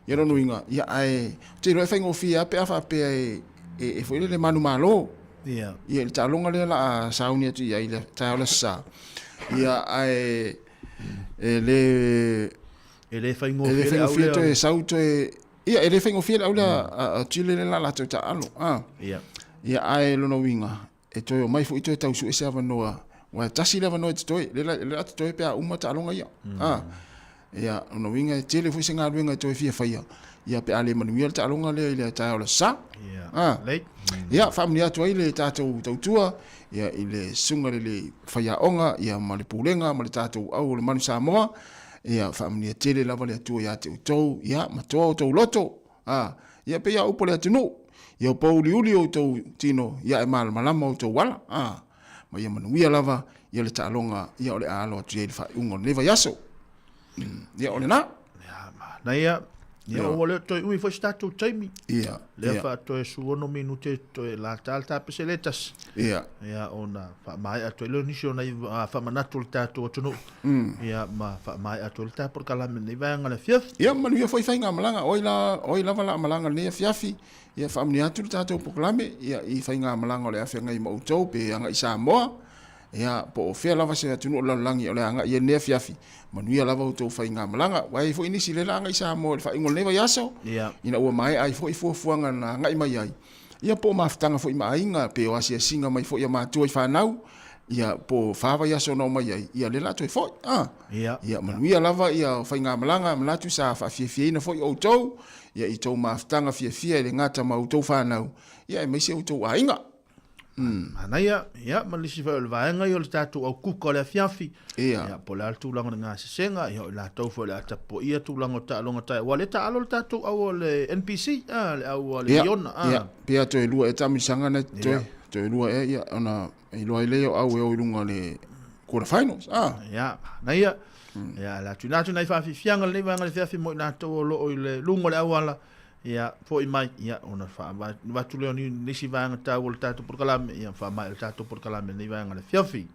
ia no inga ia ai te no fengo fia pe afa pe e foi le manu malo ia le talonga le la sauni tu ia ile taula sa ia ai ele fengo fia to e sauto ia ele fengo fia la Chile la to ta alo ia ai lo no inga e to mai foi to tau su ese ava no wa tasi leva no to le to pe a uma talonga ia Ia, ona winga e tele fu singa winga to fia faia. Ia pe ale manuia ta longa le ta ola sa. Ia. Lei. Ia family atu ai le tatou tautua. Ia ile sunga le faia onga ia mali pulenga mali tatou au le manu Sāmoa. Ia family tele lava le atu ia te utou. Ia matoa o loto. Ia pe ia upo le atunu. Ia po uli o tau tino ia e malama o tau wala. Ma ia manuia lava ia le ta longa ia ole alo atu ia le fa ungo leva yaso. Ia ole na. Na ia ole toi ui foi statu taimi. Ia. Le fa toi suono minute toi la talta peseletas. Ia. Ia ona fa mai atu le nisio na fa manatu le tatu tunu. Ia ma fa mai atu le tatu por kala me vanga le fiaf. Ia manu ia foi fainga malanga oila vala malanga le fiafi. Ia fa mani atu le tatu por kala me ia I fainga malanga le afenga I mautou pe anga I Sāmoa. Ia po fea lava se tunu la langi ole anga ia ne fiafi manuia lava o to fainga malanga wai fo inisi le langa I Sāmoa le fa ingol leva yaso ina ua mai ai fo fuanga na ngai mai ai ia po maftanga fo ima ainga pe o asia singa mai fo ia matua I fanau ia po fava yaso no mai ai ia le la to fo ia manuia lava ia fainga malanga malatu sa fa fie na fo o to ia I to maftanga fie le ngata ma o to fanau ia mai se o to ainga Anaya, ia, malisi fa ulvaenga yo le tatu au kuka le fiafi. Ia, po le altu langa ngā sesenga, ia la taufa le atapo ia tu langa ta longa tai. Wa le ta alo le tatu au le NPC, le au le iona. Ia, pia to e lua e tamisanga na to e lua e ia, ona e lua I leo au e o ilunga le quarter finals. Ia, na ia, ia, la tunatu na ifafi fianga le vanga le fiafi mo na to lo o le lunga le awala. Ia fo I mai ia ona fa va tu leo ni nisi vanga ta o tatu por kala ia fa mai tatu por kala ni vanga le fiafi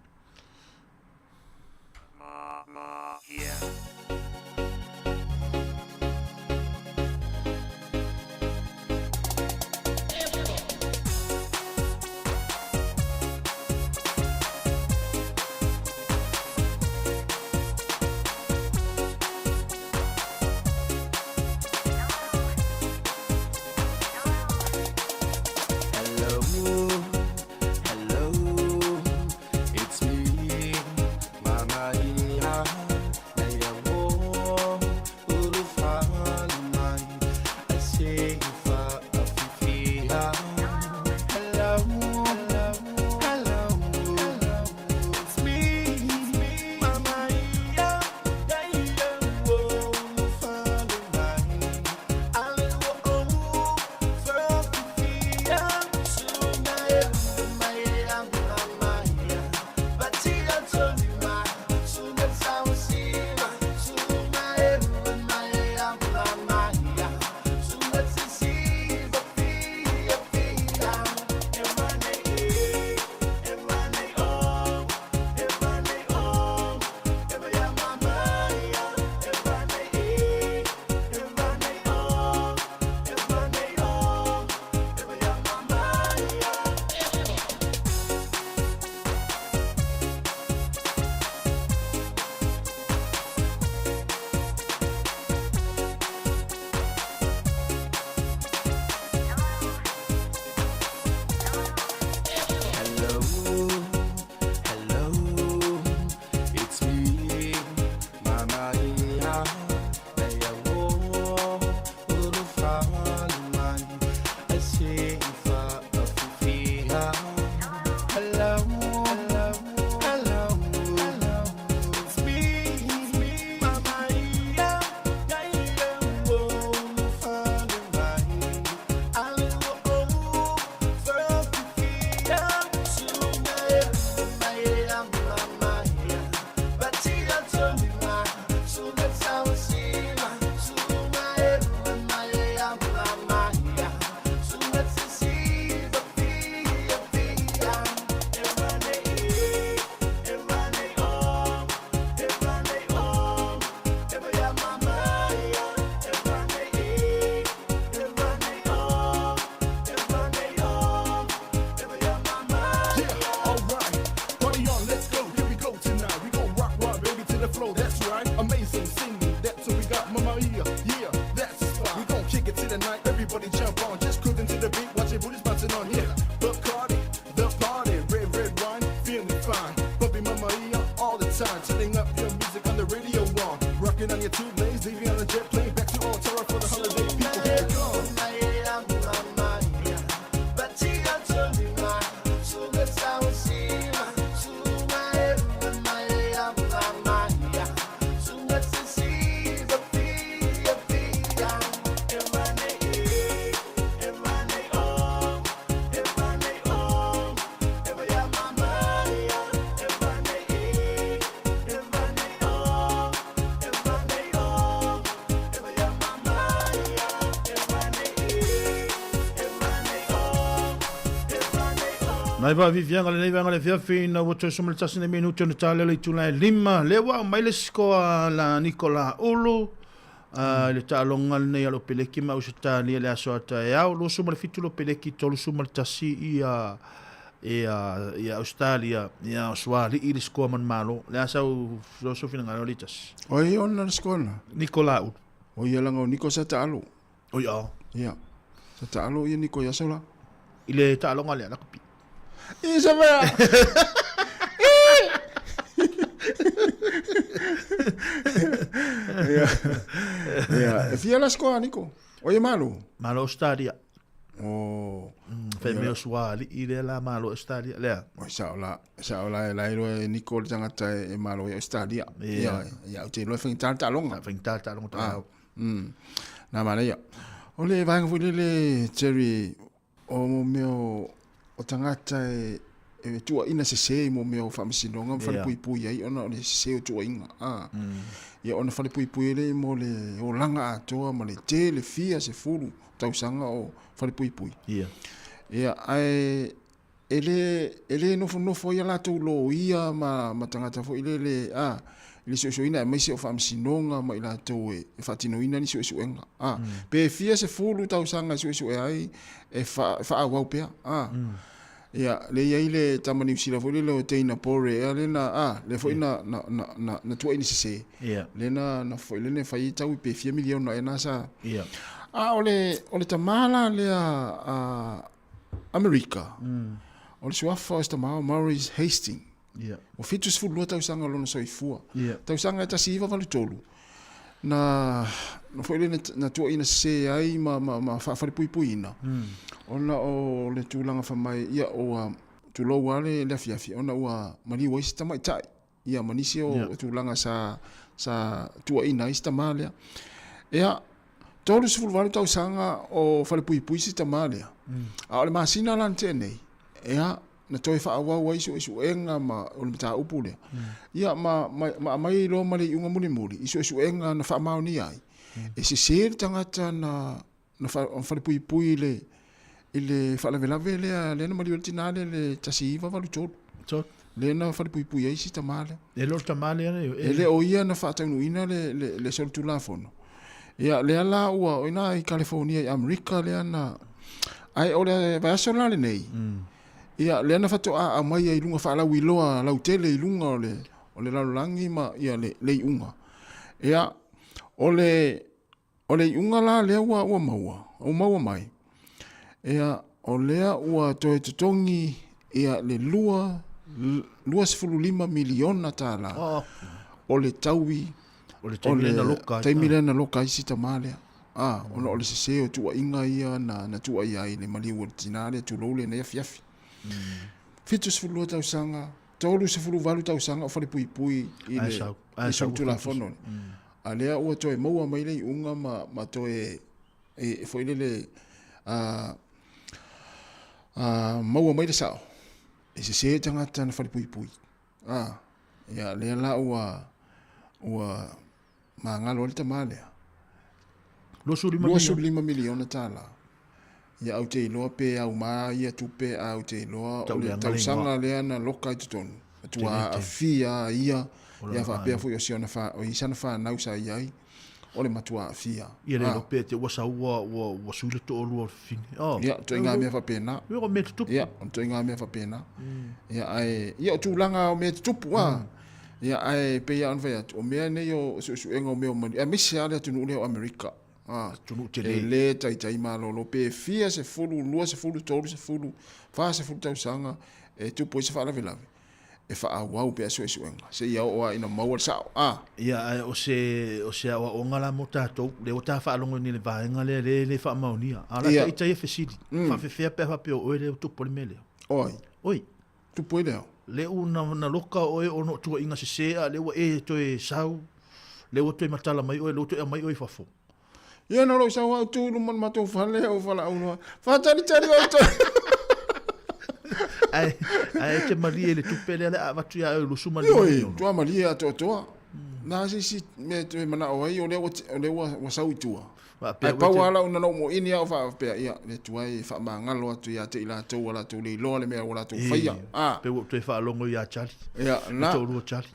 sign, telling up your your music on the radio on. Rocking on your two lanes, leaving on a jet plane back to Old Terror for the holiday. People here gone. Mai va vivianga le vanga le fiafi na wato so mel tasine minuto na tale le tula lima le wa mai le skoa la Nicola Ulu le talonga le ya lo peleki ma usita ni le aso ata ya lo so mal fitu lo peleki tolu so mal tasi ia Australia ia swali i le skoa man malo le asa so fina ngalo litas oi on na skola Nicola Ulu o ia langa Nico sa talo o ia sa talo ia Nico ya sola ile talonga le la kapi Isabel. Ja, via la scola Nico. Oye malo. Malo stadia. Oh. Femeo swali ile la malo stadia le. O saola la ilo Nico tangata e malo e stadia. Ja, te lo fin tanta longa. Fin tanta longa. Na mania. Ole vanga fulile Cherry o meu o tangata e tua ina se mo meu famisinonga fale pui ai ona le se tua inga ia ona fale pui le mo le o langa atoa ma le te le fia se fulu tausanga o fale pui ia ai ele no fo ia la to lo ia ma tangata fo ile le so ina mai se o famisinonga ma ila to e fatino ina ni so enga pe fia se fulu tausanga so ai e fa au pe ia le ile tamani usila fo le te ina pore le na le fo ina na tua ini se le na fo le ne fai tau pe 4 milion na ena sa ole tamala le America ole swafa sta Maurice Hastings o fitus fu luata usanga lona soifua tausanga ta siva valu tolu na foi na tua ina se ai ma fa pui ina ona o le tulanga fa mai ia o tu lo wale le fiafi ona ua mali wa sta mai tai ia manisi o tulanga sa tua ina sta malia ia tolu se fulvalo tau sanga o fa pui sta malia a le masina lan tene ia na toi fa wa isu enga ma o mta upule ia ma mai lo mali unga muli isu enga na fa mauni ai e se tangata na fa pui le ile fa la vela le na mali ultinale le tasiva valu tot le na fa pui ai si tamale e lo tamale ele o ia na fa tanu ina le sol tu la fono ia le ala o ina i California i America le na ai ole va sonale nei ia le na fato a mai ai lunga fa la wiloa la utele i lunga ole la langi ma ia le unga ia ole unga la le wa maua mai ia olea ua toe tutongi ia le lua 15 miliona tala ole taui ole taimile na loka isi tamale ona ole se tua inga ia na tua ia le mali o tinale tu lole na fiafi fitus fulu tausanga tolu se fulu valu tausanga o fale pui ile so tu la fono alea ua toe maua mai le unga ma toe foi le maua mai le sao e se tangata na fale pui ia le la ua mangalo le tamale lo su 5 miliona tala ia au te iloa pe au maa ia tupe au te iloa o le tausanga lea na loka i tutonu atua afia ia ia whapea fu i osiona o isana wha nausa iai o le matua afia ia le lope te wasa ua suile to olu o fine ia to inga mea whapena ia to inga mea whapena ia o tūlanga o mea tupu ia ai pe ia anwhai atu o mea nei o su enga o mea o mani a misi ale atu nule o Amerika le tai malolo pe fia se fulu lua se fulu tolu se fulu fa se fulu tausanga e tu po se fa la velave e whaawau pe aso esuenga. Se ia oa ina maua sao. Ia, o se o ngala mo tātou, le o tā whaalongo ni le vaenga le whaamaunia. Ala ta ita e whesiri. Whawhewhea pe hape o oe le o tupori me leo. Oi. Tupori leo. Le u na loka oe o no tua inga se sea, le ua e toe sau, le ua toe matala mai oe, le ua toe mai oe whafo. Ia na lo sau au tūru man matou whale o whala unua. Whatari o toi. Ai te marie le tupele ale avatu ya lo suma le. Oi, tua marie atoa. Na si me te mana o ai o le wa sau tua. Ai pauala una no mo ini au fa pe ia le tua e fa mangalo atu ya te ila to wala to le lo le me wala to faia. Pe wo te fa longo ya chali. Ia na. To lo chali.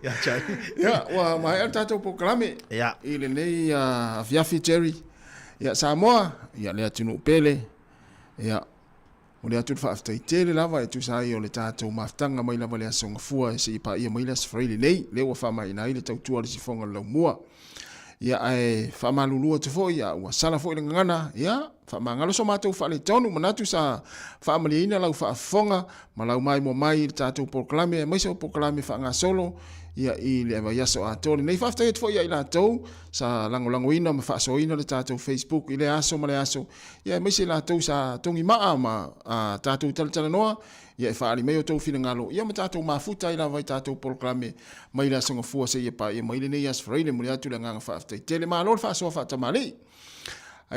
Ya chali. Ia wa mai ata to proclame. Ia. Ile nei Fiafi Jerry. Ia Sāmoa, ia le atunu pele. Ia o le atu whaaftai tele lava e tu sai o le tātou maftanga mai lava le asonga fua e se ipa ia mai le asfraile nei le ua whamai nai le tautua le sifonga lau mua. Ia e whamalulua te fo ia ua sala fo i le ngana ia whamangalo so mātou whaale tonu manatu sa whaamali ina lau whaafonga ma lau mai mo mai le tātou proklame e maisa o proklame whaanga solo ia i le eva yaso a tōne. Nei whaftai e fo ia i la tau sa lango ina ma whaaso ina le tātou Facebook i le aso ma le aso. Ia maise la tau sa tongi maa ma tātou talatala noa. Ia e whaari mei o tau whina ngalo. Ia ma tātou mafuta i la vai tātou proklame mai la songa fua se ia pa ia mai le nei as freile mo le atu le nganga whaftai. Tele maa lor whaasoa whaatamari.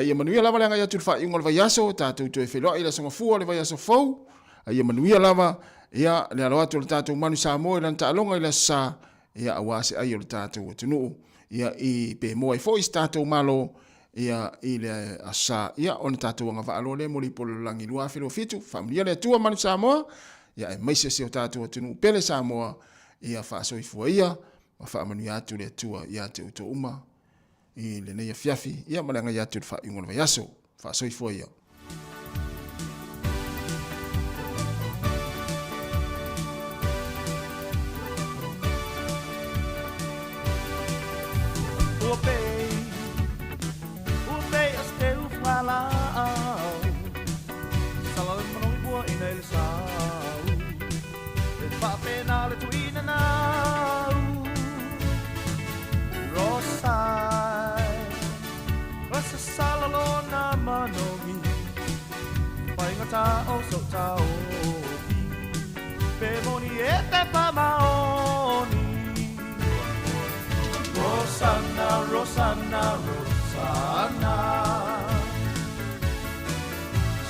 Ia manuia lava le anga atu le wha iunga le vai aso tātou tu e wheloa i la songa fua le vai aso fau. Ia manuia lava ia le alo atu le tātou manu Sāmoa i lan taalonga i la sa ia awase ai o le tātou atunuu. Ia i pe moa i fo i tātou malo ia i le asa ia o le tātou anga vaalo le mori polo langi lua whilo fitu. Familia le atua manu Sāmoa ia e maise se o tātou atunuu pele Sāmoa ia whaasoi fua ia ma whaamanu i atu le atua ia te uto uma i le neia fiafi ia malanga i atu le whaingola vai aso whaasoi fua ia. Tao so tao pe moni e te pamaoni Rosanna, Rosanna, Rosanna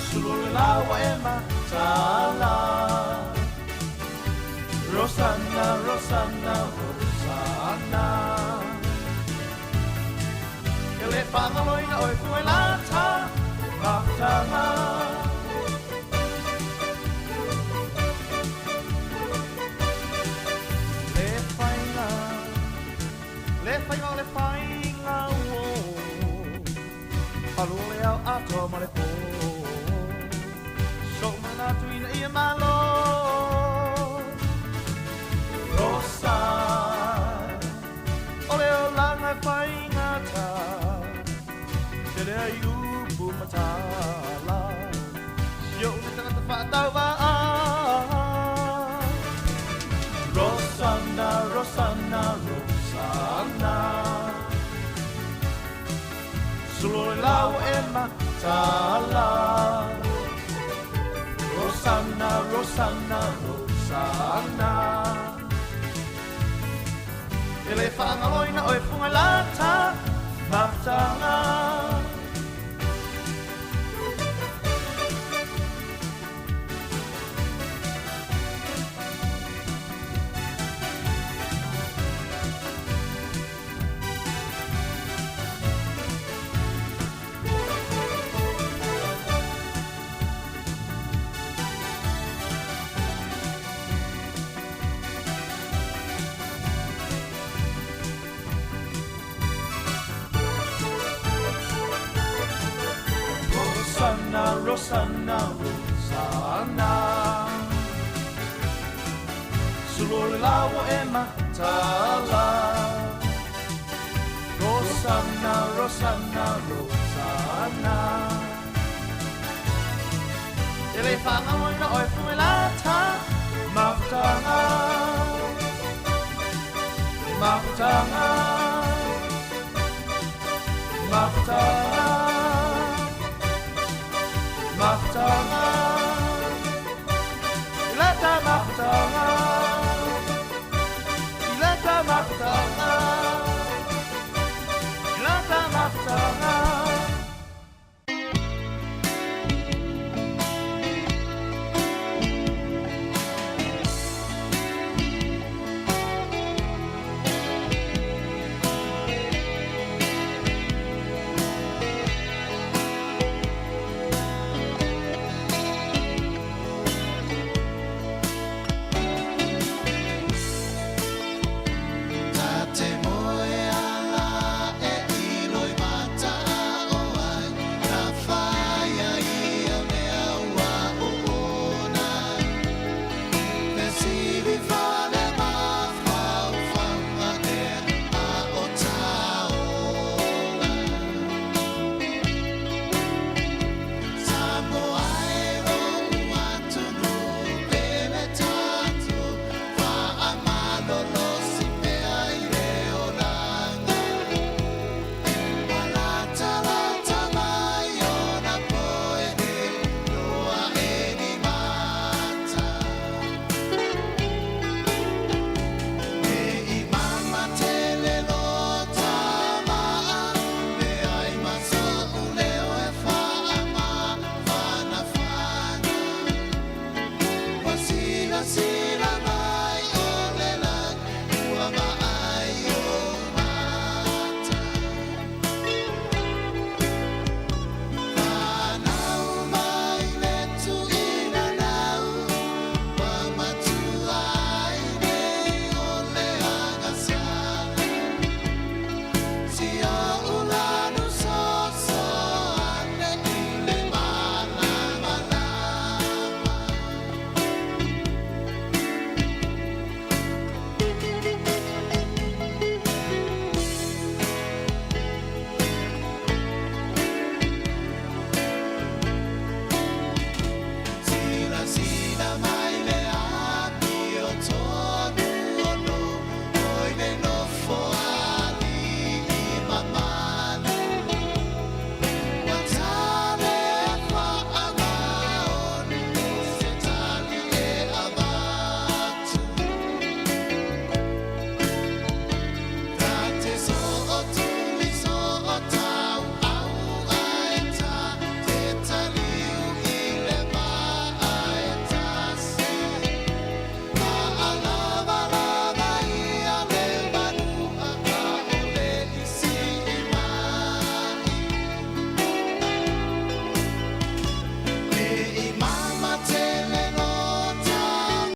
Sulule lawa e matala Rosanna, Rosanna, Rosanna Ele pangaloina oi fue lata Maftanga le whainga o Palole au ato ma le po So mana tuina ia malo Rosa Ole o langa whainga ta Te lea i upu matala Sio me tangata whaatau wa a Rosanna, Rosanna, Rosanna Solo lau e matala Rosanna, Rosanna, Rosanna Ele whaangaloina o e funga lata Maftanga Rosanna, Rosanna Sulole lawa e matala Rosanna, Rosanna, Rosanna Ele whangamoina oi fume lata Makutanga, makutanga, makutanga, makutanga, ileta makutanga, ileta makutanga.